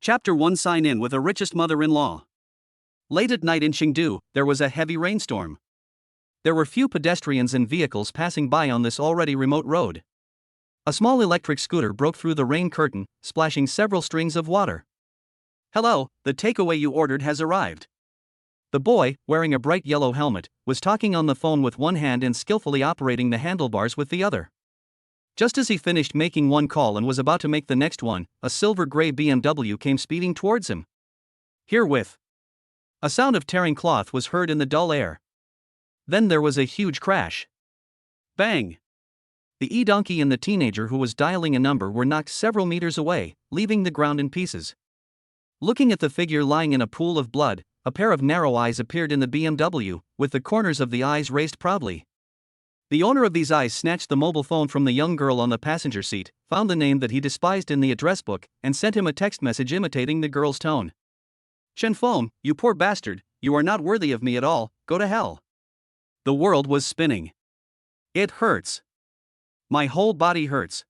Chapter 1 Sign in with a richest mother-in-law. Late at night in Chengdu, there was a heavy rainstorm. There were few pedestrians and vehicles passing by on this already remote road. A small electric scooter broke through the rain curtain, splashing several strings of water. "Hello, the takeaway you ordered has arrived." The boy, wearing a bright yellow helmet, was talking on the phone with one hand and skillfully operating the handlebars with the other. Just as he finished making one call and was about to make the next one, a silver-gray BMW came speeding towards him. Herewith, a sound of tearing cloth was heard in the dull air. Then there was a huge crash. Bang! The e-donkey and the teenager who was dialing a number were knocked several meters away, leaving the ground in pieces. Looking at the figure lying in a pool of blood, a pair of narrow eyes appeared in the BMW, with the corners of the eyes raised proudly. The owner of these eyes snatched the mobile phone from the young girl on the passenger seat, found the name that he despised in the address book, and sent him a text message imitating the girl's tone. "Chen Feng, you poor bastard, you are not worthy of me at all, go to hell." The world was spinning. "It hurts. My whole body hurts."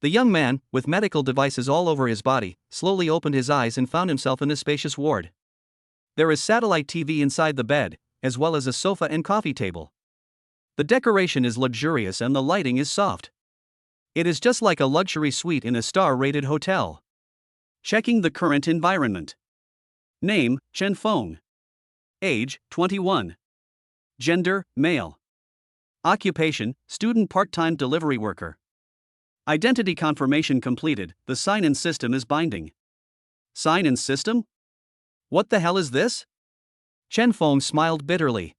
The young man, with medical devices all over his body, slowly opened his eyes and found himself in a spacious ward. There is satellite TV inside the bed, as well as a sofa and coffee table. The decoration is luxurious and the lighting is soft. It is just like a luxury suite in a star-rated hotel. Checking the current environment. Name, Chen Feng. Age, 21. Gender, male. Occupation, student part-time delivery worker. Identity confirmation completed, the sign-in system is binding. Sign-in system? What the hell is this? Chen Feng smiled bitterly.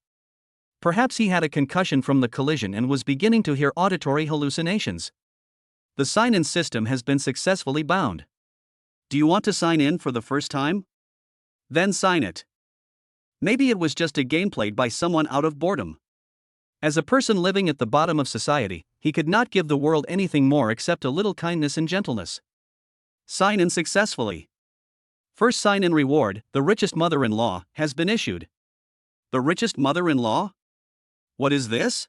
Perhaps he had a concussion from the collision and was beginning to hear auditory hallucinations. The sign-in system has been successfully bound. Do you want to sign in for the first time? Then sign it. Maybe it was just a game played by someone out of boredom. As a person living at the bottom of society, he could not give the world anything more except a little kindness and gentleness. Sign in successfully. First sign-in reward, the richest mother-in-law, has been issued. The richest mother-in-law? What is this?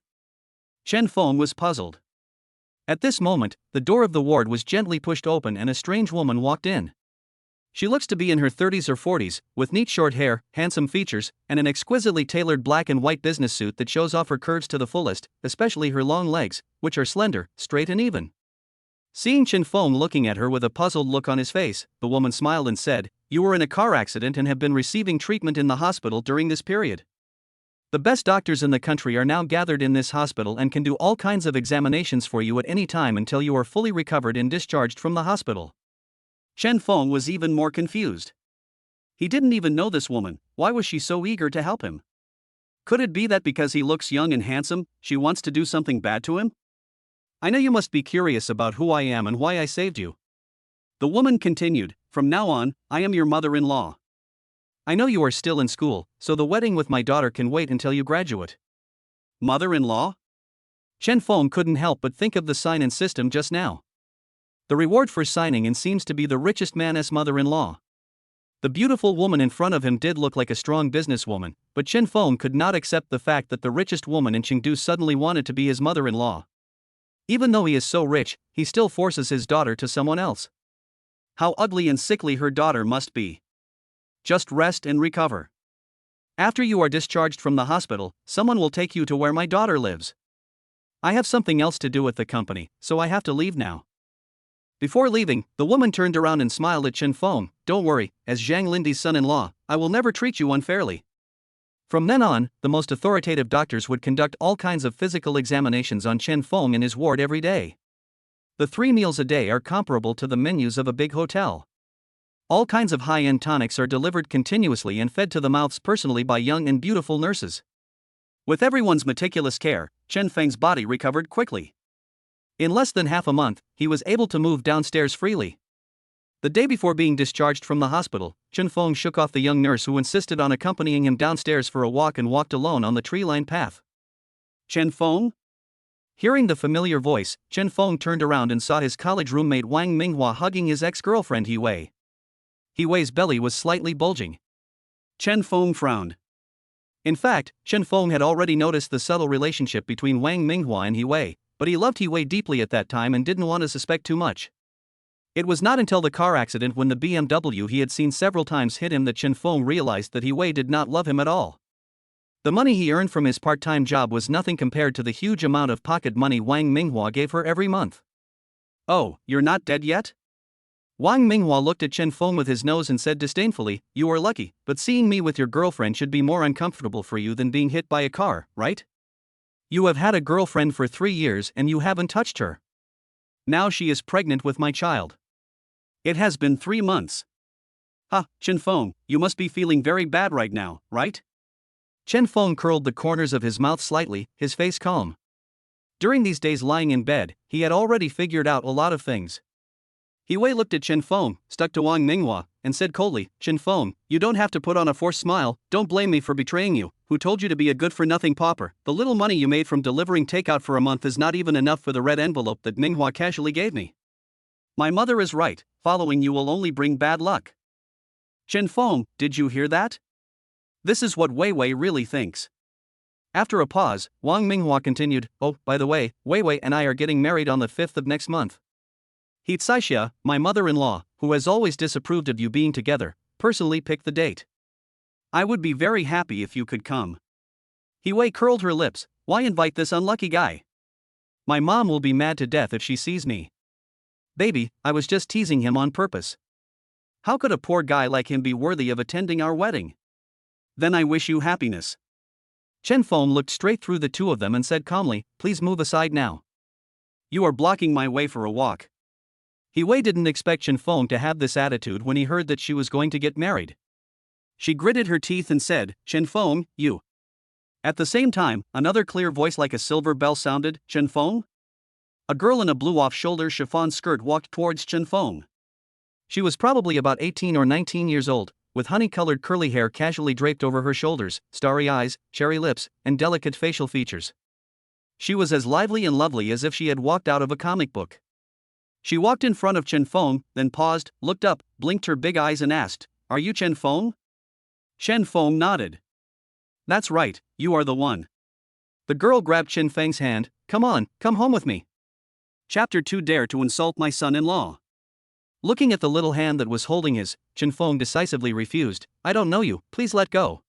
Chen Feng was puzzled. At this moment, the door of the ward was gently pushed open and a strange woman walked in. She looks to be in her 30s or 40s, with neat short hair, handsome features, and an exquisitely tailored black and white business suit that shows off her curves to the fullest, especially her long legs, which are slender, straight and even. Seeing Chen Feng looking at her with a puzzled look on his face, the woman smiled and said, "You were in a car accident and have been receiving treatment in the hospital during this period. The best doctors in the country are now gathered in this hospital and can do all kinds of examinations for you at any time until you are fully recovered and discharged from the hospital." Chen Feng was even more confused. He didn't even know this woman, why was she so eager to help him? Could it be that because he looks young and handsome, she wants to do something bad to him? "I know you must be curious about who I am and why I saved you." The woman continued, "From now on, I am your mother-in-law. I know you are still in school, so the wedding with my daughter can wait until you graduate." Mother-in-law? Chen Feng couldn't help but think of the sign-in system just now. The reward for signing in seems to be the richest man's mother-in-law. The beautiful woman in front of him did look like a strong businesswoman, but Chen Feng could not accept the fact that the richest woman in Chengdu suddenly wanted to be his mother-in-law. Even though he is so rich, he still forces his daughter to someone else. How ugly and sickly her daughter must be. Just rest and recover. After you are discharged from the hospital, someone will take you to where my daughter lives. I have something else to do at the company, so I have to leave now. Before leaving, the woman turned around and smiled at Chen Feng. "Don't worry, as Zhang Lindi's son-in-law, I will never treat you unfairly." From then on, the most authoritative doctors would conduct all kinds of physical examinations on Chen Feng in his ward every day. The 3 meals a day are comparable to the menus of a big hotel. All kinds of high-end tonics are delivered continuously and fed to the mouths personally by young and beautiful nurses. With everyone's meticulous care, Chen Feng's body recovered quickly. In less than half a month, he was able to move downstairs freely. The day before being discharged from the hospital, Chen Feng shook off the young nurse who insisted on accompanying him downstairs for a walk and walked alone on the tree-lined path. "Chen Feng?" Hearing the familiar voice, Chen Feng turned around and saw his college roommate Wang Minghua hugging his ex-girlfriend He Wei. He Wei's belly was slightly bulging. Chen Feng frowned. In fact, Chen Feng had already noticed the subtle relationship between Wang Minghua and He Wei, but he loved He Wei deeply at that time and didn't want to suspect too much. It was not until the car accident when the BMW he had seen several times hit him that Chen Feng realized that He Wei did not love him at all. The money he earned from his part-time job was nothing compared to the huge amount of pocket money Wang Minghua gave her every month. "Oh, you're not dead yet?" Wang Minghua looked at Chen Feng with his nose and said disdainfully, "You are lucky, but seeing me with your girlfriend should be more uncomfortable for you than being hit by a car, right? You have had a girlfriend for 3 years and you haven't touched her. Now she is pregnant with my child. It has been 3 months. Ha, Chen Feng, you must be feeling very bad right now, right?" Chen Feng curled the corners of his mouth slightly, his face calm. During these days lying in bed, he had already figured out a lot of things. He Wei looked at Chen Feng, stuck to Wang Minghua, and said coldly, "Chen Feng, you don't have to put on a forced smile, don't blame me for betraying you, who told you to be a good-for-nothing pauper. The little money you made from delivering takeout for a month is not even enough for the red envelope that Minghua casually gave me. My mother is right, following you will only bring bad luck." Chen Feng, did you hear that? This is what Wei Wei really thinks. After a pause, Wang Minghua continued, "Oh, by the way, Wei Wei and I are getting married on the 5th of next month. He Caixia, my mother-in-law, who has always disapproved of you being together, personally picked the date. I would be very happy if you could come." He Wei curled her lips, "Why invite this unlucky guy? My mom will be mad to death if she sees me. Baby, I was just teasing him on purpose. How could a poor guy like him be worthy of attending our wedding? Then I wish you happiness." Chen Feng looked straight through the two of them and said calmly, "Please move aside now. You are blocking my way for a walk." He Wei didn't expect Chen Feng to have this attitude when he heard that she was going to get married. She gritted her teeth and said, "Chen Feng, you." At the same time, another clear voice like a silver bell sounded, "Chen Feng?" A girl in a blue off-shoulder chiffon skirt walked towards Chen Feng. She was probably about 18 or 19 years old, with honey-colored curly hair casually draped over her shoulders, starry eyes, cherry lips, and delicate facial features. She was as lively and lovely as if she had walked out of a comic book. She walked in front of Chen Feng, then paused, looked up, blinked her big eyes and asked, "Are you Chen Feng?" Chen Feng nodded. "That's right, you are the one." The girl grabbed Chen Feng's hand, "Come on, come home with me." Chapter 2 Dare to insult my son-in-law. Looking at the little hand that was holding his, Chen Feng decisively refused, "I don't know you, please let go."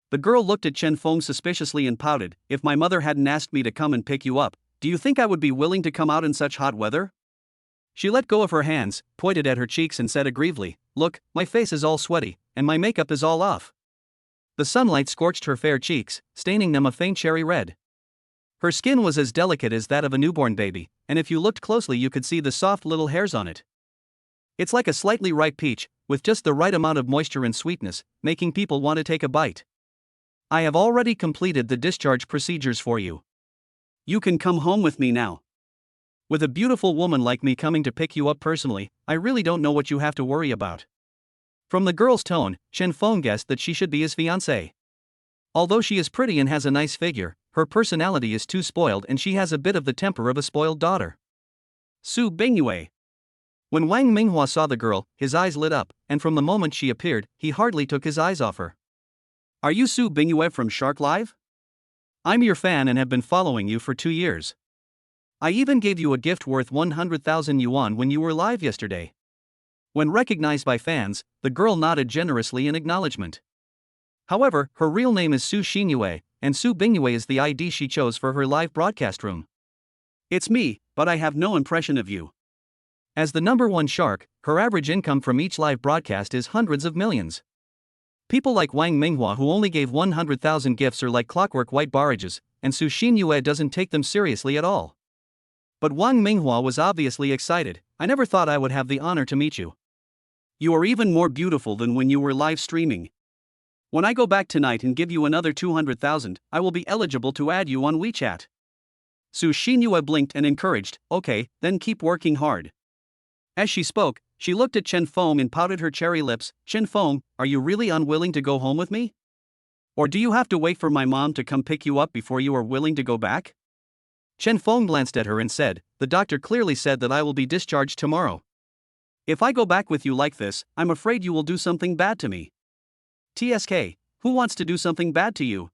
The girl looked at Chen Feng suspiciously and pouted, "If my mother hadn't asked me to come and pick you up, do you think I would be willing to come out in such hot weather?" She let go of her hands, pointed at her cheeks and said aggrievedly, "Look, my face is all sweaty, and my makeup is all off." The sunlight scorched her fair cheeks, staining them a faint cherry red. Her skin was as delicate as that of a newborn baby, and if you looked closely you could see the soft little hairs on it. It's like a slightly ripe peach, with just the right amount of moisture and sweetness, making people want to take a bite. I have already completed the discharge procedures for you. You can come home with me now. With a beautiful woman like me coming to pick you up personally, I really don't know what you have to worry about. From the girl's tone, Chen Feng guessed that she should be his fiancée. Although she is pretty and has a nice figure, her personality is too spoiled and she has a bit of the temper of a spoiled daughter. Su Bingyue. When Wang Minghua saw the girl, his eyes lit up, and from the moment she appeared, he hardly took his eyes off her. "Are you Su Bingyue from Shark Live? I'm your fan and have been following you for 2 years. I even gave you a gift worth 100,000 yuan when you were live yesterday." When recognized by fans, the girl nodded generously in acknowledgement. However, her real name is Su Xinyue, and Su Bingyue is the ID she chose for her live broadcast room. "It's me, but I have no impression of you." As the #1 shark, her average income from each live broadcast is hundreds of millions. People like Wang Minghua who only gave 100,000 gifts are like clockwork white barrages, and Su Xinyue doesn't take them seriously at all. But Wang Minghua was obviously excited. "I never thought I would have the honor to meet you. You are even more beautiful than when you were live streaming. When I go back tonight and give you another 200,000, I will be eligible to add you on WeChat." Su Xinyue blinked and encouraged, "Okay, then keep working hard." As she spoke, she looked at Chen Feng and pouted her cherry lips. "Chen Feng, are you really unwilling to go home with me? Or do you have to wait for my mom to come pick you up before you are willing to go back?" Chen Feng glanced at her and said, "The doctor clearly said that I will be discharged tomorrow. If I go back with you like this, I'm afraid you will do something bad to me." "TSK, who wants to do something bad to you?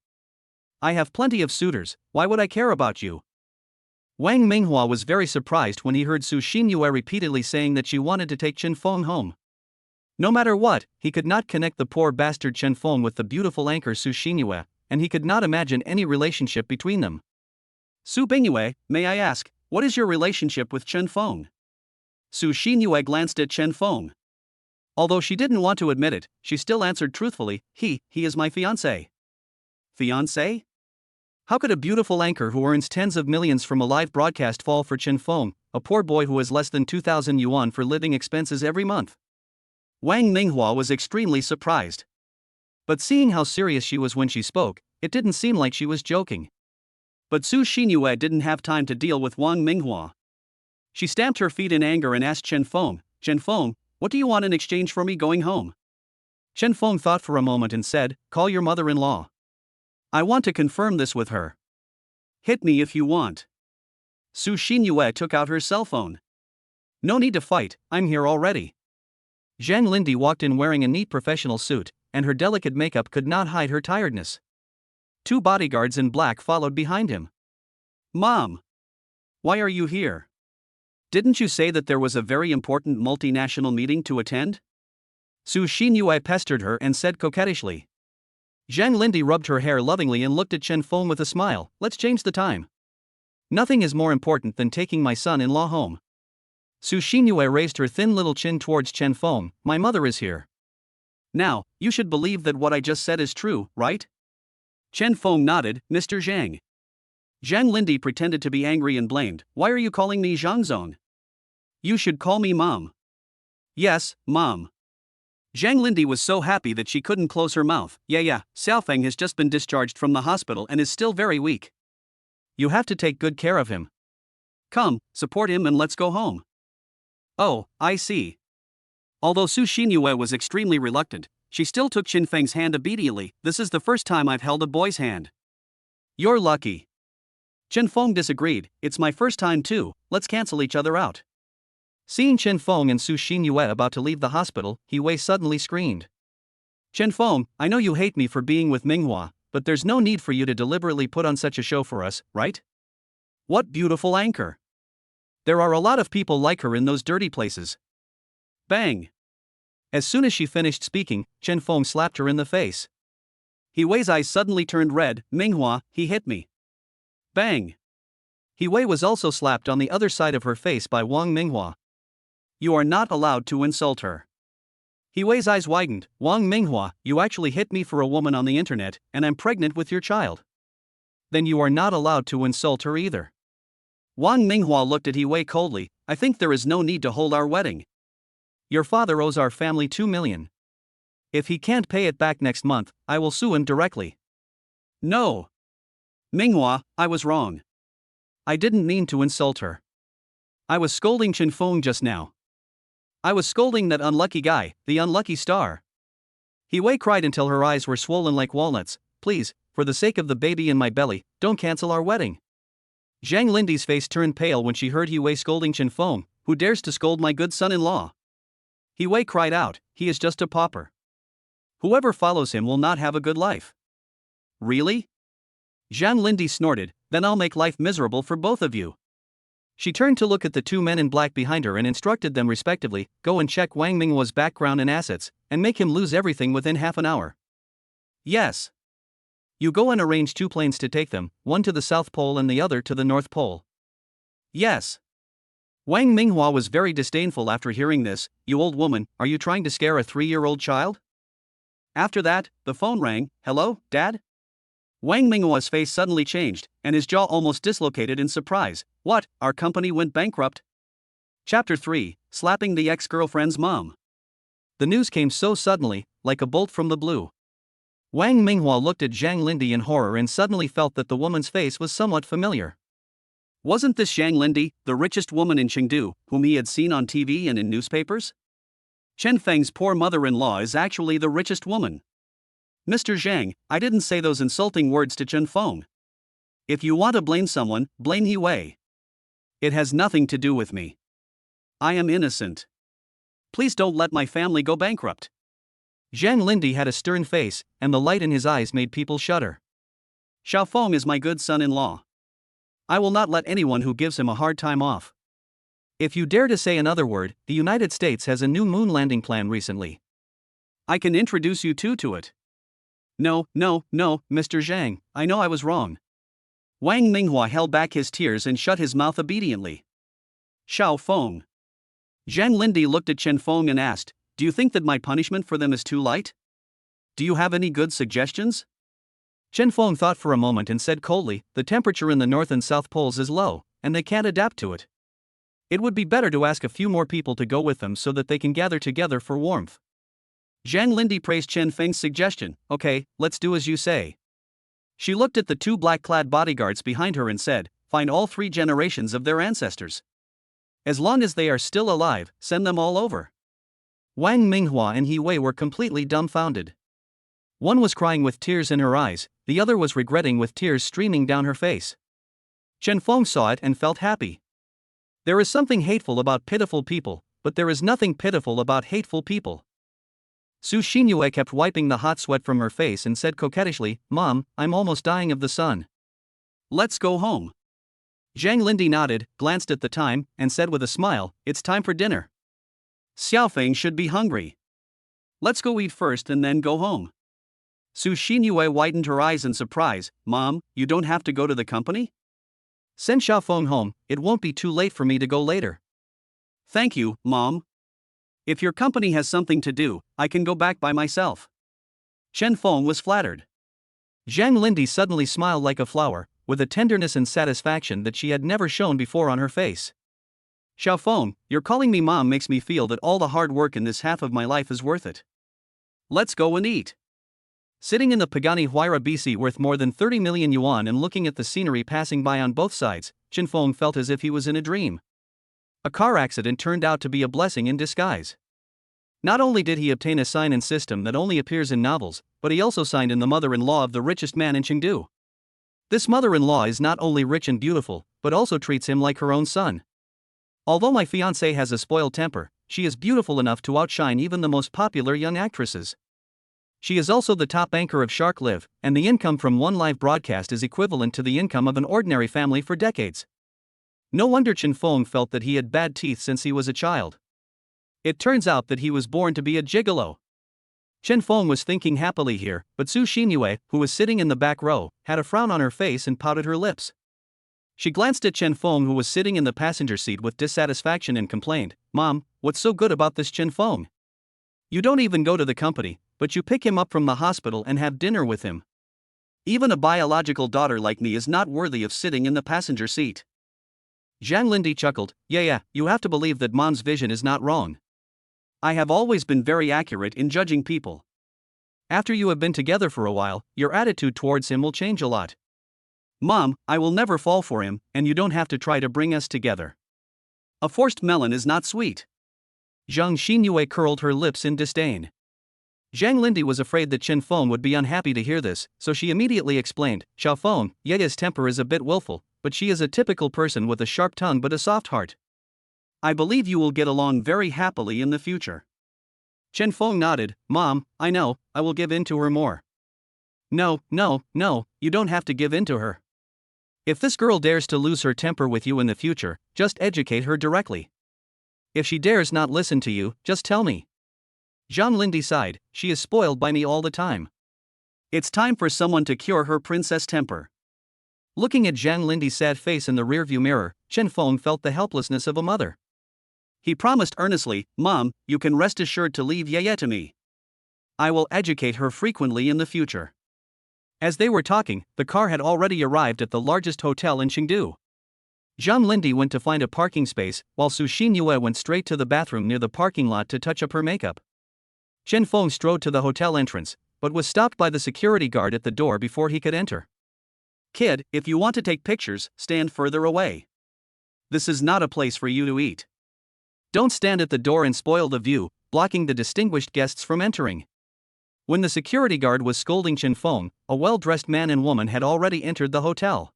I have plenty of suitors, why would I care about you?" Wang Minghua was very surprised when he heard Su Xinyue repeatedly saying that she wanted to take Chen Feng home. No matter what, he could not connect the poor bastard Chen Feng with the beautiful anchor Su Xinyue, and he could not imagine any relationship between them. Su Bingyue, may I ask, what is your relationship with Chen Feng? Su Xinyue glanced at Chen Feng. Although she didn't want to admit it, she still answered truthfully, he is my fiancé. Fiancé? How could a beautiful anchor who earns tens of millions from a live broadcast fall for Chen Feng, a poor boy who has less than 2,000 yuan for living expenses every month? Wang Minghua was extremely surprised. But seeing how serious she was when she spoke, it didn't seem like she was joking. But Su Xinyue didn't have time to deal with Wang Minghua. She stamped her feet in anger and asked Chen Feng, what do you want in exchange for me going home? Chen Feng thought for a moment and said, call your mother-in-law. I want to confirm this with her. Hit me if you want. Su Xinyue took out her cell phone. No need to fight, I'm here already. Zhang Lindy walked in wearing a neat professional suit, and her delicate makeup could not hide her tiredness. 2 bodyguards in black followed behind him. Mom! Why are you here? Didn't you say that there was a very important multinational meeting to attend? Su Xinyue pestered her and said coquettishly. Zhang Lindy rubbed her hair lovingly and looked at Chen Feng with a smile. Let's change the time. Nothing is more important than taking my son-in-law home. Su Xinyue raised her thin little chin towards Chen Feng. My mother is here. Now, you should believe that what I just said is true, right? Chen Feng nodded, Mr. Zhang. Zhang Lindy pretended to be angry and blamed. Why are you calling me Zhangzong? You should call me Mom. Yes, Mom. Zhang Lindy was so happy that she couldn't close her mouth. Yeah, Xiaofeng has just been discharged from the hospital and is still very weak. You have to take good care of him. Come, support him and let's go home. Oh, I see. Although Su Xinyue was extremely reluctant, she still took Qin Feng's hand obediently. This is the first time I've held a boy's hand. You're lucky. Chen Feng disagreed. It's my first time too, let's cancel each other out. Seeing Chen Feng and Su Xinyue about to leave the hospital, He Wei suddenly screamed. Chen Feng, I know you hate me for being with Minghua, but there's no need for you to deliberately put on such a show for us, right? What beautiful anchor. There are a lot of people like her in those dirty places. Bang! As soon as she finished speaking, Chen Feng slapped her in the face. He Wei's eyes suddenly turned red. Minghua, he hit me. Bang! He Wei was also slapped on the other side of her face by Wang Minghua. You are not allowed to insult her. He Wei's eyes widened. Wang Minghua, you actually hit me for a woman on the internet, and I'm pregnant with your child. Then you are not allowed to insult her either. Wang Minghua looked at He Wei coldly. I think there is no need to hold our wedding. Your father owes our family 2 million. If he can't pay it back next month, I will sue him directly. No. Minghua, I was wrong. I didn't mean to insult her. I was scolding Chen Feng just now. I was scolding that unlucky guy, the unlucky star. He Wei cried until her eyes were swollen like walnuts. Please, for the sake of the baby in my belly, don't cancel our wedding. Zhang Lindy's face turned pale when she heard He Wei scolding Chen Feng. Who dares to scold my good son-in-law? He Wei cried out, he is just a pauper. Whoever follows him will not have a good life. Really? Zhang Lindy snorted, then I'll make life miserable for both of you. She turned to look at the 2 men in black behind her and instructed them respectively, go and check Wang Minghua's background and assets, and make him lose everything within half an hour. Yes. You go and arrange 2 planes to take them, one to the South Pole and the other to the North Pole. Yes. Wang Minghua was very disdainful after hearing this. You old woman, are you trying to scare a 3-year-old child? After that, the phone rang. Hello, Dad? Wang Minghua's face suddenly changed, and his jaw almost dislocated in surprise. What, our company went bankrupt? Chapter 3, Slapping the Ex-Girlfriend's Mom. The news came so suddenly, like a bolt from the blue. Wang Minghua looked at Zhang Lindy in horror and suddenly felt that the woman's face was somewhat familiar. Wasn't this Zhang Lindy, the richest woman in Chengdu, whom he had seen on TV and in newspapers? Chen Feng's poor mother-in-law is actually the richest woman. Mr. Zhang, I didn't say those insulting words to Chen Feng. If you want to blame someone, blame He Wei. It has nothing to do with me. I am innocent. Please don't let my family go bankrupt. Zhang Lindy had a stern face, and the light in his eyes made people shudder. Xiaofeng is my good son-in-law. I will not let anyone who gives him a hard time off. If you dare to say another word, the United States has a new moon landing plan recently. I can introduce you two to it. No, Mr. Zhang, I know I was wrong. Wang Minghua held back his tears and shut his mouth obediently. Xiao Feng. Zhang Lindy looked at Chen Feng and asked, do you think that my punishment for them is too light? Do you have any good suggestions? Chen Feng thought for a moment and said coldly, the temperature in the North and South Poles is low, and they can't adapt to it. It would be better to ask a few more people to go with them so that they can gather together for warmth. Zhang Lindy praised Chen Feng's suggestion. Okay, let's do as you say. She looked at the two black-clad bodyguards behind her and said, find all 3 generations of their ancestors. As long as they are still alive, send them all over. Wang Minghua and He Wei were completely dumbfounded. One was crying with tears in her eyes, the other was regretting with tears streaming down her face. Chen Feng saw it and felt happy. There is something hateful about pitiful people, but there is nothing pitiful about hateful people. Su Xinyue kept wiping the hot sweat from her face and said coquettishly, Mom, I'm almost dying of the sun. Let's go home. Zhang Lindy nodded, glanced at the time, and said with a smile, it's time for dinner. Xiaofeng should be hungry. Let's go eat first and then go home. Su Xinyue widened her eyes in surprise. Mom, you don't have to go to the company? Send Xiaofeng home, it won't be too late for me to go later. Thank you, Mom. If your company has something to do, I can go back by myself. Chen Feng was flattered. Zhang Lindy suddenly smiled like a flower, with a tenderness and satisfaction that she had never shown before on her face. Xiaofeng, your calling me Mom makes me feel that all the hard work in this half of my life is worth it. Let's go and eat. Sitting in the Pagani Huayra BC worth more than 30 million yuan and looking at the scenery passing by on both sides, Chen Feng felt as if he was in a dream. A car accident turned out to be a blessing in disguise. Not only did he obtain a sign-in system that only appears in novels, but he also signed in the mother-in-law of the richest man in Chengdu. This mother-in-law is not only rich and beautiful, but also treats him like her own son. Although my fiancée has a spoiled temper, she is beautiful enough to outshine even the most popular young actresses. She is also the top anchor of Shark Live, and the income from one live broadcast is equivalent to the income of an ordinary family for decades. No wonder Chen Feng felt that he had bad teeth since he was a child. It turns out that he was born to be a gigolo. Chen Feng was thinking happily here, but Su Xinyue, who was sitting in the back row, had a frown on her face and pouted her lips. She glanced at Chen Feng, who was sitting in the passenger seat with dissatisfaction, and complained, Mom, what's so good about this Chen Feng? You don't even go to the company, but you pick him up from the hospital and have dinner with him. Even a biological daughter like me is not worthy of sitting in the passenger seat. Zhang Lindy chuckled, yeah, you have to believe that Mom's vision is not wrong. I have always been very accurate in judging people. After you have been together for a while, your attitude towards him will change a lot. Mom, I will never fall for him, and you don't have to try to bring us together. A forced melon is not sweet. Zhang Xinyue curled her lips in disdain. Zhang Lindy was afraid that Chen Feng would be unhappy to hear this, so she immediately explained, Xiaofeng, Yeya's temper is a bit willful, but she is a typical person with a sharp tongue but a soft heart. I believe you will get along very happily in the future. Chen Feng nodded, Mom, I know, I will give in to her more. No, you don't have to give in to her. If this girl dares to lose her temper with you in the future, just educate her directly. If she dares not listen to you, just tell me. Zhang Lindy sighed, she is spoiled by me all the time. It's time for someone to cure her princess temper. Looking at Zhang Lindy's sad face in the rearview mirror, Chen Feng felt the helplessness of a mother. He promised earnestly, Mom, you can rest assured to leave Yeye to me. I will educate her frequently in the future. As they were talking, the car had already arrived at the largest hotel in Chengdu. Zhang Lindy went to find a parking space, while Su Xinyue went straight to the bathroom near the parking lot to touch up her makeup. Chen Feng strode to the hotel entrance, but was stopped by the security guard at the door before he could enter. Kid, if you want to take pictures, stand further away. This is not a place for you to eat. Don't stand at the door and spoil the view, blocking the distinguished guests from entering. When the security guard was scolding Chen Feng, a well-dressed man and woman had already entered the hotel.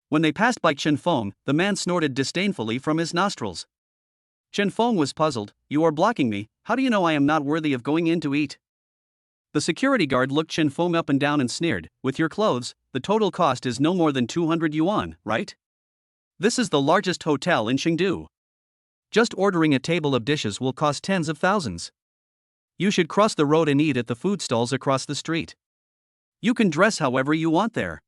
When they passed by Chen Feng, the man snorted disdainfully from his nostrils. Chen Feng was puzzled, you are blocking me, how do you know I am not worthy of going in to eat? The security guard looked Chen Feng up and down and sneered, with your clothes, the total cost is no more than 200 yuan, right? This is the largest hotel in Chengdu. Just ordering a table of dishes will cost tens of thousands. You should cross the road and eat at the food stalls across the street. You can dress however you want there.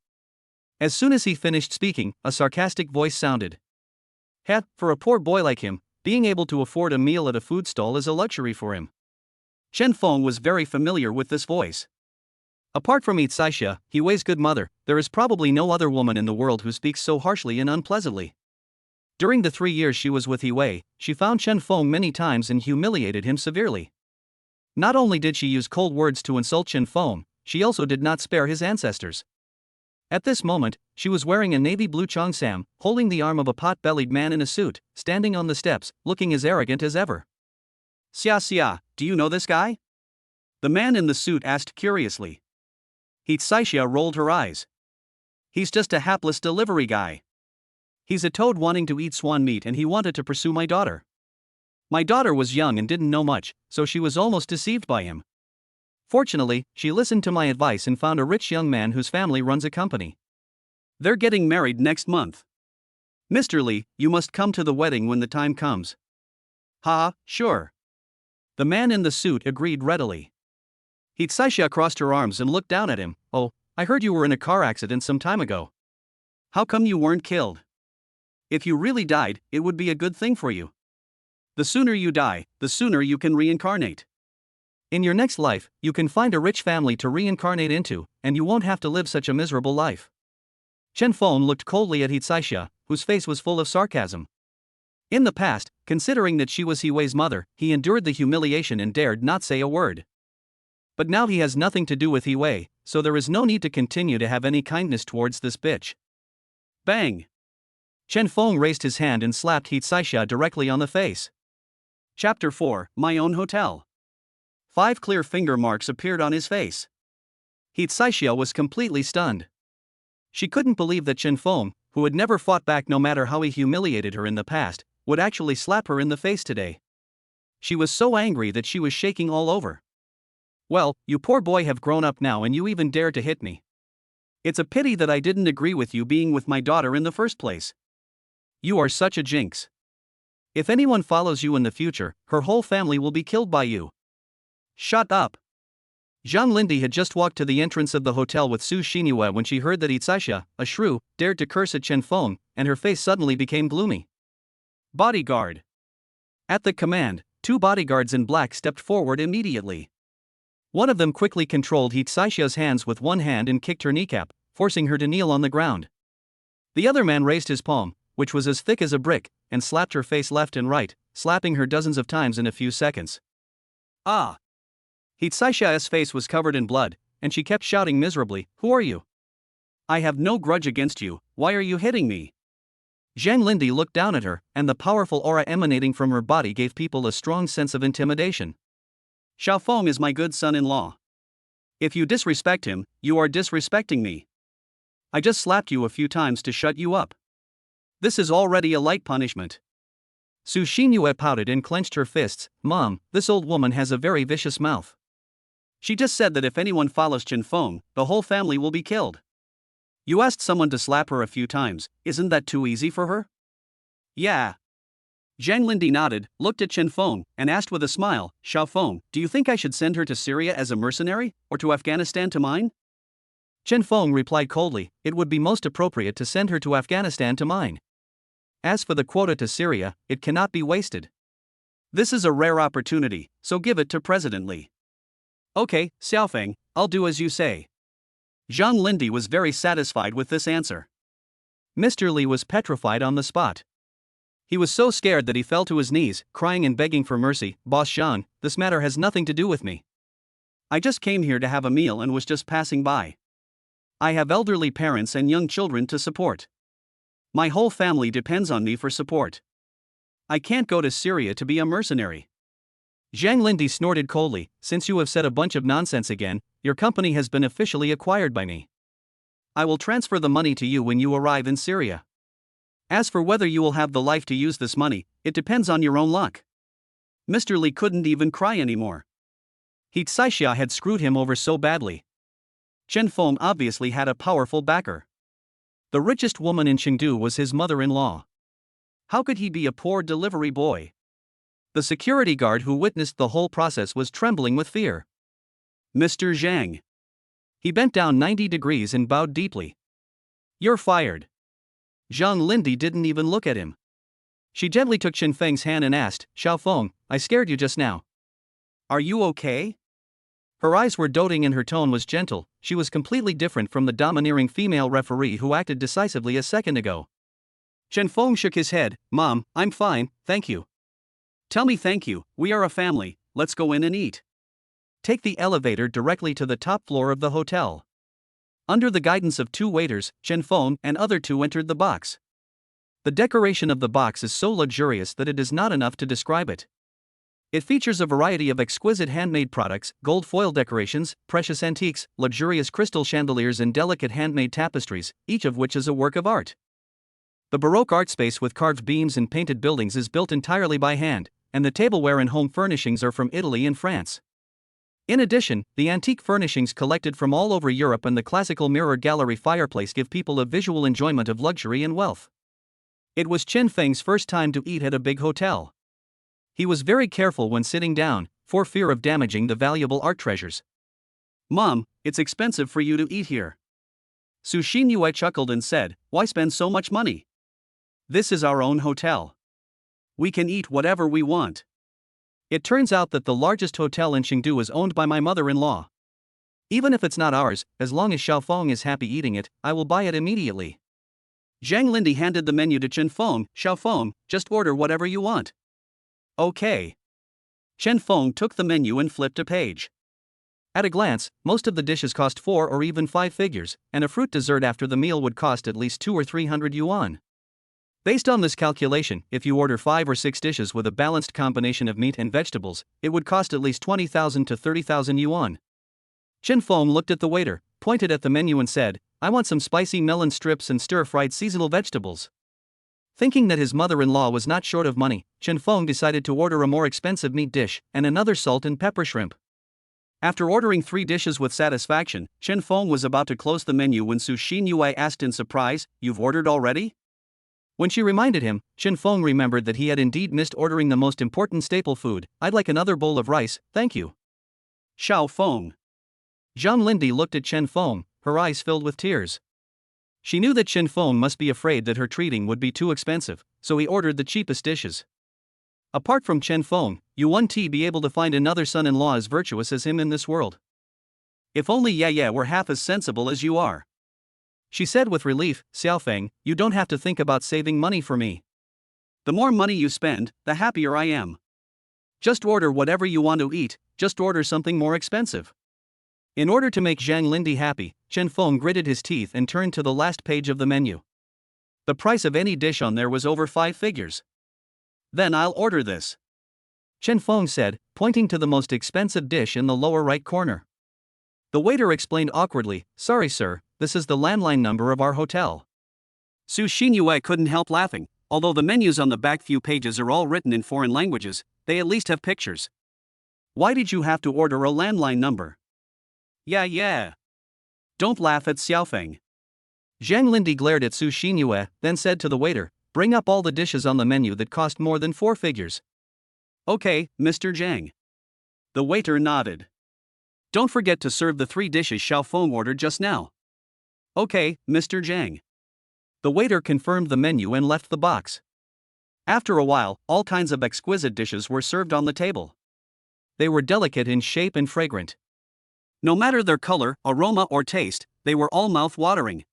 As soon as he finished speaking, a sarcastic voice sounded. For a poor boy like him, being able to afford a meal at a food stall is a luxury for him. Chen Feng was very familiar with this voice. Apart from Itsaisha, He Wei's good mother, there is probably no other woman in the world who speaks so harshly and unpleasantly. During the 3 years she was with He Wei, she found Chen Feng many times and humiliated him severely. Not only did she use cold words to insult Chen Feng, she also did not spare his ancestors. At this moment, she was wearing a navy blue cheongsam, holding the arm of a pot-bellied man in a suit, standing on the steps, looking as arrogant as ever. Xia, do you know this guy? The man in the suit asked curiously. Hitsaishia rolled her eyes. He's just a hapless delivery guy. He's a toad wanting to eat swan meat and he wanted to pursue my daughter. My daughter was young and didn't know much, so she was almost deceived by him. Fortunately, she listened to my advice and found a rich young man whose family runs a company. They're getting married next month. Mr. Li, you must come to the wedding when the time comes. Sure. The man in the suit agreed readily. Hitsaisha crossed her arms and looked down at him. Oh, I heard you were in a car accident some time ago. How come you weren't killed? If you really died, it would be a good thing for you. The sooner you die, the sooner you can reincarnate. In your next life, you can find a rich family to reincarnate into, and you won't have to live such a miserable life. Chen Feng looked coldly at Hitsaisha, whose face was full of sarcasm. In the past, considering that she was He Wei's mother, he endured the humiliation and dared not say a word. But now he has nothing to do with He Wei, so there is no need to continue to have any kindness towards this bitch. Bang! Chen Feng raised his hand and slapped Hitsaisha directly on the face. Chapter 4, My Own Hotel. 5 clear finger marks appeared on his face. Hitsaisha was completely stunned. She couldn't believe that Chen Feng, who had never fought back no matter how he humiliated her in the past, would actually slap her in the face today. She was so angry that she was shaking all over. Well, you poor boy have grown up now and you even dare to hit me. It's a pity that I didn't agree with you being with my daughter in the first place. You are such a jinx. If anyone follows you in the future, her whole family will be killed by you. Shut up. Zhang Lindy had just walked to the entrance of the hotel with Su Xinyue when she heard that Itsaisha, a shrew, dared to curse at Chen Feng, and her face suddenly became gloomy. Bodyguard. At the command, 2 bodyguards in black stepped forward immediately. One of them quickly controlled Hitsaisha's hands with one hand and kicked her kneecap, forcing her to kneel on the ground. The other man raised his palm, which was as thick as a brick, and slapped her face left and right, slapping her dozens of times in a few seconds. Ah! Hitsaisha's face was covered in blood, and she kept shouting miserably, "Who are you? I have no grudge against you, why are you hitting me?" Zhang Lindy looked down at her, and the powerful aura emanating from her body gave people a strong sense of intimidation. Xiaofeng is my good son-in-law. If you disrespect him, you are disrespecting me. I just slapped you a few times to shut you up. This is already a light punishment. Su Xinyue pouted and clenched her fists. Mom, this old woman has a very vicious mouth. She just said that if anyone follows Chen Feng, the whole family will be killed. You asked someone to slap her a few times, isn't that too easy for her? Yeah. Zhang Lindy nodded, looked at Chen Feng, and asked with a smile, Xiaofeng, do you think I should send her to Syria as a mercenary, or to Afghanistan to mine? Chen Feng replied coldly, it would be most appropriate to send her to Afghanistan to mine. As for the quota to Syria, it cannot be wasted. This is a rare opportunity, so give it to President Li. Okay, Xiaofeng, I'll do as you say. Zhang Lindy was very satisfied with this answer. Mr. Li was petrified on the spot. He was so scared that he fell to his knees, crying and begging for mercy. Boss Zhang, this matter has nothing to do with me. I just came here to have a meal and was just passing by. I have elderly parents and young children to support. My whole family depends on me for support. I can't go to Syria to be a mercenary. Zhang Lindy snorted coldly, since you have said a bunch of nonsense again, your company has been officially acquired by me. I will transfer the money to you when you arrive in Syria. As for whether you will have the life to use this money, it depends on your own luck. Mr. Li couldn't even cry anymore. Hitsaisha had screwed him over so badly. Chen Feng obviously had a powerful backer. The richest woman in Chengdu was his mother-in-law. How could he be a poor delivery boy? The security guard who witnessed the whole process was trembling with fear. Mr. Zhang. He bent down 90 degrees and bowed deeply. You're fired. Zhang Lindy didn't even look at him. She gently took Chen Feng's hand and asked, Xiaofeng, I scared you just now. Are you okay? Her eyes were doting and her tone was gentle. She was completely different from the domineering female referee who acted decisively a second ago. Chen Feng shook his head. Mom, I'm fine, thank you. Tell me thank you, we are a family, let's go in and eat. Take the elevator directly to the top floor of the hotel. Under the guidance of 2 waiters, Chen Feng and other 2 entered the box. The decoration of the box is so luxurious that it is not enough to describe it. It features a variety of exquisite handmade products, gold foil decorations, precious antiques, luxurious crystal chandeliers and delicate handmade tapestries, each of which is a work of art. The Baroque art space with carved beams and painted buildings is built entirely by hand, and the tableware and home furnishings are from Italy and France. In addition, the antique furnishings collected from all over Europe and the classical mirror gallery fireplace give people a visual enjoyment of luxury and wealth. It was Chen Feng's first time to eat at a big hotel. He was very careful when sitting down, for fear of damaging the valuable art treasures. Mom, it's expensive for you to eat here. Su Xinyue chuckled and said, why spend so much money? This is our own hotel. We can eat whatever we want. It turns out that the largest hotel in Chengdu is owned by my mother-in-law. Even if it's not ours, as long as Xiaofeng is happy eating it, I will buy it immediately. Zhang Lindy handed the menu to Chen Feng. Xiaofeng, just order whatever you want. Okay. Chen Feng took the menu and flipped a page. At a glance, most of the dishes cost 4 or even 5 figures, and a fruit dessert after the meal would cost at least 200 or 300 yuan. Based on this calculation, if you order 5 or 6 dishes with a balanced combination of meat and vegetables, it would cost at least 20,000 to 30,000 yuan. Chen Feng looked at the waiter, pointed at the menu and said, I want some spicy melon strips and stir-fried seasonal vegetables. Thinking that his mother-in-law was not short of money, Chen Feng decided to order a more expensive meat dish and another salt and pepper shrimp. After ordering 3 dishes with satisfaction, Chen Feng was about to close the menu when Su Xinyue asked in surprise, You've ordered already? When she reminded him, Chen Feng remembered that he had indeed missed ordering the most important staple food. I'd like another bowl of rice, thank you. Xiaofeng. Zhang Lindy looked at Chen Feng, her eyes filled with tears. She knew that Chen Feng must be afraid that her treating would be too expensive, so he ordered the cheapest dishes. Apart from Chen Feng, you won't be able to find another son-in-law as virtuous as him in this world. If only Ye were half as sensible as you are. She said with relief, Xiaofeng, you don't have to think about saving money for me. The more money you spend, the happier I am. Just order whatever you want to eat, just order something more expensive. In order to make Zhang Lindy happy, Chen Feng gritted his teeth and turned to the last page of the menu. The price of any dish on there was over 5 figures. Then I'll order this. Chen Feng said, pointing to the most expensive dish in the lower right corner. The waiter explained awkwardly, sorry sir, this is the landline number of our hotel. Su Xinyue couldn't help laughing. Although the menus on the back few pages are all written in foreign languages, they at least have pictures. Why did you have to order a landline number? Yeah. Don't laugh at Xiaofeng. Zhang Lindy glared at Su Xinyue, then said to the waiter, bring up all the dishes on the menu that cost more than 4 figures. Okay, Mr. Zhang. The waiter nodded. Don't forget to serve the 3 dishes Xiaofeng ordered just now. Okay, Mr. Zhang. The waiter confirmed the menu and left the box. After a while, all kinds of exquisite dishes were served on the table. They were delicate in shape and fragrant. No matter their color, aroma, or taste, they were all mouth-watering.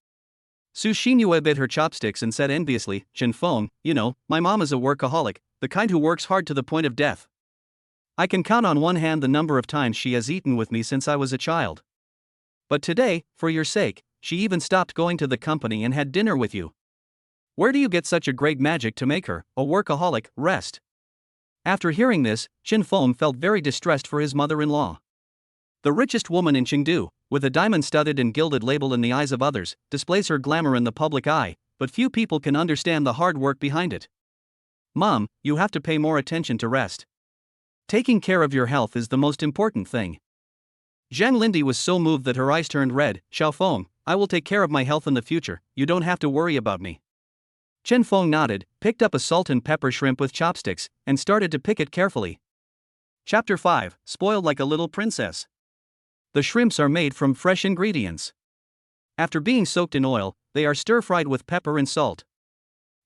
Su Xinyue bit her chopsticks and said enviously, Chen Feng, you know, my mom is a workaholic, the kind who works hard to the point of death. I can count on one hand the number of times she has eaten with me since I was a child. But today, for your sake, she even stopped going to the company and had dinner with you. Where do you get such a great magic to make her, a workaholic, rest? After hearing this, Chen Feng felt very distressed for his mother-in-law. The richest woman in Chengdu, with a diamond-studded and gilded label in the eyes of others, displays her glamour in the public eye, but few people can understand the hard work behind it. Mom, you have to pay more attention to rest. Taking care of your health is the most important thing. Zhang Lindy was so moved that her eyes turned red. Xiaofeng, I will take care of my health in the future, you don't have to worry about me. Chen Feng nodded, picked up a salt and pepper shrimp with chopsticks, and started to pick it carefully. Chapter 5, Spoiled Like a Little Princess. The shrimps are made from fresh ingredients. After being soaked in oil, they are stir-fried with pepper and salt.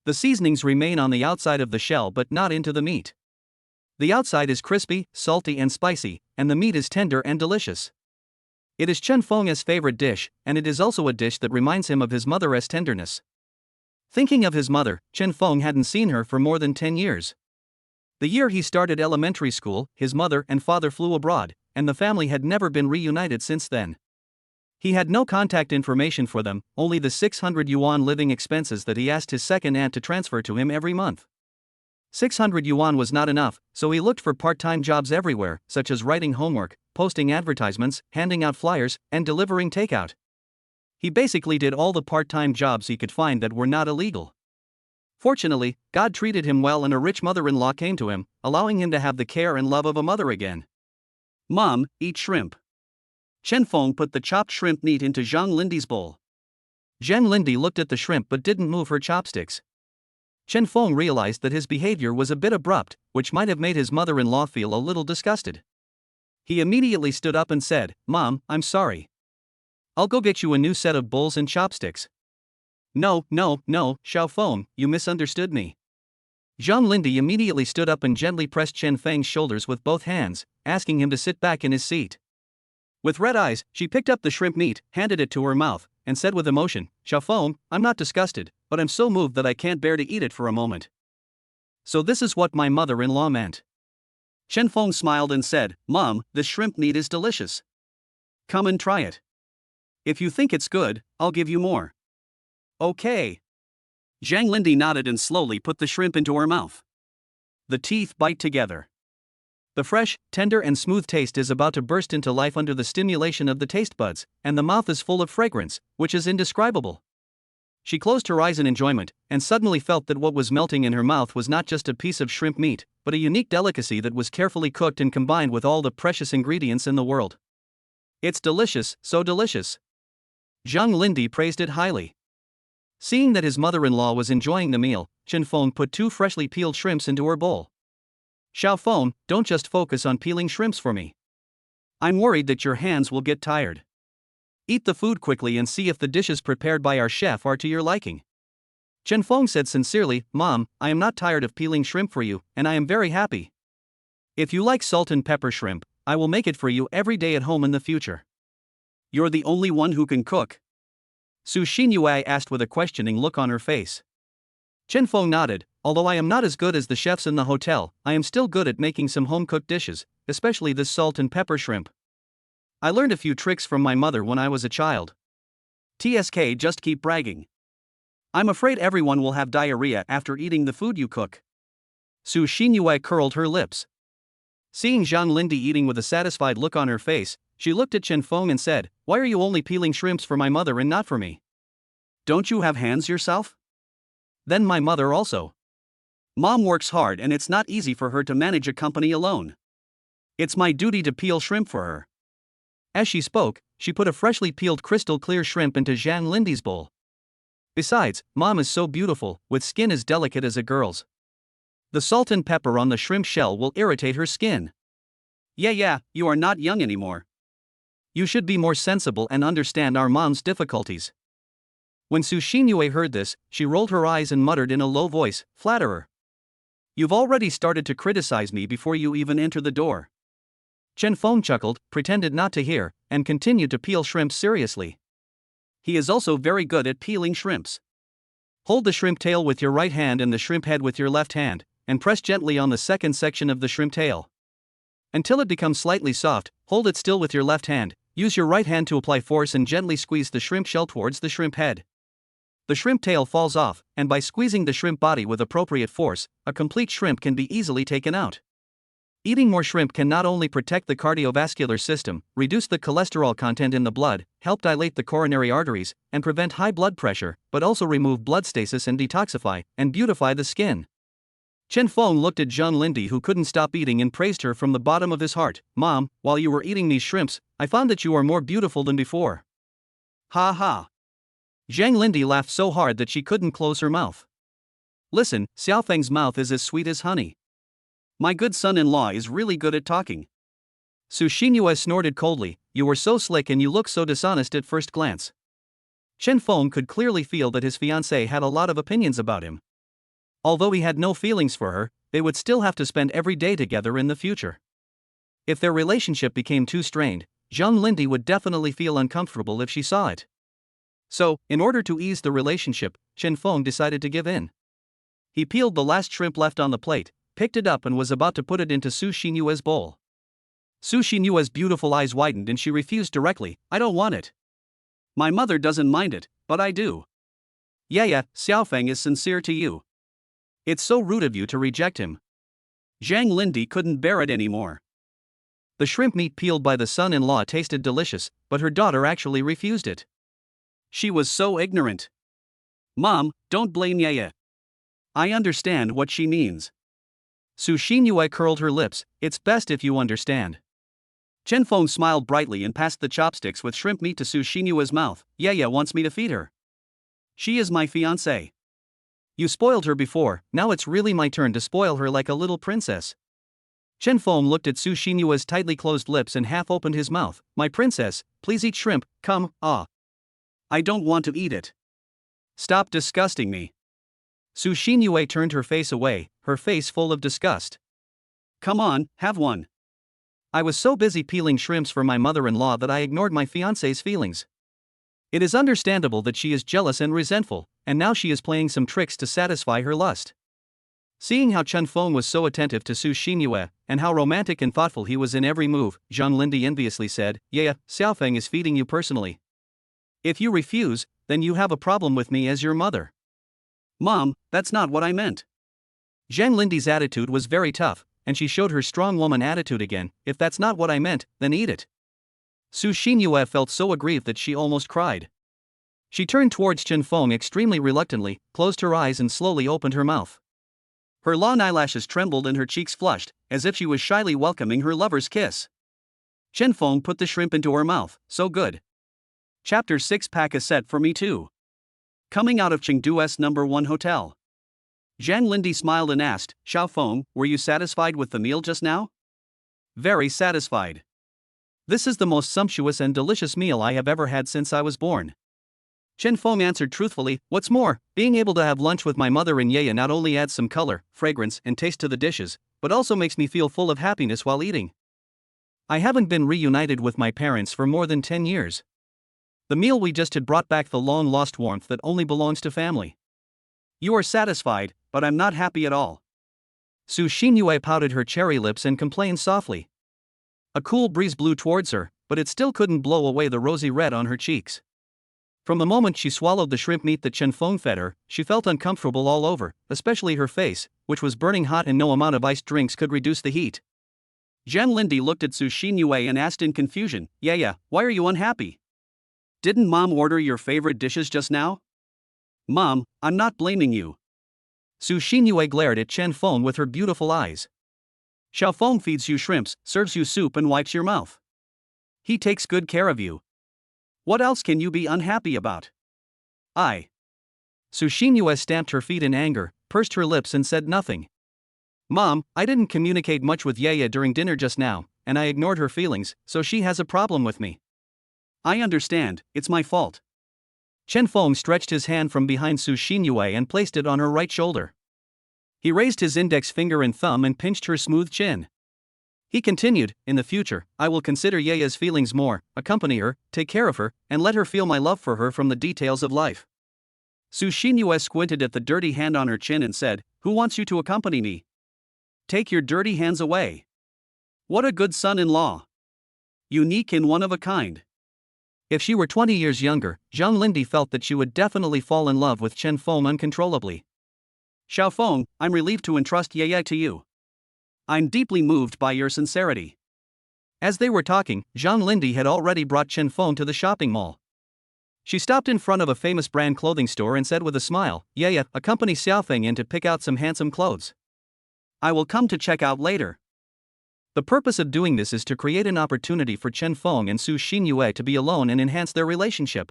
The seasonings remain on the outside of the shell but not into the meat. The outside is crispy, salty and spicy, and the meat is tender and delicious. It is Chen Feng's favorite dish, and it is also a dish that reminds him of his mother's tenderness. Thinking of his mother, Chen Feng hadn't seen her for more than 10 years. The year he started elementary school, his mother and father flew abroad, and the family had never been reunited since then. He had no contact information for them, only the 600 yuan living expenses that he asked his second aunt to transfer to him every month. 600 yuan was not enough, so he looked for part-time jobs everywhere, such as writing homework, posting advertisements, handing out flyers, and delivering takeout. He basically did all the part-time jobs he could find that were not illegal. Fortunately, God treated him well and a rich mother-in-law came to him, allowing him to have the care and love of a mother again. Mom, eat shrimp. Chen Feng put the chopped shrimp meat into Zhang Lindy's bowl. Zhang Lindy looked at the shrimp but didn't move her chopsticks. Chen Feng realized that his behavior was a bit abrupt, which might have made his mother-in-law feel a little disgusted. He immediately stood up and said, "Mom, I'm sorry. I'll go get you a new set of bowls and chopsticks." No, Xiao Feng, you misunderstood me. Zhang Lindy immediately stood up and gently pressed Chen Feng's shoulders with both hands, asking him to sit back in his seat. With red eyes, she picked up the shrimp meat, handed it to her mouth, and said with emotion, "Xiao Feng, I'm not disgusted, but I'm so moved that I can't bear to eat it for a moment." So this is what my mother-in-law meant. Chen Feng smiled and said, "Mom, this shrimp meat is delicious. Come and try it. If you think it's good, I'll give you more." Okay. Zhang Lindy nodded and slowly put the shrimp into her mouth. The teeth bite together. The fresh, tender and smooth taste is about to burst into life under the stimulation of the taste buds, and the mouth is full of fragrance, which is indescribable. She closed her eyes in enjoyment, and suddenly felt that what was melting in her mouth was not just a piece of shrimp meat, but a unique delicacy that was carefully cooked and combined with all the precious ingredients in the world. It's delicious, so delicious. Zhang Lindy praised it highly. Seeing that his mother-in-law was enjoying the meal, Chen Feng put 2 freshly peeled shrimps into her bowl. "Xiao Feng, don't just focus on peeling shrimps for me. I'm worried that your hands will get tired. Eat the food quickly and see if the dishes prepared by our chef are to your liking." Chen Feng said sincerely, "Mom, I am not tired of peeling shrimp for you, and I am very happy. If you like salt and pepper shrimp, I will make it for you every day at home in the future." "You're the only one who can cook?" Su Xinyue asked with a questioning look on her face. Chen Feng nodded. "Although I am not as good as the chefs in the hotel, I am still good at making some home-cooked dishes, especially this salt and pepper shrimp. I learned a few tricks from my mother when I was a child." TSK, just keep bragging. I'm afraid everyone will have diarrhea after eating the food you cook. Su Xinyue curled her lips. Seeing Zhang Lindy eating with a satisfied look on her face, she looked at Chen Feng and said, "Why are you only peeling shrimps for my mother and not for me? Don't you have hands yourself? Then my mother also. Mom works hard and it's not easy for her to manage a company alone. It's my duty to peel shrimp for her." As she spoke, she put a freshly peeled crystal clear shrimp into Zhang Lindy's bowl. Besides, Mom is so beautiful, with skin as delicate as a girl's. The salt and pepper on the shrimp shell will irritate her skin. Yeah, you are not young anymore. You should be more sensible and understand our mom's difficulties." When Su Xinyue heard this, she rolled her eyes and muttered in a low voice, "Flatterer. You've already started to criticize me before you even enter the door." Chen Feng chuckled, pretended not to hear, and continued to peel shrimps seriously. He is also very good at peeling shrimps. Hold the shrimp tail with your right hand and the shrimp head with your left hand, and press gently on the second section of the shrimp tail. Until it becomes slightly soft, hold it still with your left hand, use your right hand to apply force and gently squeeze the shrimp shell towards the shrimp head. The shrimp tail falls off, and by squeezing the shrimp body with appropriate force, a complete shrimp can be easily taken out. Eating more shrimp can not only protect the cardiovascular system, reduce the cholesterol content in the blood, help dilate the coronary arteries, and prevent high blood pressure, but also remove blood stasis and detoxify, and beautify the skin. Chen Feng looked at Zhang Lindy, who couldn't stop eating, and praised her from the bottom of his heart. "Mom, while you were eating these shrimps, I found that you are more beautiful than before." Ha ha. Zhang Lindy laughed so hard that she couldn't close her mouth. Listen, Xiaofeng's mouth is as sweet as honey. My good son-in-law is really good at talking. Su Xinyue snorted coldly, you were so slick and you look so dishonest at first glance. Chen Feng could clearly feel that his fiancée had a lot of opinions about him. Although he had no feelings for her, they would still have to spend every day together in the future. If their relationship became too strained, Zhang Lindy would definitely feel uncomfortable if she saw it. So, in order to ease the relationship, Chen Feng decided to give in. He peeled the last shrimp left on the plate, picked it up and was about to put it into Su Xinyue's bowl. Su Xinyue's beautiful eyes widened and she refused directly, I don't want it. My mother doesn't mind it, but I do. Yeah, Xiaofeng is sincere to you. It's so rude of you to reject him. Zhang Lindy couldn't bear it anymore. The shrimp meat peeled by the son-in-law tasted delicious, but her daughter actually refused it. She was so ignorant. Mom, don't blame Yaya. I understand what she means. Su Xinyue curled her lips, it's best if you understand. Chen Feng smiled brightly and passed the chopsticks with shrimp meat to Su Xinyue's mouth. Yaya wants me to feed her. She is my fiancée. You spoiled her before, now it's really my turn to spoil her like a little princess. Chen Feng looked at Su Xinyue's tightly closed lips and half opened his mouth. My princess, please eat shrimp, come, ah. I don't want to eat it. Stop disgusting me. Su Xinyue turned her face away, her face full of disgust. Come on, have one. I was so busy peeling shrimps for my mother-in-law that I ignored my fiancé's feelings. It is understandable that she is jealous and resentful, and now she is playing some tricks to satisfy her lust. Seeing how Chen Feng was so attentive to Su Xinyue, and how romantic and thoughtful he was in every move, Zhang Lindy enviously said, Yeah, Xiaofeng is feeding you personally. If you refuse, then you have a problem with me as your mother. Mom, that's not what I meant. Zhang Lindy's attitude was very tough, and she showed her strong woman attitude again. If that's not what I meant, then eat it. Su Xinyue felt so aggrieved that she almost cried. She turned towards Chen Feng extremely reluctantly, closed her eyes and slowly opened her mouth. Her long eyelashes trembled and her cheeks flushed, as if she was shyly welcoming her lover's kiss. Chen Feng put the shrimp into her mouth, so good. Chapter 6 Pack a set for me too. Coming out of Chengdu's #1 hotel. Zhang Lindy smiled and asked, Xiaofeng, were you satisfied with the meal just now? Very satisfied. This is the most sumptuous and delicious meal I have ever had since I was born. Chen Feng answered truthfully, what's more, being able to have lunch with my mother and Yaya not only adds some color, fragrance, and taste to the dishes, but also makes me feel full of happiness while eating. I haven't been reunited with my parents for more than 10 years. The meal we just had brought back the long-lost warmth that only belongs to family. You are satisfied, but I'm not happy at all. Su Xinyue pouted her cherry lips and complained softly. A cool breeze blew towards her, but it still couldn't blow away the rosy red on her cheeks. From the moment she swallowed the shrimp meat that Chen Feng fed her, she felt uncomfortable all over, especially her face, which was burning hot and no amount of iced drinks could reduce the heat. Zhang Lindy looked at Su Xinyue and asked in confusion, Yeah, why are you unhappy? Didn't Mom order your favorite dishes just now? Mom, I'm not blaming you. Su Xinyue glared at Chen Feng with her beautiful eyes. Xiaofeng feeds you shrimps, serves you soup and wipes your mouth. He takes good care of you. What else can you be unhappy about? Su Xinyue stamped her feet in anger, pursed her lips and said nothing. Mom, I didn't communicate much with Yaya during dinner just now, and I ignored her feelings, so she has a problem with me. I understand, it's my fault. Chen Feng stretched his hand from behind Su Xinyue and placed it on her right shoulder. He raised his index finger and thumb and pinched her smooth chin. He continued, in the future, I will consider Yaya's feelings more, accompany her, take care of her, and let her feel my love for her from the details of life. Su Xinyue squinted at the dirty hand on her chin and said, Who wants you to accompany me? Take your dirty hands away. What a good son-in-law. Unique and one of a kind. If she were 20 years younger, Zhang Lindy felt that she would definitely fall in love with Chen Feng uncontrollably. Xiaofeng, I'm relieved to entrust Yaya to you. I'm deeply moved by your sincerity. As they were talking, Zhang Lindy had already brought Chen Feng to the shopping mall. She stopped in front of a famous brand clothing store and said with a smile, Yaya, accompany Xiaofeng in to pick out some handsome clothes. I will come to check out later. The purpose of doing this is to create an opportunity for Chen Feng and Su Xinyue to be alone and enhance their relationship.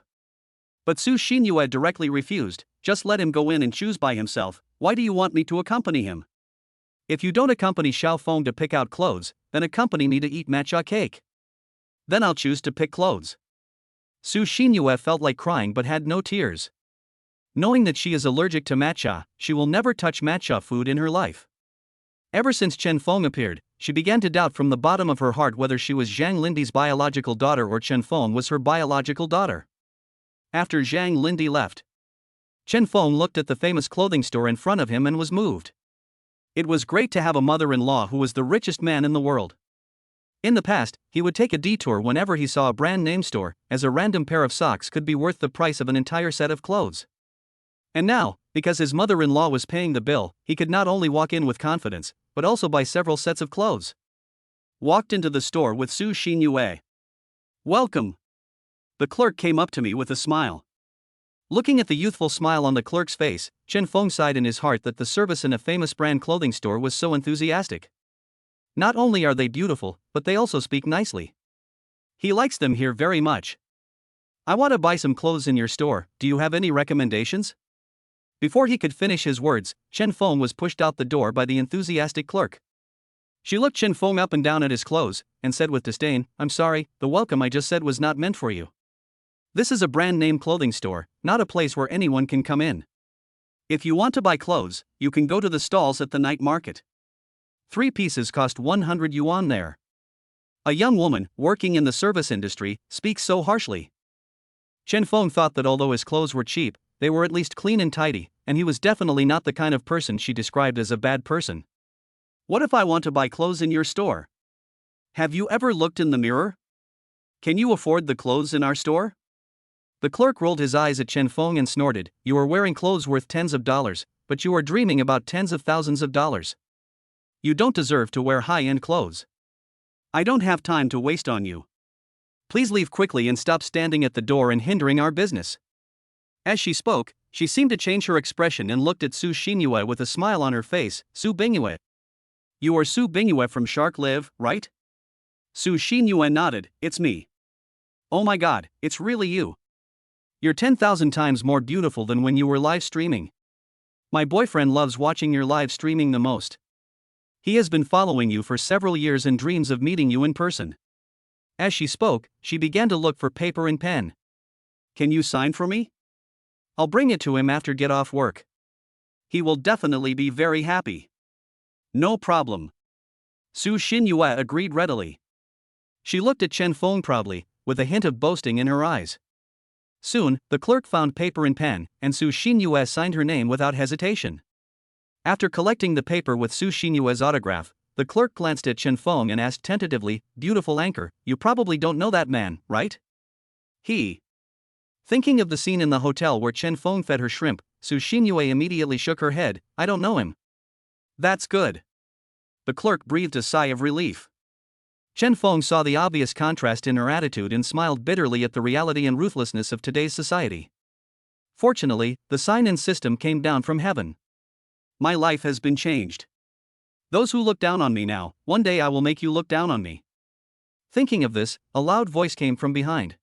But Su Xinyue directly refused. Just let him go in and choose by himself. Why do you want me to accompany him? If you don't accompany Xiao Feng to pick out clothes, then accompany me to eat matcha cake. Then I'll choose to pick clothes. Su Xinyue felt like crying but had no tears. Knowing that she is allergic to matcha, she will never touch matcha food in her life. Ever since Chen Feng appeared, she began to doubt from the bottom of her heart whether she was Zhang Lindy's biological daughter or Chen Feng was her biological daughter. After Zhang Lindy left, Chen Feng looked at the famous clothing store in front of him and was moved. It was great to have a mother-in-law who was the richest man in the world. In the past, he would take a detour whenever he saw a brand name store, as a random pair of socks could be worth the price of an entire set of clothes. And now, because his mother-in-law was paying the bill, he could not only walk in with confidence, but also buy several sets of clothes. Walked into the store with Su Xinyue. Welcome. The clerk came up to me with a smile. Looking at the youthful smile on the clerk's face, Chen Feng sighed in his heart that the service in a famous brand clothing store was so enthusiastic. Not only are they beautiful, but they also speak nicely. He likes them here very much. I want to buy some clothes in your store, do you have any recommendations? Before he could finish his words, Chen Feng was pushed out the door by the enthusiastic clerk. She looked Chen Feng up and down at his clothes, and said with disdain, I'm sorry, the welcome I just said was not meant for you. This is a brand name clothing store, not a place where anyone can come in. If you want to buy clothes, you can go to the stalls at the night market. 3 pieces cost 100 yuan there. A young woman, working in the service industry, speaks so harshly. Chen Feng thought that although his clothes were cheap, they were at least clean and tidy, and he was definitely not the kind of person she described as a bad person. What if I want to buy clothes in your store? Have you ever looked in the mirror? Can you afford the clothes in our store? The clerk rolled his eyes at Chen Feng and snorted, You are wearing clothes worth tens of dollars, but you are dreaming about tens of thousands of dollars. You don't deserve to wear high-end clothes. I don't have time to waste on you. Please leave quickly and stop standing at the door and hindering our business. As she spoke, she seemed to change her expression and looked at Su Xinyue with a smile on her face. Su Bingyue. You are Su Bingyue from Shark Live, right? Su Xinyue nodded, It's me. Oh my god, it's really you. You're 10,000 times more beautiful than when you were live streaming. My boyfriend loves watching your live streaming the most. He has been following you for several years and dreams of meeting you in person. As she spoke, she began to look for paper and pen. Can you sign for me? I'll bring it to him after get off work. He will definitely be very happy. No problem. Su Xinyue agreed readily. She looked at Chen Feng proudly, with a hint of boasting in her eyes. Soon, the clerk found paper and pen, and Su Xinyue signed her name without hesitation. After collecting the paper with Su Xinyue's autograph, the clerk glanced at Chen Feng and asked tentatively, Beautiful anchor, you probably don't know that man, right? He. Thinking of the scene in the hotel where Chen Feng fed her shrimp, Su Xinyue immediately shook her head, I don't know him. That's good. The clerk breathed a sigh of relief. Chen Feng saw the obvious contrast in her attitude and smiled bitterly at the reality and ruthlessness of today's society. Fortunately, the sign-in system came down from heaven. My life has been changed. Those who look down on me now, one day I will make you look down on me. Thinking of this, a loud voice came from behind.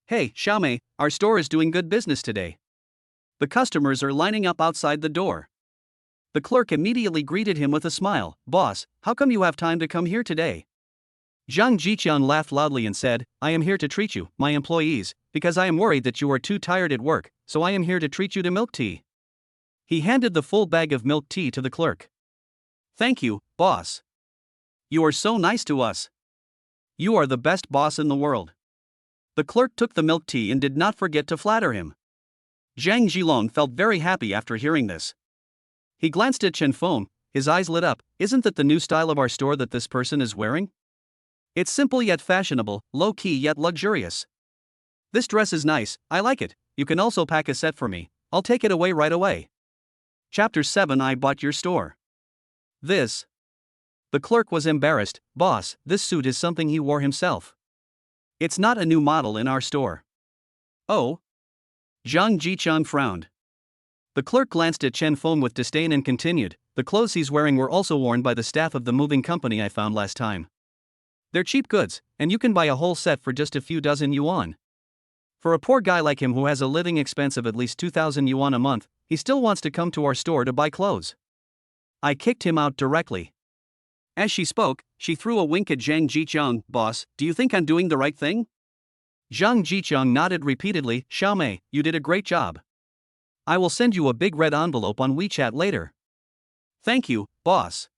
Hey, Xiaomei, our store is doing good business today. The customers are lining up outside the door. The clerk immediately greeted him with a smile. Boss, how come you have time to come here today? Zhang Jiqian laughed loudly and said, I am here to treat you, my employees, because I am worried that you are too tired at work, so I am here to treat you to milk tea. He handed the full bag of milk tea to the clerk. Thank you, boss. You are so nice to us. You are the best boss in the world. The clerk took the milk tea and did not forget to flatter him. Zhang Jilong felt very happy after hearing this. He glanced at Chen Feng, his eyes lit up. Isn't that the new style of our store that this person is wearing? It's simple yet fashionable, low-key yet luxurious. This dress is nice, I like it. You can also pack a set for me. I'll take it away right away. Chapter 7 I bought your store. This. The clerk was embarrassed. Boss, this suit is something he wore himself. It's not a new model in our store. Oh? Zhang Jiqian frowned. The clerk glanced at Chen Feng with disdain and continued, the clothes he's wearing were also worn by the staff of the moving company I found last time. They're cheap goods, and you can buy a whole set for just a few dozen yuan. For a poor guy like him who has a living expense of at least 2,000 yuan a month, he still wants to come to our store to buy clothes. I kicked him out directly. As she spoke, she threw a wink at Zhang Jiqiang. Boss, do you think I'm doing the right thing? Zhang Jiqiang nodded repeatedly. Xiaomei, you did a great job. I will send you a big red envelope on WeChat later. Thank you, boss.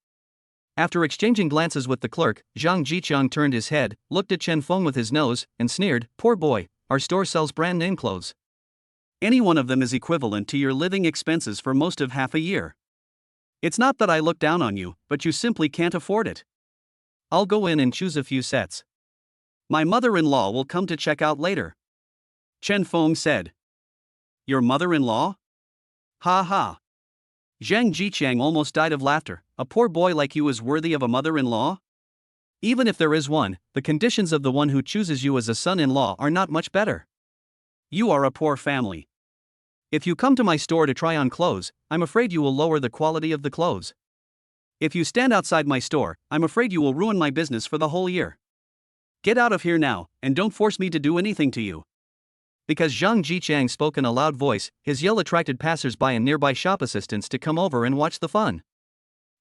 After exchanging glances with the clerk, Zhang Jiqiang turned his head, looked at Chen Feng with his nose, and sneered, Poor boy, our store sells brand name clothes. Any one of them is equivalent to your living expenses for most of half a year. It's not that I look down on you, but you simply can't afford it. I'll go in and choose a few sets. My mother-in-law will come to check out later. Chen Feng said. Your mother-in-law? Ha ha. Zhang Jiqiang almost died of laughter. A poor boy like you is worthy of a mother-in-law? Even if there is one, the conditions of the one who chooses you as a son-in-law are not much better. You are a poor family. If you come to my store to try on clothes, I'm afraid you will lower the quality of the clothes. If you stand outside my store, I'm afraid you will ruin my business for the whole year. Get out of here now, and don't force me to do anything to you. Because Zhang Jiqiang spoke in a loud voice, his yell attracted passers-by and nearby shop assistants to come over and watch the fun.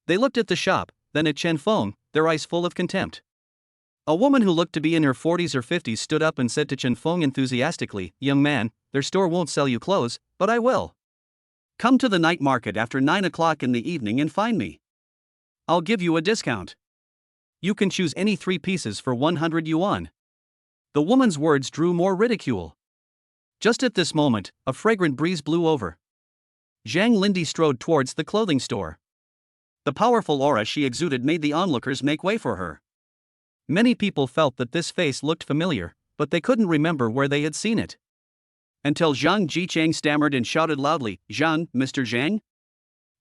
They looked at the shop, then at Chen Feng, their eyes full of contempt. A woman who looked to be in her 40s or 50s stood up and said to Chen Feng enthusiastically, Young man, their store won't sell you clothes, but I will. Come to the night market after 9 o'clock in the evening and find me. I'll give you a discount. You can choose any 3 pieces for 100 yuan. The woman's words drew more ridicule. Just at this moment, a fragrant breeze blew over. Zhang Lindy strode towards the clothing store. The powerful aura she exuded made the onlookers make way for her. Many people felt that this face looked familiar, but they couldn't remember where they had seen it. Until Zhang Jiqiang stammered and shouted loudly, Zhang, Mr. Zhang?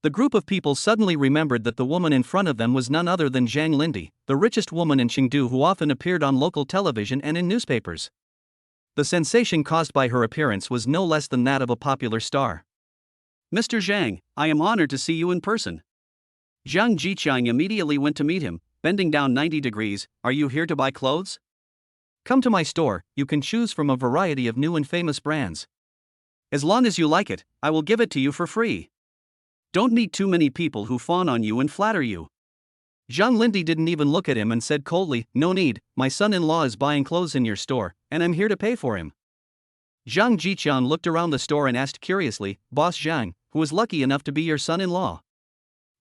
The group of people suddenly remembered that the woman in front of them was none other than Zhang Lindy, the richest woman in Chengdu who often appeared on local television and in newspapers. The sensation caused by her appearance was no less than that of a popular star. Mr. Zhang, I am honored to see you in person. Zhang Jiqiang immediately went to meet him, bending down 90 degrees, Are you here to buy clothes? Come to my store, you can choose from a variety of new and famous brands. As long as you like it, I will give it to you for free. Don't need too many people who fawn on you and flatter you. Zhang Lindy didn't even look at him and said coldly, No need, my son-in-law is buying clothes in your store, and I'm here to pay for him. Zhang Jiqiang looked around the store and asked curiously, Boss Zhang, who was lucky enough to be your son-in-law?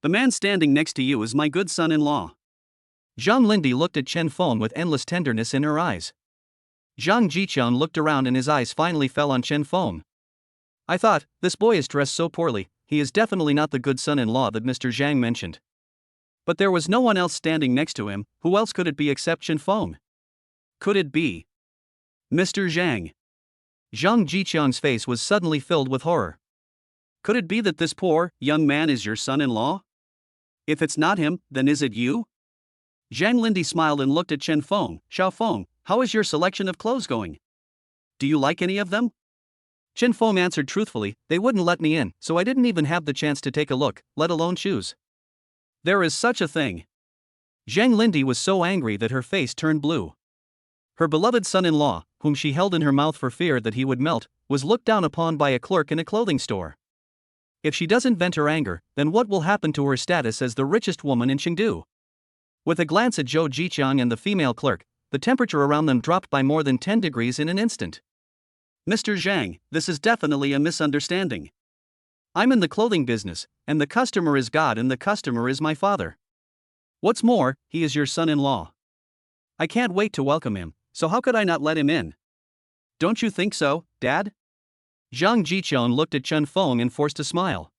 The man standing next to you is my good son-in-law. Zhang Lindy looked at Chen Feng with endless tenderness in her eyes. Zhang Jiqiang looked around and his eyes finally fell on Chen Feng. I thought, this boy is dressed so poorly, he is definitely not the good son-in-law that Mr. Zhang mentioned. But there was no one else standing next to him. Who else could it be except Chen Feng? Could it be Mr. Zhang? Zhang Jiqiang's face was suddenly filled with horror. Could it be that this poor, young man is your son-in-law? If it's not him, then is it you? Zhang Lindy smiled and looked at Chen Feng. Xiao Feng, how is your selection of clothes going? Do you like any of them? Chen Feng answered truthfully, They wouldn't let me in, so I didn't even have the chance to take a look, let alone choose. There is such a thing. Zhang Lindy was so angry that her face turned blue. Her beloved son-in-law, whom she held in her mouth for fear that he would melt, was looked down upon by a clerk in a clothing store. If she doesn't vent her anger, then what will happen to her status as the richest woman in Chengdu? With a glance at Zhou Jiqiang and the female clerk, the temperature around them dropped by more than 10 degrees in an instant. Mr. Zhang, this is definitely a misunderstanding. I'm in the clothing business, and the customer is God and the customer is my father. What's more, he is your son-in-law. I can't wait to welcome him, so how could I not let him in? Don't you think so, Dad? Zhang Jiqiang looked at Chen Feng and forced a smile.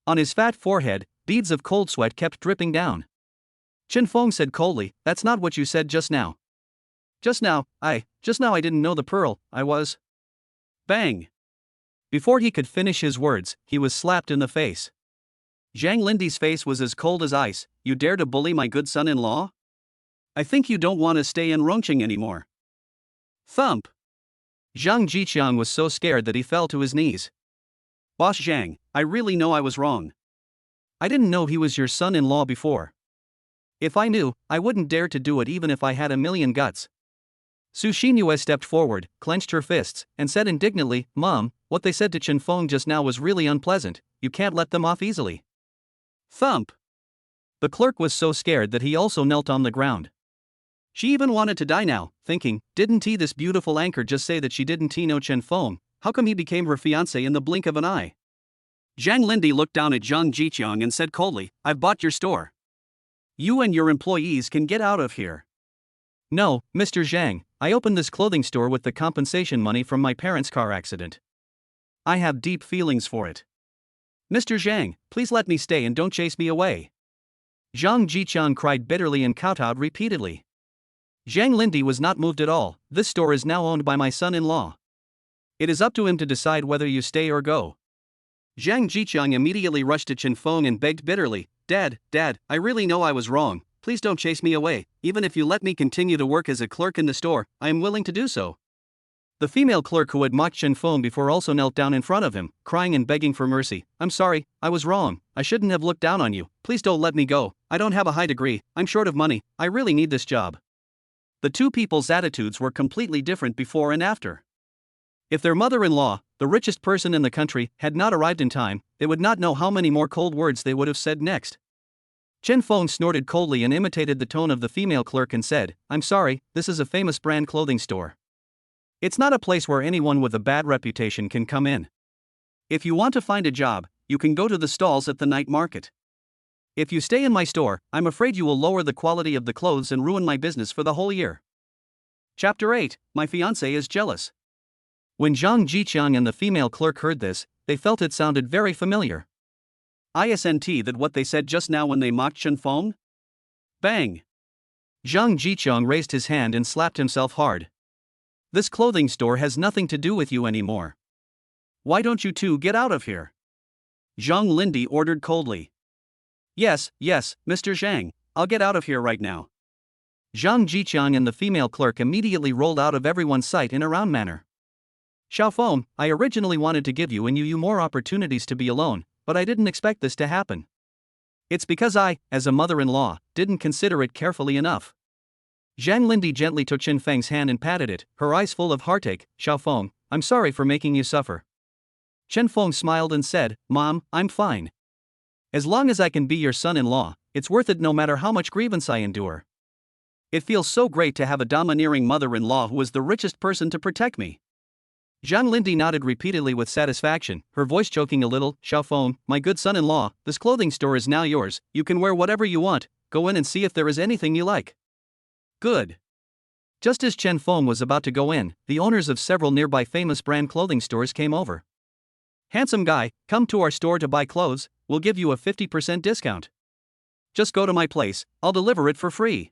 On his fat forehead, beads of cold sweat kept dripping down. Chen Feng said coldly, That's not what you said just now. Just now I didn't know the pearl, I was. Bang! Before he could finish his words, he was slapped in the face. Zhang Lindy's face was as cold as ice. You dare to bully my good son-in-law? I think you don't want to stay in Rongqing anymore. Thump! Zhang Jiqiang was so scared that he fell to his knees. Boss Zhang, I really know I was wrong. I didn't know he was your son-in-law before. If I knew, I wouldn't dare to do it even if I had a million guts. Su Xinyue stepped forward, clenched her fists, and said indignantly, Mom, what they said to Chen Feng just now was really unpleasant, you can't let them off easily. Thump! The clerk was so scared that he also knelt on the ground. She even wanted to die now, thinking, didn't this beautiful anchor just say that she didn't know Chen Feng, how come he became her fiancé in the blink of an eye? Zhang Lindy looked down at Zhang Jiqiang and said coldly, I've bought your store. You and your employees can get out of here. No, Mr. Zhang, I opened this clothing store with the compensation money from my parents' car accident. I have deep feelings for it. Mr. Zhang, please let me stay and don't chase me away. Zhang Jiqiang cried bitterly and kowtowed repeatedly. Zhang Lindy was not moved at all. This store is now owned by my son-in-law. It is up to him to decide whether you stay or go. Zhang Jiqiang immediately rushed to Chen Feng and begged bitterly, Dad, I really know I was wrong, please don't chase me away, even if you let me continue to work as a clerk in the store, I am willing to do so. The female clerk who had mocked Chen Feng before also knelt down in front of him, crying and begging for mercy, I'm sorry, I was wrong, I shouldn't have looked down on you, please don't let me go, I don't have a high degree, I'm short of money, I really need this job. The two people's attitudes were completely different before and after. If their mother-in-law, the richest person in the country, had not arrived in time, they would not know how many more cold words they would have said next. Chen Feng snorted coldly and imitated the tone of the female clerk and said, I'm sorry, this is a famous brand clothing store. It's not a place where anyone with a bad reputation can come in. If you want to find a job, you can go to the stalls at the night market. If you stay in my store, I'm afraid you will lower the quality of the clothes and ruin my business for the whole year. Chapter 8, My Fiancé is Jealous. When Zhang Jiqiang and the female clerk heard this, they felt it sounded very familiar. Isn't that what they said just now when they mocked Chen Feng? Bang! Zhang Jiqiang raised his hand and slapped himself hard. This clothing store has nothing to do with you anymore. Why don't you two get out of here? Zhang Lindy ordered coldly. Yes, Mr. Zhang, I'll get out of here right now. Zhang Jiqiang and the female clerk immediately rolled out of everyone's sight in a round manner. Xiaofeng, I originally wanted to give you and you more opportunities to be alone, but I didn't expect this to happen. It's because I, as a mother-in-law, didn't consider it carefully enough. Zhang Lindy gently took Chen Feng's hand and patted it, her eyes full of heartache. Xiaofeng, I'm sorry for making you suffer. Chen Feng smiled and said, Mom, I'm fine. As long as I can be your son-in-law, it's worth it no matter how much grievance I endure. It feels so great to have a domineering mother-in-law who is the richest person to protect me. Zhang Lindy nodded repeatedly with satisfaction, her voice choking a little. Xiaofeng, my good son-in-law, this clothing store is now yours, you can wear whatever you want, go in and see if there is anything you like. Good. Just as Chen Feng was about to go in, the owners of several nearby famous brand clothing stores came over. Handsome guy, come to our store to buy clothes, we'll give you a 50% discount. Just go to my place, I'll deliver it for free.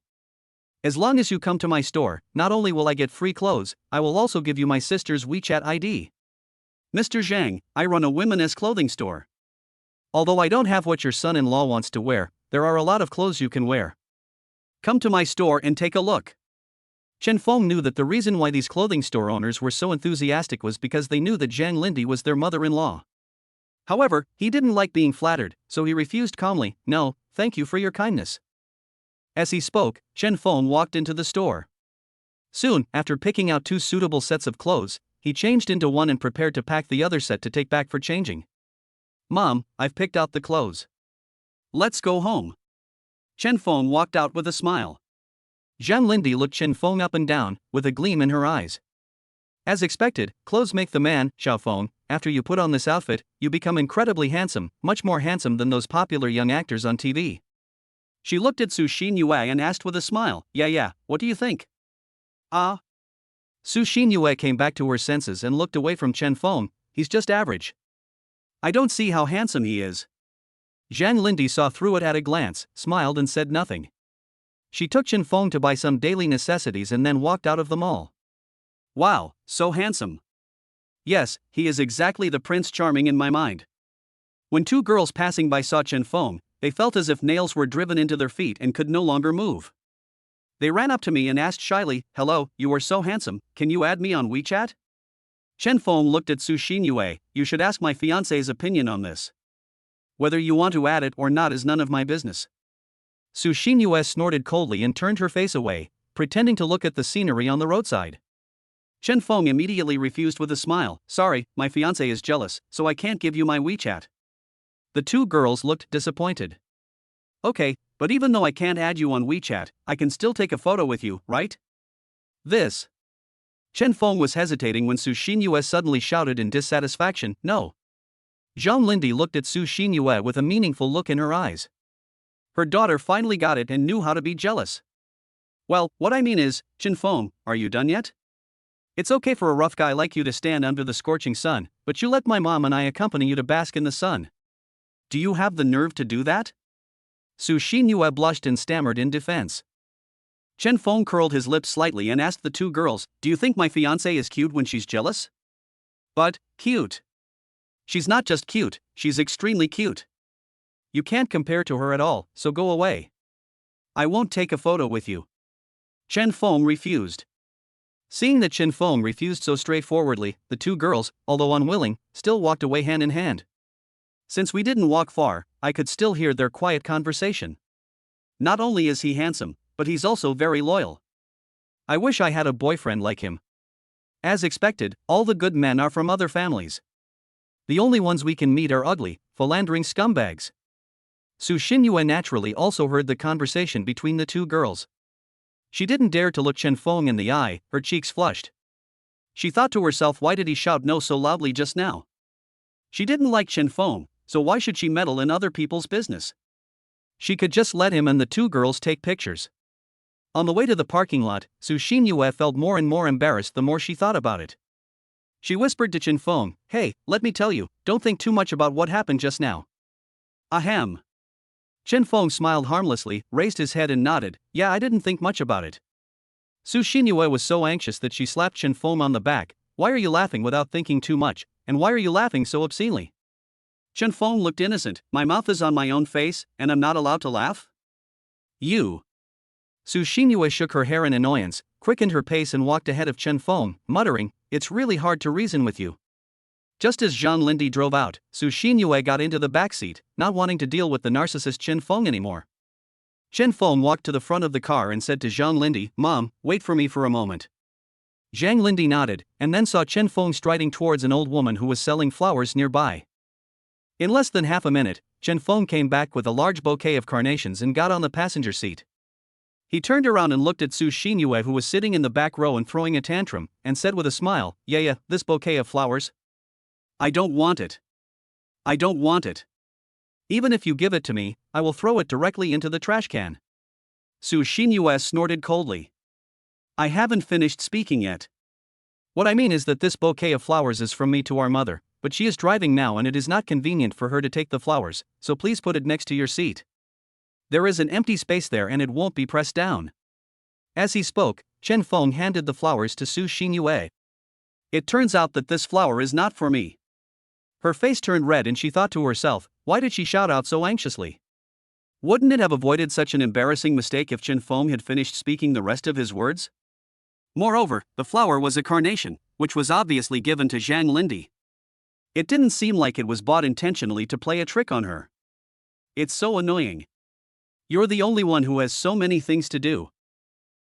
As long as you come to my store, not only will I get free clothes, I will also give you my sister's WeChat ID. Mr. Zhang, I run a women's clothing store. Although I don't have what your son-in-law wants to wear, there are a lot of clothes you can wear. Come to my store and take a look. Chen Feng knew that the reason why these clothing store owners were so enthusiastic was because they knew that Zhang Lindy was their mother-in-law. However, he didn't like being flattered, so he refused calmly, No, thank you for your kindness. As he spoke, Chen Feng walked into the store. Soon, after picking out 2 suitable sets of clothes, he changed into one and prepared to pack the other set to take back for changing. Mom, I've picked out the clothes. Let's go home. Chen Feng walked out with a smile. Zhang Lindy looked Chen Feng up and down, with a gleam in her eyes. As expected, clothes make the man, Xiaofeng. After you put on this outfit, you become incredibly handsome, much more handsome than those popular young actors on TV. She looked at Su Xinyue and asked with a smile, Yeah, what do you think? Su Xinyue came back to her senses and looked away from Chen Feng. He's just average. I don't see how handsome he is. Zhang Lindy saw through it at a glance, smiled and said nothing. She took Chen Feng to buy some daily necessities and then walked out of the mall. Wow, so handsome. Yes, he is exactly the Prince Charming in my mind. When 2 girls passing by saw Chen Feng, they felt as if nails were driven into their feet and could no longer move. They ran up to me and asked shyly, Hello, you are so handsome, can you add me on WeChat? Chen Feng looked at Su Xinyue, You should ask my fiancé's opinion on this. Whether you want to add it or not is none of my business. Su Xinyue snorted coldly and turned her face away, pretending to look at the scenery on the roadside. Chen Feng immediately refused with a smile. Sorry, my fiancé is jealous, so I can't give you my WeChat. The two girls looked disappointed. Okay, but even though I can't add you on WeChat, I can still take a photo with you, right? This. Chen Feng was hesitating when Su Xinyue suddenly shouted in dissatisfaction, no. Zhang Lindy looked at Su Xinyue with a meaningful look in her eyes. Her daughter finally got it and knew how to be jealous. Well, what I mean is, Chen Feng, are you done yet? It's okay for a rough guy like you to stand under the scorching sun, but you let my mom and I accompany you to bask in the sun. Do you have the nerve to do that? Su Xinyue blushed and stammered in defense. Chen Feng curled his lips slightly and asked the two girls, do you think my fiancée is cute when she's jealous? But, cute. She's not just cute, she's extremely cute. You can't compare to her at all, so go away. I won't take a photo with you. Chen Feng refused. Seeing that Chen Feng refused so straightforwardly, the two girls, although unwilling, still walked away hand in hand. Since we didn't walk far, I could still hear their quiet conversation. Not only is he handsome, but he's also very loyal. I wish I had a boyfriend like him. As expected, all the good men are from other families. The only ones we can meet are ugly, philandering scumbags. Su Xinyue naturally also heard the conversation between the two girls. She didn't dare to look Chen Feng in the eye, her cheeks flushed. She thought to herself, why did he shout no so loudly just now? She didn't like Chen Feng, so why should she meddle in other people's business? She could just let him and the two girls take pictures. On the way to the parking lot, Su Xinyue felt more and more embarrassed the more she thought about it. She whispered to Chen Feng, hey, let me tell you, don't think too much about what happened just now. Ahem. Chen Feng smiled harmlessly, raised his head and nodded, yeah, I didn't think much about it. Su Xinyue was so anxious that she slapped Chen Feng on the back. Why are you laughing without thinking too much, and why are you laughing so obscenely? Chen Feng looked innocent, my mouth is on my own face, and I'm not allowed to laugh? You. Su Xinyue shook her hair in annoyance, quickened her pace and walked ahead of Chen Feng, muttering, it's really hard to reason with you. Just as Zhang Lindy drove out, Su Xinyue got into the back seat, not wanting to deal with the narcissist Chen Feng anymore. Chen Feng walked to the front of the car and said to Zhang Lindy, Mom, wait for me for a moment. Zhang Lindy nodded, and then saw Chen Feng striding towards an old woman who was selling flowers nearby. In less than half a minute, Chen Feng came back with a large bouquet of carnations and got on the passenger seat. He turned around and looked at Su Xinyue who was sitting in the back row and throwing a tantrum, and said with a smile, yeah, this bouquet of flowers? I don't want it. I don't want it. Even if you give it to me, I will throw it directly into the trash can. Su Xinyue snorted coldly. I haven't finished speaking yet. What I mean is that this bouquet of flowers is from me to our mother, but she is driving now and it is not convenient for her to take the flowers, so please put it next to your seat. There is an empty space there and it won't be pressed down. As he spoke, Chen Feng handed the flowers to Su Xinyue. It turns out that this flower is not for me. Her face turned red and she thought to herself, why did she shout out so anxiously? Wouldn't it have avoided such an embarrassing mistake if Chen Feng had finished speaking the rest of his words? Moreover, the flower was a carnation, which was obviously given to Zhang Lindy. It didn't seem like it was bought intentionally to play a trick on her. It's so annoying. You're the only one who has so many things to do.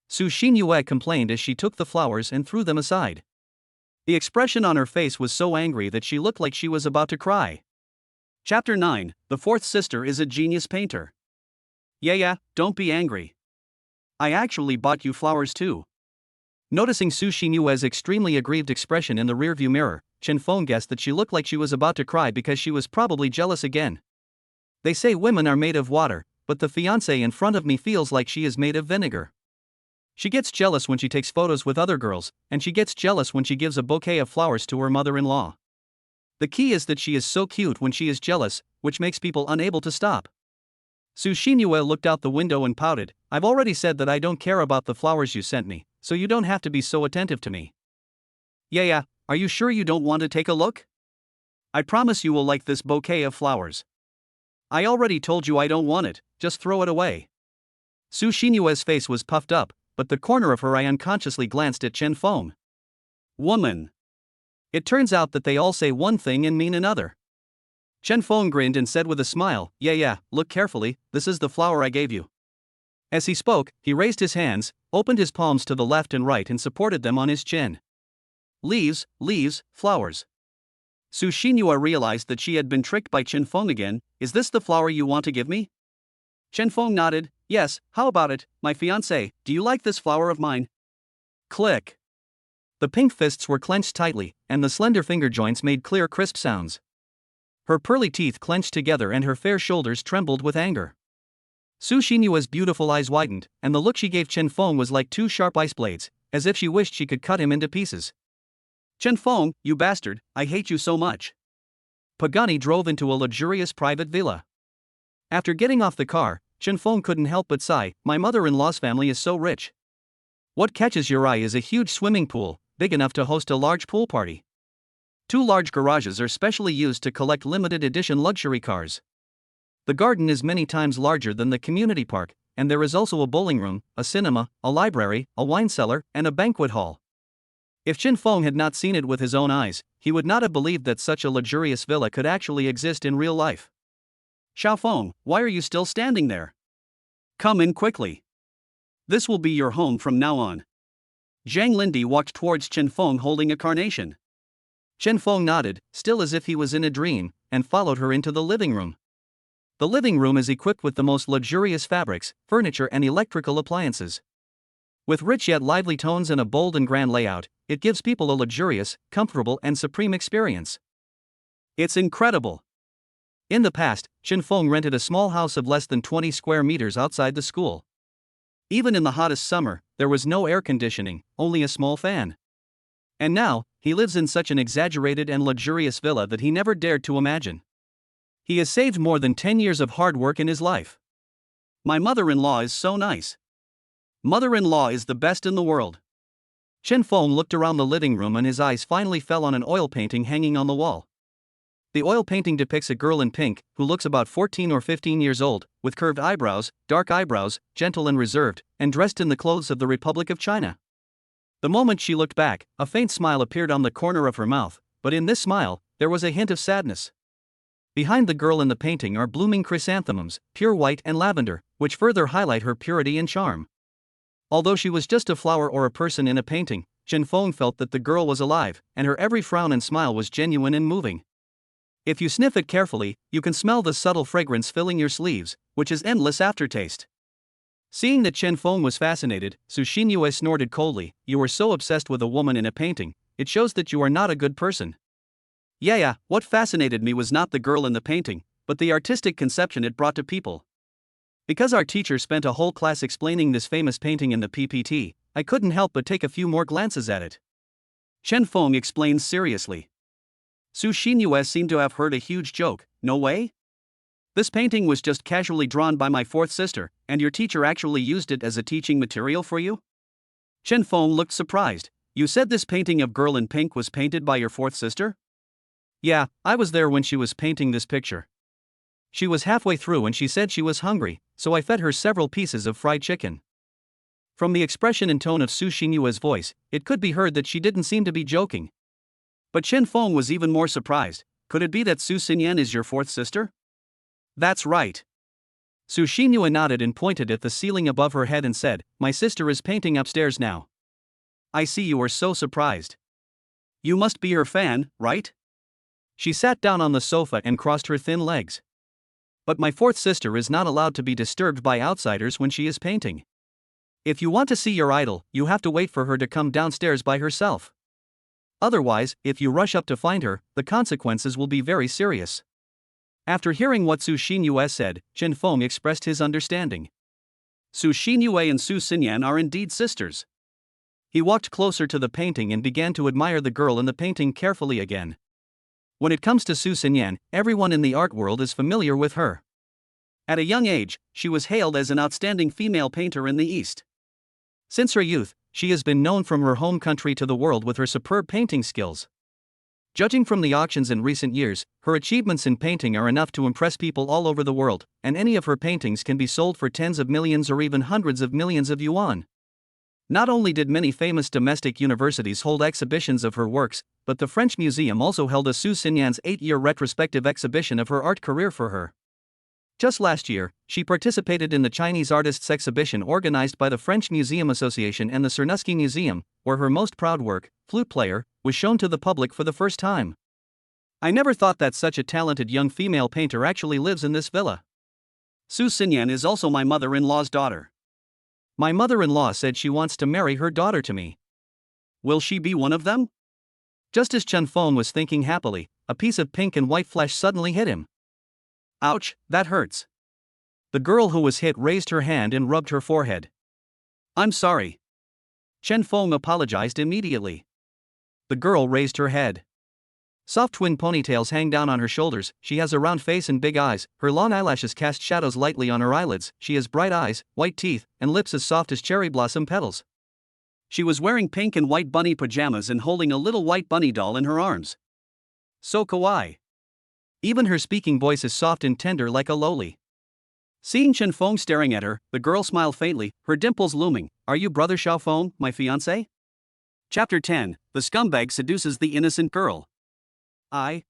Su Xinyue complained as she took the flowers and threw them aside. The expression on her face was so angry that she looked like she was about to cry. Chapter 9, The Fourth Sister is a Genius Painter. Yeah, don't be angry. I actually bought you flowers too. Noticing Su Xinyue's extremely aggrieved expression in the rearview mirror, Chen Feng guessed that she looked like she was about to cry because she was probably jealous again. They say women are made of water, but the fiancé in front of me feels like she is made of vinegar. She gets jealous when she takes photos with other girls, and she gets jealous when she gives a bouquet of flowers to her mother-in-law. The key is that she is so cute when she is jealous, which makes people unable to stop. Su Xinyue looked out the window and pouted, I've already said that I don't care about the flowers you sent me, so you don't have to be so attentive to me. Yeah, are you sure you don't want to take a look? I promise you will like this bouquet of flowers. I already told you I don't want it, just throw it away. Su Xinyue's face was puffed up, but the corner of her eye unconsciously glanced at Chen Feng. Woman. It turns out that they all say one thing and mean another. Chen Feng grinned and said with a smile, yeah, look carefully, this is the flower I gave you. As he spoke, he raised his hands, opened his palms to the left and right and supported them on his chin. Leaves, leaves, flowers. Su Xinhua realized that she had been tricked by Chen Feng again. Is this the flower you want to give me? Chen Feng nodded. Yes, how about it, my fiancé, do you like this flower of mine? Click. The pink fists were clenched tightly, and the slender finger joints made clear, crisp sounds. Her pearly teeth clenched together and her fair shoulders trembled with anger. Su Xinhua's beautiful eyes widened, and the look she gave Chen Feng was like two sharp ice blades, as if she wished she could cut him into pieces. Chen Feng, you bastard, I hate you so much. Pagani drove into a luxurious private villa. After getting off the car, Chen Feng couldn't help but sigh, my mother-in-law's family is so rich. What catches your eye is a huge swimming pool, big enough to host a large pool party. 2 large garages are specially used to collect limited edition luxury cars. The garden is many times larger than the community park, and there is also a bowling room, a cinema, a library, a wine cellar, and a banquet hall. If Chen Feng had not seen it with his own eyes, he would not have believed that such a luxurious villa could actually exist in real life. Xiao Feng, why are you still standing there? Come in quickly. This will be your home from now on. Zhang Lindy walked towards Chen Feng holding a carnation. Chen Feng nodded, still as if he was in a dream, and followed her into the living room. The living room is equipped with the most luxurious fabrics, furniture and electrical appliances. With rich yet lively tones and a bold and grand layout, it gives people a luxurious, comfortable and supreme experience. It's incredible. In the past, Chen Feng rented a small house of less than 20 square meters outside the school. Even in the hottest summer, there was no air conditioning, only a small fan. And now, he lives in such an exaggerated and luxurious villa that he never dared to imagine. He has saved more than 10 years of hard work in his life. My mother-in-law is so nice. Mother-in-law is the best in the world. Chen Feng looked around the living room and his eyes finally fell on an oil painting hanging on the wall. The oil painting depicts a girl in pink, who looks about 14 or 15 years old, with curved eyebrows, dark eyebrows, gentle and reserved, and dressed in the clothes of the Republic of China. The moment she looked back, a faint smile appeared on the corner of her mouth, but in this smile, there was a hint of sadness. Behind the girl in the painting are blooming chrysanthemums, pure white and lavender, which further highlight her purity and charm. Although she was just a flower or a person in a painting, Chen Feng felt that the girl was alive, and her every frown and smile was genuine and moving. If you sniff it carefully, you can smell the subtle fragrance filling your sleeves, which is endless aftertaste. Seeing that Chen Feng was fascinated, Su Xinhua snorted coldly, you are so obsessed with a woman in a painting, it shows that you are not a good person. Yeah, what fascinated me was not the girl in the painting, but the artistic conception it brought to people. Because our teacher spent a whole class explaining this famous painting in the PPT, I couldn't help but take a few more glances at it. Chen Feng explained seriously. Su Xinhua seemed to have heard a huge joke. No way? This painting was just casually drawn by my fourth sister, and your teacher actually used it as a teaching material for you? Chen Feng looked surprised. You said this painting of girl in pink was painted by your fourth sister? Yeah, I was there when she was painting this picture. She was halfway through and she said she was hungry, so I fed her several pieces of fried chicken. From the expression and tone of Su Xinhua's voice, it could be heard that she didn't seem to be joking. But Chen Feng was even more surprised. Could it be that Su Xinyan is your fourth sister? That's right. Su Xinhua nodded and pointed at the ceiling above her head and said, my sister is painting upstairs now. I see you are so surprised. You must be her fan, right? She sat down on the sofa and crossed her thin legs. But my fourth sister is not allowed to be disturbed by outsiders when she is painting. If you want to see your idol, you have to wait for her to come downstairs by herself. Otherwise, if you rush up to find her, the consequences will be very serious. After hearing what Su Xinhua said, Chen Feng expressed his understanding. Su Xinhua and Su Xinyan are indeed sisters. He walked closer to the painting and began to admire the girl in the painting carefully again. When it comes to Su Xinyan, everyone in the art world is familiar with her. At a young age, she was hailed as an outstanding female painter in the East. Since her youth, she has been known from her home country to the world with her superb painting skills. Judging from the auctions in recent years, her achievements in painting are enough to impress people all over the world, and any of her paintings can be sold for tens of millions or even hundreds of millions of yuan. Not only did many famous domestic universities hold exhibitions of her works, but the French Museum also held a Su Xinyan's 8-year retrospective exhibition of her art career for her. Just last year, she participated in the Chinese artists' exhibition organized by the French Museum Association and the Cernuschi Museum, where her most proud work, Flute Player, was shown to the public for the first time. I never thought that such a talented young female painter actually lives in this villa. Su Xinyan is also my mother-in-law's daughter. My mother-in-law said she wants to marry her daughter to me. Will she be one of them? Just as Chen Feng was thinking happily, a piece of pink and white flesh suddenly hit him. Ouch, that hurts. The girl who was hit raised her hand and rubbed her forehead. I'm sorry. Chen Feng apologized immediately. The girl raised her head. Soft twin ponytails hang down on her shoulders, she has a round face and big eyes, her long eyelashes cast shadows lightly on her eyelids, she has bright eyes, white teeth, and lips as soft as cherry blossom petals. She was wearing pink and white bunny pajamas and holding a little white bunny doll in her arms. So kawaii. Even her speaking voice is soft and tender like a loli. Seeing Chen Feng staring at her, the girl smiled faintly, her dimples looming. Are you brother Xiao Feng, my fiancé? Chapter 10, The Scumbag Seduces the Innocent Girl. The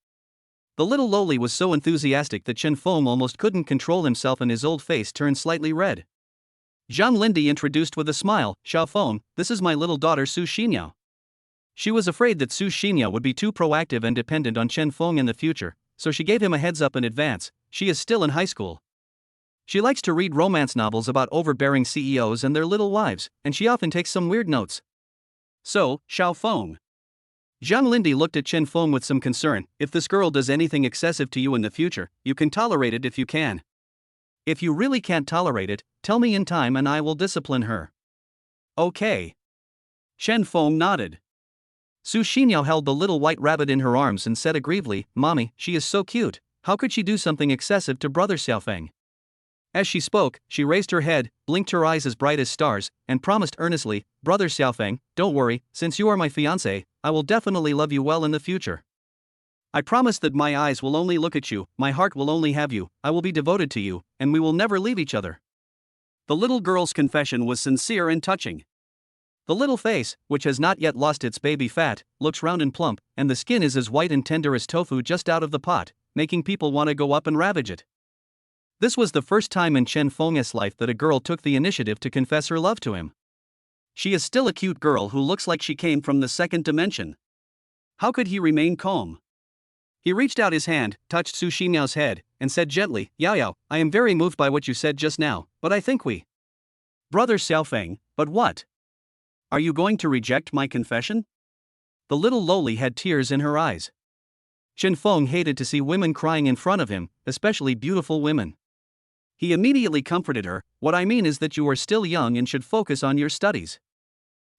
little loli was so enthusiastic that Chen Feng almost couldn't control himself and his old face turned slightly red. Zhang Lindy introduced with a smile, Xiao Feng, this is my little daughter Su Xinyao. She was afraid that Su Xinyao would be too proactive and dependent on Chen Feng in the future, so she gave him a heads up in advance. She is still in high school. She likes to read romance novels about overbearing CEOs and their little wives, and she often takes some weird notes. So, Xiao Feng. Zhang Lindy looked at Chen Feng with some concern. If this girl does anything excessive to you in the future, you can tolerate it if you can. If you really can't tolerate it, tell me in time and I will discipline her. Okay. Chen Feng nodded. Su Xinyao held the little white rabbit in her arms and said aggrievedly, Mommy, she is so cute, how could she do something excessive to brother Xiaofeng? As she spoke, she raised her head, blinked her eyes as bright as stars, and promised earnestly, Brother Xiaofeng, don't worry, since you are my fiancé, I will definitely love you well in the future. I promise that my eyes will only look at you, my heart will only have you, I will be devoted to you, and we will never leave each other. The little girl's confession was sincere and touching. The little face, which has not yet lost its baby fat, looks round and plump, and the skin is as white and tender as tofu just out of the pot, making people want to go up and ravage it. This was the first time in Chen Feng's life that a girl took the initiative to confess her love to him. She is still a cute girl who looks like she came from the second dimension. How could he remain calm? He reached out his hand, touched Su Xinyao's head, and said gently, Yao Yao, I am very moved by what you said just now, but I think we. Brother Xiaofeng, but what? Are you going to reject my confession? The little loli had tears in her eyes. Chen Feng hated to see women crying in front of him, especially beautiful women. He immediately comforted her, what I mean is that you are still young and should focus on your studies.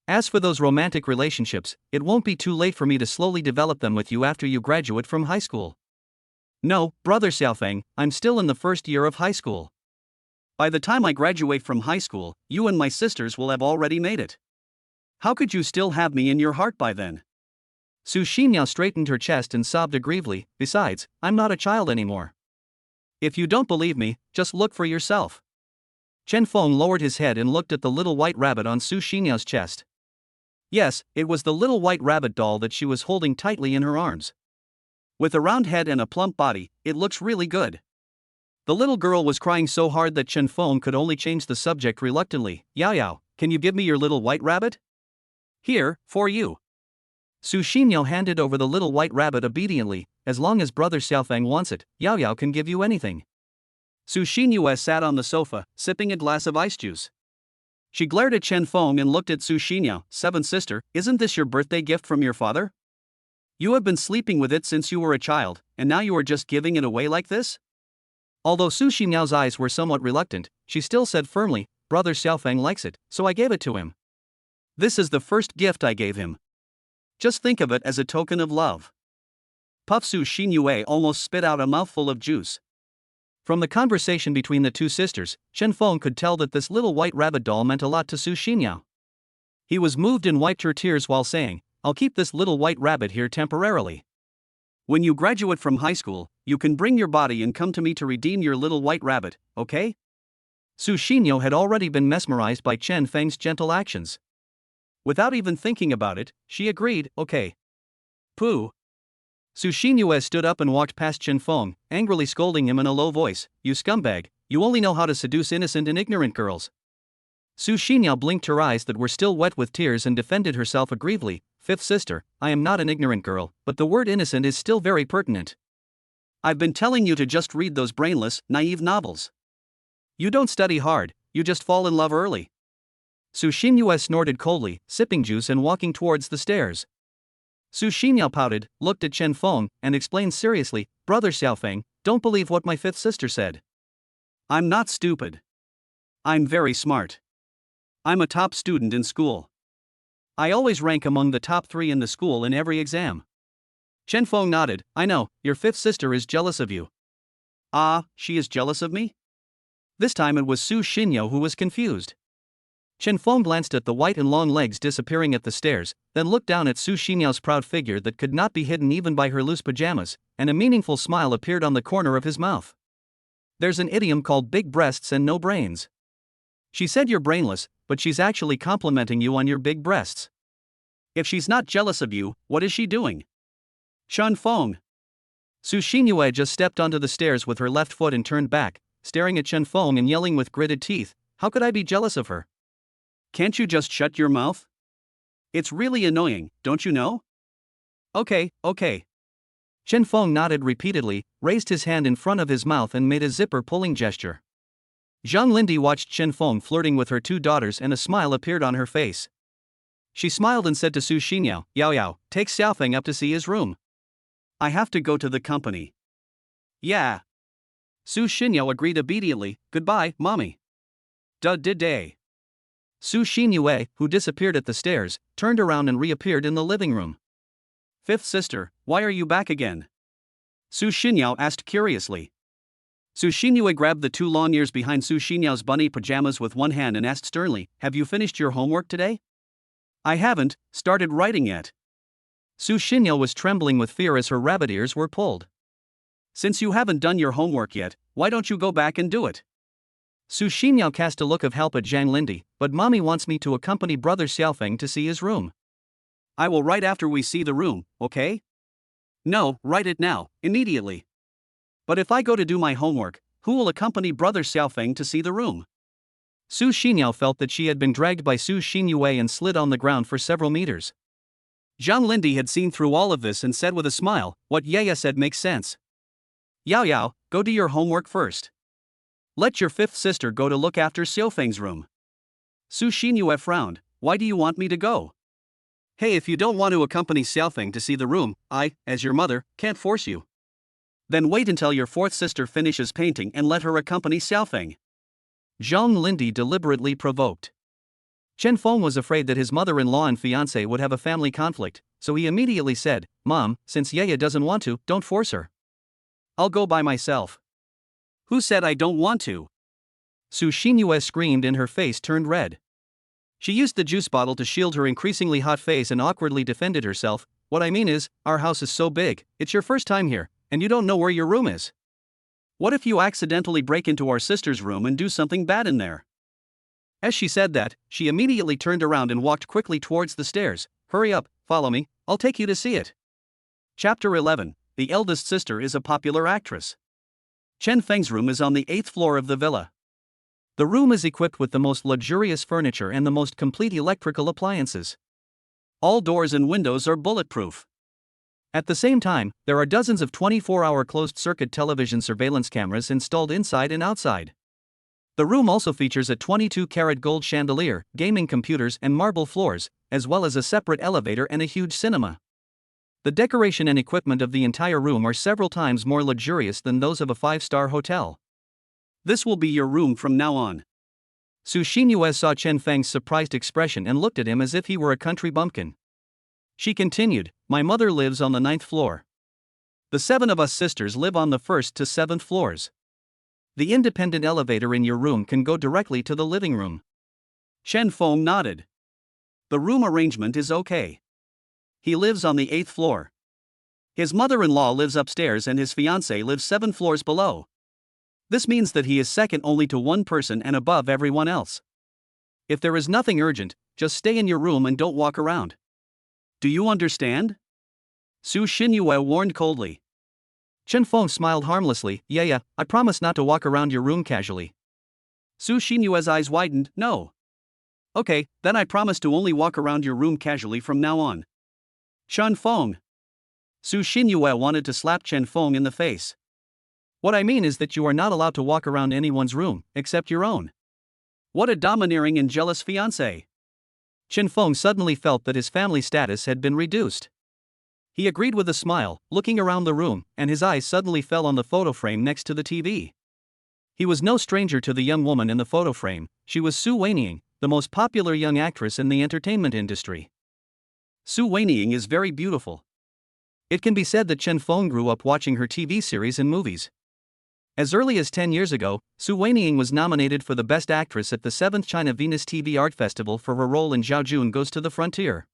As for those romantic relationships, it won't be too late for me to slowly develop them with you after you graduate from high school. No, Brother Xiaofeng, I'm still in the first year of high school. By the time I graduate from high school, you and my sisters will have already made it. How could you still have me in your heart by then? Su Xinyao straightened her chest and sobbed aggrievedly, besides, I'm not a child anymore. If you don't believe me, just look for yourself. Chen Feng lowered his head and looked at the little white rabbit on Su Xinyao's chest. Yes, it was the little white rabbit doll that she was holding tightly in her arms. With a round head and a plump body, it looks really good. The little girl was crying so hard that Chen Feng could only change the subject reluctantly. Yao Yao, can you give me your little white rabbit? Here, for you. Su Xinyao handed over the little white rabbit obediently. As long as Brother Xiaofeng wants it, Yao Yao can give you anything. Su Xinyao sat on the sofa, sipping a glass of ice juice. She glared at Chen Feng and looked at Su Xinyao. Seventh sister, isn't this your birthday gift from your father? You have been sleeping with it since you were a child, and now you are just giving it away like this? Although Su Xinyao's eyes were somewhat reluctant, she still said firmly, Brother Xiaofeng likes it, so I gave it to him. This is the first gift I gave him. Just think of it as a token of love. Puff Su Xinyue almost spit out a mouthful of juice. From the conversation between the two sisters, Chen Feng could tell that this little white rabbit doll meant a lot to Su Xinyao. He was moved and wiped her tears while saying, I'll keep this little white rabbit here temporarily. When you graduate from high school, you can bring your body and come to me to redeem your little white rabbit, okay? Su Xinyao had already been mesmerized by Chen Feng's gentle actions. Without even thinking about it, she agreed, okay. Pooh. Su Xinyue stood up and walked past Chen Feng, angrily scolding him in a low voice. You scumbag, you only know how to seduce innocent and ignorant girls. Su Xinyao blinked her eyes that were still wet with tears and defended herself aggrievely. Fifth sister, I am not an ignorant girl, but the word innocent is still very pertinent. I've been telling you to just read those brainless, naive novels. You don't study hard, you just fall in love early. Su Xinyue snorted coldly, sipping juice and walking towards the stairs. Su Xinyao pouted, looked at Chen Feng, and explained seriously, Brother Xiaofeng, don't believe what my fifth sister said. I'm not stupid. I'm very smart. I'm a top student in school. I always rank among the top 3 in the school in every exam. Chen Feng nodded. I know, your fifth sister is jealous of you. Ah, she is jealous of me? This time it was Su Xinyao who was confused. Chen Feng glanced at the white and long legs disappearing at the stairs, then looked down at Su Xinyao's proud figure that could not be hidden even by her loose pajamas, and a meaningful smile appeared on the corner of his mouth. There's an idiom called big breasts and no brains. She said you're brainless, but she's actually complimenting you on your big breasts. If she's not jealous of you, what is she doing? Chen Feng. Su Xinyue just stepped onto the stairs with her left foot and turned back, staring at Chen Feng and yelling with gritted teeth, how could I be jealous of her? Can't you just shut your mouth? It's really annoying, don't you know? Okay. Chen Feng nodded repeatedly, raised his hand in front of his mouth and made a zipper-pulling gesture. Zhang Lindy watched Chen Feng flirting with her 2 daughters and a smile appeared on her face. She smiled and said to Su Xinyao, Yao, take Xiaofeng up to see his room. I have to go to the company. Yeah. Su Xinyao agreed obediently, goodbye, mommy. Day. Su Xinyue, who disappeared at the stairs, turned around and reappeared in the living room. Fifth sister, why are you back again? Su Xinyao asked curiously. Su Xinyue grabbed the 2 long ears behind Su Xinyao's bunny pajamas with one hand and asked sternly, have you finished your homework today? I haven't started writing yet. Su Xinyao was trembling with fear as her rabbit ears were pulled. Since you haven't done your homework yet, why don't you go back and do it? Su Xinyao cast a look of help at Zhang Lindy, but mommy wants me to accompany brother Xiaofeng to see his room. I will write after we see the room, okay? No, write it now, immediately. But if I go to do my homework, who will accompany brother Xiaofeng to see the room? Su Xinyao felt that she had been dragged by Su Xinyue and slid on the ground for several meters. Zhang Lindy had seen through all of this and said with a smile, what Yaya said makes sense. Yao, go do your homework first. Let your fifth sister go to look after Xiaofeng's room. Su Xinyue frowned, why do you want me to go? Hey, if you don't want to accompany Xiaofeng to see the room, I, as your mother, can't force you. Then wait until your fourth sister finishes painting and let her accompany Xiaofeng. Zhang Lindy deliberately provoked. Chen Feng was afraid that his mother-in-law and fiancé would have a family conflict, so he immediately said, Mom, since Yaya doesn't want to, don't force her. I'll go by myself. Who said I don't want to? Su Xinyue screamed and her face turned red. She used the juice bottle to shield her increasingly hot face and awkwardly defended herself. What I mean is, our house is so big, it's your first time here, and you don't know where your room is. What if you accidentally break into our sister's room and do something bad in there? As she said that, she immediately turned around and walked quickly towards the stairs. Hurry up, follow me, I'll take you to see it. Chapter 11. The eldest sister is a popular actress. Chen Feng's room is on the 8th floor of the villa. The room is equipped with the most luxurious furniture and the most complete electrical appliances. All doors and windows are bulletproof. At the same time, there are dozens of 24-hour closed-circuit television surveillance cameras installed inside and outside. The room also features a 22-karat gold chandelier, gaming computers and marble floors, as well as a separate elevator and a huge cinema. The decoration and equipment of the entire room are several times more luxurious than those of a 5-star hotel. This will be your room from now on. Su Xinyue saw Chen Feng's surprised expression and looked at him as if he were a country bumpkin. She continued, my mother lives on the 9th floor. The 7 of us sisters live on the 1st to 7th floors. The independent elevator in your room can go directly to the living room. Chen Feng nodded. The room arrangement is okay. He lives on the 8th floor. His mother-in-law lives upstairs and his fiancée lives 7 floors below. This means that he is second only to one person and above everyone else. If there is nothing urgent, just stay in your room and don't walk around. Do you understand? Su Xinyue warned coldly. Chen Feng smiled harmlessly. Yeah, I promise not to walk around your room casually. Su Xinyue's eyes widened. No. Okay, then I promise to only walk around your room casually from now on. Chen Feng. Su Xinyue wanted to slap Chen Feng in the face. What I mean is that you are not allowed to walk around anyone's room, except your own. What a domineering and jealous fiancé. Chen Feng suddenly felt that his family status had been reduced. He agreed with a smile, looking around the room, and his eyes suddenly fell on the photo frame next to the TV. He was no stranger to the young woman in the photo frame. She was Su Weiniang, the most popular young actress in the entertainment industry. Su Weiniang is very beautiful. It can be said that Chen Feng grew up watching her TV series and movies. As early as 10 years ago, Su Weiniang was nominated for the Best Actress at the 7th China Venus TV Art Festival for her role in Zhao Jun Goes to the Frontier.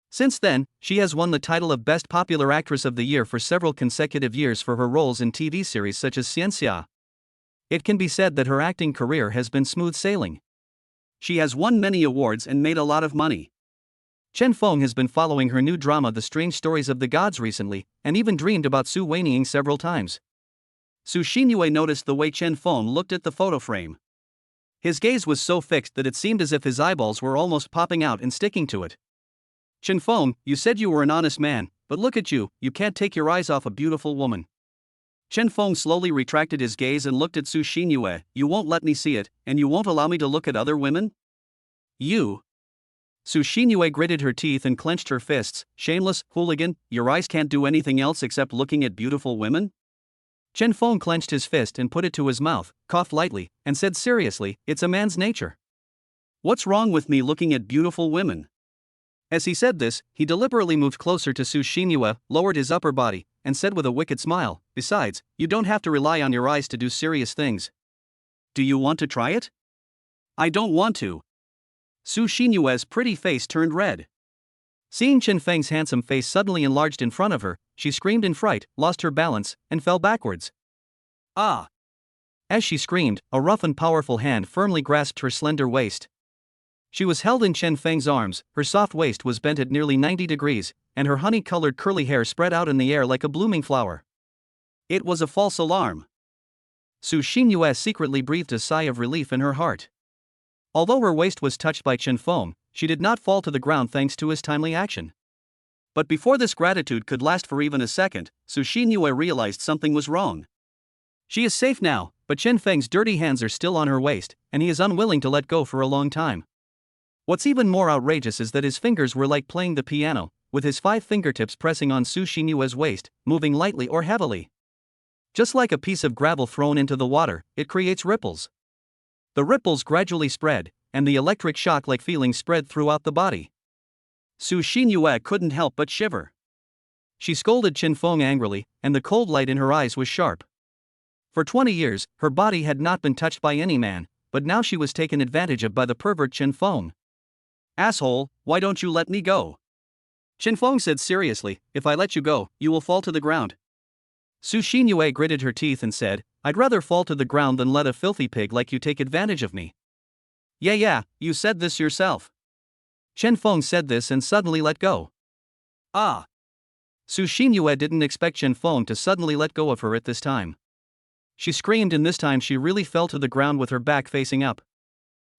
Since then, she has won the title of Best Popular Actress of the Year for several consecutive years for her roles in TV series such as Xianxia. It can be said that her acting career has been smooth sailing. She has won many awards and made a lot of money. Chen Feng has been following her new drama The Strange Stories of the Gods recently, and even dreamed about Su Weiniang several times. Su Xinyue noticed the way Chen Feng looked at the photo frame. His gaze was so fixed that it seemed as if his eyeballs were almost popping out and sticking to it. Chen Feng, you said you were an honest man, but look at you, you can't take your eyes off a beautiful woman. Chen Feng slowly retracted his gaze and looked at Su Xinyue. You won't let me see it, and you won't allow me to look at other women? You. Su Xinyue gritted her teeth and clenched her fists. Shameless hooligan, your eyes can't do anything else except looking at beautiful women? Chen Feng clenched his fist and put it to his mouth, coughed lightly, and said seriously, it's a man's nature. What's wrong with me looking at beautiful women? As he said this, he deliberately moved closer to Su Xinyue, lowered his upper body, and said with a wicked smile, besides, you don't have to rely on your eyes to do serious things. Do you want to try it? I don't want to. Su Xinyue's pretty face turned red. Seeing Chen Feng's handsome face suddenly enlarged in front of her, she screamed in fright, lost her balance, and fell backwards. Ah! As she screamed, a rough and powerful hand firmly grasped her slender waist. She was held in Chen Feng's arms, her soft waist was bent at nearly 90 degrees, and her honey-colored curly hair spread out in the air like a blooming flower. It was a false alarm. Su Xinyue secretly breathed a sigh of relief in her heart. Although her waist was touched by Chen Feng, she did not fall to the ground thanks to his timely action. But before this gratitude could last for even a second, Su Xinyue realized something was wrong. She is safe now, but Chen Feng's dirty hands are still on her waist, and he is unwilling to let go for a long time. What's even more outrageous is that his fingers were like playing the piano, with his 5 fingertips pressing on Su Xinyue's waist, moving lightly or heavily. Just like a piece of gravel thrown into the water, it creates ripples. The ripples gradually spread, and the electric shock-like feeling spread throughout the body. Su Xinyue couldn't help but shiver. She scolded Chen Feng angrily, and the cold light in her eyes was sharp. For 20 years, her body had not been touched by any man, but now she was taken advantage of by the pervert Chen Feng. Asshole, why don't you let me go? Chen Feng said seriously, if I let you go, you will fall to the ground. Su Xinyue gritted her teeth and said, I'd rather fall to the ground than let a filthy pig like you take advantage of me. Yeah, you said this yourself. Chen Feng said this and suddenly let go. Ah! Su Xinyue didn't expect Chen Feng to suddenly let go of her at this time. She screamed and this time she really fell to the ground with her back facing up.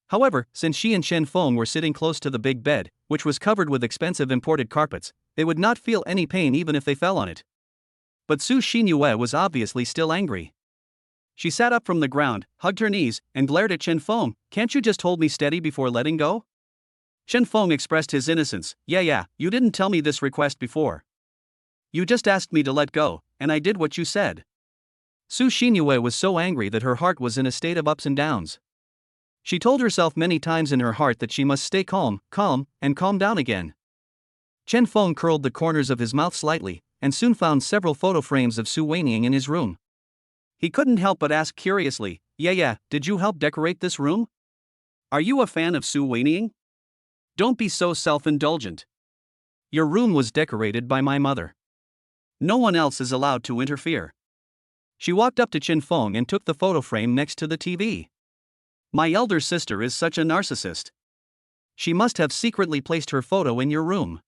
However, since she and Chen Feng were sitting close to the big bed, which was covered with expensive imported carpets, they would not feel any pain even if they fell on it. But Su Xinyue was obviously still angry. She sat up from the ground, hugged her knees, and glared at Chen Feng. Can't you just hold me steady before letting go? Chen Feng expressed his innocence. Yeah, you didn't tell me this request before. You just asked me to let go, and I did what you said. Su Xinyue was so angry that her heart was in a state of ups and downs. She told herself many times in her heart that she must stay calm, and calm down again. Chen Feng curled the corners of his mouth slightly, and soon found several photo frames of Su Weiniang in his room. He couldn't help but ask curiously, Yeah, did you help decorate this room? Are you a fan of Su Weiniang? Don't be so self-indulgent. Your room was decorated by my mother. No one else is allowed to interfere. She walked up to Chen Feng and took the photo frame next to the TV. My elder sister is such a narcissist. She must have secretly placed her photo in your room.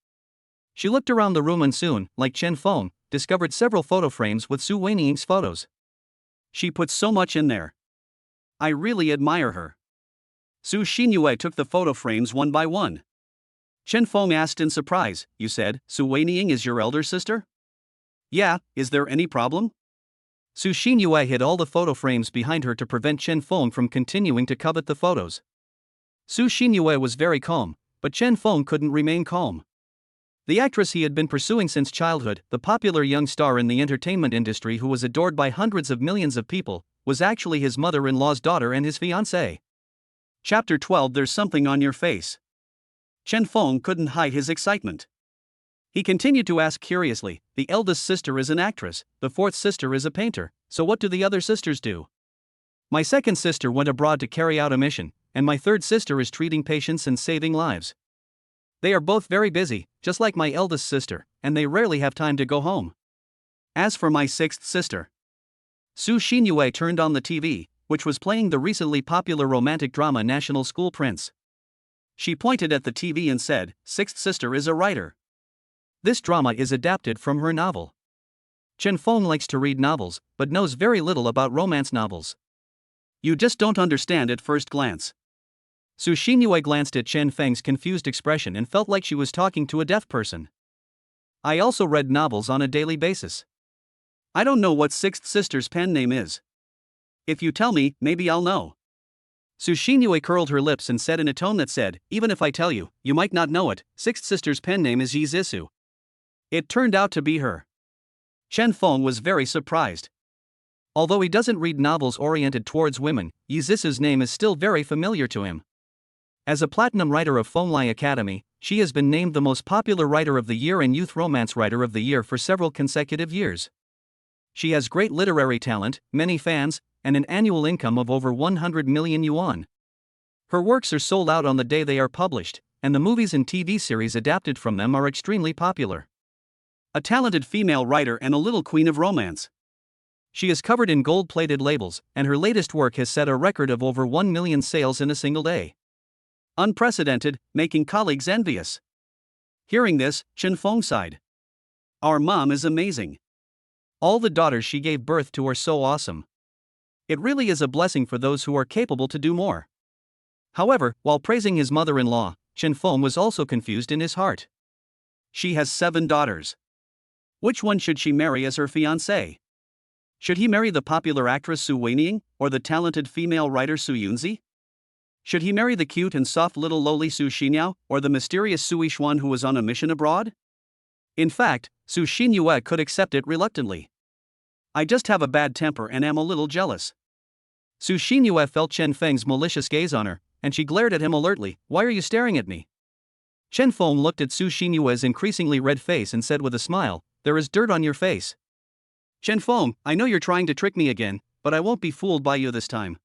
She looked around the room and soon, like Chen Feng, discovered several photo frames with Su Weiniing's photos. She put so much in there. I really admire her. Su Xinyue took the photo frames one by one. Chen Feng asked in surprise, "You said Su Weiniing is your elder sister?" "Yeah, is there any problem?" Su Xinyue hid all the photo frames behind her to prevent Chen Feng from continuing to covet the photos. Su Xinyue was very calm, but Chen Feng couldn't remain calm. The actress he had been pursuing since childhood, the popular young star in the entertainment industry who was adored by hundreds of millions of people, was actually his mother-in-law's daughter and his fiancée. Chapter 12. There's something on your face. Chen Feng couldn't hide his excitement. He continued to ask curiously, "The eldest sister is an actress, the fourth sister is a painter, so what do the other sisters do?" "My second sister went abroad to carry out a mission, and my third sister is treating patients and saving lives. They are both very busy, just like my eldest sister, and they rarely have time to go home. As for my sixth sister..." Su Xinyue turned on the TV, which was playing the recently popular romantic drama National School Prince. She pointed at the TV and said, "Sixth sister is a writer. This drama is adapted from her novel." Chen Feng likes to read novels, but knows very little about romance novels. "You just don't understand at first glance." Su Xinyue glanced at Chen Feng's confused expression and felt like she was talking to a deaf person. "I also read novels on a daily basis. I don't know what sixth sister's pen name is. If you tell me, maybe I'll know." Su Xinyue curled her lips and said in a tone that said, "Even if I tell you, you might not know it. Sixth sister's pen name is Yi Zisu." It turned out to be her. Chen Feng was very surprised. Although he doesn't read novels oriented towards women, Yi Zisu's name is still very familiar to him. As a platinum writer of Fenglai Academy, she has been named the most popular writer of the year and youth romance writer of the year for several consecutive years. She has great literary talent, many fans, and an annual income of over 100 million yuan. Her works are sold out on the day they are published, and the movies and TV series adapted from them are extremely popular. A talented female writer and a little queen of romance. She is covered in gold-plated labels, and her latest work has set a record of over 1 million sales in a single day. Unprecedented, making colleagues envious. Hearing this, Chen Feng sighed. "Our mom is amazing. All the daughters she gave birth to are so awesome. It really is a blessing for those who are capable to do more." However, while praising his mother-in-law, Chen Feng was also confused in his heart. She has 7 daughters. Which one should she marry as her fiancé? Should he marry the popular actress Su Weiniing, or the talented female writer Su Yunzi? Should he marry the cute and soft little lowly Su Xinyao, or the mysterious Su Yixuan who was on a mission abroad? In fact, Su Xinyue could accept it reluctantly. "I just have a bad temper and am a little jealous." Su Xinyue felt Chen Feng's malicious gaze on her, and she glared at him alertly, "Why are you staring at me?" Chen Feng looked at Su Xinyue's increasingly red face and said with a smile, "There is dirt on your face." "Chen Feng, I know you're trying to trick me again, but I won't be fooled by you this time."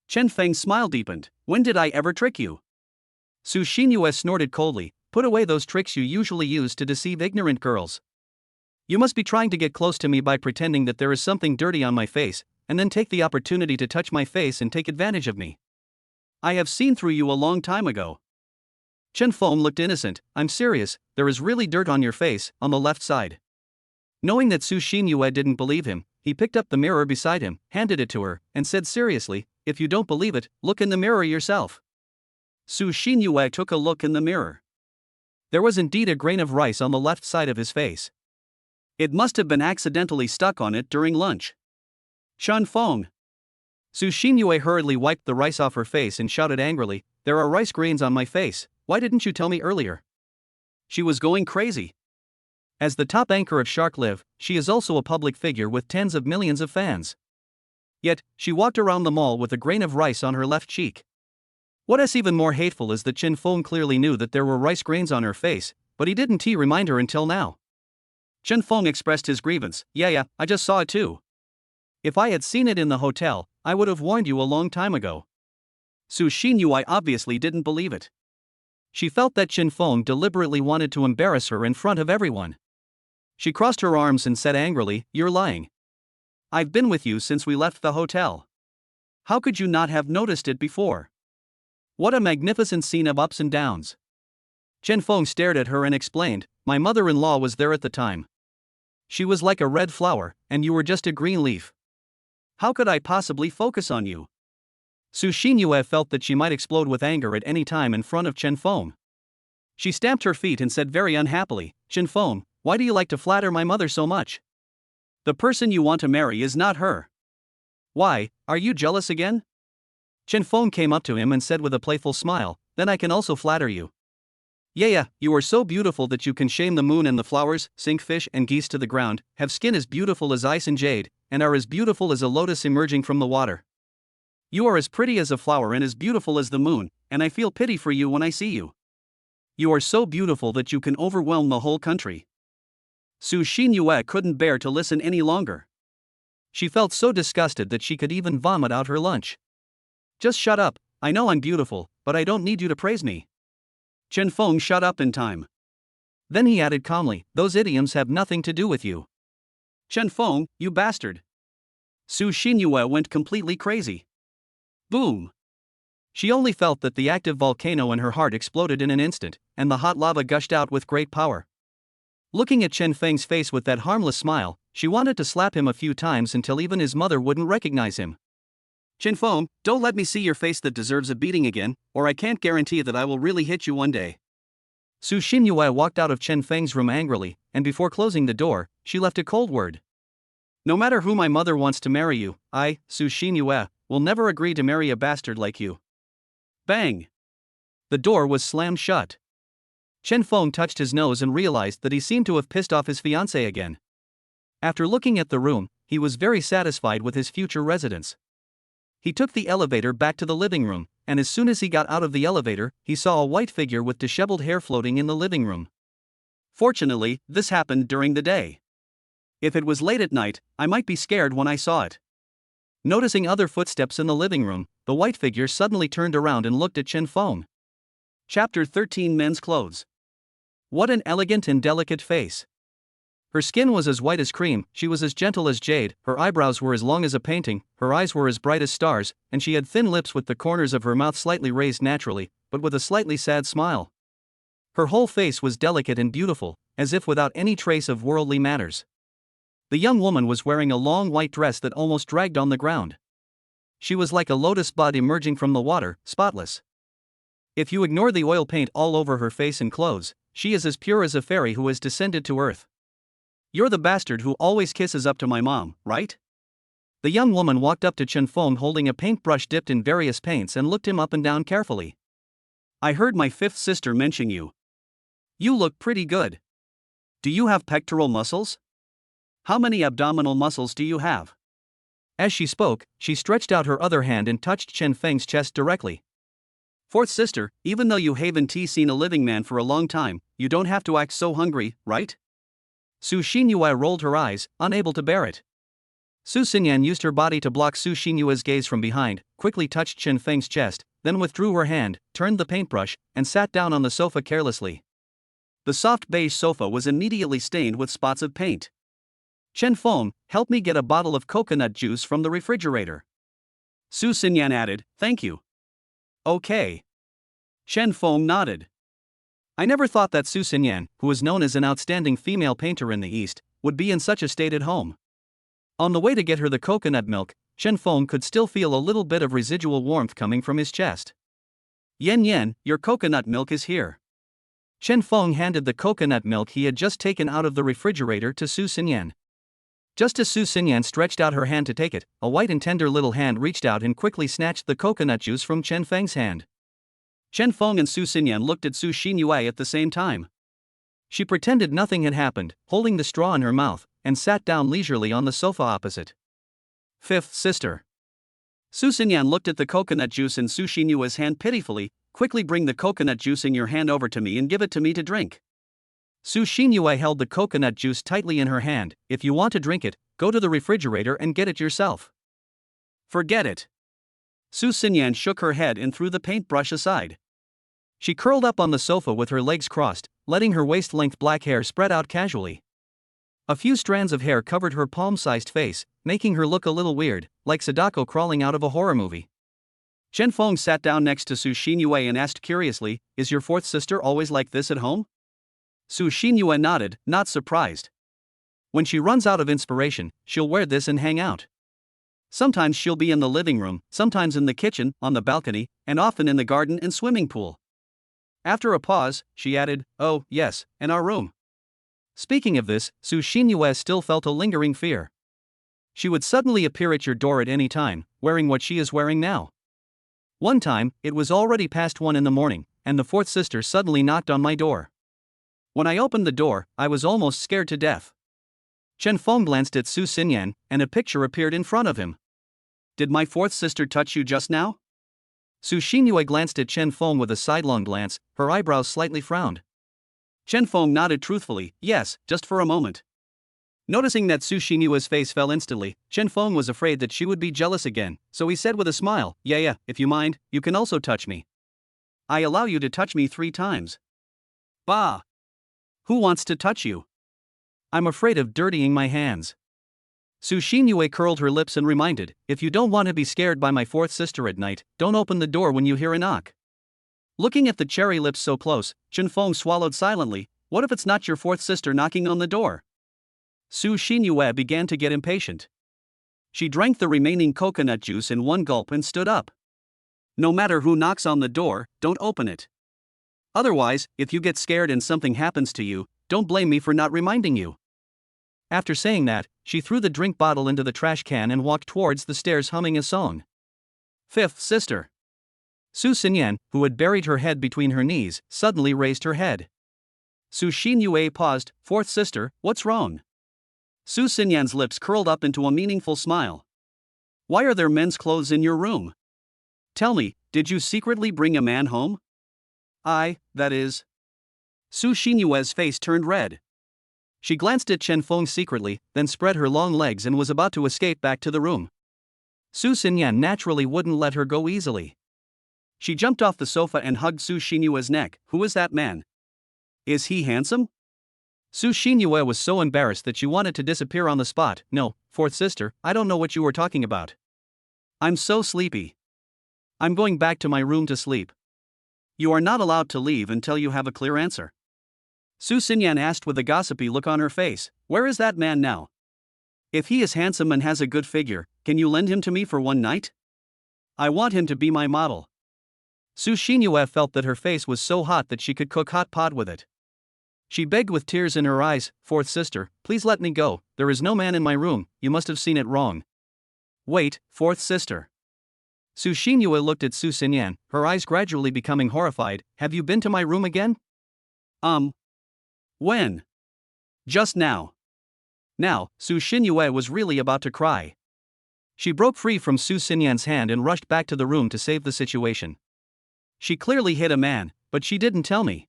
Chen Feng's smile deepened. "When did I ever trick you?" Su Xinyue snorted coldly, "Put away those tricks you usually use to deceive ignorant girls. You must be trying to get close to me by pretending that there is something dirty on my face, and then take the opportunity to touch my face and take advantage of me. I have seen through you a long time ago." Chen Feng looked innocent. "I'm serious, there is really dirt on your face, on the left side." Knowing that Su Xinyue didn't believe him, he picked up the mirror beside him, handed it to her, and said seriously, "If you don't believe it, look in the mirror yourself." Su Xinyue took a look in the mirror. There was indeed a grain of rice on the left side of his face. It must have been accidentally stuck on it during lunch. "Chen Feng!" Su Xinyue hurriedly wiped the rice off her face and shouted angrily, "There are rice grains on my face, why didn't you tell me earlier?" She was going crazy. As the top anchor of Shark Live, she is also a public figure with tens of millions of fans. Yet, she walked around the mall with a grain of rice on her left cheek. What is even more hateful is that Chen Feng clearly knew that there were rice grains on her face, but he didn't remind her until now. Chen Feng expressed his grievance, Yeah, I just saw it too. If I had seen it in the hotel, I would have warned you a long time ago." Su Xinyue obviously didn't believe it. She felt that Chen Feng deliberately wanted to embarrass her in front of everyone. She crossed her arms and said angrily, "You're lying. I've been with you since we left the hotel. How could you not have noticed it before? What a magnificent scene of ups and downs." Chen Feng stared at her and explained, my mother-in-law was there at the time. She was like a red flower, and you were just a green leaf. How could I possibly focus on you? Su Xinyue felt that she might explode with anger at any time in front of Chen Feng. She stamped her feet and said very unhappily, Chen Feng, why do you like to flatter my mother so much? The person you want to marry is not her. Why, are you jealous again? Chen Feng came up to him and said with a playful smile, then I can also flatter you. Yeah, you are so beautiful that you can shame the moon and the flowers, sink fish and geese to the ground, have skin as beautiful as ice and jade, and are as beautiful as a lotus emerging from the water. You are as pretty as a flower and as beautiful as the moon, and I feel pity for you when I see you. You are so beautiful that you can overwhelm the whole country. Su Xinyue couldn't bear to listen any longer. She felt so disgusted that she could even vomit out her lunch. Just shut up, I know I'm beautiful, but I don't need you to praise me. Chen Feng shut up in time. Then he added calmly, those idioms have nothing to do with you. Chen Feng, you bastard. Su Xinyue went completely crazy. Boom. She only felt that the active volcano in her heart exploded in an instant, and the hot lava gushed out with great power. Looking at Chen Feng's face with that harmless smile, she wanted to slap him a few times until even his mother wouldn't recognize him. Chen Feng, don't let me see your face that deserves a beating again, or I can't guarantee that I will really hit you one day. Su Xinyue walked out of Chen Feng's room angrily, and before closing the door, she left a cold word. No matter who my mother wants to marry you, I, Su Xinyue, will never agree to marry a bastard like you. Bang! The door was slammed shut. Chen Feng touched his nose and realized that he seemed to have pissed off his fiancée again. After looking at the room, he was very satisfied with his future residence. He took the elevator back to the living room, and as soon as he got out of the elevator, he saw a white figure with disheveled hair floating in the living room. Fortunately, this happened during the day. If it was late at night, I might be scared when I saw it. Noticing other footsteps in the living room, the white figure suddenly turned around and looked at Chen Feng. Chapter 13 Men's Clothes. What an elegant and delicate face. Her skin was as white as cream, she was as gentle as jade, her eyebrows were as long as a painting, her eyes were as bright as stars, and she had thin lips with the corners of her mouth slightly raised naturally, but with a slightly sad smile. Her whole face was delicate and beautiful, as if without any trace of worldly matters. The young woman was wearing a long white dress that almost dragged on the ground. She was like a lotus bud emerging from the water, spotless. If you ignore the oil paint all over her face and clothes, she is as pure as a fairy who has descended to earth. You're the bastard who always kisses up to my mom, right? The young woman walked up to Chen Feng holding a paintbrush dipped in various paints and looked him up and down carefully. I heard my fifth sister mention you. You look pretty good. Do you have pectoral muscles? How many abdominal muscles do you have? As she spoke, she stretched out her other hand and touched Chen Feng's chest directly. Fourth sister, even though you haven't seen a living man for a long time, you don't have to act so hungry, right? Su Xinyue rolled her eyes, unable to bear it. Su Xinyan used her body to block Su Xinyue's gaze from behind, quickly touched Chen Feng's chest, then withdrew her hand, turned the paintbrush, and sat down on the sofa carelessly. The soft beige sofa was immediately stained with spots of paint. Chen Feng, help me get a bottle of coconut juice from the refrigerator. Su Xinyan added, thank you. Okay. Chen Feng nodded. I never thought that Su Xinyan, who is known as an outstanding female painter in the East, would be in such a state at home. On the way to get her the coconut milk, Chen Feng could still feel a little bit of residual warmth coming from his chest. Yen, your coconut milk is here. Chen Feng handed the coconut milk he had just taken out of the refrigerator to Su Xinyan. Just as Su Xinyan stretched out her hand to take it, a white and tender little hand reached out and quickly snatched the coconut juice from Chen Feng's hand. Chen Feng and Su Xinyan looked at Su Xinyue at the same time. She pretended nothing had happened, holding the straw in her mouth, and sat down leisurely on the sofa opposite. Fifth sister. Su Xinyan looked at the coconut juice in Su Xinyue's hand pitifully. Quickly bring the coconut juice in your hand over to me and give it to me to drink. Su Xinyue held the coconut juice tightly in her hand. If you want to drink it, go to the refrigerator and get it yourself. Forget it. Su Xinyan shook her head and threw the paintbrush aside. She curled up on the sofa with her legs crossed, letting her waist-length black hair spread out casually. A few strands of hair covered her palm-sized face, making her look a little weird, like Sadako crawling out of a horror movie. Chen Feng sat down next to Su Xinyue and asked curiously, is your fourth sister always like this at home? Su Xinyue nodded, not surprised. When she runs out of inspiration, she'll wear this and hang out. Sometimes she'll be in the living room, sometimes in the kitchen, on the balcony, and often in the garden and swimming pool. After a pause, she added, "Oh, yes, and our room." Speaking of this, Su Xinyue still felt a lingering fear. She would suddenly appear at your door at any time, wearing what she is wearing now. One time, it was already past 1 in the morning, and the fourth sister suddenly knocked on my door. When I opened the door, I was almost scared to death. Chen Feng glanced at Su Xinyan, and a picture appeared in front of him. "Did my fourth sister touch you just now?" Su Xinyue glanced at Chen Feng with a sidelong glance, her eyebrows slightly frowned. Chen Feng nodded truthfully, "Yes, just for a moment." Noticing that Su Xinyue's face fell instantly, Chen Feng was afraid that she would be jealous again, so he said with a smile, Yeah, if you mind, you can also touch me. I allow you to touch me 3 times. Bah! Who wants to touch you? I'm afraid of dirtying my hands. Su Xinyue curled her lips and reminded, "If you don't want to be scared by my fourth sister at night, don't open the door when you hear a knock." Looking at the cherry lips so close, Chen Feng swallowed silently. What if it's not your fourth sister knocking on the door? Su Xinyue began to get impatient. She drank the remaining coconut juice in one gulp and stood up. "No matter who knocks on the door, don't open it. Otherwise, if you get scared and something happens to you, don't blame me for not reminding you." After saying that, she threw the drink bottle into the trash can and walked towards the stairs humming a song. Fifth sister. Su Xinyan, who had buried her head between her knees, suddenly raised her head. Su Xinyue paused. "Fourth sister, what's wrong?" Su Xinyan's lips curled up into a meaningful smile. "Why are there men's clothes in your room? Tell me, did you secretly bring a man home?" That is. Su Xinyue's face turned red. She glanced at Chen Feng secretly, then spread her long legs and was about to escape back to the room. Su Xinyan naturally wouldn't let her go easily. She jumped off the sofa and hugged Su Xinyue's neck. "Who is that man? Is he handsome?" Su Xinyue was so embarrassed that she wanted to disappear on the spot. "No, fourth sister, I don't know what you were talking about. I'm so sleepy. I'm going back to my room to sleep." "You are not allowed to leave until you have a clear answer." Su Xinyan asked with a gossipy look on her face. "Where is that man now? If he is handsome and has a good figure, can you lend him to me for one night? I want him to be my model." Su Xinyue felt that her face was so hot that she could cook hot pot with it. She begged with tears in her eyes, "Fourth sister, please let me go, there is no man in my room, you must have seen it wrong." "Wait, fourth sister." Su Xinyue looked at Su Xinyan, her eyes gradually becoming horrified. "Have you been to my room again?" When?" "Just now." Now, Su Xinyue was really about to cry. She broke free from Su Xinyan's hand and rushed back to the room to save the situation. "She clearly hit a man, but she didn't tell me.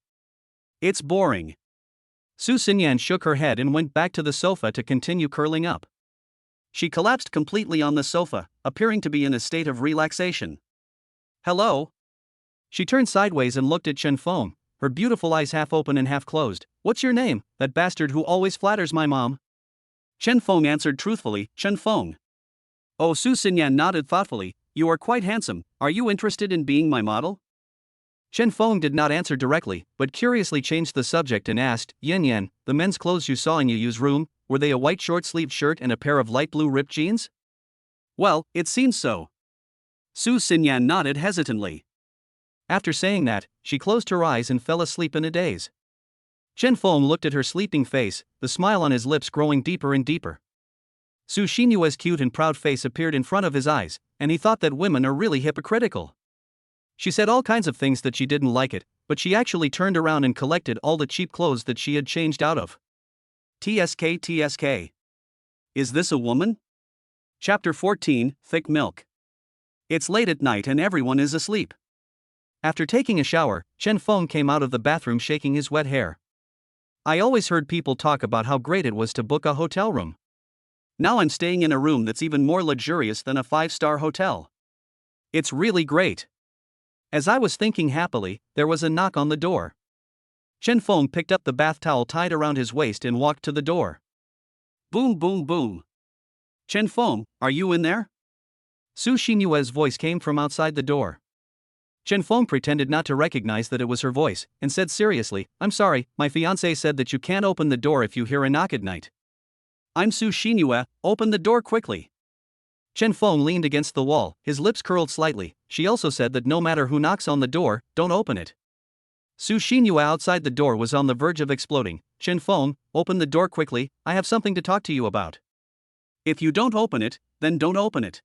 It's boring." Su Xinyan shook her head and went back to the sofa to continue curling up. She collapsed completely on the sofa, appearing to be in a state of relaxation. "Hello?" She turned sideways and looked at Chen Feng, her beautiful eyes half open and half closed. "What's your name, that bastard who always flatters my mom?" Chen Feng answered truthfully, "Chen Feng." Oh, Su Xinyan nodded thoughtfully. "You are quite handsome, are you interested in being my model?" Chen Feng did not answer directly, but curiously changed the subject and asked, "Yin Yan, the men's clothes you saw in Yu's room, were they a white short-sleeved shirt and a pair of light blue ripped jeans?" "Well, it seems so." Su Xinyan nodded hesitantly. After saying that, she closed her eyes and fell asleep in a daze. Chen Feng looked at her sleeping face, the smile on his lips growing deeper and deeper. Su Xinyue's cute and proud face appeared in front of his eyes, and he thought that women are really hypocritical. She said all kinds of things that she didn't like it, but she actually turned around and collected all the cheap clothes that she had changed out of. TSK. Is this a woman? Chapter 14, Thick Milk. It's late at night and everyone is asleep. After taking a shower, Chen Feng came out of the bathroom shaking his wet hair. "I always heard people talk about how great it was to book a hotel room. Now I'm staying in a room that's even more luxurious than a 5-star hotel. It's really great." As I was thinking happily, there was a knock on the door. Chen Feng picked up the bath towel tied around his waist and walked to the door. Boom, boom, boom. "Chen Feng, are you in there?" Su Xinyue's voice came from outside the door. Chen Feng pretended not to recognize that it was her voice, and said seriously, "I'm sorry, my fiancé said that you can't open the door if you hear a knock at night." "I'm Su Xinyue, open the door quickly." Chen Feng leaned against the wall, his lips curled slightly. She also said that no matter who knocks on the door, don't open it. Su Xinyue outside the door was on the verge of exploding. "Chen Feng, open the door quickly, I have something to talk to you about." "If you don't open it, then don't open it."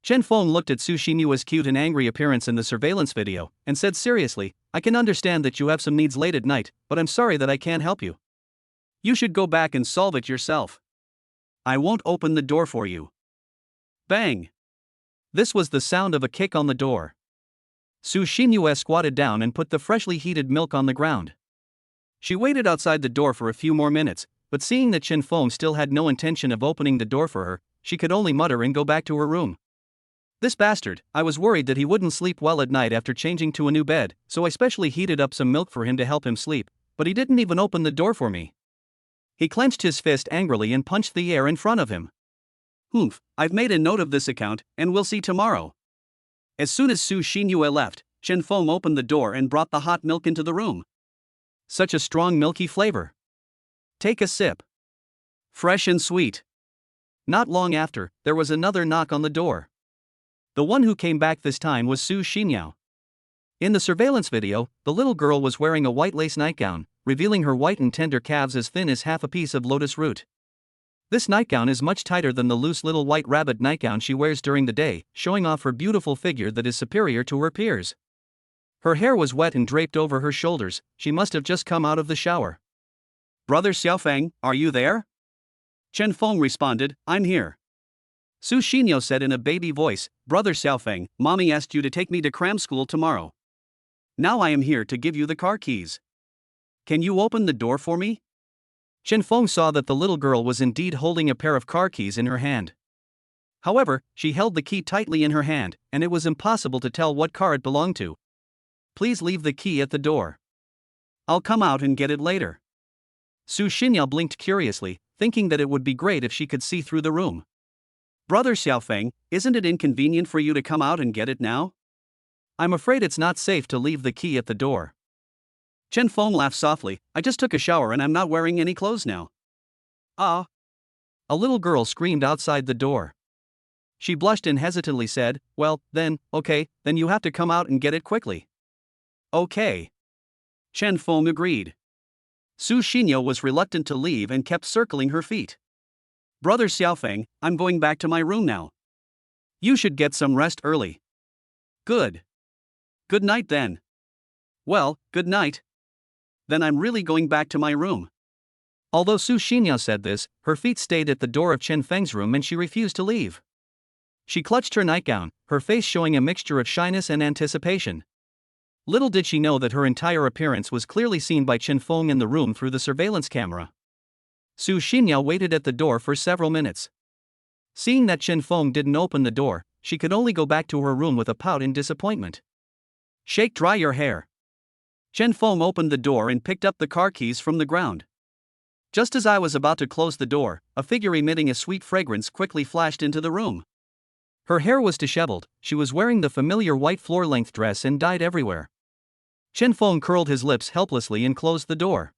Chen Feng looked at Su Xinyue's cute and angry appearance in the surveillance video, and said seriously, "I can understand that you have some needs late at night, but I'm sorry that I can't help you. You should go back and solve it yourself. I won't open the door for you." Bang! This was the sound of a kick on the door. Su Xinyue squatted down and put the freshly heated milk on the ground. She waited outside the door for a few more minutes, but seeing that Chen Feng still had no intention of opening the door for her, she could only mutter and go back to her room. "This bastard, I was worried that he wouldn't sleep well at night after changing to a new bed, so I specially heated up some milk for him to help him sleep, but he didn't even open the door for me." He clenched his fist angrily and punched the air in front of him. "Humph, I've made a note of this account, and we'll see tomorrow." As soon as Su Xinyue left, Chen Feng opened the door and brought the hot milk into the room. Such a strong milky flavor. Take a sip. Fresh and sweet. Not long after, there was another knock on the door. The one who came back this time was Su Xinyao. In the surveillance video, the little girl was wearing a white lace nightgown, revealing her white and tender calves as thin as half a piece of lotus root. This nightgown is much tighter than the loose little white rabbit nightgown she wears during the day, showing off her beautiful figure that is superior to her peers. Her hair was wet and draped over her shoulders. She must have just come out of the shower. "Brother Xiaofeng, are you there?" Chen Feng responded, "I'm here." Su Xinyao said in a baby voice, "Brother Xiaofeng, mommy asked you to take me to cram school tomorrow. Now I am here to give you the car keys. Can you open the door for me?" Chen Feng saw that the little girl was indeed holding a pair of car keys in her hand. However, she held the key tightly in her hand, and it was impossible to tell what car it belonged to. "Please leave the key at the door. I'll come out and get it later." Su Xinyao blinked curiously, thinking that it would be great if she could see through the room. "Brother Xiaofeng, isn't it inconvenient for you to come out and get it now?" "I'm afraid it's not safe to leave the key at the door." Chen Feng laughed softly, "I just took a shower and I'm not wearing any clothes now." "Ah!" A little girl screamed outside the door. She blushed and hesitantly said, "Well, then, okay, then you have to come out and get it quickly." "Okay." Chen Feng agreed. Su Xinyao was reluctant to leave and kept circling her feet. "Brother Xiaofeng, I'm going back to my room now. You should get some rest early." "Good. Good night then." "Well, good night. Then I'm really going back to my room." Although Su Xinyao said this, her feet stayed at the door of Chen Feng's room and she refused to leave. She clutched her nightgown, her face showing a mixture of shyness and anticipation. Little did she know that her entire appearance was clearly seen by Chen Feng in the room through the surveillance camera. Su Xinyao waited at the door for several minutes. Seeing that Chen Feng didn't open the door, she could only go back to her room with a pout in disappointment. "Shake dry your hair." Chen Feng opened the door and picked up the car keys from the ground. Just as I was about to close the door, a figure emitting a sweet fragrance quickly flashed into the room. Her hair was disheveled, she was wearing the familiar white floor-length dress and dyed everywhere. Chen Feng curled his lips helplessly and closed the door.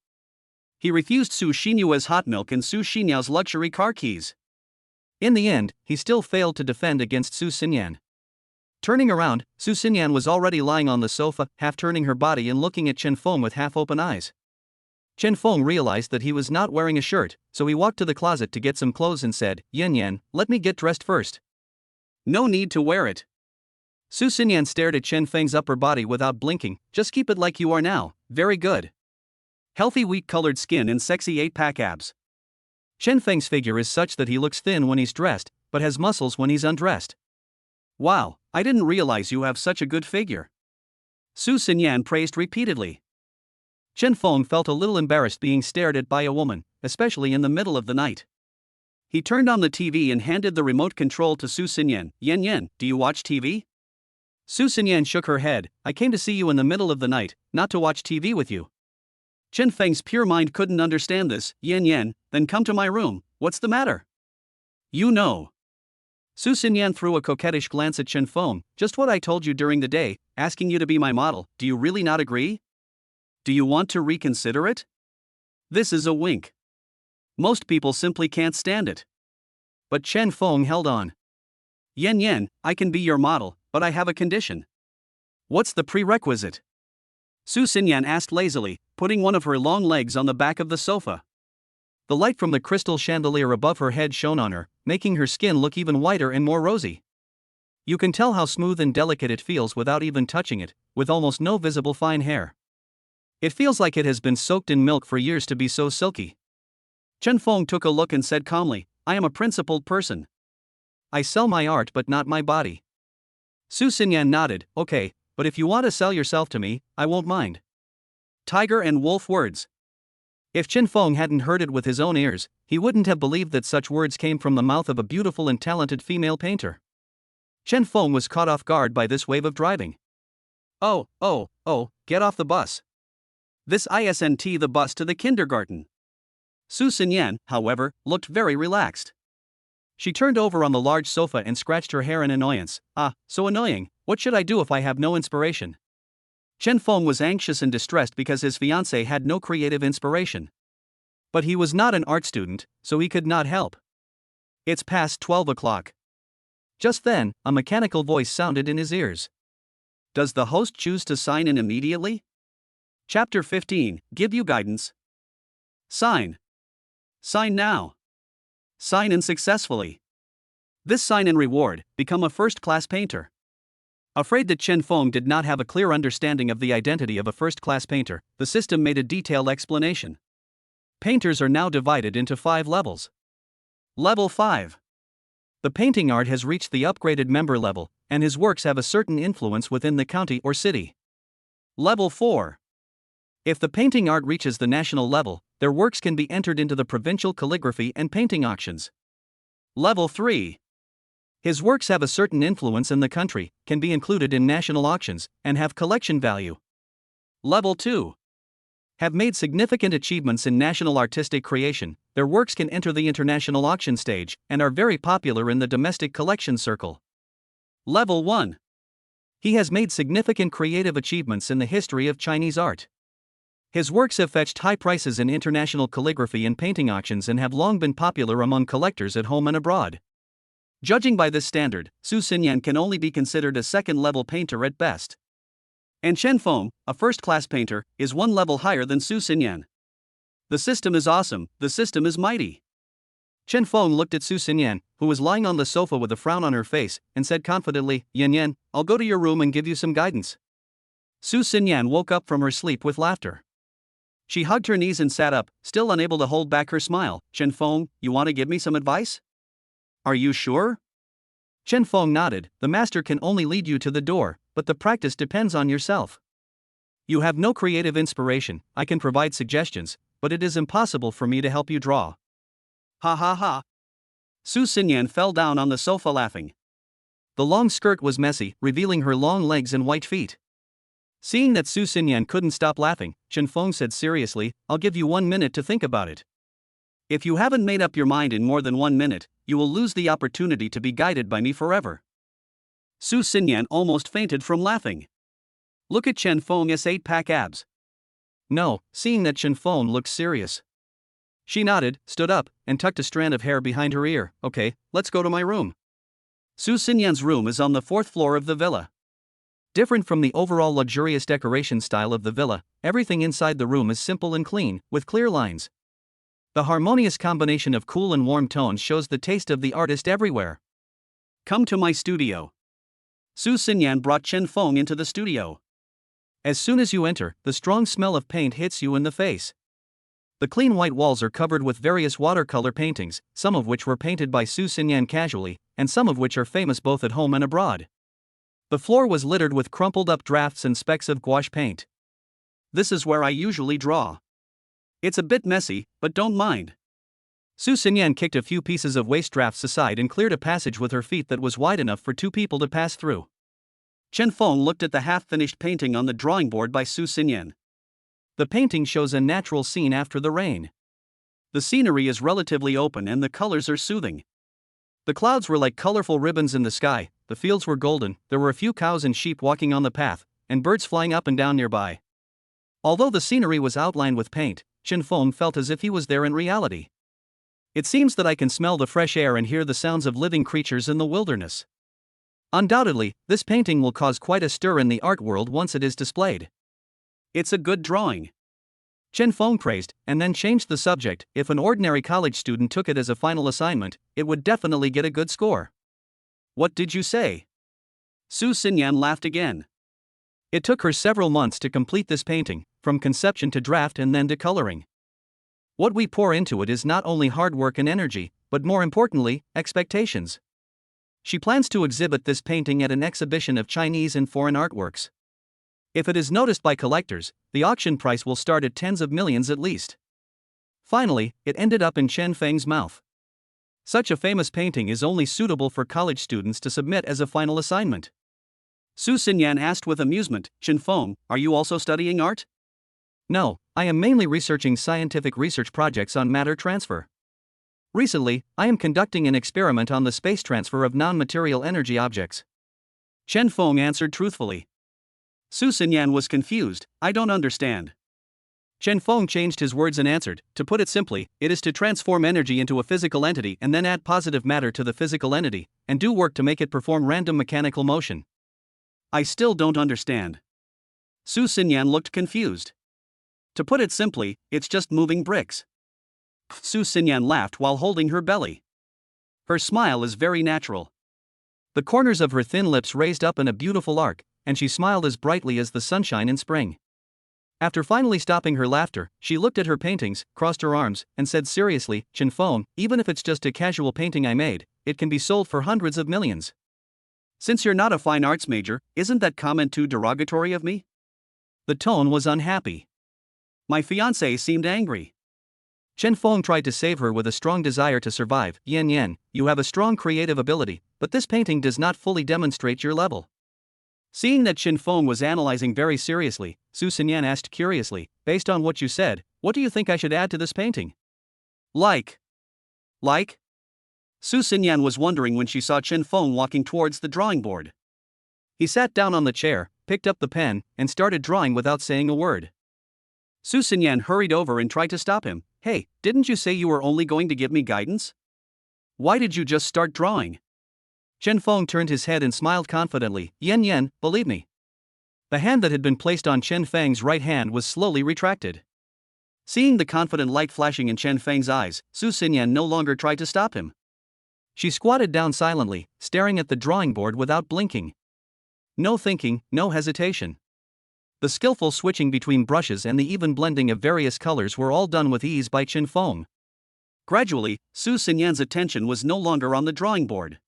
He refused Su Xinyue's hot milk and Su Xinyao's luxury car keys. In the end, he still failed to defend against Su Xinyan. Turning around, Su Xinyan was already lying on the sofa, half turning her body and looking at Chen Feng with half-open eyes. Chen Feng realized that he was not wearing a shirt, so he walked to the closet to get some clothes and said, "Yan Yan, let me get dressed first." "No need to wear it." Su Xinyan stared at Chen Feng's upper body without blinking. "Just keep it like you are now, very good. Healthy wheat-colored skin and sexy 8-pack abs." Chen Feng's figure is such that he looks thin when he's dressed, but has muscles when he's undressed. "Wow, I didn't realize you have such a good figure." Su Xinyan praised repeatedly. Chen Feng felt a little embarrassed being stared at by a woman, especially in the middle of the night. He turned on the TV and handed the remote control to Su Xinyan. "Yan Yan, do you watch TV?" Su Xinyan shook her head. "I came to see you in the middle of the night, not to watch TV with you." Chen Feng's pure mind couldn't understand this. "Yan Yan, then come to my room, what's the matter?" "You know." Su Xinyan threw a coquettish glance at Chen Feng. Just what I told you during the day, asking you to be my model. Do you really not agree? Do you want to reconsider it? This is a wink. Most people simply can't stand it. But Chen Feng held on. Yen, I can be your model, but I have a condition. What's the prerequisite? Su Xinyan asked lazily, putting one of her long legs on the back of the sofa. The light from the crystal chandelier above her head shone on her, making her skin look even whiter and more rosy. You can tell how smooth and delicate it feels without even touching it, with almost no visible fine hair. It feels like it has been soaked in milk for years to be so silky. Chen Feng took a look and said calmly, I am a principled person. I sell my art but not my body. Su Xinyan nodded, okay, but if you want to sell yourself to me, I won't mind. Tiger and wolf words. If Chen Feng hadn't heard it with his own ears, he wouldn't have believed that such words came from the mouth of a beautiful and talented female painter. Chen Feng was caught off guard by this wave of driving. Oh, get off the bus. This isn't the bus to the kindergarten. Su Xinyan, however, looked very relaxed. She turned over on the large sofa and scratched her hair in annoyance. So annoying, what should I do if I have no inspiration? Chen Feng was anxious and distressed because his fiancée had no creative inspiration. But he was not an art student, so he could not help. It's past 12 o'clock. Just then, a mechanical voice sounded in his ears. Does the host choose to sign in immediately? Chapter 15, Give you guidance. Sign. Sign now. Sign in successfully. This sign in reward, become a first-class painter. Afraid that Chen Feng did not have a clear understanding of the identity of a first-class painter, the system made a detailed explanation. Painters are now divided into 5 levels. Level 5. The painting art has reached the upgraded member level, and his works have a certain influence within the county or city. Level 4. If the painting art reaches the national level, their works can be entered into the provincial calligraphy and painting auctions. Level 3. His works have a certain influence in the country, can be included in national auctions, and have collection value. Level 2. Have made significant achievements in national artistic creation, their works can enter the international auction stage, and are very popular in the domestic collection circle. Level 1. He has made significant creative achievements in the history of Chinese art. His works have fetched high prices in international calligraphy and painting auctions and have long been popular among collectors at home and abroad. Judging by this standard, Su Xinyan can only be considered a second-level painter at best. And Chen Feng, a first-class painter, is 1 level higher than Su Xinyan. The system is awesome, the system is mighty. Chen Feng looked at Su Xinyan, who was lying on the sofa with a frown on her face, and said confidently, Yan, I'll go to your room and give you some guidance. Su Xinyan woke up from her sleep with laughter. She hugged her knees and sat up, still unable to hold back her smile. Chen Feng, you want to give me some advice? Are you sure? Chen Feng nodded. The master can only lead you to the door, but the practice depends on yourself. You have no creative inspiration, I can provide suggestions, but it is impossible for me to help you draw. Ha ha ha. Su Xinyan fell down on the sofa laughing. The long skirt was messy, revealing her long legs and white feet. Seeing that Su Xinyan couldn't stop laughing, Chen Feng said seriously, I'll give you 1 minute to think about it. If you haven't made up your mind in more than 1 minute, you will lose the opportunity to be guided by me forever. Su Xinyan almost fainted from laughing. Look at Chen Feng's 8-pack abs. No, seeing that Chen Feng looked serious. She nodded, stood up, and tucked a strand of hair behind her ear. Okay, let's go to my room. Su Xinyan's room is on the 4th floor of the villa. Different from the overall luxurious decoration style of the villa, everything inside the room is simple and clean, with clear lines. The harmonious combination of cool and warm tones shows the taste of the artist everywhere. Come to my studio. Su Xinyan brought Chen Feng into the studio. As soon as you enter, the strong smell of paint hits you in the face. The clean white walls are covered with various watercolor paintings, some of which were painted by Su Xinyan casually, and some of which are famous both at home and abroad. The floor was littered with crumpled up drafts and specks of gouache paint. This is where I usually draw. It's a bit messy, but don't mind. Su Xinyan kicked a few pieces of waste drafts aside and cleared a passage with her feet that was wide enough for 2 people to pass through. Chen Feng looked at the half-finished painting on the drawing board by Su Xinyan. The painting shows a natural scene after the rain. The scenery is relatively open and the colors are soothing. The clouds were like colorful ribbons in the sky, the fields were golden, there were a few cows and sheep walking on the path, and birds flying up and down nearby. Although the scenery was outlined with paint, Chen Feng felt as if he was there in reality. It seems that I can smell the fresh air and hear the sounds of living creatures in the wilderness. Undoubtedly, this painting will cause quite a stir in the art world once it is displayed. It's a good drawing. Chen Feng praised, and then changed the subject. If an ordinary college student took it as a final assignment, it would definitely get a good score. What did you say? Su Xinyan laughed again. It took her several months to complete this painting, from conception to draft and then to coloring. What we pour into it is not only hard work and energy, but more importantly, expectations. She plans to exhibit this painting at an exhibition of Chinese and foreign artworks. If it is noticed by collectors, the auction price will start at tens of millions at least. Finally, it ended up in Chen Feng's mouth. Such a famous painting is only suitable for college students to submit as a final assignment. Su Xinyan asked with amusement, Chen Feng, are you also studying art? No, I am mainly researching scientific research projects on matter transfer. Recently, I am conducting an experiment on the space transfer of non-material energy objects. Chen Feng answered truthfully. Su Xinyan was confused, I don't understand. Chen Feng changed his words and answered, to put it simply, it is to transform energy into a physical entity and then add positive matter to the physical entity, and do work to make it perform random mechanical motion. I still don't understand. Su Xinyan looked confused. To put it simply, it's just moving bricks. Su Xinyan laughed while holding her belly. Her smile is very natural. The corners of her thin lips raised up in a beautiful arc, and she smiled as brightly as the sunshine in spring. After finally stopping her laughter, she looked at her paintings, crossed her arms, and said seriously, Chen Feng, even if it's just a casual painting I made, it can be sold for hundreds of millions. Since you're not a fine arts major, isn't that comment too derogatory of me? The tone was unhappy. My fiancé seemed angry. Chen Feng tried to save her with a strong desire to survive. Yan, you have a strong creative ability, but this painting does not fully demonstrate your level. Seeing that Chen Feng was analyzing very seriously, Su Xinyan asked curiously, based on what you said, what do you think I should add to this painting? Like? Su Xinyan was wondering when she saw Chen Feng walking towards the drawing board. He sat down on the chair, picked up the pen, and started drawing without saying a word. Su Xinyan hurried over and tried to stop him. Hey, didn't you say you were only going to give me guidance? Why did you just start drawing? Chen Feng turned his head and smiled confidently. Yan, believe me. The hand that had been placed on Chen Feng's right hand was slowly retracted. Seeing the confident light flashing in Chen Feng's eyes, Su Xinyan no longer tried to stop him. She squatted down silently, staring at the drawing board without blinking. No thinking, no hesitation. The skillful switching between brushes and the even blending of various colors were all done with ease by Chen Feng. Gradually, Su Xinyan's attention was no longer on the drawing board.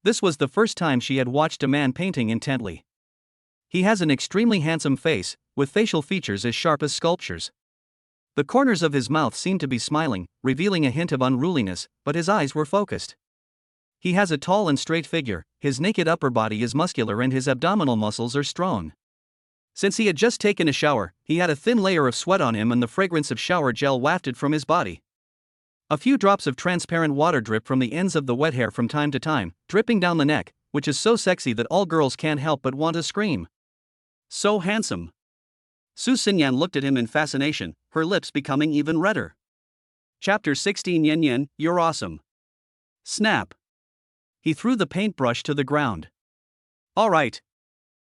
This was the first time she had watched a man painting intently. He has an extremely handsome face, with facial features as sharp as sculptures. The corners of his mouth seemed to be smiling, revealing a hint of unruliness, but his eyes were focused. He has a tall and straight figure, his naked upper body is muscular and his abdominal muscles are strong. Since he had just taken a shower, he had a thin layer of sweat on him and the fragrance of shower gel wafted from his body. A few drops of transparent water drip from the ends of the wet hair from time to time, dripping down the neck, which is so sexy that all girls can't help but want to scream. So handsome. Su Xinyan looked at him in fascination, her lips becoming even redder. Chapter 16 Yan, you're awesome. Snap. He threw the paintbrush to the ground. All right.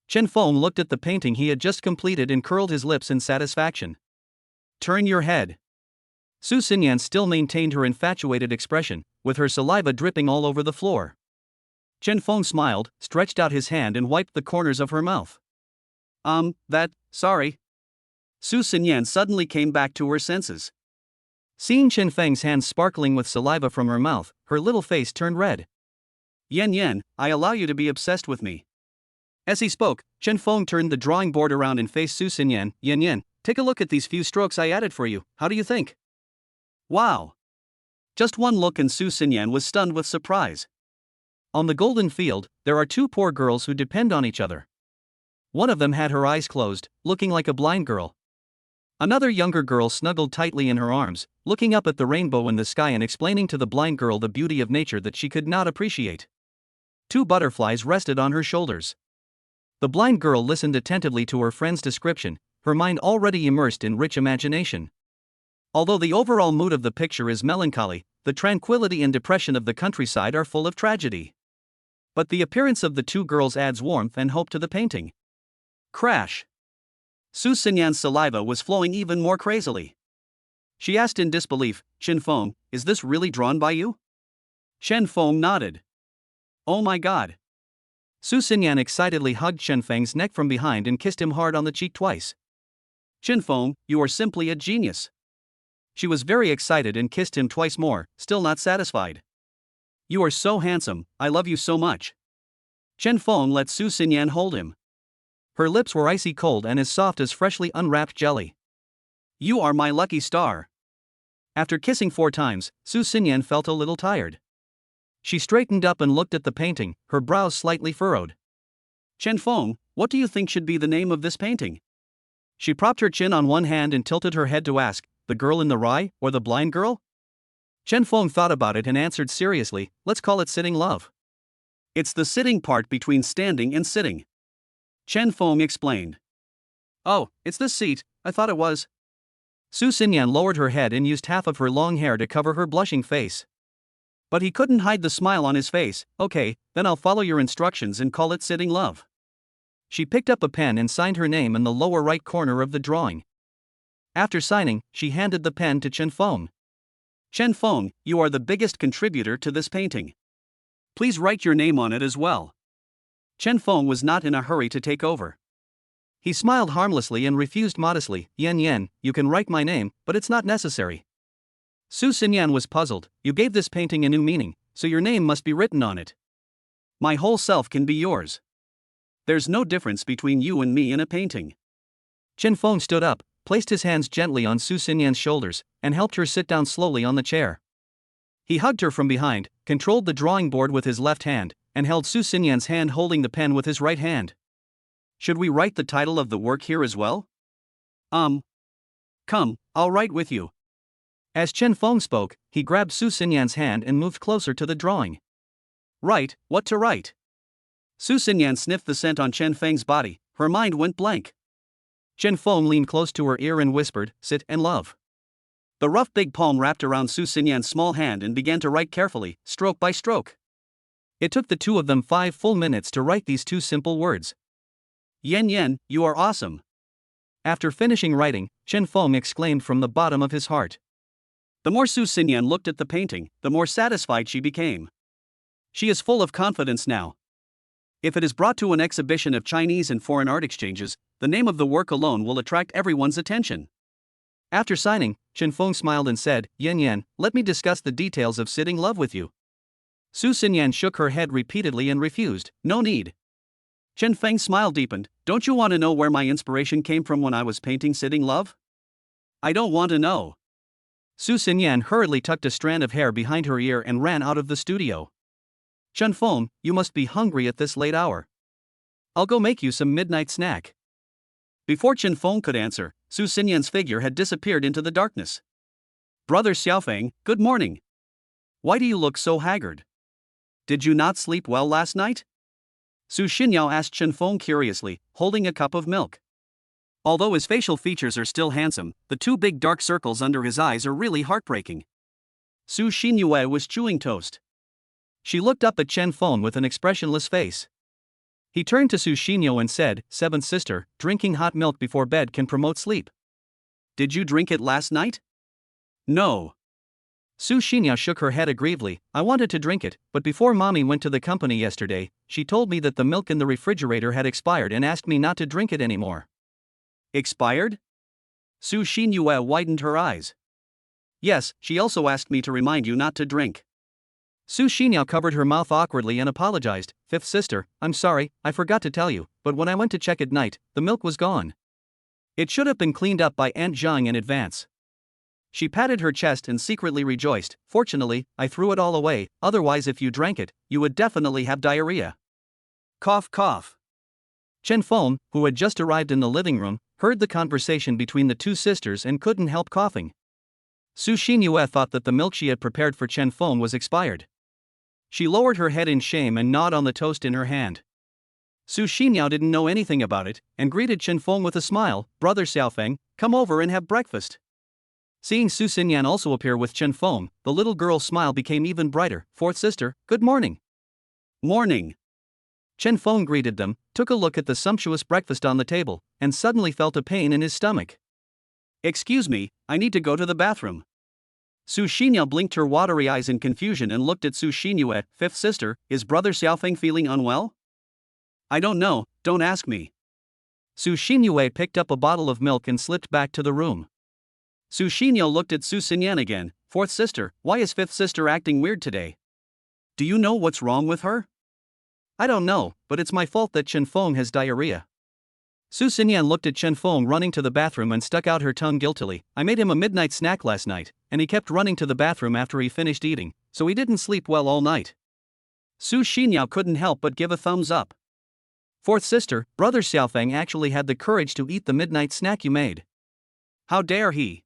Chen Feng looked at the painting he had just completed and curled his lips in satisfaction. Turn your head. Su Xinyan still maintained her infatuated expression, with her saliva dripping all over the floor. Chen Feng smiled, stretched out his hand and wiped the corners of her mouth. Sorry. Su Xinyan suddenly came back to her senses. Seeing Chen Feng's hands sparkling with saliva from her mouth, her little face turned red. Yan, I allow you to be obsessed with me. As he spoke, Chen Feng turned the drawing board around and faced Su Xinyan. Yan, take a look at these few strokes I added for you, how do you think? Wow. Just one look and Su Xinyan was stunned with surprise. On the golden field, there are two poor girls who depend on each other. One of them had her eyes closed, looking like a blind girl. Another younger girl snuggled tightly in her arms, looking up at the rainbow in the sky and explaining to the blind girl the beauty of nature that she could not appreciate. Two butterflies rested on her shoulders. The blind girl listened attentively to her friend's description, her mind already immersed in rich imagination. Although the overall mood of the picture is melancholy, the tranquility and depression of the countryside are full of tragedy. But the appearance of the two girls adds warmth and hope to the painting. Crash! Su Xinyan's saliva was flowing even more crazily. She asked in disbelief, "Chen Feng, is this really drawn by you?" Chen Feng nodded. "Oh my god." Su Xinyan excitedly hugged Chen Feng's neck from behind and kissed him hard on the cheek twice. "Chen Feng, you are simply a genius." She was very excited and kissed him twice more, still not satisfied. "You are so handsome, I love you so much." Chen Feng let Su Xinyan hold him. Her lips were icy cold and as soft as freshly unwrapped jelly. "You are my lucky star." After kissing 4 times, Su Xinyan felt a little tired. She straightened up and looked at the painting, her brows slightly furrowed. "Chen Feng, what do you think should be the name of this painting?" She propped her chin on one hand and tilted her head to ask, "The girl in the rye, or the blind girl?" Chen Feng thought about it and answered seriously, "Let's call it Sitting Love." "It's the sitting part between standing and sitting," Chen Feng explained. "Oh, it's this seat, I thought it was." Su Xinyan lowered her head and used half of her long hair to cover her blushing face. But he couldn't hide the smile on his face. "Okay, then I'll follow your instructions and call it Sitting Love." She picked up a pen and signed her name in the lower right corner of the drawing. After signing, she handed the pen to Chen Feng. "Chen Feng, you are the biggest contributor to this painting. Please write your name on it as well." Chen Feng was not in a hurry to take over. He smiled harmlessly and refused modestly, "Yan, you can write my name, but it's not necessary." Su Xinyan was puzzled. "You gave this painting a new meaning, so your name must be written on it." "My whole self can be yours. There's no difference between you and me in a painting." Chen Feng stood up, placed his hands gently on Su Xinyan's shoulders, and helped her sit down slowly on the chair. He hugged her from behind, controlled the drawing board with his left hand, and held Su Xinyan's hand holding the pen with his right hand. "Should we write the title of the work here as well?" Come, I'll write with you." As Chen Feng spoke, he grabbed Su Xinyan's hand and moved closer to the drawing. "Write, what to write?" Su Xinyan sniffed the scent on Chen Feng's body, her mind went blank. Chen Feng leaned close to her ear and whispered, "Sit and love." The rough big palm wrapped around Su Xinyan's small hand and began to write carefully, stroke by stroke. It took the two of them 5 full minutes to write these 2 simple words. Yan, you are awesome." After finishing writing, Chen Feng exclaimed from the bottom of his heart. The more Su Xinyan looked at the painting, the more satisfied she became. She is full of confidence now. If it is brought to an exhibition of Chinese and foreign art exchanges, the name of the work alone will attract everyone's attention. After signing, Chen Feng smiled and said, "Yan, let me discuss the details of Sitting Love with you." Su Xinyan shook her head repeatedly and refused, "No need." Chen Feng's smile deepened. "Don't you want to know where my inspiration came from when I was painting Sitting Love?" "I don't want to know." Su Xinyan hurriedly tucked a strand of hair behind her ear and ran out of the studio. "Chen Feng, you must be hungry at this late hour. I'll go make you some midnight snack." Before Chen Feng could answer, Su Xinyan's figure had disappeared into the darkness. "Brother Xiaofeng, good morning. Why do you look so haggard? Did you not sleep well last night?" Su Xinyao asked Chen Feng curiously, holding a cup of milk. Although his facial features are still handsome, the 2 big dark circles under his eyes are really heartbreaking. Su Xinyue was chewing toast. She looked up at Chen Feng with an expressionless face. He turned to Su Xinyao and said, "Seventh sister, drinking hot milk before bed can promote sleep. Did you drink it last night?" "No." Su Xinyao shook her head aggrievedly. "I wanted to drink it, but before mommy went to the company yesterday, she told me that the milk in the refrigerator had expired and asked me not to drink it anymore." "Expired?" Su Xinyue widened her eyes. "Yes, she also asked me to remind you not to drink." Su Xinyao covered her mouth awkwardly and apologized. "Fifth sister, I'm sorry, I forgot to tell you, but when I went to check at night, the milk was gone. It should have been cleaned up by Aunt Zhang in advance." She patted her chest and secretly rejoiced. "Fortunately, I threw it all away, otherwise if you drank it, you would definitely have diarrhea." Cough cough. Chen Feng, who had just arrived in the living room, heard the conversation between the two sisters and couldn't help coughing. Su Xinyue thought that the milk she had prepared for Chen Feng was expired. She lowered her head in shame and gnawed on the toast in her hand. Su Xinyao didn't know anything about it, and greeted Chen Feng with a smile. "Brother Xiaofeng, come over and have breakfast." Seeing Su Xinyan also appear with Chen Feng, the little girl's smile became even brighter. "Fourth sister, good morning." "Morning." Chen Feng greeted them, took a look at the sumptuous breakfast on the table, and suddenly felt a pain in his stomach. "Excuse me, I need to go to the bathroom." Su Xinyao blinked her watery eyes in confusion and looked at Su Xinyue. "Fifth sister, is brother Xiaofeng feeling unwell?" "I don't know, don't ask me." Su Xinyue picked up a bottle of milk and slipped back to the room. Su Xinyao looked at Su Xinyan again. "Fourth sister, why is fifth sister acting weird today? Do you know what's wrong with her?" "I don't know, but it's my fault that Chen Feng has diarrhea." Su Xinyan looked at Chen Feng running to the bathroom and stuck out her tongue guiltily. "I made him a midnight snack last night, and he kept running to the bathroom after he finished eating, so he didn't sleep well all night." Su Xinyao couldn't help but give a thumbs up. "Fourth sister, brother Xiaofeng actually had the courage to eat the midnight snack you made. How dare he?"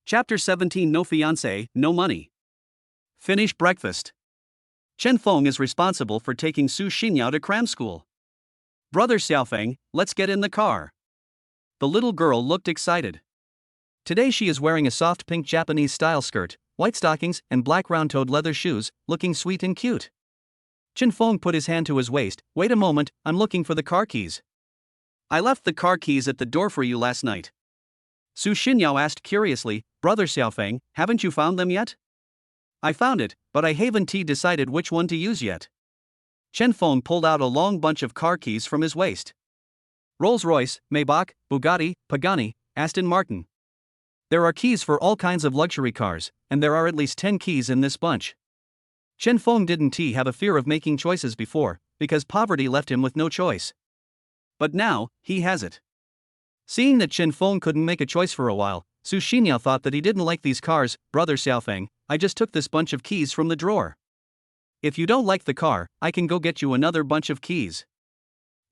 Chapter 17. No fiancé, no money. Finish breakfast. Chen Feng is responsible for taking Su Xinyao to cram school. "Brother Xiaofeng, let's get in the car." The little girl looked excited. Today she is wearing a soft pink Japanese-style skirt, white stockings, and black round-toed leather shoes, looking sweet and cute. Chen Feng put his hand to his waist. "Wait a moment, I'm looking for the car keys." "I left the car keys at the door for you last night." Su Xinyao asked curiously. "Brother Xiaofeng, haven't you found them yet?" "I found it, but I haven't decided which one to use yet." Chen Feng pulled out a long bunch of car keys from his waist. Rolls-Royce, Maybach, Bugatti, Pagani, Aston Martin. There are keys for all kinds of luxury cars, and there are at least 10 keys in this bunch. Chen Feng didn't have a fear of making choices before, because poverty left him with no choice. But now, he has it. Seeing that Chen Feng couldn't make a choice for a while, Su Xinyao thought that he didn't like these cars. "Brother Xiaofeng, I just took this bunch of keys from the drawer. If you don't like the car, I can go get you another bunch of keys."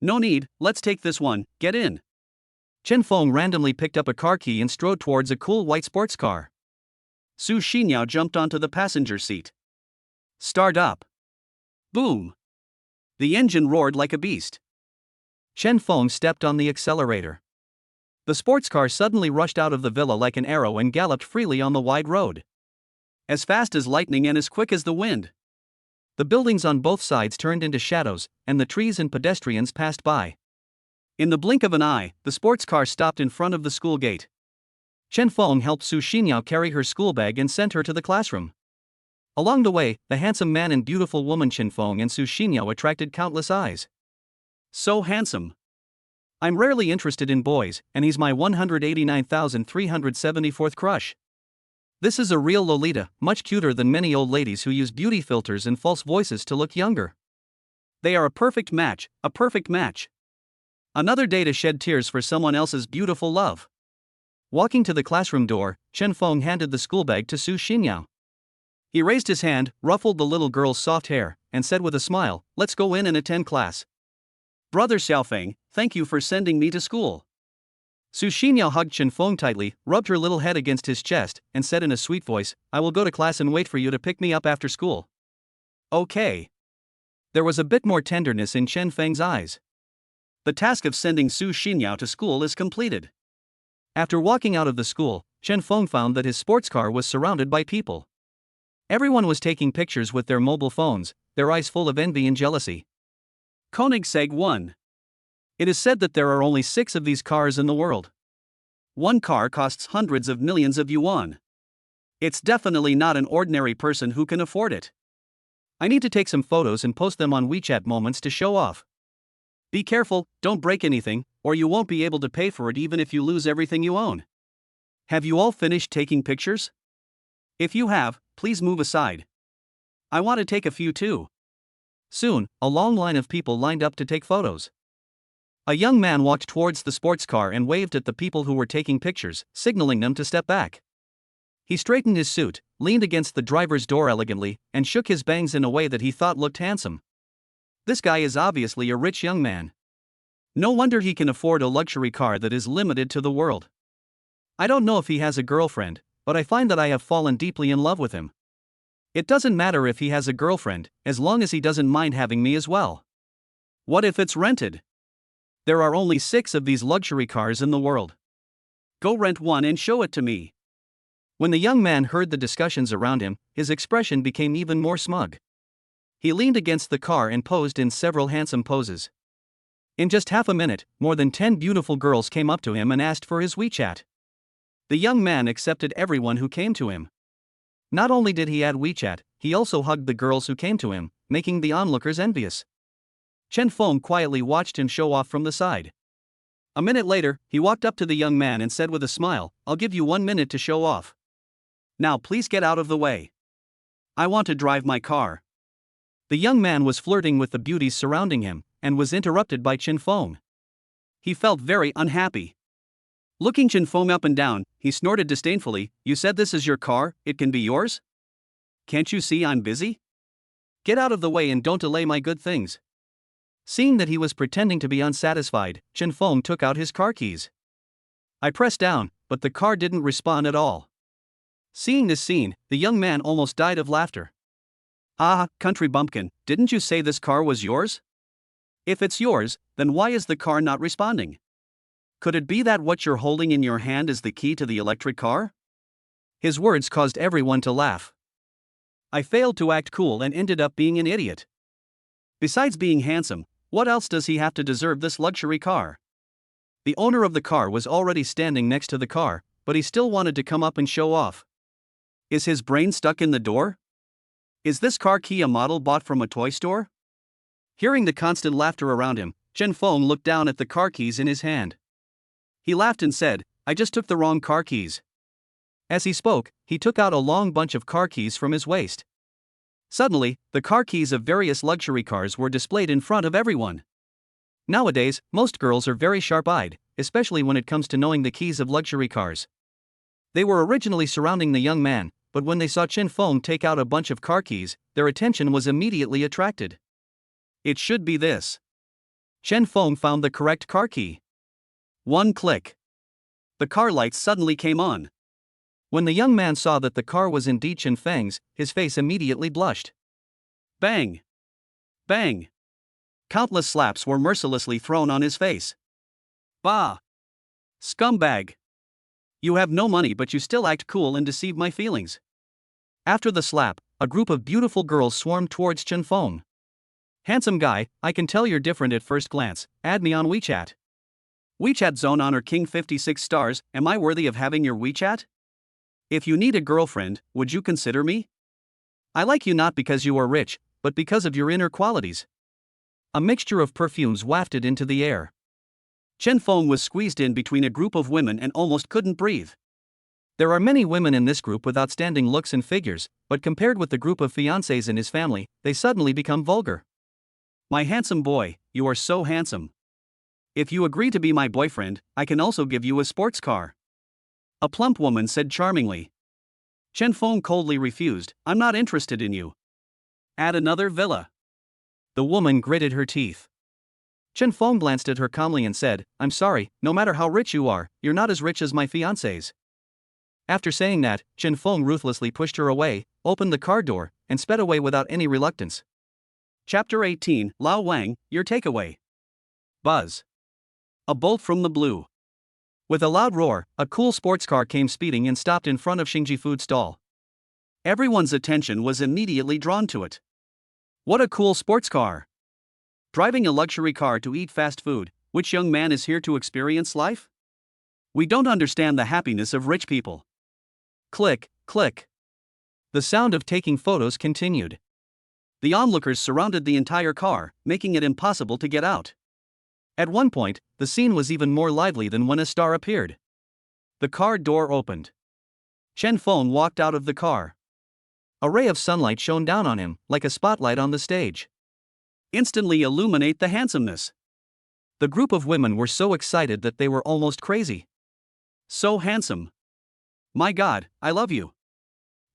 "No need, let's take this one, get in." Chen Feng randomly picked up a car key and strode towards a cool white sports car. Su Xinyao jumped onto the passenger seat. "Start up." Boom! The engine roared like a beast. Chen Feng stepped on the accelerator. The sports car suddenly rushed out of the villa like an arrow and galloped freely on the wide road. As fast as lightning and as quick as the wind. The buildings on both sides turned into shadows, and the trees and pedestrians passed by. In the blink of an eye, the sports car stopped in front of the school gate. Chen Feng helped Su Xinyao carry her school bag and sent her to the classroom. Along the way, the handsome man and beautiful woman Chen Feng and Su Xinyao attracted countless eyes. "So handsome. I'm rarely interested in boys, and he's my 189,374th crush. This is a real Lolita, much cuter than many old ladies who use beauty filters and false voices to look younger. They are a perfect match, a perfect match. Another day to shed tears for someone else's beautiful love." Walking to the classroom door, Chen Feng handed the school bag to Su Xinyao. He raised his hand, ruffled the little girl's soft hair, and said with a smile, "Let's go in and attend class." "Brother Xiaofeng, thank you for sending me to school." Su Xinyao hugged Chen Feng tightly, rubbed her little head against his chest, and said in a sweet voice, "I will go to class and wait for you to pick me up after school." "Okay." There was a bit more tenderness in Chen Feng's eyes. The task of sending Su Xinyao to school is completed. After walking out of the school, Chen Feng found that his sports car was surrounded by people. Everyone was taking pictures with their mobile phones, their eyes full of envy and jealousy. Koenigsegg 1. It is said that there are only 6 of these cars in the world. One car costs hundreds of millions of yuan. It's definitely not an ordinary person who can afford it. I need to take some photos and post them on WeChat Moments to show off. Be careful, don't break anything, or you won't be able to pay for it even if you lose everything you own. Have you all finished taking pictures? If you have, please move aside. I want to take a few too. Soon, a long line of people lined up to take photos. A young man walked towards the sports car and waved at the people who were taking pictures, signaling them to step back. He straightened his suit, leaned against the driver's door elegantly, and shook his bangs in a way that he thought looked handsome. This guy is obviously a rich young man. No wonder he can afford a luxury car that is limited to the world. I don't know if he has a girlfriend, but I find that I have fallen deeply in love with him. It doesn't matter if he has a girlfriend, as long as he doesn't mind having me as well. What if it's rented? There are only 6 of these luxury cars in the world. Go rent one and show it to me. When the young man heard the discussions around him, his expression became even more smug. He leaned against the car and posed in several handsome poses. In just half a minute, more than 10 beautiful girls came up to him and asked for his WeChat. The young man accepted everyone who came to him. Not only did he add WeChat, he also hugged the girls who came to him, making the onlookers envious. Chen Feng quietly watched him show off from the side. A minute later, he walked up to the young man and said with a smile, "I'll give you 1 minute to show off. Now please get out of the way. I want to drive my car." The young man was flirting with the beauties surrounding him, and was interrupted by Chen Feng. He felt very unhappy. Looking Chen Feng up and down, he snorted disdainfully, "You said this is your car, it can be yours? Can't you see I'm busy? Get out of the way and don't delay my good things." Seeing that he was pretending to be unsatisfied, Chen Feng took out his car keys. I pressed down, but the car didn't respond at all. Seeing this scene, the young man almost died of laughter. "Ah, country bumpkin, didn't you say this car was yours? If it's yours, then why is the car not responding? Could it be that what you're holding in your hand is the key to the electric car?" His words caused everyone to laugh. I failed to act cool and ended up being an idiot. Besides being handsome, what else does he have to deserve this luxury car? The owner of the car was already standing next to the car, but he still wanted to come up and show off. Is his brain stuck in the door? Is this car key a model bought from a toy store? Hearing the constant laughter around him, Chen Feng looked down at the car keys in his hand. He laughed and said, "I just took the wrong car keys." As he spoke, he took out a long bunch of car keys from his waist. Suddenly, the car keys of various luxury cars were displayed in front of everyone. Nowadays, most girls are very sharp-eyed, especially when it comes to knowing the keys of luxury cars. They were originally surrounding the young man, but when they saw Chen Feng take out a bunch of car keys, their attention was immediately attracted. It should be this. Chen Feng found the correct car key. One click. The car lights suddenly came on. When the young man saw that the car was indeed Chen Feng's, his face immediately blushed. Bang! Bang! Countless slaps were mercilessly thrown on his face. Bah! Scumbag! You have no money but you still act cool and deceive my feelings. After the slap, a group of beautiful girls swarmed towards Chen Feng. "Handsome guy, I can tell you're different at first glance, add me on WeChat." WeChat Zone Honor King 56 stars, am I worthy of having your WeChat? If you need a girlfriend, would you consider me? I like you not because you are rich, but because of your inner qualities. A mixture of perfumes wafted into the air. Chen Feng was squeezed in between a group of women and almost couldn't breathe. There are many women in this group with outstanding looks and figures, but compared with the group of fiancés in his family, they suddenly become vulgar. "My handsome boy, you are so handsome. If you agree to be my boyfriend, I can also give you a sports car," a plump woman said charmingly. Chen Feng coldly refused, "I'm not interested in you. Add another villa." The woman gritted her teeth. Chen Feng glanced at her calmly and said, "I'm sorry, no matter how rich you are, you're not as rich as my fiancés." After saying that, Chen Feng ruthlessly pushed her away, opened the car door, and sped away without any reluctance. Chapter 18, Lao Wang, your takeaway. Buzz. A bolt from the blue. With a loud roar, a cool sports car came speeding and stopped in front of Xingji food stall. Everyone's attention was immediately drawn to it. What a cool sports car! Driving a luxury car to eat fast food, which young man is here to experience life? We don't understand the happiness of rich people. Click, click. The sound of taking photos continued. The onlookers surrounded the entire car, making it impossible to get out. At one point, the scene was even more lively than when a star appeared. The car door opened. Chen Feng walked out of the car. A ray of sunlight shone down on him, like a spotlight on the stage. Instantly illuminate the handsomeness. The group of women were so excited that they were almost crazy. So handsome. My God, I love you.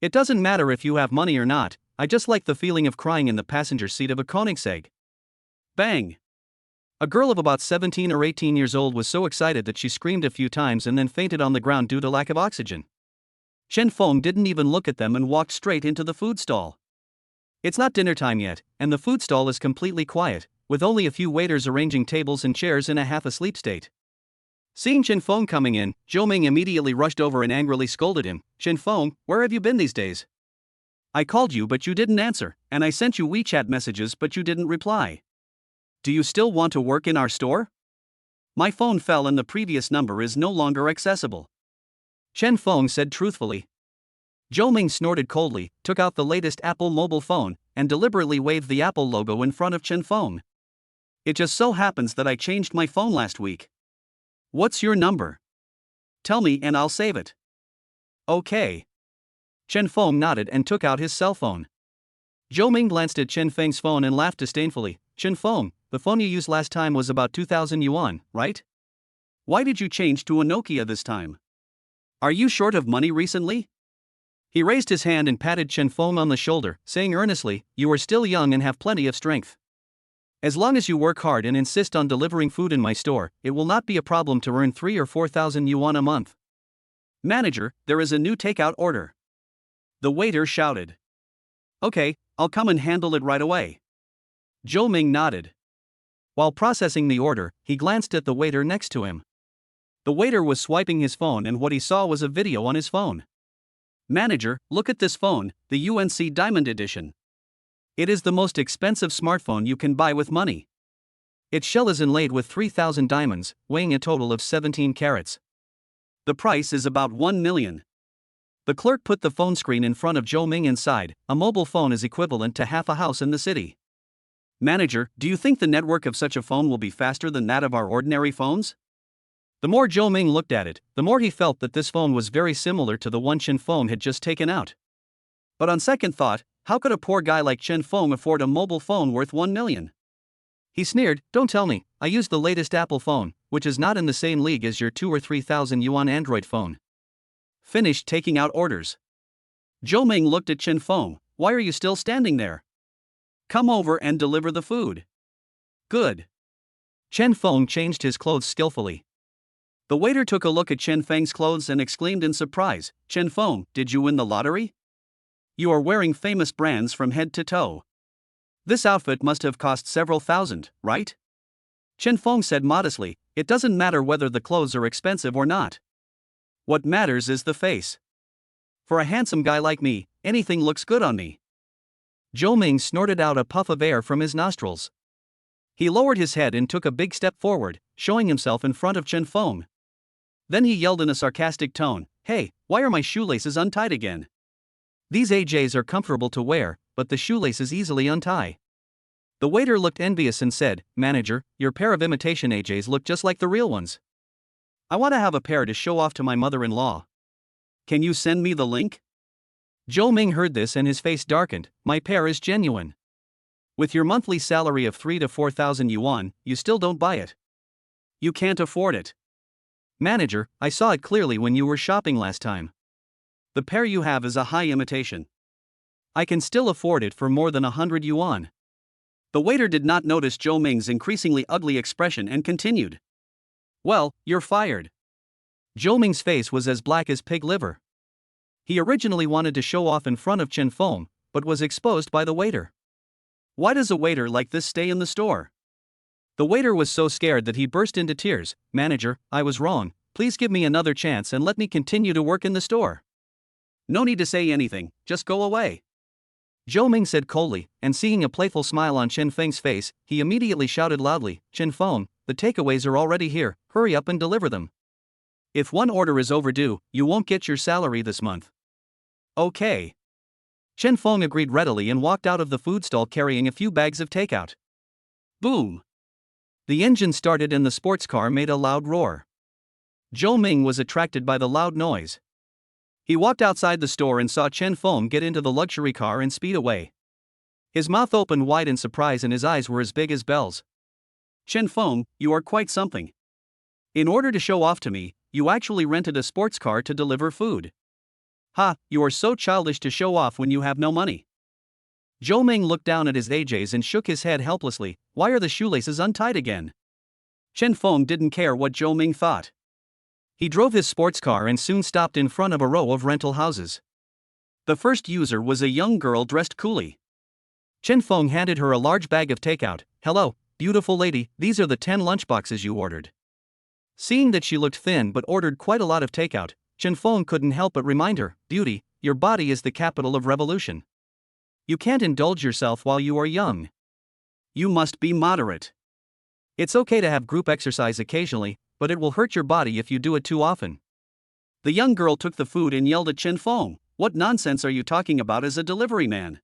It doesn't matter if you have money or not, I just like the feeling of crying in the passenger seat of a Koenigsegg. Bang! A girl of about 17 or 18 years old was so excited that she screamed a few times and then fainted on the ground due to lack of oxygen. Chen Feng didn't even look at them and walked straight into the food stall. It's not dinner time yet, and the food stall is completely quiet, with only a few waiters arranging tables and chairs in a half-asleep state. Seeing Chen Feng coming in, Zhou Ming immediately rushed over and angrily scolded him. "Chen Feng, where have you been these days? I called you but you didn't answer, and I sent you WeChat messages but you didn't reply. Do you still want to work in our store? My phone fell and the previous number is no longer accessible." Chen Feng said truthfully. Zhou Ming snorted coldly, took out the latest Apple mobile phone, and deliberately waved the Apple logo in front of Chen Feng. "It just so happens that I changed my phone last week. What's your number? Tell me and I'll save it." "Okay." Chen Feng nodded and took out his cell phone. Zhou Ming glanced at Chen Feng's phone and laughed disdainfully. "Chen Feng, the phone you used last time was about 2,000 yuan, right? Why did you change to a Nokia this time? Are you short of money recently?" He raised his hand and patted Chen Feng on the shoulder, saying earnestly, "You are still young and have plenty of strength. As long as you work hard and insist on delivering food in my store, it will not be a problem to earn 3 or 4,000 yuan a month." "Manager, there is a new takeout order." The waiter shouted. "Okay, I'll come and handle it right away." Zhou Ming nodded. While processing the order, he glanced at the waiter next to him. The waiter was swiping his phone and what he saw was a video on his phone. "Manager, look at this phone, the UNC Diamond Edition. It is the most expensive smartphone you can buy with money. Its shell is inlaid with 3,000 diamonds, weighing a total of 17 carats. The price is about 1 million. The clerk put the phone screen in front of Zhou Ming and sighed. "A mobile phone is equivalent to half a house in the city. Manager, do you think the network of such a phone will be faster than that of our ordinary phones?" The more Zhou Ming looked at it, the more he felt that this phone was very similar to the one Chen Feng had just taken out. But on second thought, how could a poor guy like Chen Feng afford a mobile phone worth 1 million? He sneered, "Don't tell me, I use the latest Apple phone, which is not in the same league as your 2 or 3,000 yuan Android phone." Finished taking out orders. Zhou Ming looked at Chen Feng. "Why are you still standing there? Come over and deliver the food." "Good." Chen Feng changed his clothes skillfully. The waiter took a look at Chen Feng's clothes and exclaimed in surprise, "Chen Feng, did you win the lottery? You are wearing famous brands from head to toe. This outfit must have cost several thousand, right?" Chen Feng said modestly, "It doesn't matter whether the clothes are expensive or not. What matters is the face. For a handsome guy like me, anything looks good on me." Zhou Ming snorted out a puff of air from his nostrils. He lowered his head and took a big step forward, showing himself in front of Chen Feng. Then he yelled in a sarcastic tone, "Hey, why are my shoelaces untied again? These AJs are comfortable to wear, but the shoelaces easily untie." The waiter looked envious and said, "Manager, your pair of imitation AJs look just like the real ones. I want to have a pair to show off to my mother-in-law. Can you send me the link?" Zhou Ming heard this and his face darkened. "My pair is genuine. With your monthly salary of 3 to 4,000 yuan, you still don't buy it. You can't afford it." "Manager, I saw it clearly when you were shopping last time. The pair you have is a high imitation. I can still afford it for more than 100 yuan." The waiter did not notice Zhou Ming's increasingly ugly expression and continued, "Well, you're fired." Zhou Ming's face was as black as pig liver. He originally wanted to show off in front of Chen Feng, but was exposed by the waiter. Why does a waiter like this stay in the store? The waiter was so scared that he burst into tears. "Manager, I was wrong, please give me another chance and let me continue to work in the store." "No need to say anything, just go away," Zhou Ming said coldly, and seeing a playful smile on Chen Feng's face, he immediately shouted loudly, "Chen Feng, the takeaways are already here, hurry up and deliver them. If one order is overdue, you won't get your salary this month." "Okay." Chen Feng agreed readily and walked out of the food stall carrying a few bags of takeout. Boom! The engine started and the sports car made a loud roar. Zhou Ming was attracted by the loud noise. He walked outside the store and saw Chen Feng get into the luxury car and speed away. His mouth opened wide in surprise and his eyes were as big as bells. "Chen Feng, you are quite something. In order to show off to me, you actually rented a sports car to deliver food. Ha, you are so childish to show off when you have no money." Zhou Ming looked down at his AJs and shook his head helplessly. "Why are the shoelaces untied again? Chen Feng didn't care what Zhou Ming thought. He drove his sports car and soon stopped in front of a row of rental houses. The first user was a young girl dressed coolly. Chen Feng handed her a large bag of takeout. "Hello, beautiful lady, these are the 10 lunchboxes you ordered." Seeing that she looked thin but ordered quite a lot of takeout, Chen Feng couldn't help but remind her, "Beauty, your body is the capital of revolution. You can't indulge yourself while you are young. You must be moderate. It's okay to have group exercise occasionally, but it will hurt your body if you do it too often." The young girl took the food and yelled at Chen Feng, "What nonsense are you talking about as a delivery man?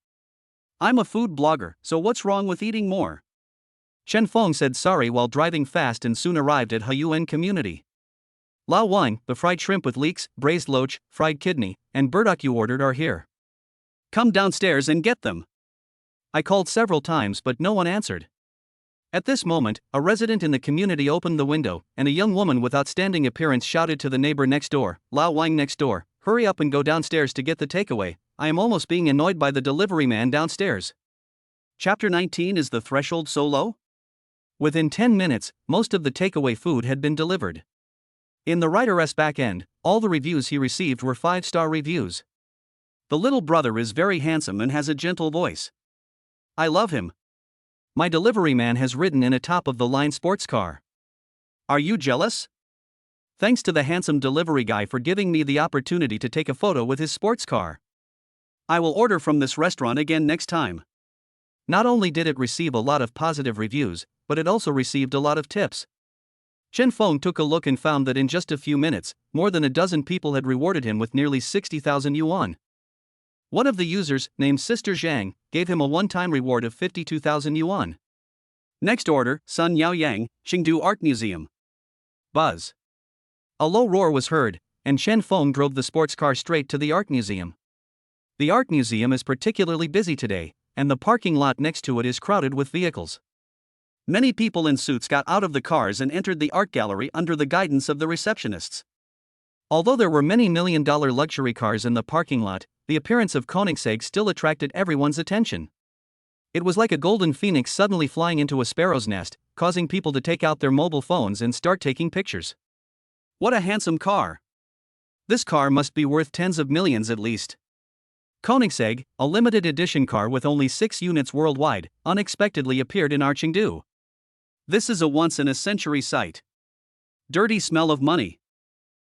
I'm a food blogger, so what's wrong with eating more?" Chen Feng said sorry while driving fast and soon arrived at Huyuan community. "Lao Wang, the fried shrimp with leeks, braised loach, fried kidney, and burdock you ordered are here. Come downstairs and get them." I called several times but no one answered. At this moment, a resident in the community opened the window, and a young woman with outstanding appearance shouted to the neighbor next door, "Lao Wang next door, hurry up and go downstairs to get the takeaway. I am almost being annoyed by the delivery man downstairs." Chapter 19 Is the threshold so low? Within 10 minutes, most of the takeaway food had been delivered. In the writer's back end, all the reviews he received were 5-star reviews. "The little brother is very handsome and has a gentle voice. I love him. My delivery man has ridden in a top-of-the-line sports car. Are you jealous? Thanks to the handsome delivery guy for giving me the opportunity to take a photo with his sports car. I will order from this restaurant again next time." Not only did it receive a lot of positive reviews, but it also received a lot of tips. Chen Feng took a look and found that in just a few minutes, more than a dozen people had rewarded him with nearly 60,000 yuan. One of the users, named Sister Zhang, gave him a one-time reward of 52,000 yuan. Next order, Sun Yao Yang, Qingdu Art Museum. Buzz. A low roar was heard, and Chen Feng drove the sports car straight to the art museum. The art museum is particularly busy today, and the parking lot next to it is crowded with vehicles. Many people in suits got out of the cars and entered the art gallery under the guidance of the receptionists. Although there were many million-dollar luxury cars in the parking lot, the appearance of Koenigsegg still attracted everyone's attention. It was like a golden phoenix suddenly flying into a sparrow's nest, causing people to take out their mobile phones and start taking pictures. What a handsome car! This car must be worth tens of millions at least. Koenigsegg, a limited edition car with only 6 units worldwide, unexpectedly appeared in Chengdu. This is a once-in-a-century sight. Dirty smell of money.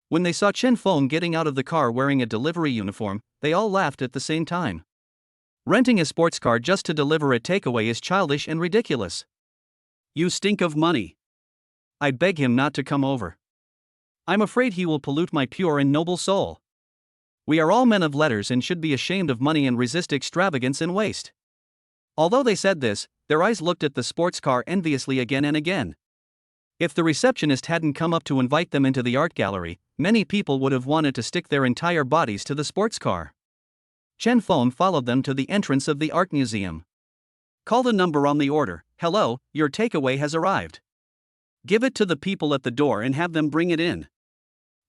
When they saw Chen Feng getting out of the car wearing a delivery uniform, they all laughed at the same time. Renting a sports car just to deliver a takeaway is childish and ridiculous. You stink of money. I beg him not to come over. I'm afraid he will pollute my pure and noble soul. We are all men of letters and should be ashamed of money and resist extravagance and waste. Although they said this, their eyes looked at the sports car enviously again and again. If the receptionist hadn't come up to invite them into the art gallery, many people would have wanted to stick their entire bodies to the sports car. Chen Feng followed them to the entrance of the art museum. Call the number on the order. Hello, your takeaway has arrived. Give it to the people at the door and have them bring it in.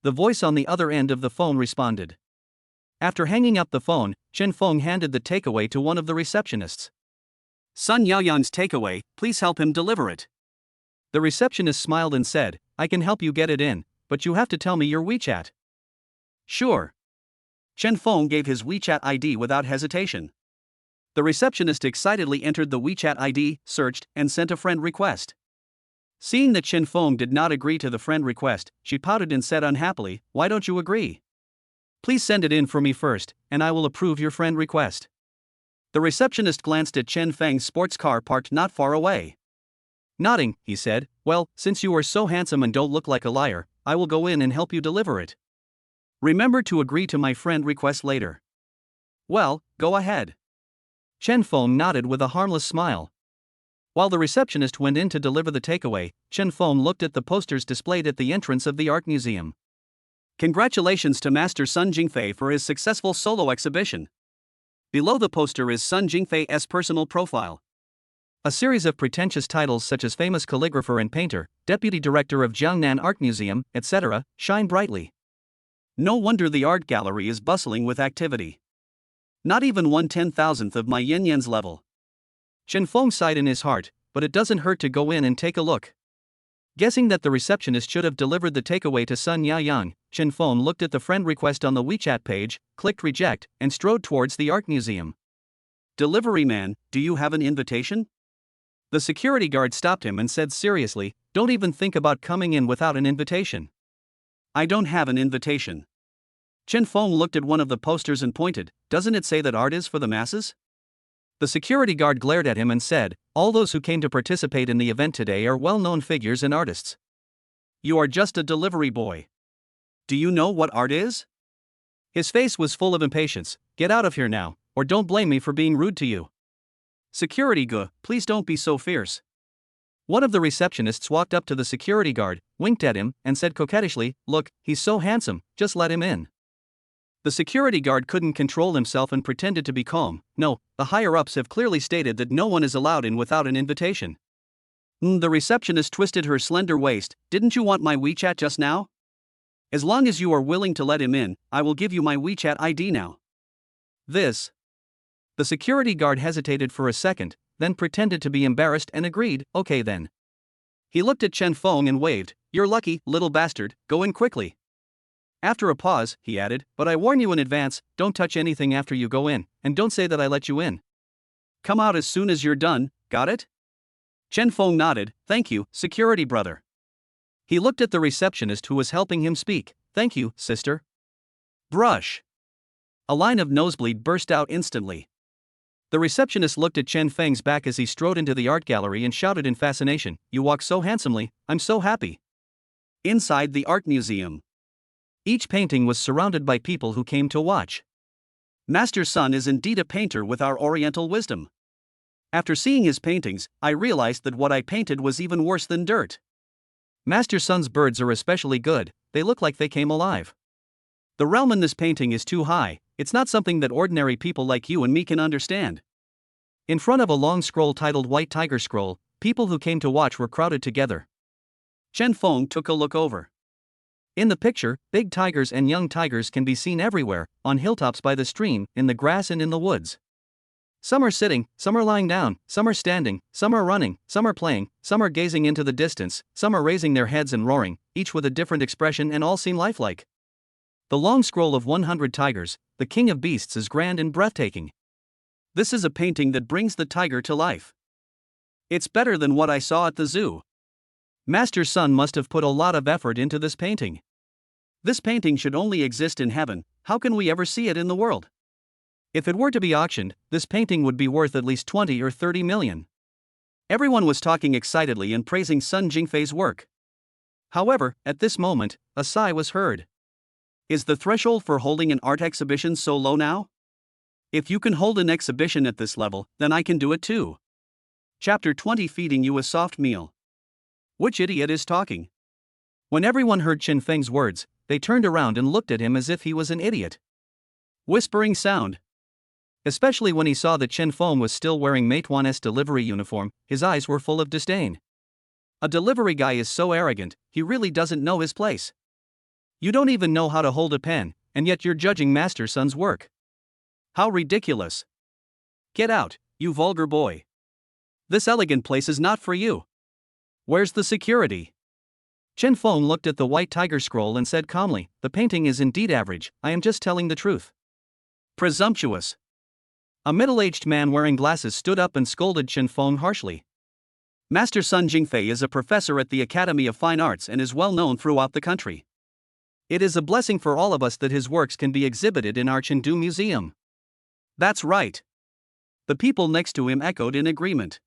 The voice on the other end of the phone responded. After hanging up the phone, Chen Feng handed the takeaway to one of the receptionists. Sun Yaoyan's takeaway, please help him deliver it. The receptionist smiled and said, I can help you get it in, but you have to tell me your WeChat. Sure. Chen Feng gave his WeChat ID without hesitation. The receptionist excitedly entered the WeChat ID, searched, and sent a friend request. Seeing that Chen Feng did not agree to the friend request, she pouted and said unhappily, Why don't you agree? Please send it in for me first, and I will approve your friend request. The receptionist glanced at Chen Feng's sports car parked not far away. Nodding, he said, Well, since you are so handsome and don't look like a liar, I will go in and help you deliver it. Remember to agree to my friend request later. Well, go ahead. Chen Feng nodded with a harmless smile. While the receptionist went in to deliver the takeaway, Chen Feng looked at the posters displayed at the entrance of the art museum. Congratulations to Master Sun Jingfei for his successful solo exhibition. Below the poster is Sun Jingfei's personal profile. A series of pretentious titles such as famous calligrapher and painter, deputy director of Jiangnan Art Museum, etc., shine brightly. No wonder the art gallery is bustling with activity. Not even 1/10,000th of my yin-yan's level. Chen Feng sighed in his heart, but it doesn't hurt to go in and take a look. Guessing that the receptionist should have delivered the takeaway to Sun Yaoyang, Chen Feng looked at the friend request on the WeChat page, clicked reject, and strode towards the art museum. "Delivery man, do you have an invitation?" The security guard stopped him and said seriously, "Don't even think about coming in without an invitation." "I don't have an invitation." Chen Feng looked at one of the posters and pointed, "Doesn't it say that art is for the masses?" The security guard glared at him and said, "All those who came to participate in the event today are well-known figures and artists. You are just a delivery boy. Do you know what art is?" His face was full of impatience. "Get out of here now, or don't blame me for being rude to you." "Security guy, please don't be so fierce." One of the receptionists walked up to the security guard, winked at him, and said coquettishly, "Look, he's so handsome, just let him in." The security guard couldn't control himself and pretended to be calm. "No, the higher-ups have clearly stated that no one is allowed in without an invitation." The receptionist twisted her slender waist. "Didn't you want my WeChat just now? As long as you are willing to let him in, I will give you my WeChat ID now." The security guard hesitated for a second, then pretended to be embarrassed and agreed, "Okay then." He looked at Chen Feng and waved, "You're lucky, little bastard, go in quickly." After a pause, he added, "But I warn you in advance, don't touch anything after you go in, and don't say that I let you in. Come out as soon as you're done, got it?" Chen Feng nodded, "Thank you, security brother." He looked at the receptionist who was helping him speak, "Thank you, sister." Brush. A line of nosebleed burst out instantly. The receptionist looked at Chen Feng's back as he strode into the art gallery and shouted in fascination, "You walk so handsomely, I'm so happy." Inside the art museum, each painting was surrounded by people who came to watch. Master Sun is indeed a painter with our oriental wisdom. After seeing his paintings, I realized that what I painted was even worse than dirt. Master Sun's birds are especially good, they look like they came alive. The realm in this painting is too high, it's not something that ordinary people like you and me can understand. In front of a long scroll titled White Tiger Scroll, people who came to watch were crowded together. Chen Feng took a look over. In the picture, big tigers and young tigers can be seen everywhere, on hilltops by the stream, in the grass and in the woods. Some are sitting, some are lying down, some are standing, some are running, some are playing, some are gazing into the distance, some are raising their heads and roaring, each with a different expression and all seem lifelike. The long scroll of 100 tigers, the king of beasts, is grand and breathtaking. This is a painting that brings the tiger to life. It's better than what I saw at the zoo. Master Sun must have put a lot of effort into this painting. This painting should only exist in heaven, how can we ever see it in the world? If it were to be auctioned, this painting would be worth at least 20 or 30 million. Everyone was talking excitedly and praising Sun Jingfei's work. However, at this moment, a sigh was heard. Is the threshold for holding an art exhibition so low now? If you can hold an exhibition at this level, then I can do it too. Chapter 20, Feeding You a Soft Meal. Which idiot is talking? When everyone heard Chen Feng's words, they turned around and looked at him as if he was an idiot. Whispering sound. Especially when he saw that Chen Feng was still wearing Meituan's delivery uniform, his eyes were full of disdain. A delivery guy is so arrogant, he really doesn't know his place. You don't even know how to hold a pen, and yet you're judging Master Sun's work. How ridiculous. Get out, you vulgar boy. This elegant place is not for you. Where's the security? Chen Feng looked at the White Tiger Scroll and said calmly, "The painting is indeed average, I am just telling the truth." Presumptuous. A middle-aged man wearing glasses stood up and scolded Chen Feng harshly. Master Sun Jingfei is a professor at the Academy of Fine Arts and is well known throughout the country. It is a blessing for all of us that his works can be exhibited in our Chengdu Museum. That's right. The people next to him echoed in agreement.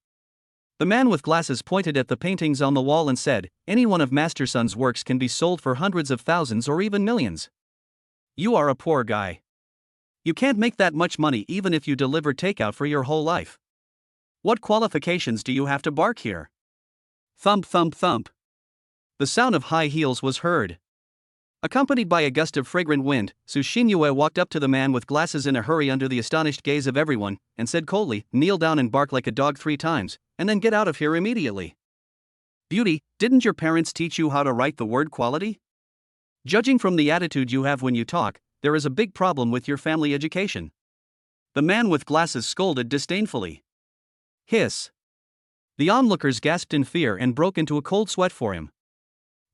The man with glasses pointed at the paintings on the wall and said, "Any one of Master Sun's works can be sold for hundreds of thousands or even millions. You are a poor guy. You can't make that much money even if you deliver takeout for your whole life. What qualifications do you have to bark here?" Thump thump thump. The sound of high heels was heard. Accompanied by a gust of fragrant wind, Su Xinyue walked up to the man with glasses in a hurry under the astonished gaze of everyone, and said coldly, "Kneel down and bark like a dog 3 times, and then get out of here immediately." Beauty, didn't your parents teach you how to write the word quality? Judging from the attitude you have when you talk, there is a big problem with your family education. The man with glasses scolded disdainfully. Hiss. The onlookers gasped in fear and broke into a cold sweat for him.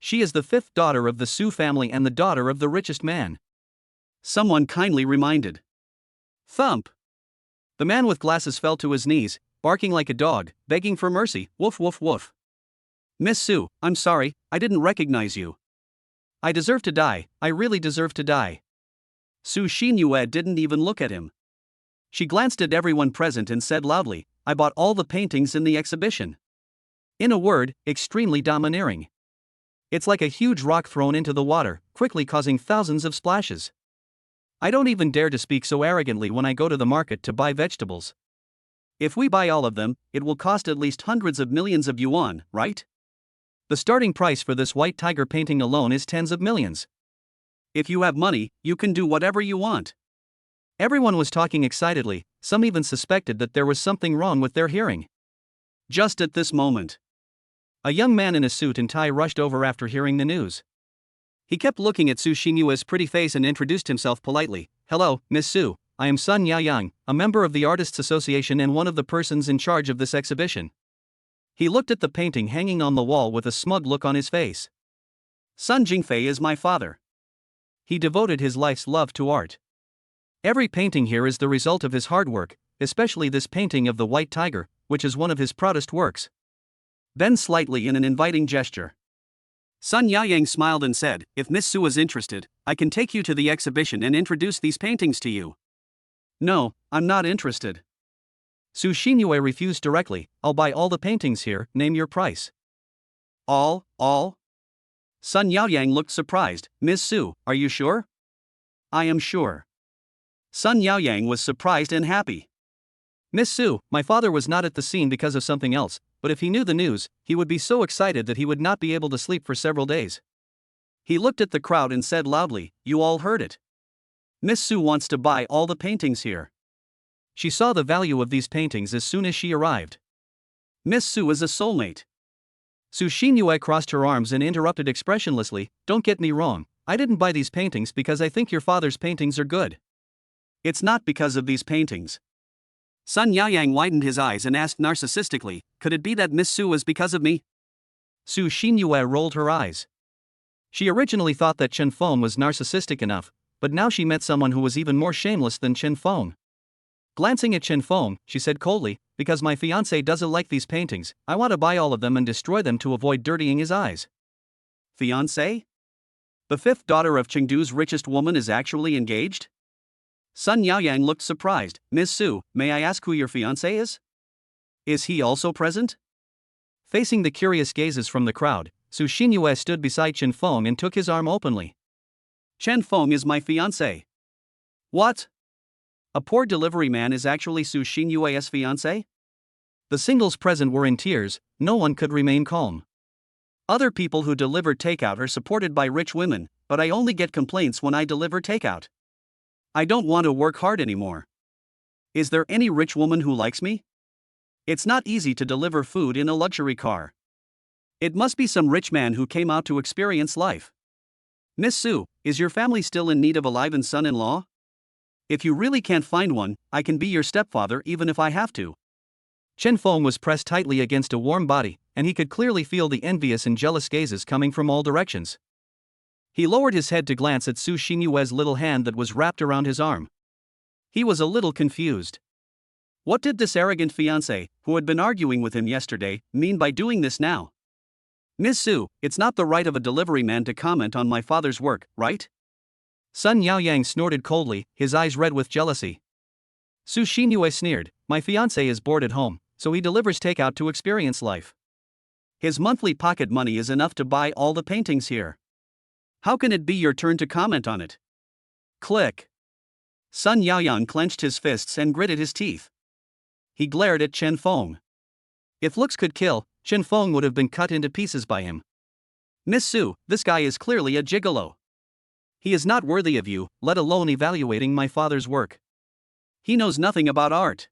She is the fifth daughter of the Su family and the daughter of the richest man. Someone kindly reminded. Thump! The man with glasses fell to his knees, barking like a dog, begging for mercy. Woof woof woof. Miss Su, I'm sorry, I didn't recognize you. I deserve to die, I really deserve to die. Su Xinyue didn't even look at him. She glanced at everyone present and said loudly, I bought all the paintings in the exhibition. In a word, extremely domineering. It's like a huge rock thrown into the water, quickly causing thousands of splashes. I don't even dare to speak so arrogantly when I go to the market to buy vegetables. If we buy all of them, it will cost at least hundreds of millions of yuan, right? The starting price for this white tiger painting alone is tens of millions. If you have money, you can do whatever you want. Everyone was talking excitedly, some even suspected that there was something wrong with their hearing. Just at this moment, a young man in a suit and tie rushed over after hearing the news. He kept looking at Su Xinyue's pretty face and introduced himself politely. Hello, Miss Su, I am Sun Yaoyang, a member of the Artists Association and one of the persons in charge of this exhibition. He looked at the painting hanging on the wall with a smug look on his face. Sun Jingfei is my father. He devoted his life's love to art. Every painting here is the result of his hard work, especially this painting of the white tiger, which is one of his proudest works. Then slightly in an inviting gesture, Sun Yaoyang smiled and said, if Miss Su is interested, I can take you to the exhibition and introduce these paintings to you. No, I'm not interested. Su Xinyue refused directly. I'll buy all the paintings here, name your price. All? Sun Yaoyang looked surprised. Miss Su, are you sure? I am sure. Sun Yaoyang was surprised and happy. Miss Su, my father was not at the scene because of something else, but if he knew the news, he would be so excited that he would not be able to sleep for several days. He looked at the crowd and said loudly, you all heard it. Miss Su wants to buy all the paintings here. She saw the value of these paintings as soon as she arrived. Miss Su is a soulmate. Su Xinyue crossed her arms and interrupted expressionlessly, don't get me wrong, I didn't buy these paintings because I think your father's paintings are good. It's not because of these paintings. Sun Yaoyang widened his eyes and asked narcissistically, could it be that Miss Su is because of me? Su Xinyue rolled her eyes. She originally thought that Chen Feng was narcissistic enough, but now she met someone who was even more shameless than Chen Feng. Glancing at Chen Feng, she said coldly, because my fiancé doesn't like these paintings, I want to buy all of them and destroy them to avoid dirtying his eyes. Fiancé? The fifth daughter of Chengdu's richest woman is actually engaged? Sun Yaoyang looked surprised. Miss Su, may I ask who your fiancé is? Is he also present? Facing the curious gazes from the crowd, Su Xinyue stood beside Chen Feng and took his arm openly. Chen Feng is my fiancé. What? A poor delivery man is actually Su Xinyue's fiancé? The singles present were in tears, no one could remain calm. Other people who deliver takeout are supported by rich women, but I only get complaints when I deliver takeout. I don't want to work hard anymore. Is there any rich woman who likes me? It's not easy to deliver food in a luxury car. It must be some rich man who came out to experience life. Miss Su, is your family still in need of a live-in son-in-law? If you really can't find one, I can be your stepfather even if I have to. Chen Feng was pressed tightly against a warm body, and he could clearly feel the envious and jealous gazes coming from all directions. He lowered his head to glance at Su Xinyue's little hand that was wrapped around his arm. He was a little confused. What did this arrogant fiancé, who had been arguing with him yesterday, mean by doing this now? Miss Su, it's not the right of a delivery man to comment on my father's work, right? Sun Yaoyang snorted coldly, his eyes red with jealousy. Su Xinyue sneered, my fiancé is bored at home, so he delivers takeout to experience life. His monthly pocket money is enough to buy all the paintings here. How can it be your turn to comment on it? Click. Sun Yaoyang clenched his fists and gritted his teeth. He glared at Chen Feng. If looks could kill, Chen Feng would have been cut into pieces by him. Miss Su, this guy is clearly a gigolo. He is not worthy of you, let alone evaluating my father's work. He knows nothing about art.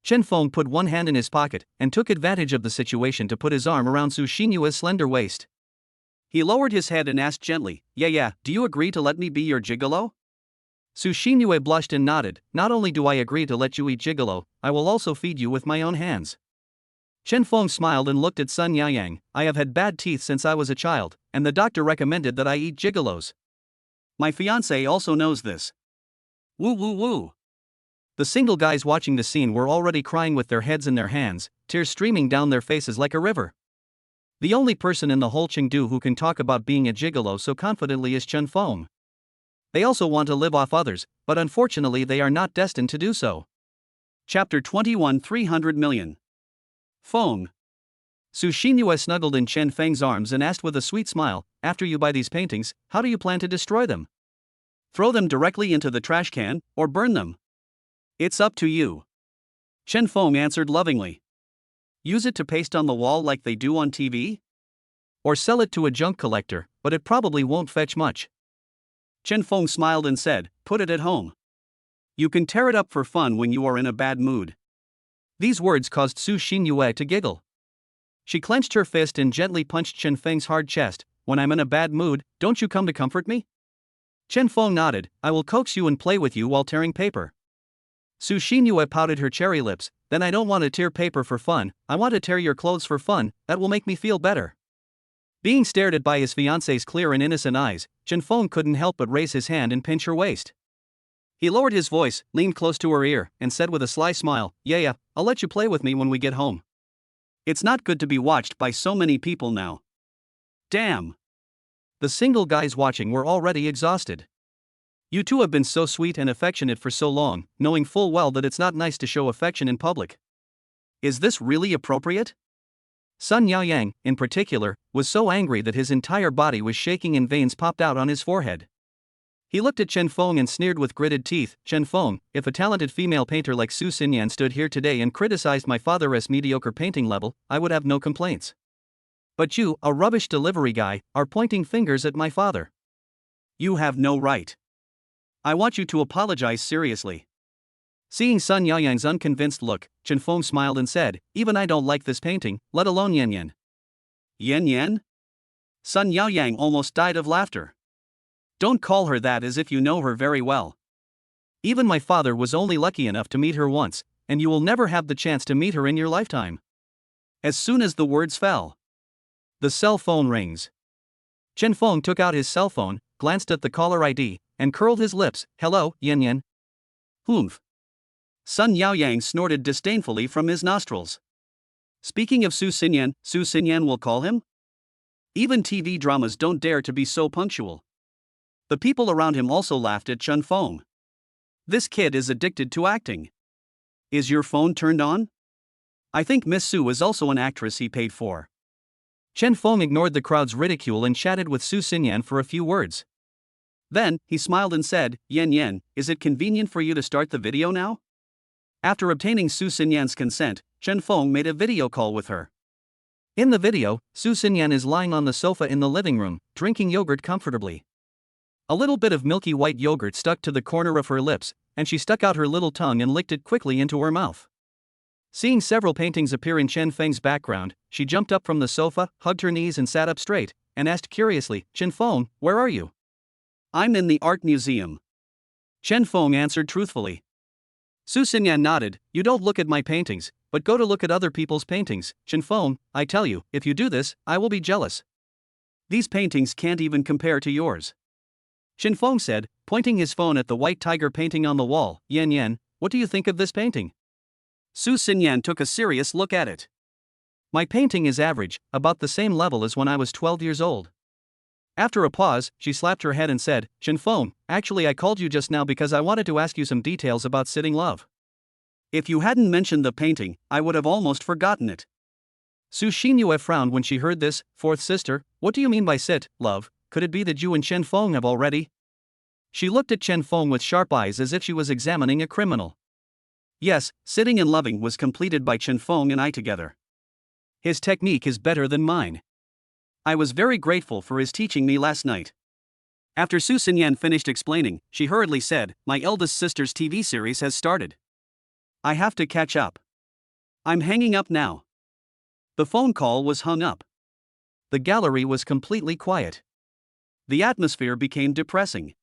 Chen Feng put one hand in his pocket and took advantage of the situation to put his arm around Su Xinyue's slender waist. He lowered his head and asked gently, yeah, do you agree to let me be your gigolo? Su Xinyue blushed and nodded, not only do I agree to let you eat gigolo, I will also feed you with my own hands. Chen Feng smiled and looked at Sun Yaoyang. I have had bad teeth since I was a child, and the doctor recommended that I eat gigolos. My fiancé also knows this. Woo woo woo. The single guys watching the scene were already crying with their heads in their hands, tears streaming down their faces like a river. The only person in the whole Chengdu who can talk about being a gigolo so confidently is Chen Feng. They also want to live off others, but unfortunately they are not destined to do so. Chapter 21 300 million. Feng. Su Xinyue snuggled in Chen Feng's arms and asked with a sweet smile, after you buy these paintings, how do you plan to destroy them? Throw them directly into the trash can, or burn them? It's up to you. Chen Feng answered lovingly. Use it to paste on the wall like they do on TV? Or sell it to a junk collector, but it probably won't fetch much. Chen Feng smiled and said, put it at home. You can tear it up for fun when you are in a bad mood. These words caused Su Xinyue to giggle. She clenched her fist and gently punched Chen Feng's hard chest. When I'm in a bad mood, don't you come to comfort me? Chen Feng nodded, I will coax you and play with you while tearing paper. Su Xinyue pouted her cherry lips, then I don't want to tear paper for fun, I want to tear your clothes for fun, that will make me feel better. Being stared at by his fiancée's clear and innocent eyes, Chen Feng couldn't help but raise his hand and pinch her waist. He lowered his voice, leaned close to her ear, and said with a sly smile, yeah, I'll let you play with me when we get home. It's not good to be watched by so many people now. Damn. The single guys watching were already exhausted. You two have been so sweet and affectionate for so long, knowing full well that it's not nice to show affection in public. Is this really appropriate? Sun Yaoyang, in particular, was so angry that his entire body was shaking and veins popped out on his forehead. He looked at Chen Feng and sneered with gritted teeth, Chen Feng, if a talented female painter like Su Xinyan stood here today and criticized my father's mediocre painting level, I would have no complaints. But you, a rubbish delivery guy, are pointing fingers at my father. You have no right. I want you to apologize seriously. Seeing Sun Yaoyang's unconvinced look, Chen Feng smiled and said, even I don't like this painting, let alone Yan Yan. Yan Yan? Sun Yaoyang almost died of laughter. Don't call her that as if you know her very well. Even my father was only lucky enough to meet her once, and you will never have the chance to meet her in your lifetime. As soon as the words fell, the cell phone rings. Chen Feng took out his cell phone, glanced at the caller ID, and curled his lips. Hello, Yan Yan. Humph. Sun Yaoyang snorted disdainfully from his nostrils. Speaking of Su Xinyan will call him? Even TV dramas don't dare to be so punctual. The people around him also laughed at Chen Feng. This kid is addicted to acting. Is your phone turned on? I think Miss Su is also an actress he paid for. Chen Feng ignored the crowd's ridicule and chatted with Su Xinyan for a few words. Then, he smiled and said, Yan Yan, is it convenient for you to start the video now? After obtaining Su Xinyan's consent, Chen Feng made a video call with her. In the video, Su Xinyan is lying on the sofa in the living room, drinking yogurt comfortably. A little bit of milky white yogurt stuck to the corner of her lips, and she stuck out her little tongue and licked it quickly into her mouth. Seeing several paintings appear in Chen Feng's background, she jumped up from the sofa, hugged her knees and sat up straight, and asked curiously, Chen Feng, where are you? I'm in the art museum. Chen Feng answered truthfully. Su Xinyan nodded, you don't look at my paintings, but go to look at other people's paintings. Chen Feng, I tell you, if you do this, I will be jealous. These paintings can't even compare to yours. Chen Feng said, pointing his phone at the white tiger painting on the wall. Yan Yan, what do you think of this painting? Su Xinyan took a serious look at it. My painting is average, about the same level as when I was 12 years old. After a pause, she slapped her head and said, Chen Feng, actually I called you just now because I wanted to ask you some details about Sitting Love. If you hadn't mentioned the painting, I would have almost forgotten it. Su Xinyue frowned when she heard this. Fourth sister, what do you mean by sit, love? Could it be that you and Chen Feng have already? She looked at Chen Feng with sharp eyes as if she was examining a criminal. Yes, Sitting and Loving was completed by Chen Feng and I together. His technique is better than mine. I was very grateful for his teaching me last night. After Su Xinyan finished explaining, she hurriedly said, my eldest sister's TV series has started. I have to catch up. I'm hanging up now. The phone call was hung up. The gallery was completely quiet. The atmosphere became depressing.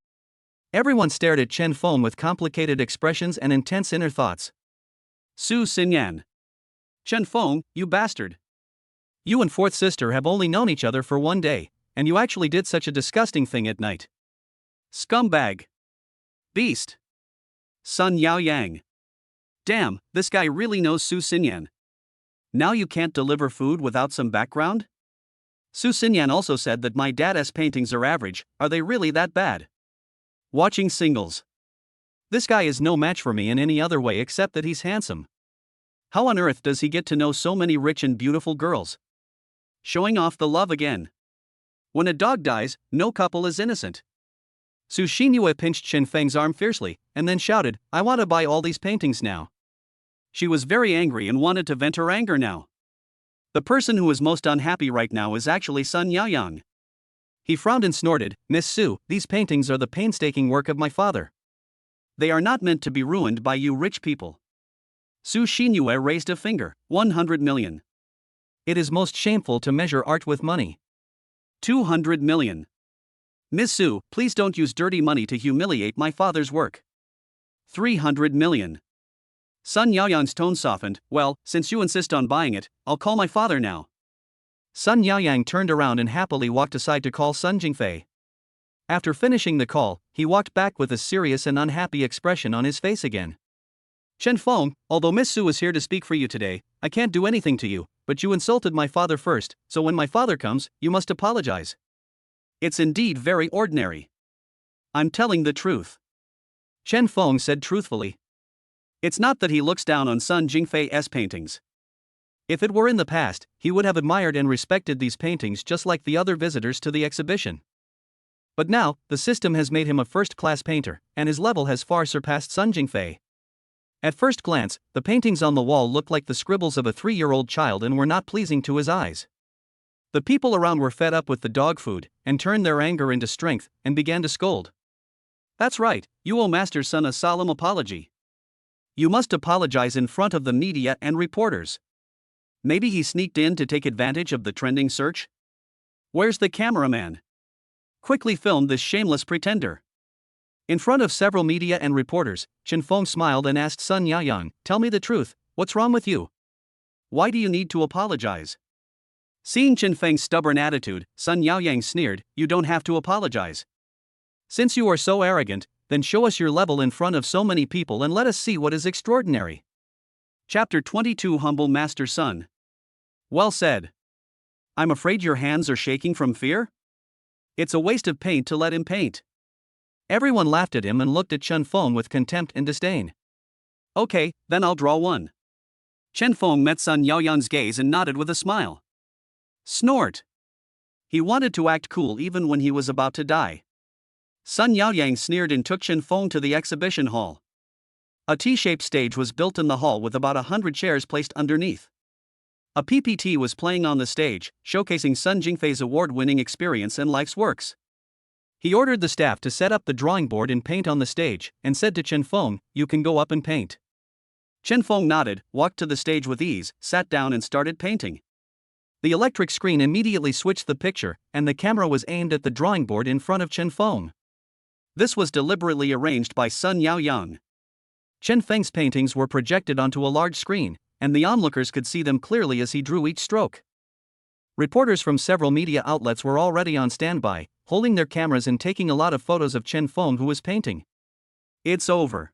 Everyone stared at Chen Feng with complicated expressions and intense inner thoughts. Su Xinyan. Chen Feng, you bastard. You and fourth sister have only known each other for 1 day, and you actually did such a disgusting thing at night. Scumbag. Beast. Sun Yaoyang. Damn, this guy really knows Su Xinyan. Now you can't deliver food without some background? Su Xinyan also said that my dad's paintings are average. Are they really that bad? Watching singles. This guy is no match for me in any other way except that he's handsome. How on earth does he get to know so many rich and beautiful girls? Showing off the love again. When a dog dies, no couple is innocent. Su Xinyue pinched Chen Feng's arm fiercely, and then shouted, I want to buy all these paintings now. She was very angry and wanted to vent her anger now. The person who is most unhappy right now is actually Sun Yaoyang. He frowned and snorted, Miss Su, these paintings are the painstaking work of my father. They are not meant to be ruined by you rich people. Su Xinyue raised a finger, 100 million. It is most shameful to measure art with money. 200 million. Miss Su, please don't use dirty money to humiliate my father's work. 300 million. Sun Yaoyang's tone softened, well, since you insist on buying it, I'll call my father now. Sun Yaoyang turned around and happily walked aside to call Sun Jingfei. After finishing the call, he walked back with a serious and unhappy expression on his face again. Chen Feng, although Miss Su is here to speak for you today, I can't do anything to you, but you insulted my father first, so when my father comes, you must apologize. It's indeed very ordinary. I'm telling the truth. Chen Feng said truthfully. It's not that he looks down on Sun Jingfei's paintings. If it were in the past, he would have admired and respected these paintings just like the other visitors to the exhibition. But now, the system has made him a first-class painter, and his level has far surpassed Sun Jingfei. At first glance, the paintings on the wall looked like the scribbles of a 3-year-old child and were not pleasing to his eyes. The people around were fed up with the dog food, and turned their anger into strength, and began to scold. That's right, you owe Master Sun a solemn apology. You must apologize in front of the media and reporters. Maybe he sneaked in to take advantage of the trending search? Where's the cameraman? Quickly film this shameless pretender. In front of several media and reporters, Chen Feng smiled and asked Sun Yaoyang, tell me the truth, what's wrong with you? Why do you need to apologize? Seeing Chen Feng's stubborn attitude, Sun Yaoyang sneered, you don't have to apologize. Since you are so arrogant, then show us your level in front of so many people and let us see what is extraordinary. Chapter 22 Humble Master Sun. Well said. I'm afraid your hands are shaking from fear? It's a waste of paint to let him paint. Everyone laughed at him and looked at Chen Feng with contempt and disdain. Okay, then I'll draw one. Chen Feng met Sun Yaoyang's gaze and nodded with a smile. Snort. He wanted to act cool even when he was about to die. Sun Yaoyang sneered and took Chen Feng to the exhibition hall. A T-shaped stage was built in the hall with about 100 chairs placed underneath. A PPT was playing on the stage, showcasing Sun Jingfei's award-winning experience and life's works. He ordered the staff to set up the drawing board and paint on the stage, and said to Chen Feng, you can go up and paint. Chen Feng nodded, walked to the stage with ease, sat down and started painting. The electric screen immediately switched the picture, and the camera was aimed at the drawing board in front of Chen Feng. This was deliberately arranged by Sun Yaoyang. Chen Feng's paintings were projected onto a large screen, and the onlookers could see them clearly as he drew each stroke. Reporters from several media outlets were already on standby, holding their cameras and taking a lot of photos of Chen Feng who was painting. It's over.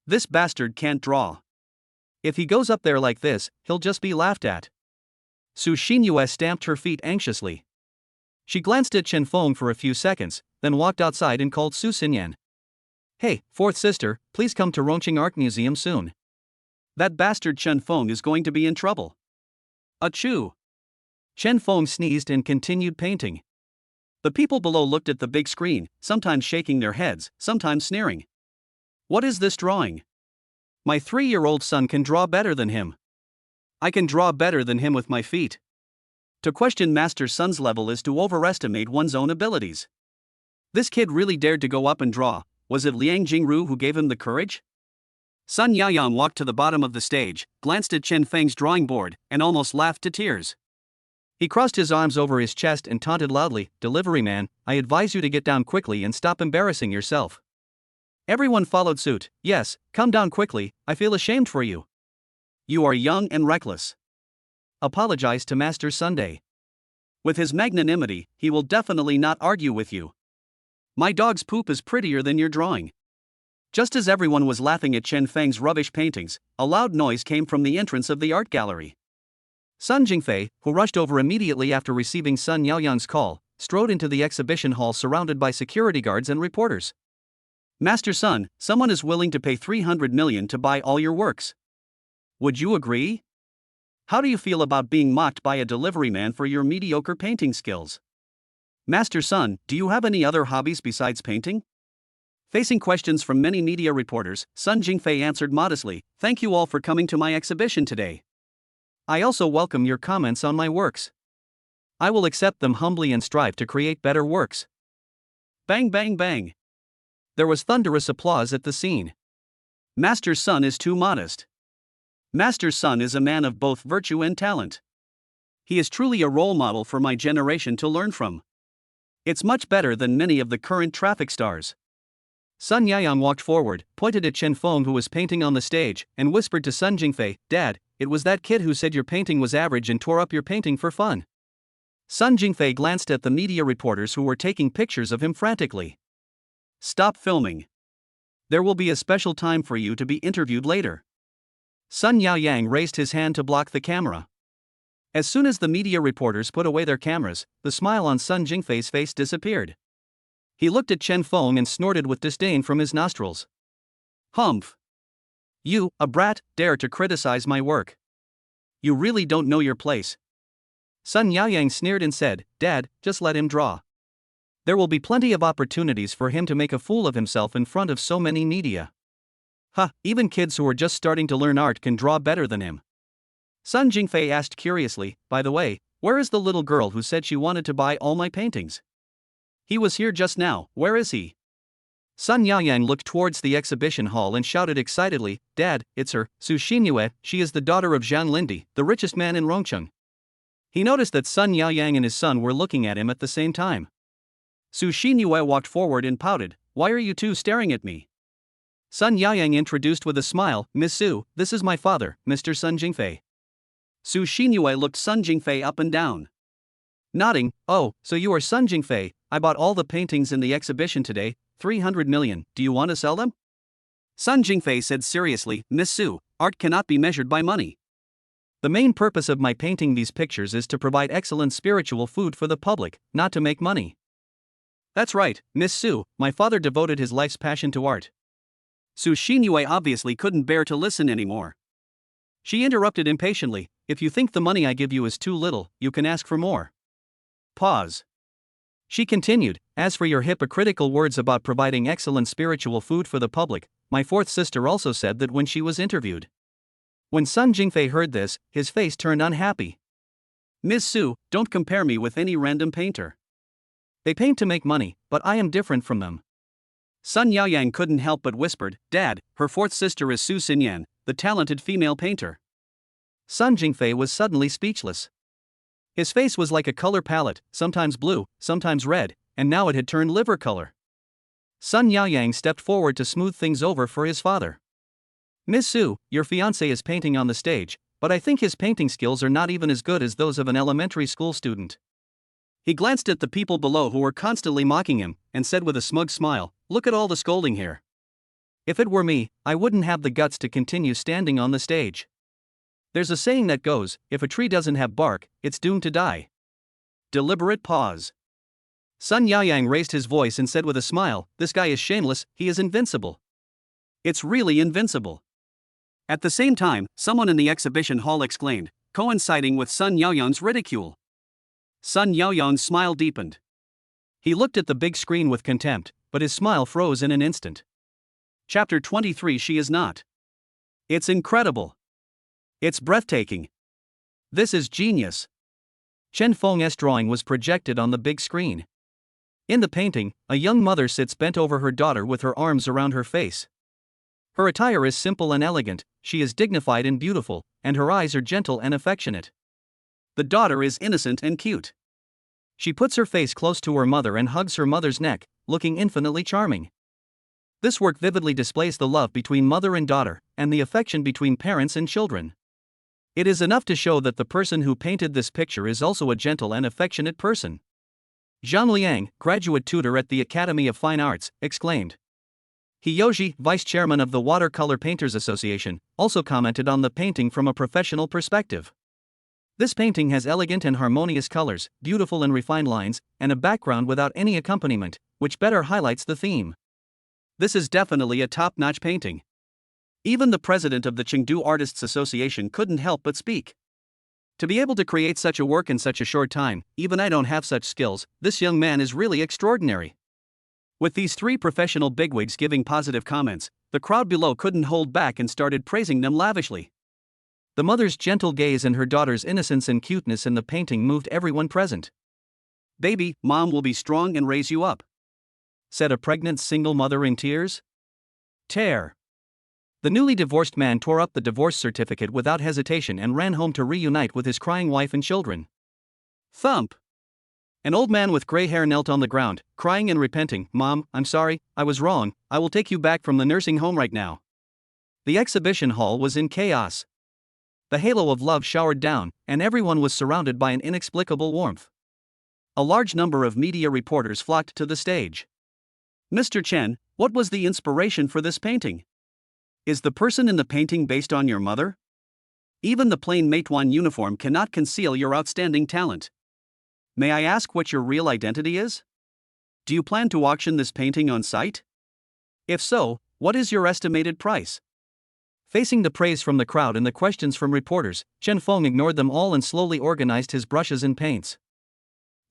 This bastard can't draw. If he goes up there like this, he'll just be laughed at. Su Xinyue stamped her feet anxiously. She glanced at Chen Feng for a few seconds, then walked outside and called Su Xinyan. Hey, fourth sister, please come to Rongqing Art Museum soon. That bastard Chen Feng is going to be in trouble. Achoo! Chen Feng sneezed and continued painting. The people below looked at the big screen, sometimes shaking their heads, sometimes sneering. What is this drawing? My 3-year-old son can draw better than him. I can draw better than him with my feet. To question Master Sun's level is to overestimate one's own abilities. This kid really dared to go up and draw. Was it Liang Jingru who gave him the courage? Sun Yaoyang walked to the bottom of the stage, glanced at Chen Feng's drawing board, and almost laughed to tears. He crossed his arms over his chest and taunted loudly, "Delivery man, I advise you to get down quickly and stop embarrassing yourself." Everyone followed suit. Yes, come down quickly, I feel ashamed for you. You are young and reckless. Apologize to Master Sunday. With his magnanimity, he will definitely not argue with you. My dog's poop is prettier than your drawing. Just as everyone was laughing at Chen Feng's rubbish paintings, a loud noise came from the entrance of the art gallery. Sun Jingfei, who rushed over immediately after receiving Sun Yaoyang's call, strode into the exhibition hall surrounded by security guards and reporters. Master Sun, someone is willing to pay 300 million to buy all your works. Would you agree? How do you feel about being mocked by a delivery man for your mediocre painting skills? Master Sun, do you have any other hobbies besides painting? Facing questions from many media reporters, Sun Jingfei answered modestly, "Thank you all for coming to my exhibition today. I also welcome your comments on my works. I will accept them humbly and strive to create better works." Bang bang bang. There was thunderous applause at the scene. Master Sun is too modest. Master Sun is a man of both virtue and talent. He is truly a role model for my generation to learn from. It's much better than many of the current traffic stars. Sun Yaoyang walked forward, pointed at Chen Feng who was painting on the stage, and whispered to Sun Jingfei, "Dad, it was that kid who said your painting was average and tore up your painting for fun." Sun Jingfei glanced at the media reporters who were taking pictures of him frantically. "Stop filming. There will be a special time for you to be interviewed later." Sun Yaoyang raised his hand to block the camera. As soon as the media reporters put away their cameras, the smile on Sun Jingfei's face disappeared. He looked at Chen Feng and snorted with disdain from his nostrils. "Humph! You, a brat, dare to criticize my work. You really don't know your place." Sun Yaoyang sneered and said, "Dad, just let him draw. There will be plenty of opportunities for him to make a fool of himself in front of so many media. Even kids who are just starting to learn art can draw better than him." Sun Jingfei asked curiously, "By the way, where is the little girl who said she wanted to buy all my paintings? He was here just now, where is he?" Sun Yaoyang looked towards the exhibition hall and shouted excitedly, "Dad, it's her, Su Xinyue, she is the daughter of Zhang Lindi, the richest man in Rongcheng." He noticed that Sun Yaoyang and his son were looking at him at the same time. Su Xinyue walked forward and pouted, "Why are you two staring at me?" Sun Yaoyang introduced with a smile, "Miss Su, this is my father, Mr. Sun Jingfei." Su Xinyue looked Sun Jingfei up and down. Nodding, "Oh, so you are Sun Jingfei, I bought all the paintings in the exhibition today, 300 million, do you want to sell them?" Sun Jingfei said seriously, "Miss Su, art cannot be measured by money. The main purpose of my painting these pictures is to provide excellent spiritual food for the public, not to make money." "That's right, Miss Su, my father devoted his life's passion to art." Su Xinyue obviously couldn't bear to listen anymore. She interrupted impatiently, "If you think the money I give you is too little, you can ask for more." Pause. She continued, "As for your hypocritical words about providing excellent spiritual food for the public, my fourth sister also said that when she was interviewed." When Sun Jingfei heard this, his face turned unhappy. "Miss Su, don't compare me with any random painter. They paint to make money, but I am different from them." Sun Yaoyang couldn't help but whispered, "Dad, her fourth sister is Su Xinyan, the talented female painter." Sun Jingfei was suddenly speechless. His face was like a color palette, sometimes blue, sometimes red, and now it had turned liver color. Sun Yaoyang stepped forward to smooth things over for his father. "Miss Su, your fiancé is painting on the stage, but I think his painting skills are not even as good as those of an elementary school student." He glanced at the people below who were constantly mocking him, and said with a smug smile, "Look at all the scolding here. If it were me, I wouldn't have the guts to continue standing on the stage. There's a saying that goes, if a tree doesn't have bark, it's doomed to die." Deliberate pause. Sun Yaoyang raised his voice and said with a smile, "This guy is shameless, he is invincible. It's really invincible." At the same time, someone in the exhibition hall exclaimed, coinciding with Sun Yaoyang's ridicule. Sun Yaoyang's smile deepened. He looked at the big screen with contempt, but his smile froze in an instant. Chapter 23. She is not. It's incredible. It's breathtaking. This is genius. Chen Feng's drawing was projected on the big screen. In the painting, a young mother sits bent over her daughter with her arms around her face. Her attire is simple and elegant, she is dignified and beautiful, and her eyes are gentle and affectionate. The daughter is innocent and cute. She puts her face close to her mother and hugs her mother's neck, looking infinitely charming. This work vividly displays the love between mother and daughter, and the affection between parents and children. It is enough to show that the person who painted this picture is also a gentle and affectionate person. Zhang Liang, graduate tutor at the Academy of Fine Arts, exclaimed. Hiyoji, vice chairman of the Watercolor Painters Association, also commented on the painting from a professional perspective. This painting has elegant and harmonious colors, beautiful and refined lines, and a background without any accompaniment, which better highlights the theme. This is definitely a top-notch painting. Even the president of the Chengdu Artists Association couldn't help but speak. To be able to create such a work in such a short time, even I don't have such skills, this young man is really extraordinary. With these three professional bigwigs giving positive comments, the crowd below couldn't hold back and started praising them lavishly. The mother's gentle gaze and her daughter's innocence and cuteness in the painting moved everyone present. "Baby, mom will be strong and raise you up," said a pregnant single mother in tears. Tear. The newly divorced man tore up the divorce certificate without hesitation and ran home to reunite with his crying wife and children. Thump. An old man with gray hair knelt on the ground, crying and repenting. "Mom, I'm sorry, I was wrong, I will take you back from the nursing home right now." The exhibition hall was in chaos. The halo of love showered down, and everyone was surrounded by an inexplicable warmth. A large number of media reporters flocked to the stage. "Mr. Chen, what was the inspiration for this painting? Is the person in the painting based on your mother? Even the plain manhwa uniform cannot conceal your outstanding talent. May I ask what your real identity is? Do you plan to auction this painting on site? If so, what is your estimated price?" Facing the praise from the crowd and the questions from reporters, Chen Feng ignored them all and slowly organized his brushes and paints.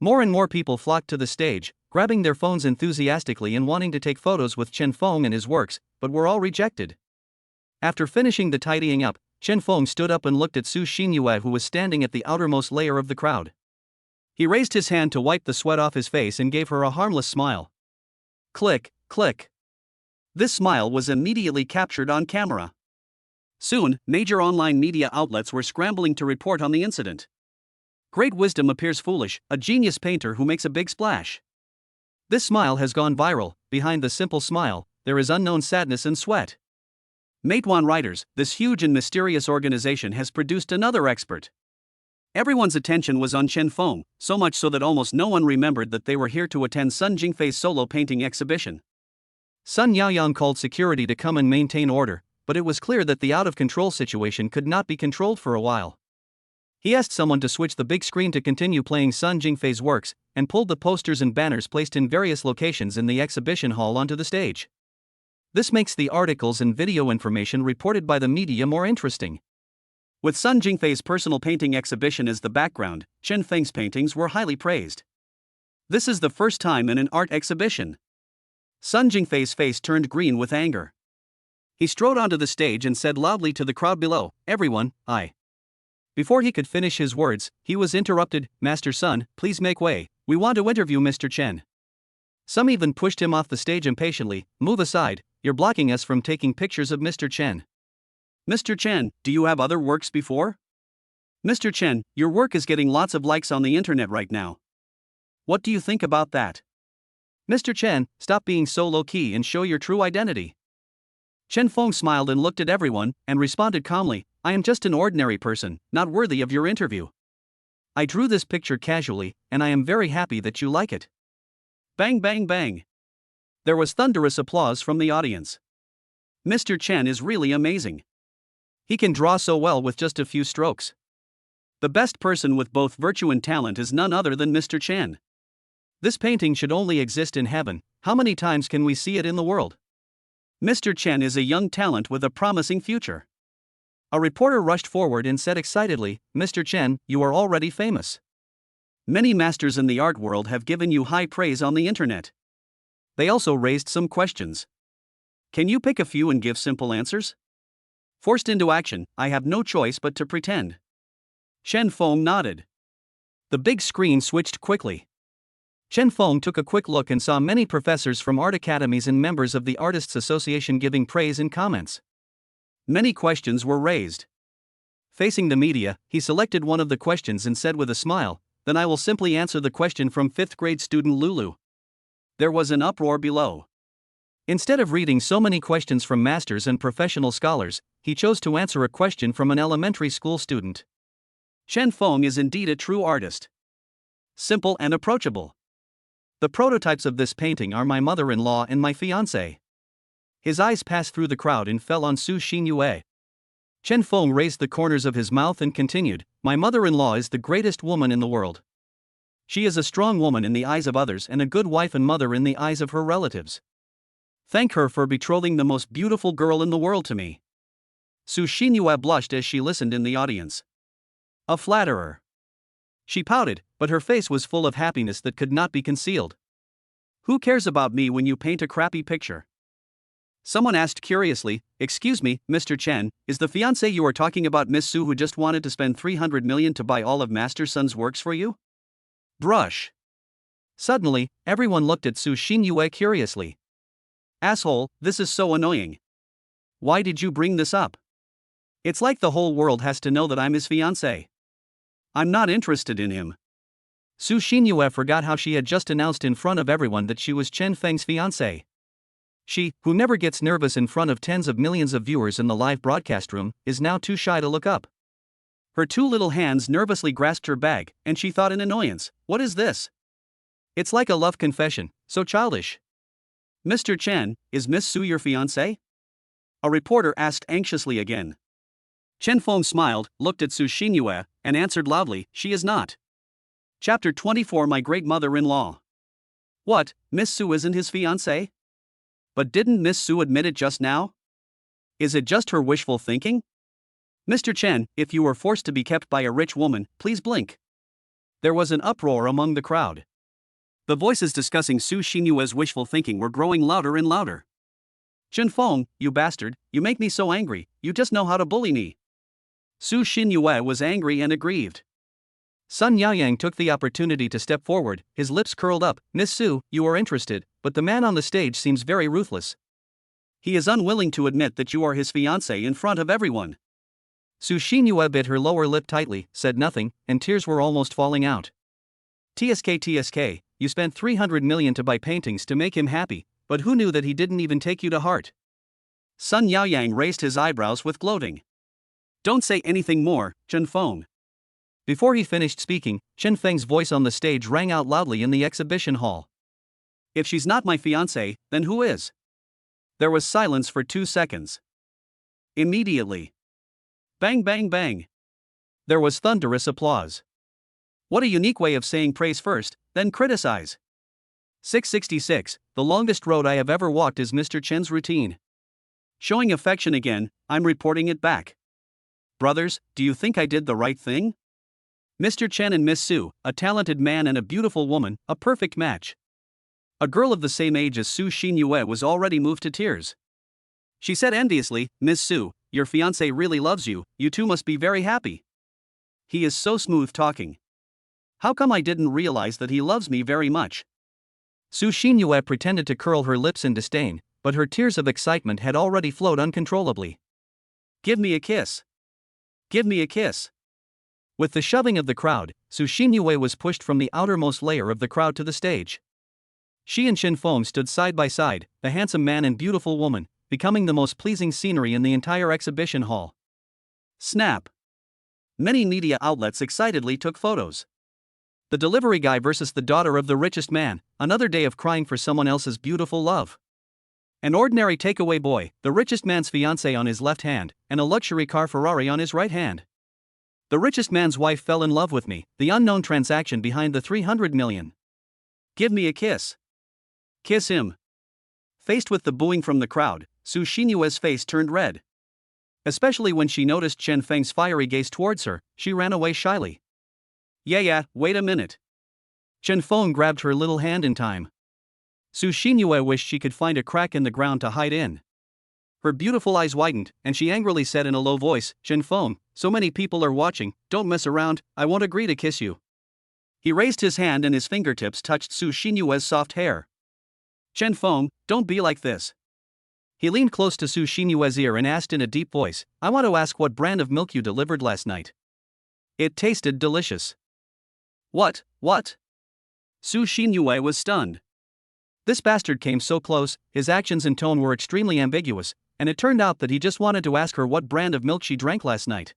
More and more people flocked to the stage, grabbing their phones enthusiastically and wanting to take photos with Chen Feng and his works, but were all rejected. After finishing the tidying up, Chen Feng stood up and looked at Su Xinyue, who was standing at the outermost layer of the crowd. He raised his hand to wipe the sweat off his face and gave her a harmless smile. Click, click. This smile was immediately captured on camera. Soon, major online media outlets were scrambling to report on the incident. "Great wisdom appears foolish, a genius painter who makes a big splash." This smile has gone viral. Behind the simple smile, there is unknown sadness and sweat. Manhwa Writers, this huge and mysterious organization, has produced another expert. Everyone's attention was on Chen Feng, so much so that almost no one remembered that they were here to attend Sun Jingfei's solo painting exhibition. Sun Yaoyang called security to come and maintain order, but it was clear that the out-of-control situation could not be controlled for a while. He asked someone to switch the big screen to continue playing Sun Jingfei's works, and pulled the posters and banners placed in various locations in the exhibition hall onto the stage. This makes the articles and video information reported by the media more interesting. With Sun Jingfei's personal painting exhibition as the background, Chen Feng's paintings were highly praised. This is the first time in an art exhibition. Sun Jingfei's face turned green with anger. He strode onto the stage and said loudly to the crowd below, "Everyone, I." Before he could finish his words, he was interrupted. "Master Sun, please make way, we want to interview Mr. Chen." Some even pushed him off the stage impatiently. "Move aside, you're blocking us from taking pictures of Mr. Chen." "Mr. Chen, do you have other works before? Mr. Chen, your work is getting lots of likes on the internet right now. What do you think about that? Mr. Chen, stop being so low-key and show your true identity." Chen Feng smiled and looked at everyone, and responded calmly, "I am just an ordinary person, not worthy of your interview. I drew this picture casually, and I am very happy that you like it." Bang bang bang. There was thunderous applause from the audience. Mr. Chen is really amazing. He can draw so well with just a few strokes. The best person with both virtue and talent is none other than Mr. Chen. This painting should only exist in heaven. How many times can we see it in the world? Mr. Chen is a young talent with a promising future. A reporter rushed forward and said excitedly, "Mr. Chen, you are already famous. Many masters in the art world have given you high praise on the internet." They also raised some questions. Can you pick a few and give simple answers? Forced into action, I have no choice but to pretend. Chen Feng nodded. The big screen switched quickly. Chen Feng took a quick look and saw many professors from art academies and members of the Artists Association giving praise and comments. Many questions were raised. Facing the media, he selected one of the questions and said with a smile, "Then I will simply answer the question from 5th grade student Lulu." There was an uproar below. Instead of reading so many questions from masters and professional scholars, he chose to answer a question from an elementary school student. Chen Feng is indeed a true artist. Simple and approachable. The prototypes of this painting are my mother-in-law and my fiancé. His eyes passed through the crowd and fell on Su Xinyue. Chen Feng raised the corners of his mouth and continued, my mother-in-law is the greatest woman in the world. She is a strong woman in the eyes of others and a good wife and mother in the eyes of her relatives. Thank her for betrothing the most beautiful girl in the world to me. Su Xinyue blushed as she listened in the audience. A flatterer. She pouted, but her face was full of happiness that could not be concealed. Who cares about me when you paint a crappy picture? Someone asked curiously, excuse me, Mr. Chen, is the fiancé you are talking about Miss Su who just wanted to spend 300 million to buy all of Master Sun's works for you? Brush. Suddenly, everyone looked at Su Xinyue curiously. Asshole, this is so annoying. Why did you bring this up? It's like the whole world has to know that I'm his fiancé. I'm not interested in him. Su Xinyue forgot how she had just announced in front of everyone that she was Chen Feng's fiancé. She, who never gets nervous in front of tens of millions of viewers in the live broadcast room, is now too shy to look up. Her two little hands nervously grasped her bag, and she thought in annoyance, what is this? It's like a love confession, so childish. Mr. Chen, is Miss Su your fiancé? A reporter asked anxiously again. Chen Feng smiled, looked at Su Xinyue, and answered loudly, she is not. Chapter 24 My Great Mother-in-Law. What, Miss Su isn't his fiancé? But didn't Miss Su admit it just now? Is it just her wishful thinking? Mr. Chen, if you were forced to be kept by a rich woman, please blink. There was an uproar among the crowd. The voices discussing Su Xinyue's wishful thinking were growing louder and louder. Chen Feng, you bastard, you make me so angry, you just know how to bully me. Su Xinyue was angry and aggrieved. Sun Yaoyang took the opportunity to step forward, his lips curled up. Miss Su, you are interested, but the man on the stage seems very ruthless. He is unwilling to admit that you are his fiancé in front of everyone. Su Xinyue bit her lower lip tightly, said nothing, and tears were almost falling out. TSK, you spent 300 million to buy paintings to make him happy, but who knew that he didn't even take you to heart? Sun Yaoyang raised his eyebrows with gloating. Don't say anything more, Chen Feng. Before he finished speaking, Chen Feng's voice on the stage rang out loudly in the exhibition hall. If she's not my fiancé, then who is? There was silence for 2 seconds. Immediately. Bang bang bang. There was thunderous applause. What a unique way of saying praise first, then criticize. 666, the longest road I have ever walked is Mr. Chen's routine. Showing affection again, I'm reporting it back. Brothers, do you think I did the right thing? Mr. Chen and Miss Su, a talented man and a beautiful woman, a perfect match. A girl of the same age as Su Xinyue was already moved to tears. She said enviously, Miss Su, your fiancé really loves you, you two must be very happy. He is so smooth talking. How come I didn't realize that he loves me very much? Su Xinyue pretended to curl her lips in disdain, but her tears of excitement had already flowed uncontrollably. Give me a kiss. Give me a kiss. With the shoving of the crowd, Su Xinyue was pushed from the outermost layer of the crowd to the stage. She and Chen Feng stood side by side, the handsome man and beautiful woman, becoming the most pleasing scenery in the entire exhibition hall. Snap. Many media outlets excitedly took photos. The delivery guy versus the daughter of the richest man, another day of crying for someone else's beautiful love. An ordinary takeaway boy, the richest man's fiancé on his left hand, and a luxury car Ferrari on his right hand. The richest man's wife fell in love with me, the unknown transaction behind the 300 million. Give me a kiss. Kiss him. Faced with the booing from the crowd, Su Xinyue's face turned red. Especially when she noticed Chen Feng's fiery gaze towards her, she ran away shyly. Yeah, wait a minute. Chen Feng grabbed her little hand in time. Su Xinyue wished she could find a crack in the ground to hide in. Her beautiful eyes widened, and she angrily said in a low voice, Chen Feng, so many people are watching, don't mess around, I won't agree to kiss you. He raised his hand and his fingertips touched Su Xinyue's soft hair. Chen Feng, don't be like this. He leaned close to Su Xinyue's ear and asked in a deep voice, I want to ask what brand of milk you delivered last night. It tasted delicious. What? Su Xinyue was stunned. This bastard came so close, his actions and tone were extremely ambiguous, and it turned out that he just wanted to ask her what brand of milk she drank last night.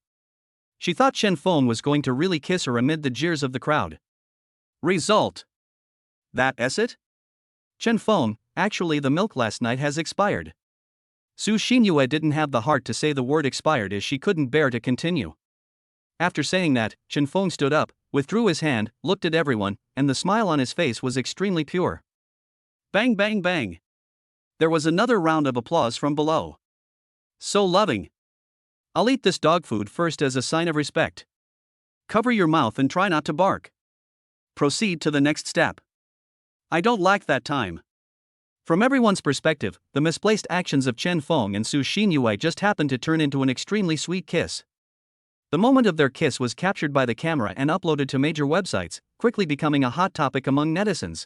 She thought Chen Feng was going to really kiss her amid the jeers of the crowd. Result: that's it? Chen Feng, actually the milk last night has expired. Su Xinyue didn't have the heart to say the word expired as she couldn't bear to continue. After saying that, Chen Feng stood up, withdrew his hand, looked at everyone, and the smile on his face was extremely pure. Bang bang bang. There was another round of applause from below. So loving. I'll eat this dog food first as a sign of respect. Cover your mouth and try not to bark. Proceed to the next step. I don't lack that time. From everyone's perspective, the misplaced actions of Chen Feng and Su Xinyue just happened to turn into an extremely sweet kiss. The moment of their kiss was captured by the camera and uploaded to major websites, quickly becoming a hot topic among netizens.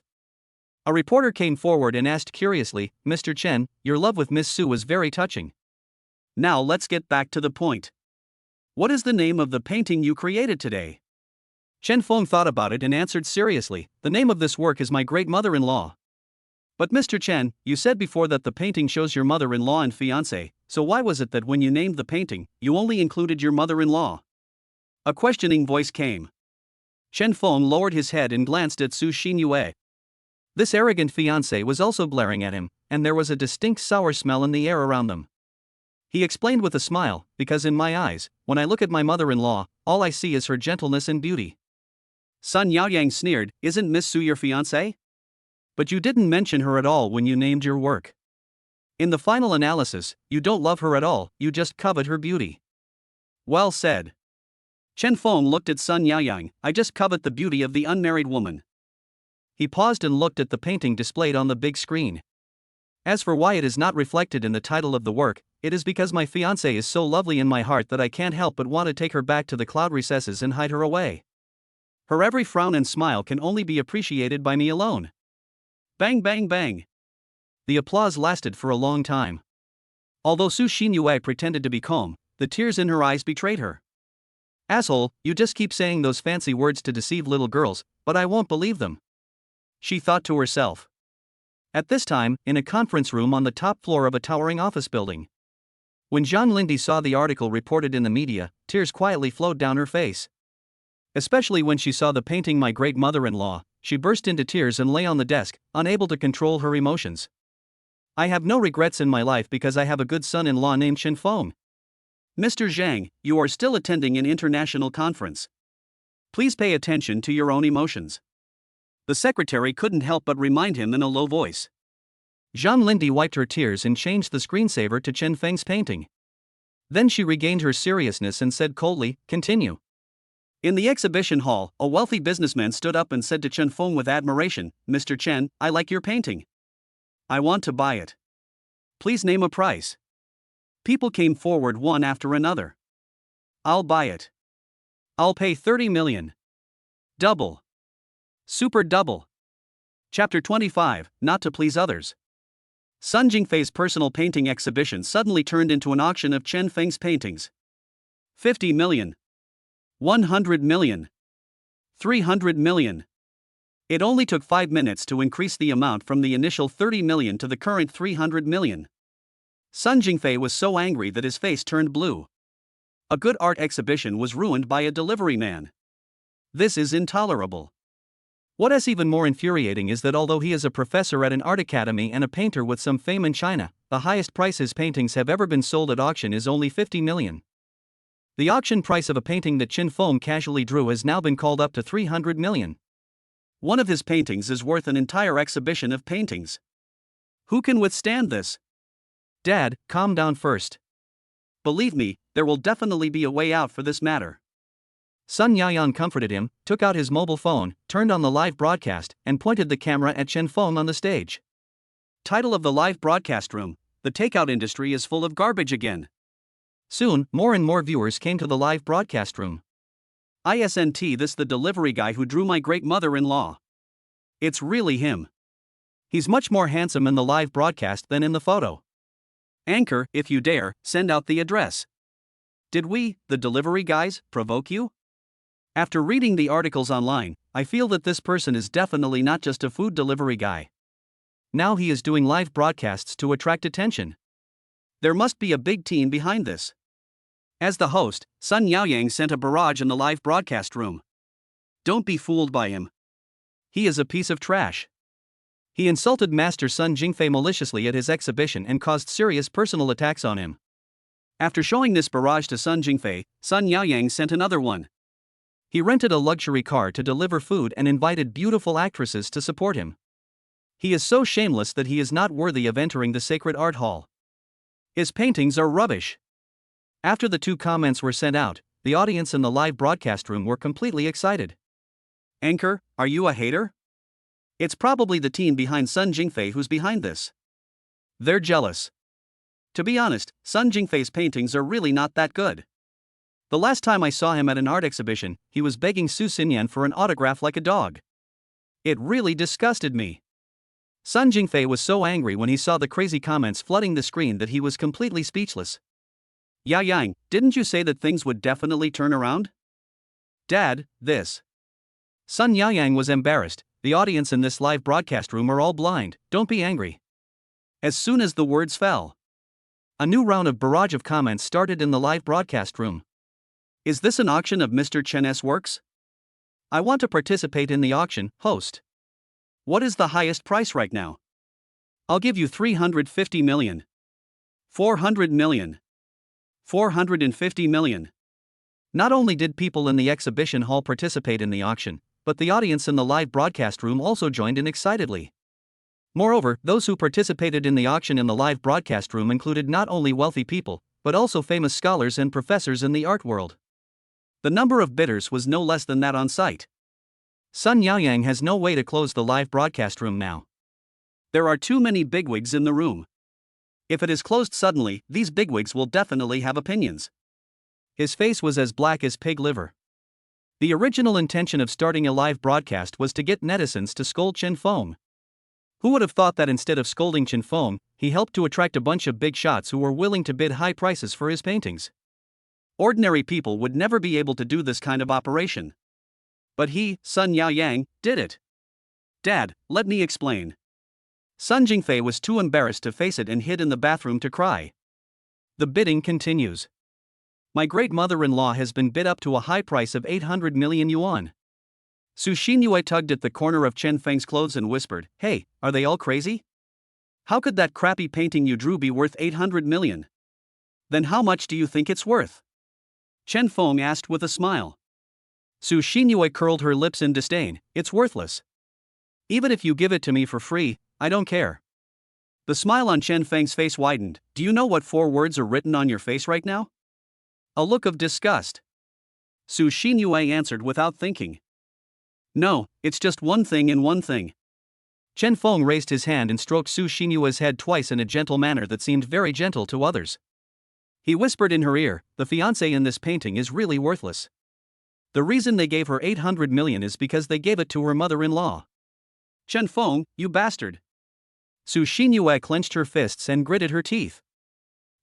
A reporter came forward and asked curiously, "Mr. Chen, your love with Miss Su was very touching. Now let's get back to the point. What is the name of the painting you created today?" Chen Feng thought about it and answered seriously, "The name of this work is My Great Mother-in-Law." But Mr. Chen, you said before that the painting shows your mother-in-law and fiancé, so why was it that when you named the painting, you only included your mother-in-law? A questioning voice came. Chen Feng lowered his head and glanced at Su Xinyue. This arrogant fiancé was also glaring at him, and there was a distinct sour smell in the air around them. He explained with a smile, "Because in my eyes, when I look at my mother-in-law, all I see is her gentleness and beauty." Sun Yaoyang sneered, "Isn't Miss Su your fiancé? But you didn't mention her at all when you named your work. In the final analysis, you don't love her at all, you just covet her beauty." Well said. Chen Feng looked at Sun Yaoyang, "I just covet the beauty of the unmarried woman." He paused and looked at the painting displayed on the big screen. As for why it is not reflected in the title of the work, it is because my fiancée is so lovely in my heart that I can't help but want to take her back to the cloud recesses and hide her away. Her every frown and smile can only be appreciated by me alone. Bang bang bang. The applause lasted for a long time. Although Su Xinyue pretended to be calm, the tears in her eyes betrayed her. "Asshole, you just keep saying those fancy words to deceive little girls, but I won't believe them," she thought to herself. At this time, in a conference room on the top floor of a towering office building. When Zhang Lindy saw the article reported in the media, tears quietly flowed down her face. Especially when she saw the painting My Great Mother-in-Law, she burst into tears and lay on the desk, unable to control her emotions. "I have no regrets in my life because I have a good son-in-law named Chen Feng." "Mr. Zhang, you are still attending an international conference. Please pay attention to your own emotions." The secretary couldn't help but remind him in a low voice. Zhang Lindy wiped her tears and changed the screensaver to Chen Feng's painting. Then she regained her seriousness and said coldly, "Continue." In the exhibition hall, a wealthy businessman stood up and said to Chen Feng with admiration, "Mr. Chen, I like your painting. I want to buy it. Please name a price." People came forward one after another. "I'll buy it. I'll pay 30 million. Double. Super double." Chapter 25, Not to Please Others. Sun Jingfei's personal painting exhibition suddenly turned into an auction of Chen Feng's paintings. 50 million. 100 million. 300 million. It only took 5 minutes to increase the amount from the initial 30 million to the current 300 million. Sun Jingfei was so angry that his face turned blue. A good art exhibition was ruined by a delivery man. This is intolerable. What is even more infuriating is that although he is a professor at an art academy and a painter with some fame in China, the highest price his paintings have ever been sold at auction is only 50 million. The auction price of a painting that Chen Feng casually drew has now been called up to 300 million. One of his paintings is worth an entire exhibition of paintings. Who can withstand this? Dad, calm down first. Believe me, there will definitely be a way out for this matter. Sun Yaoyang comforted him, took out his mobile phone, turned on the live broadcast, and pointed the camera at Chen Feng on the stage. Title of the live broadcast room: The takeout industry is full of garbage again. Soon, more and more viewers came to the live broadcast room. "Isn't this the delivery guy who drew my great mother-in-law? It's really him. He's much more handsome in the live broadcast than in the photo. Anchor, if you dare, send out the address. Did we, the delivery guys, provoke you? After reading the articles online, I feel that this person is definitely not just a food delivery guy. now he is doing live broadcasts to attract attention. There must be a big team behind this. As the host, Sun Yaoyang sent a barrage in the live broadcast room. Don't be fooled by him. He is a piece of trash. He insulted Master Sun Jingfei maliciously at his exhibition and caused serious personal attacks on him. After showing this barrage to Sun Jingfei, Sun Yaoyang sent another one. He rented a luxury car to deliver food and invited beautiful actresses to support him. He is so shameless that he is not worthy of entering the sacred art hall. His paintings are rubbish. After the two comments were sent out, the audience in the live broadcast room were completely excited. Anchor, are you a hater? It's probably the team behind Sun Jingfei who's behind this. They're jealous. To be honest, Sun Jingfei's paintings are really not that good. The last time I saw him at an art exhibition, he was begging Su Xinyan for an autograph like a dog. It really disgusted me. Sun Jingfei was so angry when he saw the crazy comments flooding the screen that he was completely speechless. Yaoyang, didn't you say that things would definitely turn around? Dad, this. Sun Yaoyang was embarrassed. The audience in this live broadcast room are all blind, don't be angry. As soon as the words fell, a new round of barrage of comments started in the live broadcast room. Is this an auction of Mr. Chen's works? I want to participate in the auction, host. What is the highest price right now? I'll give you 350 million. 400 million. 450 million. Not only did people in the exhibition hall participate in the auction, but the audience in the live broadcast room also joined in excitedly. Moreover, those who participated in the auction in the live broadcast room included not only wealthy people, but also famous scholars and professors in the art world. The number of bidders was no less than that on site. Sun Yaoyang has no way to close the live broadcast room now. There are too many bigwigs in the room. If it is closed suddenly, these bigwigs will definitely have opinions. His face was as black as pig liver. The original intention of starting a live broadcast was to get netizens to scold Chen Feng. Who would have thought that instead of scolding Chen Feng, he helped to attract a bunch of big shots who were willing to bid high prices for his paintings? Ordinary people would never be able to do this kind of operation. But he, Sun Yaoyang, did it. Dad, let me explain. Sun Jingfei was too embarrassed to face it and hid in the bathroom to cry. The bidding continues. My great mother-in-law has been bid up to a high price of 800 million yuan. Su Xinyue tugged at the corner of Chen Feng's clothes and whispered, "Hey, are they all crazy? How could that crappy painting you drew be worth 800 million? Then how much do you think it's worth?" Chen Feng asked with a smile. Su Xinyue curled her lips in disdain. "It's worthless. Even if you give it to me for free, I don't care." The smile on Chen Feng's face widened. "Do you know what 4 words are written on your face right now?" A look of disgust. Su Xinyue answered without thinking. "No, it's just one thing and one thing." Chen Feng raised his hand and stroked Su Xinyue's head twice in a gentle manner that seemed very gentle to others. He whispered in her ear, "The fiancé in this painting is really worthless. The reason they gave her 800 million is because they gave it to her mother-in-law." "Chen Feng, you bastard." Su Xinyue clenched her fists and gritted her teeth.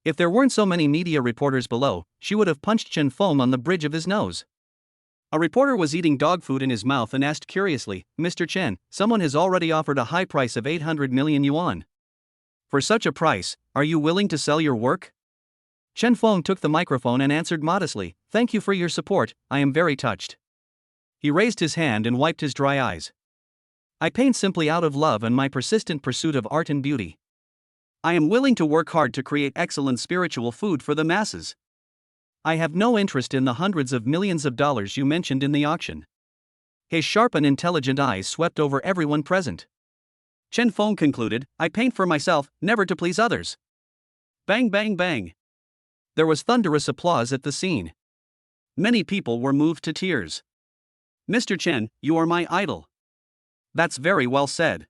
If there weren't so many media reporters below, she would have punched Chen Feng on the bridge of his nose. A reporter was eating dog food in his mouth and asked curiously, "Mr. Chen, someone has already offered a high price of 800 million yuan. For such a price, are you willing to sell your work?" Chen Feng took the microphone and answered modestly, "Thank you for your support, I am very touched." He raised his hand and wiped his dry eyes. "I paint simply out of love and my persistent pursuit of art and beauty. I am willing to work hard to create excellent spiritual food for the masses. I have no interest in the hundreds of millions of dollars you mentioned in the auction." His sharp and intelligent eyes swept over everyone present. Chen Feng concluded, "I paint for myself, never to please others." Bang bang bang. There was thunderous applause at the scene. Many people were moved to tears. "Mr. Chen, you are my idol." "That's very well said.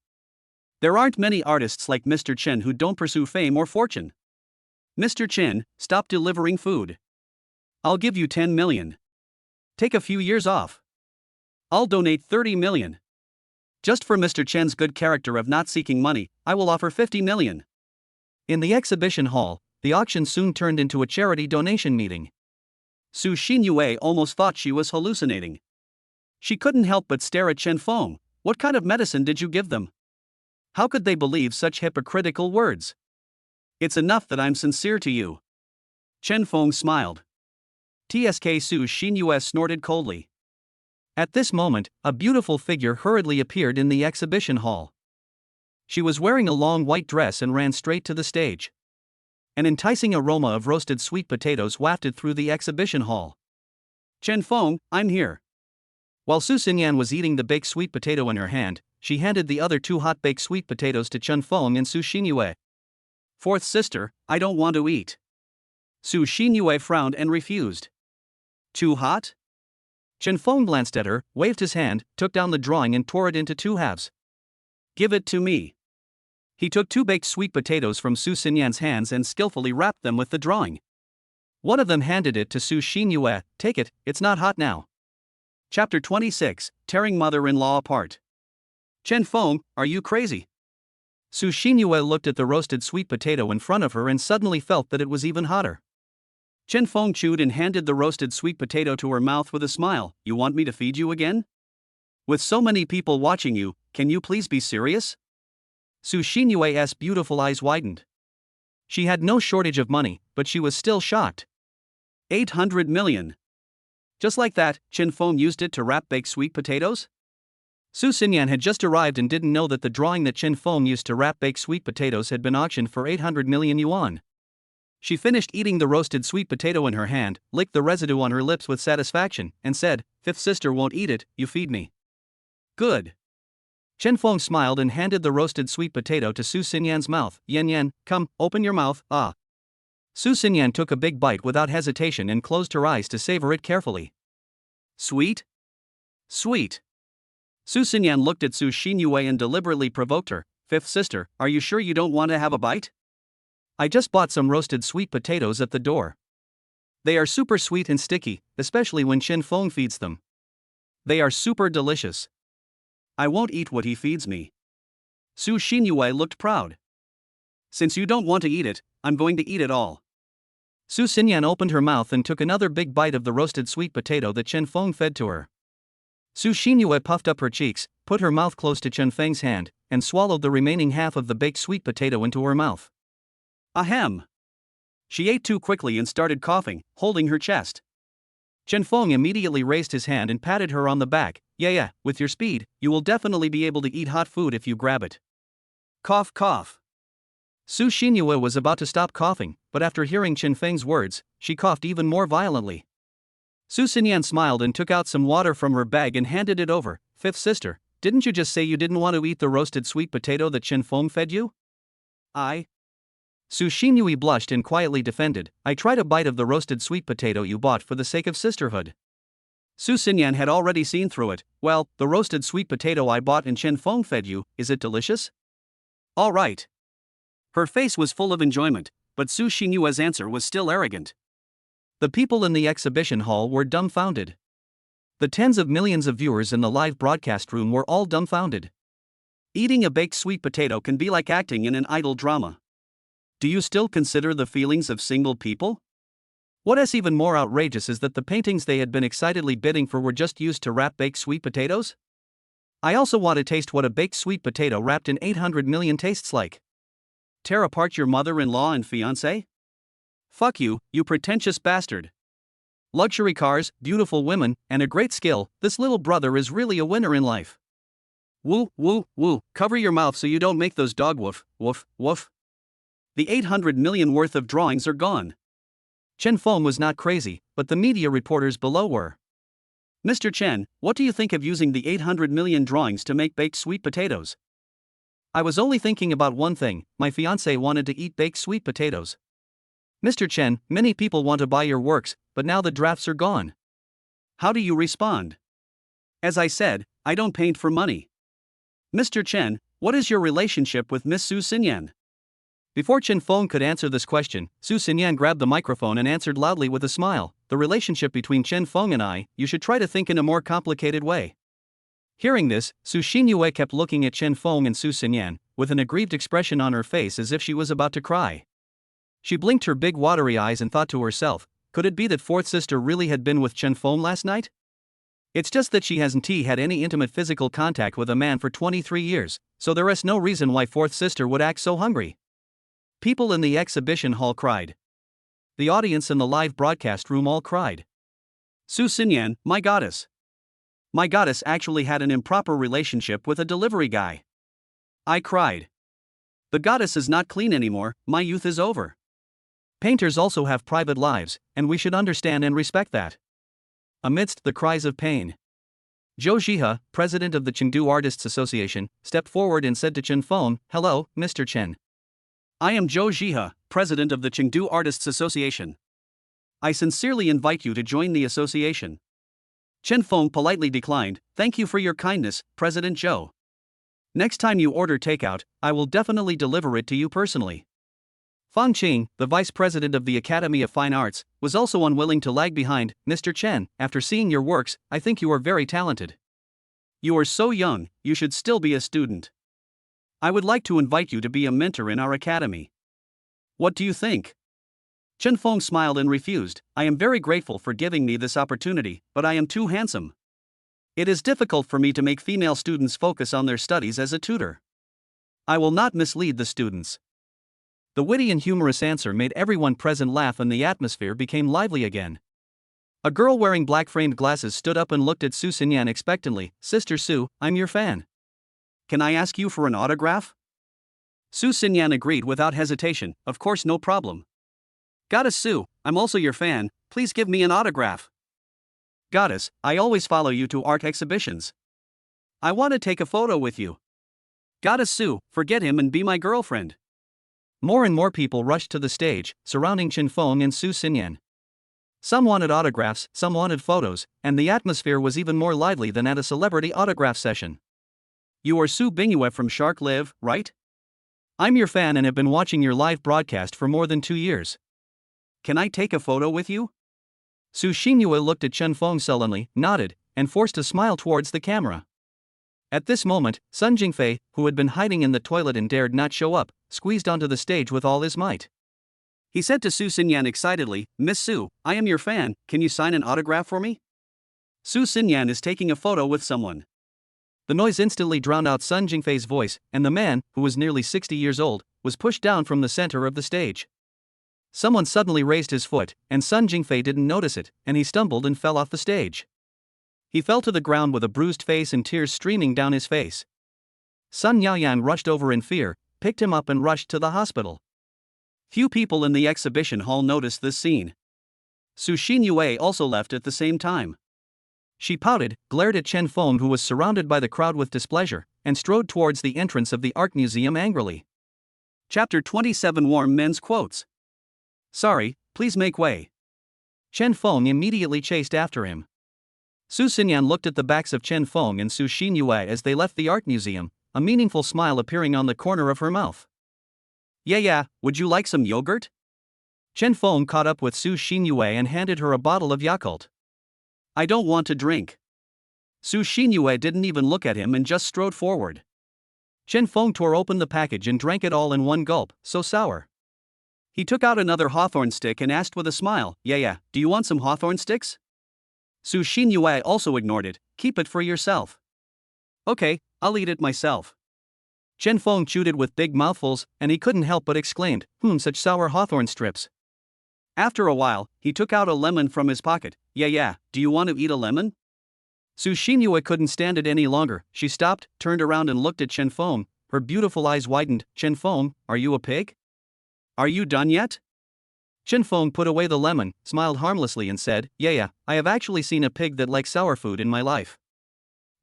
There aren't many artists like Mr. Chen who don't pursue fame or fortune. Mr. Chen, stop delivering food. I'll give you 10 million. Take a few years off. I'll donate 30 million. Just for Mr. Chen's good character of not seeking money, I will offer 50 million. In the exhibition hall, the auction soon turned into a charity donation meeting. Su Xinyue almost thought she was hallucinating. She couldn't help but stare at Chen Feng. "What kind of medicine did you give them?" How could they believe such hypocritical words? It's enough that I'm sincere to you. Chen Feng smiled. Tsk Su Xinyue snorted coldly. At this moment, a beautiful figure hurriedly appeared in the exhibition hall. She was wearing a long white dress and ran straight to the stage. An enticing aroma of roasted sweet potatoes wafted through the exhibition hall. Chen Feng, I'm here. While Su Xinyan was eating the baked sweet potato in her hand, she handed the other 2 hot baked sweet potatoes to Chen Feng and Su Xinyue. Fourth sister, I don't want to eat. Su Xinyue frowned and refused. Too hot? Chen Feng glanced at her, waved his hand, took down the drawing and tore it into 2 halves. Give it to me. He took 2 baked sweet potatoes from Su Xinyan's hands and skillfully wrapped them with the drawing. One of them handed it to Su Xinyue. Take it, it's not hot now. Chapter 26, Tearing Mother-in-Law Apart. Chen Feng, are you crazy? Su Xinyue looked at the roasted sweet potato in front of her and suddenly felt that it was even hotter. Chen Feng chewed and handed the roasted sweet potato to her mouth with a smile. You want me to feed you again? With so many people watching you, can you please be serious? Su Xinyue's beautiful eyes widened. She had no shortage of money, but she was still shocked. 800 million. Just like that, Chen Feng used it to wrap baked sweet potatoes? Su Xinyan had just arrived and didn't know that the drawing that Chen Feng used to wrap baked sweet potatoes had been auctioned for 800 million yuan. She finished eating the roasted sweet potato in her hand, licked the residue on her lips with satisfaction, and said, Fifth sister won't eat it, you feed me. Good. Chen Feng smiled and handed the roasted sweet potato to Su Xinyan's mouth. Yan Yan, come, open your mouth, ah. Su Xinyan took a big bite without hesitation and closed her eyes to savor it carefully. Sweet? Sweet. Su Xinyan looked at Su Xinyue and deliberately provoked her. Fifth sister, are you sure you don't want to have a bite? I just bought some roasted sweet potatoes at the door. They are super sweet and sticky, especially when Chen Feng feeds them. They are super delicious. I won't eat what he feeds me. Su Xinyue looked proud. Since you don't want to eat it, I'm going to eat it all. Su Xinyan opened her mouth and took another big bite of the roasted sweet potato that Chen Feng fed to her. Su Xinyue puffed up her cheeks, put her mouth close to Chen Feng's hand, and swallowed the remaining half of the baked sweet potato into her mouth. Ahem. She ate too quickly and started coughing, holding her chest. Chen Feng immediately raised his hand and patted her on the back. Yeah, with your speed, you will definitely be able to eat hot food if you grab it. Cough, cough. Su Xinyue was about to stop coughing, but after hearing Chen Feng's words, she coughed even more violently. Su Xinyan smiled and took out some water from her bag and handed it over. Fifth sister, didn't you just say you didn't want to eat the roasted sweet potato that Chen Feng fed you? Su Xinyue blushed and quietly defended, I tried a bite of the roasted sweet potato you bought for the sake of sisterhood. Su Xinyan had already seen through it. Well, the roasted sweet potato I bought and Chen Feng fed you, is it delicious? All right. Her face was full of enjoyment, but Su Xinyue's answer was still arrogant. The people in the exhibition hall were dumbfounded. The tens of millions of viewers in the live broadcast room were all dumbfounded. Eating a baked sweet potato can be like acting in an idol drama. Do you still consider the feelings of single people? What is even more outrageous is that the paintings they had been excitedly bidding for were just used to wrap baked sweet potatoes? I also want to taste what a baked sweet potato wrapped in 800 million tastes like. Tear apart your mother-in-law and fiancé? Fuck you, you pretentious bastard. Luxury cars, beautiful women, and a great skill, this little brother is really a winner in life. Woo, woo, woo, cover your mouth so you don't make those dog woof, woof, woof. The 800 million worth of drawings are gone. Chen Feng was not crazy, but the media reporters below were. Mr. Chen, what do you think of using the 800 million drawings to make baked sweet potatoes? I was only thinking about one thing, my fiancé wanted to eat baked sweet potatoes. Mr. Chen, many people want to buy your works, but now the drafts are gone. How do you respond? As I said, I don't paint for money. Mr. Chen, what is your relationship with Miss Su Xinyan? Before Chen Feng could answer this question, Su Xinyan grabbed the microphone and answered loudly with a smile, the relationship between Chen Feng and I, you should try to think in a more complicated way. Hearing this, Su Xinyue kept looking at Chen Feng and Su Xinyan, with an aggrieved expression on her face as if she was about to cry. She blinked her big watery eyes and thought to herself, could it be that fourth sister really had been with Chen Feng last night? It's just that she hasn't had any intimate physical contact with a man for 23 years, so there is no reason why fourth sister would act so hungry. People in the exhibition hall cried. The audience in the live broadcast room all cried. Su Xinyan, my goddess. My goddess actually had an improper relationship with a delivery guy. I cried. The goddess is not clean anymore, my youth is over. Painters also have private lives, and we should understand and respect that. Amidst the cries of pain, Zhou Jihe, president of the Chengdu Artists Association, stepped forward and said to Chen Feng, "Hello, Mr. Chen. I am Zhou Jihe, president of the Chengdu Artists Association. I sincerely invite you to join the association." Chen Feng politely declined, "Thank you for your kindness, President Zhou. Next time you order takeout, I will definitely deliver it to you personally." Fang Qing, the vice president of the Academy of Fine Arts, was also unwilling to lag behind. "Mr. Chen, after seeing your works, I think you are very talented. You are so young, you should still be a student. I would like to invite you to be a mentor in our academy. What do you think?" Chen Feng smiled and refused. "I am very grateful for giving me this opportunity, but I am too handsome. It is difficult for me to make female students focus on their studies as a tutor. I will not mislead the students." The witty and humorous answer made everyone present laugh and the atmosphere became lively again. A girl wearing black framed glasses stood up and looked at Su Xinyan expectantly. "Sister Su, I'm your fan. Can I ask you for an autograph?" Su Xinyan agreed without hesitation. "Of course, no problem. Goddess Su, I'm also your fan, please give me an autograph." "Goddess, I always follow you to art exhibitions. I want to take a photo with you." "Goddess Su, forget him and be my girlfriend." More and more people rushed to the stage, surrounding Chen Feng and Su Xinyan. Some wanted autographs, some wanted photos, and the atmosphere was even more lively than at a celebrity autograph session. "You are Su Bingyue from Shark Live, right? I'm your fan and have been watching your live broadcast for more than 2 years. Can I take a photo with you?" Su Xingyue looked at Chen Feng sullenly, nodded, and forced a smile towards the camera. At this moment, Sun Jingfei, who had been hiding in the toilet and dared not show up, squeezed onto the stage with all his might. He said to Su Xinyan excitedly, "Miss Su, I am your fan, can you sign an autograph for me?" Su Xinyan is taking a photo with someone. The noise instantly drowned out Sun Jingfei's voice, and the man, who was nearly 60 years old, was pushed down from the center of the stage. Someone suddenly raised his foot, and Sun Jingfei didn't notice it, and he stumbled and fell off the stage. He fell to the ground with a bruised face and tears streaming down his face. Sun Yaoyan rushed over in fear, picked him up and rushed to the hospital. Few people in the exhibition hall noticed this scene. Su Xinyue also left at the same time. She pouted, glared at Chen Feng, who was surrounded by the crowd with displeasure, and strode towards the entrance of the art museum angrily. Chapter 27 Warm Men's Quotes. "Sorry, please make way." Chen Feng immediately chased after him. Su Xinyan looked at the backs of Chen Feng and Su Xinyue as they left the art museum, a meaningful smile appearing on the corner of her mouth. Yeah, would you like some yogurt?" Chen Feng caught up with Su Xinyue and handed her a bottle of Yakult. "I don't want to drink." Su Xinyue didn't even look at him and just strode forward. Chen Feng tore open the package and drank it all in one gulp, so sour. He took out another hawthorn stick and asked with a smile, Yeah, do you want some hawthorn sticks?" Su Xinyue also ignored it. "Keep it for yourself." "Okay, I'll eat it myself." Chen Feng chewed it with big mouthfuls, and he couldn't help but exclaimed, such sour hawthorn strips." After a while, he took out a lemon from his pocket. Yeah, do you want to eat a lemon?" Su Xinyue couldn't stand it any longer. She stopped, turned around and looked at Chen Feng. Her beautiful eyes widened. "Chen Feng, are you a pig? Are you done yet?" Chen Feng put away the lemon, smiled harmlessly and said, Yeah, I have actually seen a pig that likes sour food in my life."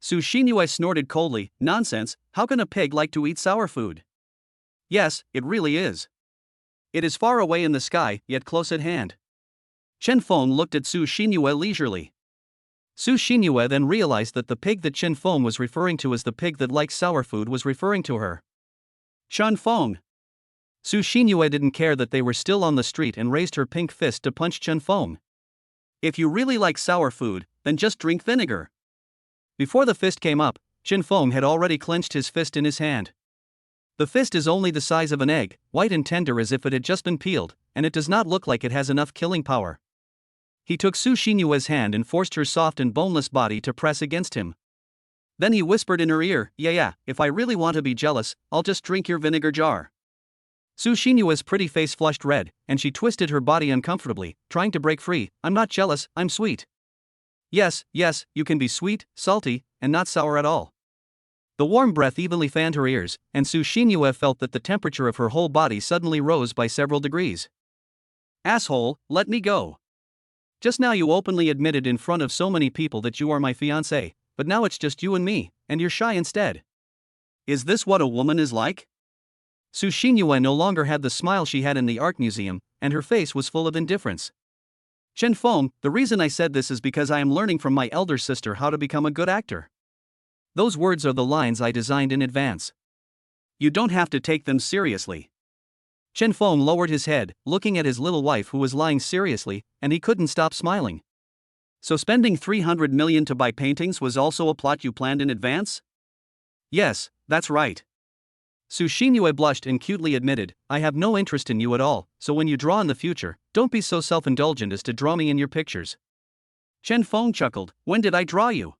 Su Xinyue snorted coldly, "Nonsense, how can a pig like to eat sour food?" "Yes, it really is. It is far away in the sky, yet close at hand." Chen Feng looked at Su Xinyue leisurely. Su Xinyue then realized that the pig that Chen Feng was referring to as the pig that likes sour food was referring to her. "Chen Feng." Su Xinyue didn't care that they were still on the street and raised her pink fist to punch Chen Feng. "If you really like sour food, then just drink vinegar." Before the fist came up, Chen Feng had already clenched his fist in his hand. The fist is only the size of an egg, white and tender as if it had just been peeled, and it does not look like it has enough killing power. He took Su Xinyue's hand and forced her soft and boneless body to press against him. Then he whispered in her ear, yeah, if I really want to be jealous, I'll just drink your vinegar jar. Su Xinyue's pretty face flushed red, and she twisted her body uncomfortably, trying to break free. I'm not jealous, I'm sweet. Yes, you can be sweet, salty, and not sour at all. The warm breath evenly fanned her ears, and Su Xinyue felt that the temperature of her whole body suddenly rose by several degrees. Asshole, let me go. Just now you openly admitted in front of so many people that you are my fiancé, but now it's just you and me, and you're shy instead. Is this what a woman is like? Su Xinyue no longer had the smile she had in the art museum, and her face was full of indifference. Chen Feng, the reason I said this is because I am learning from my elder sister how to become a good actor. Those words are the lines I designed in advance. You don't have to take them seriously. Chen Feng lowered his head, looking at his little wife who was lying seriously, and he couldn't stop smiling. So spending 300 million to buy paintings was also a plot you planned in advance? Yes, that's right. Su Xinyue blushed and cutely admitted, I have no interest in you at all, so when you draw in the future, don't be so self-indulgent as to draw me in your pictures. Chen Feng chuckled, when did I draw you?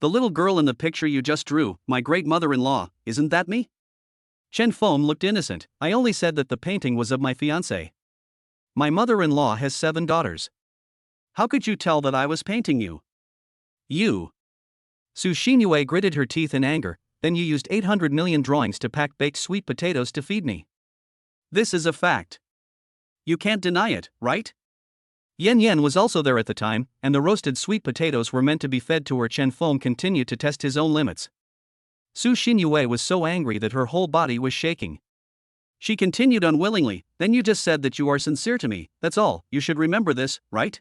The little girl in the picture you just drew, my great mother-in-law, isn't that me? Chen Feng looked innocent, I only said that the painting was of my fiancé. My mother-in-law has 7 daughters. How could you tell that I was painting you? You. Su Xinyue gritted her teeth in anger, then you used 800 million drawings to pack baked sweet potatoes to feed me. This is a fact. You can't deny it, right? Yen Yen was also there at the time, and the roasted sweet potatoes were meant to be fed to her. Chen Feng continued to test his own limits. Su Xinyue was so angry that her whole body was shaking. She continued unwillingly, then you just said that you are sincere to me, that's all, you should remember this, right?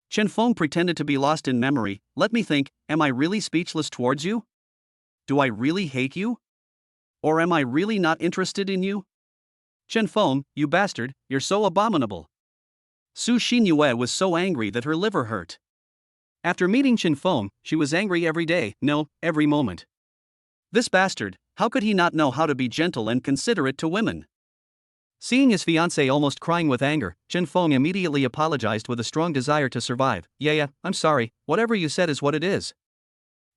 Chen Feng pretended to be lost in memory, let me think, am I really speechless towards you? Do I really hate you? Or am I really not interested in you? Chen Feng, you bastard, you're so abominable. Su Xinyue was so angry that her liver hurt. After meeting Chen Feng, she was angry every day, no, every moment. This bastard, how could he not know how to be gentle and considerate to women? Seeing his fiancée almost crying with anger, Chen Feng immediately apologized with a strong desire to survive. Yeah, I'm sorry, whatever you said is what it is.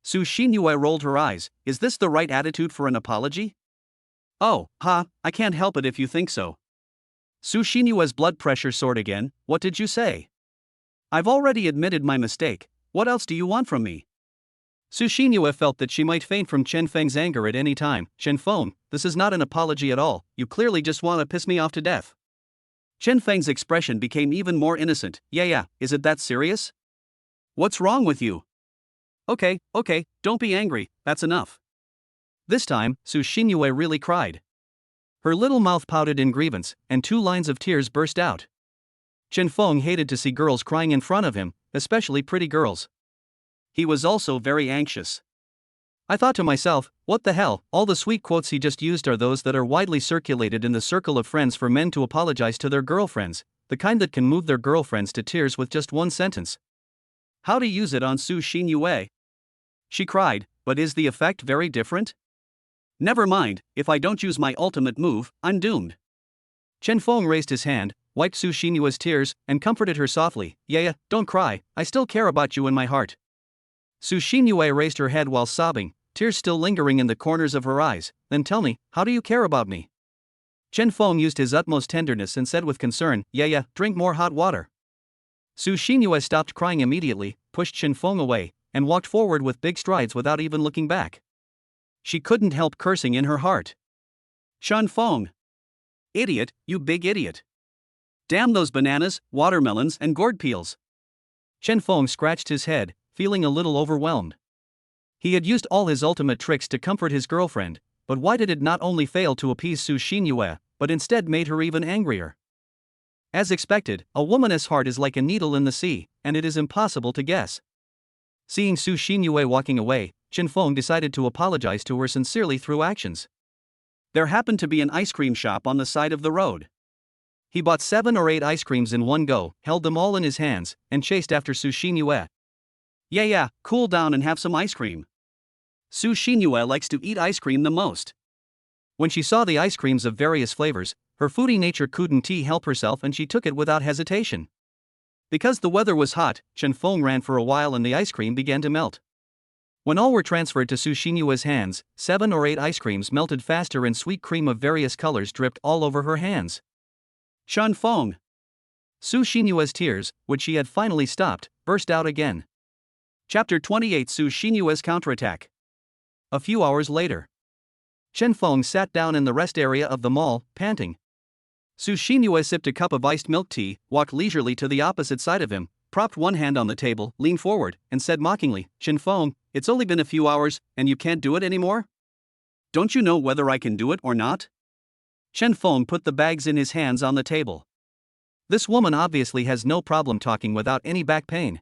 Su Xinyue rolled her eyes, is this the right attitude for an apology? Oh, I can't help it if you think so. Su Xinyue's blood pressure soared again, what did you say? I've already admitted my mistake, what else do you want from me? Su Xinyue felt that she might faint from Chen Feng's anger at any time. Chen Feng, this is not an apology at all, you clearly just want to piss me off to death. Chen Feng's expression became even more innocent. Yeah, is it that serious? What's wrong with you? Okay, don't be angry, that's enough. This time, Su Xinyue really cried. Her little mouth pouted in grievance, and 2 lines of tears burst out. Chen Feng hated to see girls crying in front of him, especially pretty girls. He was also very anxious. I thought to myself, what the hell, all the sweet quotes he just used are those that are widely circulated in the circle of friends for men to apologize to their girlfriends, the kind that can move their girlfriends to tears with just one sentence. How to use it on Su Xinyue? She cried, but is the effect very different? Never mind, if I don't use my ultimate move, I'm doomed. Chen Feng raised his hand, wiped Su Xinyue's tears, and comforted her softly. Yeah, don't cry, I still care about you in my heart. Su Xinyue raised her head while sobbing, tears still lingering in the corners of her eyes. Then tell me, how do you care about me? Chen Feng used his utmost tenderness and said with concern, yeah, drink more hot water. Su Xinyue stopped crying immediately, pushed Chen Feng away, and walked forward with big strides without even looking back. She couldn't help cursing in her heart. Chen Feng. Idiot, you big idiot. Damn those bananas, watermelons, and gourd peels. Chen Feng scratched his head, feeling a little overwhelmed. He had used all his ultimate tricks to comfort his girlfriend, but why did it not only fail to appease Su Xinyue, but instead made her even angrier? As expected, a woman's heart is like a needle in the sea, and it is impossible to guess. Seeing Su Xinyue walking away, Chen Feng decided to apologize to her sincerely through actions. There happened to be an ice cream shop on the side of the road. He bought 7 or 8 ice creams in one go, held them all in his hands, and chased after Su Xinyue. Yeah, cool down and have some ice cream. Su Xinyue likes to eat ice cream the most. When she saw the ice creams of various flavors, her foodie nature couldn't help herself and she took it without hesitation. Because the weather was hot, Chen Feng ran for a while and the ice cream began to melt. When all were transferred to Su Xinyue's hands, 7 or 8 ice creams melted faster and sweet cream of various colors dripped all over her hands. Chen Feng! Su Xinyue's tears, which she had finally stopped, burst out again. Chapter 28: Su Xinyue's counterattack. A few hours later, Chen Feng sat down in the rest area of the mall, panting. Su Xinyue sipped a cup of iced milk tea, walked leisurely to the opposite side of him, propped one hand on the table, leaned forward, and said mockingly, "Chen Feng, it's only been a few hours, and you can't do it anymore? Don't you know whether I can do it or not?" Chen Feng put the bags in his hands on the table. This woman obviously has no problem talking without any back pain.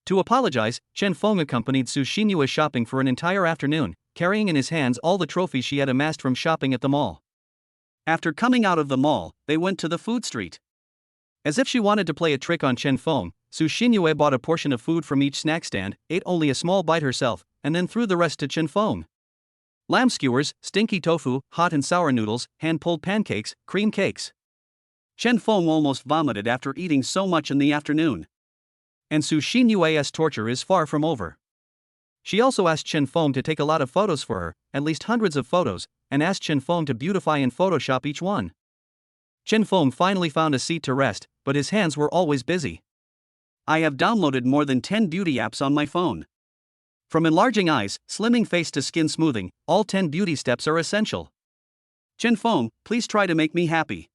To apologize, Chen Feng accompanied Su Xinyue shopping for an entire afternoon, carrying in his hands all the trophies she had amassed from shopping at the mall. After coming out of the mall, they went to the food street. As if she wanted to play a trick on Chen Feng, Su Xinyue bought a portion of food from each snack stand, ate only a small bite herself, and then threw the rest to Chen Feng. Lamb skewers, stinky tofu, hot and sour noodles, hand-pulled pancakes, cream cakes. Chen Feng almost vomited after eating so much in the afternoon. And Su Xinyue's torture is far from over. She also asked Chen Feng to take a lot of photos for her, at least hundreds of photos, and asked Chen Feng to beautify and Photoshop each one. Chen Feng finally found a seat to rest, but his hands were always busy. "I have downloaded more than 10 beauty apps on my phone. From enlarging eyes, slimming face to skin smoothing, all 10 beauty steps are essential. Chen Feng, please try to make me happy."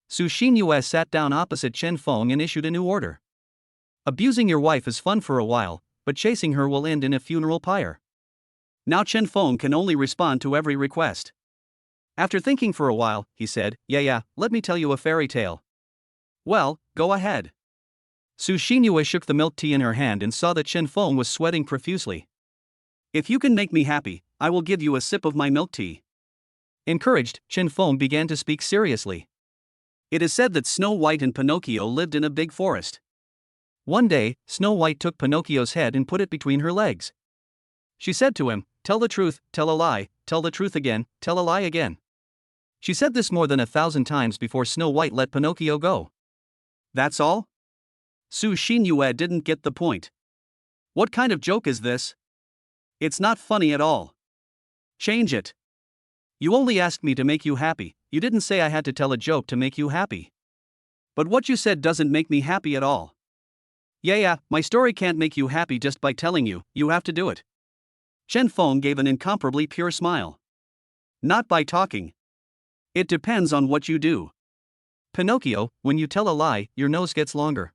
Su Xinyue sat down opposite Chen Feng and issued a new order. Abusing your wife is fun for a while, but chasing her will end in a funeral pyre. Now Chen Feng can only respond to every request. After thinking for a while, he said, yeah, let me tell you a fairy tale." "Well, go ahead." Su Xinyue shook the milk tea in her hand and saw that Chen Feng was sweating profusely. "If you can make me happy, I will give you a sip of my milk tea." Encouraged, Chen Feng began to speak seriously. It is said that Snow White and Pinocchio lived in a big forest. One day, Snow White took Pinocchio's head and put it between her legs. She said to him, "Tell the truth, tell a lie, tell the truth again, tell a lie again." She said this more than 1,000 times before Snow White let Pinocchio go. "That's all?" Su Xinyue didn't get the point. "What kind of joke is this? It's not funny at all. Change it. You only asked me to make you happy, you didn't say I had to tell a joke to make you happy. But what you said doesn't make me happy at all. Yeah, my story can't make you happy just by telling you, you have to do it." Chen Feng gave an incomparably pure smile. "Not by talking. It depends on what you do. Pinocchio, when you tell a lie, your nose gets longer."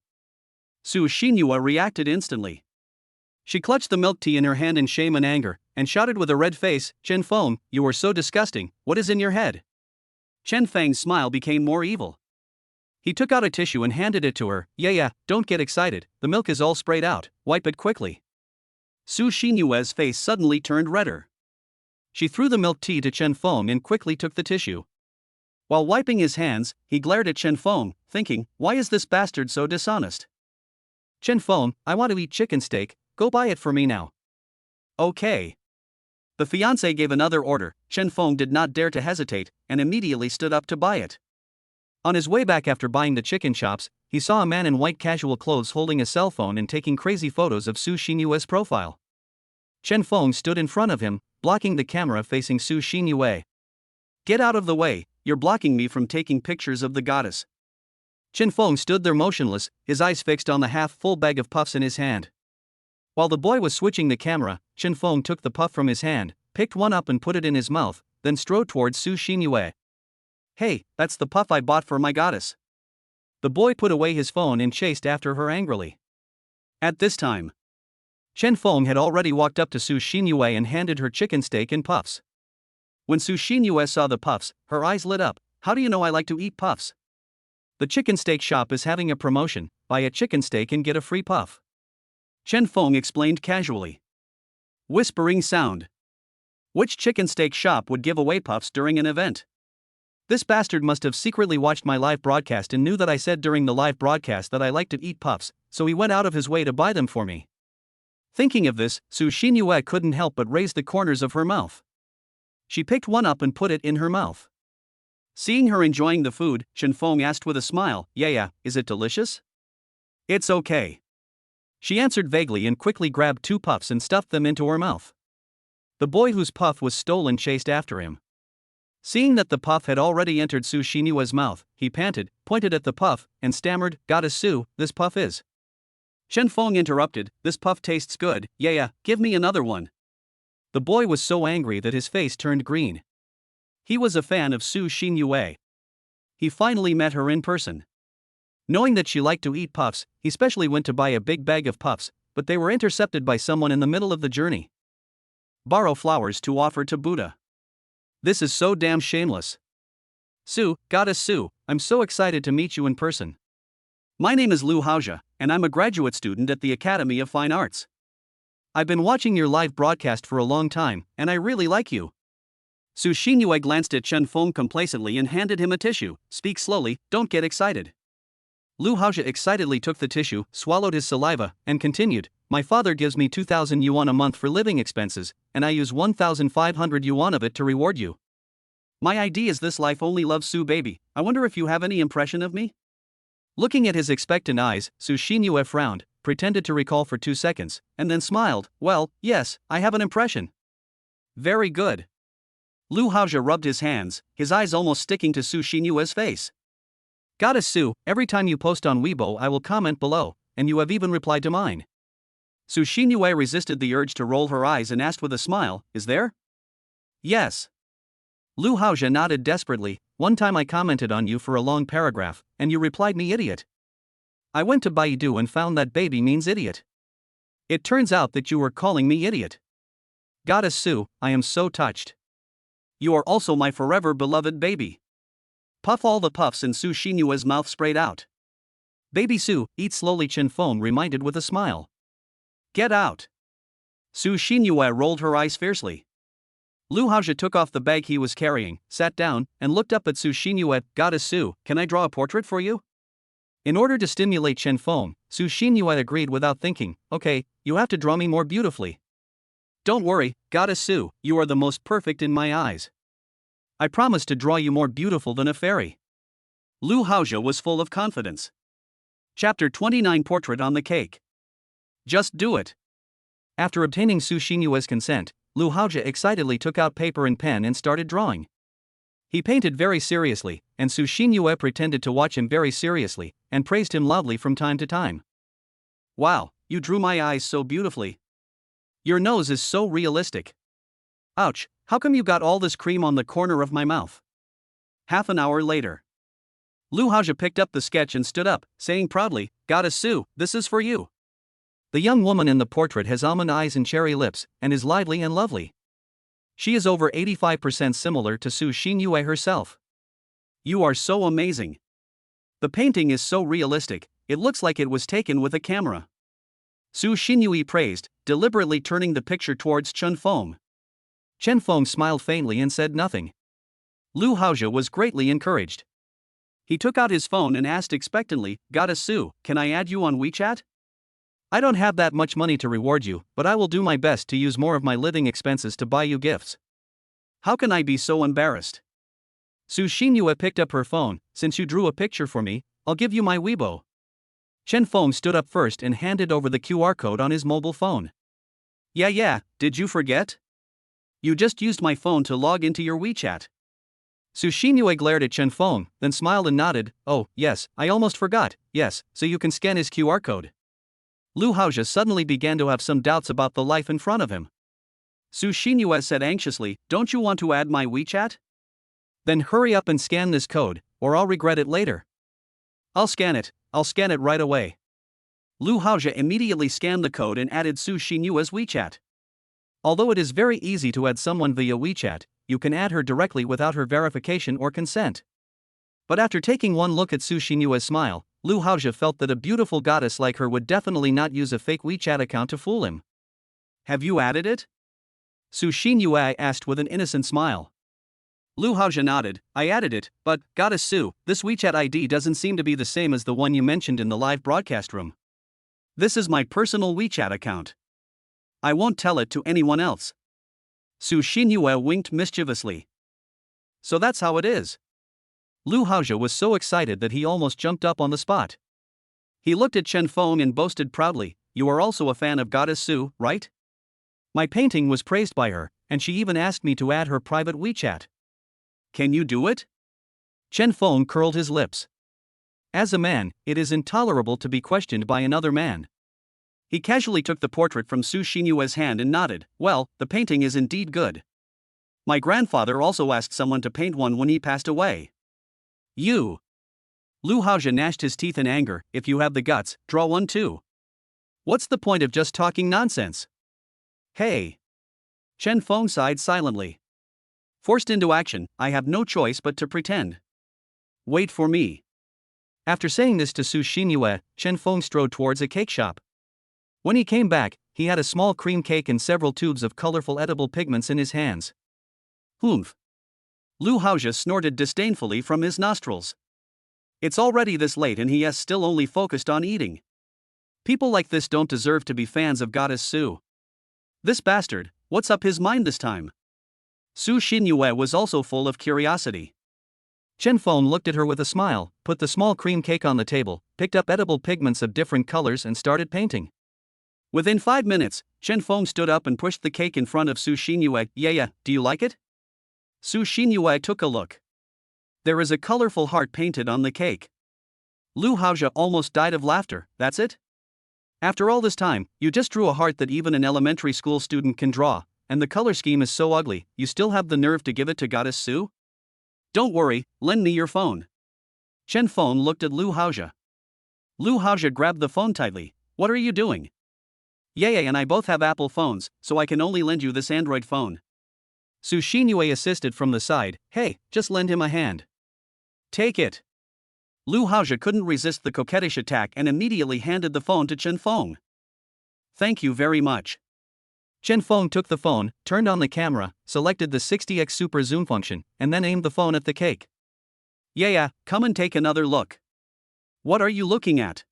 Su Xinyue reacted instantly. She clutched the milk tea in her hand in shame and anger, and shouted with a red face, "Chen Feng, you are so disgusting, what is in your head?" Chen Feng's smile became more evil. He took out a tissue and handed it to her. Yeah, don't get excited, the milk is all sprayed out, wipe it quickly." Su Xinyue's face suddenly turned redder. She threw the milk tea to Chen Feng and quickly took the tissue. While wiping his hands, he glared at Chen Feng, thinking, why is this bastard so dishonest? "Chen Feng, I want to eat chicken steak, go buy it for me now." "Okay." The fiancé gave another order. Chen Feng did not dare to hesitate, and immediately stood up to buy it. On his way back after buying the chicken chops, he saw a man in white casual clothes holding a cell phone and taking crazy photos of Su Xinyue's profile. Chen Feng stood in front of him, blocking the camera facing Su Xinyue. "Get out of the way, you're blocking me from taking pictures of the goddess." Chen Feng stood there motionless, his eyes fixed on the half-full bag of puffs in his hand. While the boy was switching the camera, Chen Feng took the puff from his hand, picked one up and put it in his mouth, then strode towards Su Xinyue. "Hey, that's the puff I bought for my goddess." The boy put away his phone and chased after her angrily. At this time, Chen Feng had already walked up to Su Xinyue and handed her chicken steak and puffs. When Su Xinyue saw the puffs, her eyes lit up. "How do you know I like to eat puffs? The chicken steak shop is having a promotion, buy a chicken steak and get a free puff." Chen Feng explained casually. Whispering sound. Which chicken steak shop would give away puffs during an event? This bastard must have secretly watched my live broadcast and knew that I said during the live broadcast that I like to eat puffs, so he went out of his way to buy them for me. Thinking of this, Su Xinyue couldn't help but raise the corners of her mouth. She picked one up and put it in her mouth. Seeing her enjoying the food, Chen Feng asked with a smile, yeah, is it delicious? It's okay. She answered vaguely and quickly grabbed 2 puffs and stuffed them into her mouth. The boy whose puff was stolen chased after him. Seeing that the puff had already entered Su Xinyue's mouth, he panted, pointed at the puff, and stammered, "Goddess Su, this puff is." Chen Feng interrupted, "This puff tastes good, yeah, give me another one." The boy was so angry that his face turned green. He was a fan of Su Xinyue. He finally met her in person. Knowing that she liked to eat puffs, he specially went to buy a big bag of puffs, but they were intercepted by someone in the middle of the journey. Borrow flowers to offer to Buddha. This is so damn shameless. Su, Goddess Su, I'm so excited to meet you in person. My name is Lu Haojia, and I'm a graduate student at the Academy of Fine Arts. I've been watching your live broadcast for a long time, and I really like you. Su Xinyue glanced at Chen Feng complacently and handed him a tissue. Speak slowly, don't get excited. Lu Haojia excitedly took the tissue, swallowed his saliva, and continued, "My father gives me 2,000 yuan a month for living expenses, and I use 1,500 yuan of it to reward you. My ID is this life only loves Su baby. I wonder if you have any impression of me?" Looking at his expectant eyes, Su Xinyue frowned, pretended to recall for 2 seconds, and then smiled. "Well, yes, I have an impression." "Very good." Lu Haojia rubbed his hands, his eyes almost sticking to Su Xinyue's face. "Goddess Su, every time you post on Weibo I will comment below, and you have even replied to mine." Su Xinyue resisted the urge to roll her eyes and asked with a smile, "Is there?" "Yes." Lu Haojia nodded desperately. "One time I commented on you for a long paragraph, and you replied me idiot. I went to Baidu and found that baby means idiot. It turns out that you were calling me idiot. Goddess Su, I am so touched. You are also my forever beloved baby." Puff all the puffs in Su Xinyue's mouth sprayed out. "Baby Su, eat slowly," Chen Feng reminded with a smile. "Get out." Su Xinyue rolled her eyes fiercely. Lu Haojia took off the bag he was carrying, sat down, and looked up at Su Xinyue. "Goddess Su, can I draw a portrait for you?" In order to stimulate Chen Feng, Su Xinyue agreed without thinking. "Okay, you have to draw me more beautifully." "Don't worry, Goddess Su, you are the most perfect in my eyes. I promise to draw you more beautiful than a fairy." Lu Haojia was full of confidence. Chapter 29 Portrait on the Cake. Just do it. After obtaining Su Xinyue's consent, Lu Haojia excitedly took out paper and pen and started drawing. He painted very seriously, and Su Xinyue pretended to watch him very seriously, and praised him loudly from time to time. "Wow, you drew my eyes so beautifully. Your nose is so realistic. Ouch, how come you got all this cream on the corner of my mouth?" Half an hour later. Lu Haojia picked up the sketch and stood up, saying proudly, "Goddess Su, this is for you." The young woman in the portrait has almond eyes and cherry lips, and is lively and lovely. She is over 85% similar to Su Xinyue herself. "You are so amazing. The painting is so realistic, it looks like it was taken with a camera." Su Xinyue praised, deliberately turning the picture towards Chen Feng. Chen Feng smiled faintly and said nothing. Lu Haojia was greatly encouraged. He took out his phone and asked expectantly, "Goddess Su, can I add you on WeChat? I don't have that much money to reward you, but I will do my best to use more of my living expenses to buy you gifts. How can I be so embarrassed?" Su Xinyue picked up her phone. "Since you drew a picture for me, I'll give you my Weibo." Chen Feng stood up first and handed over the QR code on his mobile phone. Yeah, did you forget? You just used my phone to log into your WeChat." Su Xinyue glared at Chen Feng, then smiled and nodded. "Oh, yes, I almost forgot. Yes, so you can scan his QR code." Lu Haojia suddenly began to have some doubts about the life in front of him. Su Xinyue said anxiously, "Don't you want to add my WeChat? Then hurry up and scan this code, or I'll regret it later." I'll scan it right away." Lu Haojia immediately scanned the code and added Su Xinyue's WeChat. Although it is very easy to add someone via WeChat, you can add her directly without her verification or consent. But after taking one look at Su Xinyue's smile, Lu Haojia felt that a beautiful goddess like her would definitely not use a fake WeChat account to fool him. "Have you added it?" Su Xinyue asked with an innocent smile. Lu Haojia nodded. "I added it, but, Goddess Su, this WeChat ID doesn't seem to be the same as the one you mentioned in the live broadcast room. This is my personal WeChat account. I won't tell it to anyone else." Su Xinyue winked mischievously. "So that's how it is." Lu Haojia was so excited that he almost jumped up on the spot. He looked at Chen Feng and boasted proudly, "You are also a fan of Goddess Su, right? My painting was praised by her, and she even asked me to add her private WeChat. Can you do it?" Chen Feng curled his lips. As a man, it is intolerable to be questioned by another man. He casually took the portrait from Su Xinyue's hand and nodded, "Well, the painting is indeed good. My grandfather also asked someone to paint one when he passed away." "You." Lu Haozhi gnashed his teeth in anger, "If you have the guts, draw one too. What's the point of just talking nonsense?" "Hey." Chen Feng sighed silently. "Forced into action, I have no choice but to pretend. Wait for me." After saying this to Su Xinyue, Chen Feng strode towards a cake shop. When he came back, he had a small cream cake and several tubes of colorful edible pigments in his hands. "Humph." Lu Haozhi snorted disdainfully from his nostrils. It's already this late and he is still only focused on eating. People like this don't deserve to be fans of Goddess Su. This bastard, what's up his mind this time? Su Xinyue was also full of curiosity. Chen Feng looked at her with a smile, put the small cream cake on the table, picked up edible pigments of different colors and started painting. Within 5 minutes, Chen Feng stood up and pushed the cake in front of Su Xinyue. "Yeah, do you like it?" Su Xinyue took a look. There is a colorful heart painted on the cake. Lu Haozhi almost died of laughter. "That's it? After all this time, you just drew a heart that even an elementary school student can draw, and the color scheme is so ugly, you still have the nerve to give it to Goddess Su? Don't worry, lend me your phone." Chen Feng looked at Lu Haozhi. Lu Haozhi grabbed the phone tightly. "What are you doing?" "Yeah, and I both have Apple phones, so I can only lend you this Android phone." Su Xinyue assisted from the side. "Hey, just lend him a hand. Take it." Lu Haozhi couldn't resist the coquettish attack and immediately handed the phone to Chen Feng. "Thank you very much." Chen Feng took the phone, turned on the camera, selected the 60x super zoom function, and then aimed the phone at the cake. Yeah, come and take another look." "What are you looking at?"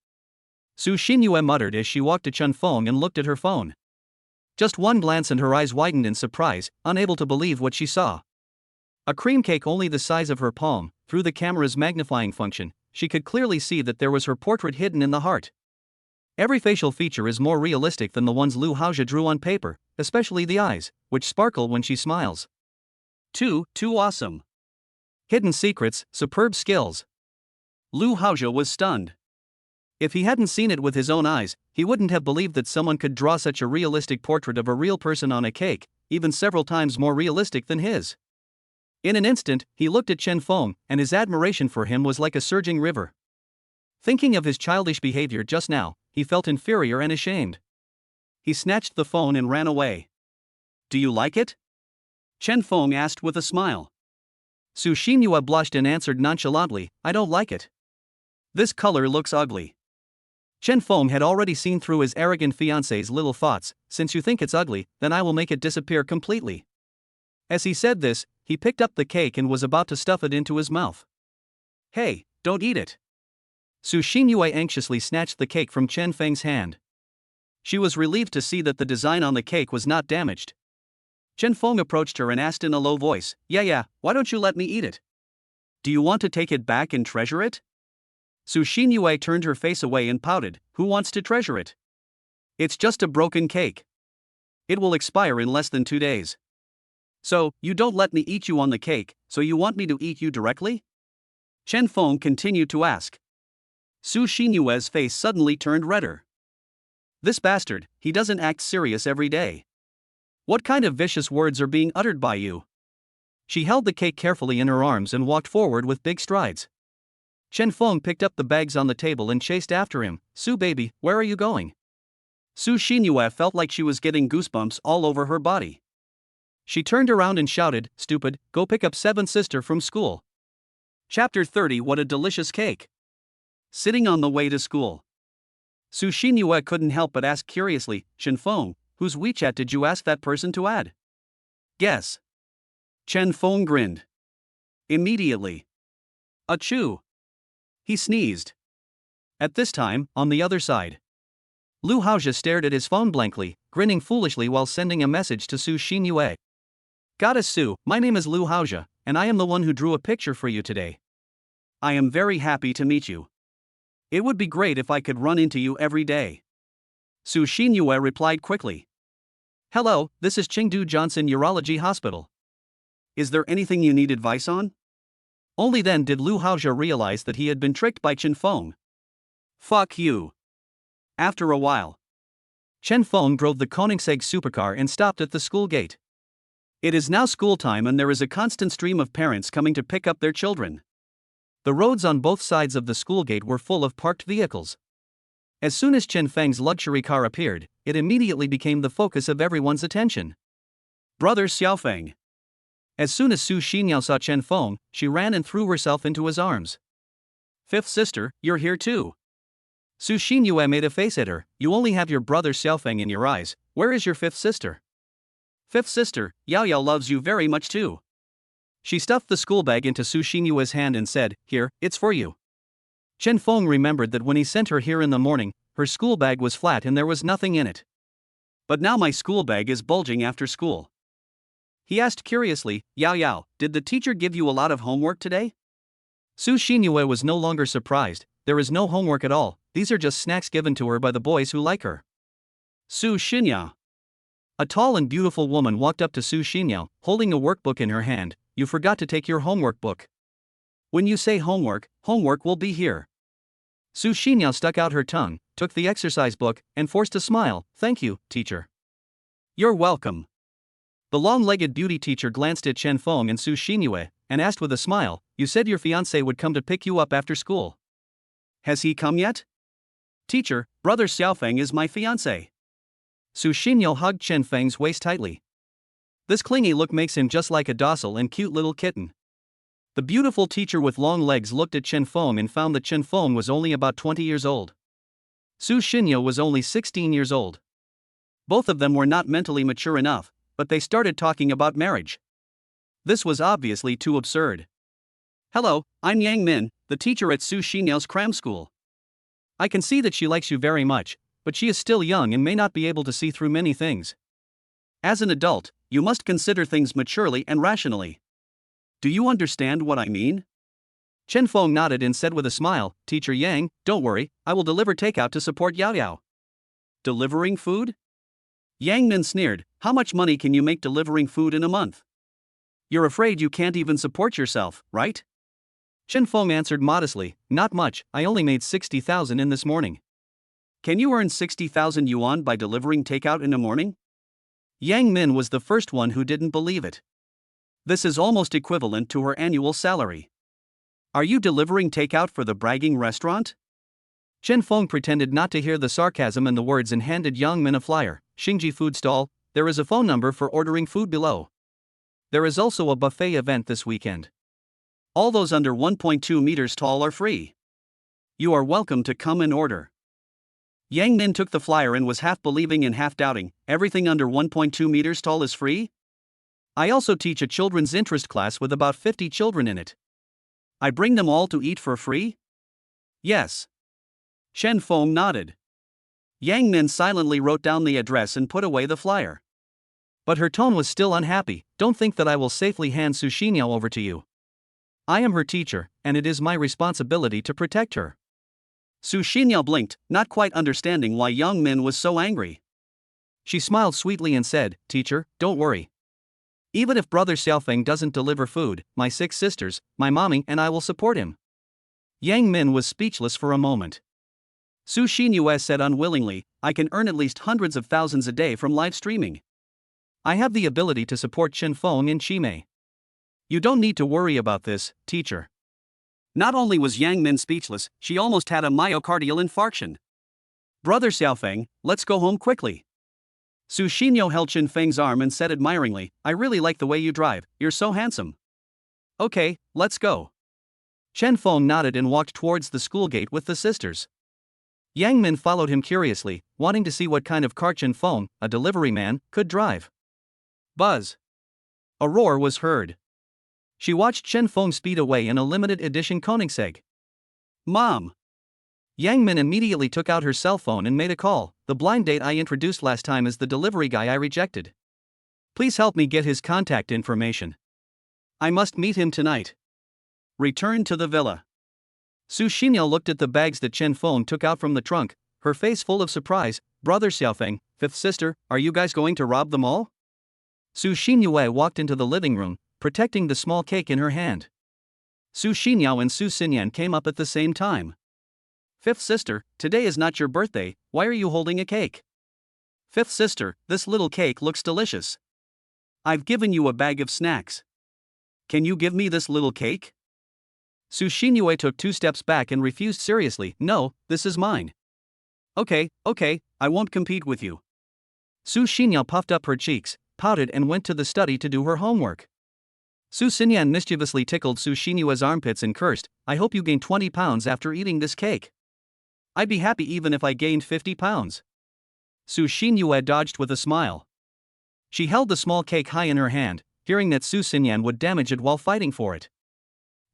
Su Xinyue muttered as she walked to Chen Feng and looked at her phone. Just one glance and her eyes widened in surprise, unable to believe what she saw. A cream cake only the size of her palm. Through the camera's magnifying function, she could clearly see that there was her portrait hidden in the heart. Every facial feature is more realistic than the ones Lu Haozhi drew on paper, especially the eyes, which sparkle when she smiles. Too awesome. Hidden secrets, superb skills. Lu Haozhi was stunned. If he hadn't seen it with his own eyes, he wouldn't have believed that someone could draw such a realistic portrait of a real person on a cake, even several times more realistic than his. In an instant, he looked at Chen Feng, and his admiration for him was like a surging river. Thinking of his childish behavior just now, he felt inferior and ashamed. He snatched the phone and ran away. "Do you like it?" Chen Feng asked with a smile. Su Xinyue blushed and answered nonchalantly, "I don't like it. This color looks ugly." Chen Feng had already seen through his arrogant fiancé's little thoughts. "Since you think it's ugly, then I will make it disappear completely." As he said this, he picked up the cake and was about to stuff it into his mouth. "Hey, don't eat it." Su Xinyue anxiously snatched the cake from Chen Feng's hand. She was relieved to see that the design on the cake was not damaged. Chen Feng approached her and asked in a low voice, Yeah, why don't you let me eat it? Do you want to take it back and treasure it?" Su Xinyue turned her face away and pouted, "Who wants to treasure it? It's just a broken cake. It will expire in less than 2 days. So, you don't let me eat you on the cake, so you want me to eat you directly?" Chen Feng continued to ask. Su Xinyue's face suddenly turned redder. This bastard, he doesn't act serious every day. What kind of vicious words are being uttered by you? She held the cake carefully in her arms and walked forward with big strides. Chen Feng picked up the bags on the table and chased after him. "Su baby, where are you going?" Su Xinyue felt like she was getting goosebumps all over her body. She turned around and shouted, "Stupid, go pick up Seventh Sister from school." Chapter 30. What a delicious cake. Sitting on the way to school. Su Xinyue couldn't help but ask curiously, "Chen Feng, whose WeChat did you ask that person to add?" "Guess." Chen Feng grinned. "Immediately. Achoo." He sneezed. At this time, on the other side, Lu Haozhi stared at his phone blankly, grinning foolishly while sending a message to Su Xinyue. "Goddess Su, my name is Lu Haozhi, and I am the one who drew a picture for you today. I am very happy to meet you. It would be great if I could run into you every day. Su Xinyue replied quickly. Hello, this is Chengdu Johnson Urology Hospital. Is there anything you need advice on? Only then did Lu Haozhe realize that he had been tricked by Chen Feng. Fuck you. After a while, Chen Feng drove the Koenigsegg supercar and stopped at the school gate. It is now school time and there is a constant stream of parents coming to pick up their children. The roads on both sides of the school gate were full of parked vehicles. As soon as Chen Feng's luxury car appeared, it immediately became the focus of everyone's attention. Brother Xiaofeng. As soon as Su Xinyao saw Chen Feng, she ran and threw herself into his arms. Fifth sister, you're here too. Su Xinyue made a face at her. You only have your brother Xiaofeng in your eyes. Where is your fifth sister? Fifth sister, Yao Yao loves you very much too. She stuffed the school bag into Su Xinyue's hand and said, Here, it's for you. Chen Feng remembered that when he sent her here in the morning, her school bag was flat and there was nothing in it. But now my school bag is bulging after school. He asked curiously, Yao Yao, did the teacher give you a lot of homework today? Su Xinyue was no longer surprised. There is no homework at all, these are just snacks given to her by the boys who like her. Su Xinyao. A tall and beautiful woman walked up to Su Xinyao, holding a workbook in her hand. You forgot to take your homework book. When you say homework, homework will be here. Su Xinyao stuck out her tongue, took the exercise book, and forced a smile. Thank you, teacher. You're welcome. The long-legged beauty teacher glanced at Chen Feng and Su Xinyue, and asked with a smile, You said your fiancé would come to pick you up after school. Has he come yet? Teacher, brother Xiaofeng is my fiancé. Su Xinyao hugged Chen Feng's waist tightly. This clingy look makes him just like a docile and cute little kitten. The beautiful teacher with long legs looked at Chen Feng and found that Chen Feng was only about 20 years old. Su Xinyao was only 16 years old. Both of them were not mentally mature enough, but they started talking about marriage. This was obviously too absurd. Hello, I'm Yang Min, the teacher at Su Xinyao's cram school. I can see that she likes you very much, but she is still young and may not be able to see through many things. As an adult, you must consider things maturely and rationally. Do you understand what I mean? Chen Feng nodded and said with a smile, Teacher Yang, don't worry, I will deliver takeout to support Yao Yao. Delivering food? Yang Min sneered, how much money can you make delivering food in a month? You're afraid you can't even support yourself, right? Chen Feng answered modestly, not much, I only made 60,000 in this morning. Can you earn 60,000 yuan by delivering takeout in a morning? Yang Min was the first one who didn't believe it. This is almost equivalent to her annual salary. Are you delivering takeout for the bragging restaurant? Chen Feng pretended not to hear the sarcasm in the words and handed Yang Min a flyer. Xingji food stall, there is a phone number for ordering food below. There is also a buffet event this weekend. All those under 1.2 meters tall are free. You are welcome to come and order. Yang Min took the flyer and was half believing and half doubting. Everything under 1.2 meters tall is free? I also teach a children's interest class with about 50 children in it. I bring them all to eat for free? Yes. Chen Feng nodded. Yang Min silently wrote down the address and put away the flyer. But her tone was still unhappy. Don't think that I will safely hand Su Xinyao over to you. I am her teacher, and it is my responsibility to protect her. Su Xinyao blinked, not quite understanding why Yang Min was so angry. She smiled sweetly and said, Teacher, don't worry. Even if brother Xiaofeng doesn't deliver food, my 6 sisters, my mommy and I will support him. Yang Min was speechless for a moment. Su Xinyue said unwillingly, I can earn at least hundreds of thousands a day from live streaming. I have the ability to support Chen Feng and Chimei. You don't need to worry about this, teacher. Not only was Yang Min speechless, she almost had a myocardial infarction. Brother Xiaofeng, let's go home quickly. Su Xinyao held Chen Feng's arm and said admiringly, I really like the way you drive, you're so handsome. Okay, let's go. Chen Feng nodded and walked towards the school gate with the sisters. Yang Min followed him curiously, wanting to see what kind of car Chen Feng, a delivery man, could drive. Buzz. A roar was heard. She watched Chen Feng speed away in a limited edition Koenigsegg. Mom. Yang Min immediately took out her cell phone and made a call. The blind date I introduced last time is the delivery guy I rejected. Please help me get his contact information. I must meet him tonight. Return to the villa. Su Xinyo looked at the bags that Chen Feng took out from the trunk, her face full of surprise. Brother Xiaofeng, fifth sister, are you guys going to rob them all? Su Xinyue walked into the living room, protecting the small cake in her hand. Su Xinyao and Su Xinyan came up at the same time. Fifth sister, today is not your birthday, why are you holding a cake? Fifth sister, this little cake looks delicious. I've given you a bag of snacks. Can you give me this little cake? Su Xinyue took 2 steps back and refused seriously. No, this is mine. Okay, I won't compete with you. Su Xinyao puffed up her cheeks, pouted and went to the study to do her homework. Su Xinyan mischievously tickled Su Xinyue's armpits and cursed, I hope you gain 20 pounds after eating this cake. I'd be happy even if I gained 50 pounds. Su Xinyue dodged with a smile. She held the small cake high in her hand, fearing that Su Xinyan would damage it while fighting for it.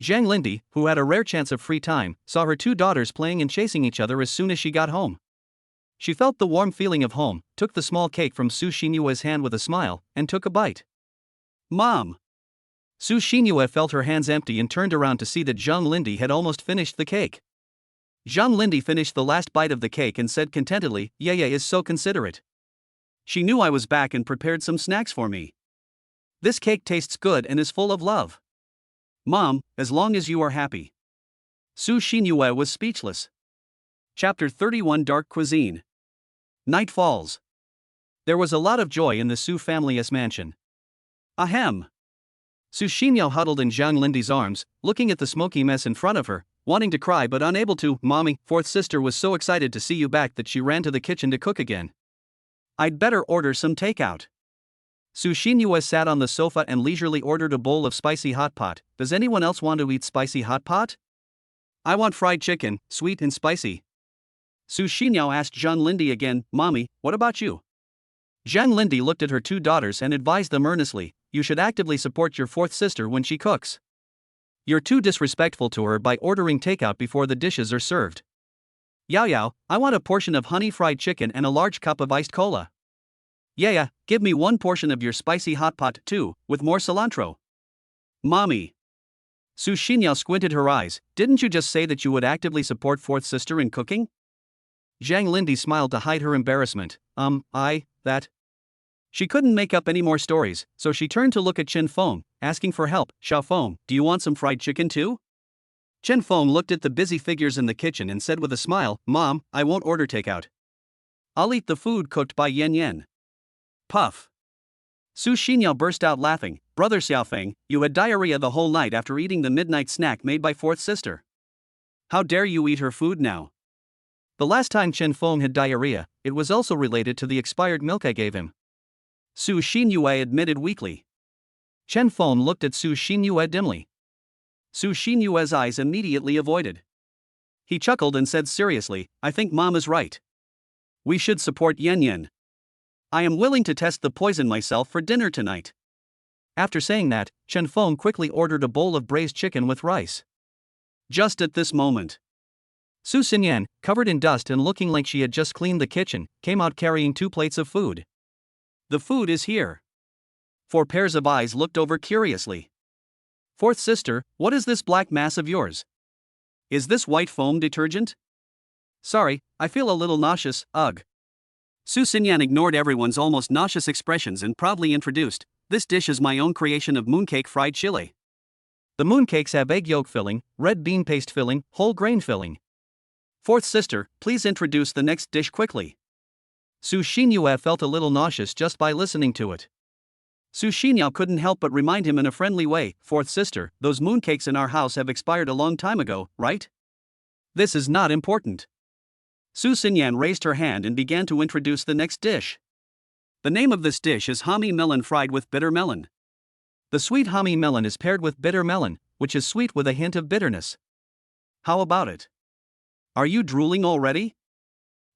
Zhang Lindy, who had a rare chance of free time, saw her 2 daughters playing and chasing each other as soon as she got home. She felt the warm feeling of home, took the small cake from Su Xinyue's hand with a smile, and took a bite. Mom! Su Xinyue felt her hands empty and turned around to see that Zhang Lindy had almost finished the cake. Zhang Lindy finished the last bite of the cake and said contentedly, Yeye is so considerate. She knew I was back and prepared some snacks for me. This cake tastes good and is full of love. Mom, as long as you are happy. Su Xinyue was speechless. Chapter 31 Dark Cuisine. Night falls. There was a lot of joy in the Su family's mansion. Ahem. Su Xinyao huddled in Zhang Lindy's arms, looking at the smoky mess in front of her, wanting to cry but unable to. Mommy, fourth sister was so excited to see you back that she ran to the kitchen to cook again. I'd better order some takeout. Su Xinyue sat on the sofa and leisurely ordered a bowl of spicy hot pot. Does anyone else want to eat spicy hot pot? I want fried chicken, sweet and spicy. Su Xinyao asked Zhang Lindy again, Mommy, what about you? Zhang Lindy looked at her 2 daughters and advised them earnestly, you should actively support your fourth sister when she cooks. You're too disrespectful to her by ordering takeout before the dishes are served. Yao Yao, I want a portion of honey fried chicken and a large cup of iced cola. Yeah, give me 1 portion of your spicy hot pot too, with more cilantro. Mommy. Su Xinyao squinted her eyes, didn't you just say that you would actively support fourth sister in cooking? Zhang Lindy smiled to hide her embarrassment. That. She couldn't make up any more stories, so she turned to look at Chen Feng, asking for help. Xiaofeng, do you want some fried chicken too? Chen Feng looked at the busy figures in the kitchen and said with a smile, Mom, I won't order takeout. I'll eat the food cooked by Yan Yan. Puff. Su Xinyao burst out laughing. Brother Xiaofeng, you had diarrhea the whole night after eating the midnight snack made by fourth sister. How dare you eat her food now? The last time Chen Feng had diarrhea, it was also related to the expired milk I gave him. Su Xinyue admitted weakly. Chen Feng looked at Su Xinyue dimly. Su Xinyue's eyes immediately avoided. He chuckled and said seriously, I think Mom is right. We should support Yan Yan. I am willing to test the poison myself for dinner tonight. After saying that, Chen Feng quickly ordered a bowl of braised chicken with rice. Just at this moment, Su Xinyan, covered in dust and looking like she had just cleaned the kitchen, came out carrying 2 plates of food. The food is here. 4 pairs of eyes looked over curiously. Fourth sister, what is this black mass of yours? Is this white foam detergent? Sorry, I feel a little nauseous, ugh. Su Xinyan ignored everyone's almost nauseous expressions and proudly introduced, this dish is my own creation of mooncake fried chili. The mooncakes have egg yolk filling, red bean paste filling, whole grain filling. Fourth sister, please introduce the next dish quickly. Su Xinyue felt a little nauseous just by listening to it. Su Xinyao couldn't help but remind him in a friendly way, fourth sister, those mooncakes in our house have expired a long time ago, right? This is not important. Su Xinyan raised her hand and began to introduce the next dish. The name of this dish is hami melon fried with bitter melon. The sweet hami melon is paired with bitter melon, which is sweet with a hint of bitterness. How about it? Are you drooling already?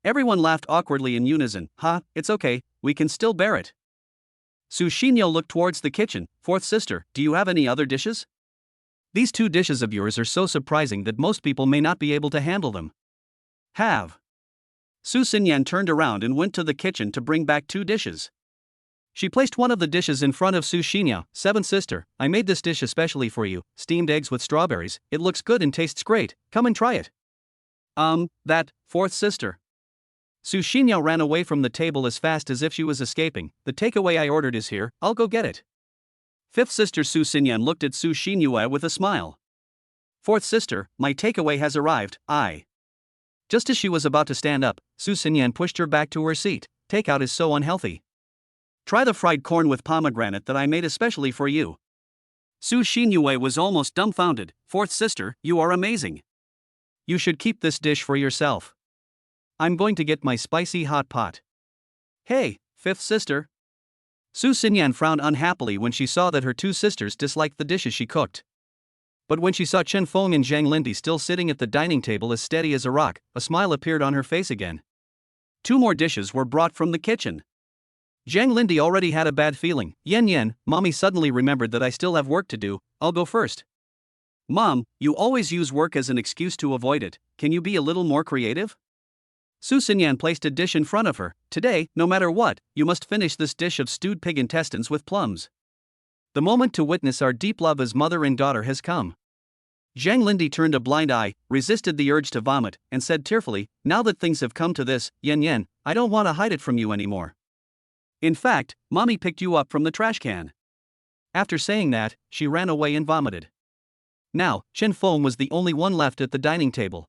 Everyone laughed awkwardly in unison. It's okay, we can still bear it. Su Xinyao looked towards the kitchen. Fourth sister, do you have any other dishes? These 2 dishes of yours are so surprising that most people may not be able to handle them. Have. Su Xinyan turned around and went to the kitchen to bring back 2 dishes. She placed one of the dishes in front of Su Xinyao. Seventh sister, I made this dish especially for you, steamed eggs with strawberries. It looks good and tastes great. Come and try it. That, fourth sister. Su Xinyao ran away from the table as fast as if she was escaping. The takeaway I ordered is here, I'll go get it. Fifth sister Su Xinyan looked at Su Xinyue with a smile. Fourth sister, my takeaway has arrived, Just as she was about to stand up, Su Xinyan pushed her back to her seat. Takeout is so unhealthy. Try the fried corn with pomegranate that I made especially for you. Su Xinyue was almost dumbfounded. Fourth sister, you are amazing. You should keep this dish for yourself. I'm going to get my spicy hot pot. Hey, fifth sister. Su Xinyan frowned unhappily when she saw that her two sisters disliked the dishes she cooked. But when she saw Chen Feng and Zhang Lindy still sitting at the dining table as steady as a rock, a smile appeared on her face again. Two more dishes were brought from the kitchen. Zhang Lindy already had a bad feeling. Yen, mommy suddenly remembered that I still have work to do, I'll go first. Mom, you always use work as an excuse to avoid it, can you be a little more creative? Su Xinyan placed a dish in front of her. Today, no matter what, you must finish this dish of stewed pig intestines with plums. The moment to witness our deep love as mother and daughter has come. Zhang Lindy turned a blind eye, resisted the urge to vomit, and said tearfully, now that things have come to this, Yen, I don't want to hide it from you anymore. In fact, mommy picked you up from the trash can. After saying that, she ran away and vomited. Now, Chen Feng was the only one left at the dining table.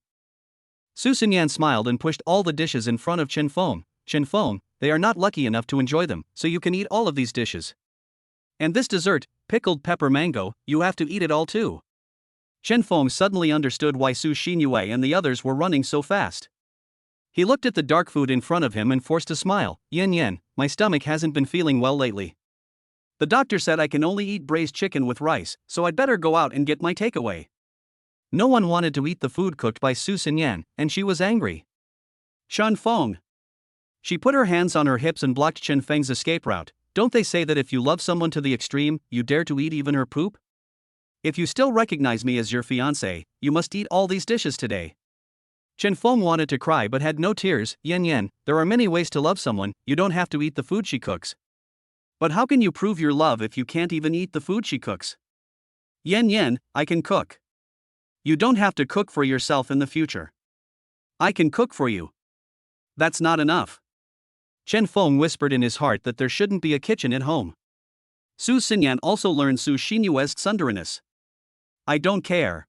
Su Xinyan smiled and pushed all the dishes in front of Chen Feng. Chen Feng, they are not lucky enough to enjoy them, so you can eat all of these dishes. And this dessert, pickled pepper mango, you have to eat it all too. Chen Feng suddenly understood why Su Xinyue and the others were running so fast. He looked at the dark food in front of him and forced a smile. Yen, my stomach hasn't been feeling well lately. The doctor said I can only eat braised chicken with rice, so I'd better go out and get my takeaway. No one wanted to eat the food cooked by Su Xinyan, and she was angry. Chen Feng. She put her hands on her hips and blocked Chen Feng's escape route. Don't they say that if you love someone to the extreme, you dare to eat even her poop? If you still recognize me as your fiancé, you must eat all these dishes today. Chen Feng wanted to cry but had no tears. Yen, there are many ways to love someone, you don't have to eat the food she cooks. But how can you prove your love if you can't even eat the food she cooks? Yen, I can cook. You don't have to cook for yourself in the future. I can cook for you. That's not enough. Chen Feng whispered in his heart that there shouldn't be a kitchen at home. Su Xinyan also learned Su Xinyue's tsunderiness. I don't care.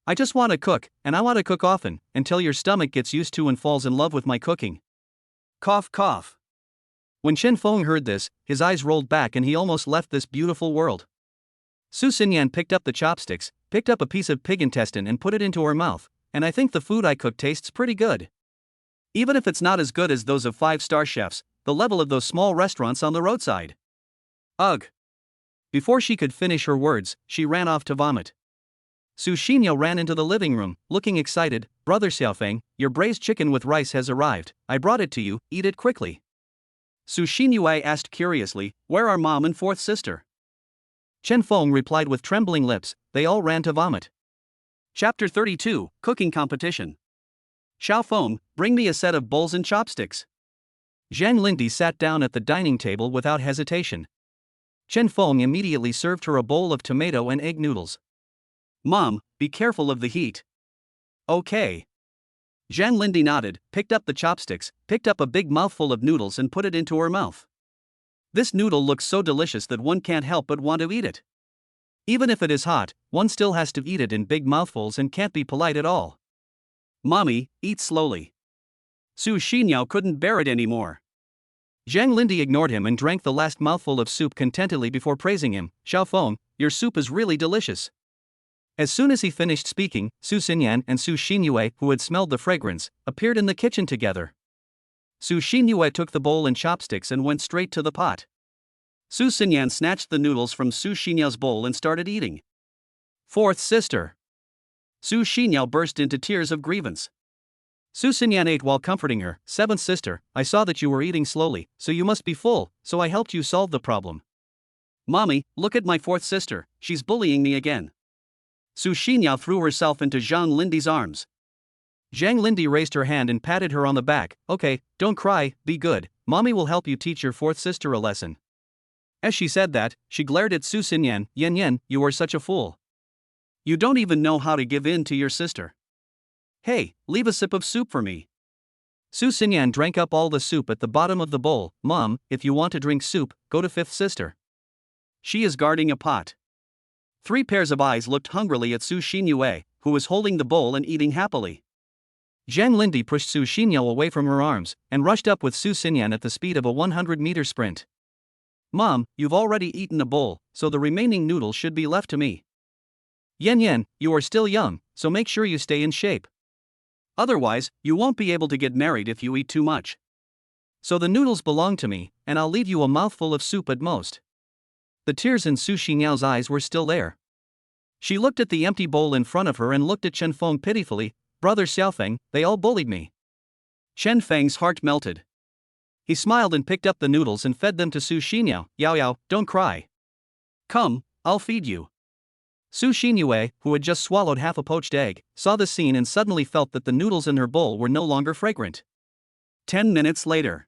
I just want to cook, and I want to cook often, until your stomach gets used to and falls in love with my cooking. Cough, cough. When Chen Feng heard this, his eyes rolled back and he almost left this beautiful world. Su Xinyan picked up the chopsticks, picked up a piece of pig intestine and put it into her mouth, and I think the food I cook tastes pretty good. Even if it's not as good as those of 5-star chefs, the level of those small restaurants on the roadside. Ugh. Before she could finish her words, she ran off to vomit. Su Xinyao ran into the living room, looking excited. Brother Xiaofeng, your braised chicken with rice has arrived. I brought it to you, eat it quickly. Su Xinyue asked curiously, where are mom and fourth sister? Chen Feng replied with trembling lips, they all ran to vomit. Chapter 32, Cooking Competition. Xiao Feng, bring me a set of bowls and chopsticks. Zhang Lindy sat down at the dining table without hesitation. Chen Feng immediately served her a bowl of tomato and egg noodles. Mom, be careful of the heat. Okay. Zhang Lindy nodded, picked up the chopsticks, picked up a big mouthful of noodles and put it into her mouth. This noodle looks so delicious that one can't help but want to eat it. Even if it is hot, one still has to eat it in big mouthfuls and can't be polite at all. Mommy, eat slowly. Su Xinyao couldn't bear it anymore. Zhang Lindy ignored him and drank the last mouthful of soup contentedly before praising him. Xiao Feng, your soup is really delicious. As soon as he finished speaking, Su Xinyan and Su Xinyue, who had smelled the fragrance, appeared in the kitchen together. Su Xinyue took the bowl and chopsticks and went straight to the pot. Su Xinyan snatched the noodles from Su Xinyao's bowl and started eating. Fourth sister. Su Xinyao burst into tears of grievance. Su Xinyan ate while comforting her. Seventh sister, I saw that you were eating slowly, so you must be full, so I helped you solve the problem. Mommy, look at my fourth sister, she's bullying me again. Su Xinyao threw herself into Zhang Lindy's arms. Zhang Lindy raised her hand and patted her on the back. Okay, don't cry, be good, mommy will help you teach your fourth sister a lesson. As she said that, she glared at Su Xinyan. Yan Yan, you are such a fool. You don't even know how to give in to your sister. Hey, leave a sip of soup for me. Su Xinyan drank up all the soup at the bottom of the bowl. Mom, if you want to drink soup, go to fifth sister. She is guarding a pot. 3 pairs of eyes looked hungrily at Su Xinyue, who was holding the bowl and eating happily. Zhang Lindy pushed Su Xinyue away from her arms and rushed up with Su Xinyan at the speed of a 100-meter sprint. Mom, you've already eaten a bowl, so the remaining noodles should be left to me. Yan Yan, you are still young, so make sure you stay in shape. Otherwise, you won't be able to get married if you eat too much. So the noodles belong to me, and I'll leave you a mouthful of soup at most. The tears in Su Xinyao's eyes were still there. She looked at the empty bowl in front of her and looked at Chen Feng pitifully. Brother Xiaofeng, they all bullied me. Chen Feng's heart melted. He smiled and picked up the noodles and fed them to Su Xinyao. Yao Yao, don't cry. Come, I'll feed you. Su Xinyue, who had just swallowed half a poached egg, saw the scene and suddenly felt that the noodles in her bowl were no longer fragrant. 10 minutes later.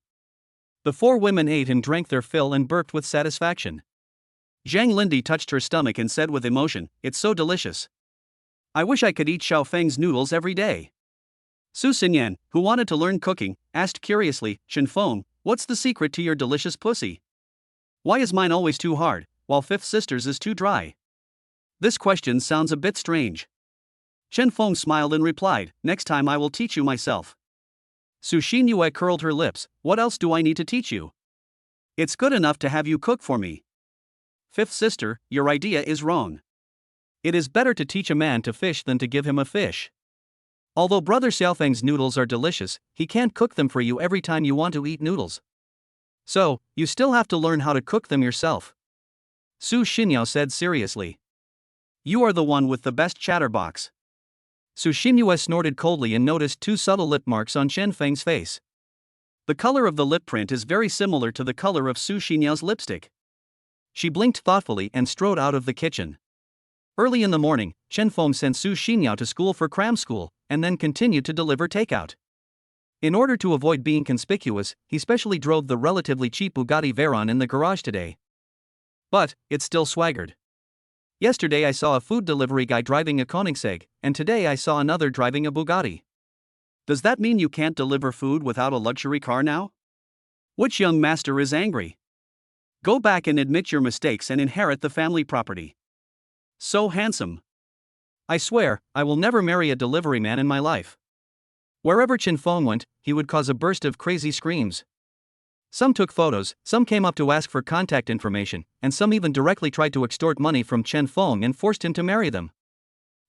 The 4 women ate and drank their fill and burped with satisfaction. Zhang Lindy touched her stomach and said with emotion, "It's so delicious. I wish I could eat Xiaofeng's noodles every day." Su Xinyan, who wanted to learn cooking, asked curiously, "Chen Feng, what's the secret to your delicious pussy? Why is mine always too hard, while fifth sister's is too dry?" This question sounds a bit strange. Chen Feng smiled and replied, "Next time I will teach you myself." Su Xinyue curled her lips. "What else do I need to teach you? It's good enough to have you cook for me." Fifth sister, your idea is wrong. It is better to teach a man to fish than to give him a fish. Although Brother Xiaofeng's noodles are delicious, he can't cook them for you every time you want to eat noodles. So, you still have to learn how to cook them yourself. Su Xinyao said seriously. You are the one with the best chatterbox. Su Xinyue snorted coldly and noticed 2 subtle lip marks on Chen Feng's face. The color of the lip print is very similar to the color of Su Xinyao's lipstick. She blinked thoughtfully and strode out of the kitchen. Early in the morning, Chen Feng sent Su Xinyao to school for cram school, and then continued to deliver takeout. In order to avoid being conspicuous, he specially drove the relatively cheap Bugatti Veyron in the garage today. But, it still swaggered. Yesterday I saw a food delivery guy driving a Koenigsegg, and today I saw another driving a Bugatti. Does that mean you can't deliver food without a luxury car now? Which young master is angry? Go back and admit your mistakes and inherit the family property. So handsome. I swear, I will never marry a delivery man in my life. Wherever Chen Feng went, he would cause a burst of crazy screams. Some took photos, some came up to ask for contact information, and some even directly tried to extort money from Chen Feng and forced him to marry them.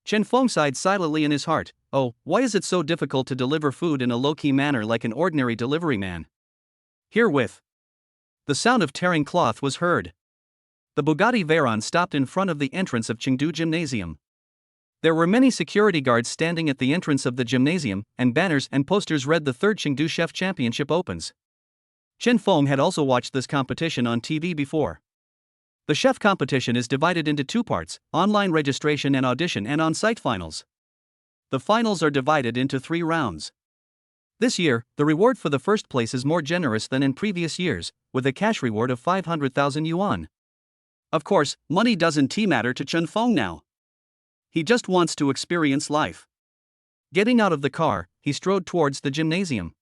Chen Feng sighed silently in his heart. Oh, why is it so difficult to deliver food in a low-key manner like an ordinary delivery man? Herewith. The sound of tearing cloth was heard. The Bugatti Veyron stopped in front of the entrance of Chengdu Gymnasium. There were many security guards standing at the entrance of the gymnasium, and banners and posters read the 3rd Chengdu Chef Championship opens. Chen Feng had also watched this competition on TV before. The chef competition is divided into 2 parts, online registration and audition and on-site finals. The finals are divided into 3 rounds. This year, the reward for the first place is more generous than in previous years, with a cash reward of 500,000 yuan. Of course, money doesn't matter to Chen Feng now. He just wants to experience life. Getting out of the car, he strode towards the gymnasium.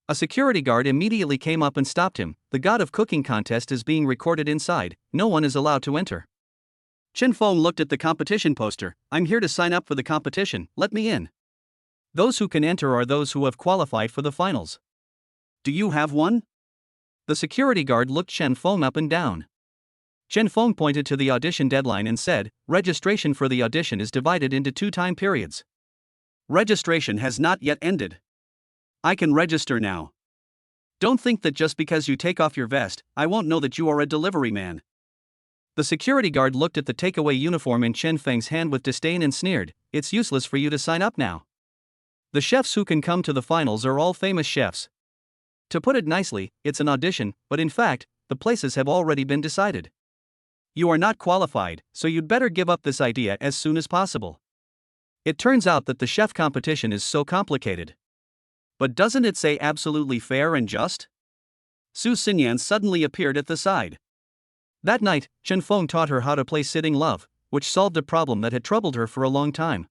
A security guard immediately came up and stopped him. The God of Cooking contest is being recorded inside, no one is allowed to enter. Chen Feng looked at the competition poster. I'm here to sign up for the competition, let me in. Those who can enter are those who have qualified for the finals. Do you have one? The security guard looked Chen Feng up and down. Chen Feng pointed to the audition deadline and said, registration for the audition is divided into 2 time periods. Registration has not yet ended. I can register now. Don't think that just because you take off your vest, I won't know that you are a delivery man. The security guard looked at the takeaway uniform in Chen Feng's hand with disdain and sneered, it's useless for you to sign up now. The chefs who can come to the finals are all famous chefs. To put it nicely, it's an audition, but in fact, the places have already been decided. You are not qualified, so you'd better give up this idea as soon as possible. It turns out that the chef competition is so complicated. But doesn't it say absolutely fair and just? Su Xinyan suddenly appeared at the side. That night, Chen Feng taught her how to play sitting love, which solved a problem that had troubled her for a long time.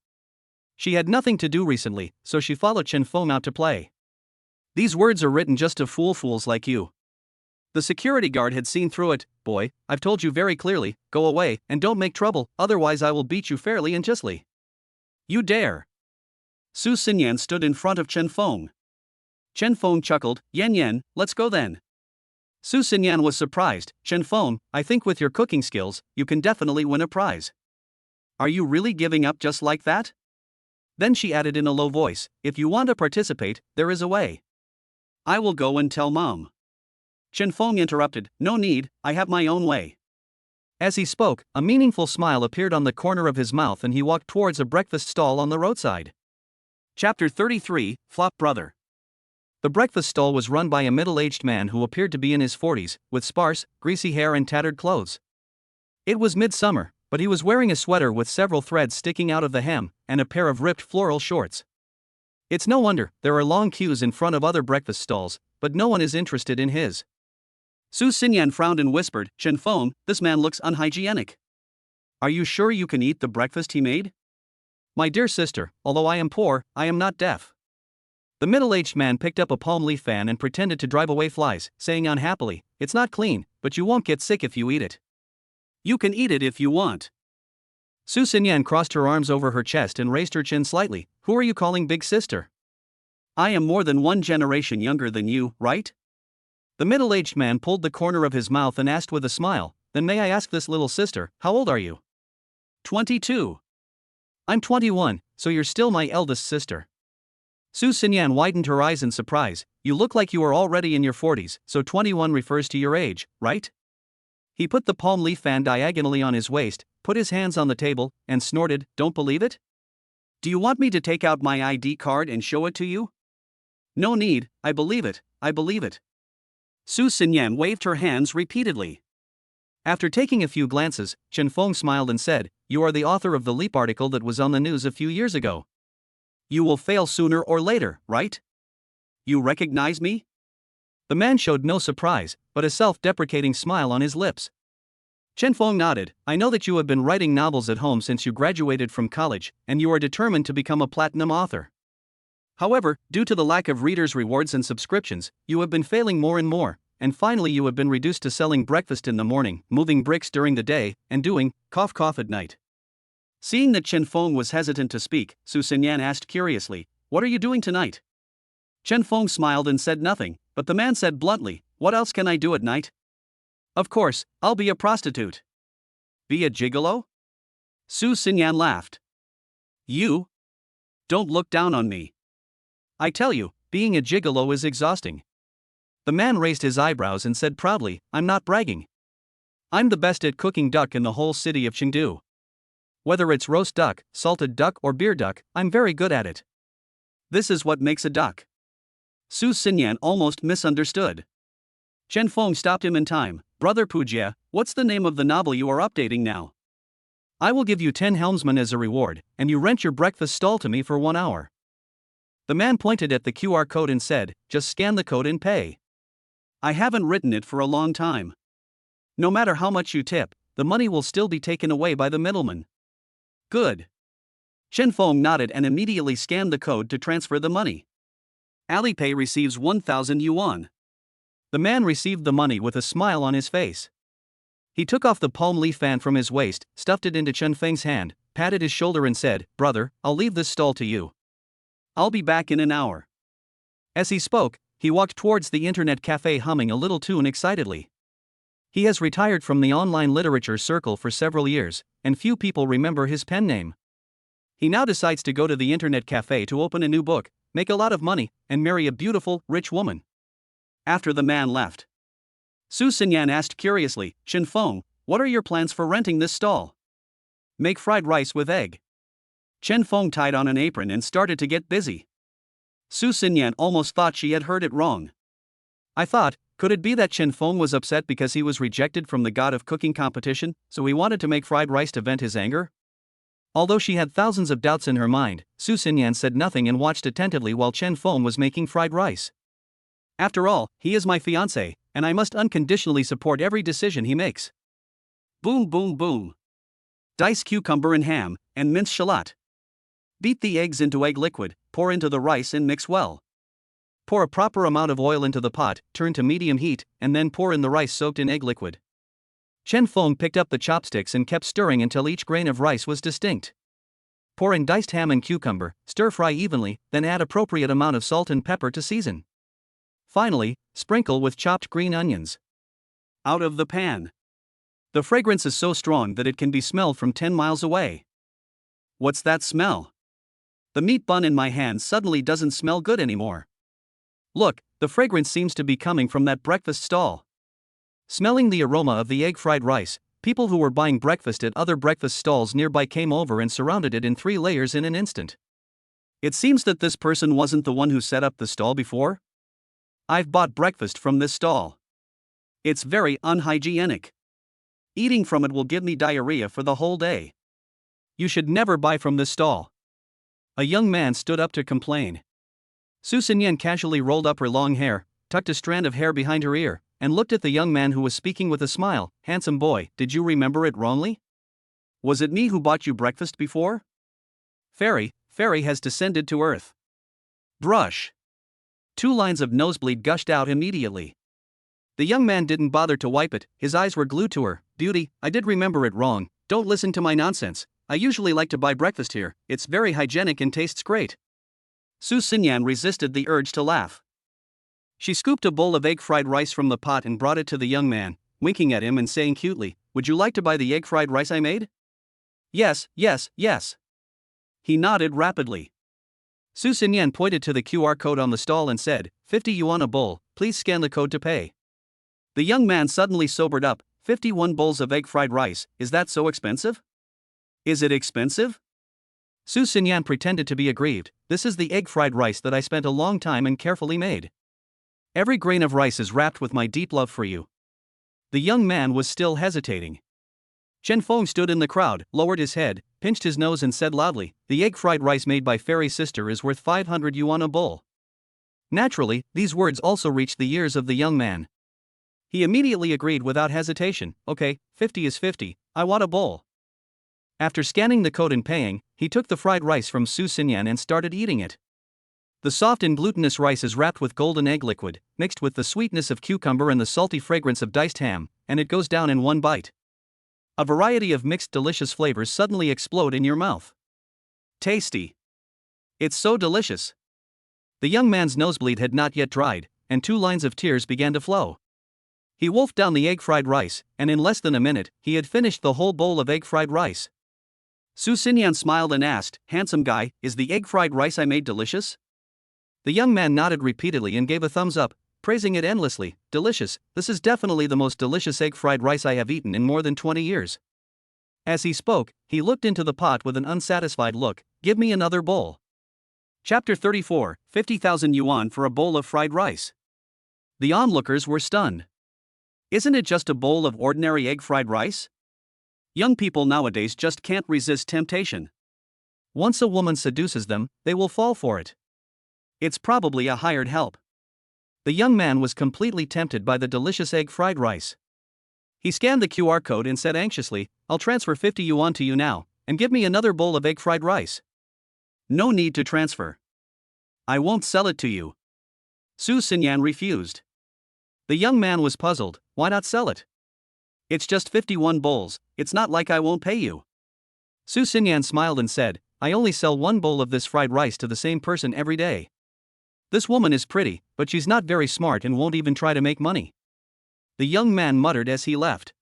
She had nothing to do recently, so she followed Chen Feng out to play. These words are written just to fool fools like you. The security guard had seen through it. Boy, I've told you very clearly, go away, and don't make trouble, otherwise I will beat you fairly and justly. You dare. Su Xinyan stood in front of Chen Feng. Chen Feng chuckled, Yan, let's go then. Su Xinyan was surprised. Chen Feng, I think with your cooking skills, you can definitely win a prize. Are you really giving up just like that? Then she added in a low voice, if you want to participate, there is a way. I will go and tell Mom. Chen Feng interrupted, no need, I have my own way. As he spoke, a meaningful smile appeared on the corner of his mouth and he walked towards a breakfast stall on the roadside. Chapter 33, Flop Brother. The breakfast stall was run by a middle-aged man who appeared to be in his 40s, with sparse, greasy hair and tattered clothes. It was midsummer, but he was wearing a sweater with several threads sticking out of the hem, and a pair of ripped floral shorts. It's no wonder, there are long queues in front of other breakfast stalls, but no one is interested in his. Su Xinyan frowned and whispered, Chen Feng, this man looks unhygienic. Are you sure you can eat the breakfast he made? My dear sister, although I am poor, I am not deaf. The middle-aged man picked up a palm leaf fan and pretended to drive away flies, saying unhappily, it's not clean, but you won't get sick if you eat it. You can eat it if you want. Su Xinyan crossed her arms over her chest and raised her chin slightly. Who are you calling big sister? I am more than one generation younger than you, right? The middle-aged man pulled the corner of his mouth and asked with a smile, then may I ask this little sister, how old are you? 22. I'm 21, so you're still my eldest sister. Su Xinyan widened her eyes in surprise, you look like you are already in your 40s, so 21 refers to your age, right? He put the palm leaf fan diagonally on his waist, put his hands on the table, and snorted, don't believe it? Do you want me to take out my ID card and show it to you? No need, I believe it, I believe it. Su Xinyan waved her hands repeatedly. After taking a few glances, Chen Feng smiled and said, you are the author of the leap article that was on the news a few years ago. You will fail sooner or later, right? You recognize me? The man showed no surprise, but a self-deprecating smile on his lips. Chen Feng nodded, I know that you have been writing novels at home since you graduated from college, and you are determined to become a platinum author. However, due to the lack of readers' rewards and subscriptions, you have been failing more and more, and finally you have been reduced to selling breakfast in the morning, moving bricks during the day, and doing cough at night. Seeing that Chen Feng was hesitant to speak, Su Xinyan asked curiously, what are you doing tonight? Chen Feng smiled and said nothing, but the man said bluntly, what else can I do at night? Of course, I'll be a prostitute. Be a gigolo? Su Xinyan laughed. You? Don't look down on me. I tell you, being a gigolo is exhausting. The man raised his eyebrows and said proudly, I'm not bragging. I'm the best at cooking duck in the whole city of Chengdu. Whether it's roast duck, salted duck or beer duck, I'm very good at it. This is what makes a duck. Su Xinyan almost misunderstood. Chen Feng stopped him in time. Brother Pujia, what's the name of the novel you are updating now? I will give you 10 helmsmen as a reward, and you rent your breakfast stall to me for 1 hour. The man pointed at the QR code and said, just scan the code and pay. I haven't written it for a long time. No matter how much you tip, the money will still be taken away by the middleman. Good. Chen Feng nodded and immediately scanned the code to transfer the money. Alipay receives 1,000 yuan. The man received the money with a smile on his face. He took off the palm leaf fan from his waist, stuffed it into Chen Feng's hand, patted his shoulder and said, brother, I'll leave this stall to you. I'll be back in an hour. As he spoke, he walked towards the internet cafe humming a little tune excitedly. He has retired from the online literature circle for several years, and few people remember his pen name. He now decides to go to the internet cafe to open a new book, make a lot of money, and marry a beautiful, rich woman. After the man left, Su Xinyan asked curiously, Chen Feng, what are your plans for renting this stall? Make fried rice with egg. Chen Feng tied on an apron and started to get busy. Su Xinyan almost thought she had heard it wrong. I thought, could it be that Chen Feng was upset because he was rejected from the God of Cooking competition, so he wanted to make fried rice to vent his anger? Although she had thousands of doubts in her mind, Su Xinyan said nothing and watched attentively while Chen Feng was making fried rice. After all, he is my fiancé, and I must unconditionally support every decision he makes. Boom, boom, boom. Dice cucumber and ham, and minced shallot. Beat the eggs into egg liquid, pour into the rice and mix well. Pour a proper amount of oil into the pot, turn to medium heat, and then pour in the rice soaked in egg liquid. Chen Feng picked up the chopsticks and kept stirring until each grain of rice was distinct. Pour in diced ham and cucumber, stir-fry evenly, then add appropriate amount of salt and pepper to season. Finally, sprinkle with chopped green onions. Out of the pan. The fragrance is so strong that it can be smelled from 10 miles away. What's that smell? The meat bun in my hand suddenly doesn't smell good anymore. Look, the fragrance seems to be coming from that breakfast stall. Smelling the aroma of the egg-fried rice, people who were buying breakfast at other breakfast stalls nearby came over and surrounded it in 3 layers in an instant. It seems that this person wasn't the one who set up the stall before. I've bought breakfast from this stall. It's very unhygienic. Eating from it will give me diarrhea for the whole day. You should never buy from this stall. A young man stood up to complain. Su Xinyan casually rolled up her long hair, tucked a strand of hair behind her ear, and looked at the young man who was speaking with a smile. Handsome boy, did you remember it wrongly? Was it me who bought you breakfast before? Fairy has descended to earth. Brush. 2 lines of nosebleed gushed out immediately. The young man didn't bother to wipe it, his eyes were glued to her. Beauty, I did remember it wrong, don't listen to my nonsense. I usually like to buy breakfast here, it's very hygienic and tastes great. Su Xinyan resisted the urge to laugh. She scooped a bowl of egg-fried rice from the pot and brought it to the young man, winking at him and saying cutely, would you like to buy the egg-fried rice I made? Yes. He nodded rapidly. Su Xinyan pointed to the QR code on the stall and said, 50 yuan a bowl, please scan the code to pay. The young man suddenly sobered up. 51 bowls of egg-fried rice, is that so expensive? Is it expensive? Su Xinyan pretended to be aggrieved. This is the egg-fried rice that I spent a long time and carefully made. Every grain of rice is wrapped with my deep love for you. The young man was still hesitating. Chen Feng stood in the crowd, lowered his head, pinched his nose and said loudly, the egg-fried rice made by Fairy's sister is worth 500 yuan a bowl. Naturally, these words also reached the ears of the young man. He immediately agreed without hesitation, okay, 50 is 50, I want a bowl. After scanning the code and paying, he took the fried rice from Su Xinyan and started eating it. The soft and glutinous rice is wrapped with golden egg liquid, mixed with the sweetness of cucumber and the salty fragrance of diced ham, and it goes down in one bite. A variety of mixed delicious flavors suddenly explode in your mouth. Tasty. It's so delicious. The young man's nosebleed had not yet dried, and 2 lines of tears began to flow. He wolfed down the egg-fried rice, and in less than a minute, he had finished the whole bowl of egg-fried rice. Su Xinyan smiled and asked, handsome guy, is the egg-fried rice I made delicious? The young man nodded repeatedly and gave a thumbs up, praising it endlessly. Delicious, this is definitely the most delicious egg-fried rice I have eaten in more than 20 years. As he spoke, he looked into the pot with an unsatisfied look. Give me another bowl. Chapter 34, 50,000 yuan for a bowl of fried rice. The onlookers were stunned. Isn't it just a bowl of ordinary egg-fried rice? Young people nowadays just can't resist temptation. Once a woman seduces them, they will fall for it. It's probably a hired help. The young man was completely tempted by the delicious egg-fried rice. He scanned the QR code and said anxiously, I'll transfer 50 yuan to you now, and give me another bowl of egg-fried rice. No need to transfer. I won't sell it to you. Su Xinyan refused. The young man was puzzled. Why not sell it? It's just 51 bowls, it's not like I won't pay you. Su Xinyan smiled and said, I only sell 1 bowl of this fried rice to the same person every day. This woman is pretty, but she's not very smart and won't even try to make money. The young man muttered as he left.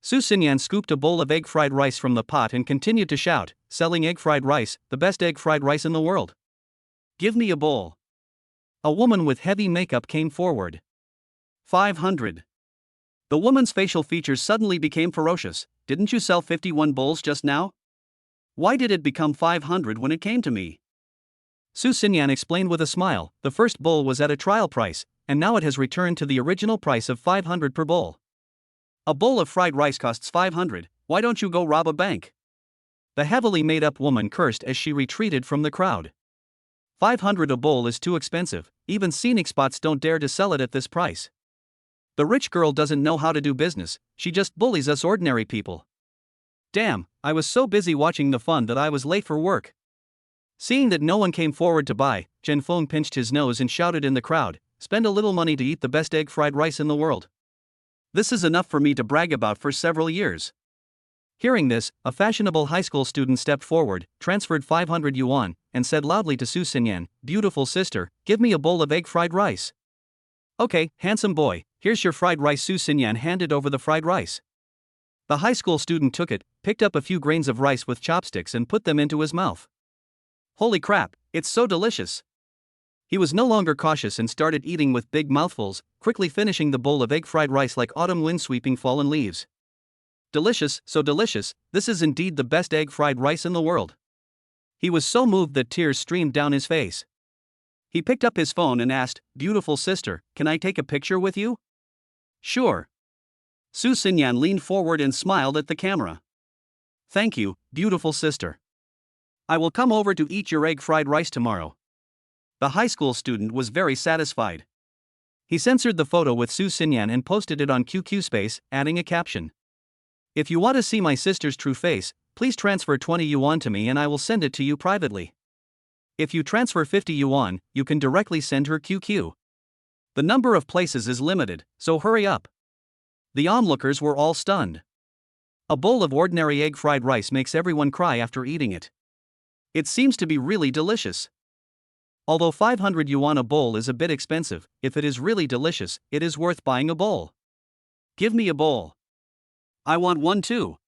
Su Xinyan scooped a bowl of egg-fried rice from the pot and continued to shout, selling egg-fried rice, the best egg-fried rice in the world. Give me a bowl. A woman with heavy makeup came forward. 500. The woman's facial features suddenly became ferocious. Didn't you sell 51 bowls just now? Why did it become 500 when it came to me? Su Xinyan explained with a smile, the first bowl was at a trial price, and now it has returned to the original price of 500 per bowl. A bowl of fried rice costs 500, why don't you go rob a bank? The heavily made-up woman cursed as she retreated from the crowd. 500 a bowl is too expensive, even scenic spots don't dare to sell it at this price. The rich girl doesn't know how to do business, she just bullies us ordinary people. Damn, I was so busy watching the fun that I was late for work. Seeing that no one came forward to buy, Chen Feng pinched his nose and shouted in the crowd, "Spend a little money to eat the best egg fried rice in the world. This is enough for me to brag about for several years." Hearing this, a fashionable high school student stepped forward, transferred 500 yuan, and said loudly to Su Xinyan, "Beautiful sister, give me a bowl of egg fried rice." "Okay, handsome boy, here's your fried rice." Su Xinyan handed over the fried rice. The high school student took it, picked up a few grains of rice with chopsticks and put them into his mouth. Holy crap, it's so delicious. He was no longer cautious and started eating with big mouthfuls, quickly finishing the bowl of egg fried rice like autumn wind sweeping fallen leaves. Delicious, so delicious, this is indeed the best egg fried rice in the world. He was so moved that tears streamed down his face. He picked up his phone and asked, "Beautiful sister, can I take a picture with you?" "Sure." Su Xinyan leaned forward and smiled at the camera. "Thank you, beautiful sister. I will come over to eat your egg fried rice tomorrow." The high school student was very satisfied. He censored the photo with Su Xinyan and posted it on QQ Space, adding a caption. "If you want to see my sister's true face, please transfer 20 yuan to me and I will send it to you privately. If you transfer 50 yuan, you can directly send her QQ. The number of places is limited, so hurry up." The onlookers were all stunned. A bowl of ordinary egg fried rice makes everyone cry after eating it. It seems to be really delicious. Although 500 yuan a bowl is a bit expensive, if it is really delicious, it is worth buying a bowl. "Give me a bowl. I want one too."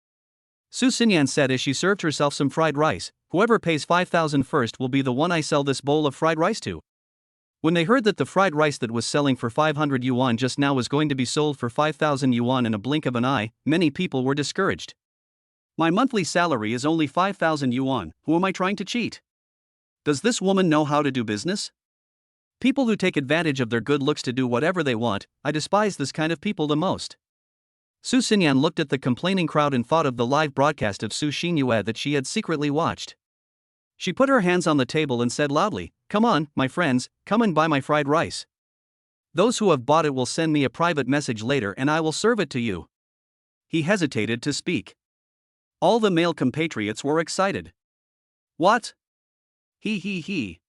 Su Xinyan said as she served herself some fried rice. "Whoever pays 5,000 first will be the one I sell this bowl of fried rice to." When they heard that the fried rice that was selling for 500 yuan just now was going to be sold for 5,000 yuan in a blink of an eye, many people were discouraged. "My monthly salary is only 5,000 yuan, who am I trying to cheat? Does this woman know how to do business? People who take advantage of their good looks to do whatever they want, I despise this kind of people the most." Su Xinyan looked at the complaining crowd and thought of the live broadcast of Su Xinyue that she had secretly watched. She put her hands on the table and said loudly, "Come on, my friends, come and buy my fried rice. Those who have bought it will send me a private message later and I will serve it to you." He hesitated to speak. All the male compatriots were excited. "What? He.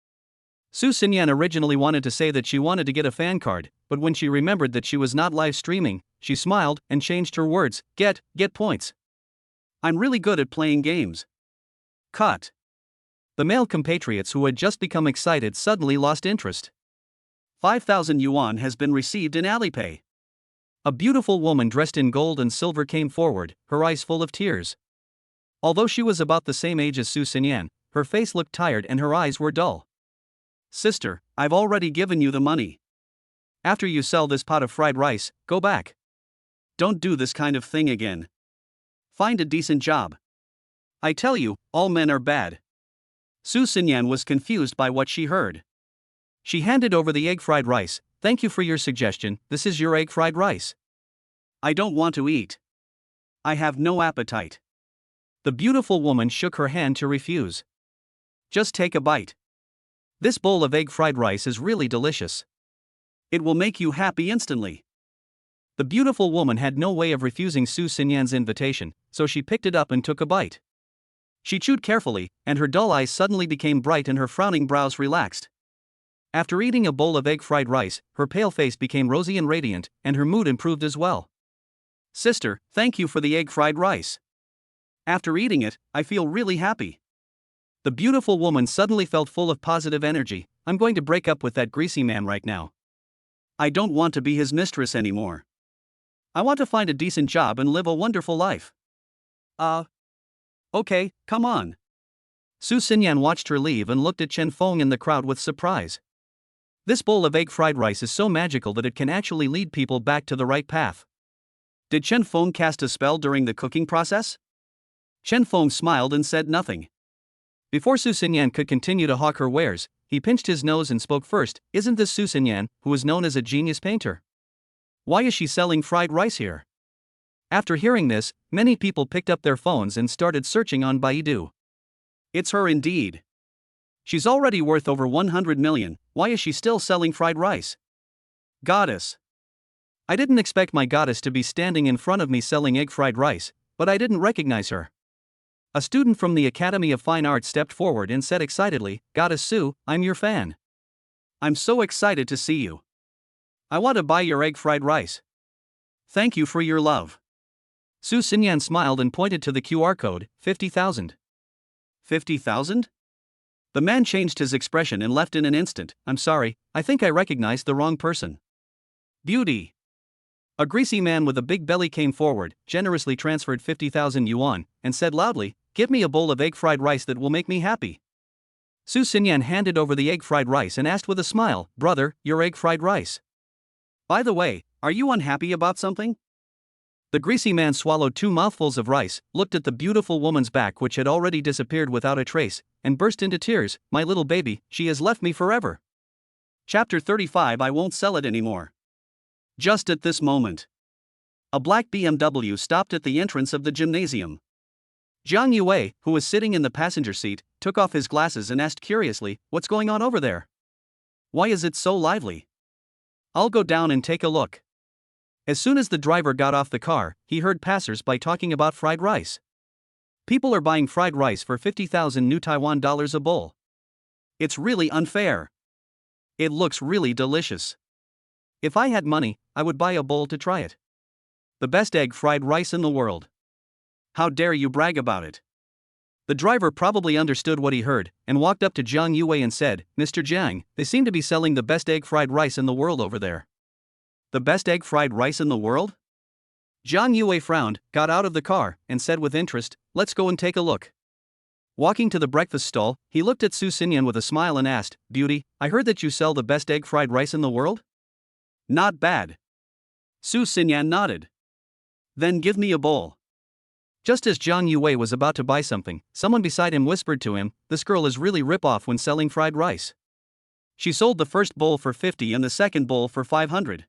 Su Xinyan originally wanted to say that she wanted to get a fan card, but when she remembered that she was not live streaming, she smiled and changed her words, get points. I'm really good at playing games." Cut. The male compatriots who had just become excited suddenly lost interest. 5,000 yuan has been received in Alipay. A beautiful woman dressed in gold and silver came forward, her eyes full of tears. Although she was about the same age as Su Xinyan, her face looked tired and her eyes were dull. "Sister, I've already given you the money. After you sell this pot of fried rice, go back. Don't do this kind of thing again. Find a decent job. I tell you, all men are bad." Su Xinyan was confused by what she heard. She handed over the egg fried rice. "Thank you for your suggestion, this is your egg fried rice. I don't want to eat. I have no appetite." The beautiful woman shook her hand to refuse. "Just take a bite. This bowl of egg fried rice is really delicious. It will make you happy instantly." The beautiful woman had no way of refusing Su Xinyan's invitation, so she picked it up and took a bite. She chewed carefully, and her dull eyes suddenly became bright and her frowning brows relaxed. After eating a bowl of egg fried rice, her pale face became rosy and radiant, and her mood improved as well. "Sister, thank you for the egg fried rice. After eating it, I feel really happy." The beautiful woman suddenly felt full of positive energy. "I'm going to break up with that greasy man right now. I don't want to be his mistress anymore. I want to find a decent job and live a wonderful life." Okay, come on." Su Xinyan watched her leave and looked at Chen Feng in the crowd with surprise. This bowl of egg fried rice is so magical that it can actually lead people back to the right path. Did Chen Feng cast a spell during the cooking process? Chen Feng smiled and said nothing. Before Su Xinyan could continue to hawk her wares, he pinched his nose and spoke first. "Isn't this Su Xinyan, who is known as a genius painter? Why is she selling fried rice here?" After hearing this, many people picked up their phones and started searching on Baidu. "It's her indeed. She's already worth over 100 million, why is she still selling fried rice? Goddess. I didn't expect my goddess to be standing in front of me selling egg fried rice, but I didn't recognize her. A student from the Academy of Fine Arts stepped forward and said excitedly, "Goddess Sue, I'm your fan. I'm so excited to see you. I want to buy your egg fried rice. Thank you for your love." Su Xinyan smiled and pointed to the QR code, 50,000. 50,000? The man changed his expression and left in an instant. "I'm sorry, I think I recognized the wrong person." Beauty. A greasy man with a big belly came forward, generously transferred 50,000 yuan, and said loudly, "Give me a bowl of egg fried rice that will make me happy." Su Xinyan handed over the egg fried rice and asked with a smile, "Brother, your egg fried rice. By the way, are you unhappy about something?" The greasy man swallowed 2 mouthfuls of rice, looked at the beautiful woman's back which had already disappeared without a trace, and burst into tears. "My little baby, she has left me forever." Chapter 35. I won't sell it anymore. Just at this moment, a black BMW stopped at the entrance of the gymnasium. Jiang Yue, who was sitting in the passenger seat, took off his glasses and asked curiously, "What's going on over there? Why is it so lively?" "I'll go down and take a look." As soon as the driver got off the car, he heard passers-by talking about fried rice. People are buying fried rice for 50,000 new Taiwan dollars a bowl. It's really unfair. It looks really delicious. If I had money, I would buy a bowl to try it. The best egg fried rice in the world. How dare you brag about it? The driver probably understood what he heard, and walked up to Jiang Yue and said, "Mr. Jiang, they seem to be selling the best egg fried rice in the world over there." The best egg fried rice in the world? Jiang Yue frowned, got out of the car, and said with interest, "Let's go and take a look." Walking to the breakfast stall, he looked at Su Xinyan with a smile and asked, "Beauty, I heard that you sell the best egg fried rice in the world?" "Not bad." Su Xinyan nodded. "Then give me a bowl." Just as Jiang Yue was about to buy something, someone beside him whispered to him, "This girl is really rip-off when selling fried rice. She sold the first bowl for 50 and the second bowl for 500.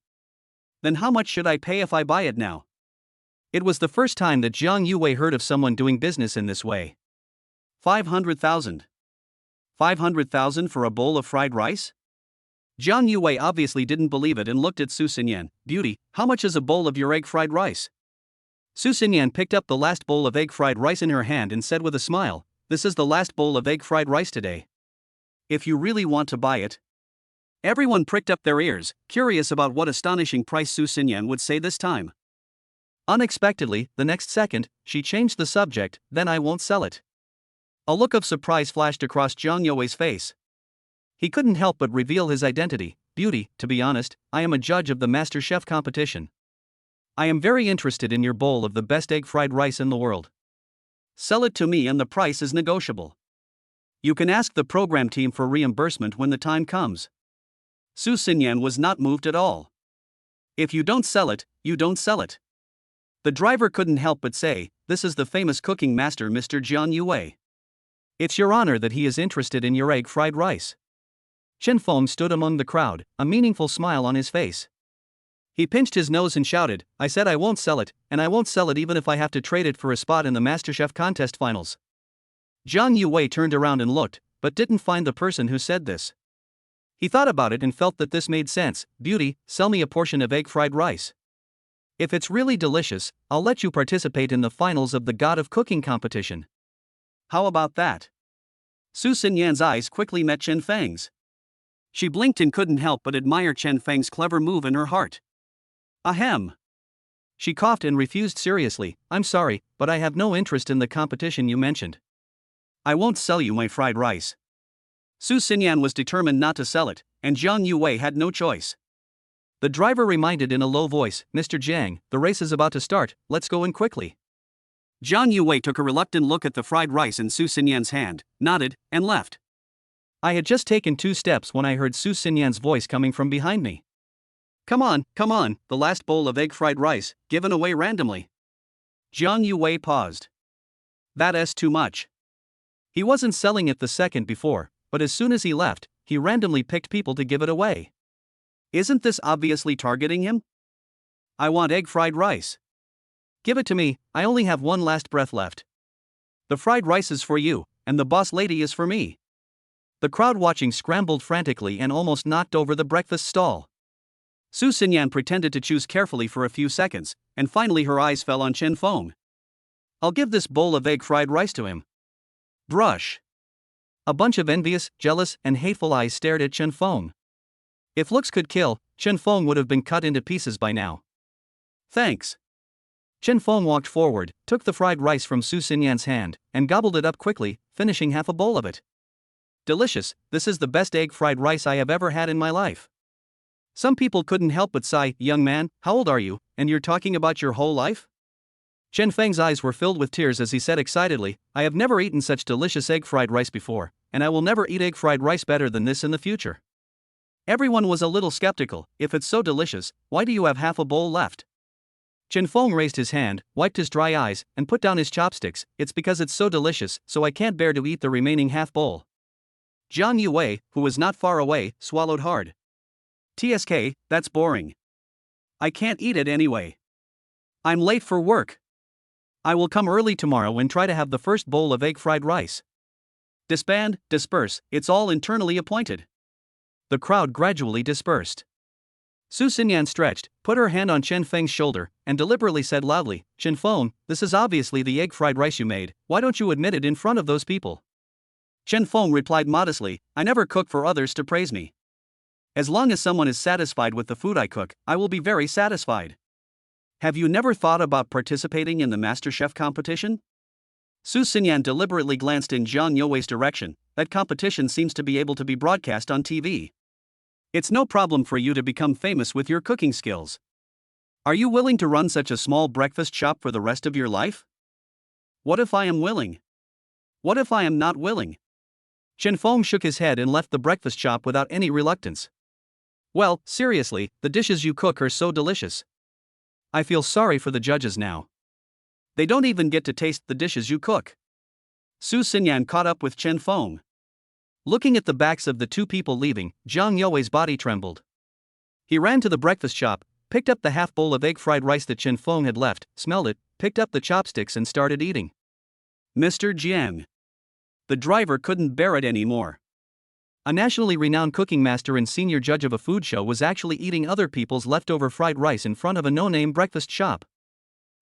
Then how much should I pay if I buy it now?" It was the first time that Jiang Yue heard of someone doing business in this way. 500,000. 500,000 for a bowl of fried rice? Jiang Yue obviously didn't believe it and looked at Su Xinyan. "Beauty, how much is a bowl of your egg fried rice?" Su Xinyan picked up the last bowl of egg fried rice in her hand and said with a smile, "This is the last bowl of egg fried rice today. If you really want to buy it." Everyone pricked up their ears, curious about what astonishing price Su Xinyan would say this time. Unexpectedly, the next second, she changed the subject, "Then I won't sell it." A look of surprise flashed across Jiang Yue's face. He couldn't help but reveal his identity. "Beauty, to be honest, I am a judge of the Master Chef competition. I am very interested in your bowl of the best egg fried rice in the world. Sell it to me and the price is negotiable. You can ask the program team for reimbursement when the time comes." Su Xinyan was not moved at all. "If you don't sell it, you don't sell it." The driver couldn't help but say, "This is the famous cooking master Mr. Jiang Yue. It's your honor that he is interested in your egg fried rice." Chen Feng stood among the crowd, a meaningful smile on his face. He pinched his nose and shouted, "I said I won't sell it, and I won't sell it even if I have to trade it for a spot in the MasterChef contest finals." Jiang Yue turned around and looked, but didn't find the person who said this. He thought about it and felt that this made sense. "Beauty, sell me a portion of egg fried rice. If it's really delicious, I'll let you participate in the finals of the God of Cooking competition. How about that?" Su Xinyan's eyes quickly met Chen Feng's. She blinked and couldn't help but admire Chen Feng's clever move in her heart. Ahem. She coughed and refused seriously, "I'm sorry, but I have no interest in the competition you mentioned. I won't sell you my fried rice." Su Xinyan was determined not to sell it, and Jiang Yue had no choice. The driver reminded in a low voice, "Mr. Jiang, the race is about to start, let's go in quickly." Jiang Yue took a reluctant look at the fried rice in Su Xinyan's hand, nodded, and left. I had just taken 2 steps when I heard Su Xinyan's voice coming from behind me. Come on, the last bowl of egg fried rice, given away randomly." Jiang Yue paused. That's too much. He wasn't selling it the second before, but as soon as he left, he randomly picked people to give it away. Isn't this obviously targeting him? I want egg fried rice. Give it to me, I only have one last breath left. The fried rice is for you, and the boss lady is for me. The crowd watching scrambled frantically and almost knocked over the breakfast stall. Su Xinyan pretended to choose carefully for a few seconds, and finally her eyes fell on Chen Feng. I'll give this bowl of egg fried rice to him. Brush. A bunch of envious, jealous, and hateful eyes stared at Chen Feng. If looks could kill, Chen Feng would have been cut into pieces by now. Thanks. Chen Feng walked forward, took the fried rice from Su Xinyan's hand, and gobbled it up quickly, finishing half a bowl of it. Delicious, this is the best egg fried rice I have ever had in my life. Some people couldn't help but sigh. Young man, how old are you, and you're talking about your whole life? Chen Feng's eyes were filled with tears as he said excitedly, I have never eaten such delicious egg fried rice before, and I will never eat egg fried rice better than this in the future. Everyone was a little skeptical. If it's so delicious, why do you have half a bowl left? Chen Feng raised his hand, wiped his dry eyes, and put down his chopsticks. It's because it's so delicious, so I can't bear to eat the remaining half bowl. Jiang Yue, who was not far away, swallowed hard. TSK, that's boring. I can't eat it anyway. I'm late for work. I will come early tomorrow and try to have the first bowl of egg fried rice. Disband, disperse, it's all internally appointed. The crowd gradually dispersed. Su Xinyan stretched, put her hand on Chen Feng's shoulder, and deliberately said loudly, Chen Feng, this is obviously the egg fried rice you made, why don't you admit it in front of those people? Chen Feng replied modestly, I never cook for others to praise me. As long as someone is satisfied with the food I cook, I will be very satisfied. Have you never thought about participating in the MasterChef competition? Su Xinyan deliberately glanced in Jiang You's direction. That competition seems to be able to be broadcast on TV. It's no problem for you to become famous with your cooking skills. Are you willing to run such a small breakfast shop for the rest of your life? What if I am willing? What if I am not willing? Chen Feng shook his head and left the breakfast shop without any reluctance. Well, seriously, the dishes you cook are so delicious. I feel sorry for the judges now. They don't even get to taste the dishes you cook. Su Xinyan caught up with Chen Feng. Looking at the backs of the two people leaving, Jiang You's body trembled. He ran to the breakfast shop, picked up the half bowl of egg fried rice that Chen Feng had left, smelled it, picked up the chopsticks and started eating. Mr. Jiang. The driver couldn't bear it anymore. A nationally renowned cooking master and senior judge of a food show was actually eating other people's leftover fried rice in front of a no-name breakfast shop.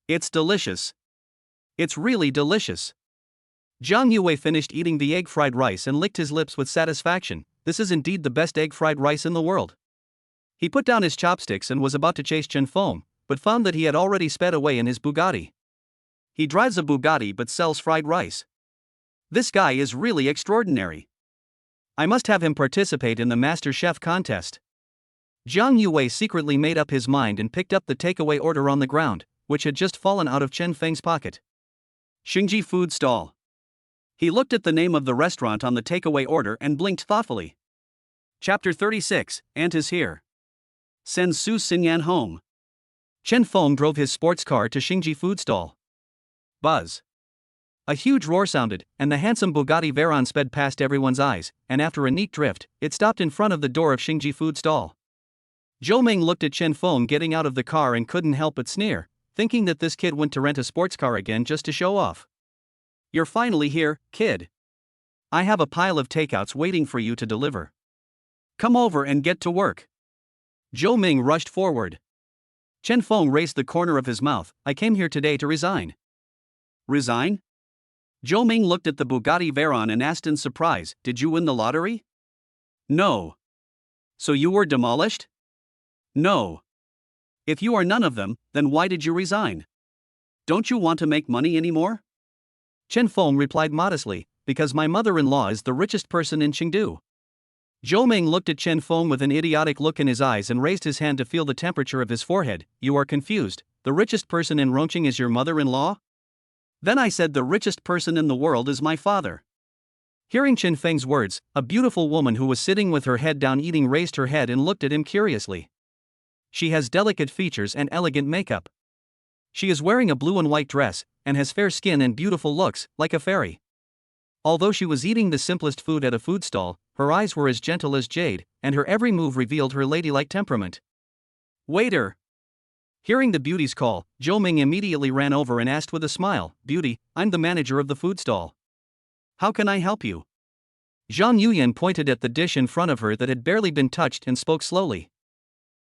It's delicious. It's really delicious. Jiang Yue finished eating the egg fried rice and licked his lips with satisfaction. This is indeed the best egg fried rice in the world. He put down his chopsticks and was about to chase Chen Feng, but found that he had already sped away in his Bugatti. He drives a Bugatti but sells fried rice. This guy is really extraordinary. I must have him participate in the MasterChef contest. Jiang Yue secretly made up his mind and picked up the takeaway order on the ground, which had just fallen out of Chen Feng's pocket. Xingji Food Stall. He looked at the name of the restaurant on the takeaway order and blinked thoughtfully. Chapter 36, Aunt is here. Send Su Xinyan home. Chen Feng drove his sports car to Xingji Food Stall. Buzz. A huge roar sounded, and the handsome Bugatti Veyron sped past everyone's eyes, and after a neat drift, it stopped in front of the door of Xingji Food Stall. Zhou Ming looked at Chen Feng getting out of the car and couldn't help but sneer, thinking that this kid went to rent a sports car again just to show off. You're finally here, kid. I have a pile of takeouts waiting for you to deliver. Come over and get to work. Zhou Ming rushed forward. Chen Feng raised the corner of his mouth. I came here today to resign. Resign? Zhou Ming looked at the Bugatti Veyron and asked in surprise, did you win the lottery? No. So you were demolished? No. If you are none of them, then why did you resign? Don't you want to make money anymore? Chen Feng replied modestly, because my mother-in-law is the richest person in Chengdu. Zhou Ming looked at Chen Feng with an idiotic look in his eyes and raised his hand to feel the temperature of his forehead. You are confused. The richest person in Rongqing is your mother-in-law? Then I said the richest person in the world is my father. Hearing Chen Feng's words, a beautiful woman who was sitting with her head down eating raised her head and looked at him curiously. She has delicate features and elegant makeup. She is wearing a blue and white dress, and has fair skin and beautiful looks, like a fairy. Although she was eating the simplest food at a food stall, her eyes were as gentle as jade, and her every move revealed her ladylike temperament. Waiter! Hearing the beauty's call, Zhou Ming immediately ran over and asked with a smile, Beauty, I'm the manager of the food stall. How can I help you? Zhang Yuyan pointed at the dish in front of her that had barely been touched and spoke slowly.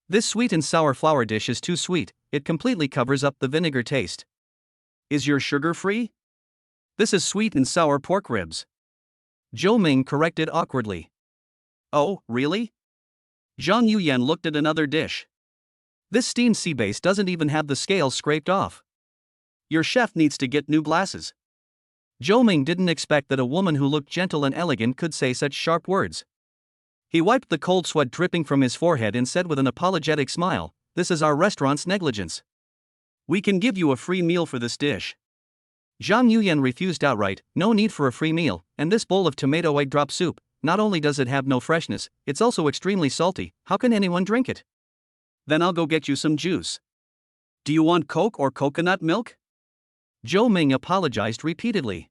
This sweet and sour flour dish is too sweet, it completely covers up the vinegar taste. Is your sugar free? This is sweet and sour pork ribs. Zhou Ming corrected awkwardly. Oh, really? Zhang Yuyan looked at another dish. This steamed sea bass doesn't even have the scales scraped off. Your chef needs to get new glasses. Zhou Ming didn't expect that a woman who looked gentle and elegant could say such sharp words. He wiped the cold sweat dripping from his forehead and said with an apologetic smile, "This is our restaurant's negligence. We can give you a free meal for this dish." Zhang Yuyan refused outright. No need for a free meal, and this bowl of tomato egg drop soup, not only does it have no freshness, it's also extremely salty. How can anyone drink it? Then I'll go get you some juice. Do you want Coke or coconut milk? Zhou Ming apologized repeatedly.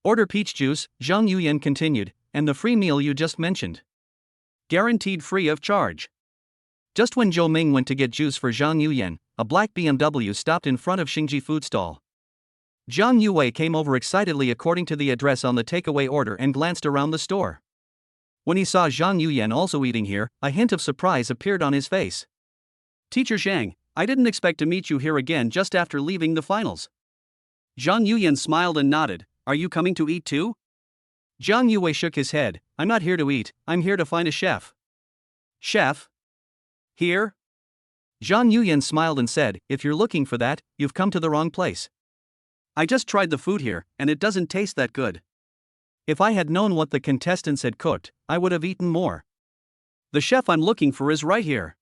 Order peach juice, Zhang Yuyan continued, and the free meal you just mentioned. Guaranteed free of charge. Just when Zhou Ming went to get juice for Zhang Yuyan, a black BMW stopped in front of Xingji food stall. Zhang Yue came over excitedly according to the address on the takeaway order and glanced around the store. When he saw Zhang Yuyan also eating here, a hint of surprise appeared on his face. Teacher Zhang, I didn't expect to meet you here again just after leaving the finals. Zhang Yuyan smiled and nodded. Are you coming to eat too? Zhang Yue shook his head. I'm not here to eat, I'm here to find a chef. Chef? Here? Zhang Yuyan smiled and said, if you're looking for that, you've come to the wrong place. I just tried the food here, and it doesn't taste that good. If I had known what the contestants had cooked, I would have eaten more. The chef I'm looking for is right here.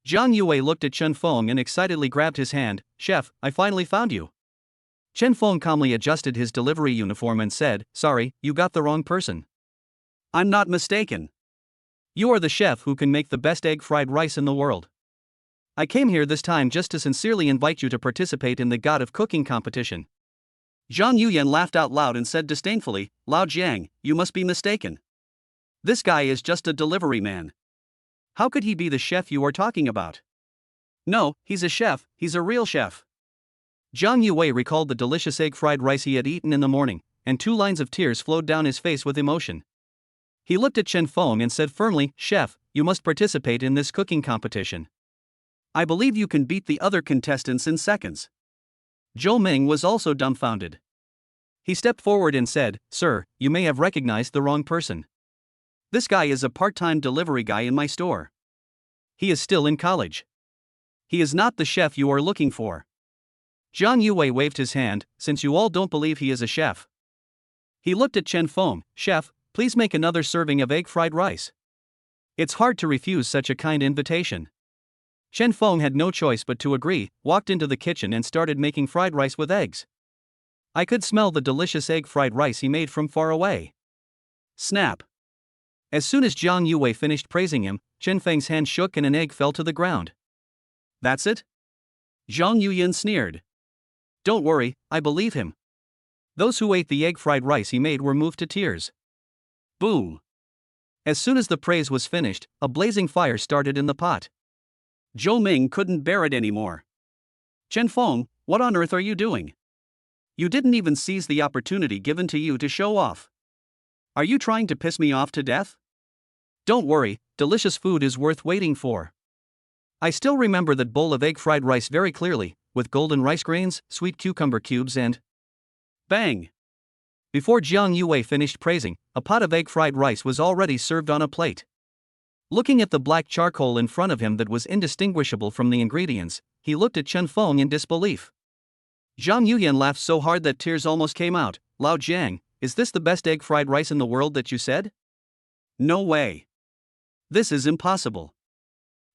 Zhang Yue looked at Chen Feng and excitedly grabbed his hand. Chef, I finally found you. Chen Feng calmly adjusted his delivery uniform and said, sorry, you got the wrong person. I'm not mistaken. You are the chef who can make the best egg fried rice in the world. I came here this time just to sincerely invite you to participate in the God of Cooking competition. Zhang Yuyan laughed out loud and said disdainfully, Lao Jiang, you must be mistaken. This guy is just a delivery man. How could he be the chef you are talking about? No, he's a chef, he's a real chef. Zhang Yue recalled the delicious egg fried rice he had eaten in the morning, and 2 lines of tears flowed down his face with emotion. He looked at Chen Feng and said firmly, Chef, you must participate in this cooking competition. I believe you can beat the other contestants in seconds. Zhou Ming was also dumbfounded. He stepped forward and said, Sir, you may have recognized the wrong person. This guy is a part-time delivery guy in my store. He is still in college. He is not the chef you are looking for. Zhang Yue waved his hand, since you all don't believe he is a chef. He looked at Chen Feng, Chef, please make another serving of egg fried rice. It's hard to refuse such a kind invitation. Chen Feng had no choice but to agree, walked into the kitchen and started making fried rice with eggs. I could smell the delicious egg fried rice he made from far away. Snap. As soon as Zhang Yue finished praising him, Chen Feng's hand shook and an egg fell to the ground. That's it? Zhang Yuyan sneered. Don't worry, I believe him. Those who ate the egg fried rice he made were moved to tears. Boom. As soon as the praise was finished, a blazing fire started in the pot. Zhou Ming couldn't bear it anymore. Chen Feng, what on earth are you doing? You didn't even seize the opportunity given to you to show off. Are you trying to piss me off to death? Don't worry, delicious food is worth waiting for. I still remember that bowl of egg fried rice very clearly, with golden rice grains, sweet cucumber cubes and... Bang! Before Zhang Yue finished praising, a pot of egg fried rice was already served on a plate. Looking at the black charcoal in front of him that was indistinguishable from the ingredients, he looked at Chen Feng in disbelief. Zhang Yuyan laughed so hard that tears almost came out. Lao Jiang, is this the best egg fried rice in the world that you said? No way. This is impossible.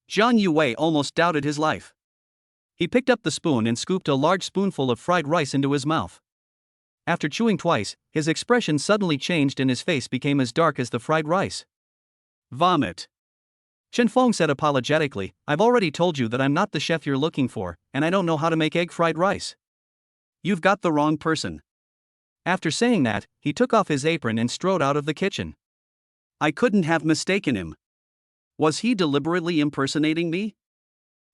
Zhang Yue almost doubted his life. He picked up the spoon and scooped a large spoonful of fried rice into his mouth. After chewing twice, his expression suddenly changed and his face became as dark as the fried rice. Vomit. Chen Feng said apologetically, I've already told you that I'm not the chef you're looking for, and I don't know how to make egg fried rice. You've got the wrong person. After saying that, he took off his apron and strode out of the kitchen. I couldn't have mistaken him. Was he deliberately impersonating me?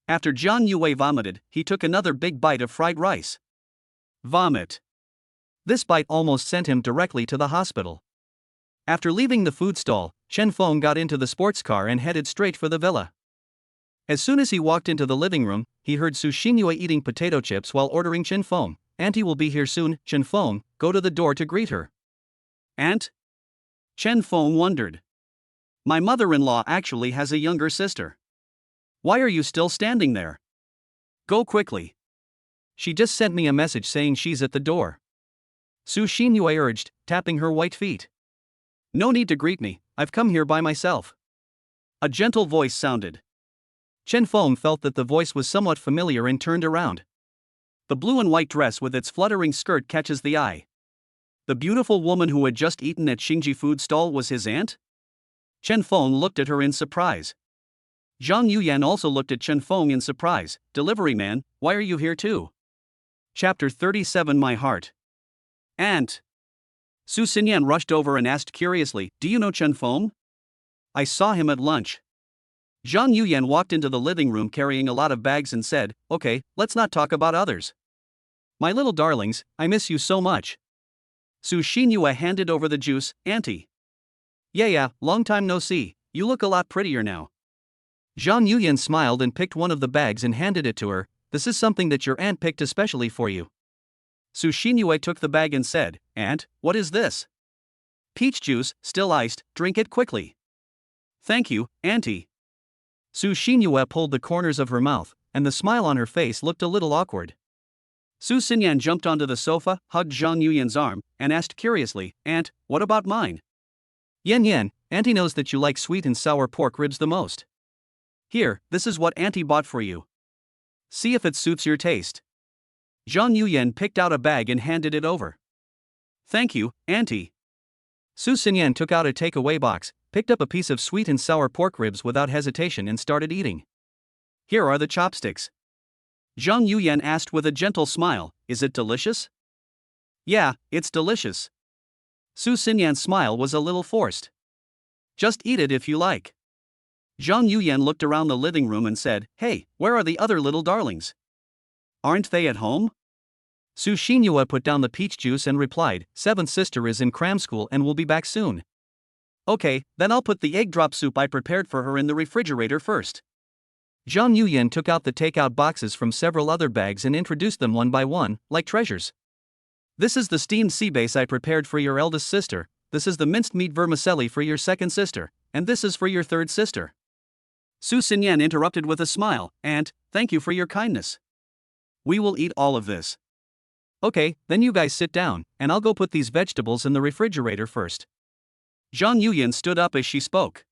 After Zhang Yue vomited, he took another big bite of fried rice. Vomit. This bite almost sent him directly to the hospital. After leaving the food stall, Chen Feng got into the sports car and headed straight for the villa. As soon as he walked into the living room, he heard Su Xinyue eating potato chips while ordering Chen Feng. "Auntie will be here soon." Chen Feng, go to the door to greet her. "Aunt?" Chen Feng wondered. "My mother-in-law actually has a younger sister. Why are you still standing there? Go quickly. She just sent me a message saying she's at the door." Su Xinyue urged, tapping her white feet. "No need to greet me, I've come here by myself." A gentle voice sounded. Chen Feng felt that the voice was somewhat familiar and turned around. The blue and white dress with its fluttering skirt catches the eye. The beautiful woman who had just eaten at Xingji food stall was his aunt? Chen Feng looked at her in surprise. Zhang Yuyan also looked at Chen Feng in surprise. "Delivery man, why are you here too?" Chapter 37 My Heart. "Aunt." Su Xinyan rushed over and asked curiously, "Do you know Chen Feng?" "I saw him at lunch." Zhang Yuyan walked into the living room carrying a lot of bags and said, "Okay, let's not talk about others. My little darlings, I miss you so much." Su Xinyue handed over the juice. "Auntie." Yeah, long time no see, you look a lot prettier now." Zhang Yuyan smiled and picked one of the bags and handed it to her. "This is something that your aunt picked especially for you." Su Xinyue took the bag and said, "Aunt, what is this?" "Peach juice, still iced, drink it quickly." "Thank you, Auntie." Su Xinyue pulled the corners of her mouth, and the smile on her face looked a little awkward. Su Xinyan jumped onto the sofa, hugged Zhang Yuyan's arm, and asked curiously, "Aunt, what about mine?" Yen, Auntie knows that you like sweet and sour pork ribs the most. Here, this is what Auntie bought for you. See if it suits your taste." Zhang Yuyan picked out a bag and handed it over. "Thank you, Auntie." Su Xinyan took out a takeaway box, picked up a piece of sweet and sour pork ribs without hesitation and started eating. "Here are the chopsticks." Zhang Yuyan asked with a gentle smile, "Is it delicious?" "Yeah, it's delicious." Su Xinyan's smile was a little forced. "Just eat it if you like." Zhang Yuyan looked around the living room and said, "Hey, where are the other little darlings? Aren't they at home?" Su Xinyue put down the peach juice and replied, "Seventh sister is in cram school and will be back soon." "Okay, then I'll put the egg drop soup I prepared for her in the refrigerator first." Zhang Yuyan took out the takeout boxes from several other bags and introduced them one by one, like treasures. "This is the steamed sea bass I prepared for your eldest sister, this is the minced meat vermicelli for your second sister, and this is for your third sister." Su Xinyan interrupted with a smile, "Aunt, thank you for your kindness. We will eat all of this." "Okay, then you guys sit down, and I'll go put these vegetables in the refrigerator first." Zhang Yuyan stood up as she spoke.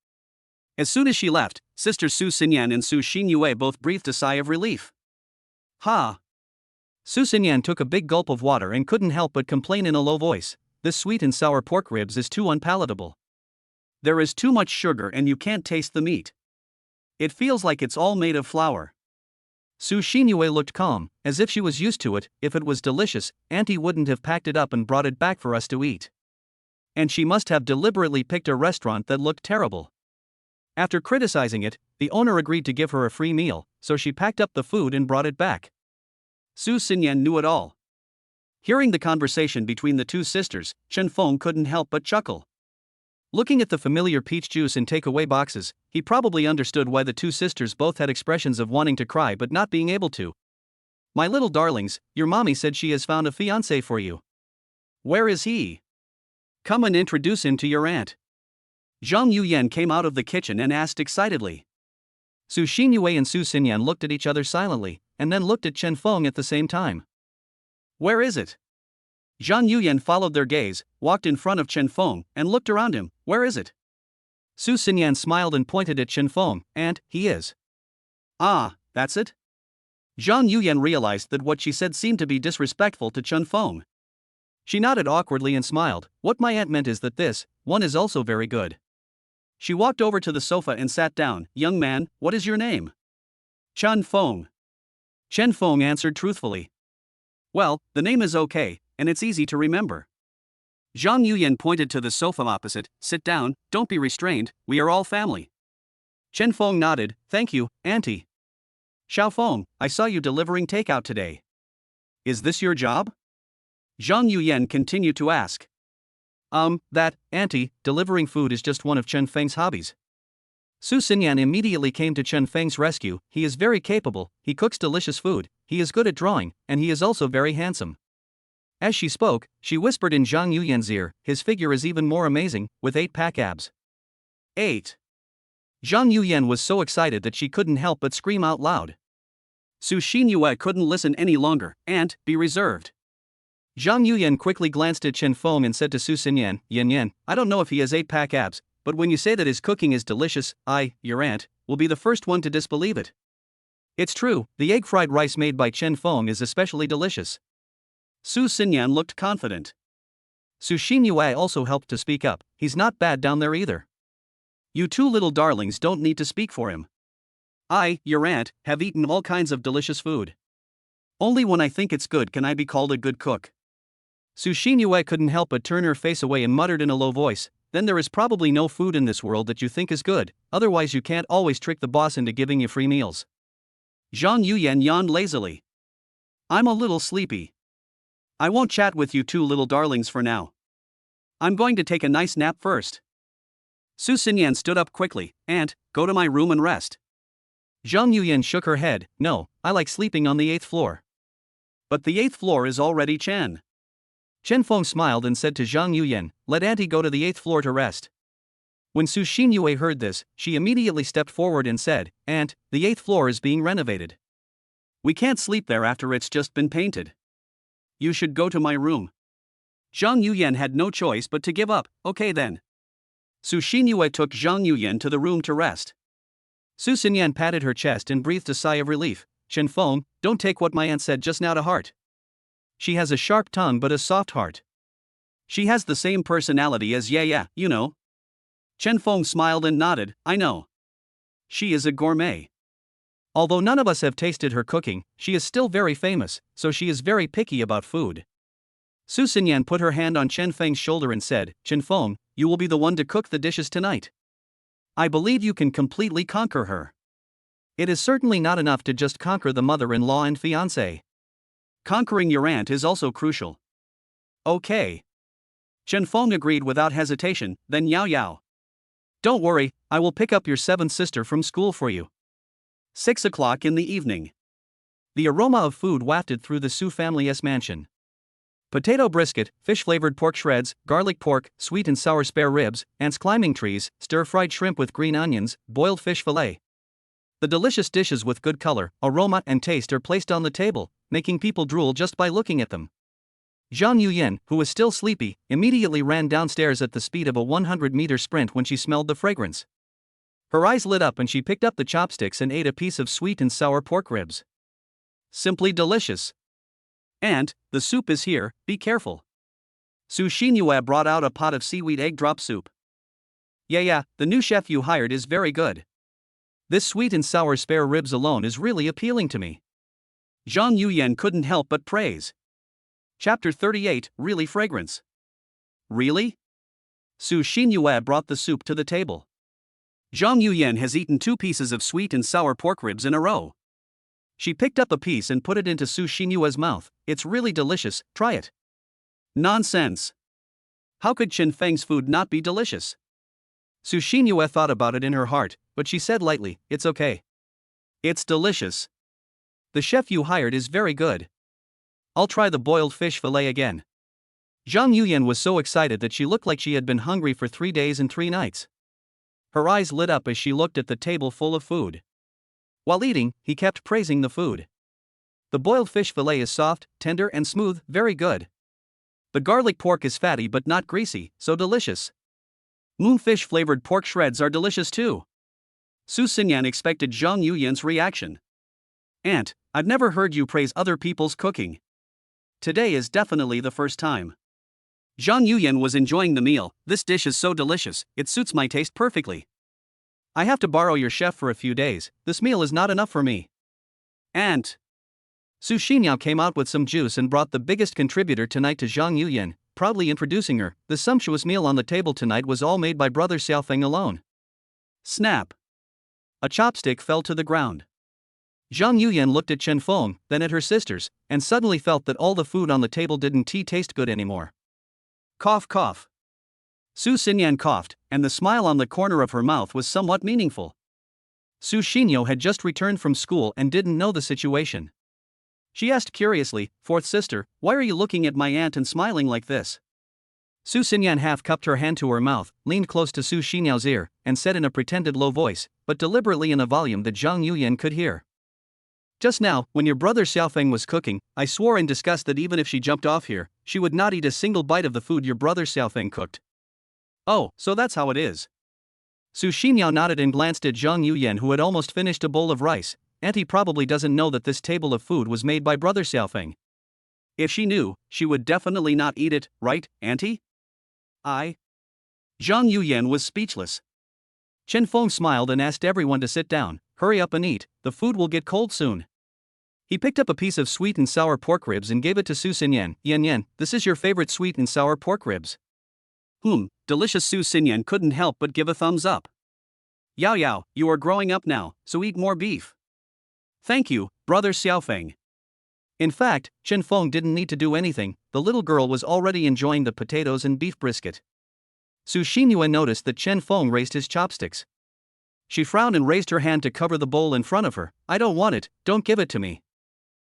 As soon as she left, sisters Su Xinyan and Su Xinyue both breathed a sigh of relief. "Ha!" Su Xinyan took a big gulp of water and couldn't help but complain in a low voice, "This sweet and sour pork ribs is too unpalatable. There is too much sugar and you can't taste the meat. It feels like it's all made of flour." Su Xinyue looked calm, as if she was used to it. "If it was delicious, Auntie wouldn't have packed it up and brought it back for us to eat. And she must have deliberately picked a restaurant that looked terrible." After criticizing it, the owner agreed to give her a free meal, so she packed up the food and brought it back. Su Xinyan knew it all. Hearing the conversation between the two sisters, Chen Feng couldn't help but chuckle. Looking at the familiar peach juice in takeaway boxes, he probably understood why the two sisters both had expressions of wanting to cry but not being able to. "My little darlings, your mommy said she has found a fiancé for you. Where is he? Come and introduce him to your aunt." Zhang Yuyan came out of the kitchen and asked excitedly. Su Xinyue and Su Xinyan looked at each other silently, and then looked at Chen Feng at the same time. "Where is it?" Zhang Yuyan followed their gaze, walked in front of Chen Feng, and looked around him. "Where is it?" Su Xinyan smiled and pointed at Chen Feng, "And, he is." "Ah, that's it?" Zhang Yuyan realized that what she said seemed to be disrespectful to Chen Feng. She nodded awkwardly and smiled. "What my aunt meant is that this one is also very good." She walked over to the sofa and sat down. "Young man, what is your name?" "Chen Feng." Chen Feng answered truthfully. "Well, the name is okay, and it's easy to remember." Zhang Yuyan pointed to the sofa opposite. "Sit down, don't be restrained, we are all family." Chen Feng nodded. "Thank you, Auntie." "Xiao Feng, I saw you delivering takeout today. Is this your job?" Zhang Yuyan continued to ask. Auntie, delivering food is just one of Chen Feng's hobbies." Su Xinyan immediately came to Chen Feng's rescue. He is very capable, he cooks delicious food, he is good at drawing, and he is also very handsome. As she spoke, she whispered in Zhang Yuyan's ear, his figure is even more amazing, with 8-pack abs. 8. Zhang Yuyan was so excited that she couldn't help but scream out loud. Su Xinyue couldn't listen any longer, and, be reserved. Zhang Yuyan quickly glanced at Chen Feng and said to Su Xinyan, Yan, I don't know if he has 8-pack abs, but when you say that his cooking is delicious, I, your aunt, will be the first one to disbelieve it. It's true, the egg fried rice made by Chen Feng is especially delicious. Su Xinyan looked confident. Su Xinyue also helped to speak up, he's not bad down there either. You two little darlings don't need to speak for him. I, your aunt, have eaten all kinds of delicious food. Only when I think it's good can I be called a good cook. Su Xinyue couldn't help but turn her face away and muttered in a low voice, then there is probably no food in this world that you think is good, otherwise you can't always trick the boss into giving you free meals. Zhang Yuyan yawned lazily. I'm a little sleepy. I won't chat with you two little darlings for now. I'm going to take a nice nap first. Su Xinyan stood up quickly, and, go to my room and rest. Zhang Yuyan shook her head, no, I like sleeping on the 8th floor. But the 8th floor is already Chen. Chen Feng smiled and said to Zhang Yuyan, let auntie go to the 8th floor to rest. When Su Xinyue heard this, she immediately stepped forward and said, Aunt, the 8th floor is being renovated. We can't sleep there after it's just been painted. You should go to my room. Zhang Yuyan had no choice but to give up, okay then. Su Xinyue took Zhang Yuyan to the room to rest. Su Xinyan patted her chest and breathed a sigh of relief. Chen Feng, don't take what my aunt said just now to heart. She has a sharp tongue but a soft heart. She has the same personality as yeah, you know. Chen Feng smiled and nodded, I know. She is a gourmet. Although none of us have tasted her cooking, she is still very famous, so she is very picky about food. Su Xinyan put her hand on Chen Feng's shoulder and said, Chen Feng, you will be the one to cook the dishes tonight. I believe you can completely conquer her. It is certainly not enough to just conquer the mother-in-law and fiancé. Conquering your aunt is also crucial. Okay. Chen Feng agreed without hesitation, then Yao. Don't worry, I will pick up your 7th sister from school for you. 6 o'clock in the evening. The aroma of food wafted through the Su family's mansion. Potato brisket, fish-flavored pork shreds, garlic pork, sweet and sour spare ribs, ants climbing trees, stir-fried shrimp with green onions, boiled fish fillet. The delicious dishes with good color, aroma and taste are placed on the table, making people drool just by looking at them. Zhang Yuyan, who was still sleepy, immediately ran downstairs at the speed of a 100-meter sprint when she smelled the fragrance. Her eyes lit up and she picked up the chopsticks and ate a piece of sweet and sour pork ribs. Simply delicious. And, the soup is here, be careful. Su Xinyue brought out a pot of seaweed egg drop soup. Yeah, the new chef you hired is very good. This sweet and sour spare ribs alone is really appealing to me. Zhang Yuyan couldn't help but praise. Chapter 38, Really Fragrance. Really? Su Xinyue brought the soup to the table. Zhang Yuyan has eaten 2 pieces of sweet and sour pork ribs in a row. She picked up a piece and put it into Su Xinyue's mouth. It's really delicious, try it. Nonsense. How could Chen Feng's food not be delicious? Su Xinyue thought about it in her heart, but she said lightly, it's okay. It's delicious. The chef you hired is very good. I'll try the boiled fish fillet again. Zhang Yuyan was so excited that she looked like she had been hungry for 3 days and 3 nights. Her eyes lit up as she looked at the table full of food. While eating, he kept praising the food. The boiled fish fillet is soft, tender and smooth, very good. The garlic pork is fatty but not greasy, so delicious. Moonfish flavored pork shreds are delicious too. Su Xinyan expected Zhang Yuyan's reaction. Aunt, I've never heard you praise other people's cooking. Today is definitely the first time. Zhang Yuyan was enjoying the meal. This dish is so delicious, it suits my taste perfectly. I have to borrow your chef for a few days, this meal is not enough for me. Aunt. Su Xinyao came out with some juice and brought the biggest contributor tonight to Zhang Yuyan, proudly introducing her. The sumptuous meal on the table tonight was all made by brother Xiaofeng alone. Snap. A chopstick fell to the ground. Zhang Yuyan looked at Chen Feng, then at her sisters, and suddenly felt that all the food on the table didn't taste good anymore. Cough cough. Su Xinyan coughed, and the smile on the corner of her mouth was somewhat meaningful. Su Xinyo had just returned from school and didn't know the situation. She asked curiously, "Fourth sister, why are you looking at my aunt and smiling like this?" Su Xinyan half cupped her hand to her mouth, leaned close to Su Xinyao's ear, and said in a pretended low voice, but deliberately in a volume that Zhang Yuyan could hear. "Just now, when your brother Xiaofeng was cooking, I swore in disgust that even if she jumped off here, she would not eat a single bite of the food your brother Xiaofeng cooked." "Oh, so that's how it is." Su Xinyao nodded and glanced at Zhang Yuyan, who had almost finished a bowl of rice. "Auntie probably doesn't know that this table of food was made by brother Xiaofeng. If she knew, she would definitely not eat it, right, Auntie?" Zhang Yuyan was speechless. Chen Feng smiled and asked everyone to sit down. "Hurry up and eat, the food will get cold soon." He picked up a piece of sweet and sour pork ribs and gave it to Su Xinyan. "Yan, this is your favorite sweet and sour pork ribs." Delicious. Su Xinyan couldn't help but give a thumbs up. Yao, you are growing up now, so eat more beef." "Thank you, brother Xiaofeng." In fact, Chen Feng didn't need to do anything, the little girl was already enjoying the potatoes and beef brisket. Su Xinyue noticed that Chen Feng raised his chopsticks. She frowned and raised her hand to cover the bowl in front of her. "I don't want it, don't give it to me."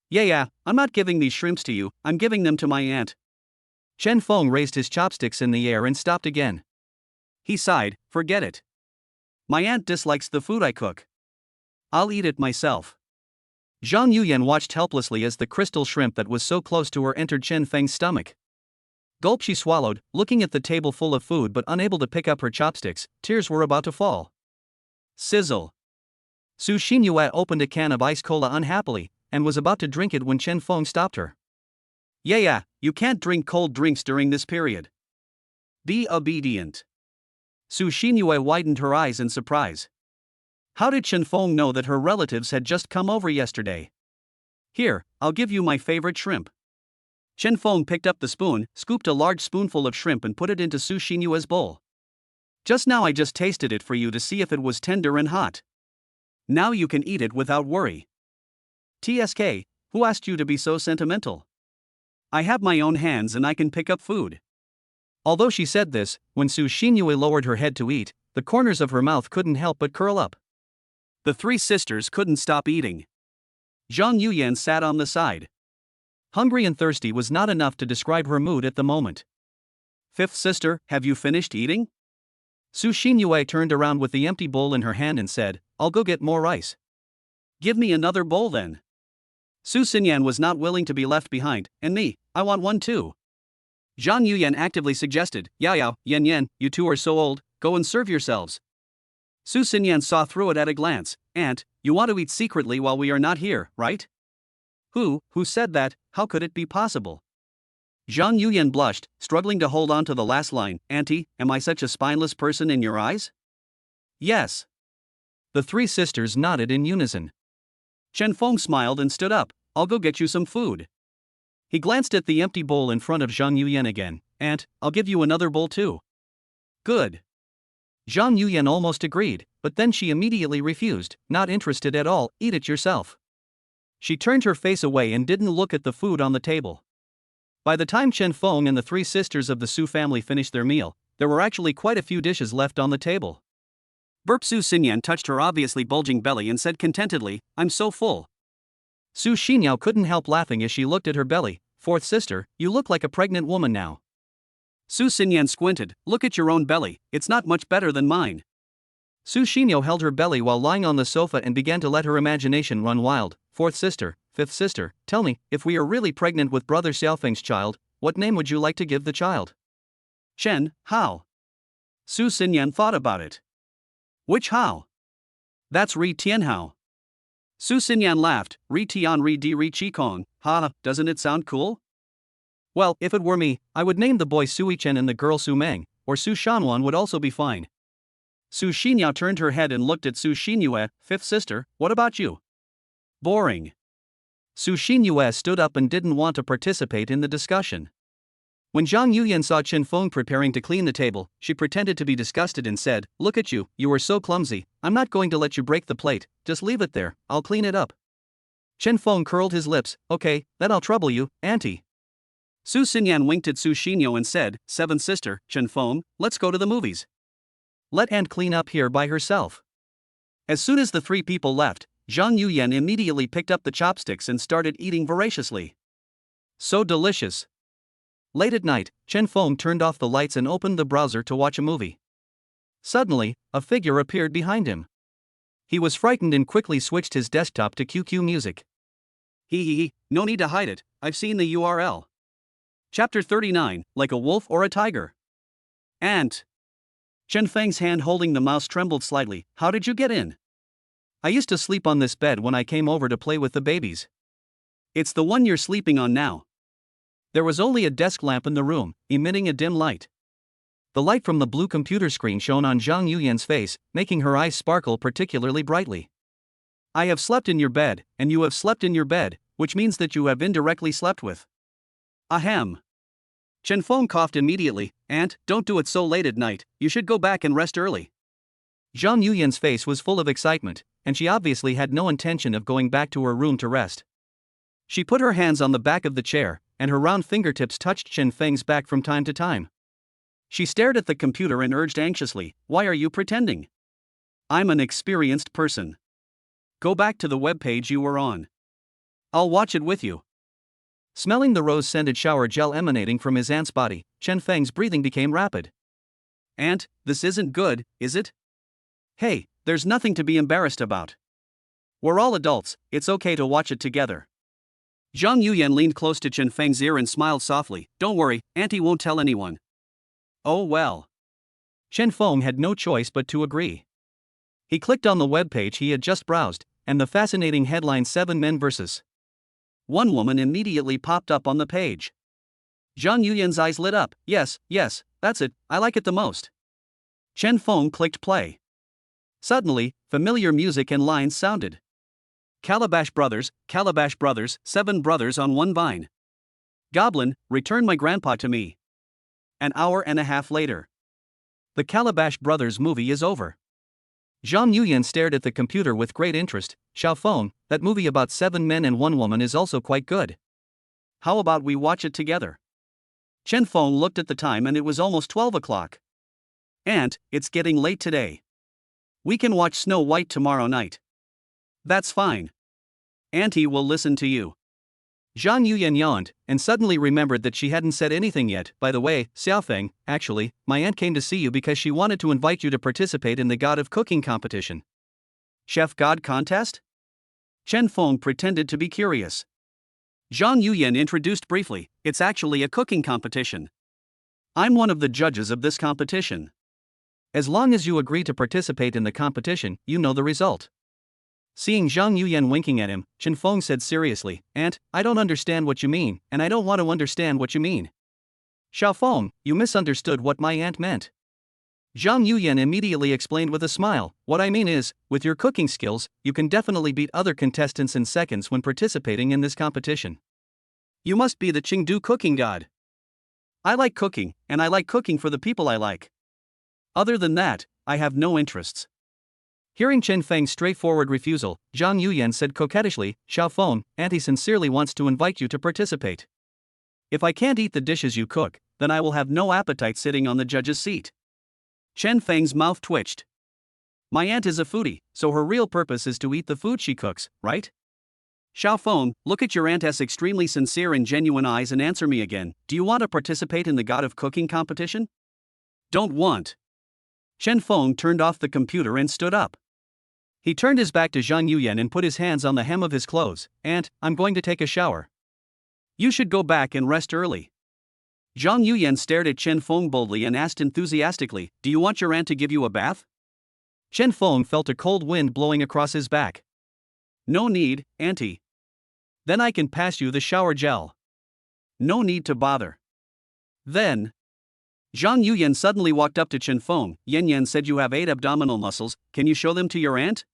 Yeah, I'm not giving these shrimps to you, I'm giving them to my aunt." Chen Feng raised his chopsticks in the air and stopped again. He sighed, "Forget it. My aunt dislikes the food I cook. I'll eat it myself." Zhang Yuyan watched helplessly as the crystal shrimp that was so close to her entered Chen Feng's stomach. Gulp, she swallowed, looking at the table full of food but unable to pick up her chopsticks. Tears were about to fall. Sizzle. Su Xinyue opened a can of ice cola unhappily, and was about to drink it when Chen Feng stopped her. Yeah, you can't drink cold drinks during this period. Be obedient." Su Xinyue widened her eyes in surprise. How did Chen Feng know that her relatives had just come over yesterday? "Here, I'll give you my favorite shrimp." Chen Feng picked up the spoon, scooped a large spoonful of shrimp and put it into Su Xinyue's bowl. "Just now I just tasted it for you to see if it was tender and hot. Now you can eat it without worry." "TSK, who asked you to be so sentimental? I have my own hands and I can pick up food." Although she said this, when Su Xinyue lowered her head to eat, the corners of her mouth couldn't help but curl up. The three sisters couldn't stop eating. Zhang Yuyan sat on the side. Hungry and thirsty was not enough to describe her mood at the moment. "Fifth sister, have you finished eating?" Su Xinyue turned around with the empty bowl in her hand and said, "I'll go get more rice." "Give me another bowl then." Su Xinyan was not willing to be left behind. "And me, I want one too." Zhang Yuyan actively suggested, "Yao, Yan, you two are so old, go and serve yourselves." Su Xinyan saw through it at a glance. "Aunt, you want to eat secretly while we are not here, right?" Who said that? How could it be possible?" Zhang Yuyan blushed, struggling to hold on to the last line. "Auntie, am I such a spineless person in your eyes?" "Yes." The three sisters nodded in unison. Chen Feng smiled and stood up. "I'll go get you some food." He glanced at the empty bowl in front of Zhang Yuyan again. "Aunt, I'll give you another bowl too." "Good." Zhang Yuyan almost agreed, but then she immediately refused, not interested at all. "Eat it yourself." She turned her face away and didn't look at the food on the table. By the time Chen Feng and the three sisters of the Su family finished their meal, there were actually quite a few dishes left on the table. Burp. Su Xinyan touched her obviously bulging belly and said contentedly, "I'm so full." Su Xinyao couldn't help laughing as she looked at her belly. "Fourth sister, you look like a pregnant woman now." Su Xinyan squinted. "Look at your own belly, it's not much better than mine." Su Xinyao held her belly while lying on the sofa and began to let her imagination run wild. "Fourth sister, fifth sister, tell me, if we are really pregnant with brother Xiaofeng's child, what name would you like to give the child?" "Chen, Hao." Su Xinyan thought about it. "Which Hao?" "That's Ri Tianhao." Su Xinyan laughed. "Ri Tian Ri Di Ri Chi Kong, doesn't it sound cool?" "Well, if it were me, I would name the boy Sui Chen and the girl Su Meng, or Su Shanwan would also be fine." Su Xinyao turned her head and looked at Su Xinyue. "Fifth sister, what about you?" "Boring." Su Xinyue stood up and didn't want to participate in the discussion. When Zhang Yuyan saw Chen Feng preparing to clean the table, she pretended to be disgusted and said, "Look at you, you are so clumsy, I'm not going to let you break the plate, just leave it there, I'll clean it up." Chen Feng curled his lips. "Okay, then I'll trouble you, auntie." Su Xinyan winked at Su Xinyo and said, "Seventh sister, Chen Feng, let's go to the movies. Let Aunt clean up here by herself." As soon as the three people left, Zhang Yuyan immediately picked up the chopsticks and started eating voraciously. So delicious. Late at night, Chen Feng turned off the lights and opened the browser to watch a movie. Suddenly, a figure appeared behind him. He was frightened and quickly switched his desktop to QQ Music. Hee, no need to hide it, I've seen the URL. Chapter 39, like a wolf or a tiger. Ant. Chen Feng's hand holding the mouse trembled slightly. How did you get in? I used to sleep on this bed when I came over to play with the babies. It's the one you're sleeping on now. There was only a desk lamp in the room, emitting a dim light. The light from the blue computer screen shone on Zhang Yuyan's face, making her eyes sparkle particularly brightly. I have slept in your bed, and you have slept in your bed, which means that you have indirectly slept with. Ahem. Chen Feng coughed immediately. Aunt, don't do it so late at night, you should go back and rest early. Zhang Yuyan's face was full of excitement, and she obviously had no intention of going back to her room to rest. She put her hands on the back of the chair, and her round fingertips touched Chen Feng's back from time to time. She stared at the computer and urged anxiously, "Why are you pretending? I'm an experienced person. Go back to the webpage you were on. I'll watch it with you." Smelling the rose-scented shower gel emanating from his aunt's body, Chen Feng's breathing became rapid. "Aunt, this isn't good, is it? Hey, there's nothing to be embarrassed about. We're all adults, it's okay to watch it together." Zhang Yuyan leaned close to Chen Feng's ear and smiled softly. "Don't worry, Auntie won't tell anyone." Oh well. Chen Feng had no choice but to agree. He clicked on the webpage he had just browsed, and the fascinating headline 7 Men vs. 1 Woman immediately popped up on the page. Zhang Yuyan's eyes lit up. Yes, that's it, I like it the most. Chen Feng clicked play. Suddenly, familiar music and lines sounded. Calabash Brothers, 7 brothers on one vine. Goblin, return my grandpa to me. An hour and a half later. The Calabash Brothers movie is over. Zhang Yuyan stared at the computer with great interest. Xiao Feng, that movie about 7 men and 1 woman is also quite good. How about we watch it together? Chen Feng looked at the time and it was almost 12 o'clock. Aunt, it's getting late today. We can watch Snow White tomorrow night. That's fine. Auntie will listen to you. Zhang Yuyan yawned, and suddenly remembered that she hadn't said anything yet. By the way, Xiaofeng, actually, my aunt came to see you because she wanted to invite you to participate in the God of Cooking competition. Chef God contest? Chen Feng pretended to be curious. Zhang Yuyan introduced briefly, it's actually a cooking competition. I'm one of the judges of this competition. As long as you agree to participate in the competition, you know the result. Seeing Zhang Yuyan winking at him, Chen Feng said seriously, Aunt, I don't understand what you mean, and I don't want to understand what you mean. Xiao Feng, you misunderstood what my aunt meant. Zhang Yuyan immediately explained with a smile, what I mean is, with your cooking skills, you can definitely beat other contestants in seconds when participating in this competition. You must be the Chengdu cooking god. I like cooking, and I like cooking for the people I like. Other than that, I have no interests. Hearing Chen Feng's straightforward refusal, Zhang Yuyan said coquettishly, Xiao Feng, Auntie sincerely wants to invite you to participate. If I can't eat the dishes you cook, then I will have no appetite sitting on the judge's seat. Chen Feng's mouth twitched. My aunt is a foodie, so her real purpose is to eat the food she cooks, right? Xiao Feng, look at your aunt's extremely sincere and genuine eyes and answer me again. Do you want to participate in the God of Cooking competition? Don't want. Chen Feng turned off the computer and stood up. He turned his back to Zhang Yuyan and put his hands on the hem of his clothes. Aunt, I'm going to take a shower. You should go back and rest early. Zhang Yuyan stared at Chen Feng boldly and asked enthusiastically, Do you want your aunt to give you a bath? Chen Feng felt a cold wind blowing across his back. No need, Auntie. Then I can pass you the shower gel. No need to bother. Then. Zhang Yuyan suddenly walked up to Chen Feng. Yan said you have 8 abdominal muscles, can you show them to your aunt?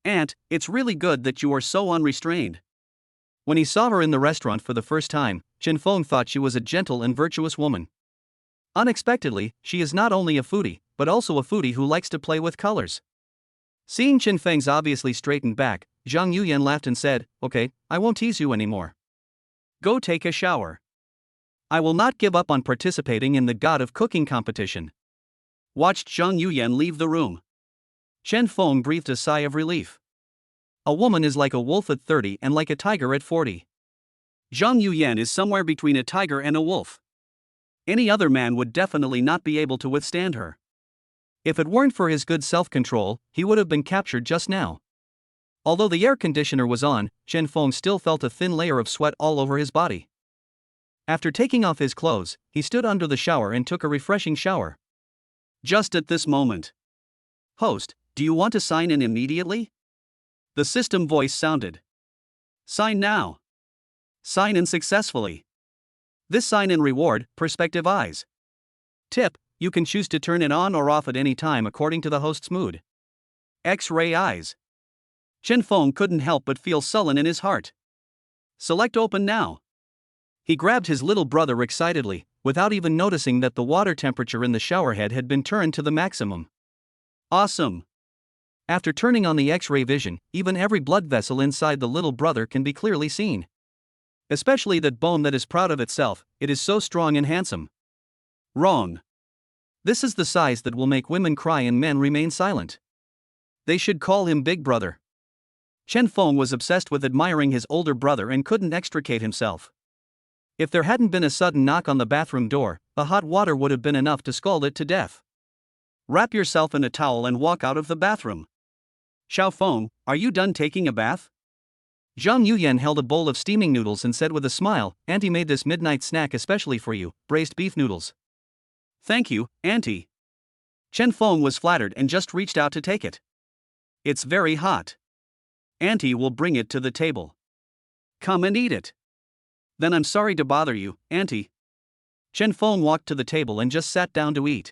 Aunt, it's really good that you are so unrestrained. When he saw her in the restaurant for the first time, Chen Feng thought she was a gentle and virtuous woman. Unexpectedly, she is not only a foodie, but also a foodie who likes to play with colors. Seeing Chen Feng's obviously straightened back, Zhang Yuyan laughed and said, Okay, I won't tease you anymore. Go take a shower. I will not give up on participating in the God of Cooking competition. Watched Zhang Yuyan leave the room. Chen Feng breathed a sigh of relief. A woman is like a wolf at 30 and like a tiger at 40. Zhang Yuyan is somewhere between a tiger and a wolf. Any other man would definitely not be able to withstand her. If it weren't for his good self-control, he would have been captured just now. Although the air conditioner was on, Chen Feng still felt a thin layer of sweat all over his body. After taking off his clothes, he stood under the shower and took a refreshing shower. Just at this moment. Host, do you want to sign in immediately? The system voice sounded. Sign now. Sign in successfully. This sign-in reward, Perspective Eyes. Tip, you can choose to turn it on or off at any time according to the host's mood. X-ray eyes. Chen Feng couldn't help but feel sullen in his heart. Select open now. He grabbed his little brother excitedly, without even noticing that the water temperature in the showerhead had been turned to the maximum. Awesome. After turning on the X-ray vision, even every blood vessel inside the little brother can be clearly seen. Especially that bone that is proud of itself, it is so strong and handsome. Wrong. This is the size that will make women cry and men remain silent. They should call him Big Brother. Chen Feng was obsessed with admiring his older brother and couldn't extricate himself. If there hadn't been a sudden knock on the bathroom door, the hot water would have been enough to scald it to death. Wrap yourself in a towel and walk out of the bathroom. Xiao Feng, are you done taking a bath? Zhang Yuyan held a bowl of steaming noodles and said with a smile, Auntie made this midnight snack especially for you, braised beef noodles. Thank you, Auntie. Chen Feng was flattered and just reached out to take it. It's very hot. Auntie will bring it to the table. Come and eat it. Then I'm sorry to bother you, Auntie. Chen Feng walked to the table and just sat down to eat.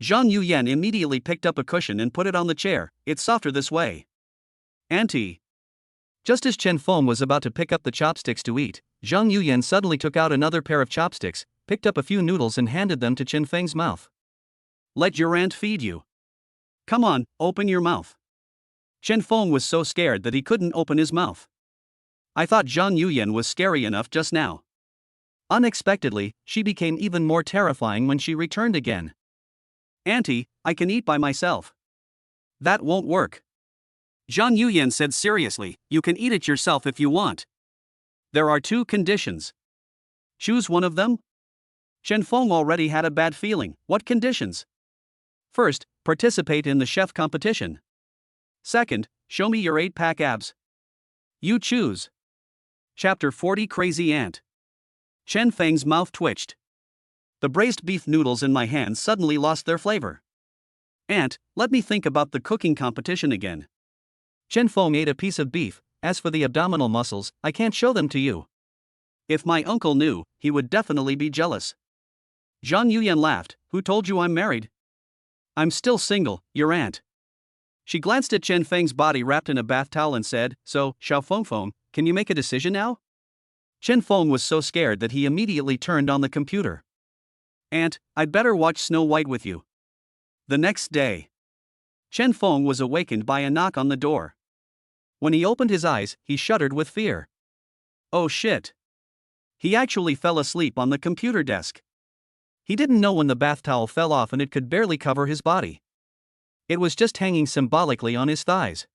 Zhang Yuyan immediately picked up a cushion and put it on the chair. It's softer this way. Auntie. Just as Chen Feng was about to pick up the chopsticks to eat, Zhang Yuyan suddenly took out another pair of chopsticks, picked up a few noodles and handed them to Chen Feng's mouth. Let your aunt feed you. Come on, open your mouth. Chen Feng was so scared that he couldn't open his mouth. I thought Zhang Yuyan was scary enough just now. Unexpectedly, she became even more terrifying when she returned again. Auntie, I can eat by myself. That won't work. Zhang Yuyan said seriously, you can eat it yourself if you want. There are 2 conditions. Choose one of them? Chen Feng already had a bad feeling. What conditions? First, participate in the chef competition. Second, show me your 8-pack abs. You choose. Chapter 40 Crazy Ant. Chen Feng's mouth twitched. The braised beef noodles in my hands suddenly lost their flavor. Aunt, let me think about the cooking competition again. Chen Feng ate a piece of beef. As for the abdominal muscles, I can't show them to you. If my uncle knew, he would definitely be jealous. Zhang Yuyan laughed. Who told you I'm married? I'm still single, your aunt. She glanced at Chen Feng's body wrapped in a bath towel and said, So, Xiao Feng, can you make a decision now? Chen Feng was so scared that he immediately turned on the computer. Aunt, I'd better watch Snow White with you. The next day. Chen Feng was awakened by a knock on the door. When he opened his eyes, he shuddered with fear. Oh shit. He actually fell asleep on the computer desk. He didn't know when the bath towel fell off and it could barely cover his body. It was just hanging symbolically on his thighs.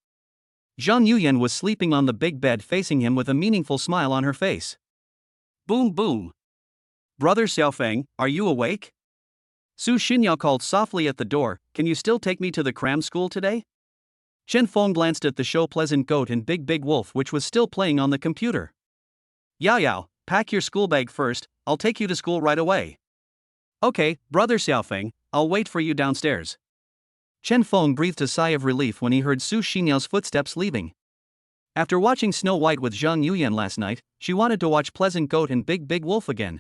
Zhang Yuyan was sleeping on the big bed facing him with a meaningful smile on her face. Boom boom. Brother Xiaofeng, are you awake? Su Xinyao called softly at the door, can you still take me to the cram school today? Chen Feng glanced at the show Pleasant Goat and Big Wolf which was still playing on the computer. Yao, pack your school bag first, I'll take you to school right away. Okay, brother Xiaofeng, I'll wait for you downstairs. Chen Feng breathed a sigh of relief when he heard Su Xinyao's footsteps leaving. After watching Snow White with Zhang Yuyan last night, she wanted to watch Pleasant Goat and Big Wolf again.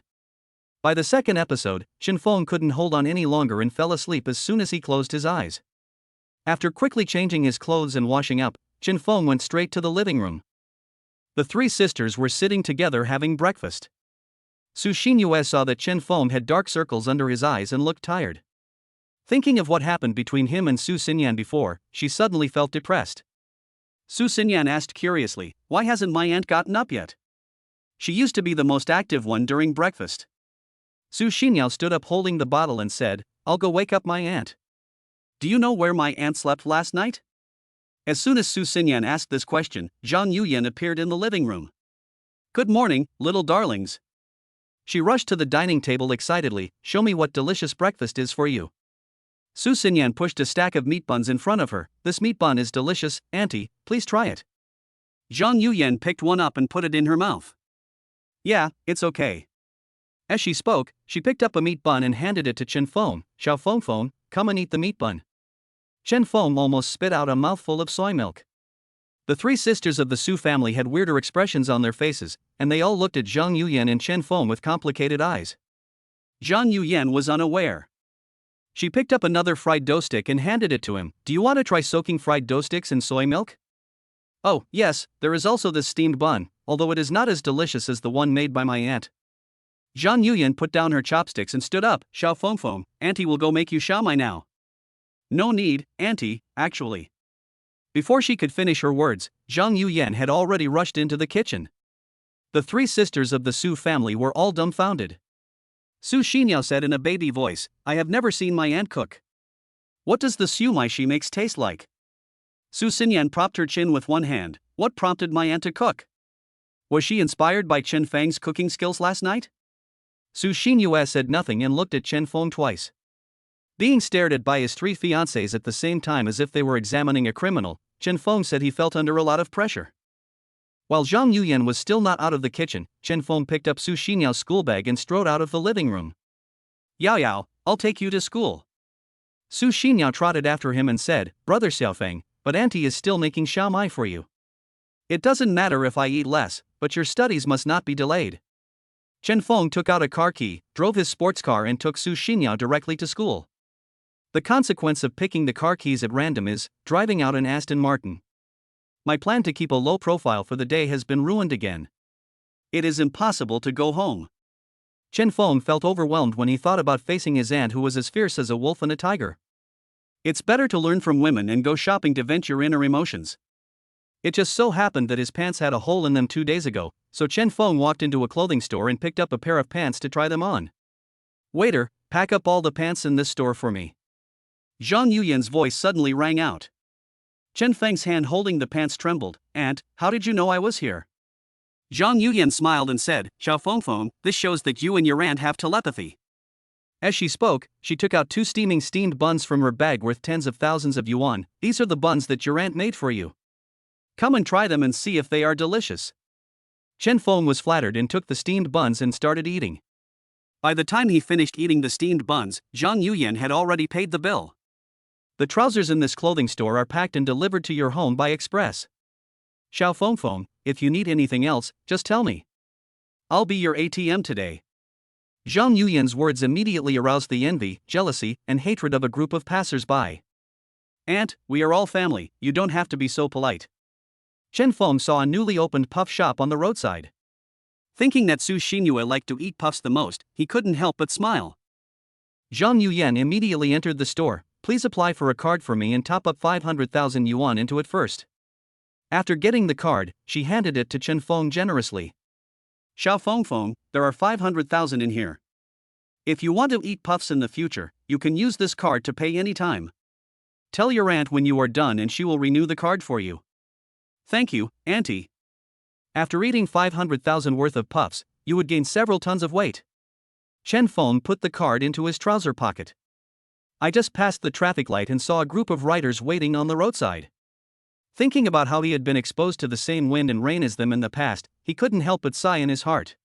By the second episode, Chen Feng couldn't hold on any longer and fell asleep as soon as he closed his eyes. After quickly changing his clothes and washing up, Chen Feng went straight to the living room. The 3 sisters were sitting together having breakfast. Su Xinyue saw that Chen Feng had dark circles under his eyes and looked tired. Thinking of what happened between him and Su Xinyan before, she suddenly felt depressed. Su Xinyan asked curiously, why hasn't my aunt gotten up yet? She used to be the most active one during breakfast. Su Xinyao stood up holding the bottle and said, I'll go wake up my aunt. Do you know where my aunt slept last night? As soon as Su Xinyan asked this question, Zhang Yuyan appeared in the living room. Good morning, little darlings. She rushed to the dining table excitedly, show me what delicious breakfast is for you. Su Xinyan pushed a stack of meat buns in front of her. This meat bun is delicious, auntie, please try it. Zhang Yuyan picked one up and put it in her mouth. Yeah, it's okay. As she spoke, she picked up a meat bun and handed it to Chen Feng. Xiao Feng, come and eat the meat bun. Chen Feng almost spit out a mouthful of soy milk. The three sisters of the Su family had weirder expressions on their faces, and they all looked at Zhang Yuyan and Chen Feng with complicated eyes. Zhang Yuyan was unaware. She picked up another fried dough stick and handed it to him. Do you want to try soaking fried dough sticks in soy milk? Oh, yes, there is also this steamed bun, although it is not as delicious as the one made by my aunt. Zhang Yuyan put down her chopsticks and stood up. Xiao Feng, auntie will go make you xiaomai now. No need, auntie, actually. Before she could finish her words, Zhang Yuyan had already rushed into the kitchen. The three sisters of the Su family were all dumbfounded. Su Xinyao said in a baby voice, I have never seen my aunt cook. What does the siumai she makes taste like? Su Xinyan propped her chin with one hand. What prompted my aunt to cook? Was she inspired by Chen Feng's cooking skills last night? Su Xinyue said nothing and looked at Chen Feng twice. Being stared at by his three fiancées at the same time as if they were examining a criminal, Chen Feng said he felt under a lot of pressure. While Zhang Yuyan was still not out of the kitchen, Chen Feng picked up Su Xinyao's school bag and strode out of the living room. Yao, I'll take you to school. Su Xinyao trotted after him and said, Brother Xiaofeng, but auntie is still making xiaomai for you. It doesn't matter if I eat less, but your studies must not be delayed. Chen Feng took out a car key, drove his sports car and took Su Xinyao directly to school. The consequence of picking the car keys at random is driving out an Aston Martin. My plan to keep a low profile for the day has been ruined again. It is impossible to go home. Chen Feng felt overwhelmed when he thought about facing his aunt who was as fierce as a wolf and a tiger. It's better to learn from women and go shopping to vent your inner emotions. It just so happened that his pants had a hole in them 2 days ago, so Chen Feng walked into a clothing store and picked up a pair of pants to try them on. Waiter, pack up all the pants in this store for me. Zhang Yuyan's voice suddenly rang out. Chen Feng's hand holding the pants trembled. Aunt, how did you know I was here? Zhang Yuyan smiled and said, Xiao Feng, this shows that you and your aunt have telepathy. As she spoke, she took out 2 steamed buns from her bag worth tens of thousands of yuan. These are the buns that your aunt made for you. Come and try them and see if they are delicious. Chen Feng was flattered and took the steamed buns and started eating. By the time he finished eating the steamed buns, Zhang Yuyan had already paid the bill. The trousers in this clothing store are packed and delivered to your home by express. Xiao Feng, if you need anything else, just tell me. I'll be your ATM today. Zhang Yuyan's words immediately aroused the envy, jealousy, and hatred of a group of passers-by. Aunt, we are all family, you don't have to be so polite. Chen Feng saw a newly opened puff shop on the roadside. Thinking that Su Xinyue liked to eat puffs the most, he couldn't help but smile. Zhang Yuyan immediately entered the store. Please apply for a card for me and top up 500,000 yuan into it first. After getting the card, she handed it to Chen Feng generously. Xiao Feng, there are 500,000 in here. If you want to eat puffs in the future, you can use this card to pay any time. Tell your aunt when you are done and she will renew the card for you. Thank you, auntie. After eating 500,000 worth of puffs, you would gain several tons of weight. Chen Feng put the card into his trouser pocket. I just passed the traffic light and saw a group of riders waiting on the roadside. Thinking about how he had been exposed to the same wind and rain as them in the past, he couldn't help but sigh in his heart.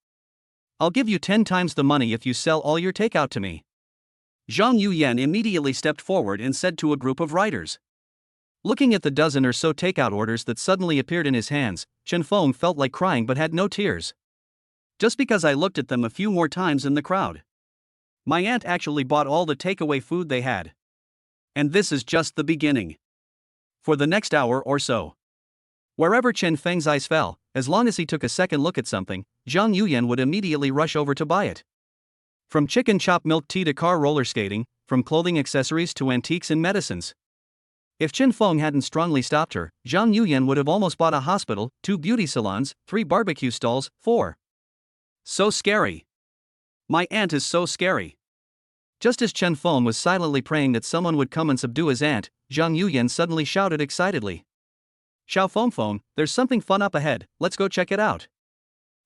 I'll give you 10 times the money if you sell all your takeout to me. Zhang Yuyan immediately stepped forward and said to a group of riders. Looking at the dozen or so takeout orders that suddenly appeared in his hands, Chen Feng felt like crying but had no tears. Just because I looked at them a few more times in the crowd. My aunt actually bought all the takeaway food they had. And this is just the beginning. For the next hour or so, wherever Chen Feng's eyes fell, as long as he took a second look at something, Zhang Yuyan would immediately rush over to buy it. From chicken chop milk tea to car roller skating, from clothing accessories to antiques and medicines. If Chen Feng hadn't strongly stopped her, Zhang Yuyan would have almost bought a hospital, 2 beauty salons, 3 barbecue stalls, 4. So scary. My aunt is so scary. Just as Chen Feng was silently praying that someone would come and subdue his aunt, Zhang Yuyan suddenly shouted excitedly. Xiao Feng, there's something fun up ahead, let's go check it out.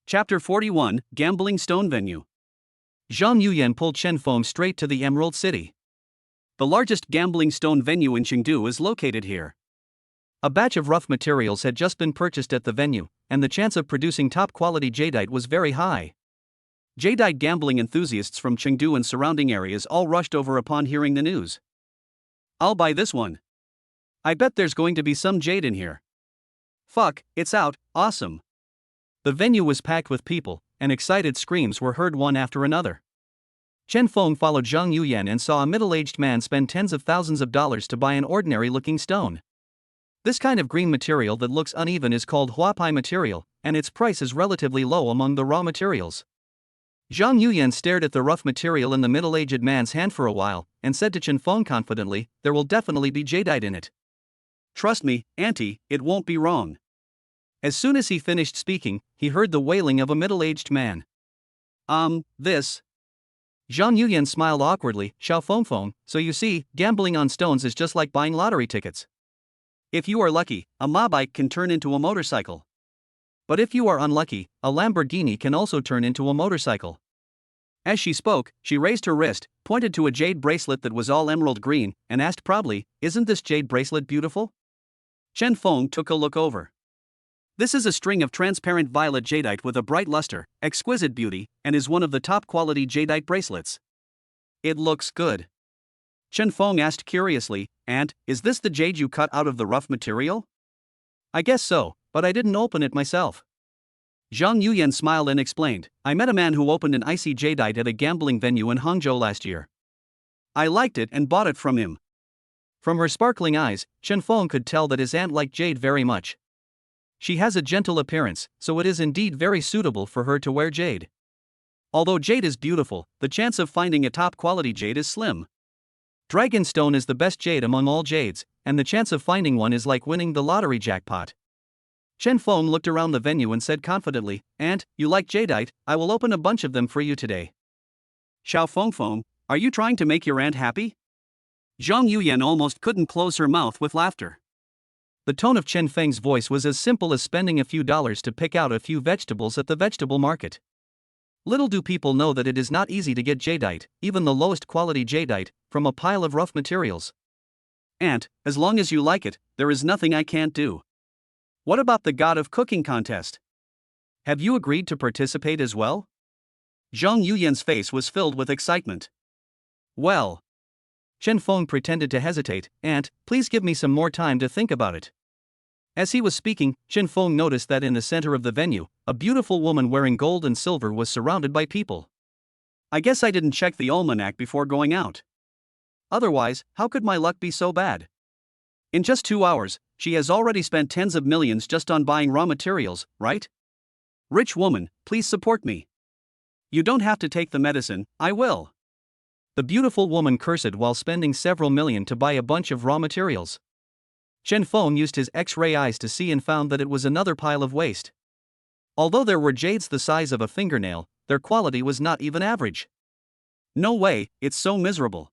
Chapter 41, Gambling Stone Venue. Zhang Yuyan pulled Chen Feng straight to the Emerald City. The largest gambling stone venue in Chengdu is located here. A batch of rough materials had just been purchased at the venue, and the chance of producing top-quality jadeite was very high. Jadeite gambling enthusiasts from Chengdu and surrounding areas all rushed over upon hearing the news. I'll buy this one. I bet there's going to be some jade in here. Fuck, it's out, awesome. The venue was packed with people, and excited screams were heard one after another. Chen Feng followed Zhang Yuyan and saw a middle-aged man spend tens of thousands of dollars to buy an ordinary-looking stone. This kind of green material that looks uneven is called huapai material, and its price is relatively low among the raw materials. Zhang Yuyan stared at the rough material in the middle-aged man's hand for a while, and said to Chen Feng confidently, there will definitely be jadeite in it. Trust me, auntie, it won't be wrong. As soon as he finished speaking, he heard the wailing of a middle-aged man. This. Zhang Yuyan smiled awkwardly, Xiao Feng, so you see, gambling on stones is just like buying lottery tickets. If you are lucky, a mobike can turn into a motorcycle. But if you are unlucky, a Lamborghini can also turn into a motorcycle. As she spoke, she raised her wrist, pointed to a jade bracelet that was all emerald green, and asked proudly, isn't this jade bracelet beautiful? Chen Feng took a look over. This is a string of transparent violet jadeite with a bright luster, exquisite beauty, and is one of the top-quality jadeite bracelets. It looks good. Chen Feng asked curiously, and, is this the jade you cut out of the rough material? I guess so, but I didn't open it myself. Zhang Yuyan smiled and explained, I met a man who opened an icy jadeite at a gambling venue in Hangzhou last year. I liked it and bought it from him. From her sparkling eyes, Chen Feng could tell that his aunt liked jade very much. She has a gentle appearance, so it is indeed very suitable for her to wear jade. Although jade is beautiful, the chance of finding a top-quality jade is slim. Dragonstone is the best jade among all jades, and the chance of finding one is like winning the lottery jackpot. Chen Feng looked around the venue and said confidently, Aunt, you like jadeite, I will open a bunch of them for you today. Xiao Feng, are you trying to make your aunt happy? Zhang Yuyan almost couldn't close her mouth with laughter. The tone of Chen Feng's voice was as simple as spending a few dollars to pick out a few vegetables at the vegetable market. Little do people know that it is not easy to get jadeite, even the lowest quality jadeite, from a pile of rough materials. Aunt, as long as you like it, there is nothing I can't do. What about the God of Cooking contest? Have you agreed to participate as well? Zhang Yuyan's face was filled with excitement. Well. Chen Feng pretended to hesitate, Aunt, please give me some more time to think about it. As he was speaking, Chen Feng noticed that in the center of the venue, a beautiful woman wearing gold and silver was surrounded by people. I guess I didn't check the almanac before going out. Otherwise, how could my luck be so bad? In just 2 hours, she has already spent tens of millions just on buying raw materials, right? Rich woman, please support me. You don't have to take the medicine, I will. The beautiful woman cursed while spending several million to buy a bunch of raw materials. Chen Feng used his X-ray eyes to see and found that it was another pile of waste. Although there were jades the size of a fingernail, their quality was not even average. No way, it's so miserable.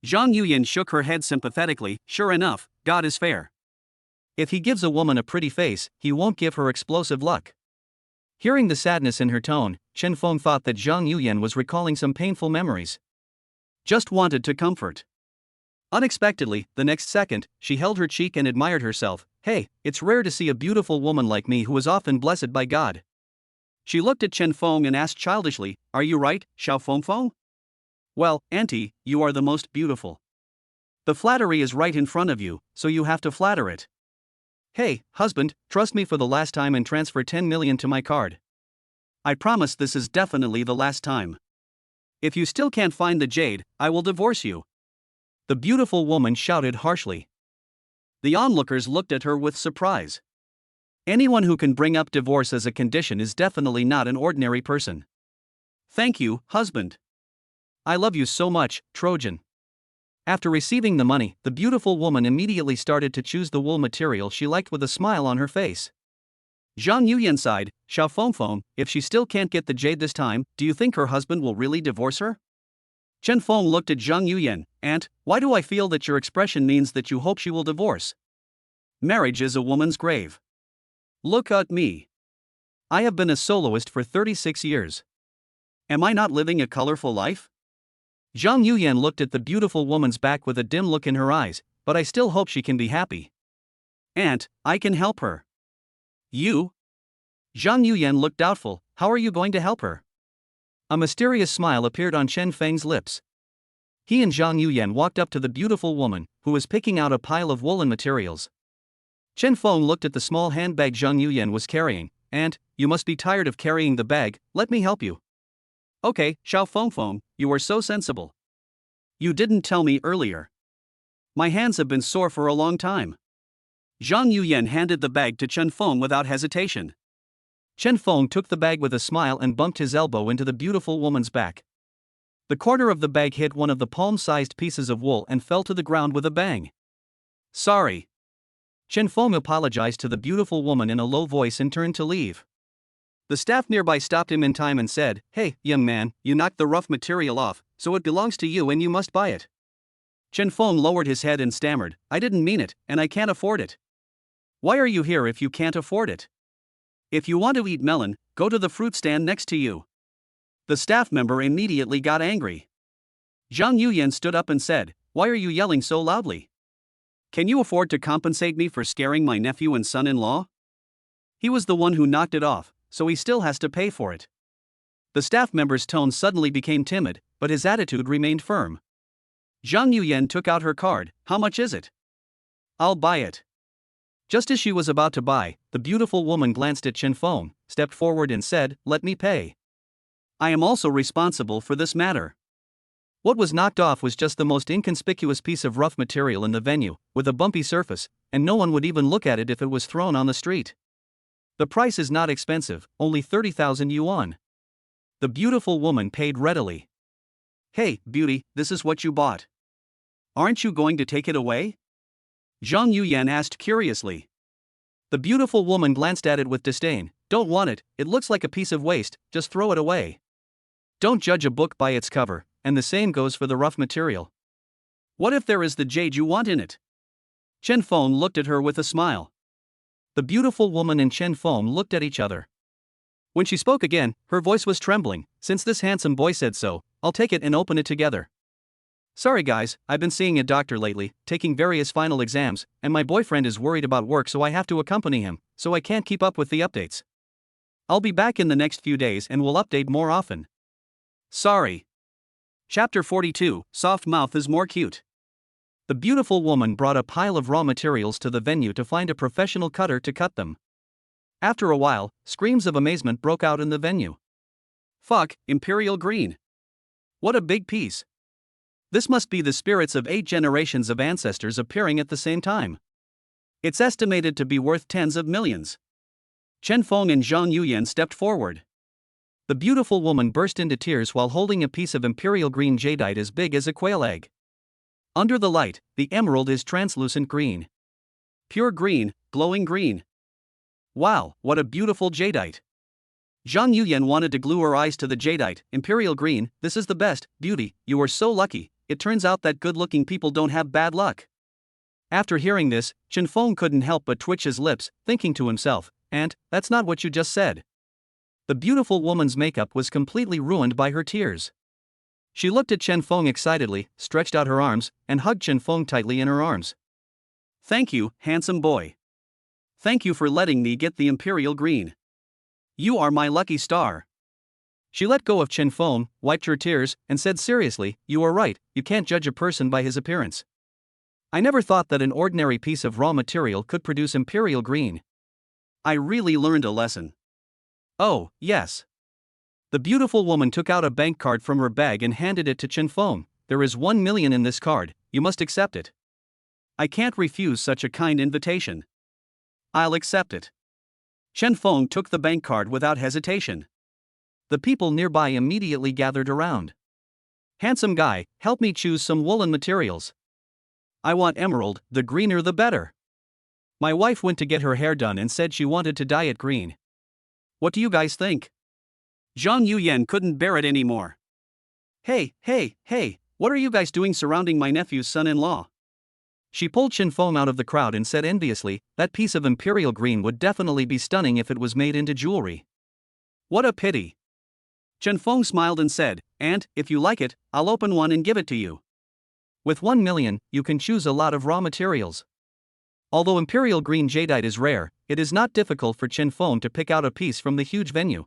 Zhang Yuyan shook her head sympathetically, sure enough, God is fair. If he gives a woman a pretty face, he won't give her explosive luck. Hearing the sadness in her tone, Chen Feng thought that Zhang Yuyan was recalling some painful memories. Just wanted to comfort. Unexpectedly, the next second, she held her cheek and admired herself. Hey, it's rare to see a beautiful woman like me who is often blessed by God. She looked at Chen Feng and asked childishly, Are you right, Xiao Feng? Well, auntie, you are the most beautiful. The flattery is right in front of you, so you have to flatter it. Hey, husband, trust me for the last time and transfer 10 million to my card. I promise this is definitely the last time. If you still can't find the jade, I will divorce you. The beautiful woman shouted harshly. The onlookers looked at her with surprise. Anyone who can bring up divorce as a condition is definitely not an ordinary person. Thank you, husband. I love you so much, Trojan. After receiving the money, the beautiful woman immediately started to choose the wool material she liked with a smile on her face. Zhang Yuyan sighed. Xiao Fengfeng, if she still can't get the jade this time, do you think her husband will really divorce her? Chen Feng looked at Zhang Yuyan. Aunt, why do I feel that your expression means that you hope she will divorce? Marriage is a woman's grave. Look at me. I have been a soloist for 36 years. Am I not living a colorful life? Zhang Yuyan looked at the beautiful woman's back with a dim look in her eyes, but I still hope she can be happy. Aunt, I can help her. You? Zhang Yuyan looked doubtful. How are you going to help her? A mysterious smile appeared on Chen Feng's lips. He and Zhang Yuyan walked up to the beautiful woman, who was picking out a pile of woolen materials. Chen Feng looked at the small handbag Zhang Yuyan was carrying. Aunt, you must be tired of carrying the bag, let me help you. Okay, Xiao Fengfeng, you are so sensible. You didn't tell me earlier. My hands have been sore for a long time. Zhang Yuyan handed the bag to Chen Feng without hesitation. Chen Feng took the bag with a smile and bumped his elbow into the beautiful woman's back. The corner of the bag hit one of the palm-sized pieces of wool and fell to the ground with a bang. Sorry. Chen Feng apologized to the beautiful woman in a low voice and turned to leave. The staff nearby stopped him in time and said, Hey, young man, you knocked the rough material off, so it belongs to you and you must buy it. Chen Feng lowered his head and stammered, I didn't mean it, and I can't afford it. Why are you here if you can't afford it? If you want to eat melon, go to the fruit stand next to you. The staff member immediately got angry. Zhang Yuyan stood up and said, Why are you yelling so loudly? Can you afford to compensate me for scaring my nephew and son-in-law? He was the one who knocked it off, so he still has to pay for it. The staff member's tone suddenly became timid, but his attitude remained firm. Zhang Yuyan took out her card. How much is it? I'll buy it. Just as she was about to buy, the beautiful woman glanced at Chen Feng, stepped forward and said, Let me pay. I am also responsible for this matter. What was knocked off was just the most inconspicuous piece of rough material in the venue, with a bumpy surface, and no one would even look at it if it was thrown on the street. The price is not expensive, only 30,000 yuan. The beautiful woman paid readily. Hey, beauty, this is what you bought. Aren't you going to take it away? Zhang Yuyan asked curiously. The beautiful woman glanced at it with disdain. Don't want it, it looks like a piece of waste, just throw it away. Don't judge a book by its cover, and the same goes for the rough material. What if there is the jade you want in it? Chen Feng looked at her with a smile. The beautiful woman and Chen Feng looked at each other. When she spoke again, her voice was trembling. Since this handsome boy said so, I'll take it and open it together. Sorry guys, I've been seeing a doctor lately, taking various final exams, and my boyfriend is worried about work so I have to accompany him, so I can't keep up with the updates. I'll be back in the next few days and will update more often. Sorry. Chapter 42, Soft Mouth is More Cute. The beautiful woman brought a pile of raw materials to the venue to find a professional cutter to cut them. After a while, screams of amazement broke out in the venue. Fuck, Imperial Green. What a big piece. This must be the spirits of 8 generations of ancestors appearing at the same time. It's estimated to be worth tens of millions. Chen Feng and Zhang Yuyan stepped forward. The beautiful woman burst into tears while holding a piece of imperial green jadeite as big as a quail egg. Under the light, the emerald is translucent green. Pure green, glowing green. Wow, what a beautiful jadeite. Zhang Yuyan wanted to glue her eyes to the jadeite. Imperial green, this is the best, beauty, you are so lucky. It turns out that good-looking people don't have bad luck. After hearing this, Chen Feng couldn't help but twitch his lips, thinking to himself, Aunt, that's not what you just said. The beautiful woman's makeup was completely ruined by her tears. She looked at Chen Feng excitedly, stretched out her arms, and hugged Chen Feng tightly in her arms. Thank you, handsome boy. Thank you for letting me get the imperial green. You are my lucky star. She let go of Chen Feng, wiped her tears, and said seriously, You are right, you can't judge a person by his appearance. I never thought that an ordinary piece of raw material could produce imperial green. I really learned a lesson. Oh, yes. The beautiful woman took out a bank card from her bag and handed it to Chen Feng. There is 1 million in this card, you must accept it. I can't refuse such a kind invitation. I'll accept it. Chen Feng took the bank card without hesitation. The people nearby immediately gathered around. Handsome guy, help me choose some woolen materials. I want emerald, the greener the better. My wife went to get her hair done and said she wanted to dye it green. What do you guys think? Zhang Yuyan couldn't bear it anymore. Hey, what are you guys doing surrounding my nephew's son-in-law? She pulled Chen Feng out of the crowd and said enviously, that piece of imperial green would definitely be stunning if it was made into jewelry. What a pity. Chen Feng smiled and said, Aunt, if you like it, I'll open one and give it to you. With 1 million, you can choose a lot of raw materials. Although imperial green jadeite is rare, it is not difficult for Chen Feng to pick out a piece from the huge venue.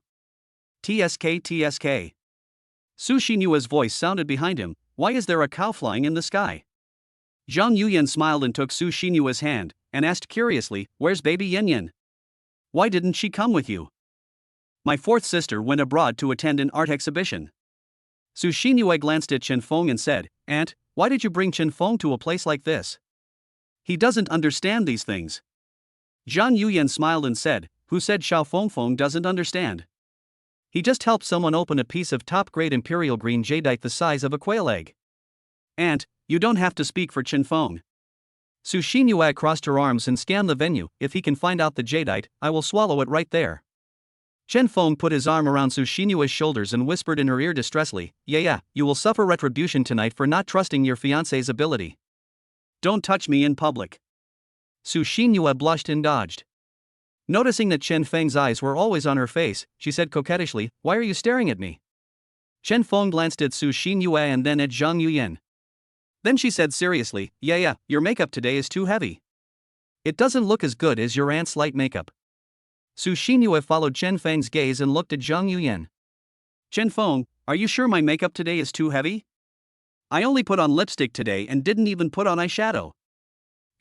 TSK. Su Xinyue's voice sounded behind him. Why is there a cow flying in the sky? Zhang Yuyan smiled and took Su Xinyue's hand, and asked curiously, where's baby Yin? Why didn't she come with you? My fourth sister went abroad to attend an art exhibition. Su Xinyue glanced at Chen Feng and said, Aunt, why did you bring Chen Feng to a place like this? He doesn't understand these things. Zhang Yuyan smiled and said, who said Xiao Fengfeng doesn't understand? He just helped someone open a piece of top-grade imperial green jadeite the size of a quail egg. Aunt, you don't have to speak for Chen Feng. Su Xinyue crossed her arms and scanned the venue. If he can find out the jadeite, I will swallow it right there. Chen Feng put his arm around Su Xinyue's shoulders and whispered in her ear distressfully, Yeah, you will suffer retribution tonight for not trusting your fiancé's ability. Don't touch me in public. Su Xinyue blushed and dodged. Noticing that Chen Feng's eyes were always on her face, she said coquettishly, Why are you staring at me? Chen Feng glanced at Su Xinyue and then at Zhang Yuyan. Then she said seriously, Yeah, your makeup today is too heavy. It doesn't look as good as your aunt's light makeup. Su Xinyue followed Chen Feng's gaze and looked at Zhang Yuyan. Chen Feng, are you sure my makeup today is too heavy? I only put on lipstick today and didn't even put on eyeshadow.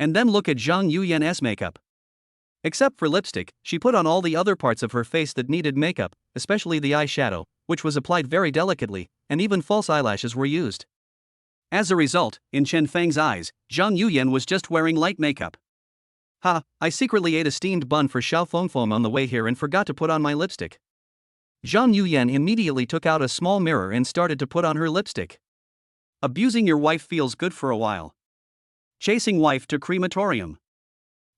And then look at Zhang Yuyan's makeup. Except for lipstick, she put on all the other parts of her face that needed makeup, especially the eyeshadow, which was applied very delicately, and even false eyelashes were used. As a result, in Chen Feng's eyes, Zhang Yuyan was just wearing light makeup. I secretly ate a steamed bun for Xiao Fengfeng on the way here and forgot to put on my lipstick. Zhang Yuyan immediately took out a small mirror and started to put on her lipstick. Abusing your wife feels good for a while. Chasing wife to crematorium.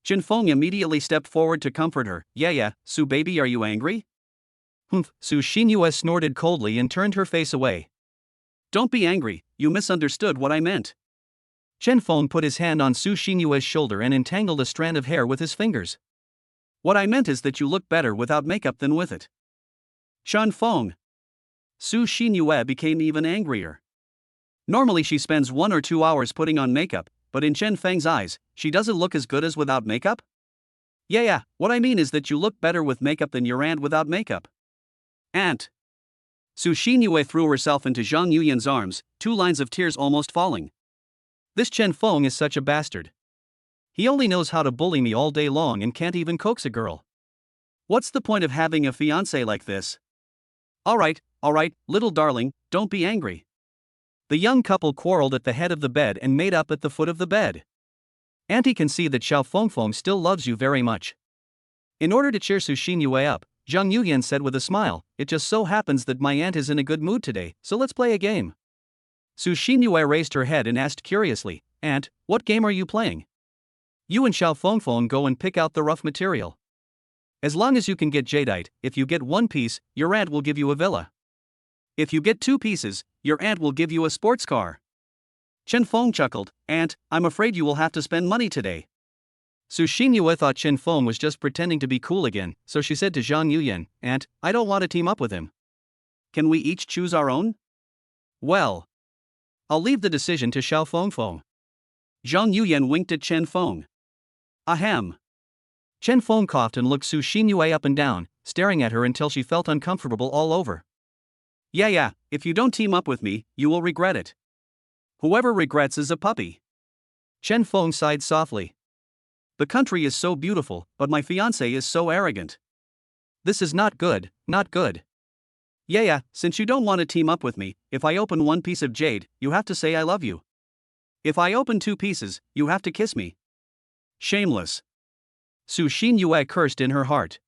Chen Feng immediately stepped forward to comfort her. Yeah, Su baby, are you angry? Su Xinyue snorted coldly and turned her face away. Don't be angry, you misunderstood what I meant. Chen Feng put his hand on Su Xinyue's shoulder and entangled a strand of hair with his fingers. What I meant is that you look better without makeup than with it. Chen Feng. Su Xinyue became even angrier. Normally she spends 1 or 2 hours putting on makeup, but in Chen Feng's eyes, she doesn't look as good as without makeup? Yeah, what I mean is that you look better with makeup than your aunt without makeup. Aunt. Su Xinyue threw herself into Zhang Yuyan's arms, 2 lines of tears almost falling. This Chen Feng is such a bastard. He only knows how to bully me all day long and can't even coax a girl. What's the point of having a fiancé like this? Alright, little darling, don't be angry. The young couple quarreled at the head of the bed and made up at the foot of the bed. Auntie can see that Xiao Fengfeng still loves you very much. In order to cheer Su Xinyue up, Zhang Yuyan said with a smile, It just so happens that my aunt is in a good mood today, so let's play a game. Su Xinyue raised her head and asked curiously, Aunt, what game are you playing? You and Xiao Fengfeng go and pick out the rough material. As long as you can get jadeite, if you get 1 piece, your aunt will give you a villa. If you get 2 pieces, your aunt will give you a sports car. Chen Feng chuckled, Aunt, I'm afraid you will have to spend money today. Su Xinyue thought Chen Feng was just pretending to be cool again, so she said to Zhang Yuyan, Aunt, I don't want to team up with him. Can we each choose our own? Well, I'll leave the decision to Xiao Fengfeng. Zhang Yuyan winked at Chen Feng. Ahem. Chen Feng coughed and looked Su Xinyue up and down, staring at her until she felt uncomfortable all over. Yeah, if you don't team up with me, you will regret it. Whoever regrets is a puppy. Chen Feng sighed softly. The country is so beautiful, but my fiancé is so arrogant. This is not good. Yeah, since you don't want to team up with me, if I open 1 piece of jade, you have to say I love you. If I open 2 pieces, you have to kiss me. Shameless. Su Xinyue cursed in her heart.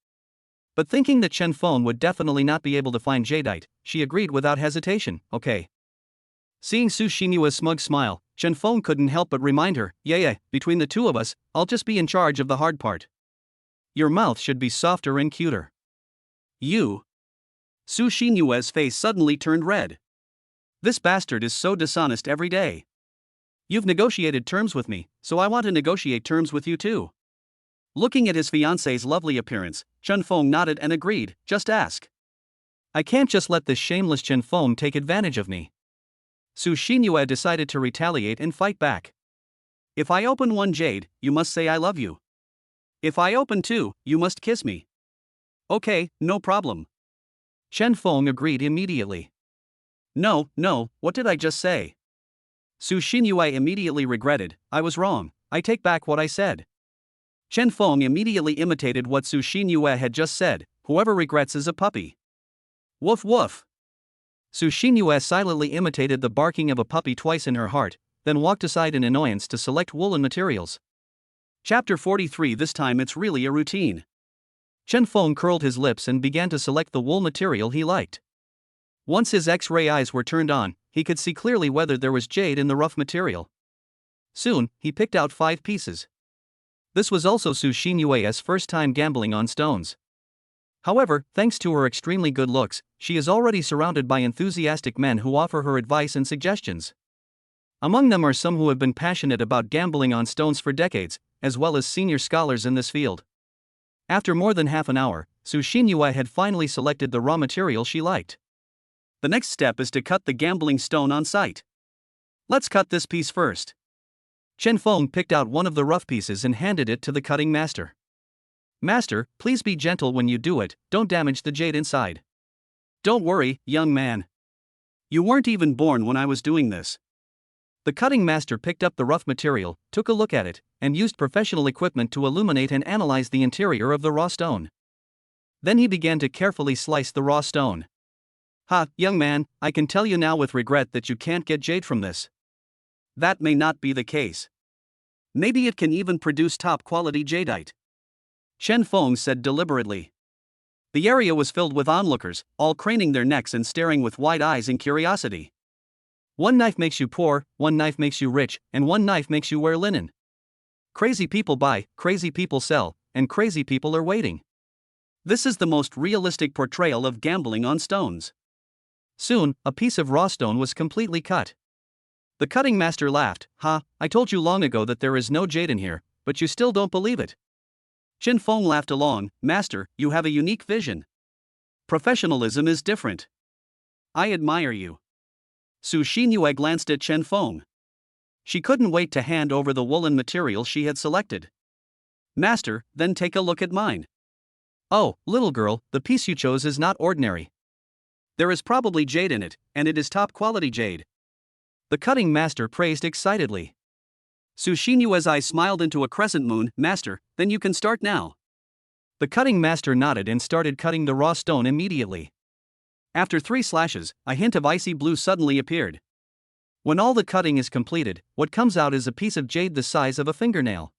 But thinking that Chen Feng would definitely not be able to find jadeite, she agreed without hesitation, okay. Seeing Su Xinyue's smug smile, Chen Feng couldn't help but remind her, yeah, between the two of us, I'll just be in charge of the hard part. Your mouth should be softer and cuter. You. Su Xinyue's face suddenly turned red. This bastard is so dishonest every day. You've negotiated terms with me, so I want to negotiate terms with you too. Looking at his fiancée's lovely appearance, Chen Feng nodded and agreed, just ask. I can't just let this shameless Chen Feng take advantage of me. Su Xinyue decided to retaliate and fight back. If I open one jade, you must say I love you. If I open two, you must kiss me. Okay, no problem. Chen Feng agreed immediately. No, what did I just say? Su Xinyue immediately regretted, I was wrong, I take back what I said. Chen Feng immediately imitated what Su Xinyue had just said, whoever regrets is a puppy. Woof woof. Su Xinyue silently imitated the barking of a puppy twice in her heart, then walked aside in annoyance to select woolen materials. Chapter 43. This time it's really a routine. Chen Feng curled his lips and began to select the wool material he liked. Once his X-ray eyes were turned on, he could see clearly whether there was jade in the rough material. Soon, he picked out 5 pieces. This was also Su Xinyue's first time gambling on stones. However, thanks to her extremely good looks, she is already surrounded by enthusiastic men who offer her advice and suggestions. Among them are some who have been passionate about gambling on stones for decades, as well as senior scholars in this field. After more than half an hour, Su Xinyue had finally selected the raw material she liked. The next step is to cut the gambling stone on site. Let's cut this piece first. Chen Feng picked out one of the rough pieces and handed it to the cutting master. Master, please be gentle when you do it, don't damage the jade inside. Don't worry, young man. You weren't even born when I was doing this. The cutting master picked up the rough material, took a look at it, and used professional equipment to illuminate and analyze the interior of the raw stone. Then he began to carefully slice the raw stone. Ha, young man, I can tell you now with regret that you can't get jade from this. That may not be the case. Maybe it can even produce top-quality jadeite. Chen Feng said deliberately. The area was filled with onlookers, all craning their necks and staring with wide eyes in curiosity. One knife makes you poor, one knife makes you rich, and one knife makes you wear linen. Crazy people buy, crazy people sell, and crazy people are waiting. This is the most realistic portrayal of gambling on stones. Soon, a piece of raw stone was completely cut. The cutting master laughed, Ha, I told you long ago that there is no jade in here, but you still don't believe it. Chen Feng laughed along, Master, you have a unique vision. Professionalism is different. I admire you. Su Xinyue glanced at Chen Feng. She couldn't wait to hand over the woolen material she had selected. Master, then take a look at mine. Oh, little girl, the piece you chose is not ordinary. There is probably jade in it, and it is top-quality jade. The cutting master praised excitedly. Su Xinyue's eyes smiled into a crescent moon, Master, then you can start now. The cutting master nodded and started cutting the raw stone immediately. After 3 slashes, a hint of icy blue suddenly appeared. When all the cutting is completed, what comes out is a piece of jade the size of a fingernail.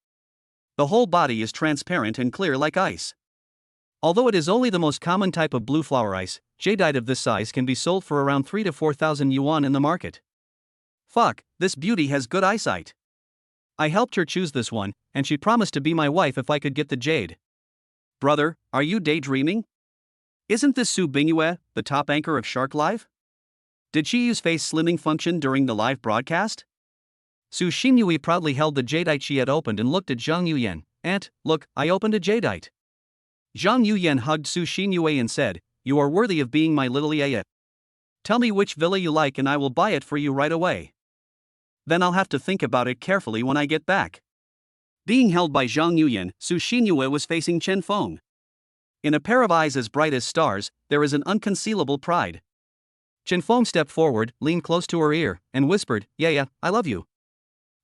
The whole body is transparent and clear like ice. Although it is only the most common type of blue flower ice, jadeite of this size can be sold for around 3,000 to 4,000 yuan in the market. Fuck, this beauty has good eyesight. I helped her choose this one, and she promised to be my wife if I could get the jade. Brother, are you daydreaming? Isn't this Su Bingyue, the top anchor of Shark Live? Did she use face slimming function during the live broadcast? Su Xinyue proudly held the jadeite she had opened and looked at Zhang Yuyan. Aunt, look, I opened a jadeite. Zhang Yuyan hugged Su Xinyue and said, You are worthy of being my little yaya. Tell me which villa you like and I will buy it for you right away. Then I'll have to think about it carefully when I get back. Being held by Zhang Yuyan, Su Xinyue was facing Chen Feng. In a pair of eyes as bright as stars, there is an unconcealable pride. Chen Feng stepped forward, leaned close to her ear, and whispered, Yeah, I love you.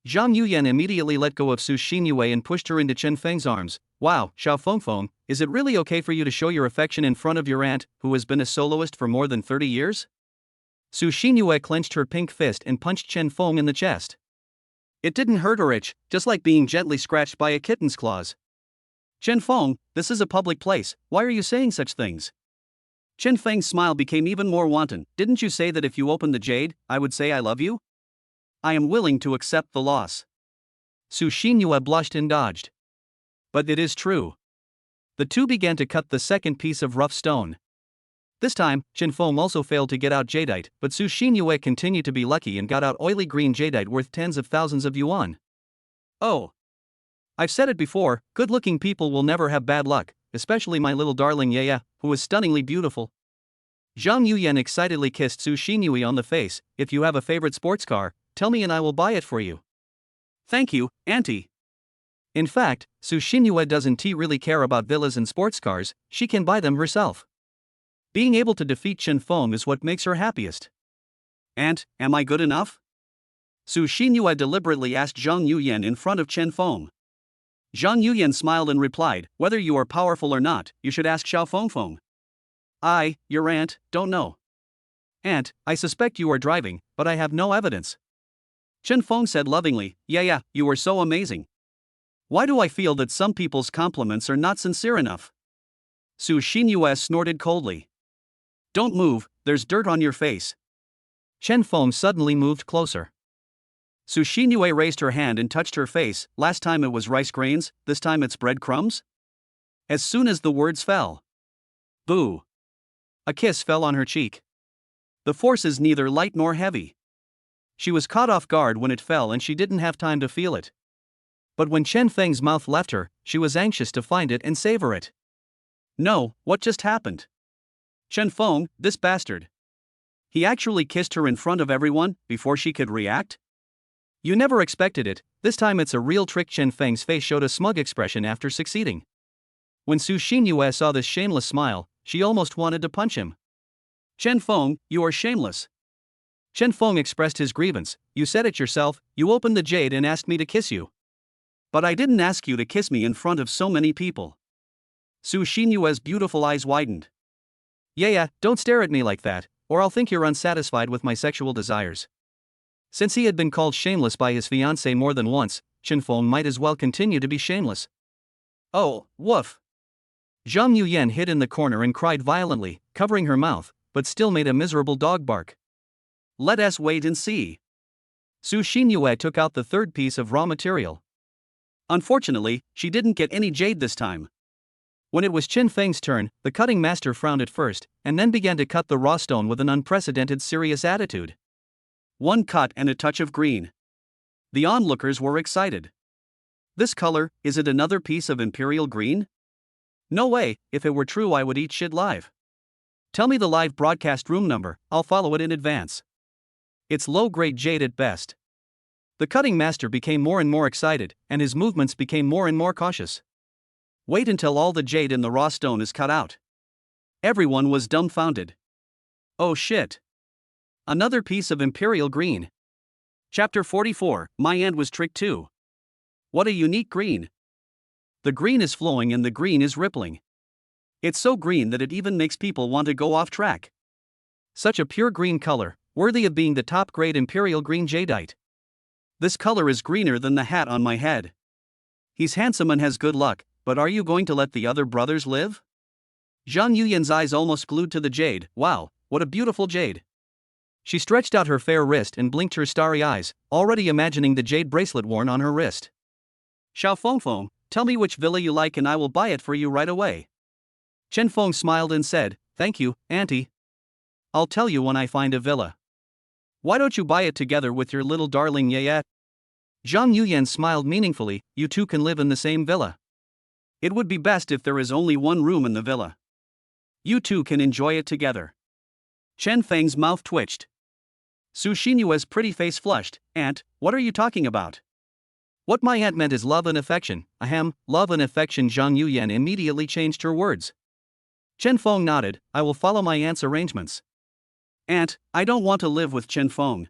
Zhang Yuyan immediately let go of Su Xinyue and pushed her into Chen Feng's arms. Wow, Xiao Fengfeng, is it really okay for you to show your affection in front of your aunt, who has been a soloist for more than 30 years? Su Xinyue clenched her pink fist and punched Chen Feng in the chest. It didn't hurt or itch, just like being gently scratched by a kitten's claws. Chen Feng, this is a public place, why are you saying such things? Chen Feng's smile became even more wanton. Didn't you say that if you open the jade, I would say I love you? I am willing to accept the loss. Su Xinyue blushed and dodged. But it is true. The two began to cut the second piece of rough stone. This time, Chen Feng also failed to get out jadeite, but Su Xinyue continued to be lucky and got out oily green jadeite worth tens of thousands of yuan. Oh. I've said it before, good-looking people will never have bad luck, especially my little darling Yaya, who is stunningly beautiful. Zhang Yuyan excitedly kissed Su Xinyue on the face. If you have a favorite sports car, tell me and I will buy it for you. Thank you, Auntie. In fact, Su Xinyue doesn't really care about villas and sports cars, she can buy them herself. Being able to defeat Chen Feng is what makes her happiest. Aunt, am I good enough? Su Xinyue deliberately asked Zhang Yuyan in front of Chen Feng. Zhang Yuyan smiled and replied, whether you are powerful or not, you should ask Xiao Fengfeng. I, your aunt, don't know. Aunt, I suspect you are driving, but I have no evidence. Chen Feng said lovingly, yeah, you are so amazing. Why do I feel that some people's compliments are not sincere enough? Su Xinyue snorted coldly. Don't move, there's dirt on your face. Chen Feng suddenly moved closer. Su Xinyue raised her hand and touched her face. Last time it was rice grains, this time it's breadcrumbs? As soon as the words fell. Boo. A kiss fell on her cheek. The force is neither light nor heavy. She was caught off guard when it fell and she didn't have time to feel it. But when Chen Feng's mouth left her, she was anxious to find it and savor it. No, what just happened? Chen Feng, this bastard. He actually kissed her in front of everyone, before she could react? You never expected it, this time it's a real trick. Chen Feng's face showed a smug expression after succeeding. When Su Xinyue saw this shameless smile, she almost wanted to punch him. Chen Feng, you are shameless. Chen Feng expressed his grievance, you said it yourself, you opened the jade and asked me to kiss you. But I didn't ask you to kiss me in front of so many people. Su Xinyue's beautiful eyes widened. Yeah, don't stare at me like that, or I'll think you're unsatisfied with my sexual desires. Since he had been called shameless by his fiancée more than once, Chen Feng might as well continue to be shameless. Oh, woof. Zhang Yuyan hid in the corner and cried violently, covering her mouth, but still made a miserable dog bark. Let us wait and see. Su Xinyue took out the third piece of raw material. Unfortunately, she didn't get any jade this time. When it was Chen Feng's turn, the cutting master frowned at first, and then began to cut the raw stone with an unprecedented serious attitude. One cut and a touch of green. The onlookers were excited. This color, is it another piece of imperial green? No way, if it were true I would eat shit live. Tell me the live broadcast room number, I'll follow it in advance. It's low-grade jade at best. The cutting master became more and more excited, and his movements became more and more cautious. Wait until all the jade in the raw stone is cut out. Everyone was dumbfounded. Oh shit. Another piece of imperial green. Chapter 44, My Aunt Was Tricked Too. What a unique green. The green is flowing and the green is rippling. It's so green that it even makes people want to go off track. Such a pure green color, worthy of being the top-grade imperial green jadeite. This color is greener than the hat on my head. He's handsome and has good luck, but are you going to let the other brothers live? Zhang Yuyan's eyes almost glued to the jade. Wow, what a beautiful jade. She stretched out her fair wrist and blinked her starry eyes, already imagining the jade bracelet worn on her wrist. Xiao Fengfeng, tell me which villa you like and I will buy it for you right away. Chen Feng smiled and said, thank you, Auntie. I'll tell you when I find a villa. Why don't you buy it together with your little darling Yaya? Zhang Yuyan smiled meaningfully, you two can live in the same villa. It would be best if there is only one room in the villa. You two can enjoy it together. Chen Feng's mouth twitched. Su Xinyue's pretty face flushed. Aunt, what are you talking about? What my aunt meant is love and affection. Ahem, love and affection. Zhang Yuyan immediately changed her words. Chen Feng nodded, I will follow my aunt's arrangements. Aunt, I don't want to live with Chen Feng.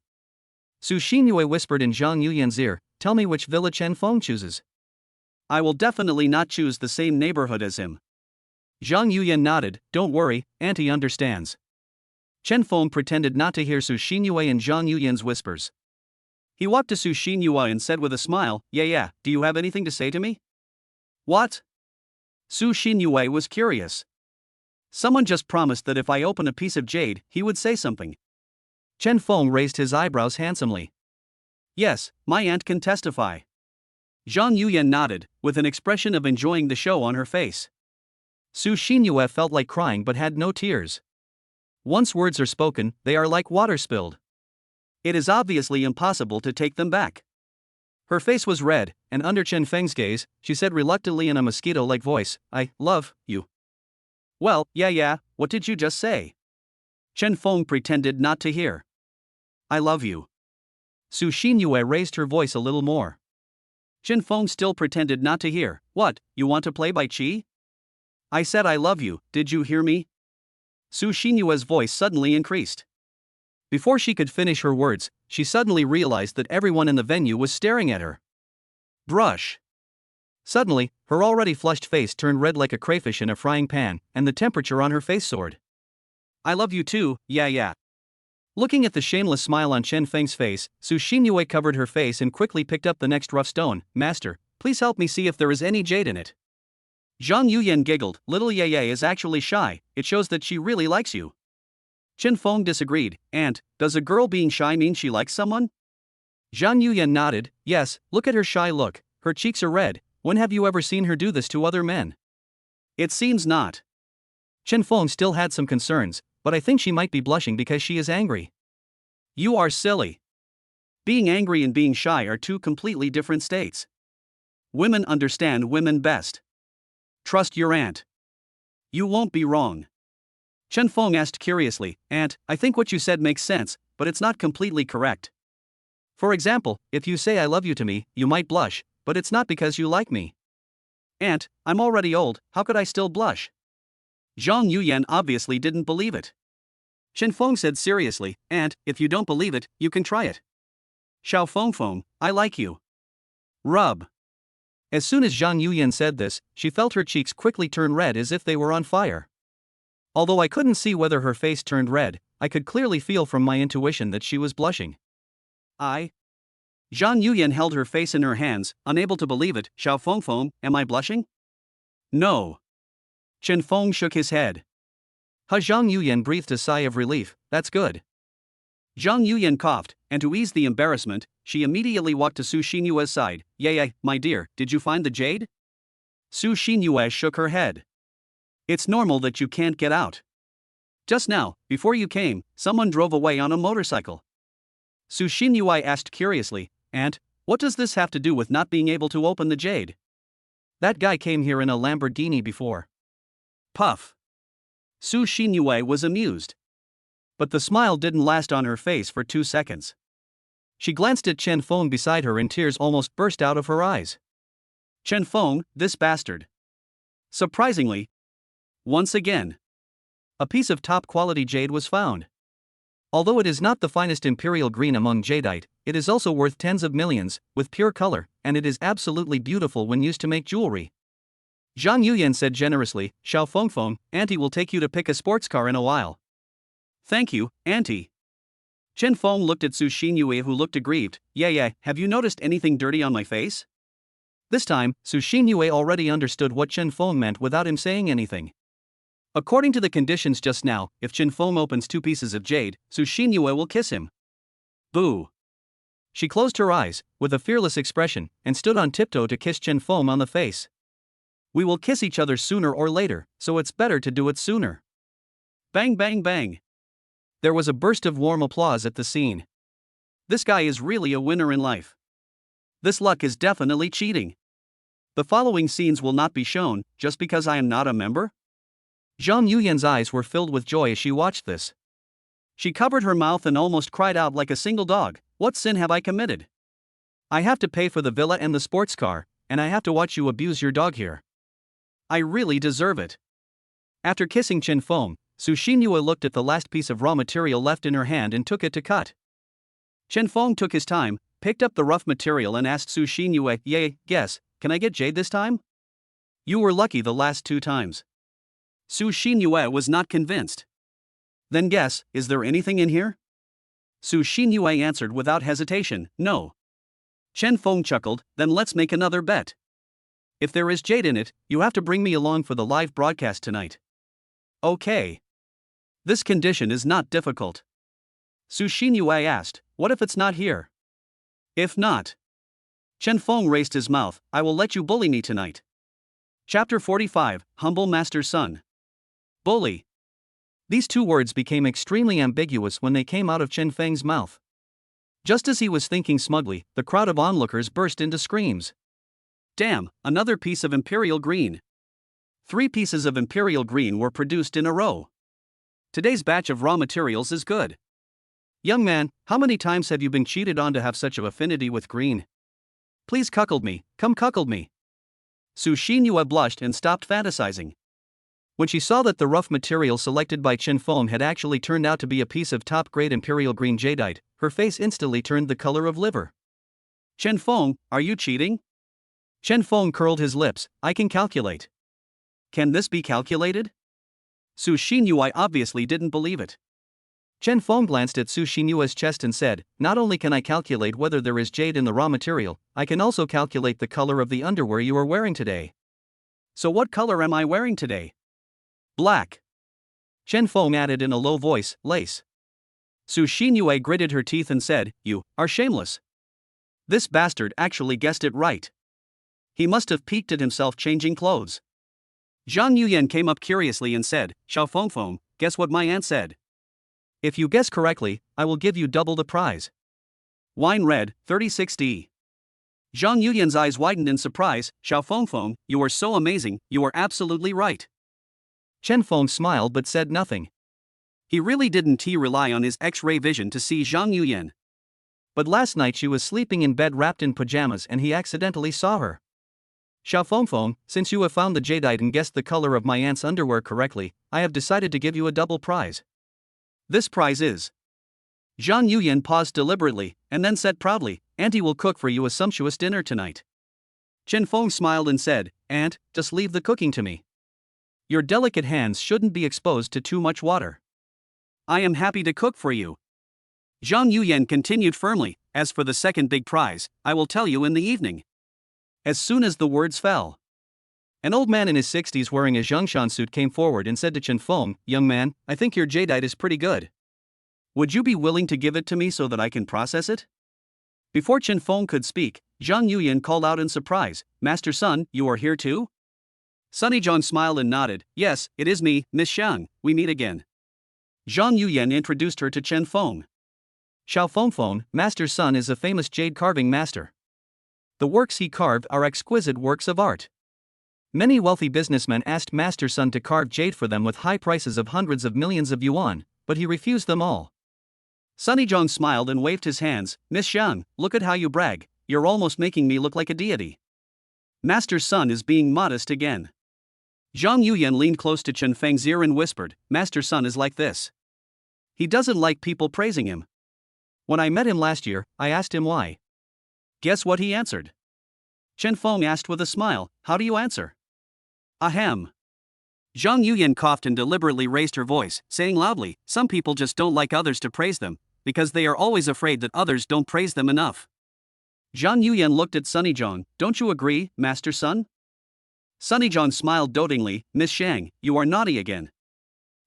Su Xinyue whispered in Zhang Yuyan's ear, tell me which villa Chen Feng chooses. I will definitely not choose the same neighborhood as him. Zhang Yuyan nodded, don't worry, Auntie understands. Chen Feng pretended not to hear Su Xinyue and Zhang Yuyan's whispers. He walked to Su Xinyue and said with a smile, yeah, do you have anything to say to me? What? Su Xinyue was curious. Someone just promised that if I open a piece of jade, he would say something. Chen Feng raised his eyebrows handsomely. Yes, my aunt can testify. Zhang Yuyan nodded, with an expression of enjoying the show on her face. Su Xinyue felt like crying but had no tears. Once words are spoken, they are like water spilled. It is obviously impossible to take them back. Her face was red, and under Chen Feng's gaze, she said reluctantly in a mosquito-like voice, "I love you." "Well, yeah, what did you just say?" Chen Feng pretended not to hear. "I love you." Su Xinyue raised her voice a little more. Chen Feng still pretended not to hear. "What, you want to play by qi?" "I said I love you, did you hear me?" Su Xinyue's voice suddenly increased. Before she could finish her words, she suddenly realized that everyone in the venue was staring at her. Brush. Suddenly, her already flushed face turned red like a crayfish in a frying pan, and the temperature on her face soared. "I love you too, yeah. Looking at the shameless smile on Chen Feng's face, Su Xinyue covered her face and quickly picked up the next rough stone. "Master, please help me see if there is any jade in it." Zhang Yuyan giggled. "Little Yeye is actually shy, it shows that she really likes you." Chen Feng disagreed. "And, does a girl being shy mean she likes someone?" Zhang Yuyan nodded. "Yes, look at her shy look, her cheeks are red. When have you ever seen her do this to other men?" "It seems not." Chen Feng still had some concerns, but I think she might be blushing because she is angry. "You are silly. Being angry and being shy are two completely different states. Women understand women best. Trust your aunt. You won't be wrong." Chen Feng asked curiously, "Aunt, I think what you said makes sense, but it's not completely correct. For example, if you say I love you to me, you might blush, but it's not because you like me." "Aunt, I'm already old, how could I still blush?" Zhang Yuyan obviously didn't believe it. Chen Feng said seriously, "Aunt, if you don't believe it, you can try it. Xiao Feng, I like you. Rub." As soon as Zhang Yuyan said this, she felt her cheeks quickly turn red as if they were on fire. Although I couldn't see whether her face turned red, I could clearly feel from my intuition that she was blushing. "I?" Zhang Yuyan held her face in her hands, unable to believe it. "Xiao Feng, am I blushing?" "No." Chen Feng shook his head. Zhang Yuyan breathed a sigh of relief. "That's good." Zhang Yuyan coughed, and to ease the embarrassment, she immediately walked to Su Xinyue's side. "Yeye, my dear, did you find the jade?" Su Xinyue shook her head. "It's normal that you can't get out. Just now, before you came, someone drove away on a motorcycle." Su Xinyue asked curiously, "Aunt, what does this have to do with not being able to open the jade?" "That guy came here in a Lamborghini before." Puff. Su Xinyue was amused. But the smile didn't last on her face for 2 seconds. She glanced at Chen Feng beside her and tears almost burst out of her eyes. "Chen Feng, this bastard." Surprisingly, once again, a piece of top-quality jade was found. Although it is not the finest imperial green among jadeite, it is also worth tens of millions, with pure color, and it is absolutely beautiful when used to make jewelry. Zhang Yuyan said generously, "Xiao Feng, Auntie will take you to pick a sports car in a while." "Thank you, Auntie." Chen Feng looked at Su Xinyue, who looked aggrieved. "Yeah, have you noticed anything dirty on my face?" This time, Su Xinyue already understood what Chen Feng meant without him saying anything. According to the conditions just now, if Chen Feng opens 2 pieces of jade, Su Xinyue will kiss him. Boo. She closed her eyes, with a fearless expression, and stood on tiptoe to kiss Chen Feng on the face. "We will kiss each other sooner or later, so it's better to do it sooner." Bang bang bang. There was a burst of warm applause at the scene. This guy is really a winner in life. This luck is definitely cheating. The following scenes will not be shown, just because I am not a member? Zhang Yuyan's eyes were filled with joy as she watched this. She covered her mouth and almost cried out like a single dog. "What sin have I committed? I have to pay for the villa and the sports car, and I have to watch you abuse your dog here. I really deserve it." After kissing Chen Feng, Su Xinyue looked at the last piece of raw material left in her hand and took it to cut. Chen Feng took his time, picked up the rough material and asked Su Xinyue, "Guess, can I get jade this time?" "You were lucky the last 2 times." Su Xinyue was not convinced. "Then guess, is there anything in here?" Su Xinyue answered without hesitation, "No." Chen Feng chuckled, "Then let's make another bet. If there is jade in it, you have to bring me along for the live broadcast tonight." "Okay. This condition is not difficult." Su Xinyue asked, "What if it's not here?" If not. Chen Feng raised his mouth. I will let you bully me tonight. Chapter 45, Humble Master's Son. Bully. These two words became extremely ambiguous when they came out of Chen Feng's mouth. Just as he was thinking smugly, the crowd of onlookers burst into screams. Damn, another piece of imperial green. 3 pieces of imperial green were produced in a row. Today's batch of raw materials is good. Young man, how many times have you been cheated on to have such an affinity with green? Please cuckold me, come cuckold me. Su Xinyue blushed and stopped fantasizing. When she saw that the rough material selected by Chen Feng had actually turned out to be a piece of top-grade imperial green jadeite, her face instantly turned the color of liver. Chen Feng, are you cheating? Chen Feng curled his lips. I can calculate. Can this be calculated? Su Xinyue obviously didn't believe it. Chen Feng glanced at Su Xinyue's chest and said, not only can I calculate whether there is jade in the raw material, I can also calculate the color of the underwear you are wearing today. So what color am I wearing today? Black. Chen Feng added in a low voice, lace. Su Xinyue gritted her teeth and said, you are shameless. This bastard actually guessed it right. He must have peeked at himself changing clothes. Zhang Yuyan came up curiously and said, Xiao Fengfeng, guess what my aunt said? If you guess correctly, I will give you double the prize. Wine red, 36D. Zhang Yuyan's eyes widened in surprise. Xiao Fengfeng, you are so amazing, you are absolutely right. Chen Feng smiled but said nothing. He really didn't rely on his X-ray vision to see Zhang Yuyan. But last night she was sleeping in bed wrapped in pajamas and he accidentally saw her. Xiao Fengfeng, since you have found the jadeite and guessed the color of my aunt's underwear correctly, I have decided to give you a double prize. This prize is. Zhang Yuyan paused deliberately, and then said proudly, Auntie will cook for you a sumptuous dinner tonight. Chen Feng smiled and said, Aunt, just leave the cooking to me. Your delicate hands shouldn't be exposed to too much water. I am happy to cook for you. Zhang Yuyan continued firmly, as for the second big prize, I will tell you in the evening. As soon as the words fell, an old man in his 60s wearing a Zhongshan suit came forward and said to Chen Feng, Young man, I think your jadeite is pretty good. Would you be willing to give it to me so that I can process it? Before Chen Feng could speak, Zhang Yuyan called out in surprise, Master Sun, you are here too? Sunny Zhang smiled and nodded, Yes, it is me, Miss Xiang, we meet again. Zhang Yuyan introduced her to Chen Feng. Xiao Fengfeng, Master Sun is a famous jade carving master. The works he carved are exquisite works of art. Many wealthy businessmen asked Master Sun to carve jade for them with high prices of hundreds of millions of yuan, but he refused them all. Sunny Zhang smiled and waved his hands, Miss Xiang, look at how you brag, you're almost making me look like a deity. Master Sun is being modest again. Zhang Yuyan leaned close to Chen Feng's ear and whispered, Master Sun is like this. He doesn't like people praising him. When I met him last year, I asked him why. Guess what he answered? Chen Feng asked with a smile, How do you answer? Ahem. Zhang Yuyan coughed and deliberately raised her voice, saying loudly, Some people just don't like others to praise them, because they are always afraid that others don't praise them enough. Zhang Yuyan looked at Sunny Zhang, Don't you agree, Master Sun? Sunny Zhang smiled dotingly, Miss Xiang, you are naughty again.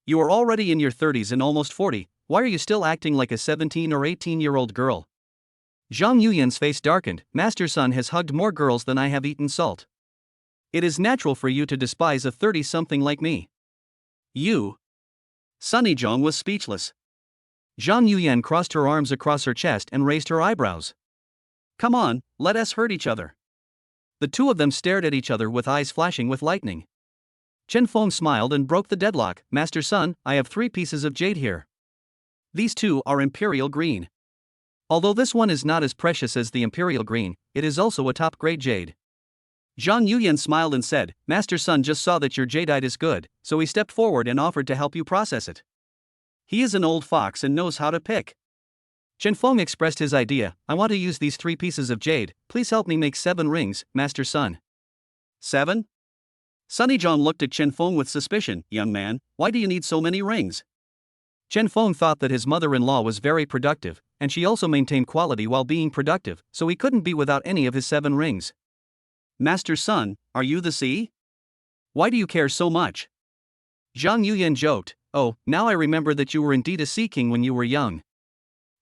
You are already in your 30s and almost 40, why are you still acting like a 17 or 18-year-old girl? Zhang Yuyan's face darkened, Master Sun has hugged more girls than I have eaten salt. It is natural for you to despise a 30-something like me. You. Sunny Zhang was speechless. Zhang Yuyan crossed her arms across her chest and raised her eyebrows. Come on, let us hurt each other. The two of them stared at each other with eyes flashing with lightning. Chen Feng smiled and broke the deadlock, Master Sun, I have 3 pieces of jade here. These 2 are imperial green. Although this one is not as precious as the imperial green, it is also a top-grade jade. Zhang Yuyan smiled and said, Master Sun just saw that your jadeite is good, so he stepped forward and offered to help you process it. He is an old fox and knows how to pick. Chen Feng expressed his idea, I want to use these 3 pieces of jade, please help me make 7 rings, Master Sun. 7? Sunny Zhang looked at Chen Feng with suspicion, Young man, why do you need so many rings? Chen Feng thought that his mother-in-law was very productive, and she also maintained quality while being productive, so he couldn't be without any of his 7 rings. Master Sun, are you the sea? Why do you care so much? Zhang Yuyan joked, Oh, now I remember that you were indeed a sea king when you were young.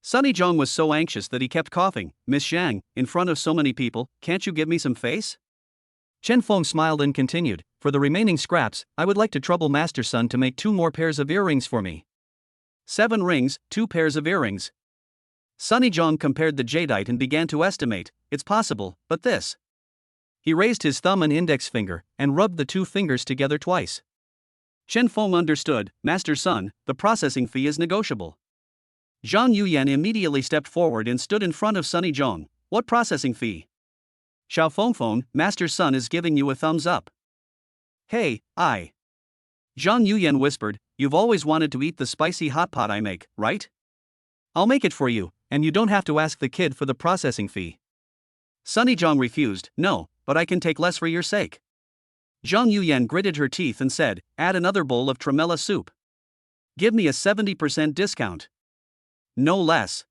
Sunny Zhang was so anxious that he kept coughing. Miss Zhang, in front of so many people, can't you give me some face? Chen Feng smiled and continued, for the remaining scraps, I would like to trouble Master Sun to make 2 more pairs of earrings for me. 7 rings, 2 pairs of earrings. Sunny Zhang compared the jadeite and began to estimate, it's possible, but this. He raised his thumb and index finger, and rubbed the 2 fingers together twice. Chen Feng understood, Master Sun, the processing fee is negotiable. Zhang Yuyan immediately stepped forward and stood in front of Sunny Zhang. What processing fee? Xiao Fengfeng, Master Sun is giving you a thumbs up. Hey, I. Zhang Yuyan whispered, you've always wanted to eat the spicy hot pot I make, right? I'll make it for you, and you don't have to ask the kid for the processing fee. Sunny Zhang refused, no, but I can take less for your sake. Zhang Yuyan gritted her teeth and said, add another bowl of tremella soup. Give me a 70% discount. No less.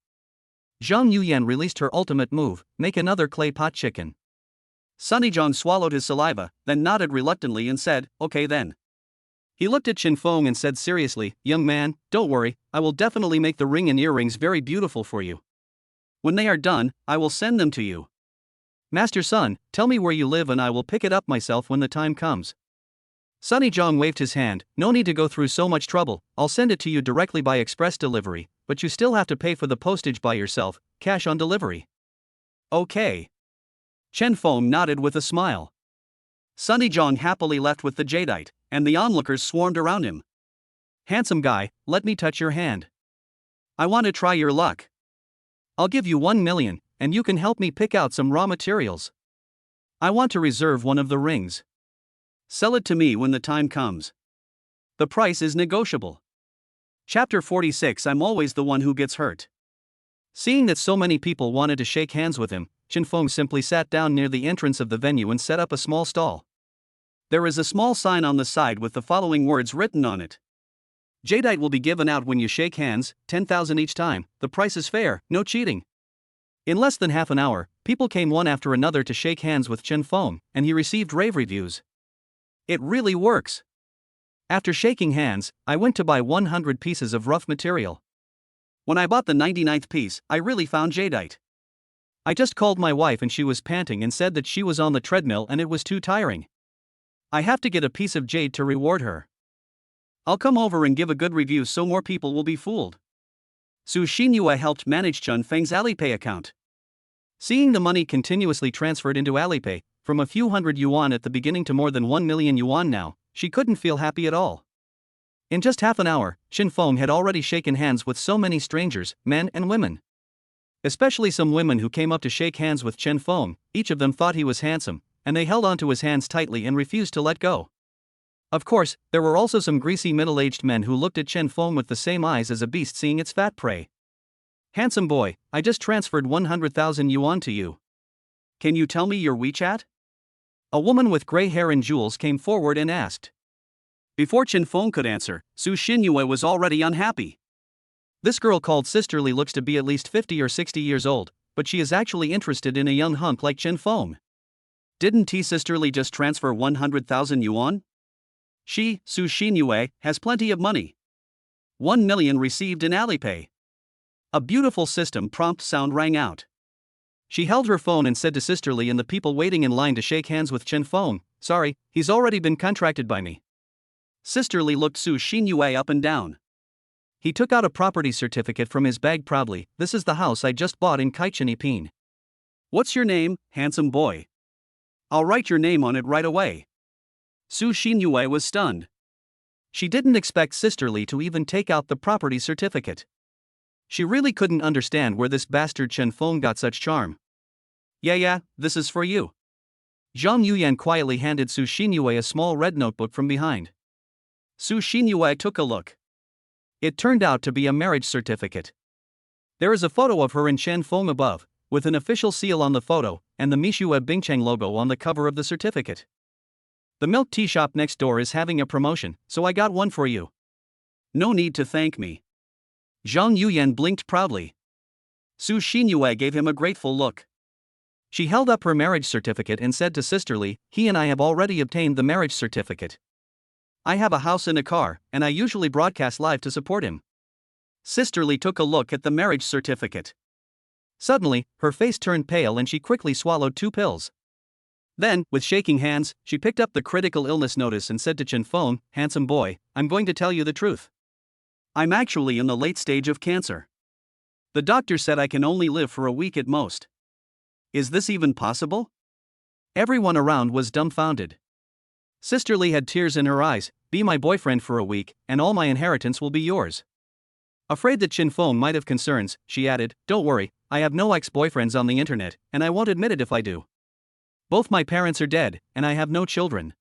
Zhang Yuyan released her ultimate move, make another clay pot chicken. Sunny Zhang swallowed his saliva, then nodded reluctantly and said, okay then. He looked at Chen Feng and said seriously, young man, don't worry, I will definitely make the ring and earrings very beautiful for you. When they are done, I will send them to you. Master Sun, tell me where you live and I will pick it up myself when the time comes. Sunny Zhang waved his hand, no need to go through so much trouble, I'll send it to you directly by express delivery, but you still have to pay for the postage by yourself, cash on delivery. Okay. Chen Feng nodded with a smile. Sunny Zhang happily left with the jadeite, and the onlookers swarmed around him. Handsome guy, let me touch your hand. I want to try your luck. I'll give you 1 million, and you can help me pick out some raw materials. I want to reserve one of the rings. Sell it to me when the time comes. The price is negotiable. Chapter 46 I'm always the one who gets hurt. Seeing that so many people wanted to shake hands with him, Chen Feng simply sat down near the entrance of the venue and set up a small stall. There is a small sign on the side with the following words written on it. Jadeite will be given out when you shake hands, 10,000 each time, the price is fair, no cheating. In less than half an hour, people came one after another to shake hands with Chen Feng, and he received rave reviews. It really works. After shaking hands, I went to buy 100 pieces of rough material. When I bought the 99th piece, I really found jadeite. I just called my wife and she was panting and said that she was on the treadmill and it was too tiring. I have to get a piece of jade to reward her. I'll come over and give a good review so more people will be fooled. Su Xinyue helped manage Chun Feng's Alipay account. Seeing the money continuously transferred into Alipay, from a few hundred yuan at the beginning to more than 1 million yuan now, she couldn't feel happy at all. In just half an hour, Chen Feng had already shaken hands with so many strangers, men and women. Especially some women who came up to shake hands with Chen Feng, each of them thought he was handsome, and they held onto his hands tightly and refused to let go. Of course, there were also some greasy middle-aged men who looked at Chen Feng with the same eyes as a beast seeing its fat prey. Handsome boy, I just transferred 100,000 yuan to you. Can you tell me your WeChat? A woman with gray hair and jewels came forward and asked. Before Chen Feng could answer, Su Xinyue was already unhappy. This girl called Sisterly looks to be at least 50 or 60 years old, but she is actually interested in a young hunk like Chen Feng. Didn't T Sisterly just transfer 100,000 yuan? She, Su Xinyue, has plenty of money. 1 million received in Alipay. A beautiful system prompt sound rang out. She held her phone and said to Sisterly and the people waiting in line to shake hands with Chen Feng, sorry, he's already been contracted by me. Sisterly looked Su Xinyue up and down. He took out a property certificate from his bag proudly, this is the house I just bought in Kaichenipin. What's your name, handsome boy? I'll write your name on it right away. Su Xinyue was stunned. She didn't expect Sisterly to even take out the property certificate. She really couldn't understand where this bastard Chen Feng got such charm. Yeah, this is for you. Zhang Yuyan quietly handed Su Xinyue a small red notebook from behind. Su Xinyue took a look. It turned out to be a marriage certificate. There is a photo of her and Chen Feng above, with an official seal on the photo, and the Mishue Bingcheng logo on the cover of the certificate. The milk tea shop next door is having a promotion, so I got one for you. No need to thank me. Zhang Yuyan blinked proudly. Su Xinyue gave him a grateful look. She held up her marriage certificate and said to Sisterly, he and I have already obtained the marriage certificate. I have a house and a car, and I usually broadcast live to support him. Sisterly took a look at the marriage certificate. Suddenly, her face turned pale and she quickly swallowed 2 pills. Then, with shaking hands, she picked up the critical illness notice and said to Chen Feng, "Handsome boy, I'm going to tell you the truth. I'm actually in the late stage of cancer. The doctor said I can only live for a week at most. Is this even possible?" Everyone around was dumbfounded. Sisterly had tears in her eyes. "Be my boyfriend for a week, and all my inheritance will be yours." Afraid that Chen Feng might have concerns, she added, "Don't worry, I have no ex-boyfriends on the internet, and I won't admit it if I do. Both my parents are dead, and I have no children.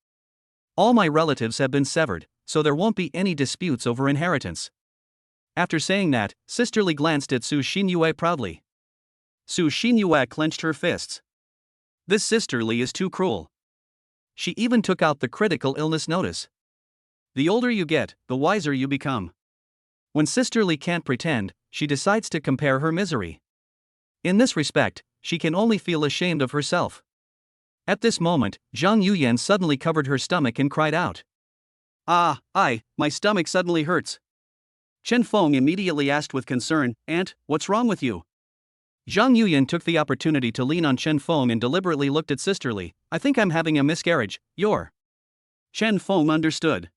All my relatives have been severed, so there won't be any disputes over inheritance." After saying that, Sisterly glanced at Su Xinyue proudly. Su Xinyue clenched her fists. This Sisterly is too cruel. She even took out the critical illness notice. The older you get, the wiser you become. When Sisterly can't pretend, she decides to compare her misery. In this respect, she can only feel ashamed of herself. At this moment, Zhang Yuyan suddenly covered her stomach and cried out. "Ah, my stomach suddenly hurts." Chen Feng immediately asked with concern, "Aunt, what's wrong with you?" Zhang Yuyan took the opportunity to lean on Chen Feng and deliberately looked at Sisterly. "I think I'm having a miscarriage, you're." Chen Feng understood.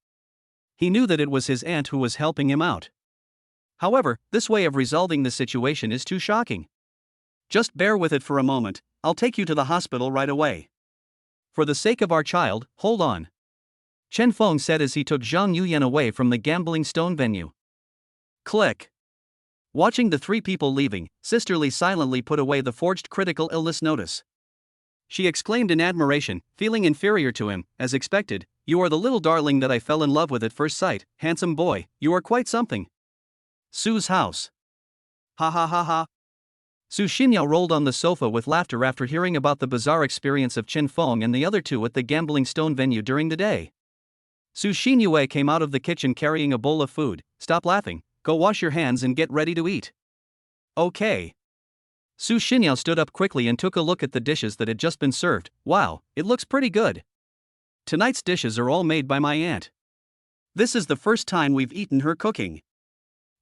He knew that it was his aunt who was helping him out. However, this way of resolving the situation is too shocking. "Just bear with it for a moment, I'll take you to the hospital right away. For the sake of our child, hold on," Chen Feng said as he took Zhang Yuyan away from the gambling stone venue. Click. Watching the 3 people leaving, Sisterly silently put away the forged critical illness notice. She exclaimed in admiration, feeling inferior to him, as expected, "You are the little darling that I fell in love with at first sight, handsome boy, you are quite something." Su's house. Ha ha ha ha. Su Xinyao rolled on the sofa with laughter after hearing about the bizarre experience of Chen Feng and the other 2 at the gambling stone venue during the day. Su Xinyue came out of the kitchen carrying a bowl of food. "Stop laughing, go wash your hands and get ready to eat." "Okay." Su Xinyao stood up quickly and took a look at the dishes that had just been served. "Wow, it looks pretty good. Tonight's dishes are all made by my aunt. This is the first time we've eaten her cooking.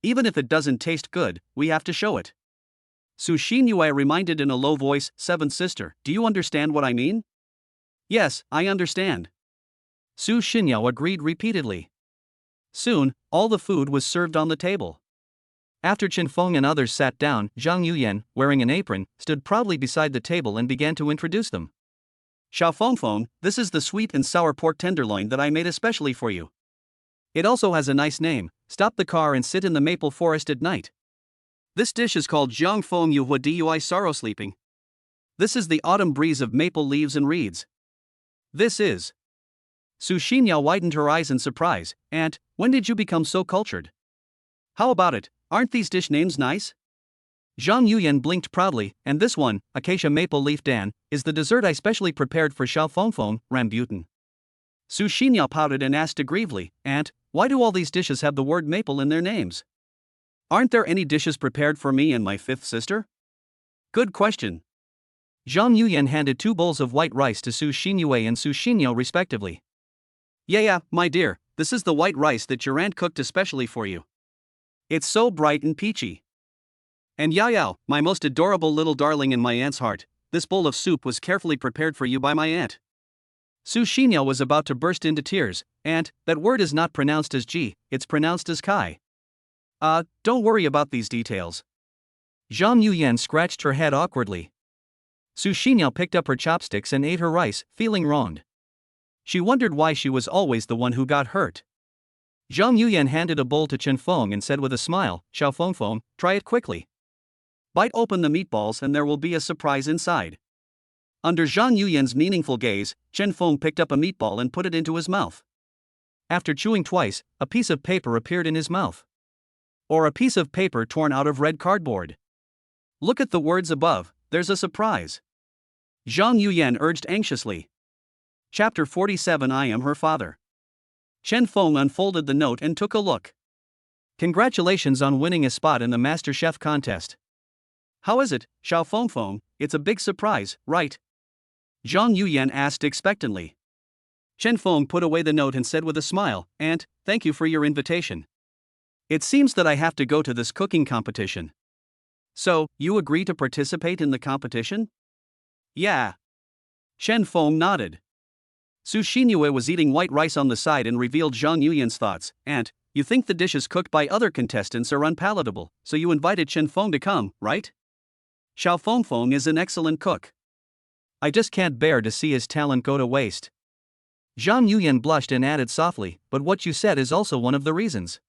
Even if it doesn't taste good, we have to show it." Su Xinyue reminded in a low voice, "Seventh sister, do you understand what I mean?" "Yes, I understand." Su Xinyao agreed repeatedly. Soon, all the food was served on the table. After Chen Feng and others sat down, Zhang Yuyan, wearing an apron, stood proudly beside the table and began to introduce them. "Xiao Feng, this is the sweet and sour pork tenderloin that I made especially for you. It also has a nice name, Stop the Car and Sit in the Maple Forest at Night. This dish is called Jiang Feng Yu Hua Dui Sorrow Sleeping. This is the autumn breeze of maple leaves and reeds. This is." Su Xinyao widened her eyes in surprise. "Aunt, when did you become so cultured? How about it, aren't these dish names nice?" Zhang Yuyan blinked proudly, "And this one, Acacia Maple Leaf Dan, is the dessert I specially prepared for Xiao Fengfeng, Rambutan." Su Xinyao pouted and asked aggrievedly, "Aunt, why do all these dishes have the word maple in their names? Aren't there any dishes prepared for me and my 5th sister?" "Good question." Zhang Yuyan handed 2 bowls of white rice to Su Xinyue and Su Xinyao respectively. Yeah, my dear, this is the white rice that your aunt cooked especially for you. It's so bright and peachy. And Yao, my most adorable little darling in my aunt's heart, this bowl of soup was carefully prepared for you by my aunt." Su Xinyao was about to burst into tears. "Aunt, that word is not pronounced as G, it's pronounced as Kai." Don't worry about these details." Zhang Yuyan scratched her head awkwardly. Su Xinyao picked up her chopsticks and ate her rice, feeling wronged. She wondered why she was always the one who got hurt. Zhang Yuyan handed a bowl to Chen Feng and said with a smile, "Xiao Fengfeng, try it quickly. Bite open the meatballs and there will be a surprise inside." Under Zhang Yuyan's meaningful gaze, Chen Feng picked up a meatball and put it into his mouth. After chewing twice, a piece of paper appeared in his mouth. Or a piece of paper torn out of red cardboard. "Look at the words above, there's a surprise," Zhang Yuyan urged anxiously. Chapter 47 I Am Her Father. Chen Feng unfolded the note and took a look. "Congratulations on winning a spot in the Master Chef contest." "How is it, Xiao Fengfeng, it's a big surprise, right?" Zhang Yuyan asked expectantly. Chen Feng put away the note and said with a smile, "Aunt, thank you for your invitation. It seems that I have to go to this cooking competition. So, you agree to participate in the competition? Yeah. Chen Feng nodded. Su Xinyue was eating white rice on the side and revealed Zhang Yuyan's thoughts. "And, you think the dishes cooked by other contestants are unpalatable, so you invited Chen Feng to come, right? Xiao Feng is an excellent cook. I just can't bear to see his talent go to waste." Zhang Yuyan blushed and added softly, "But what you said is also one of the reasons."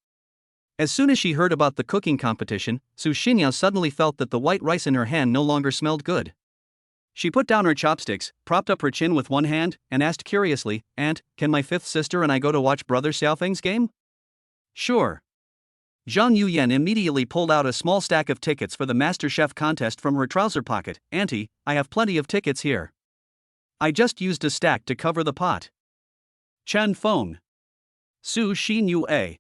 As soon as she heard about the cooking competition, Su Xinyao suddenly felt that the white rice in her hand no longer smelled good. She put down her chopsticks, propped up her chin with one hand, and asked curiously, "Aunt, can my fifth sister and I go to watch Brother Xiaofeng's game?" "Sure." Zhang Yuyan immediately pulled out a small stack of tickets for the MasterChef contest from her trouser pocket. "Auntie, I have plenty of tickets here. I just used a stack to cover the pot." Chen Feng. Su Xinyue.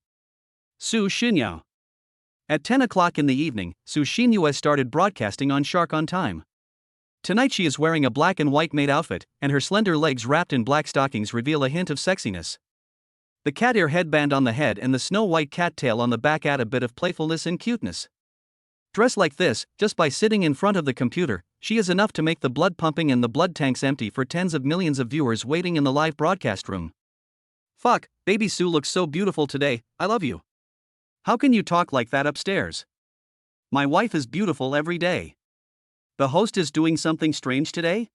Su Xinyao. At 10 o'clock in the evening, Su Xinyue started broadcasting on Shark on Time. Tonight she is wearing a black and white maid outfit, and her slender legs wrapped in black stockings reveal a hint of sexiness. The cat ear headband on the head and the snow-white cat tail on the back add a bit of playfulness and cuteness. Dressed like this, just by sitting in front of the computer, she is enough to make the blood pumping and the blood tanks empty for tens of millions of viewers waiting in the live broadcast room. "Fuck, baby Sue looks so beautiful today, I love you. How can you talk like that upstairs? My wife is beautiful every day. The host is doing something strange today?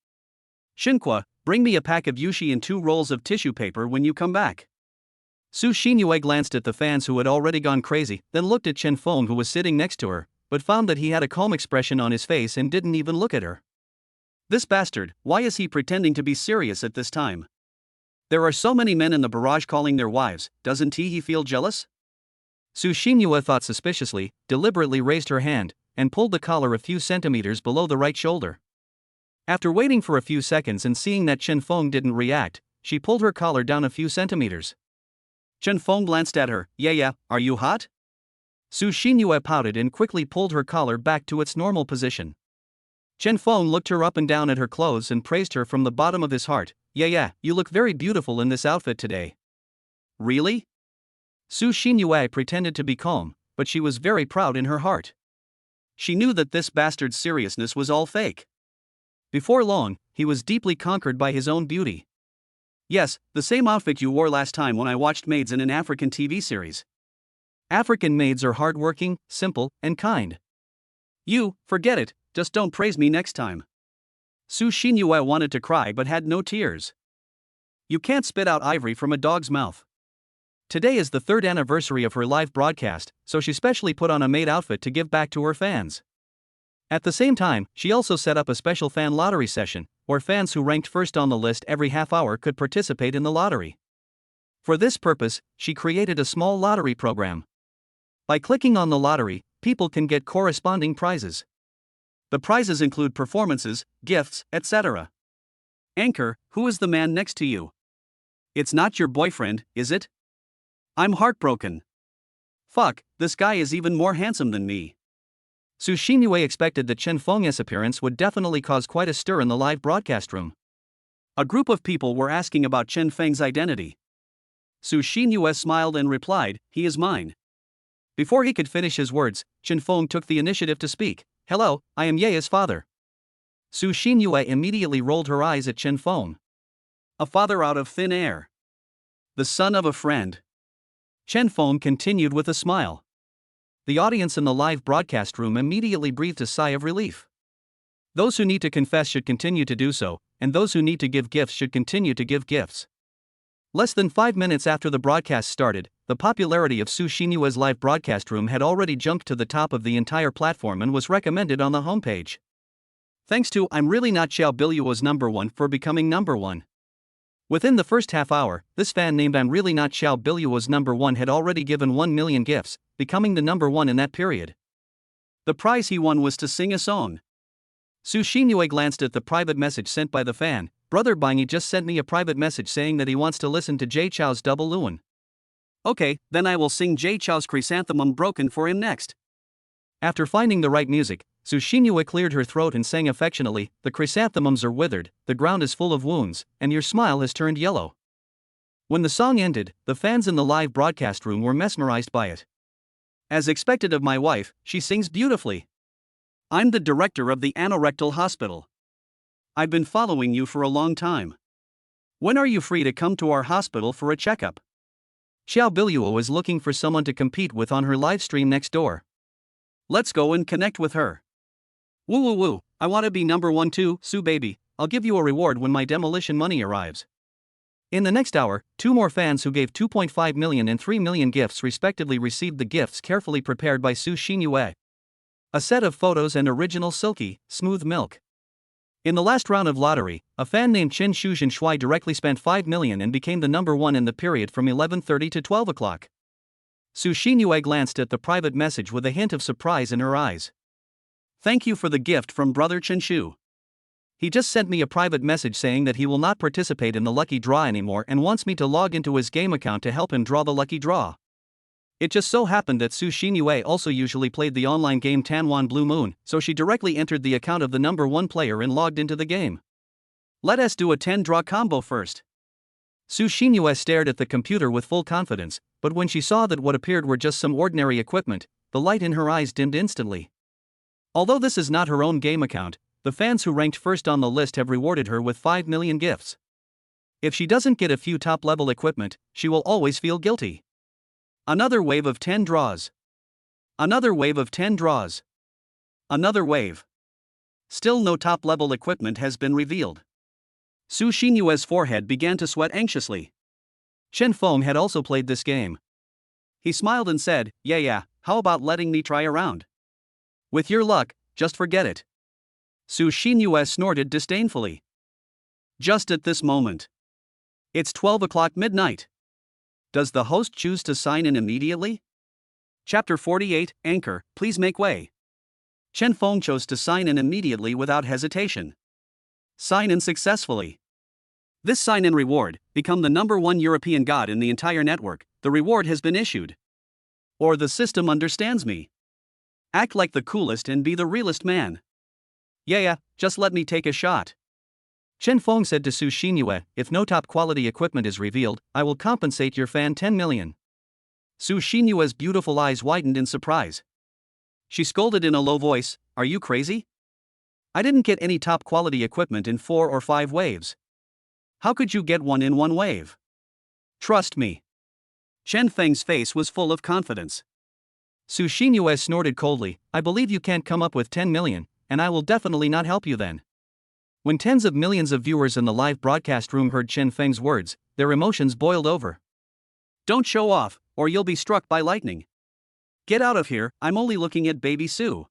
Shinqua, bring me a pack of yushi and 2 rolls of tissue paper when you come back." Su Xinyue glanced at the fans who had already gone crazy, then looked at Chen Feng who was sitting next to her, but found that he had a calm expression on his face and didn't even look at her. This bastard, why is he pretending to be serious at this time? There are so many men in the barrage calling their wives, doesn't he feel jealous? Su Xinyue thought suspiciously, deliberately raised her hand, and pulled the collar a few centimeters below the right shoulder. After waiting for a few seconds and seeing that Chen Feng didn't react, she pulled her collar down a few centimeters. Chen Feng glanced at her. Yeah, are you hot?" Su Xinyue pouted and quickly pulled her collar back to its normal position. Chen Feng looked her up and down at her clothes and praised her from the bottom of his heart. Yeah, you look very beautiful in this outfit today." "Really?" Su Xinyue pretended to be calm, but she was very proud in her heart. She knew that this bastard's seriousness was all fake. Before long, he was deeply conquered by his own beauty. "Yes, the same outfit you wore last time when I watched maids in an African TV series. African maids are hardworking, simple, and kind. You, forget it, just don't praise me next time." Su Xinyue wanted to cry but had no tears. You can't spit out ivory from a dog's mouth. Today is the 3rd anniversary of her live broadcast, so she specially put on a maid outfit to give back to her fans. At the same time, she also set up a special fan lottery session, where fans who ranked first on the list every half hour could participate in the lottery. For this purpose, she created a small lottery program. By clicking on the lottery, people can get corresponding prizes. The prizes include performances, gifts, etc. Anchor, who is the man next to you? It's not your boyfriend, is it? I'm heartbroken. Fuck, this guy is even more handsome than me. Su Xinyue expected that Chen Feng's appearance would definitely cause quite a stir in the live broadcast room. A group of people were asking about Chen Feng's identity. Su Xinyue smiled and replied, "He is mine." Before he could finish his words, Chen Feng took the initiative to speak. "Hello, I am Ye's father." Su Xinyue immediately rolled her eyes at Chen Feng. A father out of thin air. The son of a friend. Chen Feng continued with a smile. The audience in the live broadcast room immediately breathed a sigh of relief. Those who need to confess should continue to do so, and those who need to give gifts should continue to give gifts. Less than 5 minutes after the broadcast started, the popularity of Su Xinyue's live broadcast room had already jumped to the top of the entire platform and was recommended on the homepage. Thanks to I'm Really Not Xiao Billy was #1 for becoming #1. Within the first half hour, this fan named I'm Really Not Xiao Billy was #1 had already given 1 million gifts, becoming the #1 in that period. The prize he won was to sing a song. Su Xinyue glanced at the private message sent by the fan. Brother Bangi just sent me a private message saying that he wants to listen to Jay Chou's Double Luan. Okay, then I will sing Jay Chou's Chrysanthemum Broken for him next. After finding the right music, Su Xinyue cleared her throat and sang affectionately, "The chrysanthemums are withered, the ground is full of wounds, and your smile has turned yellow." When the song ended, the fans in the live broadcast room were mesmerized by it. As expected of my wife, she sings beautifully. I'm the director of the anorectal hospital. I've been following you for a long time. When are you free to come to our hospital for a checkup? Xiao Billionaire is looking for someone to compete with on her live stream next door. Let's go and connect with her. Woo woo woo, I want to be number one too, Sue baby. I'll give you a reward when my demolition money arrives. In the next hour, two more fans who gave 2.5 million and 3 million gifts respectively received the gifts carefully prepared by Su Xinyue. A set of photos and original silky, smooth milk. In the last round of lottery, a fan named Chen Shuzhen Shui directly spent 5 million and became the number one in the period from 11:30 to 12 o'clock. Su Xinyue glanced at the private message with a hint of surprise in her eyes. Thank you for the gift from brother Chen Shu. He just sent me a private message saying that he will not participate in the lucky draw anymore and wants me to log into his game account to help him draw the lucky draw. It just so happened that Su Xinyue also usually played the online game Tanwan Blue Moon, so she directly entered the account of the number one player and logged into the game. Let us do a 10-draw combo first. Su Xinyue stared at the computer with full confidence, but when she saw that what appeared were just some ordinary equipment, the light in her eyes dimmed instantly. Although this is not her own game account, the fans who ranked first on the list have rewarded her with 5 million gifts. If she doesn't get a few top-level equipment, she will always feel guilty. Another wave of 10 draws. Another wave of 10 draws. Another wave. Still no top-level equipment has been revealed. Su Xinyue's forehead began to sweat anxiously. Chen Feng had also played this game. He smiled and said, yeah, how about letting me try around? With your luck, just forget it. Su Xinyue snorted disdainfully. Just at this moment. It's 12 o'clock midnight. Does the host choose to sign in immediately? Chapter 48, Anchor, please make way. Chen Feng chose to sign in immediately without hesitation. Sign in successfully. This sign-in reward, become the number one European god in the entire network, the reward has been issued. Or the system understands me. Act like the coolest and be the realest man. Yeah, just let me take a shot. Chen Feng said to Su Xinyue, if no top-quality equipment is revealed, I will compensate your fan 10 million. Su Xinyue's beautiful eyes widened in surprise. She scolded in a low voice, are you crazy? I didn't get any top-quality equipment in 4 or 5 waves. How could you get one in one wave? Trust me. Chen Feng's face was full of confidence. Su Xinyue snorted coldly, I believe you can't come up with 10 million, and I will definitely not help you then. When tens of millions of viewers in the live broadcast room heard Chen Feng's words, their emotions boiled over. Don't show off, or you'll be struck by lightning. Get out of here, I'm only looking at baby Sue.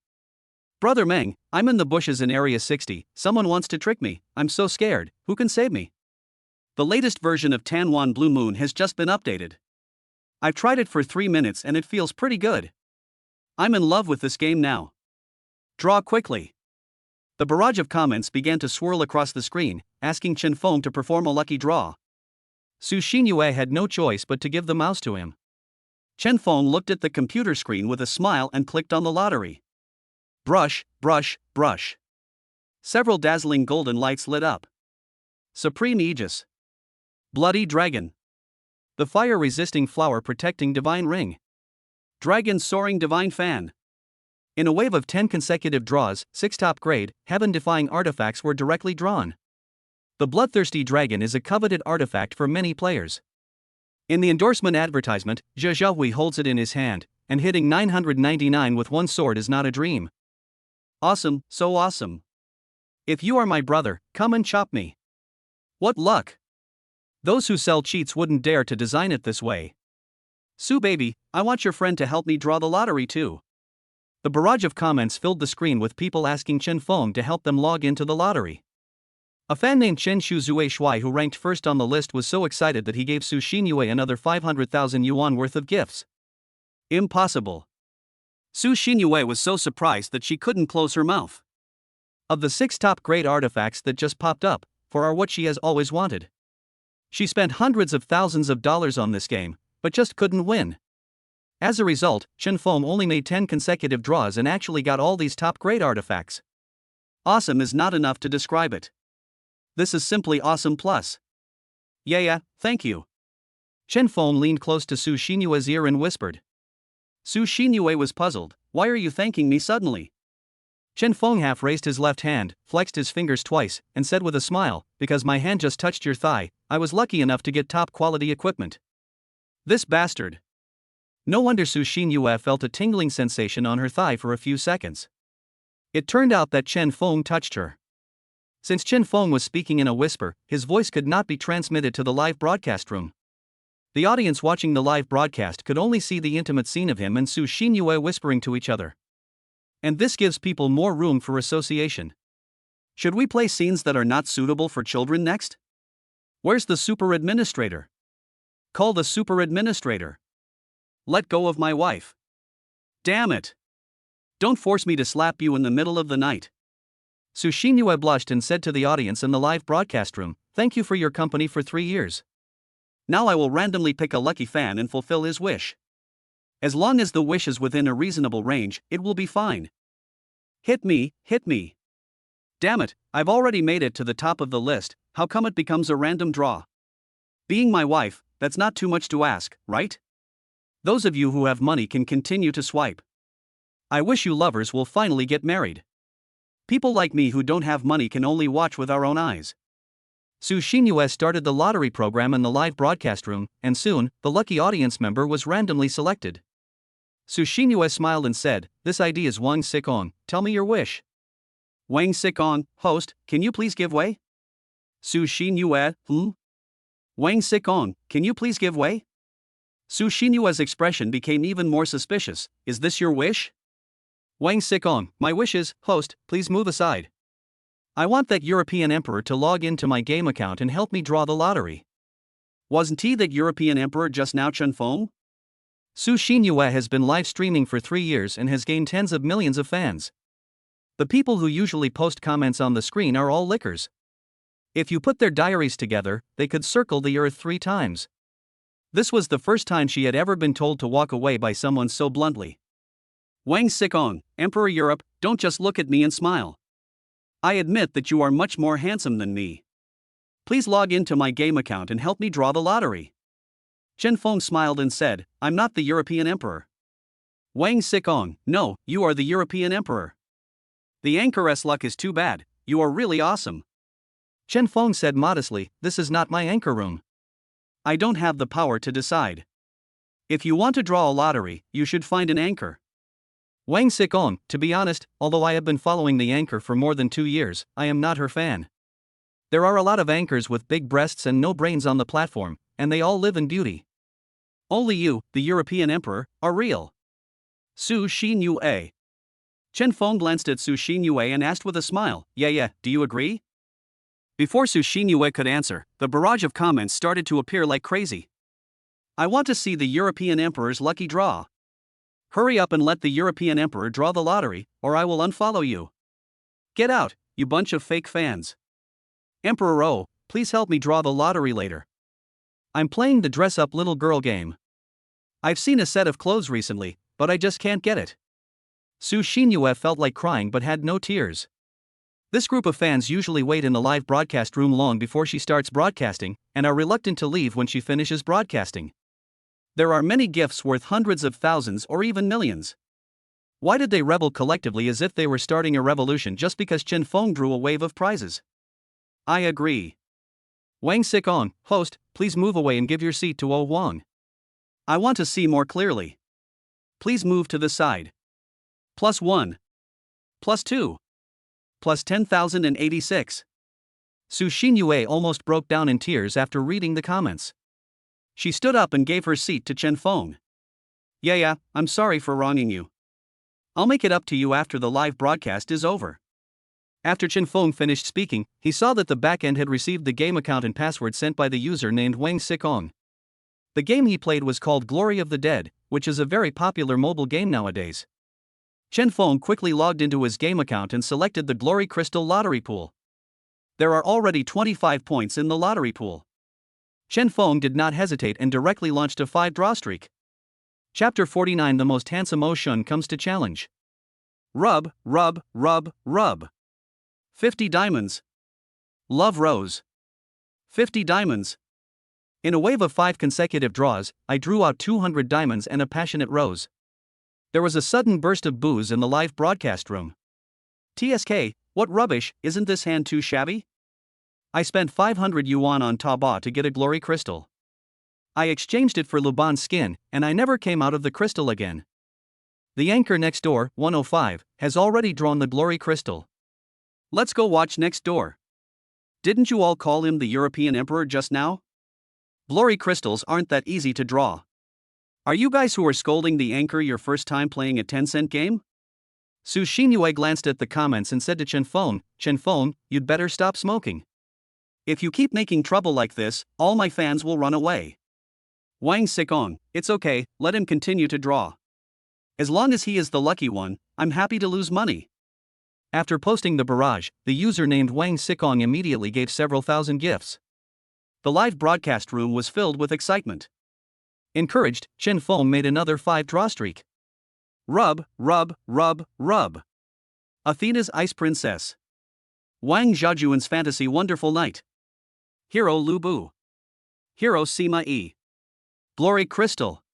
Brother Meng, I'm in the bushes in Area 60, someone wants to trick me, I'm so scared, who can save me? The latest version of Tanwan Blue Moon has just been updated. I've tried it for 3 minutes and it feels pretty good. I'm in love with this game now. Draw quickly. The barrage of comments began to swirl across the screen, asking Chen Feng to perform a lucky draw. Su Xinyue had no choice but to give the mouse to him. Chen Feng looked at the computer screen with a smile and clicked on the lottery. Brush, brush, brush. Several dazzling golden lights lit up. Supreme Aegis. Bloody Dragon. The fire-resisting flower protecting divine ring. Dragon soaring divine fan. In a wave of 10 consecutive draws, 6 top-grade, heaven-defying artifacts were directly drawn. The bloodthirsty dragon is a coveted artifact for many players. In the endorsement advertisement, Zhe Zhahui holds it in his hand, and hitting 999 with one sword is not a dream. Awesome, so awesome. If you are my brother, come and chop me. What luck! Those who sell cheats wouldn't dare to design it this way. Sue baby, I want your friend to help me draw the lottery too. The barrage of comments filled the screen with people asking Chen Feng to help them log into the lottery. A fan named Chen Shuzue Shui who ranked first on the list was so excited that he gave Su Xinyue another 500,000 yuan worth of gifts. Impossible. Su Xinyue was so surprised that she couldn't close her mouth. Of the 6 top-grade artifacts that just popped up, 4 are what she has always wanted. She spent hundreds of thousands of dollars on this game, but just couldn't win. As a result, Chen Feng only made 10 consecutive draws and actually got all these top-grade artifacts. Awesome is not enough to describe it. This is simply awesome plus. Yeah, thank you. Chen Feng leaned close to Su Xinyue's ear and whispered. Su Xinyue was puzzled. Why are you thanking me suddenly? Chen Feng half raised his left hand, flexed his fingers twice, and said with a smile, because my hand just touched your thigh, I was lucky enough to get top quality equipment. This bastard. No wonder Su Xinyue felt a tingling sensation on her thigh for a few seconds. It turned out that Chen Feng touched her. Since Chen Feng was speaking in a whisper, his voice could not be transmitted to the live broadcast room. The audience watching the live broadcast could only see the intimate scene of him and Su Xinyue whispering to each other. And this gives people more room for association. Should we play scenes that are not suitable for children next? Where's the super administrator? Call the super administrator. Let go of my wife. Damn it. Don't force me to slap you in the middle of the night. Su Xinyue blushed and said to the audience in the live broadcast room, thank you for your company for 3 years. Now I will randomly pick a lucky fan and fulfill his wish. As long as the wish is within a reasonable range, it will be fine. Hit me, hit me. Damn it, I've already made it to the top of the list, how come it becomes a random draw? Being my wife, that's not too much to ask, right? Those of you who have money can continue to swipe. I wish you lovers will finally get married. People like me who don't have money can only watch with our own eyes. Su Xinyue started the lottery program in the live broadcast room, and soon, the lucky audience member was randomly selected. Su Xinyue smiled and said, this ID is Wang Sikong, tell me your wish. Wang Sikong, host, can you please give way? Su Xinyue, Wang Sikong, can you please give way? Su Xinyue's expression became even more suspicious, is this your wish? Wang Sikong, my wish is, host, please move aside. I want that European emperor to log into my game account and help me draw the lottery. Wasn't he that European emperor just now Chen Feng? Su Xinyue has been live streaming for 3 years and has gained tens of millions of fans. The people who usually post comments on the screen are all lickers. If you put their diaries together, they could circle the earth 3 times. This was the first time she had ever been told to walk away by someone so bluntly. Wang Sikong, Emperor Europe, don't just look at me and smile. I admit that you are much more handsome than me. Please log into my game account and help me draw the lottery. Chen Feng smiled and said, I'm not the European emperor. Wang Sikong, no, you are the European emperor. The anchoress luck is too bad, you are really awesome. Chen Feng said modestly, this is not my anchor room. I don't have the power to decide. If you want to draw a lottery, you should find an anchor. Wang Sikong, to be honest, although I have been following the anchor for more than 2 years, I am not her fan. There are a lot of anchors with big breasts and no brains on the platform, and they all live in beauty. Only you, the European emperor, are real. Su Xinyue. Chen Feng glanced at Su Xinyue and asked with a smile, yeah, do you agree? Before Su Xinyue could answer, the barrage of comments started to appear like crazy. I want to see the European emperor's lucky draw. Hurry up and let the European emperor draw the lottery, or I will unfollow you. Get out, you bunch of fake fans. Emperor O, please help me draw the lottery later. I'm playing the dress-up little girl game. I've seen a set of clothes recently, but I just can't get it. Su Xinyue felt like crying but had no tears. This group of fans usually wait in the live broadcast room long before she starts broadcasting, and are reluctant to leave when she finishes broadcasting. There are many gifts worth hundreds of thousands or even millions. Why did they rebel collectively as if they were starting a revolution just because Chen Feng drew a wave of prizes? I agree. Wang Sikong, host, please move away and give your seat to O Wang. I want to see more clearly. Please move to the side. +1. +2. +10,086. Su Xinyue almost broke down in tears after reading the comments. She stood up and gave her seat to Chen Feng. Yeah, I'm sorry for wronging you. I'll make it up to you after the live broadcast is over. After Chen Feng finished speaking, he saw that the backend had received the game account and password sent by the user named Wang Sikong. The game he played was called Glory of the Dead, which is a very popular mobile game nowadays. Chen Feng quickly logged into his game account and selected the Glory Crystal Lottery Pool. There are already 25 points in the lottery pool. Chen Feng did not hesitate and directly launched a 5-draw streak. Chapter 49. The most handsome Oshun comes to challenge. Rub. 50 diamonds. Love Rose. 50 diamonds. In a wave of 5 consecutive draws, I drew out 200 diamonds and a passionate rose. There was a sudden burst of boos in the live broadcast room. TSK, what rubbish, isn't this hand too shabby? I spent 500 yuan on Taobao to get a glory crystal. I exchanged it for Luban's skin, and I never came out of the crystal again. The anchor next door, 105, has already drawn the glory crystal. Let's go watch next door. Didn't you all call him the European Emperor just now? Glory crystals aren't that easy to draw. Are you guys who are scolding the anchor your first time playing a 10-cent game? Su Xinyue glanced at the comments and said to Chen Feng, you'd better stop smoking. If you keep making trouble like this, all my fans will run away. Wang Xikong, it's okay, let him continue to draw. As long as he is the lucky one, I'm happy to lose money. After posting the barrage, the user named Wang Xikong immediately gave several thousand gifts. The live broadcast room was filled with excitement. Encouraged, Chen Feng made another 5-draw streak. Rub, rub, rub, rub. Athena's Ice Princess. Wang Zhaojuan's Fantasy Wonderful Night. Hero Lu Bu. Hero Sima E. Glory Crystal.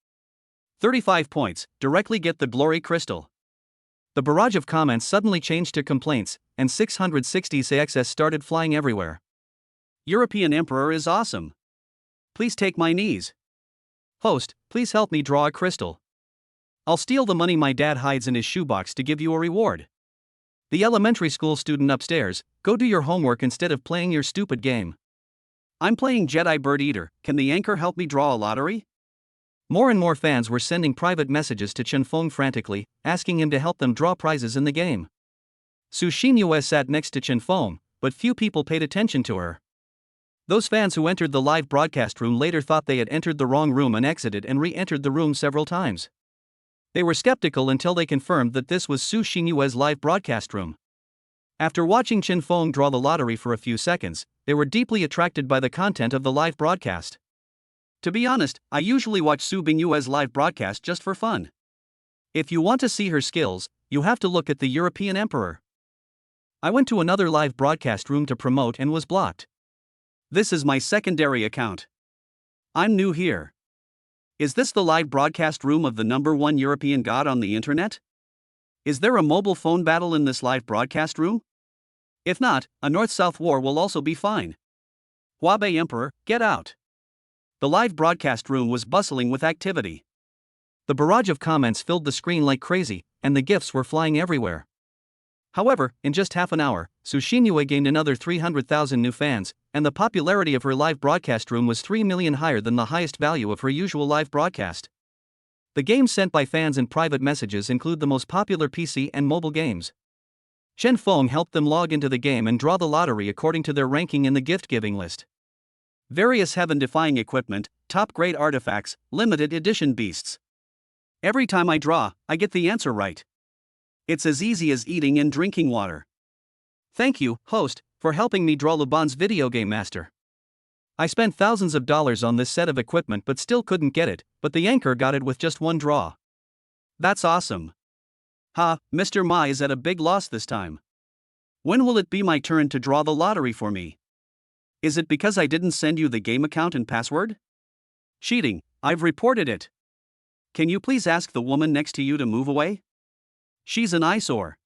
35 points, directly get the Glory Crystal. The barrage of comments suddenly changed to complaints, and 660 CXS started flying everywhere. European Emperor is awesome. Please take my knees. Host, please help me draw a crystal. I'll steal the money my dad hides in his shoebox to give you a reward. The elementary school student upstairs, go do your homework instead of playing your stupid game. I'm playing Jedi Bird Eater, can the anchor help me draw a lottery? More and more fans were sending private messages to Chen Feng frantically, asking him to help them draw prizes in the game. Su Xinyue sat next to Chen Feng, but few people paid attention to her. Those fans who entered the live broadcast room later thought they had entered the wrong room and exited and re-entered the room several times. They were skeptical until they confirmed that this was Su Xinyue's live broadcast room. After watching Chen Feng draw the lottery for a few seconds, they were deeply attracted by the content of the live broadcast. To be honest, I usually watch Su Bingyue's live broadcast just for fun. If you want to see her skills, you have to look at the European Emperor. I went to another live broadcast room to promote and was blocked. This is my secondary account. I'm new here. Is this the live broadcast room of the #1 European god on the internet? Is there a mobile phone battle in this live broadcast room? If not, a North-South war will also be fine. Huabei Emperor, get out. The live broadcast room was bustling with activity. The barrage of comments filled the screen like crazy, and the gifts were flying everywhere. However, in just half an hour, Su Xinyue gained another 300,000 new fans, and the popularity of her live broadcast room was 3 million higher than the highest value of her usual live broadcast. The games sent by fans in private messages include the most popular PC and mobile games. Chen Feng helped them log into the game and draw the lottery according to their ranking in the gift-giving list. Various heaven-defying equipment, top-grade artifacts, limited edition beasts. Every time I draw, I get the answer right. It's as easy as eating and drinking water. Thank you, host, for helping me draw Luban's video game master. I spent thousands of dollars on this set of equipment but still couldn't get it, but the anchor got it with just one draw. That's awesome. Ha, Mr. Ma is at a big loss this time. When will it be my turn to draw the lottery for me? Is it because I didn't send you the game account and password? Cheating, I've reported it. Can you please ask the woman next to you to move away? She's an eyesore.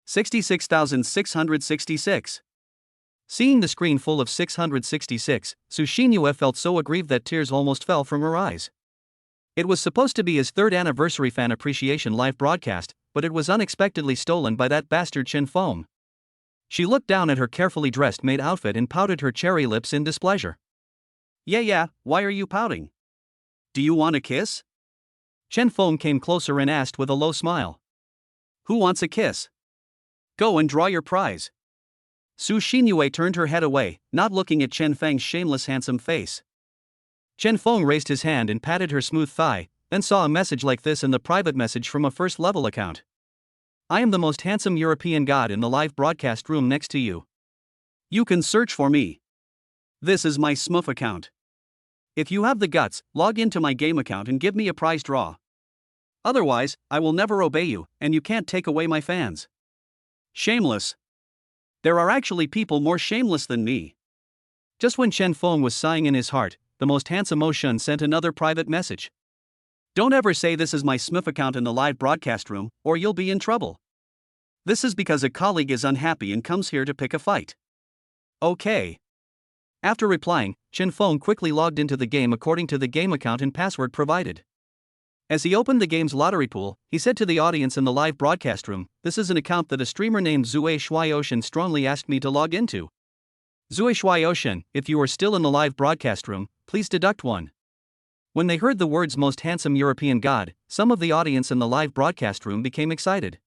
66,666. Seeing the screen full of 666, Su Xinyue felt so aggrieved that tears almost fell from her eyes. It was supposed to be his 3rd anniversary fan appreciation live broadcast, but it was unexpectedly stolen by that bastard Chen Feng. She looked down at her carefully dressed maid outfit and pouted her cherry lips in displeasure. Yeah, why are you pouting? Do you want a kiss? Chen Feng came closer and asked with a low smile. Who wants a kiss? Go and draw your prize. Su Xinyue turned her head away, not looking at Chen Feng's shameless handsome face. Chen Feng raised his hand and patted her smooth thigh, then saw a message like this in the private message from a first-level account. I am the most handsome European god in the live broadcast room next to you. You can search for me. This is my Smurf account. If you have the guts, log into my game account and give me a prize draw. Otherwise, I will never obey you, and you can't take away my fans. Shameless. There are actually people more shameless than me. Just when Chen Feng was sighing in his heart, the most handsome Mo Shun sent another private message. Don't ever say this is my Smith account in the live broadcast room, or you'll be in trouble. This is because a colleague is unhappy and comes here to pick a fight. Okay. After replying, Chen Feng quickly logged into the game according to the game account and password provided. As he opened the game's lottery pool, he said to the audience in the live broadcast room, "This is an account that a streamer named Zue Shuioshan strongly asked me to log into. Zue Shuioshan, if you are still in the live broadcast room, please deduct 1." When they heard the words most handsome European god, some of the audience in the live broadcast room became excited.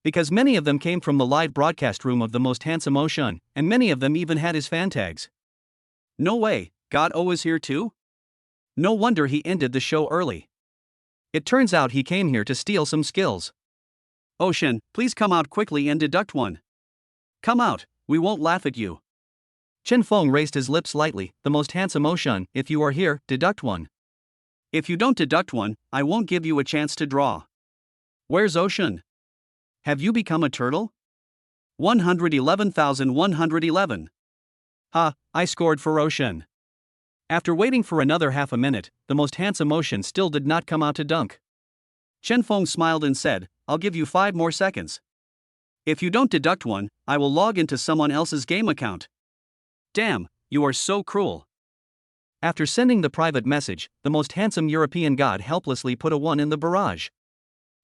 Because many of them came from the live broadcast room of the most handsome Ocean, and many of them even had his fan tags. No way, God O is here too? No wonder he ended the show early. It turns out he came here to steal some skills. Ocean, please come out quickly and deduct 1. Come out, we won't laugh at you. Chen Feng raised his lips slightly. The most handsome Ocean, if you are here, deduct 1. If you don't deduct 1, I won't give you a chance to draw. Where's Ocean? Have you become a turtle? 111,111. Ha, I scored for Ocean. After waiting for another half a minute, the most handsome Ocean still did not come out to dunk. Chen Feng smiled and said, I'll give you 5 more seconds. If you don't deduct 1, I will log into someone else's game account. Damn, you are so cruel. After sending the private message, the most handsome European god helplessly put a 1 in the barrage.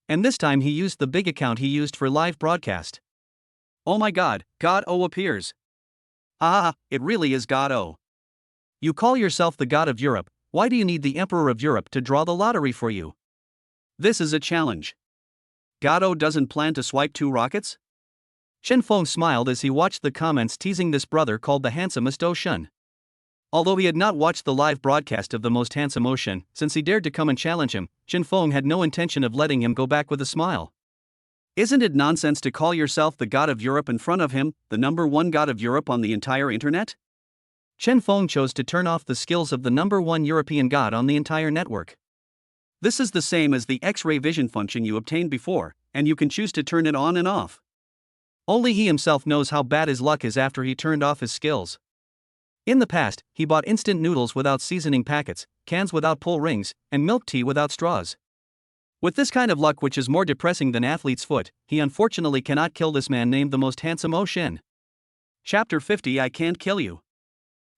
And this time he used the big account he used for live broadcast. Oh my god, God O appears. Ah, it really is God O. You call yourself the god of Europe, why do you need the Emperor of Europe to draw the lottery for you? This is a challenge. God O doesn't plan to swipe 2 rockets? Chen Feng smiled as he watched the comments teasing this brother called the handsomest Ocean. Although he had not watched the live broadcast of the most handsome Ocean, since he dared to come and challenge him, Chen Feng had no intention of letting him go back with a smile. Isn't it nonsense to call yourself the god of Europe in front of him, the number 1 god of Europe on the entire internet? Chen Feng chose to turn off the skills of the number 1 European god on the entire network. This is the same as the X-ray vision function you obtained before, and you can choose to turn it on and off. Only he himself knows how bad his luck is after he turned off his skills. In the past, he bought instant noodles without seasoning packets, cans without pull rings, and milk tea without straws. With this kind of luck, which is more depressing than athlete's foot, he unfortunately cannot kill this man named the most handsome Ocean. Chapter 50 I Can't Kill You.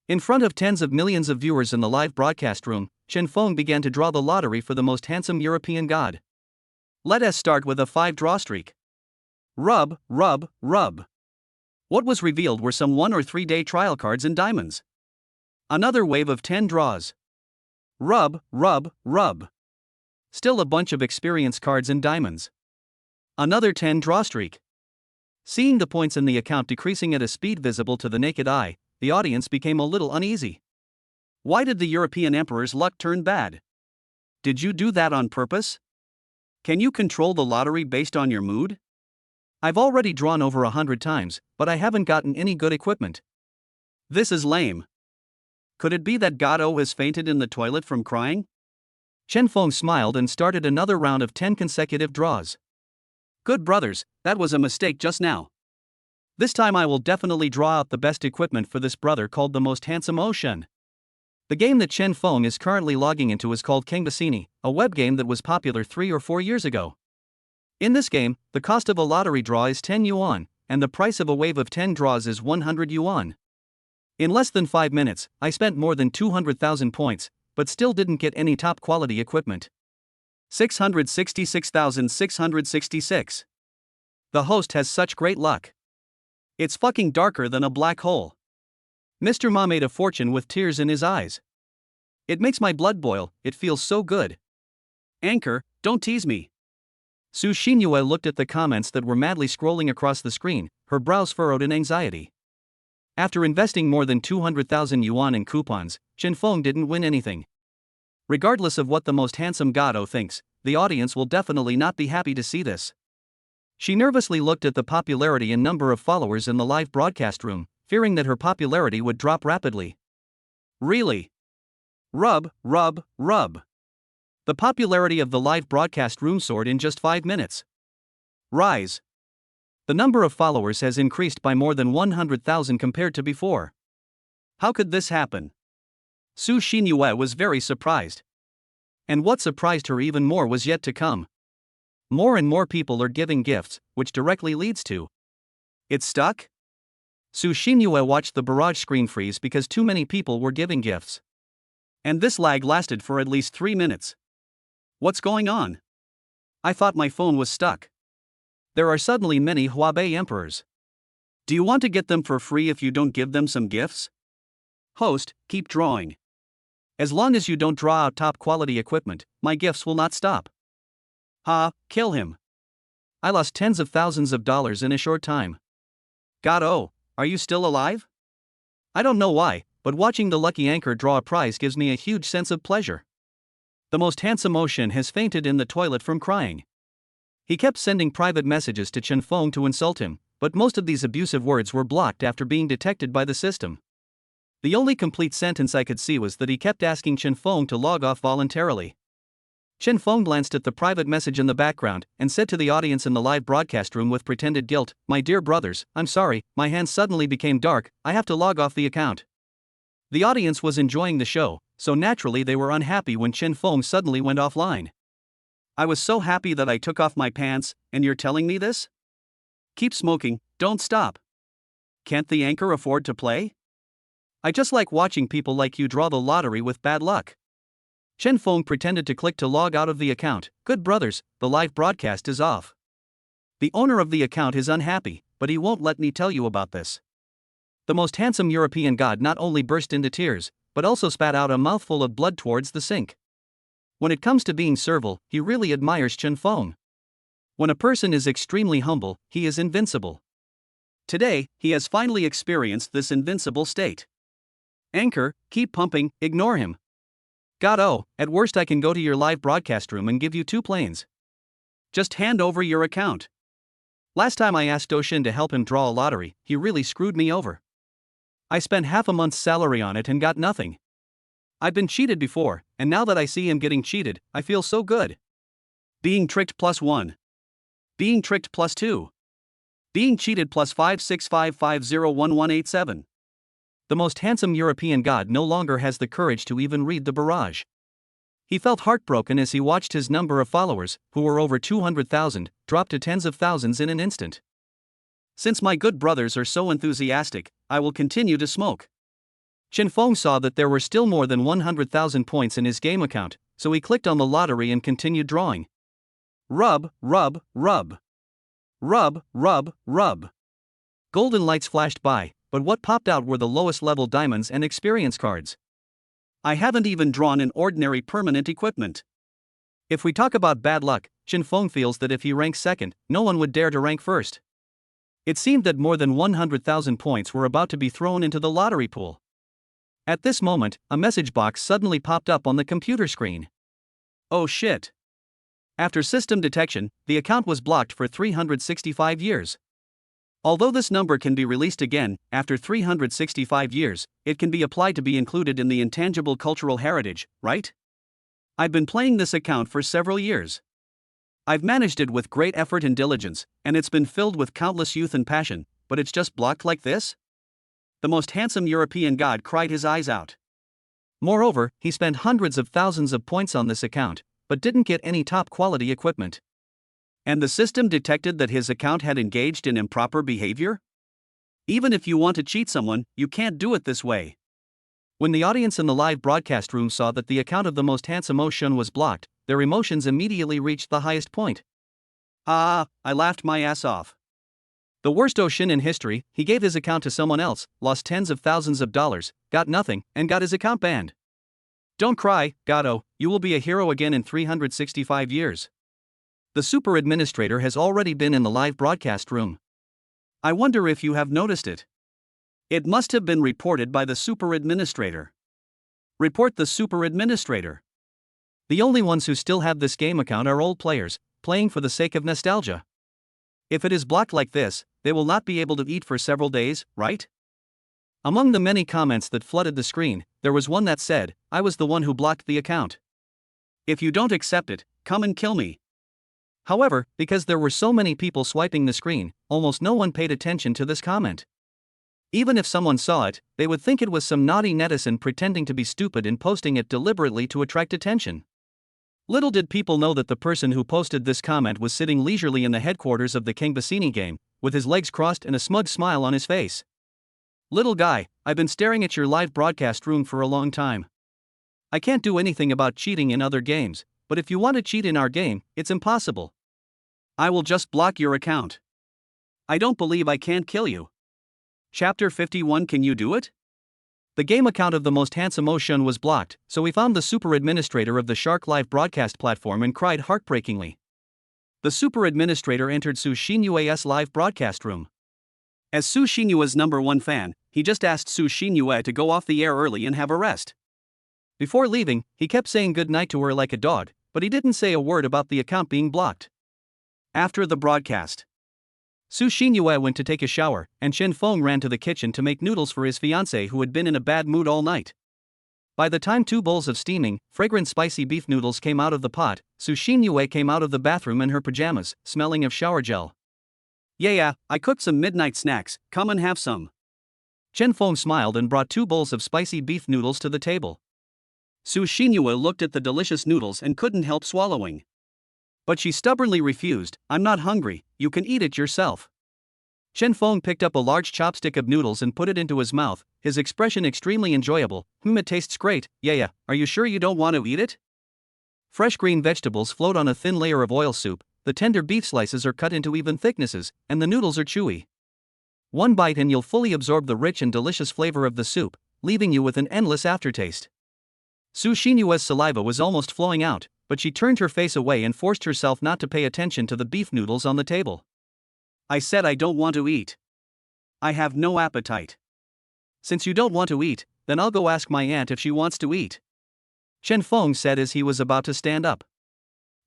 In front of tens of millions of viewers in the live broadcast room, Chen Feng began to draw the lottery for the most handsome European god. Let us start with a 5-draw streak. Rub, rub, rub. What was revealed were some 1 or 3 day trial cards and diamonds. Another wave of 10 draws. Rub, rub, rub. Still a bunch of experience cards and diamonds. Another 10 draw streak. Seeing the points in the account decreasing at a speed visible to the naked eye, the audience became a little uneasy. Why did the European emperor's luck turn bad? Did you do that on purpose? Can you control the lottery based on your mood? I've already drawn over 100 times, but I haven't gotten any good equipment. This is lame. Could it be that God O has fainted in the toilet from crying? Chen Feng smiled and started another round of 10 consecutive draws. Good brothers, that was a mistake just now. This time I will definitely draw out the best equipment for this brother called the most handsome Ocean. The game that Chen Feng is currently logging into is called Kengbasini, a web game that was popular 3 or 4 years ago. In this game, the cost of a lottery draw is 10 yuan, and the price of a wave of 10 draws is 100 yuan. In less than 5 minutes, I spent more than 200,000 points, but still didn't get any top quality equipment. 666,666. The host has such great luck. It's fucking darker than a black hole. Mr. Ma made a fortune with tears in his eyes. It makes my blood boil, it feels so good. Anchor, don't tease me. Su Xinyue looked at the comments that were madly scrolling across the screen, her brows furrowed in anxiety. After investing more than 200,000 yuan in coupons, Chen Feng didn't win anything. Regardless of what the most handsome Gado thinks, the audience will definitely not be happy to see this. She nervously looked at the popularity and number of followers in the live broadcast room, fearing that her popularity would drop rapidly. Really? Rub, rub, rub. The popularity of the live broadcast room soared in just 5 minutes. Rise. The number of followers has increased by more than 100,000 compared to before. How could this happen? Su Xinyue was very surprised. And what surprised her even more was yet to come. More and more people are giving gifts, which directly leads to it's stuck? Su Xinyue watched the barrage screen freeze because too many people were giving gifts. And this lag lasted for at least 3 minutes. What's going on? I thought my phone was stuck. There are suddenly many Huabei emperors. Do you want to get them for free if you don't give them some gifts? Host, keep drawing. As long as you don't draw out top quality equipment, my gifts will not stop. Ha, kill him. I lost tens of thousands of dollars in a short time. God, oh, are you still alive? I don't know why, but watching the lucky anchor draw a prize gives me a huge sense of pleasure. The most handsome Ocean has fainted in the toilet from crying. He kept sending private messages to Chen Feng to insult him, but most of these abusive words were blocked after being detected by the system. The only complete sentence I could see was that he kept asking Chen Feng to log off voluntarily. Chen Feng glanced at the private message in the background and said to the audience in the live broadcast room with pretended guilt, "My dear brothers, I'm sorry, my hands suddenly became dark, I have to log off the account." The audience was enjoying the show, so naturally they were unhappy when Chen Feng suddenly went offline. I was so happy that I took off my pants, and you're telling me this? Keep smoking, don't stop. Can't the anchor afford to play? I just like watching people like you draw the lottery with bad luck. Chen Feng pretended to click to log out of the account. Good brothers, the live broadcast is off. The owner of the account is unhappy, but he won't let me tell you about this. The most handsome European god not only burst into tears, but also spat out a mouthful of blood towards the sink. When it comes to being servile, he really admires Chen Feng. When a person is extremely humble, he is invincible. Today, he has finally experienced this invincible state. Anchor, keep pumping, ignore him. God, oh, at worst I can go to your live broadcast room and give you 2 planes. Just hand over your account. Last time I asked Oshin to help him draw a lottery, he really screwed me over. I spent half a month's salary on it and got nothing. I've been cheated before, and now that I see him getting cheated, I feel so good. Being tricked +1. Being tricked +2. Being cheated +565501187. The most handsome European god no longer has the courage to even read the barrage. He felt heartbroken as he watched his number of followers, who were over 200,000, drop to tens of thousands in an instant. Since my good brothers are so enthusiastic, I will continue to smoke. Chen Feng saw that there were still more than 100,000 points in his game account, so he clicked on the lottery and continued drawing. Rub, rub, rub. Rub, rub, rub. Golden lights flashed by, but what popped out were the lowest level diamonds and experience cards. I haven't even drawn an ordinary permanent equipment. If we talk about bad luck, Chen Feng feels that if he ranks second, no one would dare to rank first. It seemed that more than 100,000 points were about to be thrown into the lottery pool. At this moment, a message box suddenly popped up on the computer screen. Oh shit. After system detection, the account was blocked for 365 years. Although this number can be released again, after 365 years, it can be applied to be included in the intangible cultural heritage, right? I've been playing this account for several years. I've managed it with great effort and diligence, and it's been filled with countless youth and passion, but it's just blocked like this? The most handsome European god cried his eyes out. Moreover, he spent hundreds of thousands of points on this account, but didn't get any top quality equipment. And the system detected that his account had engaged in improper behavior? Even if you want to cheat someone, you can't do it this way. When the audience in the live broadcast room saw that the account of the most handsome Ocean was blocked, their emotions immediately reached the highest point. I laughed my ass off. The worst Ocean in history, he gave his account to someone else, lost tens of thousands of dollars, got nothing, and got his account banned. Don't cry, Gato, you will be a hero again in 365 years. The super administrator has already been in the live broadcast room. I wonder if you have noticed it. It must have been reported by the super administrator. Report the super administrator. The only ones who still have this game account are old players, playing for the sake of nostalgia. If it is blocked like this, they will not be able to eat for several days, right? Among the many comments that flooded the screen, there was one that said, I was the one who blocked the account. If you don't accept it, come and kill me. However, because there were so many people swiping the screen, almost no one paid attention to this comment. Even if someone saw it, they would think it was some naughty netizen pretending to be stupid and posting it deliberately to attract attention. Little did people know that the person who posted this comment was sitting leisurely in the headquarters of the King Bassini game, with his legs crossed and a smug smile on his face. Little guy, I've been staring at your live broadcast room for a long time. I can't do anything about cheating in other games, but if you want to cheat in our game, it's impossible. I will just block your account. I don't believe I can't kill you. Chapter 51. Can you do it? The game account of the most handsome Ocean was blocked, so we found the super administrator of the Shark Live broadcast platform and cried heartbreakingly. The super administrator entered Su Xinyue's live broadcast room. As Su Xinyue's #1 fan, he just asked Su Xinyue to go off the air early and have a rest. Before leaving, he kept saying goodnight to her like a dog, but he didn't say a word about the account being blocked. After the broadcast, Su Xinyue went to take a shower, and Chen Feng ran to the kitchen to make noodles for his fiancée who had been in a bad mood all night. By the time 2 bowls of steaming, fragrant spicy beef noodles came out of the pot, Su Xinyue came out of the bathroom in her pajamas, smelling of shower gel. Yeah, I cooked some midnight snacks, come and have some. Chen Feng smiled and brought 2 bowls of spicy beef noodles to the table. Su Xinyue looked at the delicious noodles and couldn't help swallowing. But she stubbornly refused. I'm not hungry, you can eat it yourself. Chen Feng picked up a large chopstick of noodles and put it into his mouth, his expression extremely enjoyable. It tastes great. Yeah, are you sure you don't want to eat it? Fresh green vegetables float on a thin layer of oil soup, the tender beef slices are cut into even thicknesses, and the noodles are chewy. One bite and you'll fully absorb the rich and delicious flavor of the soup, leaving you with an endless aftertaste. Su Xinyue's saliva was almost flowing out, but she turned her face away and forced herself not to pay attention to the beef noodles on the table. I said I don't want to eat. I have no appetite. Since you don't want to eat, then I'll go ask my aunt if she wants to eat. Chen Feng said as he was about to stand up.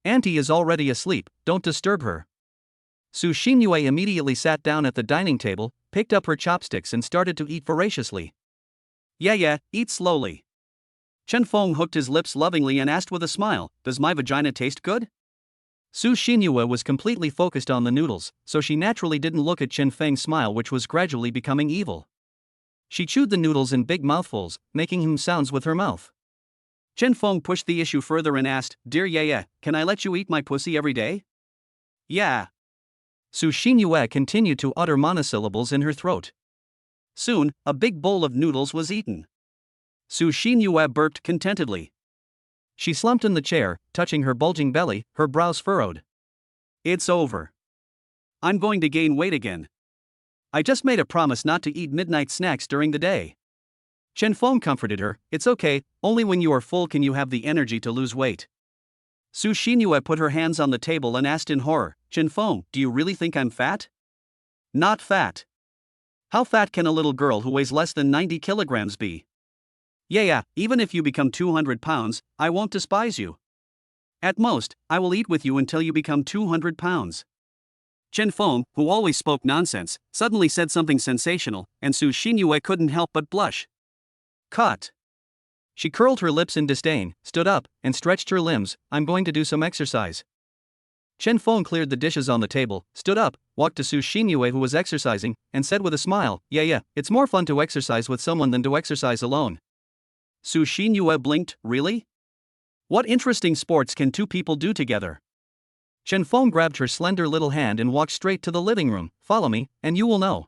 Auntie is already asleep, don't disturb her. Su Xinyue immediately sat down at the dining table, picked up her chopsticks and started to eat voraciously. Yeah, eat slowly. Chen Feng hooked his lips lovingly and asked with a smile, does my vagina taste good? Su Xinyue was completely focused on the noodles, so she naturally didn't look at Chen Feng's smile, which was gradually becoming evil. She chewed the noodles in big mouthfuls, making sounds with her mouth. Chen Feng pushed the issue further and asked, Dear Yaya, can I let you eat my pussy every day? Yeah. Su Xinyue continued to utter monosyllables in her throat. Soon, a big bowl of noodles was eaten. Su Xinyue burped contentedly. She slumped in the chair, touching her bulging belly, her brows furrowed. It's over. I'm going to gain weight again. I just made a promise not to eat midnight snacks during the day. Chen Feng comforted her, it's okay, only when you are full can you have the energy to lose weight. Su Xinyue put her hands on the table and asked in horror, Chen Feng, do you really think I'm fat? Not fat. How fat can a little girl who weighs less than 90 kilograms be? Yeah, even if you become 200 pounds, I won't despise you. At most, I will eat with you until you become 200 pounds. Chen Feng, who always spoke nonsense, suddenly said something sensational, and Su Xinyue couldn't help but blush. Cut. She curled her lips in disdain, stood up, and stretched her limbs. I'm going to do some exercise. Chen Feng cleared the dishes on the table, stood up, walked to Su Xinyue who was exercising, and said with a smile, Yeah, it's more fun to exercise with someone than to exercise alone. Su Xinyue blinked, really? What interesting sports can 2 people do together? Chen Feng grabbed her slender little hand and walked straight to the living room. Follow me, and you will know.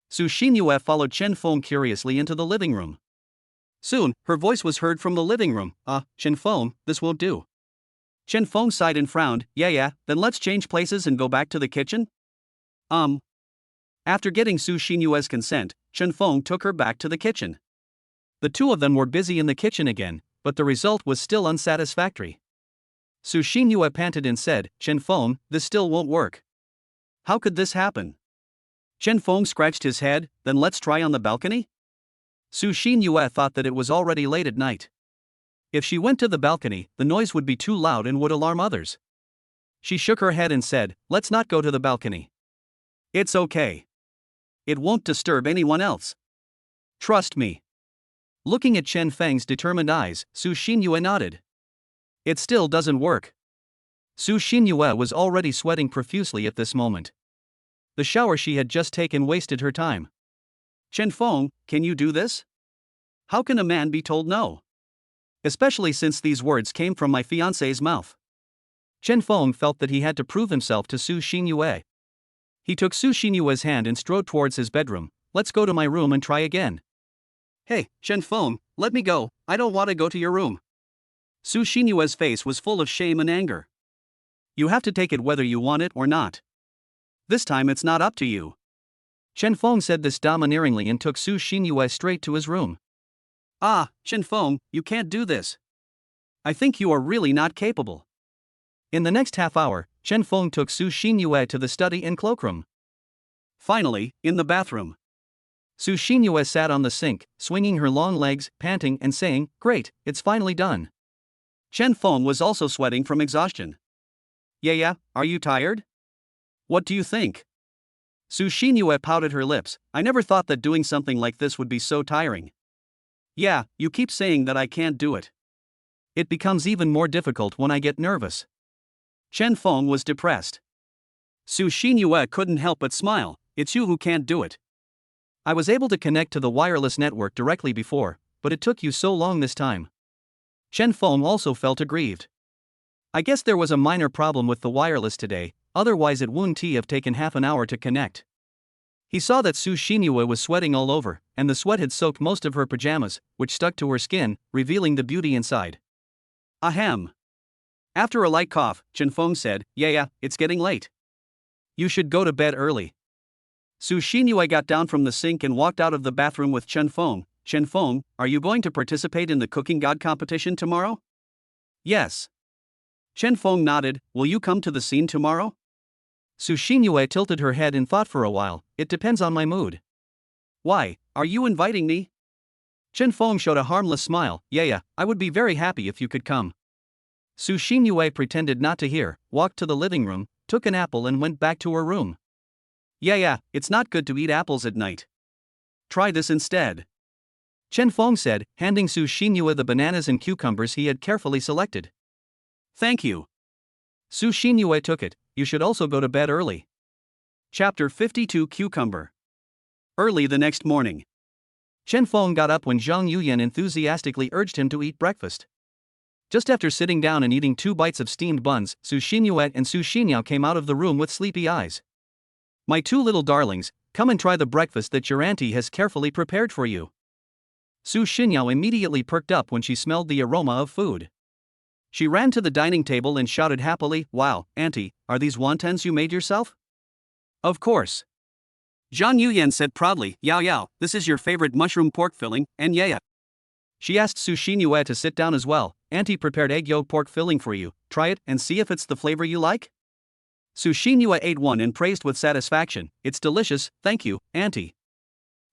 Su Xinyue followed Chen Feng curiously into the living room. Soon, her voice was heard from the living room. Chen Feng, this won't do. Chen Feng sighed and frowned. Yeah, then let's change places and go back to the kitchen? After getting Su Xinyue's consent, Chen Feng took her back to the kitchen. The 2 of them were busy in the kitchen again, but the result was still unsatisfactory. Su Xinyue panted and said, Chen Feng, this still won't work. How could this happen? Chen Feng scratched his head, then let's try on the balcony? Su Xinyue thought that it was already late at night. If she went to the balcony, the noise would be too loud and would alarm others. She shook her head and said, let's not go to the balcony. It's okay. It won't disturb anyone else. Trust me. Looking at Chen Feng's determined eyes, Su Xinyue nodded. It still doesn't work. Su Xinyue was already sweating profusely at this moment. The shower she had just taken wasted her time. Chen Feng, can you do this? How can a man be told no? especially since these words came from my fiancé's mouth. Chen Feng felt that he had to prove himself to Su Xinyue. He took Su Xinyue's hand and strode towards his bedroom. Let's go to my room and try again. Hey, Chen Feng, let me go, I don't want to go to your room. Su Xinyue's face was full of shame and anger. You have to take it whether you want it or not. This time it's not up to you. Chen Feng said this domineeringly and took Su Xinyue straight to his room. Ah, Chen Feng, you can't do this. I think you are really not capable. In the next half hour, Chen Feng took Su Xinyue to the study and cloakroom. Finally, in the bathroom, Su Xinyue sat on the sink, swinging her long legs, panting and saying, "Great, it's finally done." Chen Feng was also sweating from exhaustion. Yeah, are you tired? What do you think? Su Xinyue pouted her lips. I never thought that doing something like this would be so tiring. Yeah, you keep saying that I can't do it. It becomes even more difficult when I get nervous. Chen Feng was depressed. Su Xinyue couldn't help but smile. It's you who can't do it. I was able to connect to the wireless network directly before, but it took you so long this time. Chen Feng also felt aggrieved. I guess there was a minor problem with the wireless today, otherwise it wouldn't have taken half an hour to connect. He saw that Su Xinyue was sweating all over, and the sweat had soaked most of her pajamas, which stuck to her skin, revealing the beauty inside. Ahem. After a light cough, Chen Feng said, Yeah, it's getting late. You should go to bed early. Su Xinyue got down from the sink and walked out of the bathroom with Chen Feng. Chen Feng, are you going to participate in the cooking god competition tomorrow? Yes. Chen Feng nodded. Will you come to the scene tomorrow? Su Xinyue tilted her head in thought for a while. It depends on my mood. Why, are you inviting me? Chen Feng showed a harmless smile. Yeah, I would be very happy if you could come. Su Xinyue pretended not to hear, walked to the living room, took an apple and went back to her room. Yeah, it's not good to eat apples at night. Try this instead. Chen Feng said, handing Su Xinyue the bananas and cucumbers he had carefully selected. Thank you. Su Xinyue took it. You should also go to bed early. Chapter 52 Cucumber. Early the next morning, Chen Feng got up when Zhang Yuyan enthusiastically urged him to eat breakfast. Just after sitting down and eating 2 bites of steamed buns, Su Xinyue and Su Xinyao came out of the room with sleepy eyes. My 2 little darlings, come and try the breakfast that your auntie has carefully prepared for you. Su Xinyao immediately perked up when she smelled the aroma of food. She ran to the dining table and shouted happily, Wow, auntie, are these wontons you made yourself? Of course. Zhang Yuyan said proudly, Yao, this is your favorite mushroom pork filling, and yeah. She asked Su Xinyue to sit down as well. Auntie prepared egg yolk pork filling for you, try it and see if it's the flavor you like? Su Xinyue ate one and praised with satisfaction, It's delicious, thank you, auntie.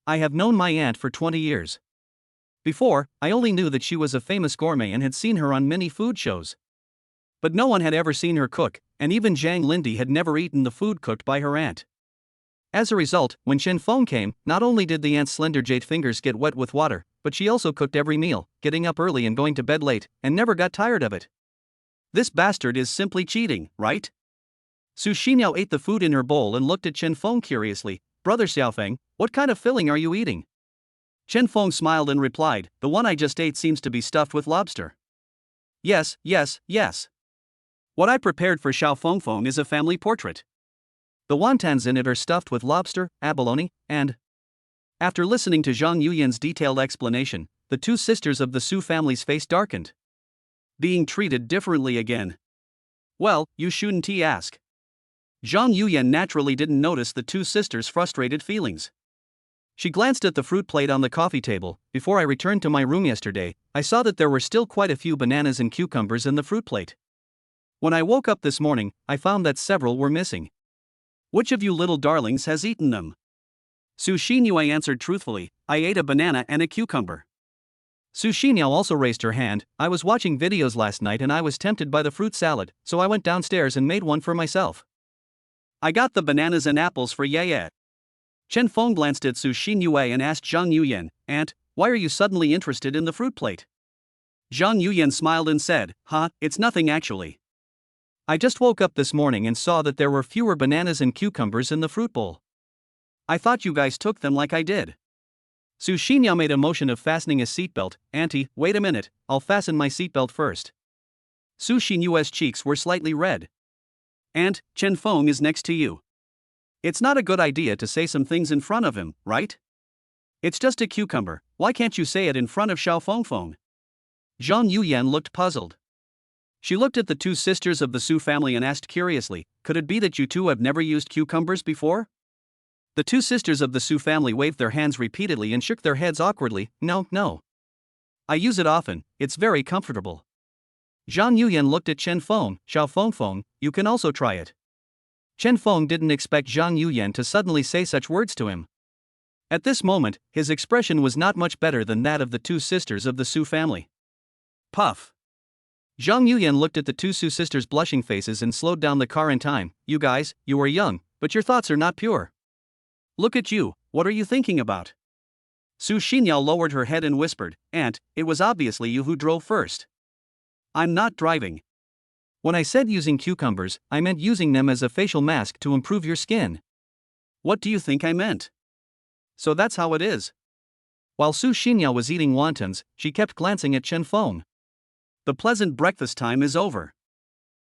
I have known my aunt for 20 years. Before, I only knew that she was a famous gourmet and had seen her on many food shows. But no one had ever seen her cook, and even Zhang Lindy had never eaten the food cooked by her aunt. As a result, when Chen Feng came, not only did the aunt's slender jade fingers get wet with water, but she also cooked every meal, getting up early and going to bed late, and never got tired of it. This bastard is simply cheating, right? Su Xinyao ate the food in her bowl and looked at Chen Feng curiously. Brother Xiaofeng, what kind of filling are you eating? Chen Feng smiled and replied, The one I just ate seems to be stuffed with lobster. Yes. What I prepared for Xiao Feng is a family portrait. The wontons in it are stuffed with lobster, abalone, and... After listening to Zhang Yuyan's detailed explanation, the 2 sisters of the Su family's face darkened. Being treated differently again. Well, you shouldn't ask. Zhang Yuyan naturally didn't notice the 2 sisters' frustrated feelings. She glanced at the fruit plate on the coffee table. Before I returned to my room yesterday, I saw that there were still quite a few bananas and cucumbers in the fruit plate. When I woke up this morning, I found that several were missing. Which of you little darlings has eaten them? Su Xinyue answered truthfully, I ate a banana and a cucumber. Su Xinyao also raised her hand. I was watching videos last night and I was tempted by the fruit salad, so I went downstairs and made one for myself. I got the bananas and apples for Yaya. Chen Feng glanced at Su Xinyue and asked Zhang Yuyan, Aunt, why are you suddenly interested in the fruit plate? Zhang Yuyan smiled and said, It's nothing actually. I just woke up this morning and saw that there were fewer bananas and cucumbers in the fruit bowl. I thought you guys took them like I did. Su Xinyao made a motion of fastening his seatbelt. Auntie, wait a minute, I'll fasten my seatbelt first. Su Xinyue's cheeks were slightly red. Aunt, Chen Feng is next to you. It's not a good idea to say some things in front of him, right? It's just a cucumber, why can't you say it in front of Xiao Fengfeng? Zhang Yuyan looked puzzled. She looked at the two sisters of the Su family and asked curiously, could it be that you two have never used cucumbers before? The two sisters of the Su family waved their hands repeatedly and shook their heads awkwardly. No. I use it often, it's very comfortable. Zhang Yuyan looked at Chen Feng. Xiao Fengfeng, you can also try it. Chen Feng didn't expect Zhang Yuyan to suddenly say such words to him. At this moment, his expression was not much better than that of the two sisters of the Su family. Puff. Zhang Yuyan looked at the two Su sisters' blushing faces and slowed down the car in time. You guys, you are young, but your thoughts are not pure. Look at you, what are you thinking about? Su Xinyao lowered her head and whispered, Aunt, it was obviously you who drove first. I'm not driving. When I said using cucumbers, I meant using them as a facial mask to improve your skin. What do you think I meant? So that's how it is. While Su Xinyao was eating wontons, she kept glancing at Chen Feng. The pleasant breakfast time is over.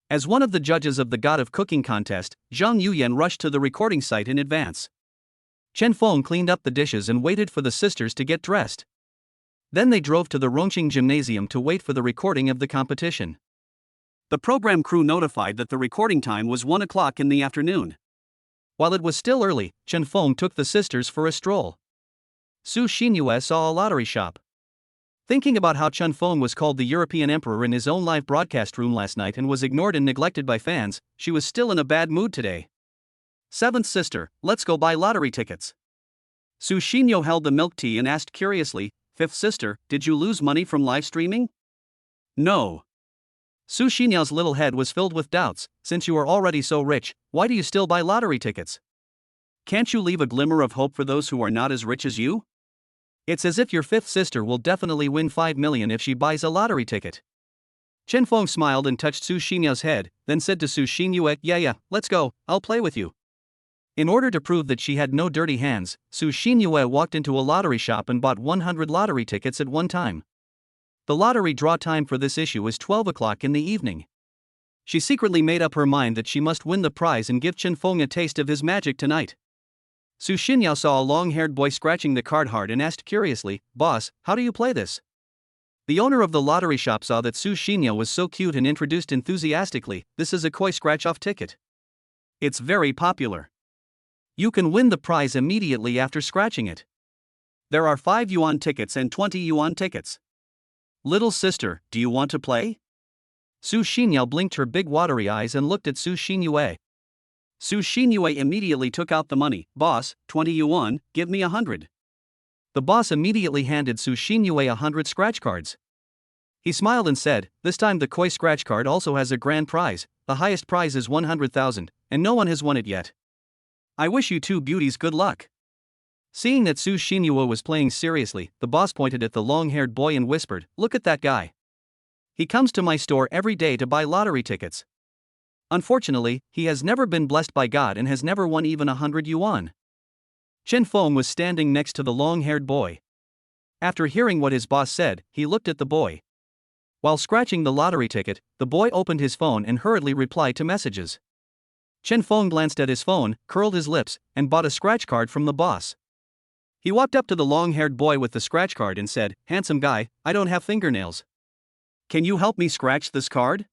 As one of the judges of the God of Cooking contest, Zhang Yuyan rushed to the recording site in advance. Chen Feng cleaned up the dishes and waited for the sisters to get dressed. Then they drove to the Rongqing Gymnasium to wait for the recording of the competition. The program crew notified that the recording time was 1 o'clock in the afternoon. While it was still early, Chen Feng took the sisters for a stroll. Su Xinyue saw a lottery shop. Thinking about how Chen Feng was called the European Emperor in his own live broadcast room last night and was ignored and neglected by fans, she was still in a bad mood today. Seventh sister, let's go buy lottery tickets. Su Xinyue held the milk tea and asked curiously, Fifth sister, did you lose money from live streaming? No. Su Xinyao's little head was filled with doubts. Since you are already so rich, why do you still buy lottery tickets? Can't you leave a glimmer of hope for those who are not as rich as you? It's as if your fifth sister will definitely win 5 million if she buys a lottery ticket. Chen Feng smiled and touched Su Xinyao's head, then said to Su Xinyue, yeah, let's go, I'll play with you. In order to prove that she had no dirty hands, Su Xinyue walked into a lottery shop and bought 100 lottery tickets at one time. The lottery draw time for this issue is 12 o'clock in the evening. She secretly made up her mind that she must win the prize and give Chen Feng a taste of his magic tonight. Su Xinyao saw a long-haired boy scratching the card hard and asked curiously, Boss, how do you play this? The owner of the lottery shop saw that Su Xinyao was so cute and introduced enthusiastically, this is a koi scratch-off ticket. It's very popular. You can win the prize immediately after scratching it. There are 5 yuan tickets and 20 yuan tickets. Little sister, do you want to play? Su Xinyao blinked her big watery eyes and looked at Su Xinyue. Su Xinyue immediately took out the money. Boss, 20 yuan, give me 100. The boss immediately handed Su Xinyue 100 scratch cards. He smiled and said, this time the koi scratch card also has a grand prize. The highest prize is 100,000, and no one has won it yet. I wish you two beauties good luck. Seeing that Su Xinyue was playing seriously, the boss pointed at the long-haired boy and whispered, look at that guy. He comes to my store every day to buy lottery tickets. Unfortunately, he has never been blessed by God and has never won even 100 yuan. Chen Feng was standing next to the long-haired boy. After hearing what his boss said, he looked at the boy. While scratching the lottery ticket, the boy opened his phone and hurriedly replied to messages. Chen Feng glanced at his phone, curled his lips, and bought a scratch card from the boss. He walked up to the long-haired boy with the scratch card and said, handsome guy, I don't have fingernails. Can you help me scratch this card?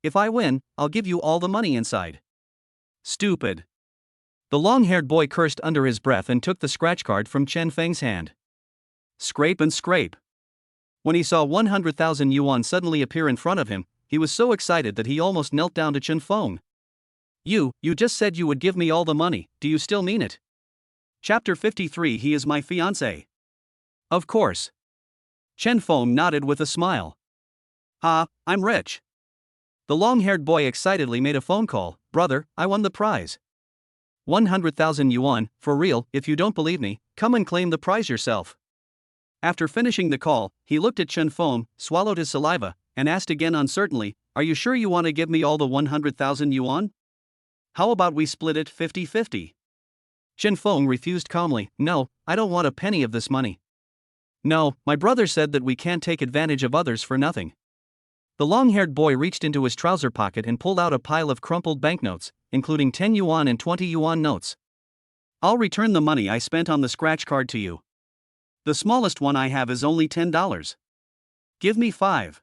If I win, I'll give you all the money inside. Stupid. The long-haired boy cursed under his breath and took the scratch card from Chen Feng's hand. Scrape and scrape. When he saw 100,000 yuan suddenly appear in front of him, he was so excited that he almost knelt down to Chen Feng. You just said you would give me all the money, do you still mean it? Chapter 53 He is my fiancé. Of course. Chen Feng nodded with a smile. I'm rich. The long-haired boy excitedly made a phone call, brother, I won the prize. 100,000 yuan, for real, if you don't believe me, come and claim the prize yourself. After finishing the call, he looked at Chen Feng, swallowed his saliva, and asked again uncertainly, are you sure you want to give me all the 100,000 yuan? How about we split it 50-50? Chen Feng refused calmly. No, I don't want a penny of this money. No, my brother said that we can't take advantage of others for nothing. The long-haired boy reached into his trouser pocket and pulled out a pile of crumpled banknotes, including 10 yuan and 20 yuan notes. I'll return the money I spent on the scratch card to you. The smallest one I have is only $10. Give me 5.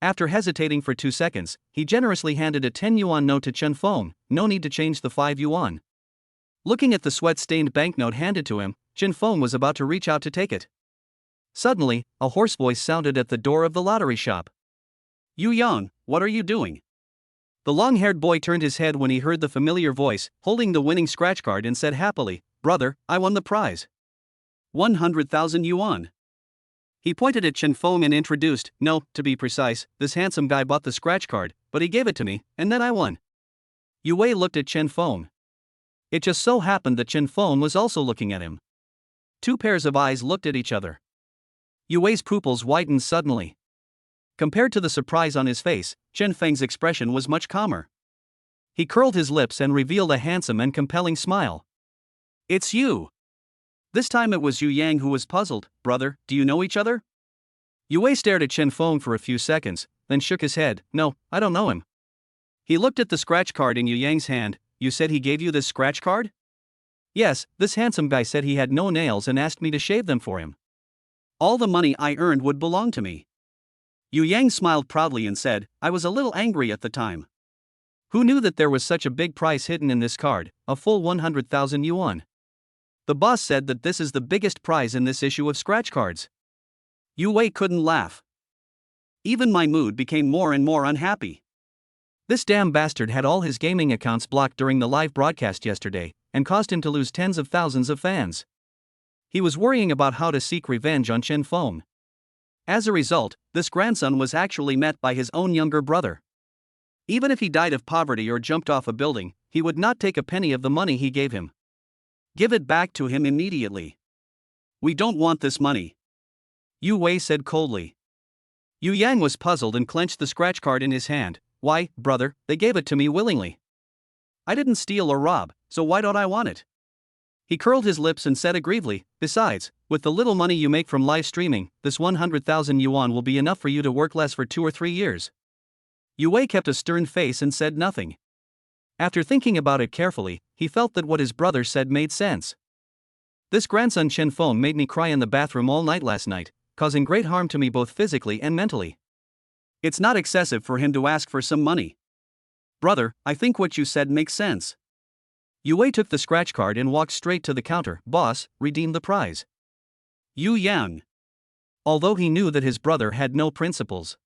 After hesitating for 2 seconds, he generously handed a 10 yuan note to Chen Feng. No need to change the 5 yuan. Looking at the sweat-stained banknote handed to him, Chen Feng was about to reach out to take it. Suddenly, a hoarse voice sounded at the door of the lottery shop. Yu Yang, what are you doing? The long-haired boy turned his head when he heard the familiar voice, holding the winning scratch card, and said happily, Brother, I won the prize. 100,000 yuan. He pointed at Chen Feng and introduced, No, to be precise, this handsome guy bought the scratch card, but he gave it to me, and then I won. Yue Wei looked at Chen Feng. It just so happened that Chen Feng was also looking at him. 2 pairs of eyes looked at each other. Yue Wei's pupils widened suddenly. Compared to the surprise on his face, Chen Feng's expression was much calmer. He curled his lips and revealed a handsome and compelling smile. It's you. This time it was Yu Yang who was puzzled. Brother, do you know each other? Yue Wei stared at Chen Feng for a few seconds, then shook his head. No, I don't know him. He looked at the scratch card in Yu Yang's hand. You said he gave you this scratch card? Yes, this handsome guy said he had no nails and asked me to shave them for him. All the money I earned would belong to me. Yu Yang smiled proudly and said, I was a little angry at the time. Who knew that there was such a big prize hidden in this card, a full 100,000 yuan? The boss said that this is the biggest prize in this issue of scratch cards. Yue Wei couldn't laugh. Even my mood became more and more unhappy. This damn bastard had all his gaming accounts blocked during the live broadcast yesterday, and caused him to lose tens of thousands of fans. He was worrying about how to seek revenge on Chen Feng. As a result, this grandson was actually met by his own younger brother. Even if he died of poverty or jumped off a building, he would not take a penny of the money he gave him. Give it back to him immediately. We don't want this money. Yue Wei said coldly. Yu Yang was puzzled and clenched the scratch card in his hand. Why, brother, they gave it to me willingly. I didn't steal or rob, so why don't I want it? He curled his lips and said aggrievedly, Besides, with the little money you make from live streaming, this 100,000 yuan will be enough for you to work less for 2 or 3 years. Yue Wei kept a stern face and said nothing. After thinking about it carefully, he felt that what his brother said made sense. This grandson Chen Feng made me cry in the bathroom all night last night, causing great harm to me both physically and mentally. It's not excessive for him to ask for some money. Brother, I think what you said makes sense. Yue Wei took the scratch card and walked straight to the counter. Boss, redeem the prize. Yu Yang. Although he knew that his brother had no principles.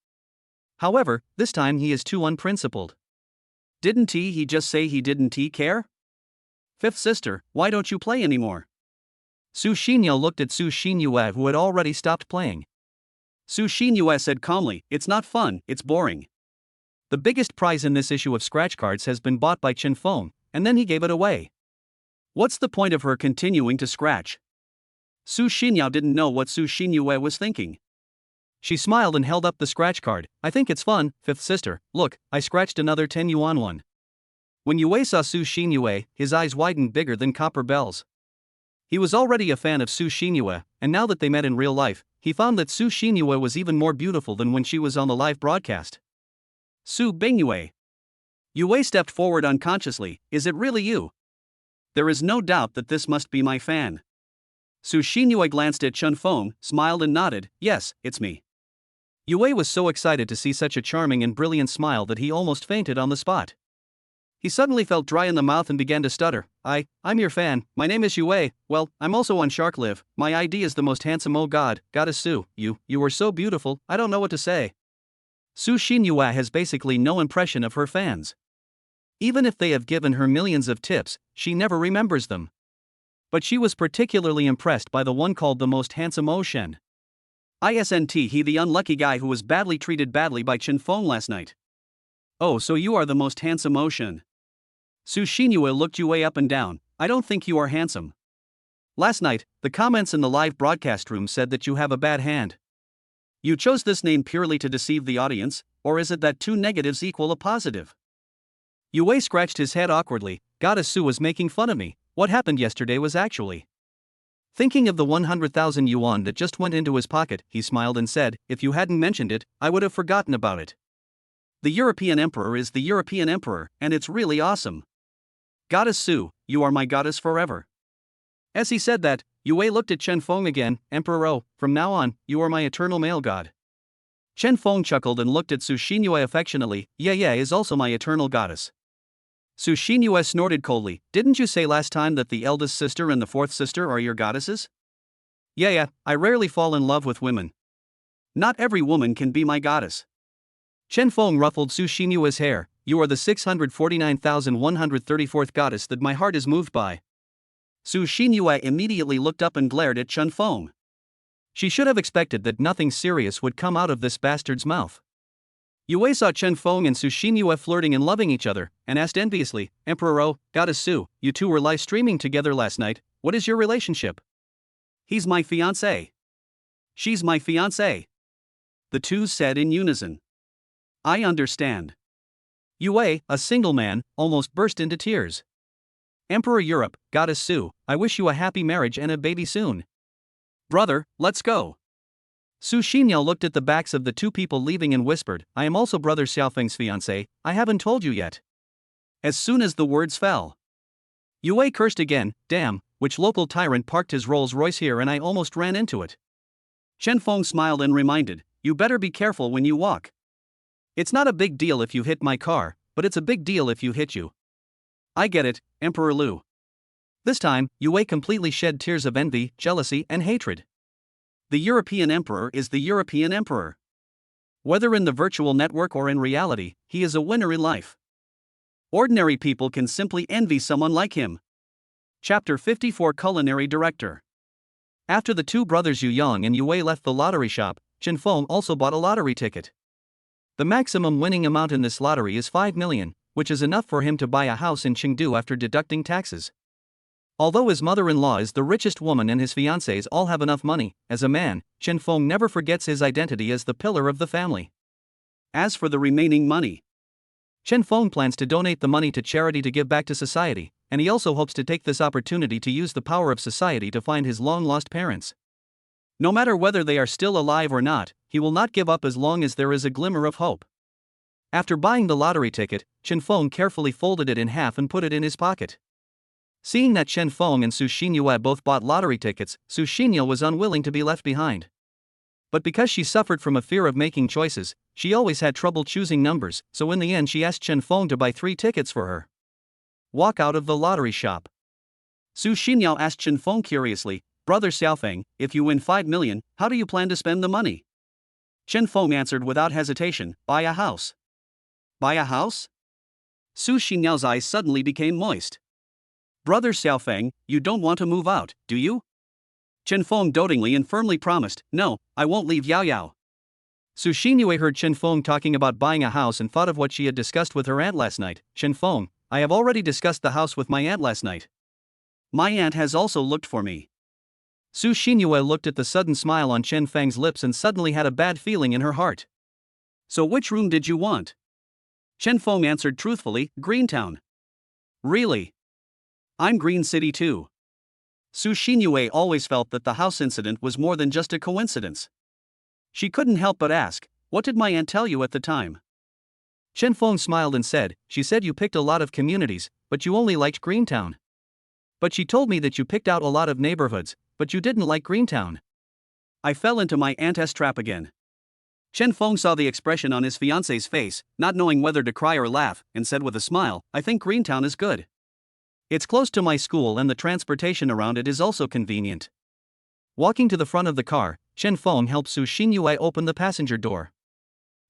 However, this time he is too unprincipled. Didn't he just say he didn't care? Fifth sister, why don't you play anymore? Su Xinyue looked at Su Xinyue who had already stopped playing. Su Xinyue said calmly, It's not fun, it's boring. The biggest prize in this issue of scratch cards has been bought by Chen Feng, and then he gave it away. What's the point of her continuing to scratch? Su Xinyue didn't know what Su Xinyue was thinking. She smiled and held up the scratch card. I think it's fun, fifth sister. Look, I scratched another 10 yuan one. When Yue saw Su Xinyue, his eyes widened bigger than copper bells. He was already a fan of Su Xinyue, and now that they met in real life, he found that Su Xinyue was even more beautiful than when she was on the live broadcast. Su Bingyue. Yue stepped forward unconsciously. Is it really you? There is no doubt that this must be my fan. Su Xinyue glanced at Chen Feng, smiled and nodded. Yes, it's me. Yue was so excited to see such a charming and brilliant smile that he almost fainted on the spot. He suddenly felt dry in the mouth and began to stutter. I'm your fan, my name is Yue, well, I'm also on Shark Live, my ID is the most handsome oh god, goddess Su, you were so beautiful, I don't know what to say. Su Xinyue has basically no impression of her fans. Even if they have given her millions of tips, she never remembers them. But she was particularly impressed by the one called the most handsome Shen. Isn't he the unlucky guy who was badly treated badly by Chen Feng last night? Oh, so you are the most handsome Shen. Su Xinyue looked Yue up and down. I don't think you are handsome. Last night, the comments in the live broadcast room said that you have a bad hand. You chose this name purely to deceive the audience, or is it that 2 negatives equal a positive? Yue scratched his head awkwardly. Goddess Su was making fun of me, What happened yesterday was actually. Thinking of the 100,000 yuan that just went into his pocket, he smiled and said, if you hadn't mentioned it, I would have forgotten about it. The European Emperor is the European Emperor, and it's really awesome. Goddess Su, you are my goddess forever. As he said that, Yue looked at Chen Feng again. Emperor O, from now on, you are my eternal male god. Chen Feng chuckled and looked at Su Xinyue affectionately. Yeah, is also my eternal goddess. Su Xinyue snorted coldly. Didn't you say last time that the eldest sister and the fourth sister are your goddesses? Yeah, I rarely fall in love with women. Not every woman can be my goddess. Chen Feng ruffled Su Xinyue's hair. You are the 649,134th goddess that my heart is moved by. Su Xinyue immediately looked up and glared at Chen Feng. She should have expected that nothing serious would come out of this bastard's mouth. Yue saw Chen Feng and Su Xinyue flirting and loving each other, and asked enviously, Emperor O, Goddess Su, you two were live streaming together last night, what is your relationship? He's my fiancé. She's my fiancé. The two said in unison. I understand. Yue, a single man, almost burst into tears. Emperor Europe, Goddess Su, I wish you a happy marriage and a baby soon. Brother, let's go. Su Xinyao looked at the backs of the two people leaving and whispered, I am also Brother Xiaofeng's fiancé, I haven't told you yet. As soon as the words fell, Yue cursed again, damn, which local tyrant parked his Rolls Royce here and I almost ran into it. Chen Feng smiled and reminded, you better be careful when you walk. It's not a big deal if you hit my car, but it's a big deal if you hit you. I get it, Emperor Lu. This time, Yue completely shed tears of envy, jealousy, and hatred. The European Emperor is the European Emperor. Whether in the virtual network or in reality, he is a winner in life. Ordinary people can simply envy someone like him. Chapter 54 Culinary Director. After the two brothers Yu Yang and Yue left the lottery shop, Chen Feng also bought a lottery ticket. The maximum winning amount in this lottery is 5 million, which is enough for him to buy a house in Chengdu after deducting taxes. Although his mother-in-law is the richest woman and his fiancés all have enough money, as a man, Chen Feng never forgets his identity as the pillar of the family. As for the remaining money, Chen Feng plans to donate the money to charity to give back to society, and he also hopes to take this opportunity to use the power of society to find his long-lost parents. No matter whether they are still alive or not, he will not give up as long as there is a glimmer of hope. After buying the lottery ticket, Chen Feng carefully folded it in half and put it in his pocket. Seeing that Chen Feng and Su Xinyue both bought lottery tickets, Su Xinyue was unwilling to be left behind. But because she suffered from a fear of making choices, she always had trouble choosing numbers, so in the end she asked Chen Feng to buy 3 tickets for her. Walk out of the lottery shop. Su Xinyao asked Chen Feng curiously, Brother Xiaofeng, if you win 5 million, how do you plan to spend the money? Chen Feng answered without hesitation, buy a house. Buy a house? Su Xinyao's eyes suddenly became moist. Brother Xiaofeng, you don't want to move out, do you? Chen Feng dotingly and firmly promised, no, I won't leave Yao Yao. Su Xinyue heard Chen Feng talking about buying a house and thought of what she had discussed with her aunt last night. Chen Feng, I have already discussed the house with my aunt last night. My aunt has also looked for me. Su Xinyue looked at the sudden smile on Chen Feng's lips and suddenly had a bad feeling in her heart. So which room did you want? Chen Feng answered truthfully, Greentown. Really? I'm Green City too. Su Xinyue always felt that the house incident was more than just a coincidence. She couldn't help but ask, what did my aunt tell you at the time? Chen Feng smiled and said, she said you picked a lot of communities, but you only liked Greentown. But she told me that you picked out a lot of neighborhoods, but you didn't like Greentown. I fell into my aunt's trap again. Chen Feng saw the expression on his fiancé's face, not knowing whether to cry or laugh, and said with a smile, I think Greentown is good. It's close to my school and the transportation around it is also convenient. Walking to the front of the car, Chen Feng helped Su Xinyue open the passenger door.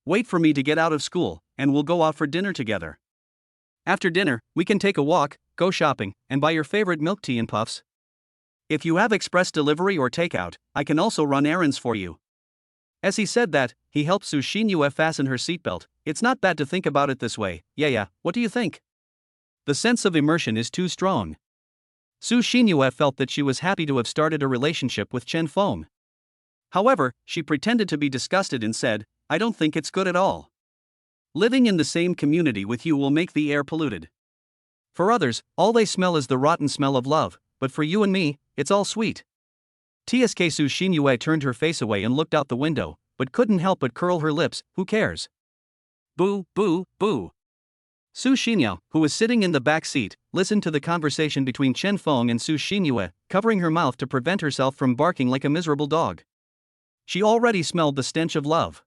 Wait for me to get out of school, and we'll go out for dinner together. After dinner, we can take a walk, go shopping, and buy your favorite milk tea and puffs. If you have express delivery or takeout, I can also run errands for you. As he said that, he helped Su Xinyue fasten her seatbelt. It's not bad to think about it this way. Yeah, what do you think? The sense of immersion is too strong. Su Xinyue felt that she was happy to have started a relationship with Chen Feng. However, she pretended to be disgusted and said, I don't think it's good at all. Living in the same community with you will make the air polluted. For others, all they smell is the rotten smell of love, but for you and me, it's all sweet. TSK Su Xinyue turned her face away and looked out the window, but couldn't help but curl her lips. Who cares? Boo, boo, boo. Su Xinyue, who was sitting in the back seat, listened to the conversation between Chen Feng and Su Xinyue, covering her mouth to prevent herself from barking like a miserable dog. She already smelled the stench of love.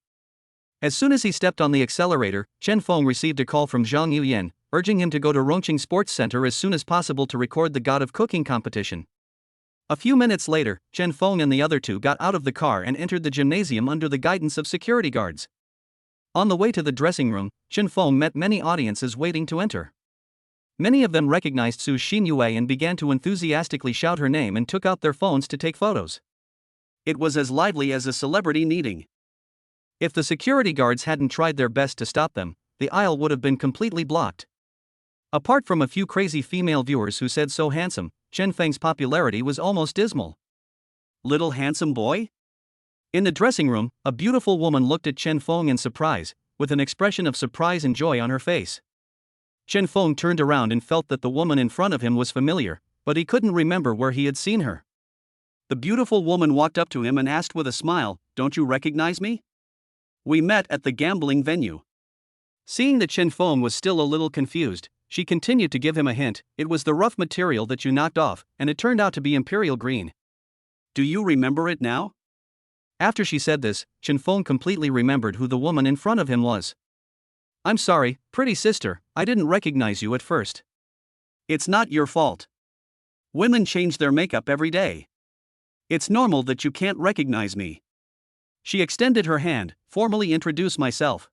As soon as he stepped on the accelerator, Chen Feng received a call from Zhang Yuyan, urging him to go to Rongqing Sports Center as soon as possible to record the God of Cooking competition. A few minutes later, Chen Feng and the other two got out of the car and entered the gymnasium under the guidance of security guards. On the way to the dressing room, Chen Feng met many audiences waiting to enter. Many of them recognized Su Xinyue and began to enthusiastically shout her name and took out their phones to take photos. It was as lively as a celebrity meeting. If the security guards hadn't tried their best to stop them, the aisle would have been completely blocked. Apart from a few crazy female viewers who said so handsome, Chen Feng's popularity was almost dismal. Little handsome boy? In the dressing room, a beautiful woman looked at Chen Feng in surprise, with an expression of surprise and joy on her face. Chen Feng turned around and felt that the woman in front of him was familiar, but he couldn't remember where he had seen her. The beautiful woman walked up to him and asked with a smile, "Don't you recognize me? We met at the gambling venue." Seeing that Chen Feng was still a little confused, she continued to give him a hint. "It was the rough material that you knocked off, and it turned out to be imperial green. Do you remember it now?" After she said this, Chen Feng completely remembered who the woman in front of him was. "I'm sorry, pretty sister, I didn't recognize you at first." "It's not your fault. Women change their makeup every day. It's normal that you can't recognize me." She extended her hand. "Formally introduce myself.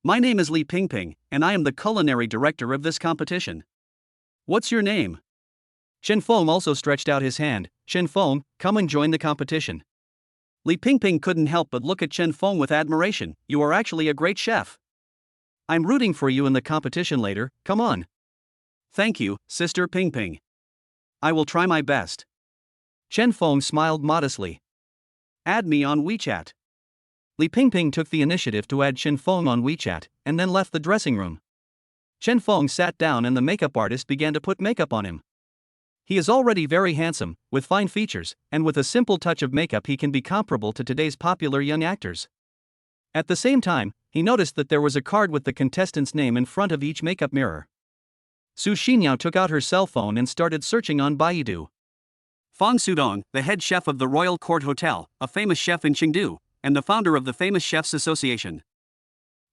My name is Li Pingping, and I am the culinary director of this competition. What's your name?" Chen Feng also stretched out his hand. "Chen Feng, come and join the competition." Li Pingping couldn't help but look at Chen Feng with admiration. "You are actually a great chef. I'm rooting for you in the competition later, come on." "Thank you, Sister Pingping. I will try my best." Chen Feng smiled modestly. "Add me on WeChat." Li Pingping took the initiative to add Chen Feng on WeChat, and then left the dressing room. Chen Feng sat down and the makeup artist began to put makeup on him. He is already very handsome, with fine features, and with a simple touch of makeup he can be comparable to today's popular young actors. At the same time, he noticed that there was a card with the contestant's name in front of each makeup mirror. Su Xinyue took out her cell phone and started searching on Baidu. Fang Sudong, the head chef of the Royal Court Hotel, a famous chef in Chengdu, and the founder of the Famous Chefs Association.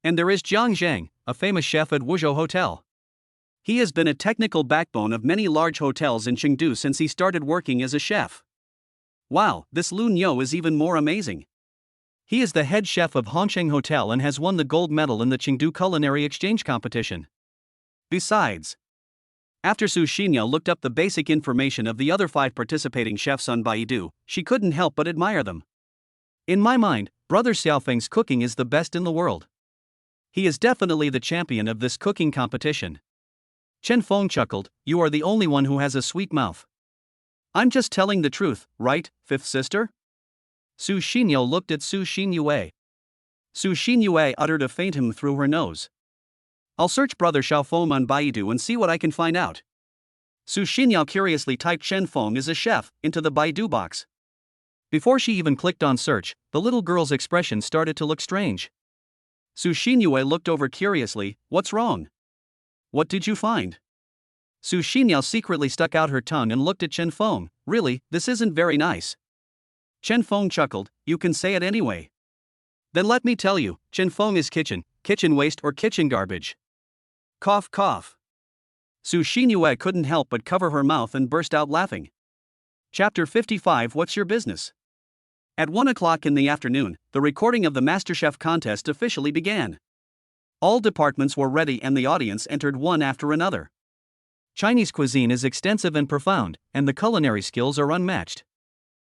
And there is Jiang Zhang, a famous chef at Wuzhou Hotel. He has been a technical backbone of many large hotels in Chengdu since he started working as a chef. Wow, this Lu Niu is even more amazing. He is the head chef of Hongsheng Hotel and has won the gold medal in the Chengdu Culinary Exchange Competition. Besides, after Su Xinyue looked up the basic information of the other 5 participating chefs on Baidu, she couldn't help but admire them. In my mind, Brother Xiaofeng's cooking is the best in the world. He is definitely the champion of this cooking competition. Chen Feng chuckled, "You are the only one who has a sweet mouth." "I'm just telling the truth, right, fifth sister?" Su Xinyue looked at Su Xinyue. Su Xinyue uttered a faint hum through her nose. "I'll search Brother Xiaofeng on Baidu and see what I can find out." Su Xinyue curiously typed "Chen Feng is a chef" into the Baidu box. Before she even clicked on search, the little girl's expression started to look strange. Su Xinyue looked over curiously. "What's wrong? What did you find?" Su Xinyue secretly stuck out her tongue and looked at Chen Feng. "Really, this isn't very nice." Chen Feng chuckled. "You can say it anyway." "Then let me tell you, Chen Feng is kitchen waste or kitchen garbage." Cough cough. Su Xinyue couldn't help but cover her mouth and burst out laughing. Chapter 55. What's your business? At 1 o'clock in the afternoon, the recording of the MasterChef contest officially began. All departments were ready and the audience entered one after another. Chinese cuisine is extensive and profound, and the culinary skills are unmatched.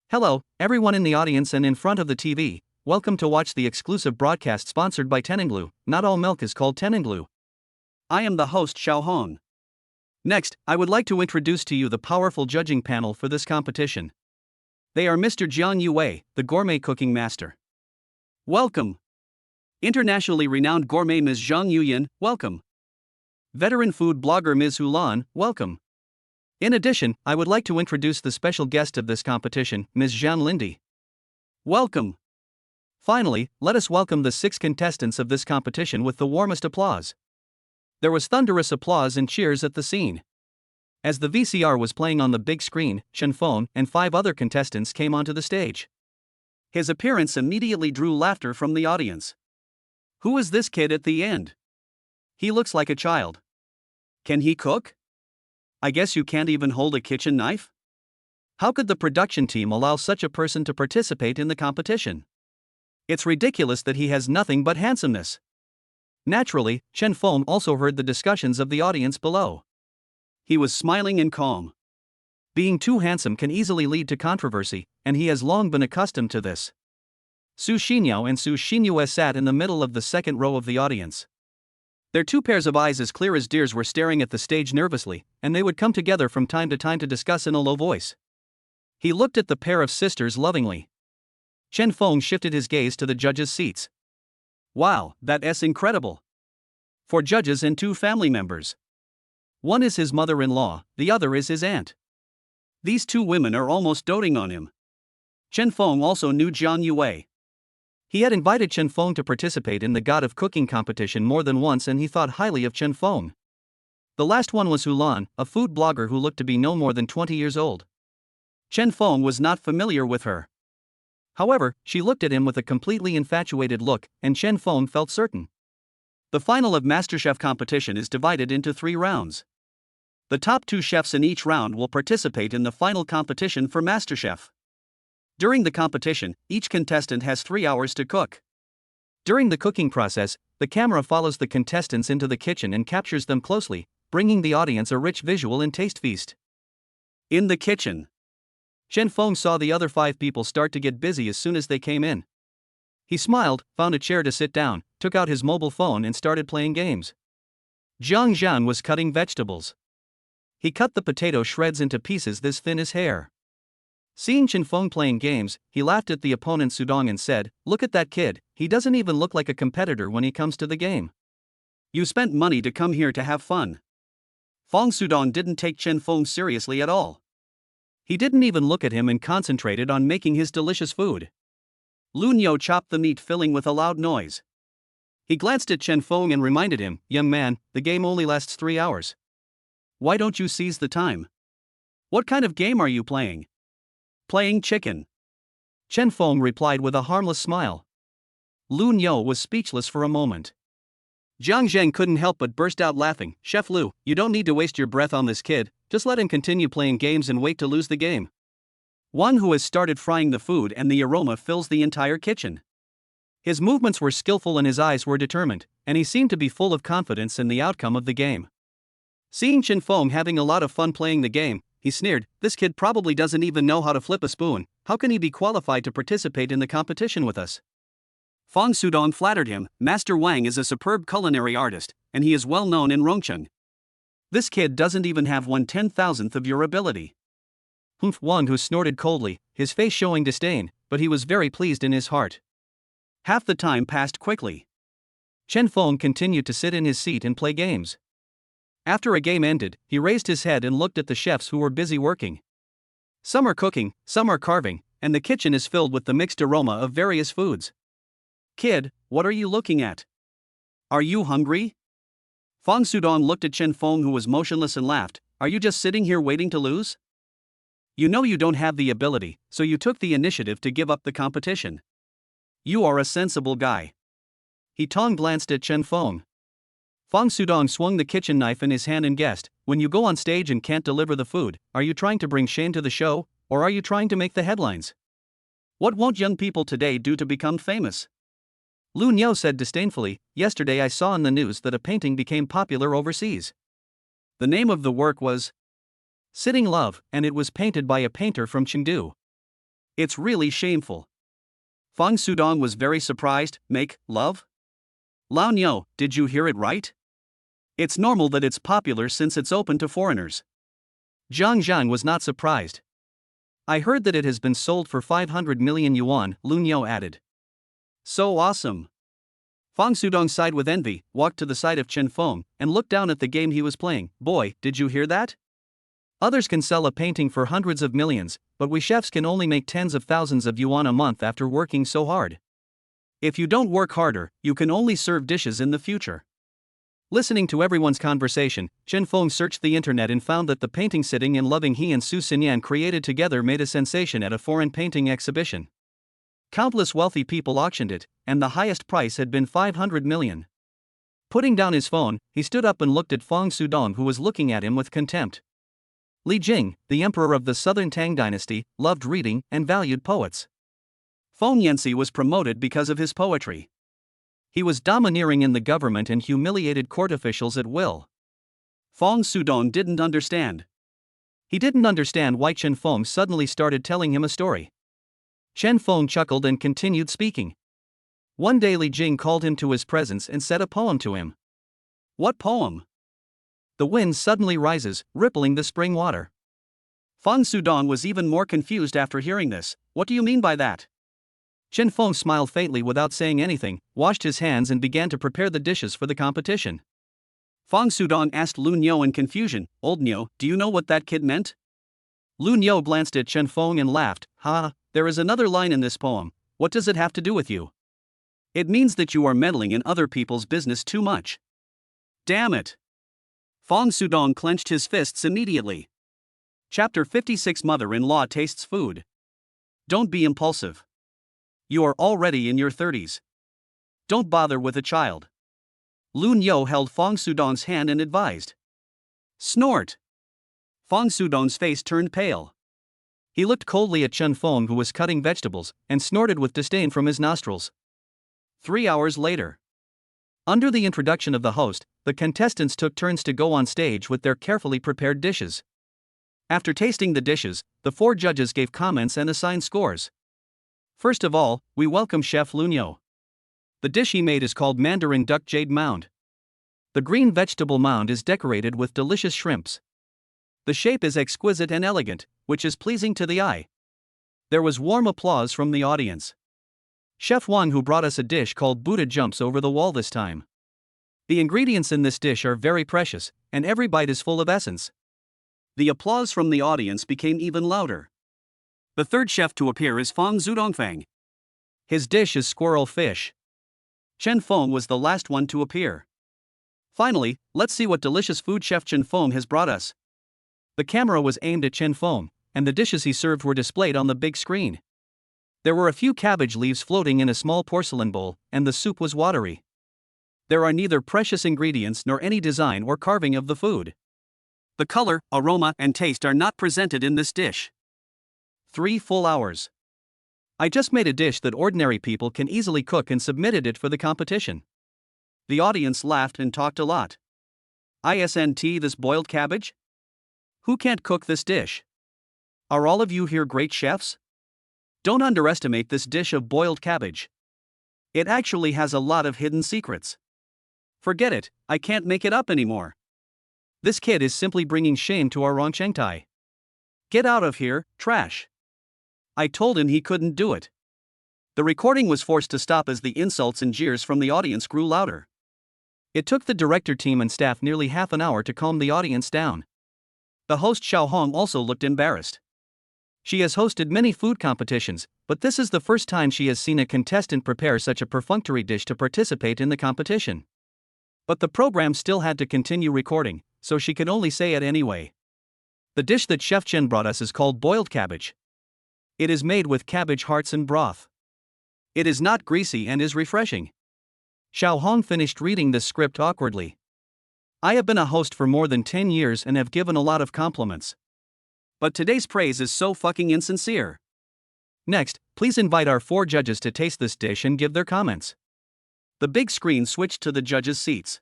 Hello, everyone in the audience and in front of the TV, welcome to watch the exclusive broadcast sponsored by Tenenglu. Not all milk is called Tenenglu. I am the host Xiao Hong. Next, I would like to introduce to you the powerful judging panel for this competition. They are Mr. Jiang Yue, the gourmet cooking master. Welcome. Internationally renowned gourmet Ms. Zhang Yuyan, welcome. Veteran food blogger Ms. Hulan, welcome. In addition, I would like to introduce the special guest of this competition, Ms. Zhang Lindy. Welcome. Finally, let us welcome the 6 contestants of this competition with the warmest applause. There was thunderous applause and cheers at the scene. As the VCR was playing on the big screen, Chen Feng and 5 other contestants came onto the stage. His appearance immediately drew laughter from the audience. Who is this kid at the end? He looks like a child. Can he cook? I guess you can't even hold a kitchen knife? How could the production team allow such a person to participate in the competition? It's ridiculous that he has nothing but handsomeness. Naturally, Chen Feng also heard the discussions of the audience below. He was smiling and calm. Being too handsome can easily lead to controversy, and he has long been accustomed to this. Su Xinyao and Su Xinyue sat in the middle of the second row of the audience. Their 2 pairs of eyes as clear as deers were staring at the stage nervously, and they would come together from time to time to discuss in a low voice. He looked at the pair of sisters lovingly. Chen Feng shifted his gaze to the judges' seats. Wow, that's incredible. 4 judges and 2 family members. One is his mother-in-law, the other is his aunt. These 2 women are almost doting on him. Chen Feng also knew Jiang Yue. He had invited Chen Feng to participate in the God of Cooking competition more than once, and he thought highly of Chen Feng. The last one was Hulan, a food blogger who looked to be no more than 20 years old. Chen Feng was not familiar with her. However, she looked at him with a completely infatuated look, and Chen Feng felt certain. The final of MasterChef competition is divided into 3 rounds. The top 2 chefs in each round will participate in the final competition for MasterChef. During the competition, each contestant has 3 hours to cook. During the cooking process, the camera follows the contestants into the kitchen and captures them closely, bringing the audience a rich visual and taste feast. In the kitchen, Chen Feng saw the other 5 people start to get busy as soon as they came in. He smiled, found a chair to sit down, took out his mobile phone and started playing games. Jiang Zhan was cutting vegetables. He cut the potato shreds into pieces this thin as hair. Seeing Chen Feng playing games, he laughed at the opponent Sudong and said, "Look at that kid, he doesn't even look like a competitor when he comes to the game. You spent money to come here to have fun." Feng Sudong didn't take Chen Feng seriously at all. He didn't even look at him and concentrated on making his delicious food. Lun Yo chopped the meat filling with a loud noise. He glanced at Chen Feng and reminded him, "Young man, the game only lasts 3 hours. Why don't you seize the time? What kind of game are you playing?" "Playing chicken." Chen Feng replied with a harmless smile. Lun Yo was speechless for a moment. Jiang Zheng couldn't help but burst out laughing. "Chef Lu, you don't need to waste your breath on this kid, just let him continue playing games and wait to lose the game." One who has started frying the food and the aroma fills the entire kitchen. His movements were skillful and his eyes were determined, and he seemed to be full of confidence in the outcome of the game. Seeing Chen Feng having a lot of fun playing the game, he sneered, "This kid probably doesn't even know how to flip a spoon, how can he be qualified to participate in the competition with us?" Feng Sudong flattered him. "Master Wang is a superb culinary artist, and he is well known in Rongcheng. This kid doesn't even have 1/10,000th of your ability." Humph Wang who snorted coldly, his face showing disdain, but he was very pleased in his heart. Half the time passed quickly. Chen Feng continued to sit in his seat and play games. After a game ended, he raised his head and looked at the chefs who were busy working. Some are cooking, some are carving, and the kitchen is filled with the mixed aroma of various foods. "Kid, what are you looking at? Are you hungry?" Feng Sudong looked at Chen Feng who was motionless and laughed. "Are you just sitting here waiting to lose? You know you don't have the ability, so you took the initiative to give up the competition. You are a sensible guy." He glanced at Chen Feng. Feng Sudong swung the kitchen knife in his hand and guessed, "When you go on stage and can't deliver the food, are you trying to bring shame to the show, or are you trying to make the headlines? What won't young people today do to become famous?" Lun Yo said disdainfully, "Yesterday I saw in the news that a painting became popular overseas. The name of the work was Sitting Love, and it was painted by a painter from Chengdu. It's really shameful." Feng Sudong was very surprised. "Make love? Lan Yo, did you hear it right? It's normal that it's popular since it's open to foreigners." Jiang Zhang was not surprised. "I heard that it has been sold for 500 million yuan," Lun Yo added. "So awesome." Fang Sudong sighed with envy, walked to the side of Chen Feng, and looked down at the game he was playing. Boy, did you hear that? Others can sell a painting for hundreds of millions, but we chefs can only make tens of thousands of yuan a month after working so hard. If you don't work harder, you can only serve dishes in the future. Listening to everyone's conversation, Chen Feng searched the internet and found that the painting Sitting and Loving he and Su Xinyan created together made a sensation at a foreign painting exhibition. Countless wealthy people auctioned it, and the highest price had been 500 million. Putting down his phone, he stood up and looked at Fang Sudong, who was looking at him with contempt. Li Jing, the emperor of the southern Tang dynasty, loved reading and valued poets. Feng Yanxi was promoted because of his poetry. He was domineering in the government and humiliated court officials at will. Fang Sudong didn't understand. He didn't understand why Chen Feng suddenly started telling him a story. Chen Feng chuckled and continued speaking. One day Li Jing called him to his presence and said a poem to him. What poem? The wind suddenly rises, rippling the spring water. Fang Sudong was even more confused after hearing this. What do you mean by that? Chen Feng smiled faintly without saying anything, washed his hands and began to prepare the dishes for the competition. Fang Sudong asked Lu Niu in confusion, Old Niu, do you know what that kid meant? Lu Niu glanced at Chen Feng and laughed, there is another line in this poem. What does it have to do with you? It means that you are meddling in other people's business too much. Damn it! Fang Sudong clenched his fists immediately. Chapter 56 Mother-in-law tastes food. Don't be impulsive. You are already in your 30s. Don't bother with a child. Lu Niu held Fang Sudong's hand and advised. Snort! Fang Sudong's face turned pale. He looked coldly at Chen Feng, who was cutting vegetables, and snorted with disdain from his nostrils. 3 hours later. Under the introduction of the host, the contestants took turns to go on stage with their carefully prepared dishes. After tasting the dishes, the 4 judges gave comments and assigned scores. First of all, we welcome Chef Lu Niu. The dish he made is called Mandarin Duck Jade Mound. The green vegetable mound is decorated with delicious shrimps. The shape is exquisite and elegant, which is pleasing to the eye. There was warm applause from the audience. Chef Wang, who brought us a dish called Buddha, jumps over the wall this time. The ingredients in this dish are very precious, and every bite is full of essence. The applause from the audience became even louder. The third chef to appear is Fang Zudongfang. His dish is squirrel fish. Chen Feng was the last one to appear. Finally, let's see what delicious food Chef Chen Feng has brought us. The camera was aimed at Chen Feng, and the dishes he served were displayed on the big screen. There were a few cabbage leaves floating in a small porcelain bowl, and the soup was watery. There are neither precious ingredients nor any design or carving of the food. The color, aroma, and taste are not presented in this dish. 3 full hours. I just made a dish that ordinary people can easily cook and submitted it for the competition. The audience laughed and talked a lot. Isn't this boiled cabbage? Who can't cook this dish? Are all of you here great chefs? Don't underestimate this dish of boiled cabbage. It actually has a lot of hidden secrets. Forget it, I can't make it up anymore. This kid is simply bringing shame to our Rongchengtai. Get out of here, trash. I told him he couldn't do it. The recording was forced to stop as the insults and jeers from the audience grew louder. It took the director team and staff nearly half an hour to calm the audience down. The host Xiao Hong also looked embarrassed. She has hosted many food competitions, but this is the first time she has seen a contestant prepare such a perfunctory dish to participate in the competition. But the program still had to continue recording, so she could only say it anyway. The dish that Chef Chen brought us is called boiled cabbage. It is made with cabbage hearts and broth. It is not greasy and is refreshing. Xiao Hong finished reading the script awkwardly. I have been a host for more than 10 years and have given a lot of compliments. But today's praise is so fucking insincere. Next, please invite our 4 judges to taste this dish and give their comments. The big screen switched to the judges' seats.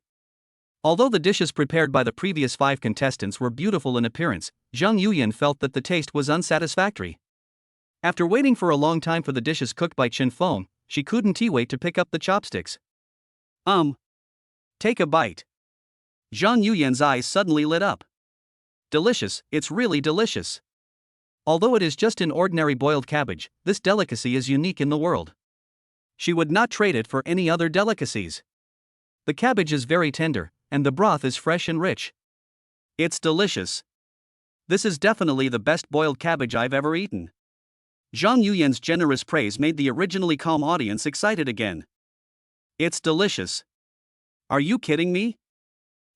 Although the dishes prepared by the previous 5 contestants were beautiful in appearance, Zhang Yuyan felt that the taste was unsatisfactory. After waiting for a long time for the dishes cooked by Chen Feng, she couldn't wait to pick up the chopsticks. Take a bite. Zhang Yuyan's eyes suddenly lit up. Delicious, it's really delicious. Although it is just an ordinary boiled cabbage, this delicacy is unique in the world. She would not trade it for any other delicacies. The cabbage is very tender, and the broth is fresh and rich. It's delicious. This is definitely the best boiled cabbage I've ever eaten. Zhang Yuyan's generous praise made the originally calm audience excited again. It's delicious. Are you kidding me?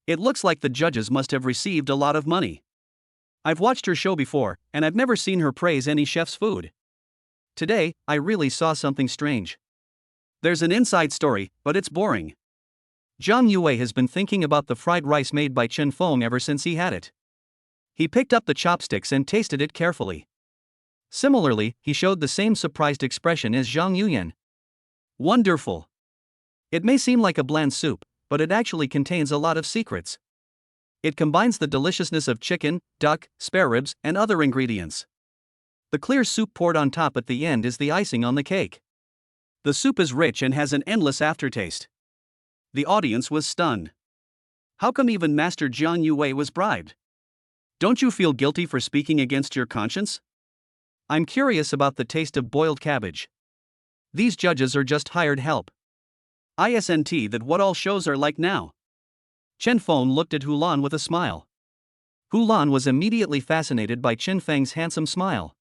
It looks like the judges must have received a lot of money. I've watched her show before, and I've never seen her praise any chef's food. Today, I really saw something strange. There's an inside story, but it's boring. Zhang Yue has been thinking about the fried rice made by Chen Feng ever since he had it. He picked up the chopsticks and tasted it carefully. Similarly, he showed the same surprised expression as Zhang Yuyan. Wonderful. It may seem like a bland soup, but it actually contains a lot of secrets. It combines the deliciousness of chicken, duck, spare ribs, and other ingredients. The clear soup poured on top at the end is the icing on the cake. The soup is rich and has an endless aftertaste. The audience was stunned. How come even Master Zhang Yue was bribed? Don't you feel guilty for speaking against your conscience? I'm curious about the taste of boiled cabbage. These judges are just hired help. Isn't that what all shows are like now? Chen Feng looked at Hulan with a smile. Hulan was immediately fascinated by Chen Feng's handsome smile.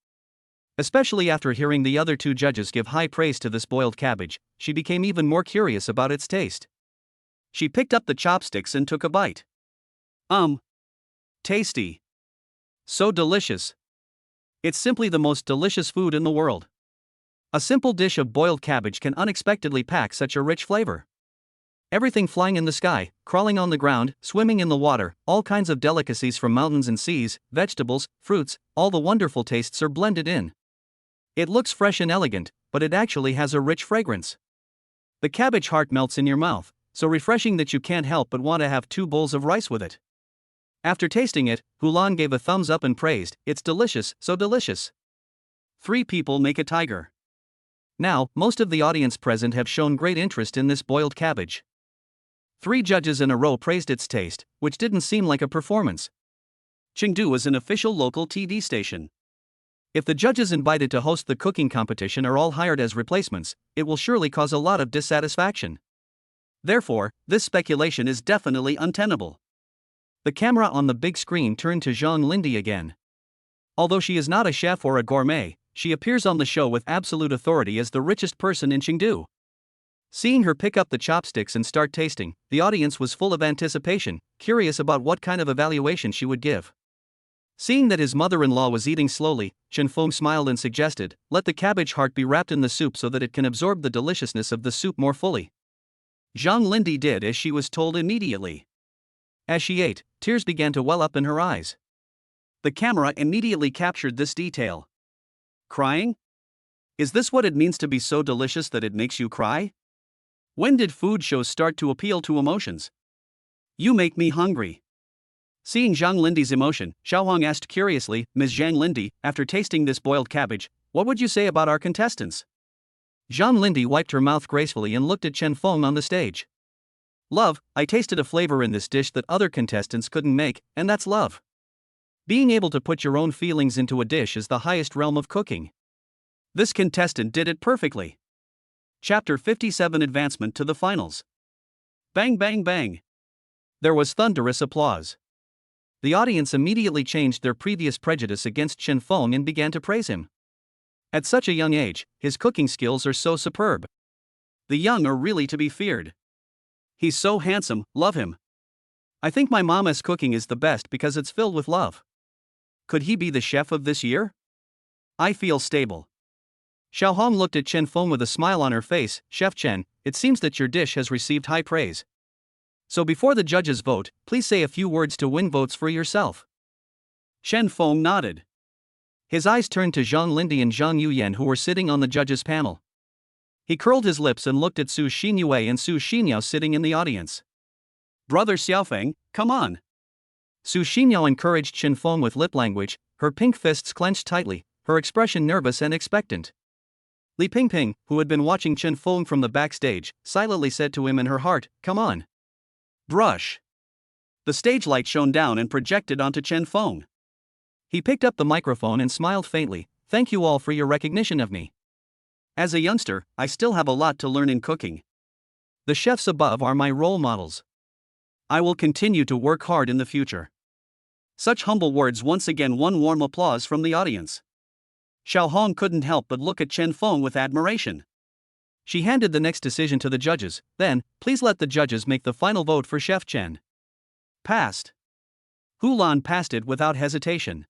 Especially after hearing the other two judges give high praise to this boiled cabbage, she became even more curious about its taste. She picked up the chopsticks and took a bite. Tasty. So delicious. It's simply the most delicious food in the world. A simple dish of boiled cabbage can unexpectedly pack such a rich flavor. Everything flying in the sky, crawling on the ground, swimming in the water, all kinds of delicacies from mountains and seas, vegetables, fruits, all the wonderful tastes are blended in. It looks fresh and elegant, but it actually has a rich fragrance. The cabbage heart melts in your mouth, so refreshing that you can't help but want to have 2 bowls of rice with it. After tasting it, Hulan gave a thumbs up and praised, "It's delicious, so delicious." 3 people make a tiger. Now, most of the audience present have shown great interest in this boiled cabbage. 3 judges in a row praised its taste, which didn't seem like a performance. Chengdu is an official local TV station. If the judges invited to host the cooking competition are all hired as replacements, it will surely cause a lot of dissatisfaction. Therefore, this speculation is definitely untenable. The camera on the big screen turned to Zhang Lindy again. Although she is not a chef or a gourmet, she appears on the show with absolute authority as the richest person in Chengdu. Seeing her pick up the chopsticks and start tasting, the audience was full of anticipation, curious about what kind of evaluation she would give. Seeing that his mother-in-law was eating slowly, Chen Feng smiled and suggested, "Let the cabbage heart be wrapped in the soup so that it can absorb the deliciousness of the soup more fully." Zhang Lindy did as she was told immediately. As she ate, tears began to well up in her eyes. The camera immediately captured this detail. Crying? Is this what it means to be so delicious that it makes you cry? When did food shows start to appeal to emotions? You make me hungry. Seeing Zhang Lindy's emotion, Xiaohong asked curiously, "Ms. Zhang Lindy, after tasting this boiled cabbage, what would you say about our contestants?" Zhang Lindy wiped her mouth gracefully and looked at Chen Feng on the stage. "Love, I tasted a flavor in this dish that other contestants couldn't make, and that's love. Being able to put your own feelings into a dish is the highest realm of cooking. This contestant did it perfectly." Chapter 57 Advancement to the Finals. Bang bang bang. There was thunderous applause. The audience immediately changed their previous prejudice against Chen Feng and began to praise him. At such a young age, his cooking skills are so superb. The young are really to be feared. He's so handsome, love him. I think my mama's cooking is the best because it's filled with love. Could he be the chef of this year? I feel stable. Xiaohong looked at Chen Feng with a smile on her face. "Chef Chen, it seems that your dish has received high praise. So before the judges vote, please say a few words to win votes for yourself." Chen Feng nodded. His eyes turned to Zhang Lindy and Zhang Yuyan who were sitting on the judges' panel. He curled his lips and looked at Su Xinyue and Su Xinyao sitting in the audience. "Brother Xiaofeng, come on." Su Xinyao encouraged Chen Feng with lip language, her pink fists clenched tightly, her expression nervous and expectant. Li Pingping, who had been watching Chen Feng from the backstage, silently said to him in her heart, "Come on. Brush." The stage light shone down and projected onto Chen Feng. He picked up the microphone and smiled faintly, "Thank you all for your recognition of me. As a youngster, I still have a lot to learn in cooking. The chefs above are my role models. I will continue to work hard in the future. Such humble words once again won warm applause from the audience. Xiao Hong couldn't help but look at Chen Feng with admiration. She handed the next decision to the judges, then, please let the judges make the final vote for Chef Chen. Passed. Hulan passed it without hesitation.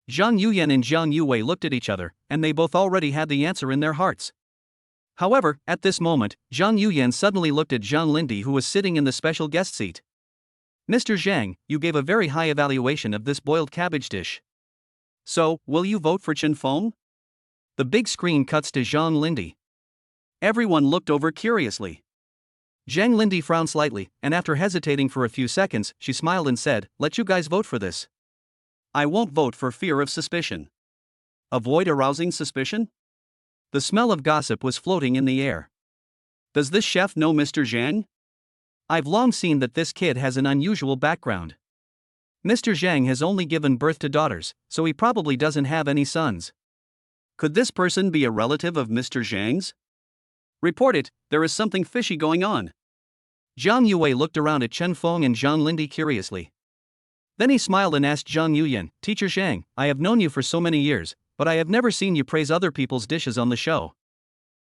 Zhang Yuyan and Zhang Yuwei looked at each other, and they both already had the answer in their hearts. However, at this moment, Zhang Yuyan suddenly looked at Zhang Lindy, who was sitting in the special guest seat. Mr. Zhang, you gave a very high evaluation of this boiled cabbage dish. So, will you vote for Chen Feng? The big screen cuts to Zhang Lindy. Everyone looked over curiously. Zhang Lindy frowned slightly, and after hesitating for a few seconds, she smiled and said, "Let you guys vote for this. I won't vote for fear of suspicion." Avoid arousing suspicion? The smell of gossip was floating in the air. Does this chef know Mr. Zhang? I've long seen that this kid has an unusual background. Mr. Zhang has only given birth to daughters, so he probably doesn't have any sons. Could this person be a relative of Mr. Zhang's? Report it, there is something fishy going on. Zhang Yuwei looked around at Chen Feng and Zhang Lindy curiously. Then he smiled and asked Zhang Yuyan, "Teacher Zhang, I have known you for so many years, but I have never seen you praise other people's dishes on the show.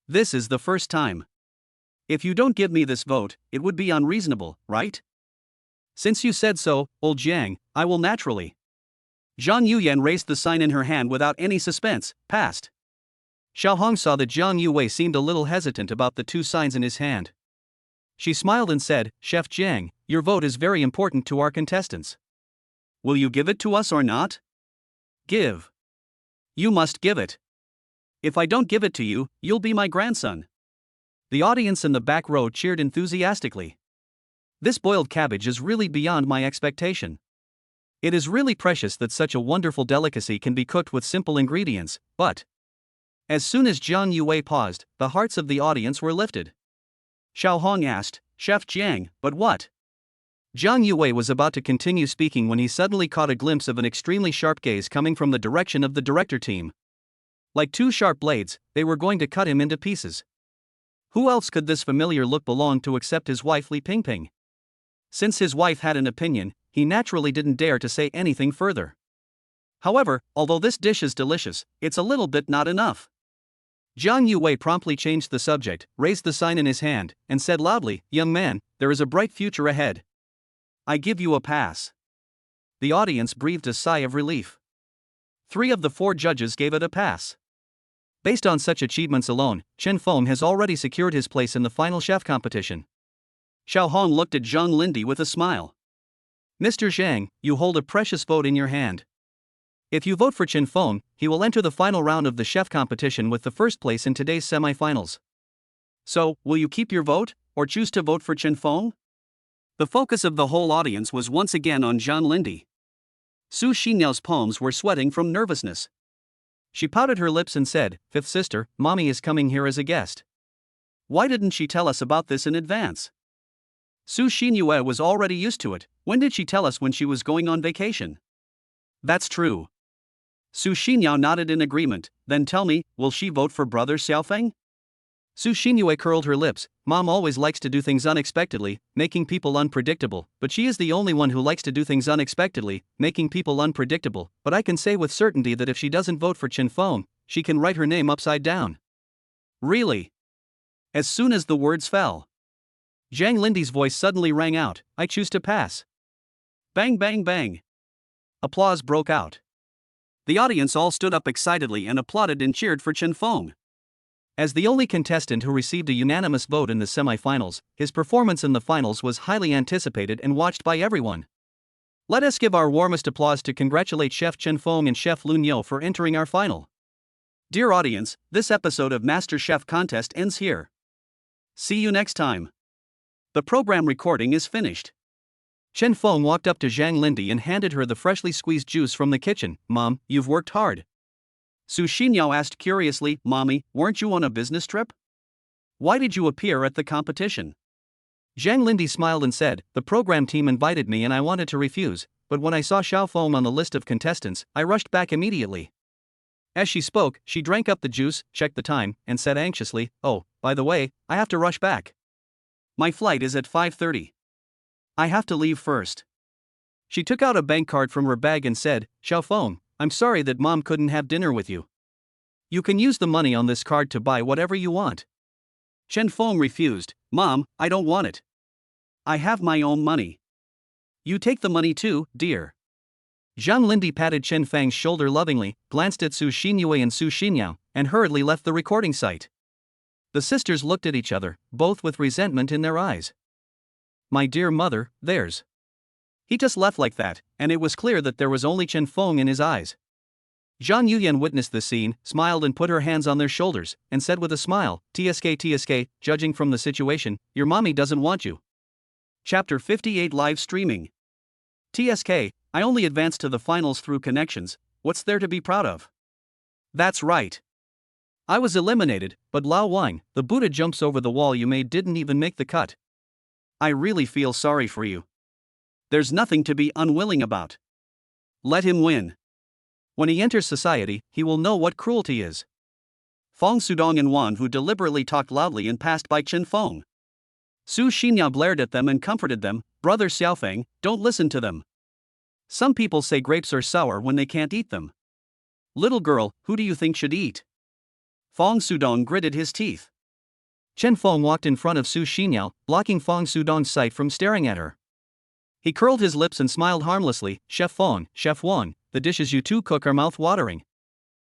This is the first time. If you don't give me this vote, it would be unreasonable, right? Since you said so, old Zhang, I will naturally." Zhang Yuyan raised the sign in her hand without any suspense, passed. Xiao Hong saw that Zhang Yuwei seemed a little hesitant about the two signs in his hand. She smiled and said, "Chef Zhang, your vote is very important to our contestants. Will you give it to us or not?" "Give. You must give it. If I don't give it to you, you'll be my grandson." The audience in the back row cheered enthusiastically. This boiled cabbage is really beyond my expectation. It is really precious that such a wonderful delicacy can be cooked with simple ingredients, but... As soon as Zhang Yuwei paused, the hearts of the audience were lifted. Xiao Hong asked, "Chef Zhang, but what?" Zhang Yuwei was about to continue speaking when he suddenly caught a glimpse of an extremely sharp gaze coming from the direction of the director team. Like two sharp blades, they were going to cut him into pieces. Who else could this familiar look belong to except his wife Li Pingping? Since his wife had an opinion, he naturally didn't dare to say anything further. However, although this dish is delicious, it's a little bit not enough. Zhang Yuwei promptly changed the subject, raised the sign in his hand, and said loudly, "Young man, there is a bright future ahead. I give you a pass." The audience breathed a sigh of relief. 3 of the 4 judges gave it a pass. Based on such achievements alone, Chen Feng has already secured his place in the final chef competition. Xiao Hong looked at Zhang Lindy with a smile. "Mr. Zhang, you hold a precious vote in your hand. If you vote for Chen Feng, he will enter the final round of the chef competition with the first place in today's semi-finals. So, will you keep your vote, or choose to vote for Chen Feng?" The focus of the whole audience was once again on Zhang Lindy. Su Xinyao's palms were sweating from nervousness. She pouted her lips and said, "Fifth sister, mommy is coming here as a guest. Why didn't she tell us about this in advance?" Su Xinyue was already used to it. When did she tell us when she was going on vacation? That's true. Su Xinyao nodded in agreement. Then tell me, will she vote for brother Xiaofeng? Su Xinyue curled her lips. Mom always likes to do things unexpectedly, making people unpredictable, but she is the only one who likes to do things unexpectedly, making people unpredictable, but I can say with certainty that if she doesn't vote for Chen Feng, she can write her name upside down. Really? As soon as the words fell, Zhang Lindy's voice suddenly rang out, "I choose to pass." Bang bang bang. Applause broke out. The audience all stood up excitedly and applauded and cheered for Chen Feng. As the only contestant who received a unanimous vote in the semi-finals, his performance in the finals was highly anticipated and watched by everyone. Let us give our warmest applause to congratulate Chef Chen Feng and Chef Lun Yo for entering our final. Dear audience, this episode of Master Chef Contest ends here. See you next time. The program recording is finished. Chen Feng walked up to Zhang Lindy and handed her the freshly squeezed juice from the kitchen. "Mom, you've worked hard." Su Xinyao asked curiously, "Mommy, weren't you on a business trip? Why did you appear at the competition?" Zhang Lindy smiled and said, "The program team invited me and I wanted to refuse, but when I saw Xiao Feng on the list of contestants, I rushed back immediately." As she spoke, she drank up the juice, checked the time, and said anxiously, "Oh, by the way, I have to rush back. My flight is at 5:30. I have to leave first." She took out a bank card from her bag and said, "Xiaofeng, I'm sorry that mom couldn't have dinner with you. You can use the money on this card to buy whatever you want." Chen Feng refused. "Mom, I don't want it. I have my own money. You take the money too, dear." Zhang Lindy patted Chen Feng's shoulder lovingly, glanced at Su Xinyue and Su Xinyao, and hurriedly left the recording site. The sisters looked at each other, both with resentment in their eyes. "My dear mother, there's..." He just left like that, and it was clear that there was only Chen Feng in his eyes. Zhang Yuyan witnessed the scene, smiled and put her hands on their shoulders, and said with a smile, TSK, judging from the situation, your mommy doesn't want you." Chapter 58 Live Streaming. TSK, I only advanced to the finals through connections, what's there to be proud of? That's right. I was eliminated, but Lao Wang, the Buddha jumps over the wall you made didn't even make the cut. I really feel sorry for you. There's nothing to be unwilling about. Let him win. When he enters society, he will know what cruelty is. Fong Sudong and Wan Hu deliberately talked loudly and passed by Chen Feng. Su Xinyao glared at them and comforted them, "Brother Xiaofeng, don't listen to them. Some people say grapes are sour when they can't eat them. Little girl, who do you think should eat?" Fong Sudong gritted his teeth. Chen Feng walked in front of Su Xinyao, blocking Fong Sudong's sight from staring at her. He curled his lips and smiled harmlessly, "Chef Fong, Chef Wang, the dishes you two cook are mouth-watering.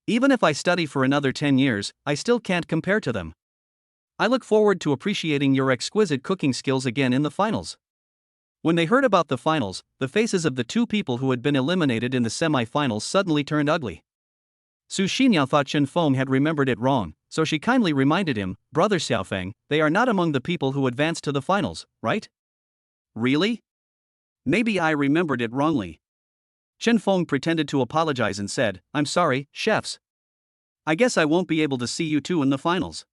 Even if I study for another 10 years, I still can't compare to them. I look forward to appreciating your exquisite cooking skills again in the finals." When they heard about the finals, the faces of the two people who had been eliminated in the semi-finals suddenly turned ugly. Su Xinyao thought Chen Feng had remembered it wrong, so she kindly reminded him, "Brother Xiaofeng, they are not among the people who advanced to the finals, right?" "Really? Maybe I remembered it wrongly." Chen Feng pretended to apologize and said, "I'm sorry, chefs. I guess I won't be able to see you two in the finals."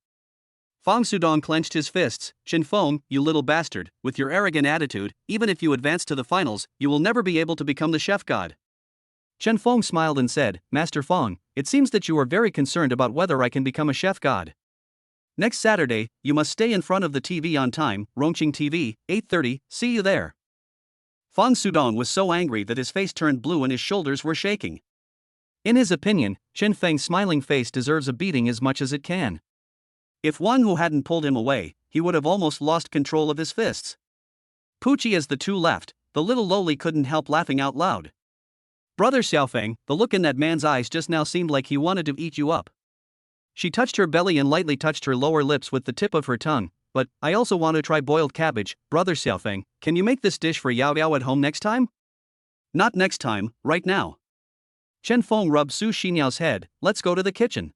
Fong Sudong clenched his fists, "Chen Feng, you little bastard, with your arrogant attitude, even if you advance to the finals, you will never be able to become the chef god." Chen Feng smiled and said, "Master Fong, it seems that you are very concerned about whether I can become a chef god. Next Saturday, you must stay in front of the TV on time, Rongqing TV, 8:30, see you there." Fong Sudong was so angry that his face turned blue and his shoulders were shaking. In his opinion, Chen Feng's smiling face deserves a beating as much as it can. If Wang Hu hadn't pulled him away, he would have almost lost control of his fists. Poochie as the two left, the little lowly couldn't help laughing out loud. "Brother Xiaofeng, the look in that man's eyes just now seemed like he wanted to eat you up." She touched her belly and lightly touched her lower lips with the tip of her tongue. "But, I also want to try boiled cabbage, Brother Xiaofeng, can you make this dish for Yao Yao at home next time?" "Not next time, right now." Chen Feng rubbed Su Xinyao's head, "Let's go to the kitchen.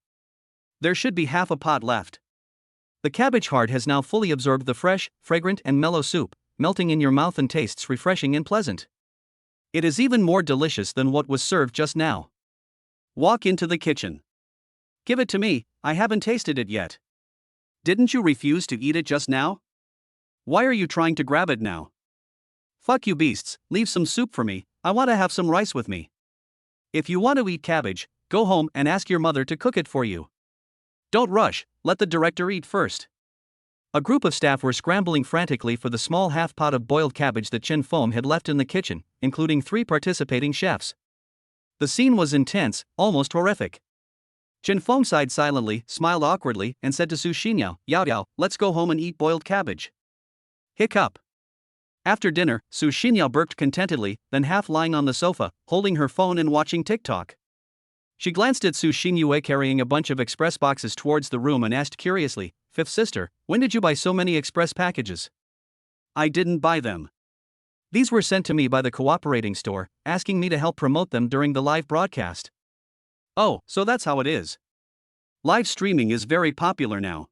There should be half a pot left." The cabbage heart has now fully absorbed the fresh, fragrant and mellow soup, melting in your mouth and tastes refreshing and pleasant. It is even more delicious than what was served just now. Walk into the kitchen. "Give it to me, I haven't tasted it yet." "Didn't you refuse to eat it just now? Why are you trying to grab it now?" "Fuck you beasts, leave some soup for me, I want to have some rice with me. If you want to eat cabbage, go home and ask your mother to cook it for you. Don't rush, let the director eat first." A group of staff were scrambling frantically for the small half pot of boiled cabbage that Chen Feng had left in the kitchen, including 3 participating chefs. The scene was intense, almost horrific. Chen Feng sighed silently, smiled awkwardly, and said to Su Xinyao, "Yao Yao, let's go home and eat boiled cabbage." Hiccup. After dinner, Su Xinyao burped contentedly, then half lying on the sofa, holding her phone and watching TikTok. She glanced at Su Xinyue carrying a bunch of express boxes towards the room and asked curiously, "Fifth sister, when did you buy so many express packages?" "I didn't buy them. These were sent to me by the cooperating store, asking me to help promote them during the live broadcast." "Oh, so that's how it is. Live streaming is very popular now."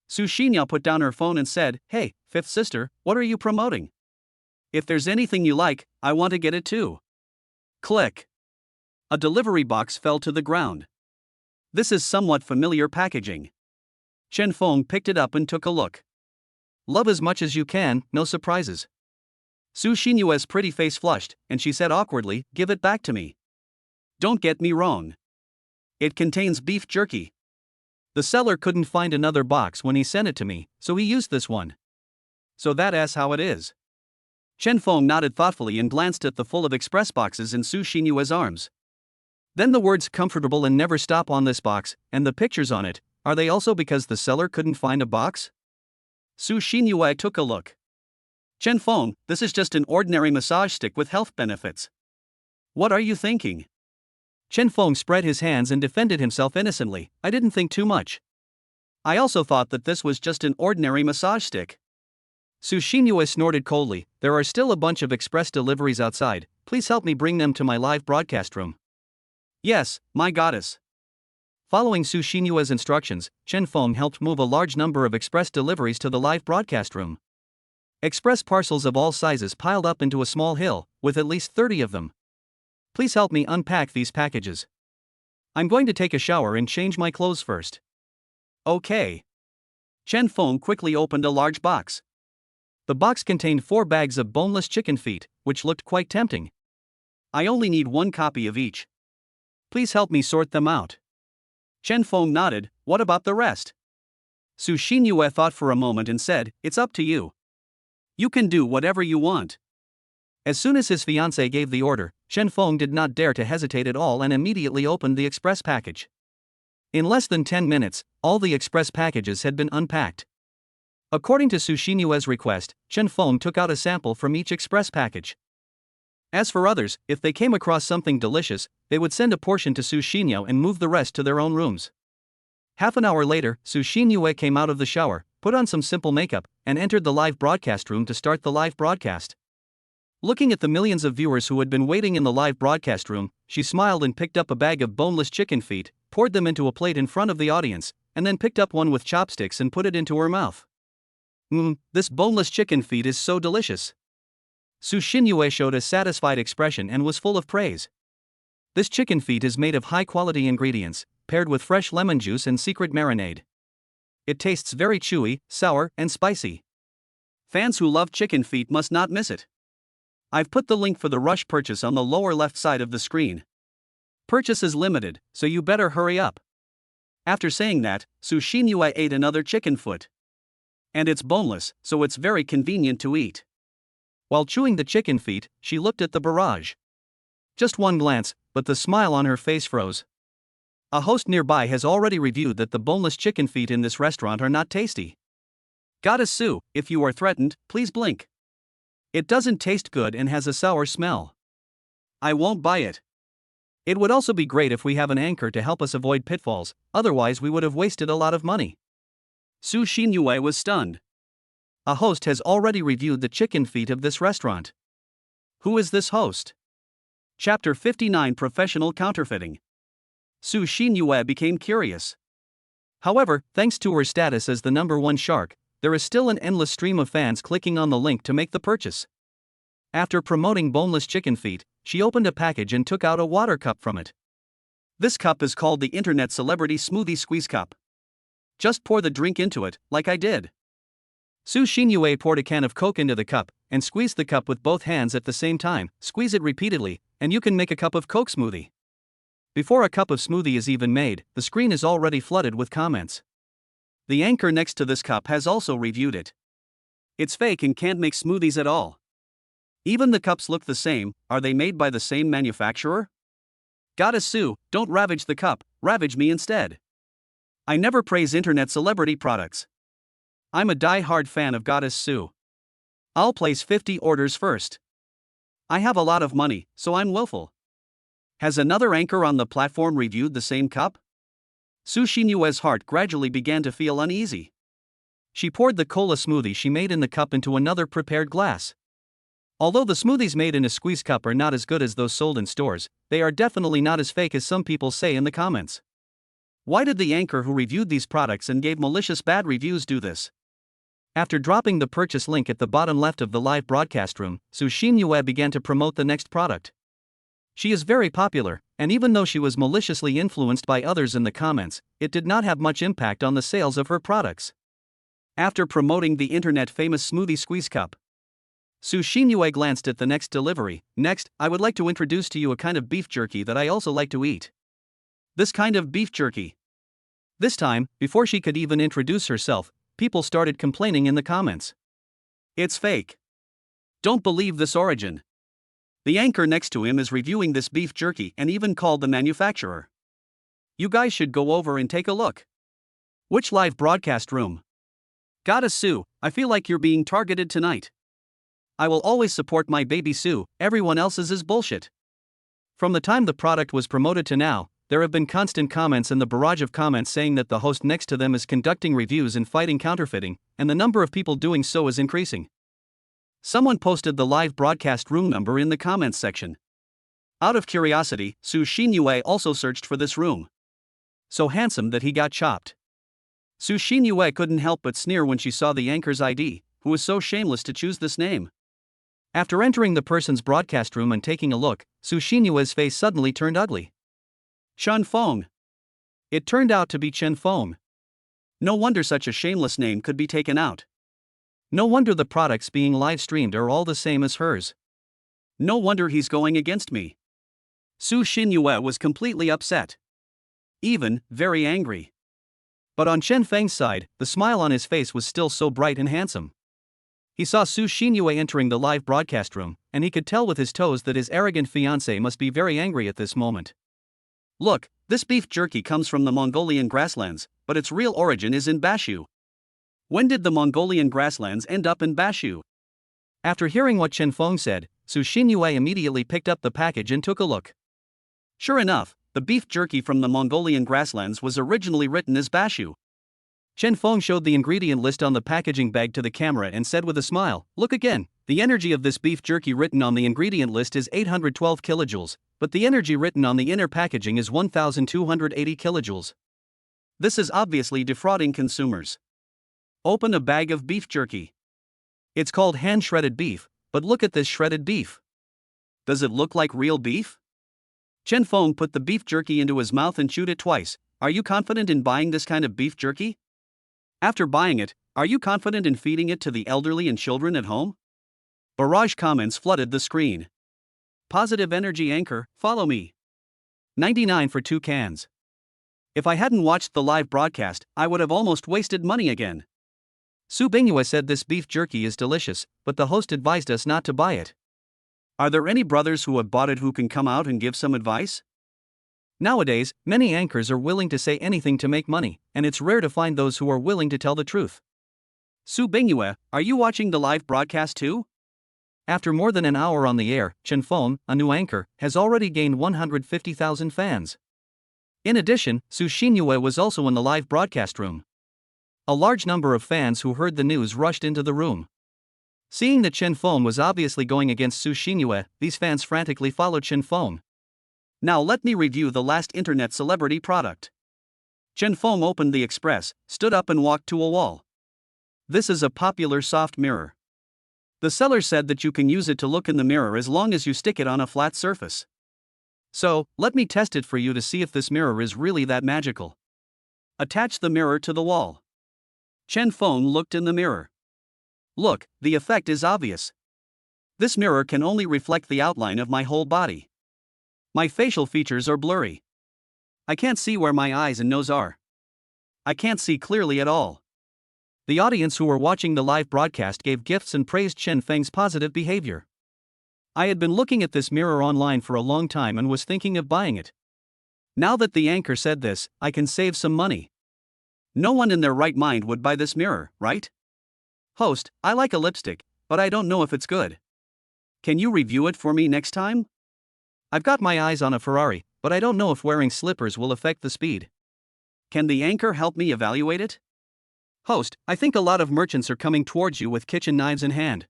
Su Xinyao put down her phone and said, "Hey, fifth sister, what are you promoting? If there's anything you like, I want to get it too." Click. A delivery box fell to the ground. This is somewhat familiar packaging. Chen Feng picked it up and took a look. "Love as much as you can, no surprises." Su Xinyue's pretty face flushed, and she said awkwardly, "Give it back to me. Don't get me wrong. It contains beef jerky. The seller couldn't find another box when he sent it to me, so he used this one. So that's how it is. Chen Feng nodded thoughtfully and glanced at the full of express boxes in Su Xinyue's arms. Then the words comfortable and never stop on this box, and the pictures on it, are they also because the seller couldn't find a box? Su Xinyue took a look. Chen Feng, this is just an ordinary massage stick with health benefits. What are you thinking? Chen Feng spread his hands and defended himself innocently. I didn't think too much. I also thought that this was just an ordinary massage stick. Su Xinyue snorted coldly. There are still a bunch of express deliveries outside. Please help me bring them to my live broadcast room. Yes, my goddess. Following Su Xinyue's instructions, Chen Feng helped move a large number of express deliveries to the live broadcast room. Express parcels of all sizes piled up into a small hill, with at least 30 of them. Please help me unpack these packages. I'm going to take a shower and change my clothes first. Okay. Chen Feng quickly opened a large box. The box contained 4 bags of boneless chicken feet, which looked quite tempting. I only need 1 copy of each. Please help me sort them out. Chen Feng nodded. What about the rest? Su Xinyue thought for a moment and said, it's up to you. You can do whatever you want. As soon as his fiancée gave the order, Chen Feng did not dare to hesitate at all and immediately opened the express package. In less than 10 minutes, all the express packages had been unpacked. According to Su Xinyue's request, Chen Feng took out a sample from each express package. As for others, if they came across something delicious, they would send a portion to Su Xinyue and move the rest to their own rooms. Half an hour later, Su Xinyue came out of the shower, put on some simple makeup, and entered the live broadcast room to start the live broadcast. Looking at the millions of viewers who had been waiting in the live broadcast room, she smiled and picked up a bag of boneless chicken feet, poured them into a plate in front of the audience, and then picked up one with chopsticks and put it into her mouth. This boneless chicken feet is so delicious. Su Xinyue showed a satisfied expression and was full of praise. This chicken feet is made of high-quality ingredients, paired with fresh lemon juice and secret marinade. It tastes very chewy, sour, and spicy. Fans who love chicken feet must not miss it. I've put the link for the rush purchase on the lower left side of the screen. Purchase is limited, so you better hurry up. After saying that, Su Xinyue ate another chicken foot. And it's boneless, so it's very convenient to eat. While chewing the chicken feet, she looked at the barrage. Just one glance, but the smile on her face froze. A host nearby has already reviewed that the boneless chicken feet in this restaurant are not tasty. Goddess Su, if you are threatened, please blink. It doesn't taste good and has a sour smell. I won't buy it. It would also be great if we have an anchor to help us avoid pitfalls, otherwise we would have wasted a lot of money. Su Xinyue was stunned. A host has already reviewed the chicken feet of this restaurant. Who is this host? Chapter 59 Professional Counterfeiting. Su Xinyue became curious. However, thanks to her status as the #1 shark, there is still an endless stream of fans clicking on the link to make the purchase. After promoting boneless chicken feet, she opened a package and took out a water cup from it. This cup is called the Internet Celebrity Smoothie Squeeze Cup. Just pour the drink into it, like I did. Su Xinyue poured a can of Coke into the cup, and squeezed the cup with both hands at the same time. Squeeze it repeatedly, and you can make a cup of Coke smoothie. Before a cup of smoothie is even made, the screen is already flooded with comments. The anchor next to this cup has also reviewed it. It's fake and can't make smoothies at all. Even the cups look the same. Are they made by the same manufacturer? Goddess Su, don't ravage the cup, ravage me instead. I never praise internet celebrity products. I'm a die-hard fan of Goddess Su. I'll place 50 orders first. I have a lot of money, so I'm willful. Has another anchor on the platform reviewed the same cup? Su Xinyue's heart gradually began to feel uneasy. She poured the cola smoothie she made in the cup into another prepared glass. Although the smoothies made in a squeeze cup are not as good as those sold in stores, they are definitely not as fake as some people say in the comments. Why did the anchor who reviewed these products and gave malicious bad reviews do this? After dropping the purchase link at the bottom left of the live broadcast room, Su Xinyue began to promote the next product. She is very popular, and even though she was maliciously influenced by others in the comments, it did not have much impact on the sales of her products. After promoting the internet-famous smoothie squeeze cup, Su Xinyue glanced at the next delivery. Next, I would like to introduce to you a kind of beef jerky that I also like to eat. This kind of beef jerky. This time, before she could even introduce herself, people started complaining in the comments. It's fake. Don't believe this origin. The anchor next to him is reviewing this beef jerky and even called the manufacturer. You guys should go over and take a look. Which live broadcast room? Gotta sue, I feel like you're being targeted tonight. I will always support my baby Sue, everyone else's is bullshit. From the time the product was promoted to now, there have been constant comments and the barrage of comments saying that the host next to them is conducting reviews and fighting counterfeiting, and the number of people doing so is increasing. Someone posted the live broadcast room number in the comments section. Out of curiosity, Su Xinyue also searched for this room. So handsome that he got chopped. Su Xinyue couldn't help but sneer when she saw the anchor's ID, who was so shameless to choose this name. After entering the person's broadcast room and taking a look, Su Xinyue's face suddenly turned ugly. Chen Feng. It turned out to be Chen Feng. No wonder such a shameless name could be taken out. No wonder the products being live streamed are all the same as hers. No wonder he's going against me. Su Xinyue was completely upset. Even very angry. But on Chen Feng's side, the smile on his face was still so bright and handsome. He saw Su Xinyue entering the live broadcast room, and he could tell with his toes that his arrogant fiancée must be very angry at this moment. Look, this beef jerky comes from the Mongolian grasslands, but its real origin is in Bashu. When did the Mongolian grasslands end up in Bashu? After hearing what Chen Feng said, Su Xinyue immediately picked up the package and took a look. Sure enough, the beef jerky from the Mongolian grasslands was originally written as Bashu. Chen Feng showed the ingredient list on the packaging bag to the camera and said with a smile, "Look again, the energy of this beef jerky written on the ingredient list is 812 kilojoules, but the energy written on the inner packaging is 1280 kilojoules. This is obviously defrauding consumers. Open a bag of beef jerky. It's called hand-shredded beef, but look at this shredded beef. Does it look like real beef?" Chen Feng put the beef jerky into his mouth and chewed it twice. Are you confident in buying this kind of beef jerky? After buying it, are you confident in feeding it to the elderly and children at home? Barrage comments flooded the screen. Positive energy anchor, follow me. 99 for 2 cans. If I hadn't watched the live broadcast, I would have almost wasted money again. Su Bingyue said this beef jerky is delicious, but the host advised us not to buy it. Are there any brothers who have bought it who can come out and give some advice? Nowadays, many anchors are willing to say anything to make money, and it's rare to find those who are willing to tell the truth. Su Bingyue, are you watching the live broadcast too? After more than an hour on the air, Chen Feng, a new anchor, has already gained 150,000 fans. In addition, Su Xinyue was also in the live broadcast room. A large number of fans who heard the news rushed into the room. Seeing that Chen Feng was obviously going against Su Xinyue, these fans frantically followed Chen Feng. Now let me review the last internet celebrity product. Chen Feng opened the express, stood up and walked to a wall. This is a popular soft mirror. The seller said that you can use it to look in the mirror as long as you stick it on a flat surface. So, let me test it for you to see if this mirror is really that magical. Attach the mirror to the wall. Chen Feng looked in the mirror. Look, the effect is obvious. This mirror can only reflect the outline of my whole body. My facial features are blurry. I can't see where my eyes and nose are. I can't see clearly at all. The audience who were watching the live broadcast gave gifts and praised Chen Feng's positive behavior. I had been looking at this mirror online for a long time and was thinking of buying it. Now that the anchor said this, I can save some money. No one in their right mind would buy this mirror, right? Host, I like a lipstick, but I don't know if it's good. Can you review it for me next time? I've got my eyes on a Ferrari, but I don't know if wearing slippers will affect the speed. Can the anchor help me evaluate it? Host, I think a lot of merchants are coming towards you with kitchen knives in hand.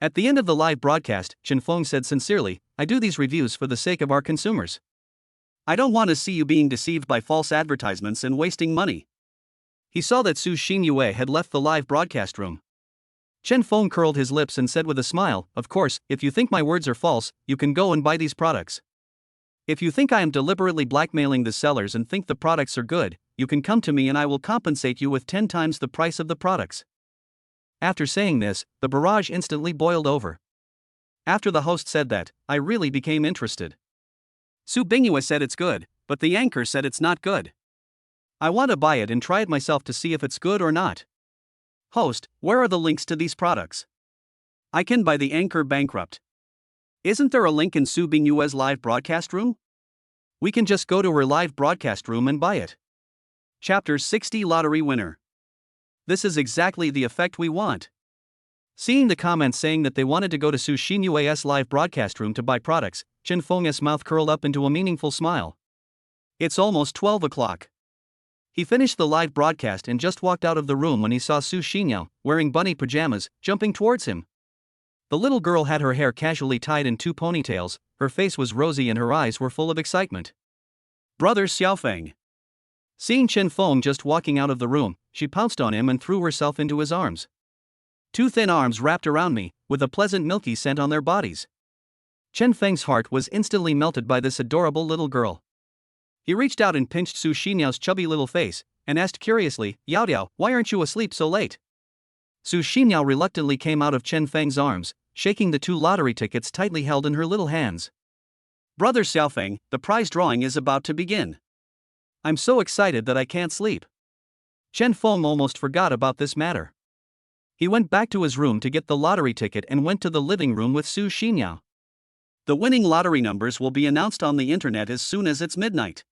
At the end of the live broadcast, Chen Feng said sincerely, I do these reviews for the sake of our consumers. I don't want to see you being deceived by false advertisements and wasting money. He saw that Su Xinyue had left the live broadcast room. Chen Feng curled his lips and said with a smile, of course, if you think my words are false, you can go and buy these products. If you think I am deliberately blackmailing the sellers and think the products are good, you can come to me and I will compensate you with 10 times the price of the products. After saying this, the barrage instantly boiled over. After the host said that, I really became interested. Su Binghua said it's good, but the anchor said it's not good. I want to buy it and try it myself to see if it's good or not. Host, where are the links to these products? I can buy the anchor bankrupt. Isn't there a link in Su Binghua's live broadcast room? We can just go to her live broadcast room and buy it. Chapter 60 Lottery Winner. This is exactly the effect we want. Seeing the comments saying that they wanted to go to Su Xinhua's live broadcast room to buy products, Chen Feng's mouth curled up into a meaningful smile. It's almost 12 o'clock. He finished the live broadcast and just walked out of the room when he saw Su Xinhua, wearing bunny pajamas, jumping towards him. The little girl had her hair casually tied in 2 ponytails, her face was rosy and her eyes were full of excitement. Brother Xiaofeng. Seeing Chen Feng just walking out of the room, she pounced on him and threw herself into his arms. 2 thin arms wrapped around me, with a pleasant milky scent on their bodies. Chen Feng's heart was instantly melted by this adorable little girl. He reached out and pinched Su Xinyao's chubby little face, and asked curiously, Yao Yao, why aren't you asleep so late? Su Xinhua reluctantly came out of Chen Feng's arms, shaking the 2 lottery tickets tightly held in her little hands. Brother Xiaofeng, the prize drawing is about to begin. I'm so excited that I can't sleep. Chen Feng almost forgot about this matter. He went back to his room to get the lottery ticket and went to the living room with Su Xinhua. The winning lottery numbers will be announced on the internet as soon as it's midnight.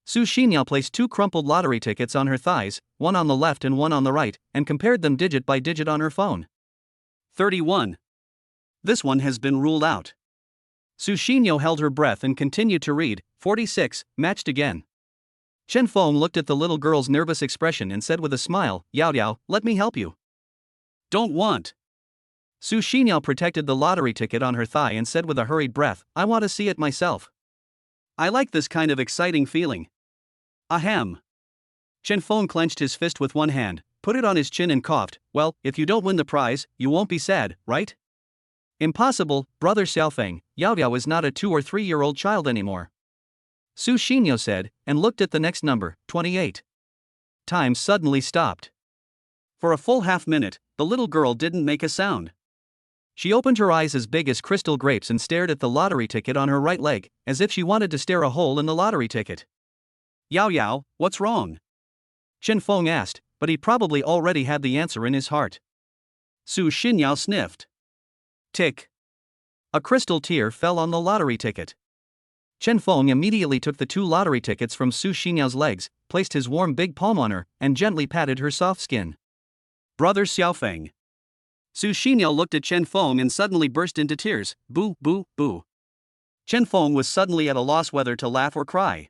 Su Xinhua placed 2 crumpled lottery tickets on her thighs, one on the left and one on the right, and compared them digit by digit on her phone. 31. This one has been ruled out. Su Xinhua held her breath and continued to read. 46, matched again. Chen Feng looked at the little girl's nervous expression and said with a smile, Yao Yao, let me help you. Don't want. Su Xinhua protected the lottery ticket on her thigh and said with a hurried breath, I want to see it myself. I like this kind of exciting feeling. Ahem. Chen Feng clenched his fist with one hand, put it on his chin and coughed, well, if you don't win the prize, you won't be sad, right? Impossible, brother Xiaofeng, Yao Yao is not a 2 or 3-year-old child anymore. Su Xinhua said, and looked at the next number, 28. Time suddenly stopped. For a full half-minute, the little girl didn't make a sound. She opened her eyes as big as crystal grapes and stared at the lottery ticket on her right leg, as if she wanted to stare a hole in the lottery ticket. Yao Yao, what's wrong? Chen Feng asked, but he probably already had the answer in his heart. Su Xinhua sniffed. Tick. A crystal tear fell on the lottery ticket. Chen Feng immediately took the 2 lottery tickets from Su Xinyao's legs, placed his warm big palm on her, and gently patted her soft skin. Brother Xiaofeng. Su Xinhua looked at Chen Feng and suddenly burst into tears. Boo, boo, boo. Chen Feng was suddenly at a loss whether to laugh or cry.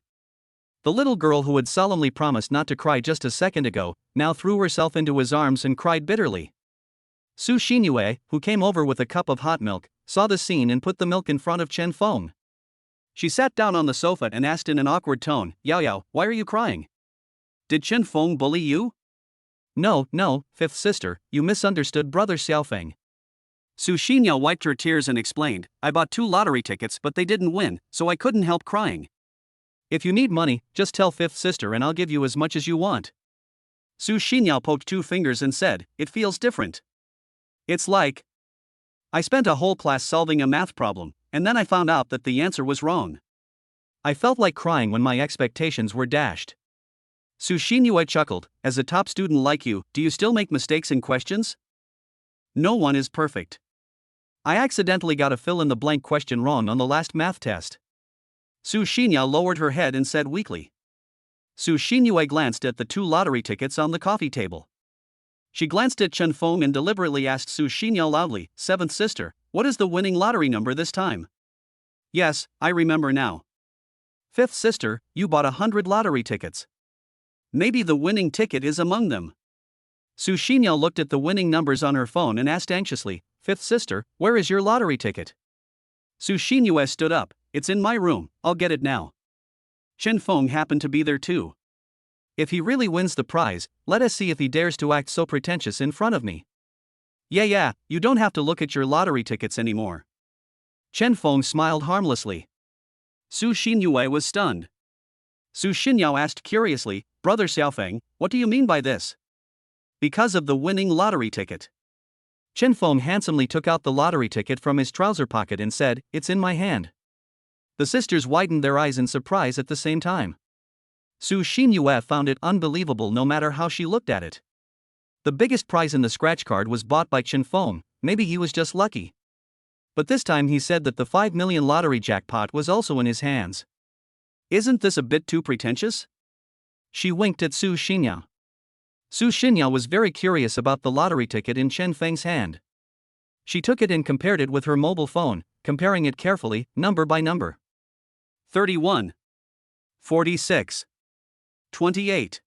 The little girl who had solemnly promised not to cry just a second ago, now threw herself into his arms and cried bitterly. Su Xinhua, who came over with a cup of hot milk, saw the scene and put the milk in front of Chen Feng. She sat down on the sofa and asked in an awkward tone, Yao Yao, why are you crying? Did Chen Feng bully you? No, 5th sister, you misunderstood brother Xiaofeng. Su Xinhua wiped her tears and explained, I bought 2 lottery tickets but they didn't win, so I couldn't help crying. If you need money, just tell 5th sister and I'll give you as much as you want. Su Xinhua poked 2 fingers and said, it feels different. It's like I spent a whole class solving a math problem, and then I found out that the answer was wrong. I felt like crying when my expectations were dashed. Su Xinhua chuckled, as a top student like you, do you still make mistakes in questions? No one is perfect. I accidentally got a fill-in-the-blank question wrong on the last math test. Su Xinhua lowered her head and said weakly. Su Xinhua glanced at the 2 lottery tickets on the coffee table. She glanced at Chen Feng and deliberately asked Su Xinhua loudly, 7th sister, what is the winning lottery number this time? Yes, I remember now. 5th sister, you bought 100 lottery tickets. Maybe the winning ticket is among them. Su Xinhua looked at the winning numbers on her phone and asked anxiously, 5th sister, where is your lottery ticket? Su Xinhua stood up, it's in my room, I'll get it now. Chen Feng happened to be there too. If he really wins the prize, let us see if he dares to act so pretentious in front of me. Yeah, you don't have to look at your lottery tickets anymore. Chen Feng smiled harmlessly. Su Xinhua was stunned. Su Xinhua asked curiously, Brother Xiaofeng, what do you mean by this? Because of the winning lottery ticket. Chen Feng handsomely took out the lottery ticket from his trouser pocket and said, it's in my hand. The sisters widened their eyes in surprise at the same time. Su Xinyue found it unbelievable no matter how she looked at it. The biggest prize in the scratch card was bought by Chen Feng, maybe he was just lucky. But this time he said that the 5 million lottery jackpot was also in his hands. Isn't this a bit too pretentious? She winked at Su Xinyue. Su Xinyue was very curious about the lottery ticket in Chen Feng's hand. She took it and compared it with her mobile phone, comparing it carefully, number by number. 31. 46. 28.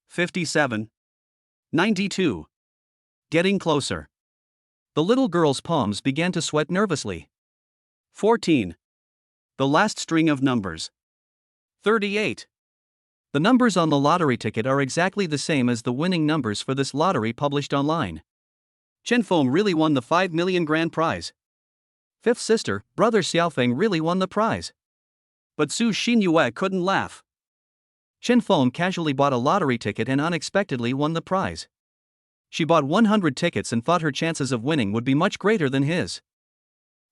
57. 92. Getting closer. The little girl's palms began to sweat nervously. 14. The last string of numbers. 38. The numbers on the lottery ticket are exactly the same as the winning numbers for this lottery published online. Chen Feng really won the 5 million grand prize. Fifth sister, brother Xiaofeng really won the prize. But Su Xinyue couldn't laugh. Chen Feng casually bought a lottery ticket and unexpectedly won the prize. She bought 100 tickets and thought her chances of winning would be much greater than his.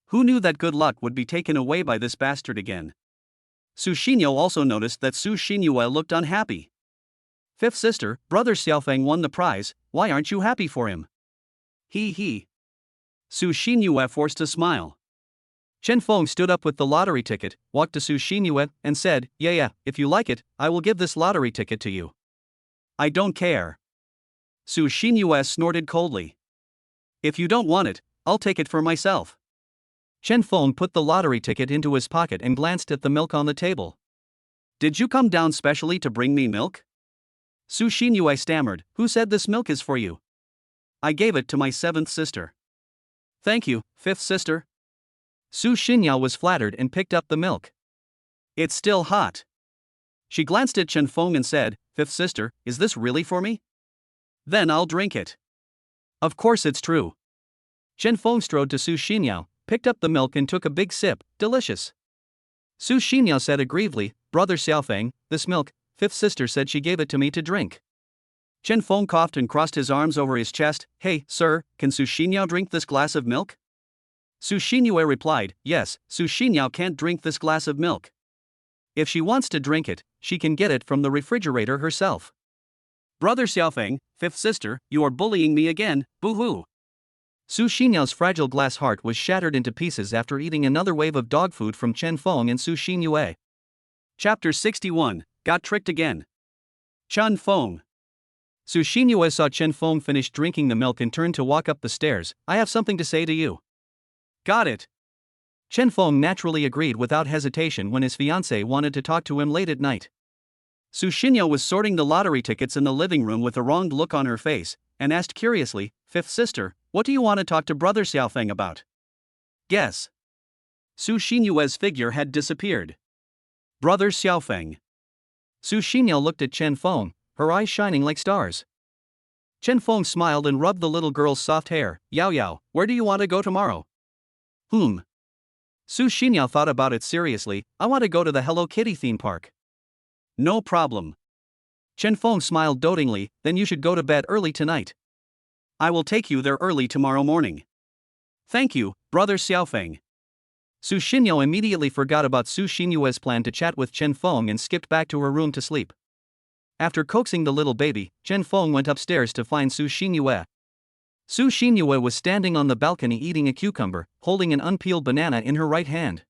Who knew that good luck would be taken away by this bastard again? Su Xinyue also noticed that Su Xinyue looked unhappy. Fifth sister, brother Xiaofeng won the prize, why aren't you happy for him? He. Su Xinyue forced a smile. Chen Feng stood up with the lottery ticket, walked to Su Xinyue, and said, Yeah, if you like it, I will give this lottery ticket to you. I don't care. Su Xinyue snorted coldly. If you don't want it, I'll take it for myself. Chen Feng put the lottery ticket into his pocket and glanced at the milk on the table. Did you come down specially to bring me milk? Su Xinyue stammered, Who said this milk is for you? I gave it to my seventh sister. Thank you, fifth sister. Su Xinyue was flattered and picked up the milk. It's still hot. She glanced at Chen Feng and said, Fifth sister, is this really for me? Then I'll drink it. Of course it's true. Chen Feng strode to Su Xinyue, picked up the milk and took a big sip, delicious. Su Xinyue said aggrievedly, Brother Xiaofeng, this milk, fifth sister said she gave it to me to drink. Chen Feng coughed and crossed his arms over his chest, Hey, sir, can Su Xinyue drink this glass of milk? Su Xinyue replied, Yes, Su Xinyue can't drink this glass of milk. If she wants to drink it, she can get it from the refrigerator herself. Brother Xiaofeng, fifth sister, you are bullying me again, boo-hoo. Su Xinyue's fragile glass heart was shattered into pieces after eating another wave of dog food from Chen Feng and Su Xinyue. Chapter 61, Got Tricked Again. Chen Feng. Su Xinyue saw Chen Feng finish drinking the milk and turned to walk up the stairs. I have something to say to you. Got it. Chen Feng naturally agreed without hesitation when his fiancée wanted to talk to him late at night. Su Xinyue was sorting the lottery tickets in the living room with a wronged look on her face, and asked curiously, Fifth sister, what do you want to talk to brother Xiaofeng about? Guess. Su Xinyue's figure had disappeared. Brother Xiaofeng. Su Xinyue looked at Chen Feng, her eyes shining like stars. Chen Feng smiled and rubbed the little girl's soft hair. Yao, where do you want to go tomorrow? Su Xinyue thought about it seriously. I want to go to the Hello Kitty theme park. No problem. Chen Feng smiled dotingly, then you should go to bed early tonight. I will take you there early tomorrow morning. Thank you, brother Xiaofeng. Su Xinyue immediately forgot about Su Xinyue's plan to chat with Chen Feng and skipped back to her room to sleep. After coaxing the little baby, Chen Feng went upstairs to find Su Xinyue. Su Xinyue was standing on the balcony eating a cucumber, holding an unpeeled banana in her right hand.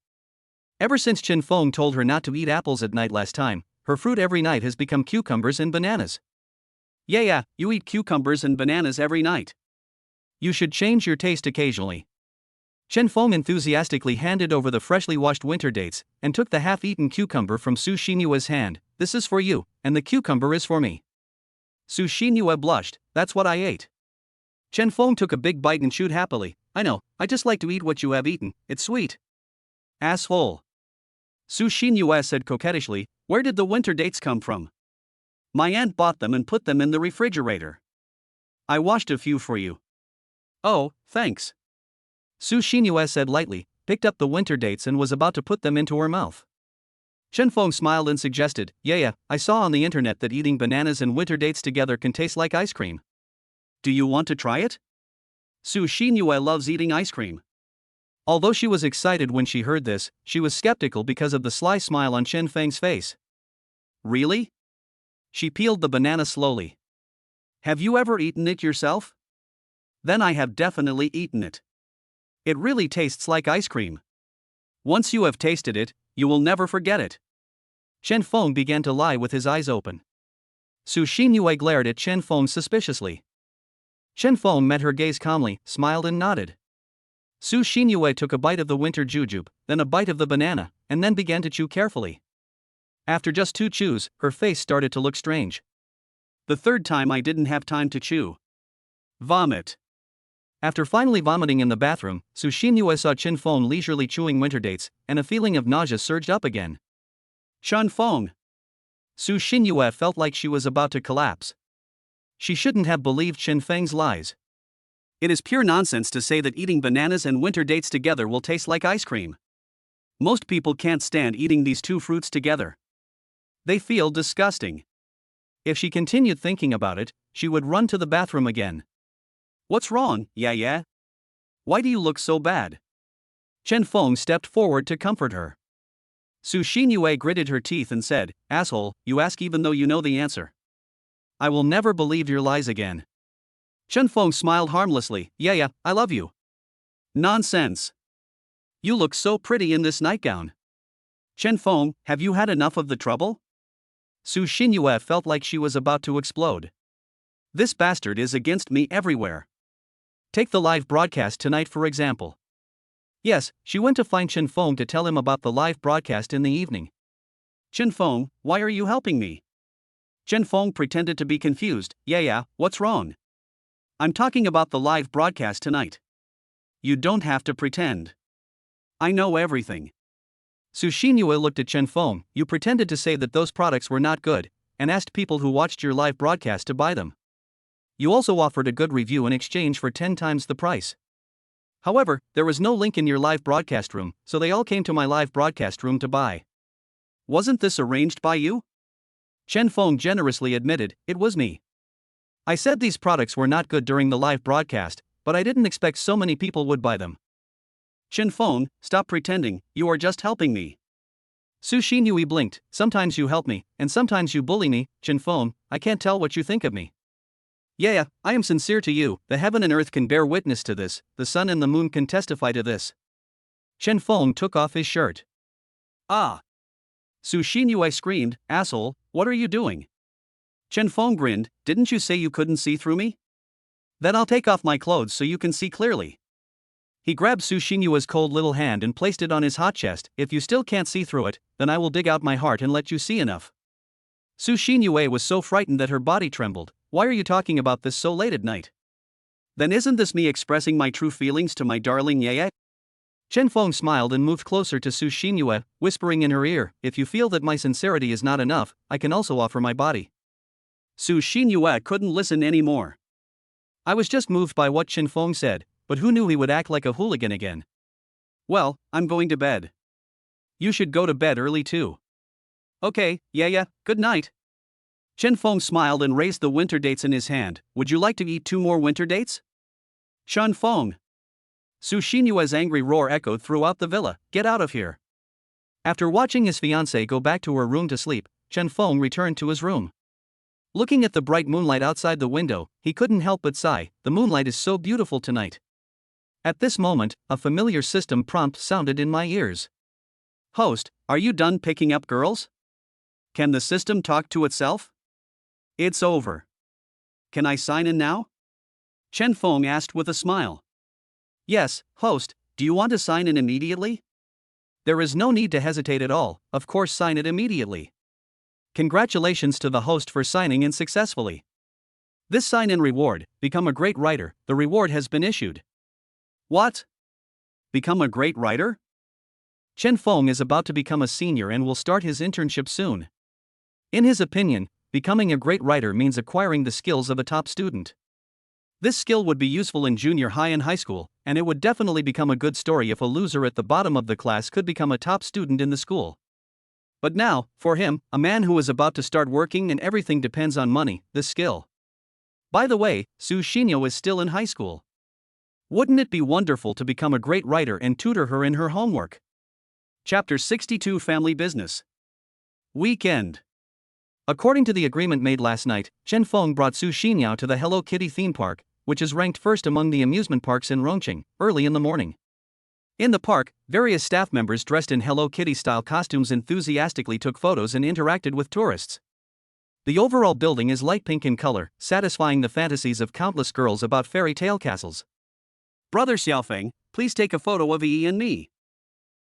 Ever since Chen Feng told her not to eat apples at night last time, her fruit every night has become cucumbers and bananas. Yeah, you eat cucumbers and bananas every night. You should change your taste occasionally. Chen Feng enthusiastically handed over the freshly washed winter dates, and took the half-eaten cucumber from Su Xinyue's hand. This is for you, and the cucumber is for me. Su Xinyue blushed, that's what I ate. Chen Feng took a big bite and chewed happily. I know, I just like to eat what you have eaten, it's sweet. Asshole. Su Xinyue said coquettishly, where did the winter dates come from? My aunt bought them and put them in the refrigerator. I washed a few for you. Oh, thanks. Su Xinyue said lightly, picked up the winter dates and was about to put them into her mouth. Chen Feng smiled and suggested, Yeah, I saw on the internet that eating bananas and winter dates together can taste like ice cream. Do you want to try it? Su Xinyue loves eating ice cream. Although she was excited when she heard this, she was skeptical because of the sly smile on Chen Feng's face. Really? She peeled the banana slowly. Have you ever eaten it yourself? Then I have definitely eaten it. It really tastes like ice cream. Once you have tasted it, you will never forget it. Chen Feng began to lie with his eyes open. Su Xinyue glared at Chen Feng suspiciously. Chen Feng met her gaze calmly, smiled and nodded. Su Xinyue took a bite of the winter jujube, then a bite of the banana, and then began to chew carefully. After just 2 chews, her face started to look strange. The third time I didn't have time to chew. Vomit. After finally vomiting in the bathroom, Su Xinyue saw Chen Feng leisurely chewing winter dates, and a feeling of nausea surged up again. Chen Feng. Su Xinyue felt like she was about to collapse. She shouldn't have believed Chen Feng's lies. It is pure nonsense to say that eating bananas and winter dates together will taste like ice cream. Most people can't stand eating these 2 fruits together. They feel disgusting. If she continued thinking about it, she would run to the bathroom again. What's wrong, yeah? Why do you look so bad? Chen Feng stepped forward to comfort her. Su Xinyue gritted her teeth and said, "Asshole, you ask even though you know the answer. I will never believe your lies again." Chen Feng smiled harmlessly, yeah, I love you. Nonsense. You look so pretty in this nightgown. Chen Feng, have you had enough of the trouble? Su Xinyue felt like she was about to explode. This bastard is against me everywhere. Take the live broadcast tonight for example. Yes, she went to find Chen Feng to tell him about the live broadcast in the evening. Chen Feng, why are you helping me? Chen Feng pretended to be confused, yeah, what's wrong? I'm talking about the live broadcast tonight. You don't have to pretend. I know everything. Su Xinyue looked at Chen Feng, you pretended to say that those products were not good, and asked people who watched your live broadcast to buy them. You also offered a good review in exchange for 10 times the price. However, there was no link in your live broadcast room, so they all came to my live broadcast room to buy. Wasn't this arranged by you? Chen Feng generously admitted, it was me. I said these products were not good during the live broadcast, but I didn't expect so many people would buy them. Chen Feng, stop pretending, you are just helping me. Su Xinyue blinked, sometimes you help me, and sometimes you bully me. Chen Feng, I can't tell what you think of me. Yeah, I am sincere to you, the heaven and earth can bear witness to this, the sun and the moon can testify to this. Chen Feng took off his shirt. Ah! Su Xinyue screamed, asshole, what are you doing? Chen Feng grinned, didn't you say you couldn't see through me? Then I'll take off my clothes so you can see clearly. He grabbed Su Xinyue's cold little hand and placed it on his hot chest. If you still can't see through it, then I will dig out my heart and let you see enough. Su Xinyue was so frightened that her body trembled. Why are you talking about this so late at night? Then isn't this me expressing my true feelings to my darling Yeye? Chen Feng smiled and moved closer to Su Xinyue, whispering in her ear, if you feel that my sincerity is not enough, I can also offer my body. Su Xinyue couldn't listen anymore. I was just moved by what Chen Feng said, but who knew he would act like a hooligan again? Well, I'm going to bed. You should go to bed early too. Okay, yeah, good night. Chen Feng smiled and raised the winter dates in his hand. Would you like to eat 2 more winter dates? Chen Feng. Su Xinyue's angry roar echoed throughout the villa, get out of here. After watching his fiancée go back to her room to sleep, Chen Feng returned to his room. Looking at the bright moonlight outside the window, he couldn't help but sigh, the moonlight is so beautiful tonight. At this moment, a familiar system prompt sounded in my ears. Host, are you done picking up girls? Can the system talk to itself? It's over. Can I sign in now? Chen Feng asked with a smile. Yes, host, do you want to sign in immediately? There is no need to hesitate at all, of course sign it immediately. Congratulations to the host for signing in successfully. This sign-in reward, become a great writer, the reward has been issued. What? Become a great writer? Chen Feng is about to become a senior and will start his internship soon. In his opinion, becoming a great writer means acquiring the skills of a top student. This skill would be useful in junior high and high school, and it would definitely become a good story if a loser at the bottom of the class could become a top student in the school. But now, for him, a man who is about to start working and everything depends on money, this skill. By the way, Su Xinyue is still in high school. Wouldn't it be wonderful to become a great writer and tutor her in her homework? Chapter 62 Family Business. Weekend. According to the agreement made last night, Chen Feng brought Su Xinyao to the Hello Kitty theme park, which is ranked first among the amusement parks in Rongqing, early in the morning. In the park, various staff members dressed in Hello Kitty-style costumes enthusiastically took photos and interacted with tourists. The overall building is light pink in color, satisfying the fantasies of countless girls about fairy tale castles. Brother Xiaofeng, please take a photo of Yi and me.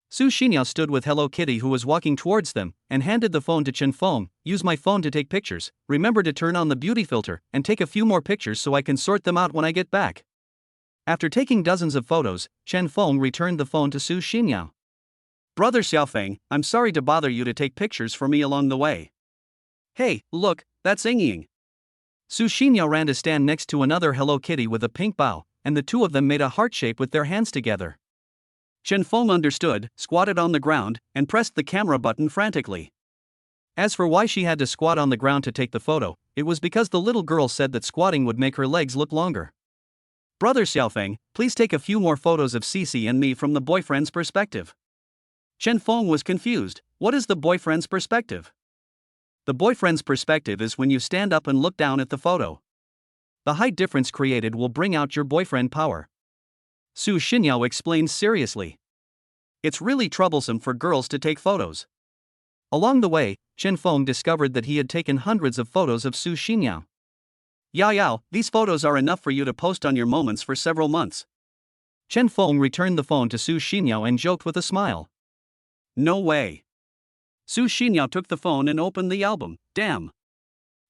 Su Xinyao stood with Hello Kitty, who was walking towards them, and handed the phone to Chen Feng. Use my phone to take pictures, remember to turn on the beauty filter, and take a few more pictures so I can sort them out when I get back. After taking dozens of photos, Chen Feng returned the phone to Su Xinyao. Brother Xiaofeng, I'm sorry to bother you to take pictures for me along the way. Hey, look, that's Ying. Su Xinyao ran to stand next to another Hello Kitty with a pink bow, and the two of them made a heart shape with their hands together. Chen Feng understood, squatted on the ground, and pressed the camera button frantically. As for why she had to squat on the ground to take the photo, it was because the little girl said that squatting would make her legs look longer. Brother Xiaofeng, please take a few more photos of Cici and me from the boyfriend's perspective. Chen Feng was confused. What is the boyfriend's perspective? The boyfriend's perspective is when you stand up and look down at the photo. The height difference created will bring out your boyfriend power. Su Xinyao explained seriously. It's really troublesome for girls to take photos. Along the way, Chen Feng discovered that he had taken hundreds of photos of Su Xinyao. Yao, these photos are enough for you to post on your moments for several months. Chen Feng returned the phone to Su Xinyao and joked with a smile. No way. Su Xinyao took the phone and opened the album. Damn.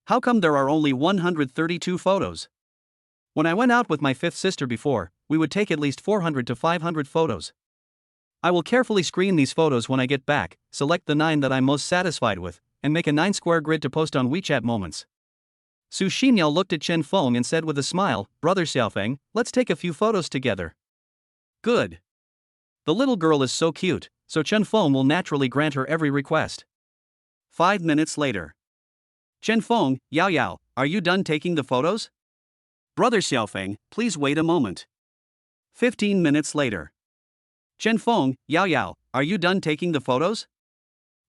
How come there are only 132 photos? When I went out with my fifth sister before, we would take at least 400 to 500 photos. I will carefully screen these photos when I get back, select the 9 that I'm most satisfied with, and make a 9-square grid to post on WeChat Moments. Su Xinyao looked at Chen Feng and said with a smile, Brother Xiaofeng, let's take a few photos together. Good. The little girl is so cute, so Chen Feng will naturally grant her every request. 5 minutes later. Chen Feng, Yao, are you done taking the photos? Brother Xiaofeng, please wait a moment. 15 minutes later. Chen Feng, Yao, are you done taking the photos?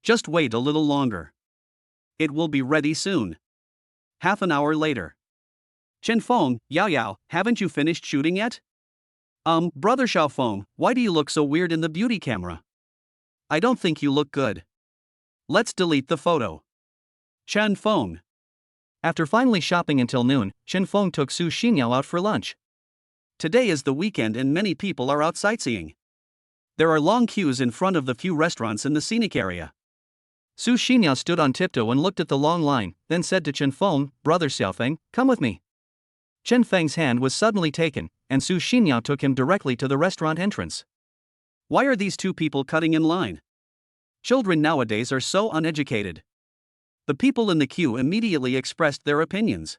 Just wait a little longer. It will be ready soon. Half an hour later. Chen Feng, Yao, haven't you finished shooting yet? Brother Xiaofeng, why do you look so weird in the beauty camera? I don't think you look good. Let's delete the photo. Chen Feng. After finally shopping until noon, Chen Feng took Su Xinyao out for lunch. Today is the weekend and many people are out sightseeing. There are long queues in front of the few restaurants in the scenic area. Su Xinyao stood on tiptoe and looked at the long line, then said to Chen Feng, Brother Xiaofeng, come with me. Chen Feng's hand was suddenly taken, and Su Xinyao took him directly to the restaurant entrance. Why are these two people cutting in line? Children nowadays are so uneducated. The people in the queue immediately expressed their opinions.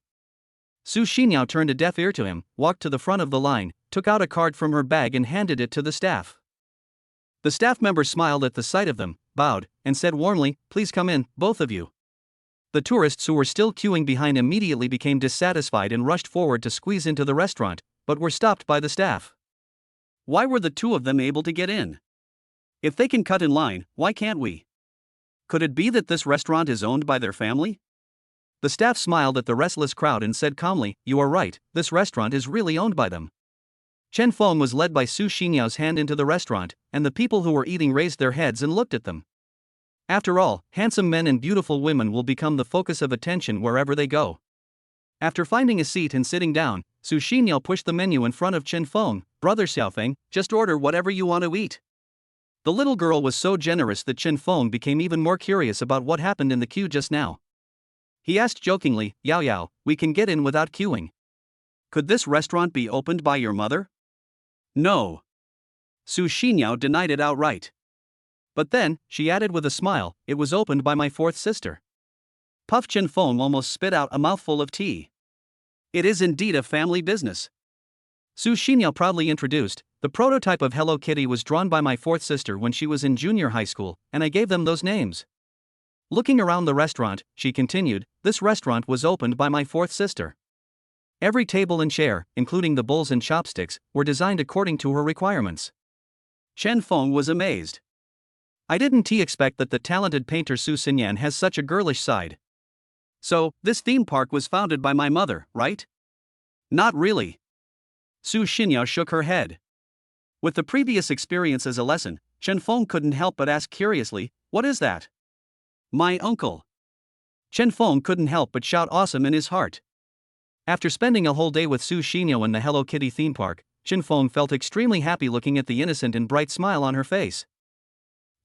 Su Xinyao turned a deaf ear to him, walked to the front of the line, took out a card from her bag and handed it to the staff. The staff member smiled at the sight of them, bowed, and said warmly, please come in, both of you. The tourists who were still queuing behind immediately became dissatisfied and rushed forward to squeeze into the restaurant, but were stopped by the staff. Why were the two of them able to get in? If they can cut in line, why can't we? Could it be that this restaurant is owned by their family? The staff smiled at the restless crowd and said calmly, you are right, this restaurant is really owned by them. Chen Feng was led by Su Xinyao's hand into the restaurant, and the people who were eating raised their heads and looked at them. After all, handsome men and beautiful women will become the focus of attention wherever they go. After finding a seat and sitting down, Su Xinyao pushed the menu in front of Chen Feng. Brother Xiaofeng, just order whatever you want to eat. The little girl was so generous that Chen Feng became even more curious about what happened in the queue just now. He asked jokingly, Yao, we can get in without queuing. Could this restaurant be opened by your mother? No. Su Xinyao denied it outright. But then, she added with a smile, it was opened by my fourth sister. Puff Chen Feng almost spit out a mouthful of tea. It is indeed a family business. Su Xinyao proudly introduced, the prototype of Hello Kitty was drawn by my fourth sister when she was in junior high school, and I gave them those names. Looking around the restaurant, she continued, this restaurant was opened by my fourth sister. Every table and chair, including the bowls and chopsticks, were designed according to her requirements. Chen Feng was amazed. I didn't expect that the talented painter Su Xinyan has such a girlish side. So, this theme park was founded by my mother, right? Not really. Su Xinyan shook her head. With the previous experience as a lesson, Chen Feng couldn't help but ask curiously, "What is that?" "My uncle." Chen Feng couldn't help but shout awesome in his heart. After spending a whole day with Su Xinyan in the Hello Kitty theme park, Chen Feng felt extremely happy looking at the innocent and bright smile on her face.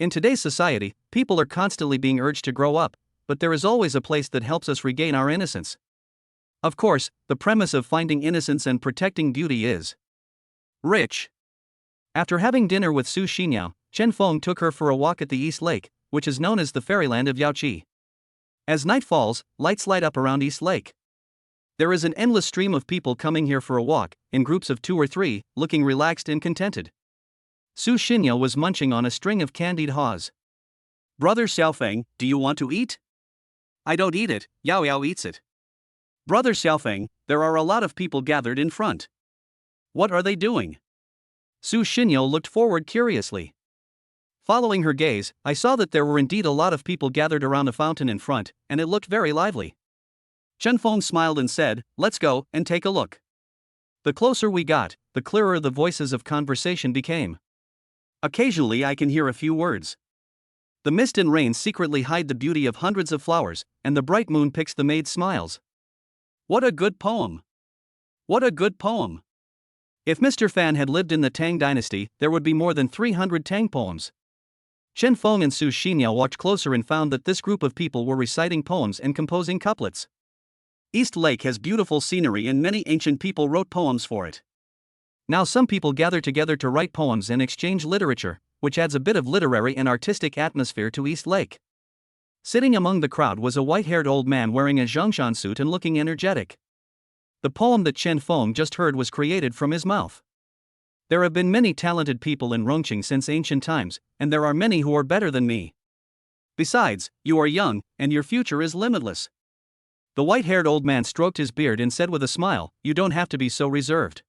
In today's society, people are constantly being urged to grow up, but there is always a place that helps us regain our innocence. Of course, the premise of finding innocence and protecting beauty is rich. After having dinner with Su Xinyan, Chen Feng took her for a walk at the East Lake, which is known as the fairyland of Yaoqi. As night falls, lights light up around East Lake. There is an endless stream of people coming here for a walk, in groups of 2 or 3, looking relaxed and contented. Su Xinyan was munching on a string of candied haws. "Brother Xiaofeng, do you want to eat?" "I don't eat it, Yao Yao eats it." "Brother Xiaofeng, there are a lot of people gathered in front. What are they doing?" Su Xinyan looked forward curiously. Following her gaze, I saw that there were indeed a lot of people gathered around a fountain in front, and it looked very lively. Chen Feng smiled and said, "Let's go and take a look." The closer we got, the clearer the voices of conversation became. Occasionally I can hear a few words. The mist and rain secretly hide the beauty of hundreds of flowers, and the bright moon picks the maid's smiles. What a good poem! What a good poem! If Mr. Fan had lived in the Tang dynasty, there would be more than 300 Tang poems. Chen Feng and Su Xinyan walked closer and found that this group of people were reciting poems and composing couplets. East Lake has beautiful scenery and many ancient people wrote poems for it. Now some people gather together to write poems and exchange literature, which adds a bit of literary and artistic atmosphere to East Lake. Sitting among the crowd was a white-haired old man wearing a zhongshan suit and looking energetic. The poem that Chen Feng just heard was created from his mouth. There have been many talented people in Rongqing since ancient times, and there are many who are better than me. Besides, you are young, and your future is limitless. The white-haired old man stroked his beard and said with a smile, "You don't have to be so reserved.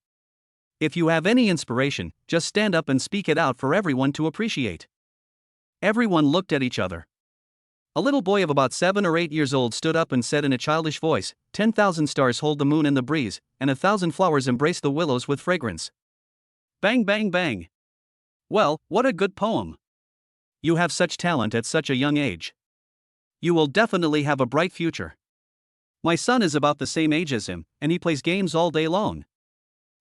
If you have any inspiration, just stand up and speak it out for everyone to appreciate." Everyone looked at each other. A little boy of about 7 or 8 years old stood up and said in a childish voice, 10,000 stars hold the moon in the breeze, and 1,000 flowers embrace the willows with fragrance." Bang bang bang. Well, what a good poem. You have such talent at such a young age. You will definitely have a bright future. My son is about the same age as him, and he plays games all day long.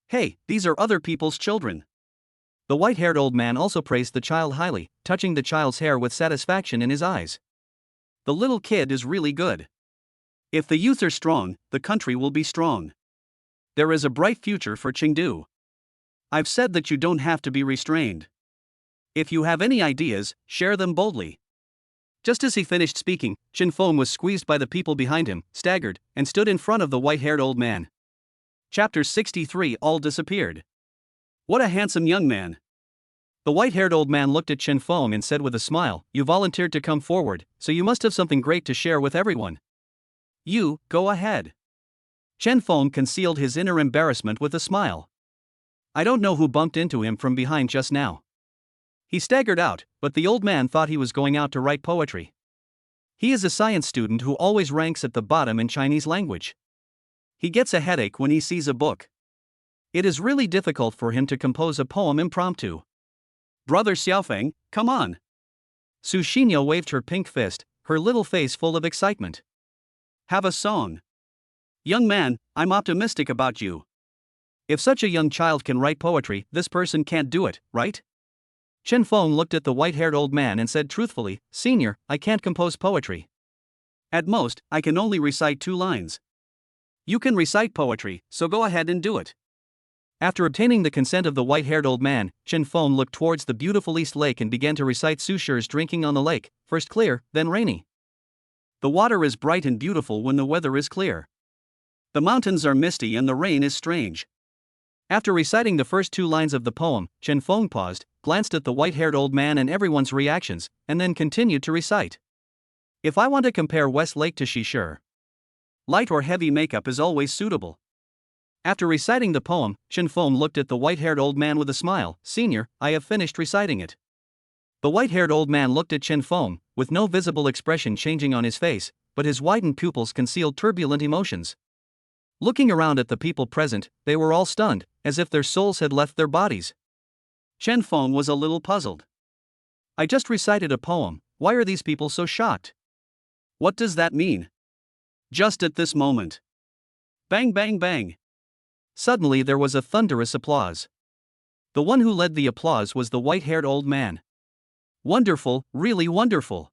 Hey, these are other people's children. The white-haired old man also praised the child highly, touching the child's hair with satisfaction in his eyes. The little kid is really good. If the youth are strong, the country will be strong. There is a bright future for Chengdu. I've said that you don't have to be restrained. If you have any ideas, share them boldly. Just as he finished speaking, Chen Feng was squeezed by the people behind him, staggered, and stood in front of the white-haired old man. Chapter 63 All disappeared. What a handsome young man. The white-haired old man looked at Chen Feng and said with a smile, "You volunteered to come forward, so you must have something great to share with everyone. You, go ahead." Chen Feng concealed his inner embarrassment with a smile. I don't know who bumped into him from behind just now. He staggered out, but the old man thought he was going out to write poetry. He is a science student who always ranks at the bottom in Chinese language. He gets a headache when he sees a book. It is really difficult for him to compose a poem impromptu. "Brother Xiaofeng, come on." Su Xinyan waved her pink fist, her little face full of excitement. "Have a song. Young man, I'm optimistic about you. If such a young child can write poetry, this person can't do it, right?" Chen Feng looked at the white-haired old man and said truthfully, "Senior, I can't compose poetry. At most, I can only recite 2 lines. You can recite poetry, so go ahead and do it." After obtaining the consent of the white-haired old man, Chen Feng looked towards the beautiful East Lake and began to recite Su Shi's Drinking on the Lake, first clear, then rainy. The water is bright and beautiful when the weather is clear. The mountains are misty and the rain is strange. After reciting the first 2 lines of the poem, Chen Feng paused, glanced at the white-haired old man and everyone's reactions, and then continued to recite. If I want to compare West Lake to Shi, light or heavy makeup is always suitable. After reciting the poem, Chen Feng looked at the white-haired old man with a smile. Senior, I have finished reciting it. The white-haired old man looked at Chen Feng, with no visible expression changing on his face, but his widened pupils concealed turbulent emotions. Looking around at the people present, they were all stunned, as if their souls had left their bodies. Chen Feng was a little puzzled. I just recited a poem, why are these people so shocked? What does that mean? Just at this moment. Bang bang bang. Suddenly there was a thunderous applause. The one who led the applause was the white-haired old man. Wonderful, really wonderful.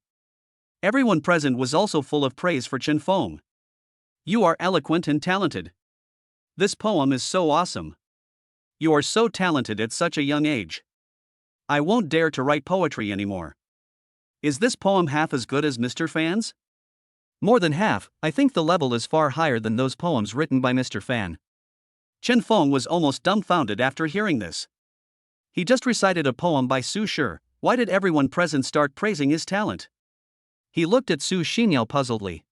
Everyone present was also full of praise for Chen Feng. You are eloquent and talented. This poem is so awesome. You are so talented at such a young age. I won't dare to write poetry anymore. Is this poem half as good as Mr. Fan's? More than half. I think the level is far higher than those poems written by Mr. Fan. Chen Feng was almost dumbfounded after hearing this. He just recited a poem by Su Shi. Why did everyone present start praising his talent? He looked at Su Xinyao puzzledly.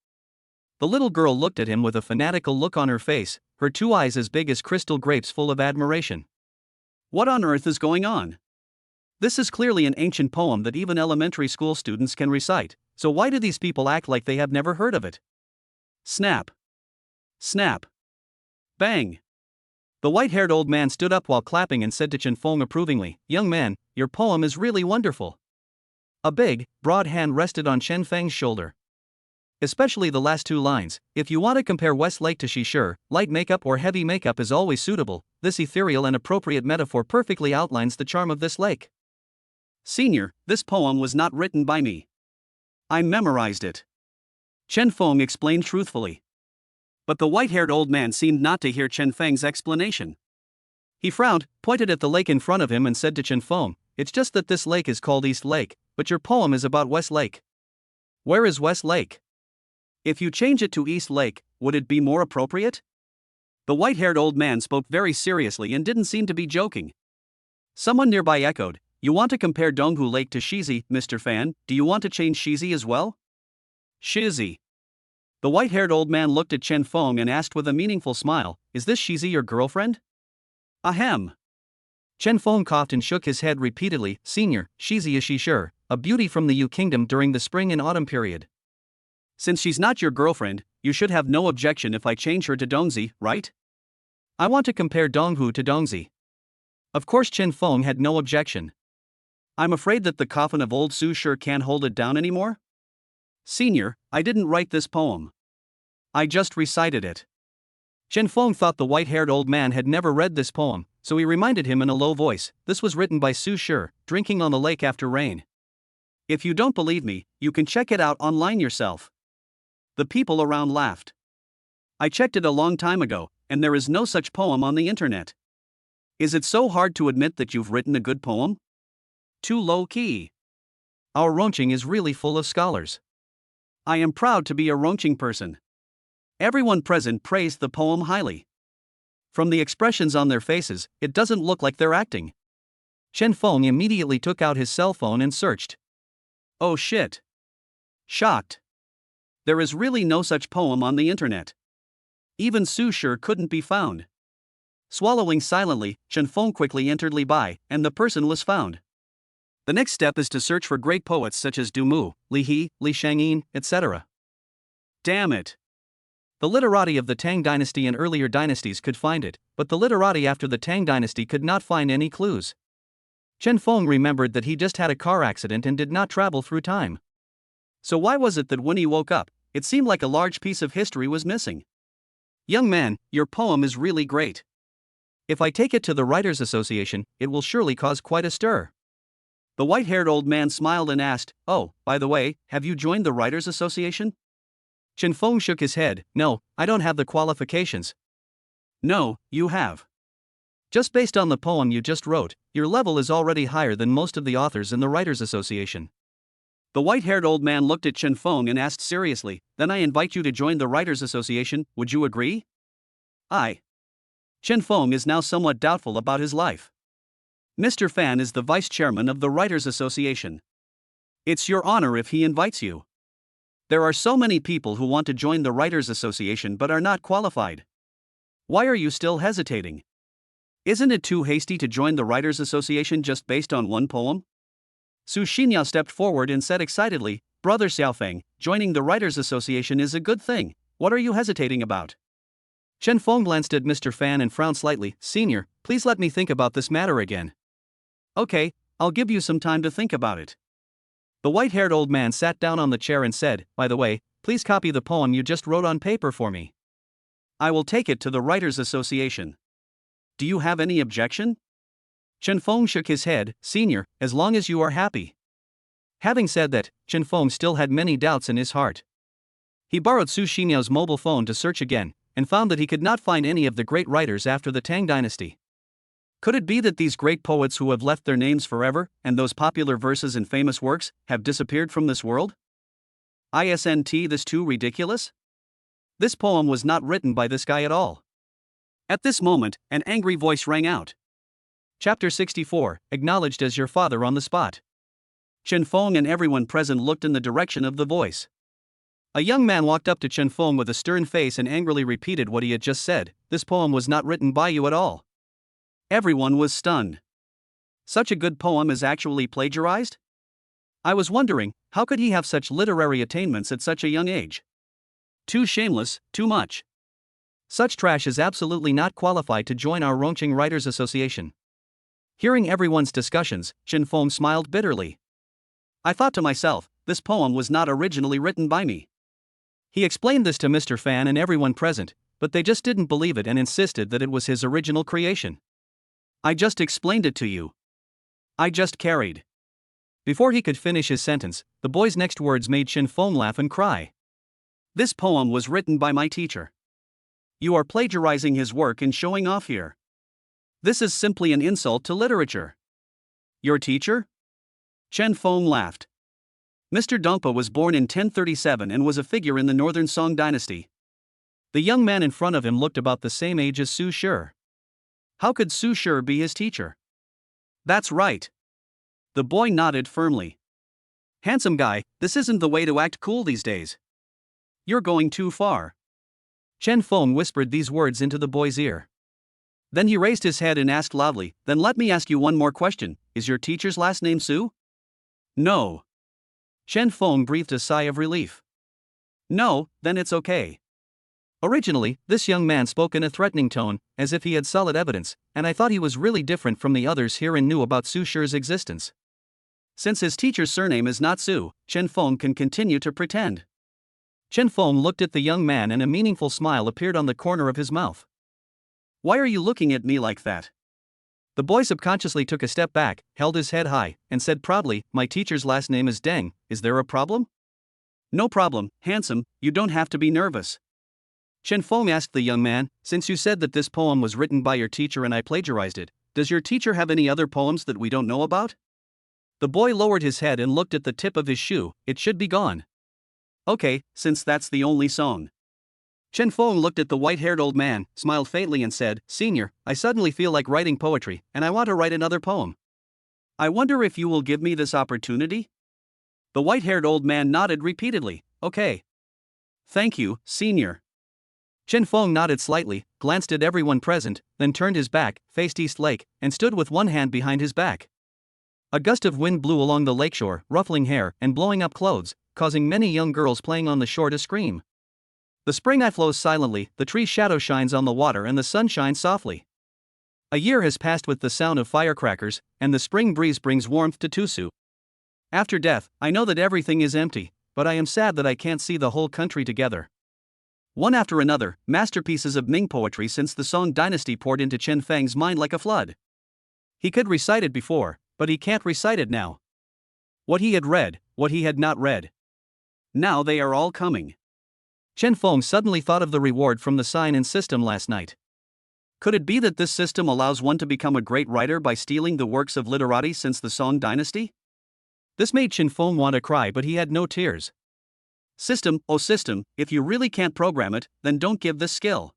The little girl looked at him with a fanatical look on her face, her two eyes as big as crystal grapes full of admiration. What on earth is going on? This is clearly an ancient poem that even elementary school students can recite, so why do these people act like they have never heard of it? Snap. Snap. Bang. The white-haired old man stood up while clapping and said to Chen Feng approvingly, Young man, your poem is really wonderful. A big, broad hand rested on Chen Feng's shoulder. Especially the last two lines, if you want to compare Westlake to Shi, light makeup or heavy makeup is always suitable, this ethereal and appropriate metaphor perfectly outlines the charm of this lake. Senior, this poem was not written by me. I memorized it. Chen Feng explained truthfully. But the white-haired old man seemed not to hear Chen Feng's explanation. He frowned, pointed at the lake in front of him and said to Chen Feng, It's just that this lake is called East Lake, but your poem is about West Lake. Where is West Lake? If you change it to East Lake, would it be more appropriate? The white-haired old man spoke very seriously and didn't seem to be joking. Someone nearby echoed, You want to compare Donghu Lake to Shizi, Mr. Fan, do you want to change Shizi as well? Shizi. The white-haired old man looked at Chen Feng and asked with a meaningful smile, Is this Shizi your girlfriend? Ahem. Chen Feng coughed and shook his head repeatedly, Senior, Shizi is Shi, a beauty from the Yu Kingdom during the spring and autumn period. Since she's not your girlfriend, you should have no objection if I change her to Dongzi, right? I want to compare Donghu to Dongzi. Of course Chen Feng had no objection. I'm afraid that the coffin of old Su Shi can't hold it down anymore? Senior, I didn't write this poem. I just recited it. Chen Feng thought the white-haired old man had never read this poem, so he reminded him in a low voice, This was written by Su Shi, drinking on the lake after rain. If you don't believe me, you can check it out online yourself. The people around laughed. I checked it a long time ago, and there is no such poem on the internet. Is it so hard to admit that you've written a good poem? Too low key. Our Ronqing is really full of scholars. I am proud to be a Ronqing person. Everyone present praised the poem highly. From the expressions on their faces, it doesn't look like they're acting. Chen Feng immediately took out his cell phone and searched. Oh shit. Shocked. There is really no such poem on the internet. Even Su Shi couldn't be found. Swallowing silently, Chen Feng quickly entered Li Bai, and the person was found. The next step is to search for great poets such as Du Mu, Li He, Li Shangyin, etc. Damn it. The literati of the Tang dynasty and earlier dynasties could find it, but the literati after the Tang dynasty could not find any clues. Chen Feng remembered that he just had a car accident and did not travel through time. So why was it that when he woke up, it seemed like a large piece of history was missing? Young man, your poem is really great. If I take it to the Writers' Association, it will surely cause quite a stir. The white-haired old man smiled and asked, Oh, by the way, have you joined the Writers' Association? Chen Feng shook his head, No, I don't have the qualifications. No, you have. Just based on the poem you just wrote, your level is already higher than most of the authors in the Writers' Association. The white-haired old man looked at Chen Feng and asked seriously, Then I invite you to join the Writers' Association, would you agree? Chen Feng is now somewhat doubtful about his life. Mr. Fan is the vice chairman of the Writers' Association. It's your honor if he invites you. There are so many people who want to join the Writers' Association but are not qualified. Why are you still hesitating? Isn't it too hasty to join the Writers' Association just based on one poem? Su Xinyao stepped forward and said excitedly, Brother Xiaofeng, joining the Writers' Association is a good thing. What are you hesitating about? Chen Feng glanced at Mr. Fan and frowned slightly. Senior, please let me think about this matter again. Okay, I'll give you some time to think about it. The white-haired old man sat down on the chair and said, By the way, please copy the poem you just wrote on paper for me. I will take it to the Writers' Association. Do you have any objection? Chen Feng shook his head. Senior, as long as you are happy. Having said that, Chen Feng still had many doubts in his heart. He borrowed Su Xinyao's mobile phone to search again, and found that he could not find any of the great writers after the Tang dynasty. Could it be that these great poets who have left their names forever, and those popular verses and famous works, have disappeared from this world? Isn't this too ridiculous? This poem was not written by this guy at all. At this moment, an angry voice rang out. Chapter 64, Acknowledged as your father on the spot. Chen Feng and everyone present looked in the direction of the voice. A young man walked up to Chen Feng with a stern face and angrily repeated what he had just said. This poem was not written by you at all. Everyone was stunned. Such a good poem is actually plagiarized? I was wondering, how could he have such literary attainments at such a young age? Too shameless, too much. Such trash is absolutely not qualified to join our Rongqing Writers Association. Hearing everyone's discussions, Chen Feng smiled bitterly. I thought to myself, this poem was not originally written by me. He explained this to Mr. Fan and everyone present, but they just didn't believe it and insisted that it was his original creation. I just explained it to you. I just carried. Before he could finish his sentence, the boy's next words made Chen Feng laugh and cry. This poem was written by my teacher. You are plagiarizing his work and showing off here. This is simply an insult to literature. Your teacher? Chen Feng laughed. Mr. Dongpa was born in 1037 and was a figure in the Northern Song dynasty. The young man in front of him looked about the same age as Su Shi. How could Su Shi be his teacher? That's right. The boy nodded firmly. Handsome guy, this isn't the way to act cool these days. You're going too far. Chen Feng whispered these words into the boy's ear. Then he raised his head and asked loudly, Then let me ask you one more question. Is your teacher's last name Su? No. Chen Feng breathed a sigh of relief. No, then it's okay. Originally, this young man spoke in a threatening tone, as if he had solid evidence, and I thought he was really different from the others here and knew about Su Shi's existence. Since his teacher's surname is not Su, Chen Feng can continue to pretend. Chen Feng looked at the young man and a meaningful smile appeared on the corner of his mouth. Why are you looking at me like that? The boy subconsciously took a step back, held his head high, and said proudly, My teacher's last name is Deng. Is there a problem? No problem, handsome, you don't have to be nervous. Chen Feng asked the young man, Since you said that this poem was written by your teacher and I plagiarized it, does your teacher have any other poems that we don't know about? The boy lowered his head and looked at the tip of his shoe. It should be gone. Okay, since that's the only song. Chen Feng looked at the white-haired old man, smiled faintly and said, Senior, I suddenly feel like writing poetry, and I want to write another poem. I wonder if you will give me this opportunity? The white-haired old man nodded repeatedly. Okay. Thank you, Senior. Chen Feng nodded slightly, glanced at everyone present, then turned his back, faced East Lake, and stood with one hand behind his back. A gust of wind blew along the lakeshore, ruffling hair and blowing up clothes, causing many young girls playing on the shore to scream. The spring eye flows silently, the tree's shadow shines on the water and the sun shines softly. A year has passed with the sound of firecrackers, and the spring breeze brings warmth to Tusu. After death, I know that everything is empty, but I am sad that I can't see the whole country together. One after another, masterpieces of Ming poetry since the Song dynasty poured into Chen Feng's mind like a flood. He could recite it before, but he can't recite it now. What he had read, what he had not read. Now they are all coming. Chen Feng suddenly thought of the reward from the sign and system last night. Could it be that this system allows one to become a great writer by stealing the works of literati since the Song dynasty? This made Chen Feng want to cry, but he had no tears. System, oh system, if you really can't program it, then don't give this skill.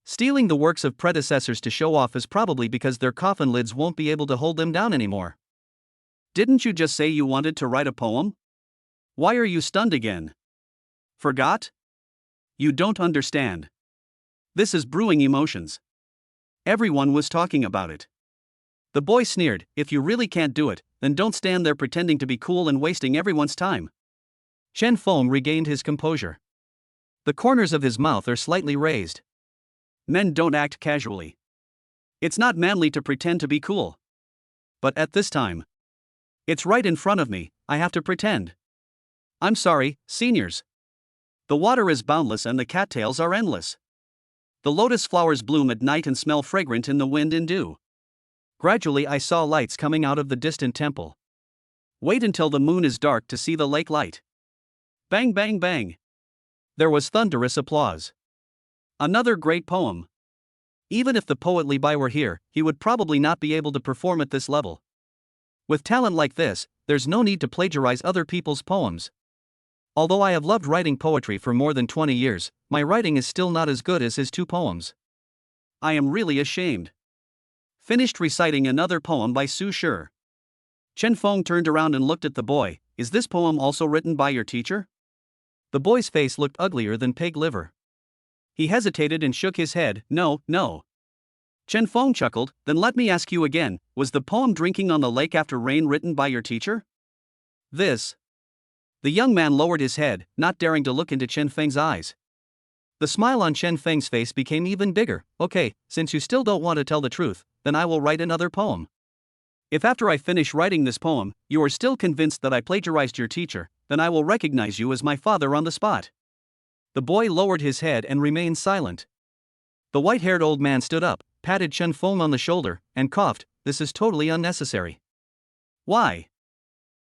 Stealing the works of predecessors to show off is probably because their coffin lids won't be able to hold them down anymore. Didn't you just say you wanted to write a poem? Why are you stunned again? Forgot? You don't understand. This is brewing emotions. Everyone was talking about it. The boy sneered, if you really can't do it, then don't stand there pretending to be cool and wasting everyone's time. Chen Feng regained his composure. The corners of his mouth are slightly raised. Men don't act casually. It's not manly to pretend to be cool. But at this time, it's right in front of me, I have to pretend. I'm sorry, seniors. The water is boundless and the cattails are endless. The lotus flowers bloom at night and smell fragrant in the wind and dew. Gradually I saw lights coming out of the distant temple. Wait until the moon is dark to see the lake light. Bang bang bang. There was thunderous applause. Another great poem. Even if the poet Li Bai were here, he would probably not be able to perform at this level. With talent like this, there's no need to plagiarize other people's poems. Although I have loved writing poetry for more than 20 years, my writing is still not as good as his 2 poems. I am really ashamed. Finished reciting another poem by Su Shi. Chen Feng turned around and looked at the boy. Is this poem also written by your teacher? The boy's face looked uglier than pig liver. He hesitated and shook his head. No, no. Chen Feng chuckled. Then let me ask you again, was the poem Drinking on the Lake After Rain written by your teacher? This. The young man lowered his head, not daring to look into Chen Feng's eyes. The smile on Chen Feng's face became even bigger. Okay, since you still don't want to tell the truth, then I will write another poem. If after I finish writing this poem, you are still convinced that I plagiarized your teacher, then I will recognize you as my father on the spot. The boy lowered his head and remained silent. The white-haired old man stood up, patted Chen Feng on the shoulder, and coughed. This is totally unnecessary. Why?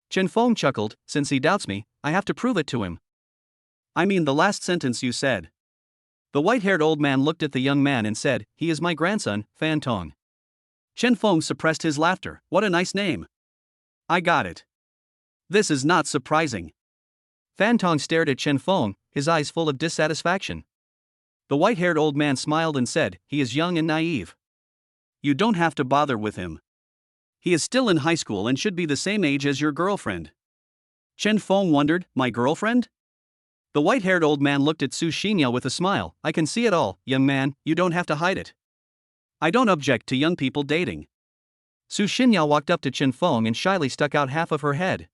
Chen Feng chuckled. Since he doubts me, I have to prove it to him. I mean the last sentence you said. The white-haired old man looked at the young man and said, he is my grandson, Fan Tong. Chen Feng suppressed his laughter. What a nice name. I got it. This is not surprising. Fan Tong stared at Chen Feng, his eyes full of dissatisfaction. The white-haired old man smiled and said, he is young and naive. You don't have to bother with him. He is still in high school and should be the same age as your girlfriend. Chen Feng wondered, my girlfriend? The white-haired old man looked at Su Xinyao with a smile. I can see it all, young man, you don't have to hide it. I don't object to young people dating. Su Xinyao walked up to Chen Feng and shyly stuck out half of her head.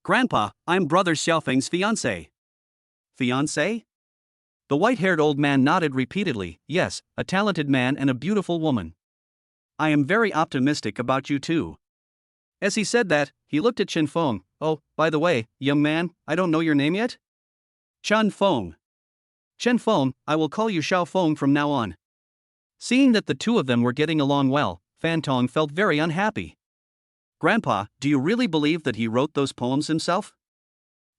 Grandpa, I'm brother Xiaofeng's fiancé. Fiancé? The white-haired old man nodded repeatedly. Yes, a talented man and a beautiful woman. I am very optimistic about you too. As he said that, he looked at Chen Feng. Oh, by the way, young man, I don't know your name yet? Chen Feng. Chen Feng, I will call you Xiao Feng from now on. Seeing that the two of them were getting along well, Fan Tong felt very unhappy. Grandpa, do you really believe that he wrote those poems himself?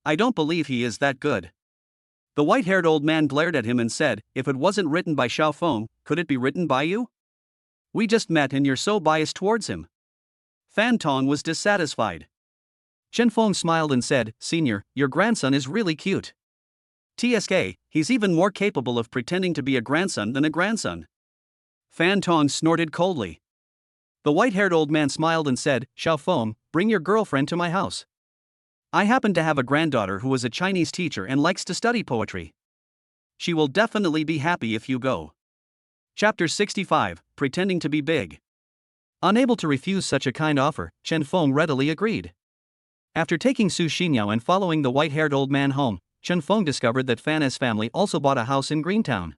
I don't believe he is that good. The white-haired old man glared at him and said, if it wasn't written by Xiao Feng, could it be written by you? We just met and you're so biased towards him. Fan Tong was dissatisfied. Chen Feng smiled and said, Senior, your grandson is really cute. TSK, he's even more capable of pretending to be a grandson than a grandson. Fan Tong snorted coldly. The white-haired old man smiled and said, Xiao Feng, bring your girlfriend to my house. I happen to have a granddaughter who is a Chinese teacher and likes to study poetry. She will definitely be happy if you go. Chapter 65, Pretending to be Big. Unable to refuse such a kind offer, Chen Feng readily agreed. After taking Su Xinyao and following the white-haired old man home, Chen Feng discovered that Fan's family also bought a house in Greentown.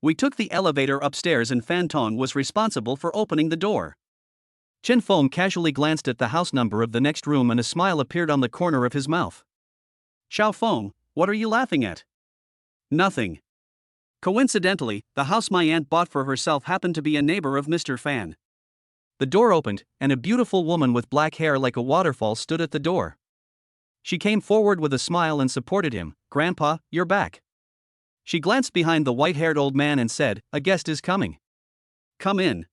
We took the elevator upstairs and Fan Tong was responsible for opening the door. Chen Feng casually glanced at the house number of the next room and a smile appeared on the corner of his mouth. Xiao Feng, what are you laughing at? Nothing. Coincidentally, the house my aunt bought for herself happened to be a neighbor of Mr. Fan. The door opened, and a beautiful woman with black hair like a waterfall stood at the door. She came forward with a smile and supported him. Grandpa, you're back. She glanced behind the white-haired old man and said, a guest is coming. Come in.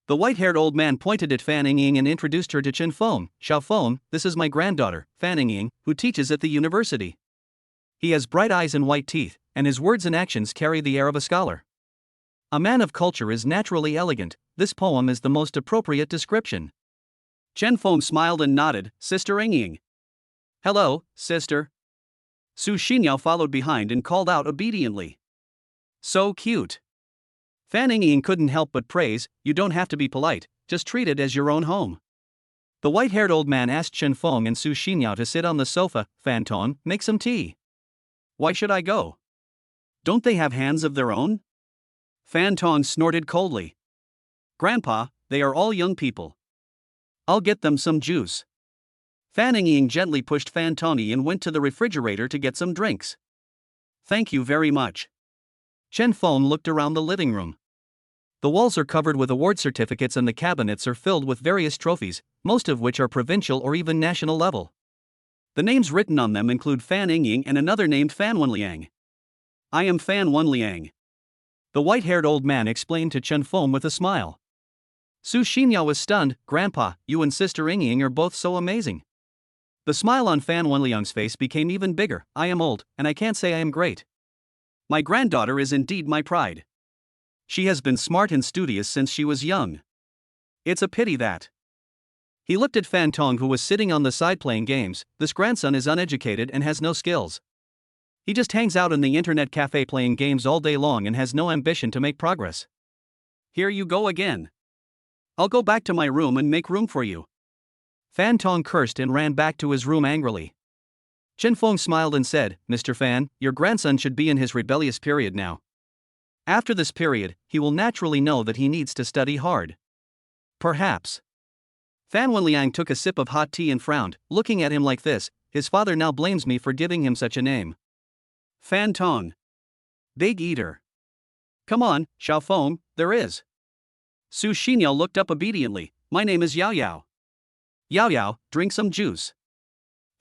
The white-haired old man pointed at Fan Ying and introduced her to Chen Feng. Xiao Feng, this is my granddaughter, Fan Ying, who teaches at the university. He has bright eyes and white teeth, and his words and actions carry the air of a scholar. A man of culture is naturally elegant. This poem is the most appropriate description. Chen Feng smiled and nodded. Sister Ying. Hello, sister. Su Xinyao followed behind and called out obediently. So cute. Fan Ying couldn't help but praise, you don't have to be polite, just treat it as your own home. The white-haired old man asked Chen Feng and Su Xinyao to sit on the sofa. Fan Tong, make some tea. Why should I go? Don't they have hands of their own? Fan Tong snorted coldly. Grandpa, they are all young people. I'll get them some juice. Fan Ying gently pushed Fan Tong and went to the refrigerator to get some drinks. Thank you very much. Chen Feng looked around the living room. The walls are covered with award certificates and the cabinets are filled with various trophies, most of which are provincial or even national level. The names written on them include Fan Ying and another named Fan Wenliang. I am Fan Wenliang. The white-haired old man explained to Chen Feng with a smile. Su Xinyao was stunned. Grandpa, you and Sister Ying are both so amazing. The smile on Fan Wenliang's face became even bigger. I am old, and I can't say I am great. My granddaughter is indeed my pride. She has been smart and studious since she was young. It's a pity that. He looked at Fan Tong, who was sitting on the side playing games. This grandson is uneducated and has no skills. He just hangs out in the internet cafe playing games all day long and has no ambition to make progress. Here you go again. I'll go back to my room and make room for you. Fan Tong cursed and ran back to his room angrily. Chen Feng smiled and said, Mr. Fan, your grandson should be in his rebellious period now. After this period, he will naturally know that he needs to study hard. Perhaps. Fan Wenliang took a sip of hot tea and frowned. Looking at him like this, his father now blames me for giving him such a name. Fan Tong. Big eater. Come on, Xiao Feng, there is. Su Xinyao looked up obediently. My name is Yao Yao. Yao Yao, drink some juice.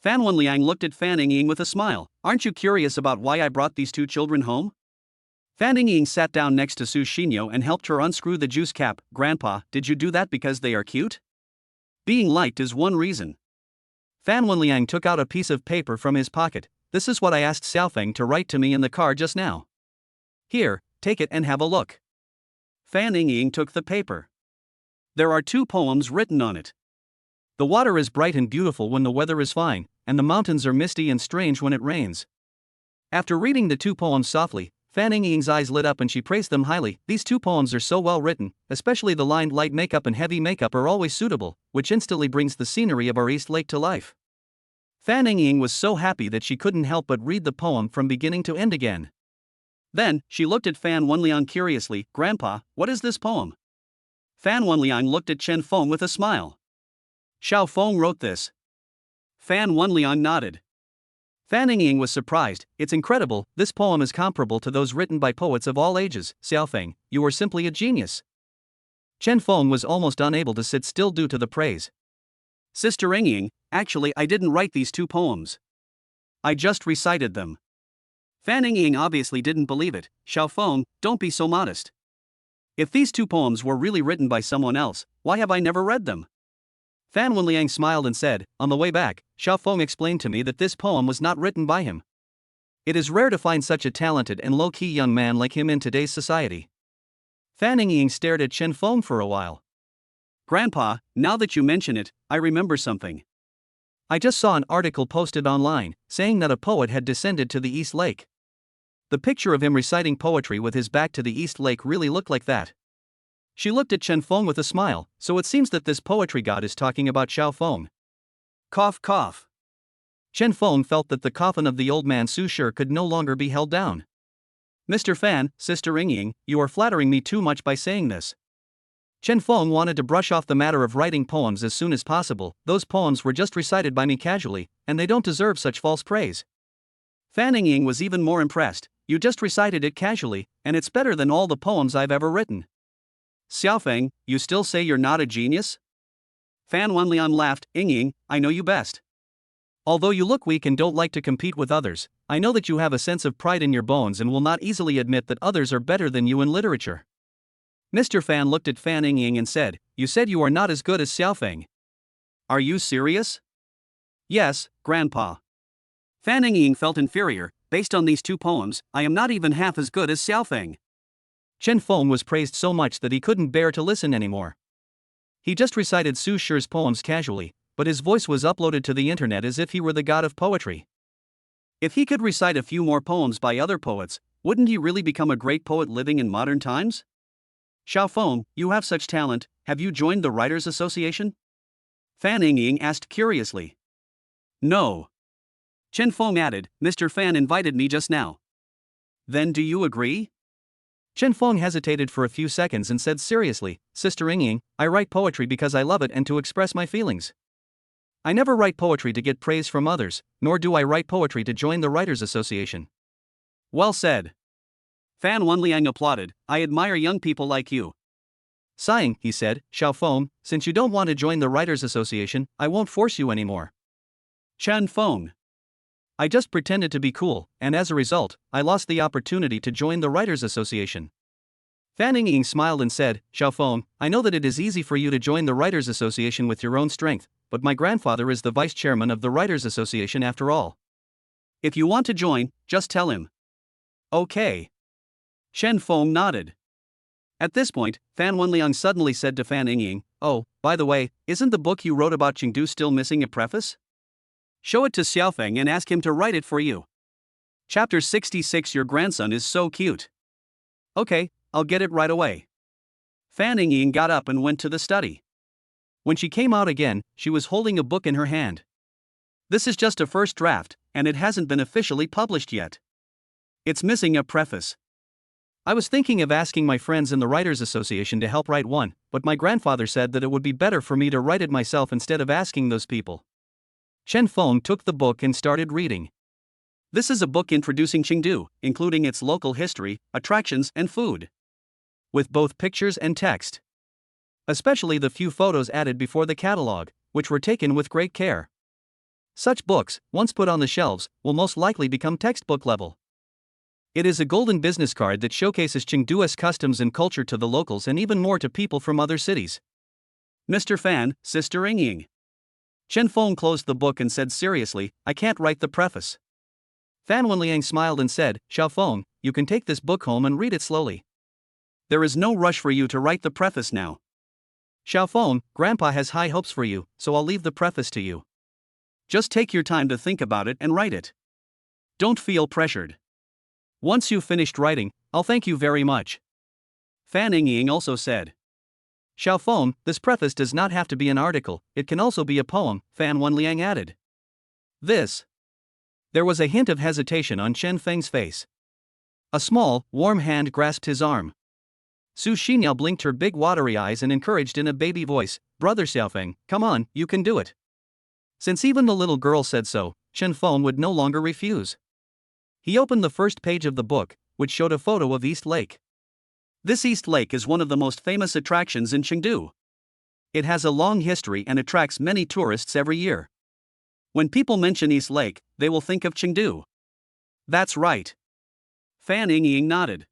Fan Wenliang looked at Fan Ying with a smile. Aren't you curious about why I brought these two children home? Fan Ying sat down next to Su Xinyao and helped her unscrew the juice cap. Grandpa, did you do that because they are cute? Being liked is one reason. Fan Wenliang took out a piece of paper from his pocket. This is what I asked Xiaofeng to write to me in the car just now. Here, take it and have a look. Fan Ying took the paper. There are 2 poems written on it. The water is bright and beautiful when the weather is fine, and the mountains are misty and strange when it rains. After reading the 2 poems softly, Fan Ying's eyes lit up and she praised them highly. These 2 poems are so well written, especially the line light makeup and heavy makeup are always suitable, which instantly brings the scenery of our East Lake to life. Fan Ying was so happy that she couldn't help but read the poem from beginning to end again. Then, she looked at Fan Wenliang curiously. Grandpa, what is this poem? Fan Wenliang looked at Chen Feng with a smile. Xiao Feng wrote this. Fan Wenliang nodded. Fan Ying was surprised. It's incredible, this poem is comparable to those written by poets of all ages. Xiaofeng, you are simply a genius. Chen Feng was almost unable to sit still due to the praise. Sister Ying, actually I didn't write these 2 poems. I just recited them. Fan Ying obviously didn't believe it. Xiao Feng, don't be so modest. If these 2 poems were really written by someone else, why have I never read them? Fan Wenliang smiled and said, on the way back, Xiao Feng explained to me that this poem was not written by him. It is rare to find such a talented and low-key young man like him in today's society. Fan Ying stared at Chen Feng for a while. Grandpa, now that you mention it, I remember something. I just saw an article posted online, saying that a poet had descended to the East Lake. The picture of him reciting poetry with his back to the East Lake really looked like that. She looked at Chen Feng with a smile, so it seems that this poetry god is talking about Xiao Feng. Cough cough. Chen Feng felt that the coffin of the old man Su Shi could no longer be held down. Mr. Fan, Sister Ying, you are flattering me too much by saying this. Chen Feng wanted to brush off the matter of writing poems as soon as possible. Those poems were just recited by me casually, and they don't deserve such false praise. Fan Ying was even more impressed. You just recited it casually, and it's better than all the poems I've ever written. Xiaofeng, you still say you're not a genius? Fan Wenliang laughed. Ying, I know you best. Although you look weak and don't like to compete with others, I know that you have a sense of pride in your bones and will not easily admit that others are better than you in literature. Mr. Fan looked at Fan Ying and said, you said you are not as good as Xiaofeng. Are you serious? Yes, Grandpa. Fan Ying felt inferior. Based on these 2 poems, I am not even half as good as Xiaofeng. Chen Feng was praised so much that he couldn't bear to listen anymore. He just recited Su Shi's poems casually, but his voice was uploaded to the internet as if he were the god of poetry. If he could recite a few more poems by other poets, Wouldn't he really become a great poet living in modern times? Xiaofeng, you have such talent, have you joined the Writers' Association? Fan Yingying asked curiously. No. Chen Feng added, Mr. Fan invited me just now. Then do you agree? Chen Feng hesitated for a few seconds and said seriously, Sister Yingying, I write poetry because I love it and to express my feelings. I never write poetry to get praise from others, nor do I write poetry to join the Writers' Association. Well said. Fan Wenliang applauded, I admire young people like you. Sighing, he said, Xiaofeng, since you don't want to join the Writers' Association, I won't force you anymore. Chen Feng. I just pretended to be cool, and as a result, I lost the opportunity to join the Writers' Association. Fan Yingying smiled and said, Xiaofeng, I know that it is easy for you to join the Writers' Association with your own strength, but my grandfather is the vice chairman of the Writers' Association after all. If you want to join, just tell him. Okay. Chen Feng nodded. At this point, Fan Wenliang suddenly said to Fan Yingying, Oh, by the way, isn't the book you wrote about Chengdu still missing a preface? Show it to Xiaofeng and ask him to write it for you. Chapter 66 Your grandson is so cute. Okay, I'll get it right away. Fan Yingying got up and went to the study. When she came out again, she was holding a book in her hand. This is just a first draft, and it hasn't been officially published yet. It's missing a preface. I was thinking of asking my friends in the Writers' Association to help write one, but my grandfather said that it would be better for me to write it myself instead of asking those people. Chen Feng took the book and started reading. This is a book introducing Chengdu, including its local history, attractions, and food. With both pictures and text. Especially the few photos added before the catalog, which were taken with great care. Such books, once put on the shelves, will most likely become textbook level. It is a golden business card that showcases Chengdu's customs and culture to the locals and even more to people from other cities. Mr. Fan, Sister Yingying. Chen Feng closed the book and said seriously, I can't write the preface. Fan Wenliang smiled and said, Xiaofeng, you can take this book home and read it slowly. There is no rush for you to write the preface now. Xiaofeng, Grandpa has high hopes for you, so I'll leave the preface to you. Just take your time to think about it and write it. Don't feel pressured. Once you've finished writing, I'll thank you very much. Fan Yingying also said. Xiaofeng, this preface does not have to be an article, it can also be a poem, Fan Wenliang added. This. There was a hint of hesitation on Chen Feng's face. A small, warm hand grasped his arm. Su Xinyao blinked her big watery eyes and encouraged in a baby voice, Brother Xiaofeng, come on, you can do it. Since even the little girl said so, Chen Feng would no longer refuse. He opened the first page of the book, which showed a photo of East Lake. This East Lake is one of the most famous attractions in Chengdu. It has a long history and attracts many tourists every year. When people mention East Lake, they will think of Chengdu. That's right. Fan Yingying nodded.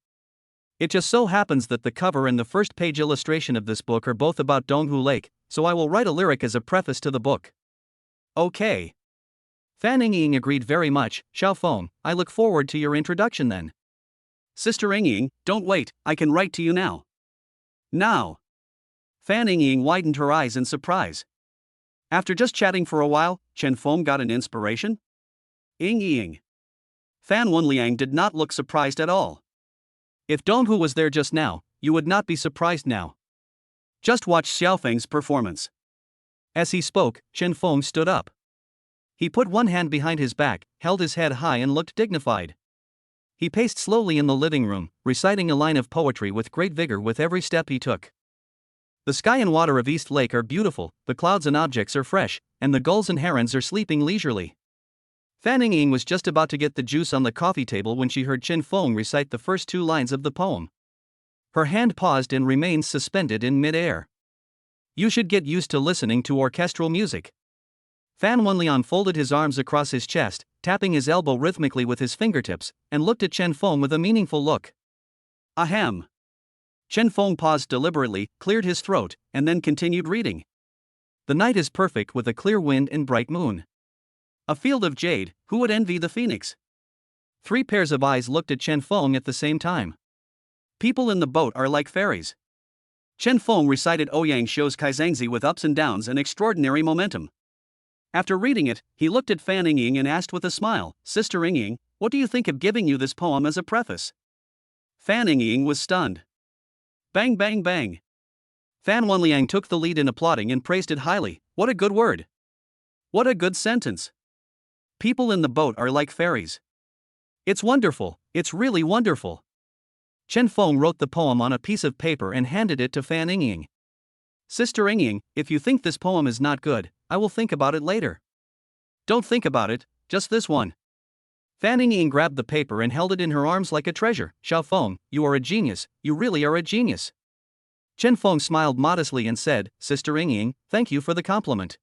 It just so happens that the cover and the first page illustration of this book are both about Donghu Lake, so I will write a lyric as a preface to the book. Okay. Fan Yingying agreed very much, Xiaofeng, I look forward to your introduction then. Sister Yingying, don't wait, I can write to you now. Now. Fan Yingying widened her eyes in surprise. After just chatting for a while, Chen Feng got an inspiration? Yingying. Fan Wenliang did not look surprised at all. If Donghu was there just now, you would not be surprised now. Just watch Xiaofeng's performance. As he spoke, Chen Feng stood up. He put one hand behind his back, held his head high and looked dignified. He paced slowly in the living room, reciting a line of poetry with great vigor with every step he took. The sky and water of East Lake are beautiful, the clouds and objects are fresh, and the gulls and herons are sleeping leisurely. Fan Yingying was just about to get the juice on the coffee table when she heard Chen Feng recite the first two lines of the poem. Her hand paused and remained suspended in mid-air. You should get used to listening to orchestral music. Fan Wenliang folded his arms across his chest, tapping his elbow rhythmically with his fingertips, and looked at Chen Feng with a meaningful look. Ahem. Chen Feng paused deliberately, cleared his throat, and then continued reading. The night is perfect with a clear wind and bright moon. A field of jade, who would envy the phoenix? 3 pairs of eyes looked at Chen Feng at the same time. People in the boat are like fairies. Chen Feng recited Ouyang Shou's Kaizangzi with ups and downs and extraordinary momentum. After reading it, he looked at Fan Yingying and asked with a smile, Sister Yingying, What do you think of giving you this poem as a preface? Fan Ying was stunned. Bang bang bang. Fan Wenliang took the lead in applauding and praised it highly. What a good word. What a good sentence. People in the boat are like fairies. It's wonderful, it's really wonderful. Chen Feng wrote the poem on a piece of paper and handed it to Fan Ying. Sister Ying, if you think this poem is not good, I will think about it later. Don't think about it, just this one. Fan Ying grabbed the paper and held it in her arms like a treasure. Xiao Feng, you are a genius, you really are a genius. Chen Feng smiled modestly and said, Sister Ying, thank you for the compliment.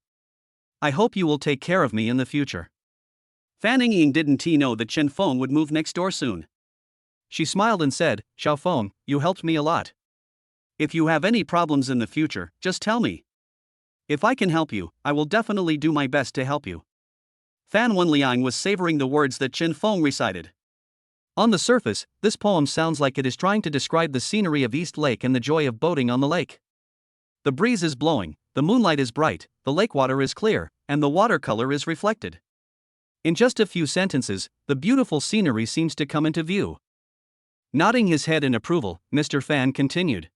I hope you will take care of me in the future. Fan Ying didn't know that Chen Feng would move next door soon. She smiled and said, Xiao Feng, you helped me a lot. If you have any problems in the future, just tell me. If I can help you, I will definitely do my best to help you. Fan Wenliang was savoring the words that Chen Feng recited. On the surface, this poem sounds like it is trying to describe the scenery of East Lake and the joy of boating on the lake. The breeze is blowing, the moonlight is bright, the lake water is clear, and the watercolor is reflected. In just a few sentences, the beautiful scenery seems to come into view. Nodding his head in approval, Mr. Fan continued.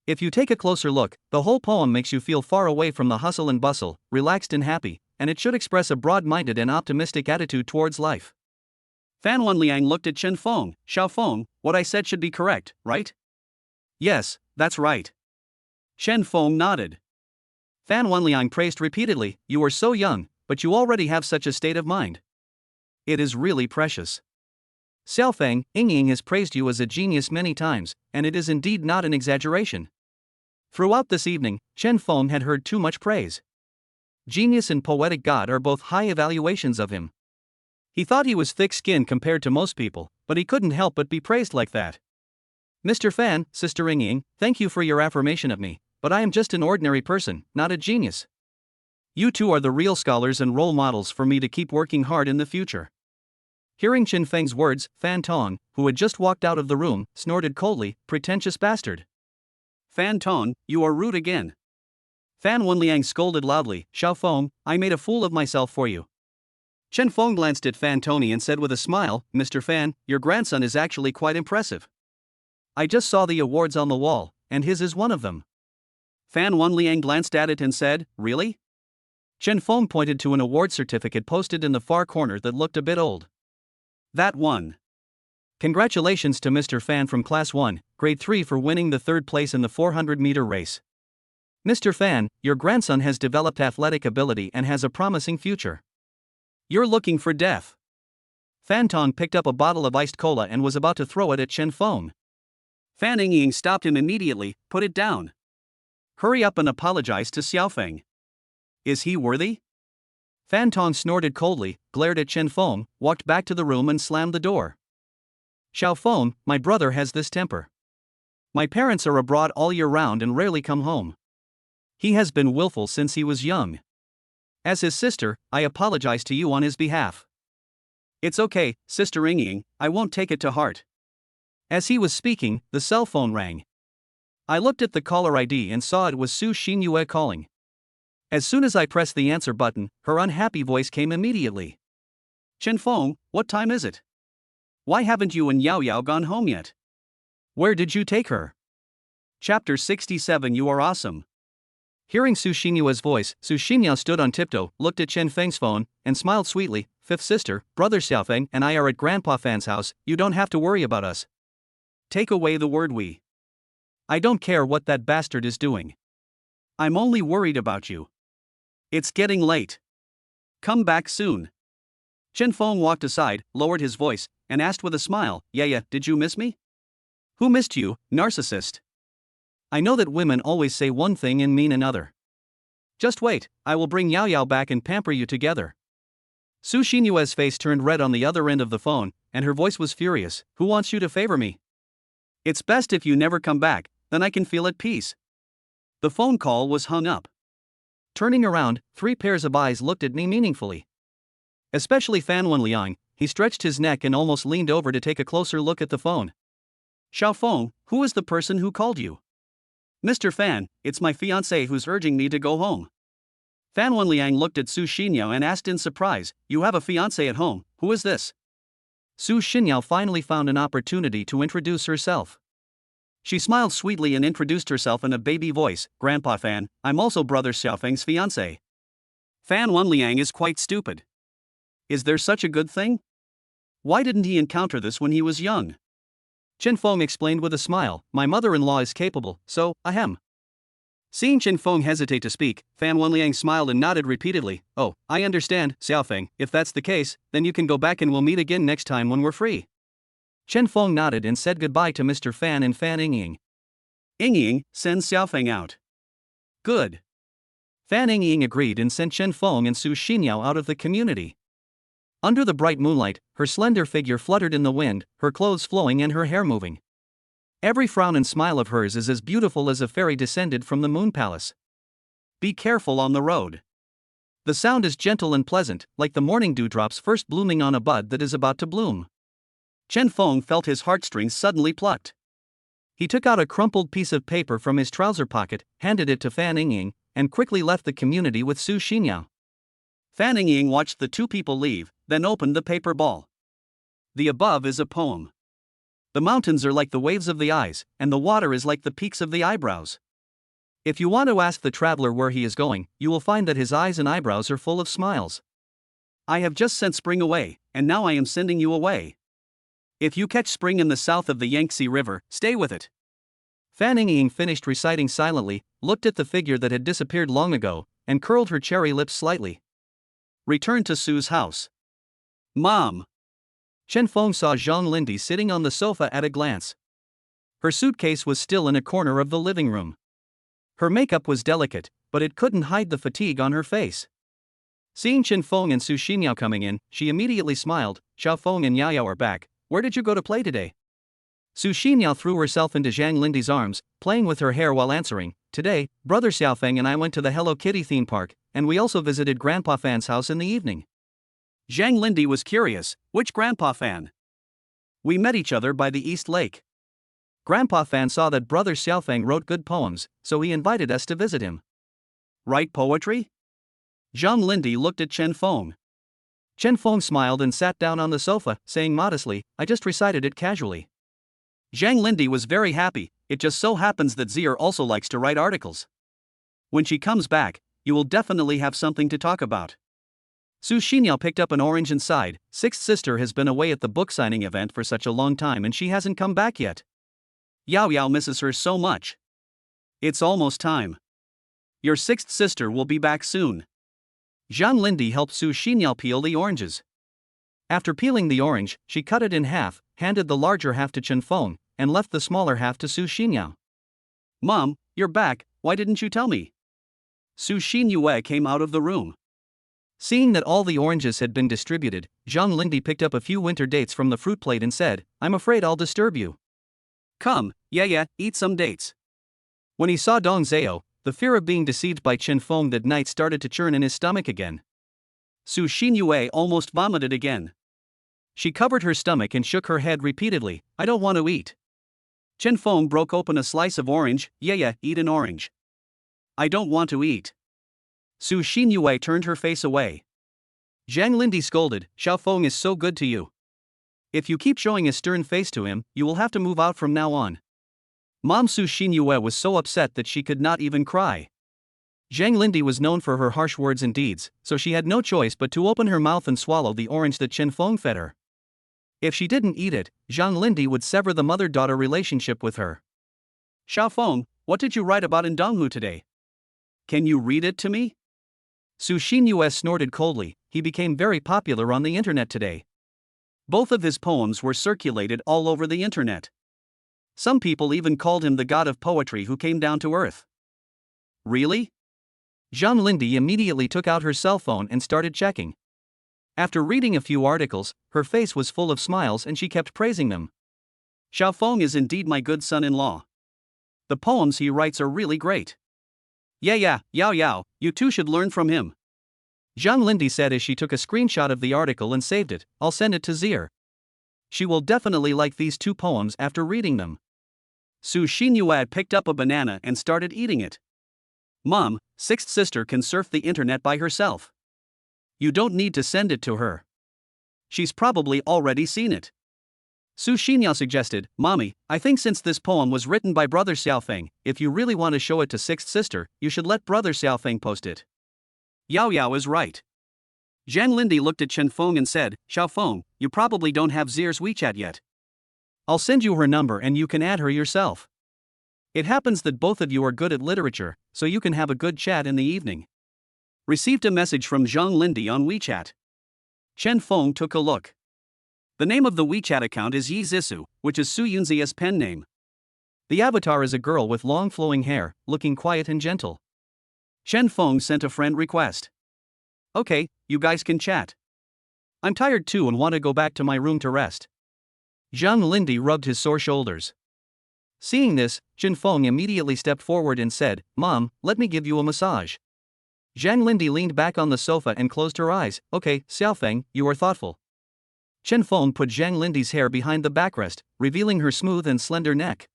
If you take a closer look, the whole poem makes you feel far away from the hustle and bustle, relaxed and happy, and it should express a broad-minded and optimistic attitude towards life. Fan Wenliang looked at Chen Feng. Xiao Feng, what I said should be correct, right? Yes, that's right. Chen Feng nodded. Fan Wenliang praised repeatedly, you are so young, but you already have such a state of mind. It is really precious. Xiaofeng, Ying has praised you as a genius many times, and it is indeed not an exaggeration. Throughout this evening, Chen Feng had heard too much praise. Genius and poetic god are both high evaluations of him. He thought he was thick-skinned compared to most people, but he couldn't help but be praised like that. Mr. Fan, Sister Ying, thank you for your affirmation of me, but I am just an ordinary person, not a genius. You two are the real scholars and role models for me to keep working hard in the future. Hearing Chen Feng's words, Fan Tong, who had just walked out of the room, snorted coldly, pretentious bastard. Fan Tong, you are rude again. Fan Wenliang scolded loudly, Xiao Feng, I made a fool of myself for you. Chen Feng glanced at Fan Tony and said with a smile, Mr. Fan, your grandson is actually quite impressive. I just saw the awards on the wall, and his is one of them. Fan Wenliang glanced at it and said, really? Chen Feng pointed to an award certificate posted in the far corner that looked a bit old. That one. Congratulations to Mr. Fan from Class 1, Grade 3 for winning the third place in the 400-meter race. Mr. Fan, your grandson has developed athletic ability and has a promising future. You're looking for death. Fan Tong picked up a bottle of iced cola and was about to throw it at Chen Feng. Fan Ying stopped him immediately, put it down. Hurry up and apologize to Xiaofeng. Is he worthy? Fan Tong snorted coldly, glared at Chen Feng, walked back to the room and slammed the door. Xiao Feng, my brother has this temper. My parents are abroad all year round and rarely come home. He has been willful since he was young. As his sister, I apologize to you on his behalf. It's okay, Sister Ying, I won't take it to heart. As he was speaking, the cell phone rang. I looked at the caller ID and saw it was Su Xinyue calling. As soon as I pressed the answer button, her unhappy voice came immediately. Chen Feng, what time is it? Why haven't you and Yao Yao gone home yet? Where did you take her? Chapter 67 You are awesome. Hearing Su Xinyue's voice, Su Xinyue stood on tiptoe, looked at Chen Feng's phone, and smiled sweetly. Fifth sister, brother Xiaofeng and I are at Grandpa Fan's house, you don't have to worry about us. Take away the word we. I don't care what that bastard is doing. I'm only worried about you. It's getting late. Come back soon. Chen Feng walked aside, lowered his voice, and asked with a smile, Yeah, did you miss me? Who missed you, narcissist? I know that women always say one thing and mean another. Just wait, I will bring Yao Yao back and pamper you together. Su Xinyue's face turned red on the other end of the phone, and her voice was furious. Who wants you to favor me? It's best if you never come back, then I can feel at peace. The phone call was hung up. Turning around, 3 pairs of eyes looked at me meaningfully. Especially Fan Wenliang, he stretched his neck and almost leaned over to take a closer look at the phone. Xiao Feng, who is the person who called you? Mr. Fan, it's my fiancé who's urging me to go home. Fan Wenliang looked at Su Xinyue and asked in surprise, You have a fiancé at home, who is this? Su Xinyao finally found an opportunity to introduce herself. She smiled sweetly and introduced herself in a baby voice. Grandpa Fan, I'm also Brother Xiaofeng's fiancé. Fan Wenliang is quite stupid. Is there such a good thing? Why didn't he encounter this when he was young? Chen Feng explained with a smile, my mother-in-law is capable, so, ahem. Seeing Chen Feng hesitate to speak, Fan Wenliang smiled and nodded repeatedly. Oh, I understand, Xiaofeng, if that's the case, then you can go back and we'll meet again next time when we're free. Chen Feng nodded and said goodbye to Mr. Fan and Fan Yingying. Yingying, send Xiaofeng out. Good. Fan Yingying agreed and sent Chen Feng and Su Xinyao out of the community. Under the bright moonlight, her slender figure fluttered in the wind, her clothes flowing and her hair moving. Every frown and smile of hers is as beautiful as a fairy descended from the moon palace. Be careful on the road. The sound is gentle and pleasant, like the morning dewdrops first blooming on a bud that is about to bloom. Chen Feng felt his heartstrings suddenly plucked. He took out a crumpled piece of paper from his trouser pocket, handed it to Fan Yingying, and quickly left the community with Su Xinyao. Fan Yingying watched the two people leave, then opened the paper ball. The above is a poem. The mountains are like the waves of the eyes, and the water is like the peaks of the eyebrows. If you want to ask the traveler where he is going, you will find that his eyes and eyebrows are full of smiles. I have just sent spring away, and now I am sending you away. If you catch spring in the south of the Yangtze River, stay with it. Fan Yingying finished reciting silently, looked at the figure that had disappeared long ago, and curled her cherry lips slightly. Returned to Su's house. Mom! Chen Feng saw Zhang Lindy sitting on the sofa at a glance. Her suitcase was still in a corner of the living room. Her makeup was delicate, but it couldn't hide the fatigue on her face. Seeing Chen Feng and Su Xinyao coming in, she immediately smiled. Xiao Feng and Yao Yao are back. Where did you go to play today? Su Xinyao threw herself into Zhang Lindy's arms, playing with her hair while answering. Today, Brother Xiaofeng and I went to the Hello Kitty theme park, and we also visited Grandpa Fan's house in the evening. Zhang Lindy was curious, which Grandpa Fan? We met each other by the East Lake. Grandpa Fan saw that Brother Xiaofeng wrote good poems, so he invited us to visit him. Write poetry? Zhang Lindy looked at Chen Feng. Chen Feng smiled and sat down on the sofa, saying modestly, I just recited it casually. Zhang Lindy was very happy, it just so happens that Zier also likes to write articles. When she comes back, you will definitely have something to talk about. Su Xinyao picked up an orange and sighed. Sixth sister has been away at the book signing event for such a long time and she hasn't come back yet. Yao Yao misses her so much. It's almost time. Your sixth sister will be back soon. Zhang Lindy helped Su Xinyao peel the oranges. After peeling the orange, she cut it in half, handed the larger half to Chen Feng, and left the smaller half to Su Xinyao. Mom, you're back, why didn't you tell me? Su Xinyue came out of the room. Seeing that all the oranges had been distributed, Zhang Lindy picked up a few winter dates from the fruit plate and said, I'm afraid I'll disturb you. Come, yeah, eat some dates. When he saw Dong Zhao, the fear of being deceived by Chen Feng that night started to churn in his stomach again. Su Xinyue almost vomited again. She covered her stomach and shook her head repeatedly, I don't want to eat. Chen Feng broke open a slice of orange, yeah, eat an orange. I don't want to eat. Su Xinyue turned her face away. Zhang Lindy scolded, Xiao Feng is so good to you. If you keep showing a stern face to him, you will have to move out from now on. Mom Su Xinyue was so upset that she could not even cry. Zhang Lindy was known for her harsh words and deeds, so she had no choice but to open her mouth and swallow the orange that Chen Feng fed her. If she didn't eat it, Zhang Lindy would sever the mother-daughter relationship with her. Xiao Feng, what did you write about in Donghu today? Can you read it to me? Su Xinyue snorted coldly, he became very popular on the internet today. Both of his poems were circulated all over the internet. Some people even called him the god of poetry who came down to earth. Really? Zhang Lindy immediately took out her cell phone and started checking. After reading a few articles, her face was full of smiles and she kept praising them. Xiao Feng is indeed my good son-in-law. The poems he writes are really great. Yeah, Yao Yao, you too should learn from him. Zhang Lindy said as she took a screenshot of the article and saved it, I'll send it to Zier. She will definitely like these two poems after reading them. Su Xinyue picked up a banana and started eating it. Mom, sixth sister can surf the internet by herself. You don't need to send it to her. She's probably already seen it. Su Xinyao suggested, Mommy, I think since this poem was written by Brother Xiaofeng, if you really want to show it to Sixth Sister, you should let Brother Xiaofeng post it. Yao Yao is right. Zhang Lindy looked at Chen Feng and said, Xiaofeng, you probably don't have Zir's WeChat yet. I'll send you her number and you can add her yourself. It happens that both of you are good at literature, so you can have a good chat in the evening. Received a message from Zhang Lindy on WeChat. Chen Feng took a look. The name of the WeChat account is Yi Zisu, which is Su Yunzia's pen name. The avatar is a girl with long flowing hair, looking quiet and gentle. Chen Feng sent a friend request. Okay, you guys can chat. I'm tired too and want to go back to my room to rest. Zhang Lindy rubbed his sore shoulders. Seeing this, Chen Feng immediately stepped forward and said, Mom, let me give you a massage. Zhang Lindy leaned back on the sofa and closed her eyes. Okay, Xiaofeng, you are thoughtful. Chen Feng put Zhang Lindy's hair behind the backrest, revealing her smooth and slender neck.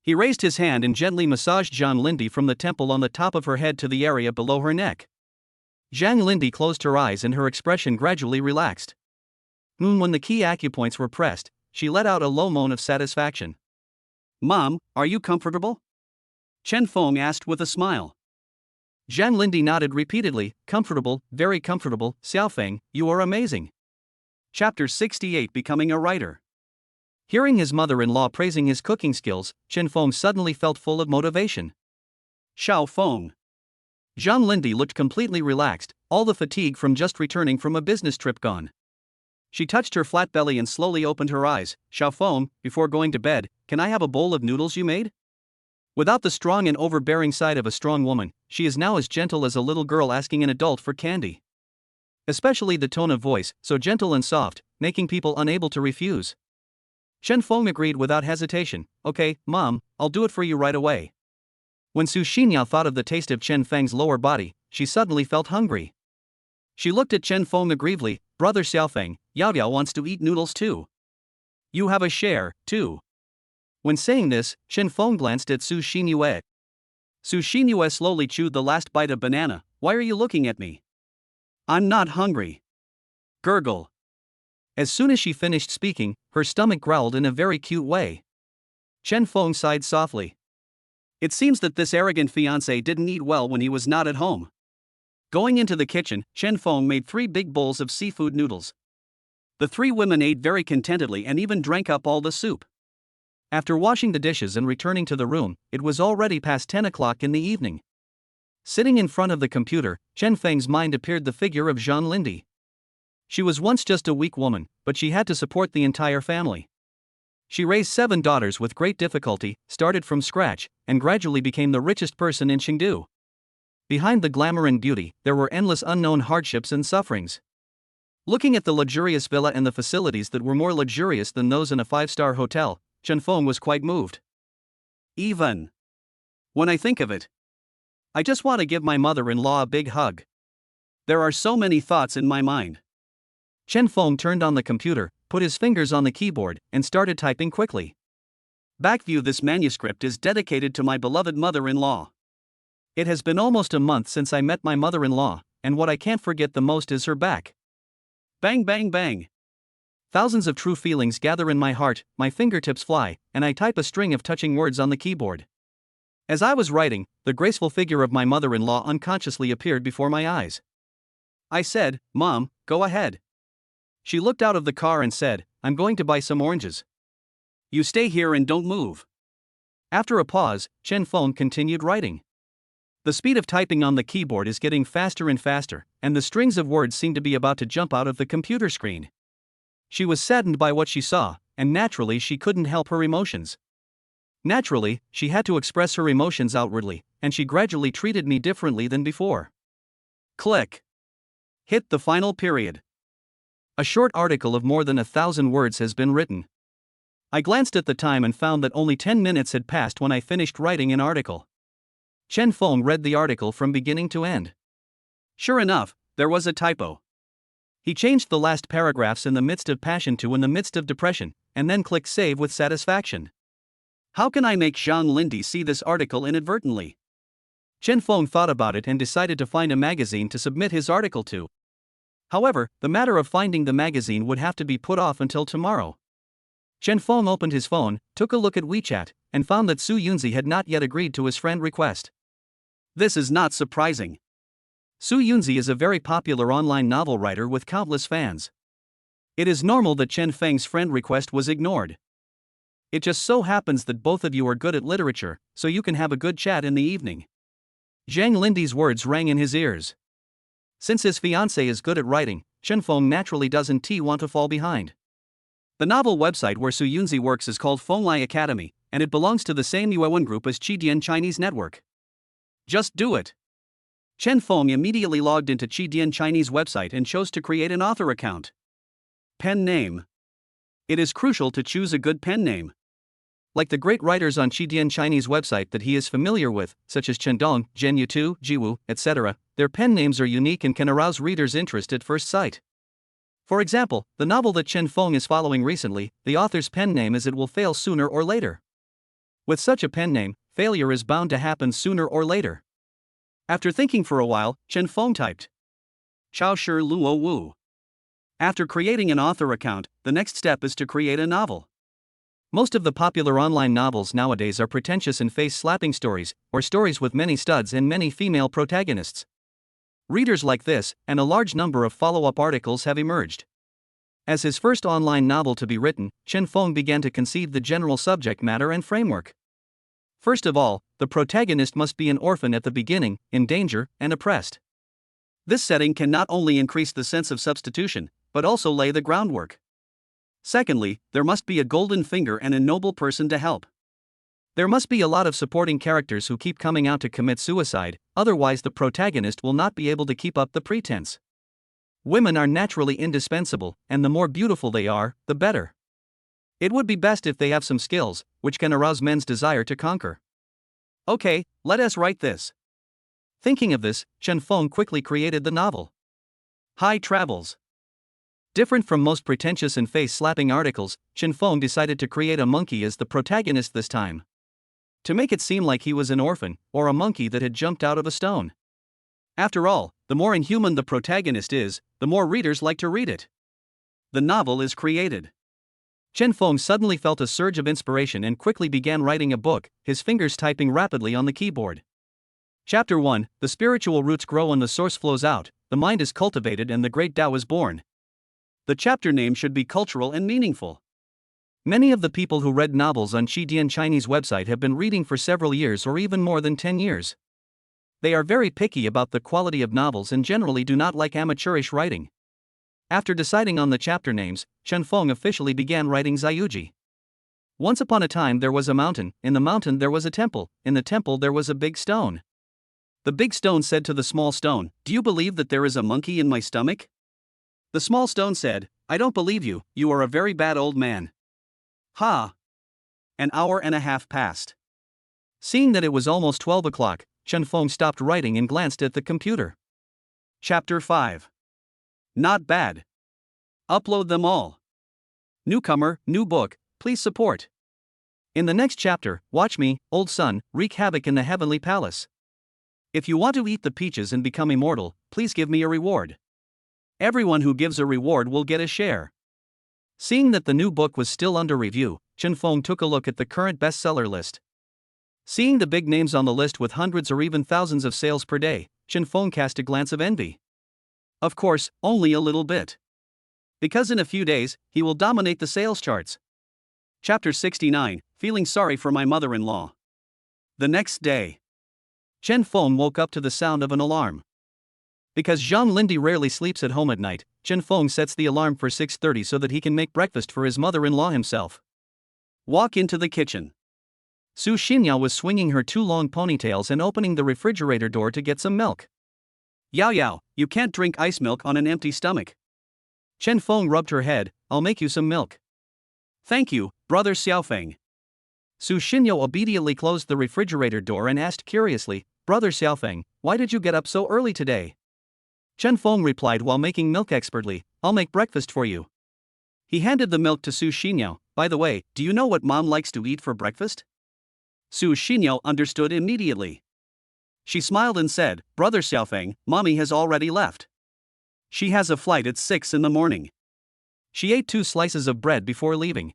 He raised his hand and gently massaged Zhang Lindy from the temple on the top of her head to the area below her neck. Zhang Lindy closed her eyes and her expression gradually relaxed. When the key acupoints were pressed, she let out a low moan of satisfaction. Mom, are you comfortable? Chen Feng asked with a smile. Zhang Lindy nodded repeatedly, comfortable, very comfortable, Xiaofeng, you are amazing. Chapter 68 Becoming a Writer. Hearing his mother-in-law praising his cooking skills, Chen Feng suddenly felt full of motivation. Xiaofeng. Zhang Lindy looked completely relaxed, all the fatigue from just returning from a business trip gone. She touched her flat belly and slowly opened her eyes. Xiaofeng, before going to bed, can I have a bowl of noodles you made? Without the strong and overbearing side of a strong woman, she is now as gentle as a little girl asking an adult for candy. Especially the tone of voice, so gentle and soft, making people unable to refuse. Chen Feng agreed without hesitation. Okay, Mom, I'll do it for you right away. When Su Xinyao thought of the taste of Chen Feng's lower body, she suddenly felt hungry. She looked at Chen Feng aggrievely. Brother Xiaofeng, Yao Yao wants to eat noodles too. You have a share, too. When saying this, Chen Feng glanced at Su Xinyue. Su Xinyue slowly chewed the last bite of banana. Why are you looking at me? I'm not hungry. Gurgle. As soon as she finished speaking, her stomach growled in a very cute way. Chen Feng sighed softly. It seems that this arrogant fiancé didn't eat well when he was not at home. Going into the kitchen, Chen Feng made 3 big bowls of seafood noodles. The 3 women ate very contentedly and even drank up all the soup. After washing the dishes and returning to the room, it was already past 10 o'clock in the evening. Sitting in front of the computer, Chen Feng's mind appeared the figure of Zhang Lindy. She was once just a weak woman, but she had to support the entire family. She raised 7 daughters with great difficulty, started from scratch, and gradually became the richest person in Chengdu. Behind the glamour and beauty, there were endless unknown hardships and sufferings. Looking at the luxurious villa and the facilities that were more luxurious than those in a 5-star hotel, Chen Feng was quite moved. Even when I think of it, I just want to give my mother-in-law a big hug. There are so many thoughts in my mind. Chen Feng turned on the computer, put his fingers on the keyboard, and started typing quickly. Backview. This manuscript is dedicated to my beloved mother-in-law. It has been almost a month since I met my mother-in-law, and what I can't forget the most is her back. Bang bang bang. Thousands of true feelings gather in my heart, my fingertips fly, and I type a string of touching words on the keyboard. As I was writing, the graceful figure of my mother-in-law unconsciously appeared before my eyes. I said, Mom, go ahead. She looked out of the car and said, I'm going to buy some oranges. You stay here and don't move. After a pause, Chen Feng continued writing. The speed of typing on the keyboard is getting faster and faster, and the strings of words seem to be about to jump out of the computer screen. She was saddened by what she saw, and naturally she couldn't help her emotions. Naturally, she had to express her emotions outwardly, and she gradually treated me differently than before. Click. Hit the final period. A short article of more than 1,000 words has been written. I glanced at the time and found that only 10 minutes had passed when I finished writing an article. Chen Feng read the article from beginning to end. Sure enough, there was a typo. He changed the last paragraphs in the midst of passion to in the midst of depression, and then clicked save with satisfaction. How can I make Zhang Lindy see this article inadvertently? Chen Feng thought about it and decided to find a magazine to submit his article to. However, the matter of finding the magazine would have to be put off until tomorrow. Chen Feng opened his phone, took a look at WeChat, and found that Su Yunzi had not yet agreed to his friend request. This is not surprising. Su Yunzi is a very popular online novel writer with countless fans. It is normal that Chen Feng's friend request was ignored. It just so happens that both of you are good at literature, so you can have a good chat in the evening. Zhang Lindy's words rang in his ears. Since his fiancée is good at writing, Chen Feng naturally doesn't want to fall behind. The novel website where Su Yunzi works is called Fenglai Academy, and it belongs to the same Yuan group as Qidian Chinese Network. Just do it. Chen Feng immediately logged into Qidian Chinese website and chose to create an author account. Pen name. It is crucial to choose a good pen name. Like the great writers on Qidian Chinese website that he is familiar with, such as Chen Dong, Zhen Yutu, Jiwu, etc., their pen names are unique and can arouse readers' interest at first sight. For example, the novel that Chen Feng is following recently, the author's pen name is It Will Fail Sooner or Later. With such a pen name, failure is bound to happen sooner or later. After thinking for a while, Chen Feng typed Chao Shi Luo Wu. After creating an author account, the next step is to create a novel. Most of the popular online novels nowadays are pretentious and face-slapping stories, or stories with many studs and many female protagonists. Readers like this, and a large number of follow-up articles have emerged. As his first online novel to be written, Chen Feng began to conceive the general subject matter and framework. First of all, the protagonist must be an orphan at the beginning, in danger, and oppressed. This setting can not only increase the sense of substitution, but also lay the groundwork. Secondly, there must be a golden finger and a noble person to help. There must be a lot of supporting characters who keep coming out to commit suicide, otherwise the protagonist will not be able to keep up the pretense. Women are naturally indispensable, and the more beautiful they are, the better. It would be best if they have some skills, which can arouse men's desire to conquer. Okay, let us write this. Thinking of this, Chen Feng quickly created the novel. High Travels. Different from most pretentious and face-slapping articles, Chen Feng decided to create a monkey as the protagonist this time. To make it seem like he was an orphan, or a monkey that had jumped out of a stone. After all, the more inhuman the protagonist is, the more readers like to read it. The novel is created. Chen Feng suddenly felt a surge of inspiration and quickly began writing a book, his fingers typing rapidly on the keyboard. Chapter 1, The spiritual roots grow and the source flows out, the mind is cultivated and the great Tao is born. The chapter name should be cultural and meaningful. Many of the people who read novels on Qidian Chinese website have been reading for several years or even more than 10 years. They are very picky about the quality of novels and generally do not like amateurish writing. After deciding on the chapter names, Chen Feng officially began writing Ziyuji. Once upon a time there was a mountain, in the mountain there was a temple, in the temple there was a big stone. The big stone said to the small stone, "Do you believe that there is a monkey in my stomach?" The small stone said, "I don't believe you, you are a very bad old man." Ha! An hour and a half passed. Seeing that it was almost 12 o'clock, Chen Feng stopped writing and glanced at the computer. Chapter 5. Not bad. Upload them all. Newcomer, new book, please support. In the next chapter, watch me, old son, wreak havoc in the heavenly palace. If you want to eat the peaches and become immortal, please give me a reward. Everyone who gives a reward will get a share. Seeing that the new book was still under review, Chen Feng took a look at the current bestseller list. Seeing the big names on the list with hundreds or even thousands of sales per day, Chen Feng cast a glance of envy. Of course, only a little bit. Because in a few days, he will dominate the sales charts. Chapter 69, Feeling Sorry for My Mother-in-Law. The next day, Chen Feng woke up to the sound of an alarm. Because Zhang Lindy rarely sleeps at home at night, Chen Feng sets the alarm for 6:30 so that he can make breakfast for his mother-in-law himself. Walk into the kitchen. Su Xinyao was swinging her two long ponytails and opening the refrigerator door to get some milk. Yao Yao, you can't drink ice milk on an empty stomach. Chen Feng rubbed her head, I'll make you some milk. Thank you, brother Xiaofeng. Su Xinyao obediently closed the refrigerator door and asked curiously, Brother Xiaofeng, why did you get up so early today? Chen Feng replied while making milk expertly, I'll make breakfast for you. He handed the milk to Su Xinyao. By the way, do you know what mom likes to eat for breakfast? Su Xinyao understood immediately. She smiled and said, Brother Xiaofeng, mommy has already left. She has a flight at 6 in the morning. She ate 2 slices of bread before leaving.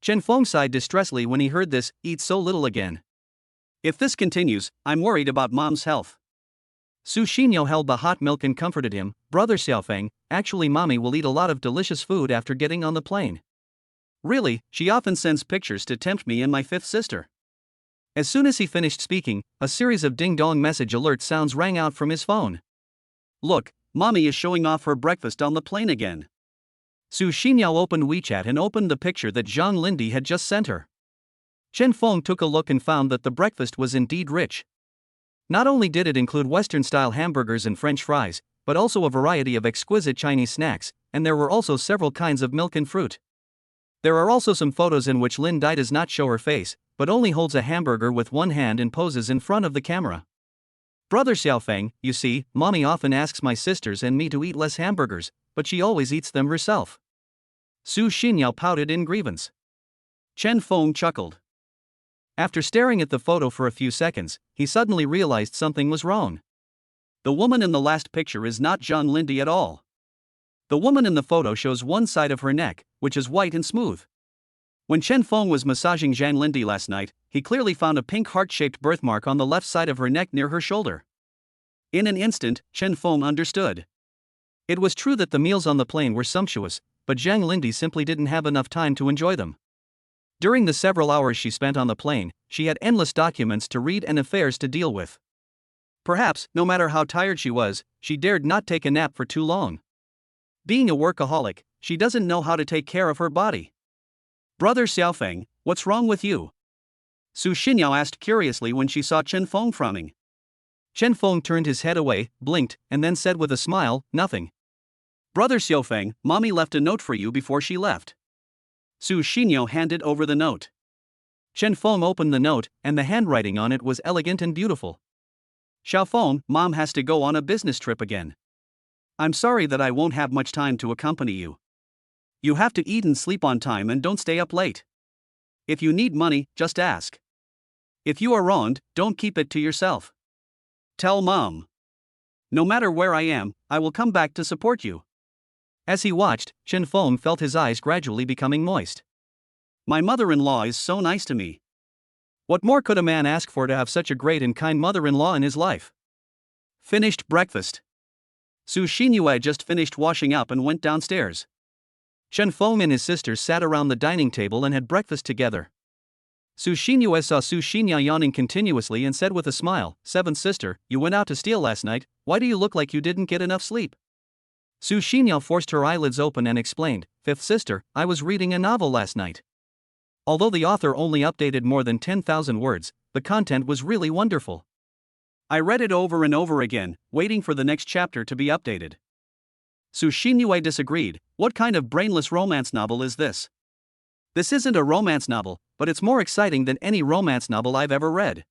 Chen Feng sighed distressfully when he heard this, eat so little again. If this continues, I'm worried about mom's health. Su Xinyo held the hot milk and comforted him. Brother Xiaofeng, actually mommy will eat a lot of delicious food after getting on the plane. Really, she often sends pictures to tempt me and my fifth sister. As soon as he finished speaking, a series of ding-dong message alert sounds rang out from his phone. Look, mommy is showing off her breakfast on the plane again. Su Xinyao opened WeChat and opened the picture that Zhang Lindy had just sent her. Chen Feng took a look and found that the breakfast was indeed rich. Not only did it include Western-style hamburgers and French fries, but also a variety of exquisite Chinese snacks, and there were also several kinds of milk and fruit. There are also some photos in which Lin Dai does not show her face, but only holds a hamburger with one hand and poses in front of the camera. Brother Xiaofeng, you see, mommy often asks my sisters and me to eat less hamburgers, but she always eats them herself. Su Xinyao pouted in grievance. Chen Feng chuckled. After staring at the photo for a few seconds, he suddenly realized something was wrong. The woman in the last picture is not Zhang Lindy at all. The woman in the photo shows one side of her neck, which is white and smooth. When Chen Feng was massaging Zhang Lindy last night, he clearly found a pink heart-shaped birthmark on the left side of her neck near her shoulder. In an instant, Chen Feng understood. It was true that the meals on the plane were sumptuous, but Zhang Lindy simply didn't have enough time to enjoy them. During the several hours she spent on the plane, she had endless documents to read and affairs to deal with. Perhaps, no matter how tired she was, she dared not take a nap for too long. Being a workaholic, she doesn't know how to take care of her body. Brother Xiaofeng, what's wrong with you? Su Xinyao asked curiously when she saw Chen Feng frowning. Chen Feng turned his head away, blinked, and then said with a smile, nothing. Brother Xiaofeng, mommy left a note for you before she left. Su Xinyao handed over the note. Chen Feng opened the note, and the handwriting on it was elegant and beautiful. Xiaofeng, mom has to go on a business trip again. I'm sorry that I won't have much time to accompany you. You have to eat and sleep on time and don't stay up late. If you need money, just ask. If you are wronged, don't keep it to yourself. Tell mom. No matter where I am, I will come back to support you. As he watched, Chen Feng felt his eyes gradually becoming moist. My mother-in-law is so nice to me. What more could a man ask for to have such a great and kind mother-in-law in his life? Finished breakfast. Su Xinyue had just finished washing up and went downstairs. Chen Feng and his sisters sat around the dining table and had breakfast together. Su Xinyue saw Su Xinyao yawning continuously and said with a smile, Seventh sister, you went out to steal last night, why do you look like you didn't get enough sleep? Su Xinyao forced her eyelids open and explained, Fifth sister, I was reading a novel last night. Although the author only updated more than 10,000 words, the content was really wonderful. I read it over and over again, waiting for the next chapter to be updated. Su Xinyue disagreed, what kind of brainless romance novel is this? This isn't a romance novel, but it's more exciting than any romance novel I've ever read.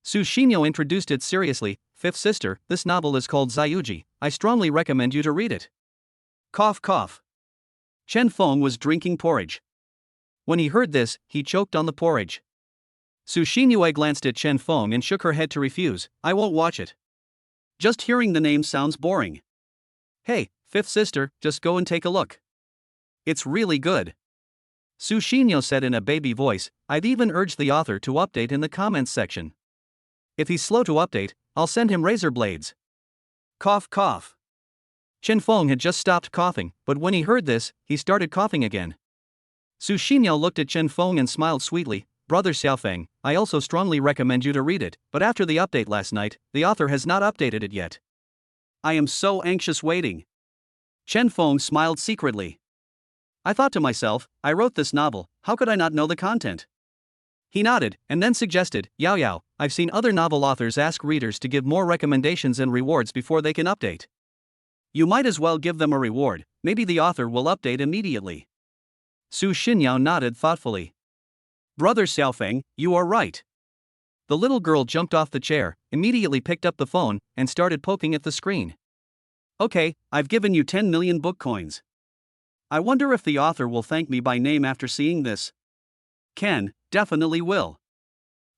Su Xinyao introduced it seriously, Fifth sister, this novel is called Zayuji, I strongly recommend you to read it. Cough cough. Chen Feng was drinking porridge. When he heard this, he choked on the porridge. Su Xinyue glanced at Chen Feng and shook her head to refuse, I won't watch it. Just hearing the name sounds boring. Hey, fifth sister, just go and take a look. It's really good. Su Xinyao said in a baby voice, I've even urged the author to update in the comments section. If he's slow to update, I'll send him razor blades. Cough cough. Chen Feng had just stopped coughing, but when he heard this, he started coughing again. Su Xinyao looked at Chen Feng and smiled sweetly, Brother Xiaofeng, I also strongly recommend you to read it, but after the update last night, the author has not updated it yet. I am so anxious waiting. Chen Feng smiled secretly. I thought to myself, I wrote this novel, how could I not know the content? He nodded, and then suggested, Yao Yao, I've seen other novel authors ask readers to give more recommendations and rewards before they can update. You might as well give them a reward, maybe the author will update immediately. Su Xinyao nodded thoughtfully. Brother Xiaofeng, you are right. The little girl jumped off the chair, immediately picked up the phone, and started poking at the screen. Okay, I've given you 10 million book coins. I wonder if the author will thank me by name after seeing this. Ken, definitely will.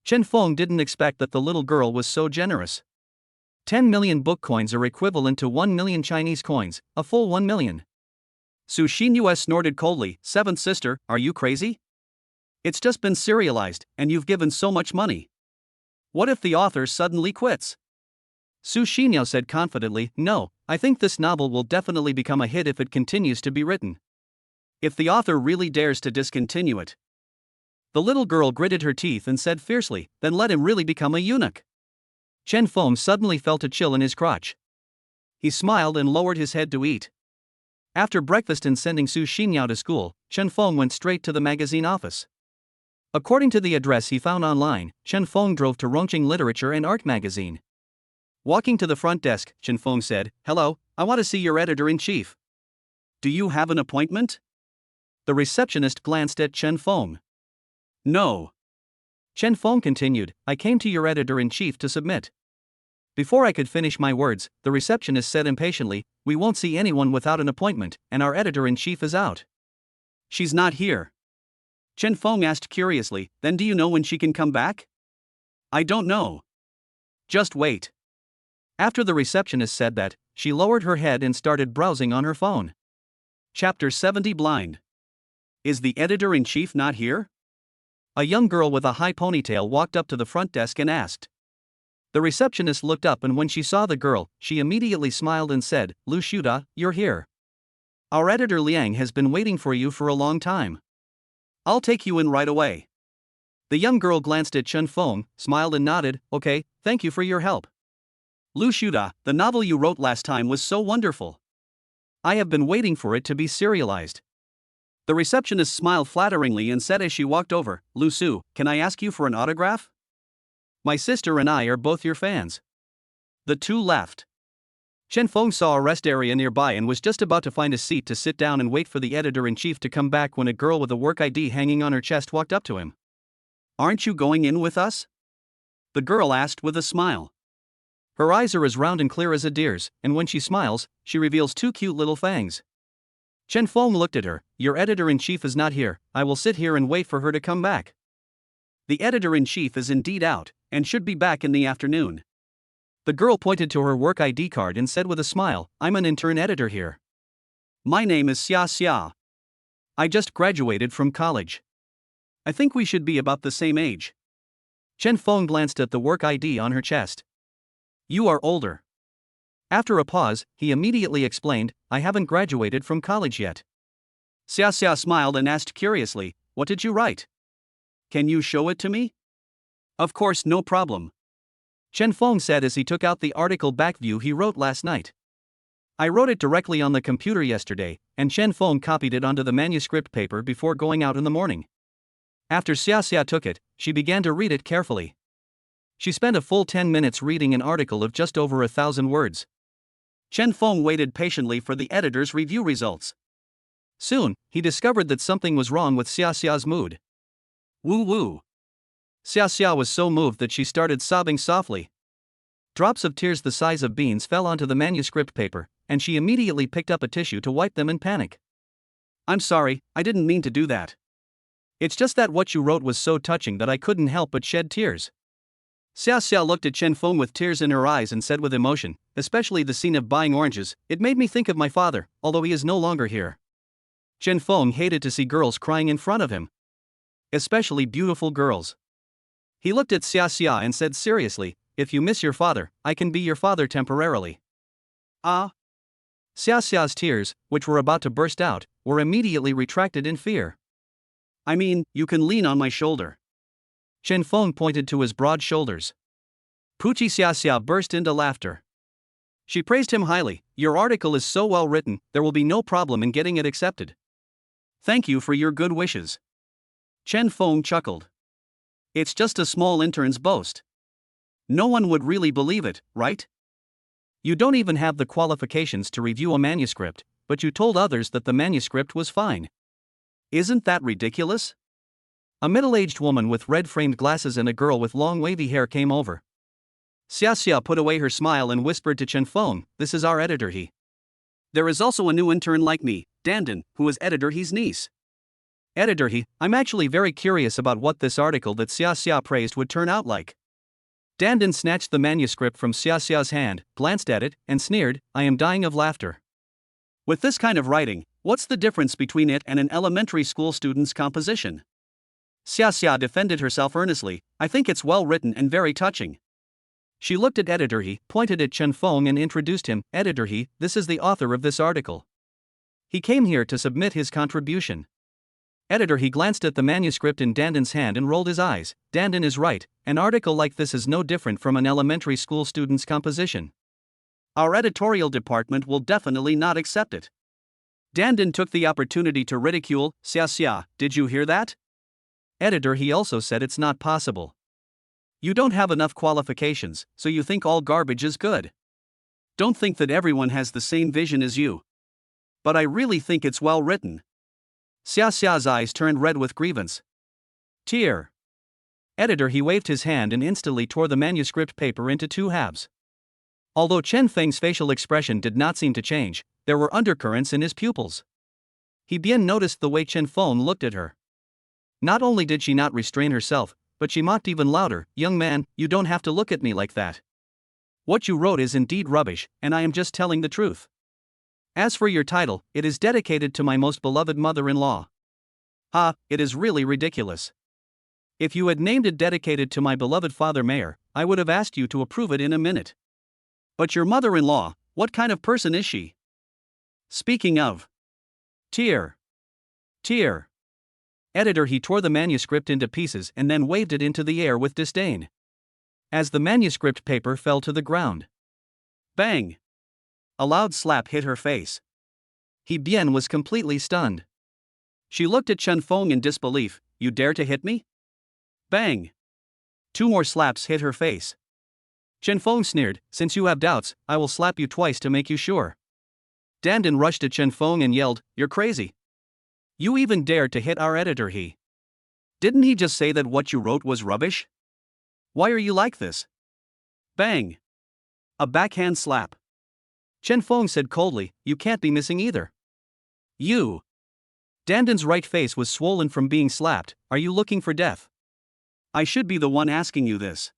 Chen Feng didn't expect that the little girl was so generous. 10 million book coins are equivalent to 1 million Chinese coins, a full 1 million. Su Xinyue snorted coldly, "Seventh sister, are you crazy? It's just been serialized, and you've given so much money. What if the author suddenly quits?" Su Xinyue said confidently, "No, I think this novel will definitely become a hit if it continues to be written. If the author really dares to discontinue it." The little girl gritted her teeth and said fiercely, "Then let him really become a eunuch." Chen Feng suddenly felt a chill in his crotch. He smiled and lowered his head to eat. After breakfast and sending Su Xinyao to school, Chen Feng went straight to the magazine office. According to the address he found online, Chen Feng drove to Rongqing Literature and Art magazine. Walking to the front desk, Chen Feng said, "Hello, I want to see your editor-in-chief." "Do you have an appointment?" The receptionist glanced at Chen Feng. "No." Chen Feng continued, "I came to your editor-in-chief to submit." Before I could finish my words, the receptionist said impatiently, "We won't see anyone without an appointment, and our editor-in-chief is out." "She's not here." Chen Feng asked curiously, "Then do you know when she can come back?" "I don't know." "Just wait." After the receptionist said that, she lowered her head and started browsing on her phone. Chapter 70 Blind. Is the editor-in-chief not here? A young girl with a high ponytail walked up to the front desk and asked. The receptionist looked up, and when she saw the girl, she immediately smiled and said, "Lu Shuda, you're here. Our editor Liang has been waiting for you for a long time. I'll take you in right away." The young girl glanced at Chen Feng, smiled and nodded, "Okay, thank you for your help. Lu Shuda, the novel you wrote last time was so wonderful. I have been waiting for it to be serialized." The receptionist smiled flatteringly and said as she walked over, "Lu Su, can I ask you for an autograph? My sister and I are both your fans." The two left. Chen Feng saw a rest area nearby and was just about to find a seat to sit down and wait for the editor-in-chief to come back when a girl with a work ID hanging on her chest walked up to him. "Aren't you going in with us?" the girl asked with a smile. Her eyes are as round and clear as a deer's, and when she smiles, she reveals two cute little fangs. Chen Feng looked at her. "Your editor-in-chief is not here, I will sit here and wait for her to come back." The editor-in-chief is indeed out, and should be back in the afternoon. The girl pointed to her work ID card and said with a smile, "I'm an intern editor here. My name is Xia Xia. I just graduated from college. I think we should be about the same age." Chen Feng glanced at the work ID on her chest. "You are older." After a pause, he immediately explained, "I haven't graduated from college yet." Xia Xia smiled and asked curiously, "What did you write? Can you show it to me?" "Of course, no problem." Chen Feng said as he took out the article backview he wrote last night. "I wrote it directly on the computer yesterday, and Chen Feng copied it onto the manuscript paper before going out in the morning." After Xia Xia took it, she began to read it carefully. She spent a full 10 minutes reading an article of just over 1,000 words. Chen Feng waited patiently for the editor's review results. Soon, he discovered that something was wrong with Xia Xia's mood. Woo woo. Xia Xia was so moved that she started sobbing softly. Drops of tears the size of beans fell onto the manuscript paper, and she immediately picked up a tissue to wipe them in panic. "I'm sorry, I didn't mean to do that. It's just that what you wrote was so touching that I couldn't help but shed tears." Xia Xia looked at Chen Feng with tears in her eyes and said with emotion, "Especially the scene of buying oranges, it made me think of my father, although he is no longer here." Chen Feng hated to see girls crying in front of him. Especially beautiful girls. He looked at Xia Xia and said seriously, "If you miss your father, I can be your father temporarily." Ah. Xia Xia's tears, which were about to burst out, were immediately retracted in fear. "I mean, you can lean on my shoulder." Chen Feng pointed to his broad shoulders. Puchi Xia Xia burst into laughter. She praised him highly. "Your article is so well written, there will be no problem in getting it accepted. Thank you for your good wishes." Chen Feng chuckled. "It's just a small intern's boast. No one would really believe it, right? You don't even have the qualifications to review a manuscript, but you told others that the manuscript was fine. Isn't that ridiculous?" A middle-aged woman with red-framed glasses and a girl with long wavy hair came over. Xia Xia put away her smile and whispered to Chen Feng, "This is our editor He. There is also a new intern like me, Dandan, who is editor He's niece." "Editor He, I'm actually very curious about what this article that Xia Xia praised would turn out like." Dandan snatched the manuscript from Xia Xia's hand, glanced at it, and sneered, I am dying of laughter. With this kind of writing, what's the difference between it and an elementary school student's composition? Xia Xia defended herself earnestly, I think it's well written and very touching. She looked at Editor He, pointed at Chen Feng and introduced him, Editor He, this is the author of this article. He came here to submit his contribution. Editor He glanced at the manuscript in Dandan's hand and rolled his eyes. Dandan is right, an article like this is no different from an elementary school student's composition. Our editorial department will definitely not accept it. Dandan took the opportunity to ridicule, Xia Xia, did you hear that? Editor He also said it's not possible. You don't have enough qualifications, so you think all garbage is good. Don't think that everyone has the same vision as you. But I really think it's well written. Xia Xia's eyes turned red with grievance. Tear. Editor He waved his hand and instantly tore the manuscript paper into two halves. Although Chen Feng's facial expression did not seem to change, there were undercurrents in his pupils. He Bien noticed the way Chen Feng looked at her. Not only did she not restrain herself, but she mocked even louder, young man, you don't have to look at me like that. What you wrote is indeed rubbish, and I am just telling the truth. As for your title, it is dedicated to my most beloved mother-in-law. It is really ridiculous. If you had named it dedicated to my beloved father mayor, I would have asked you to approve it in a minute. But your mother-in-law, what kind of person is she? Speaking of. Tear. Editor He tore the manuscript into pieces and then waved it into the air with disdain. As the manuscript paper fell to the ground. Bang! A loud slap hit her face. He Bien was completely stunned. She looked at Chen Feng in disbelief, you dare to hit me? Bang! Two more slaps hit her face. Chen Feng sneered, since you have doubts, I will slap you twice to make you sure. Dandan rushed at Chen Feng and yelled, you're crazy. You even dared to hit our editor He. Didn't he just say that what you wrote was rubbish? Why are you like this? Bang! A backhand slap. Chen Feng said coldly, you can't be missing either. You. Dandan's right face was swollen from being slapped, are you looking for death? I should be the one asking you this.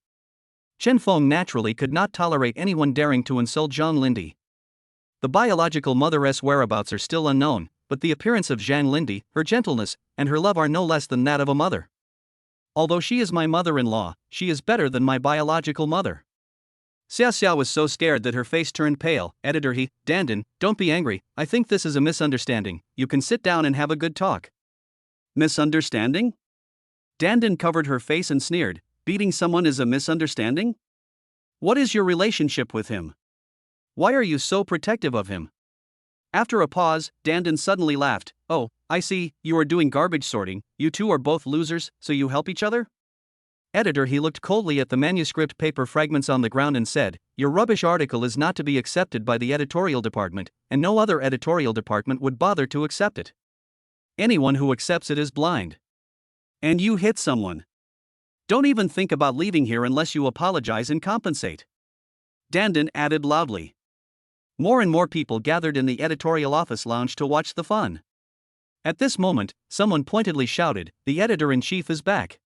Chen Feng naturally could not tolerate anyone daring to insult Zhang Lindy. The biological mother's whereabouts are still unknown, but the appearance of Zhang Lindy, her gentleness, and her love are no less than that of a mother. Although she is my mother-in-law, she is better than my biological mother. Xia Xia was so scared that her face turned pale. Editor He, Dandan, don't be angry, I think this is a misunderstanding, you can sit down and have a good talk. Misunderstanding? Dandan covered her face and sneered, beating someone is a misunderstanding? What is your relationship with him? Why are you so protective of him? After a pause, Dandan suddenly laughed, oh, I see, you are doing garbage sorting, you two are both losers, so you help each other? Editor He looked coldly at the manuscript paper fragments on the ground and said, your rubbish article is not to be accepted by the editorial department, and no other editorial department would bother to accept it. Anyone who accepts it is blind. And you hit someone. Don't even think about leaving here unless you apologize and compensate. Dandan added loudly. More and more people gathered in the editorial office lounge to watch the fun. At this moment, someone pointedly shouted, the editor-in-chief is back.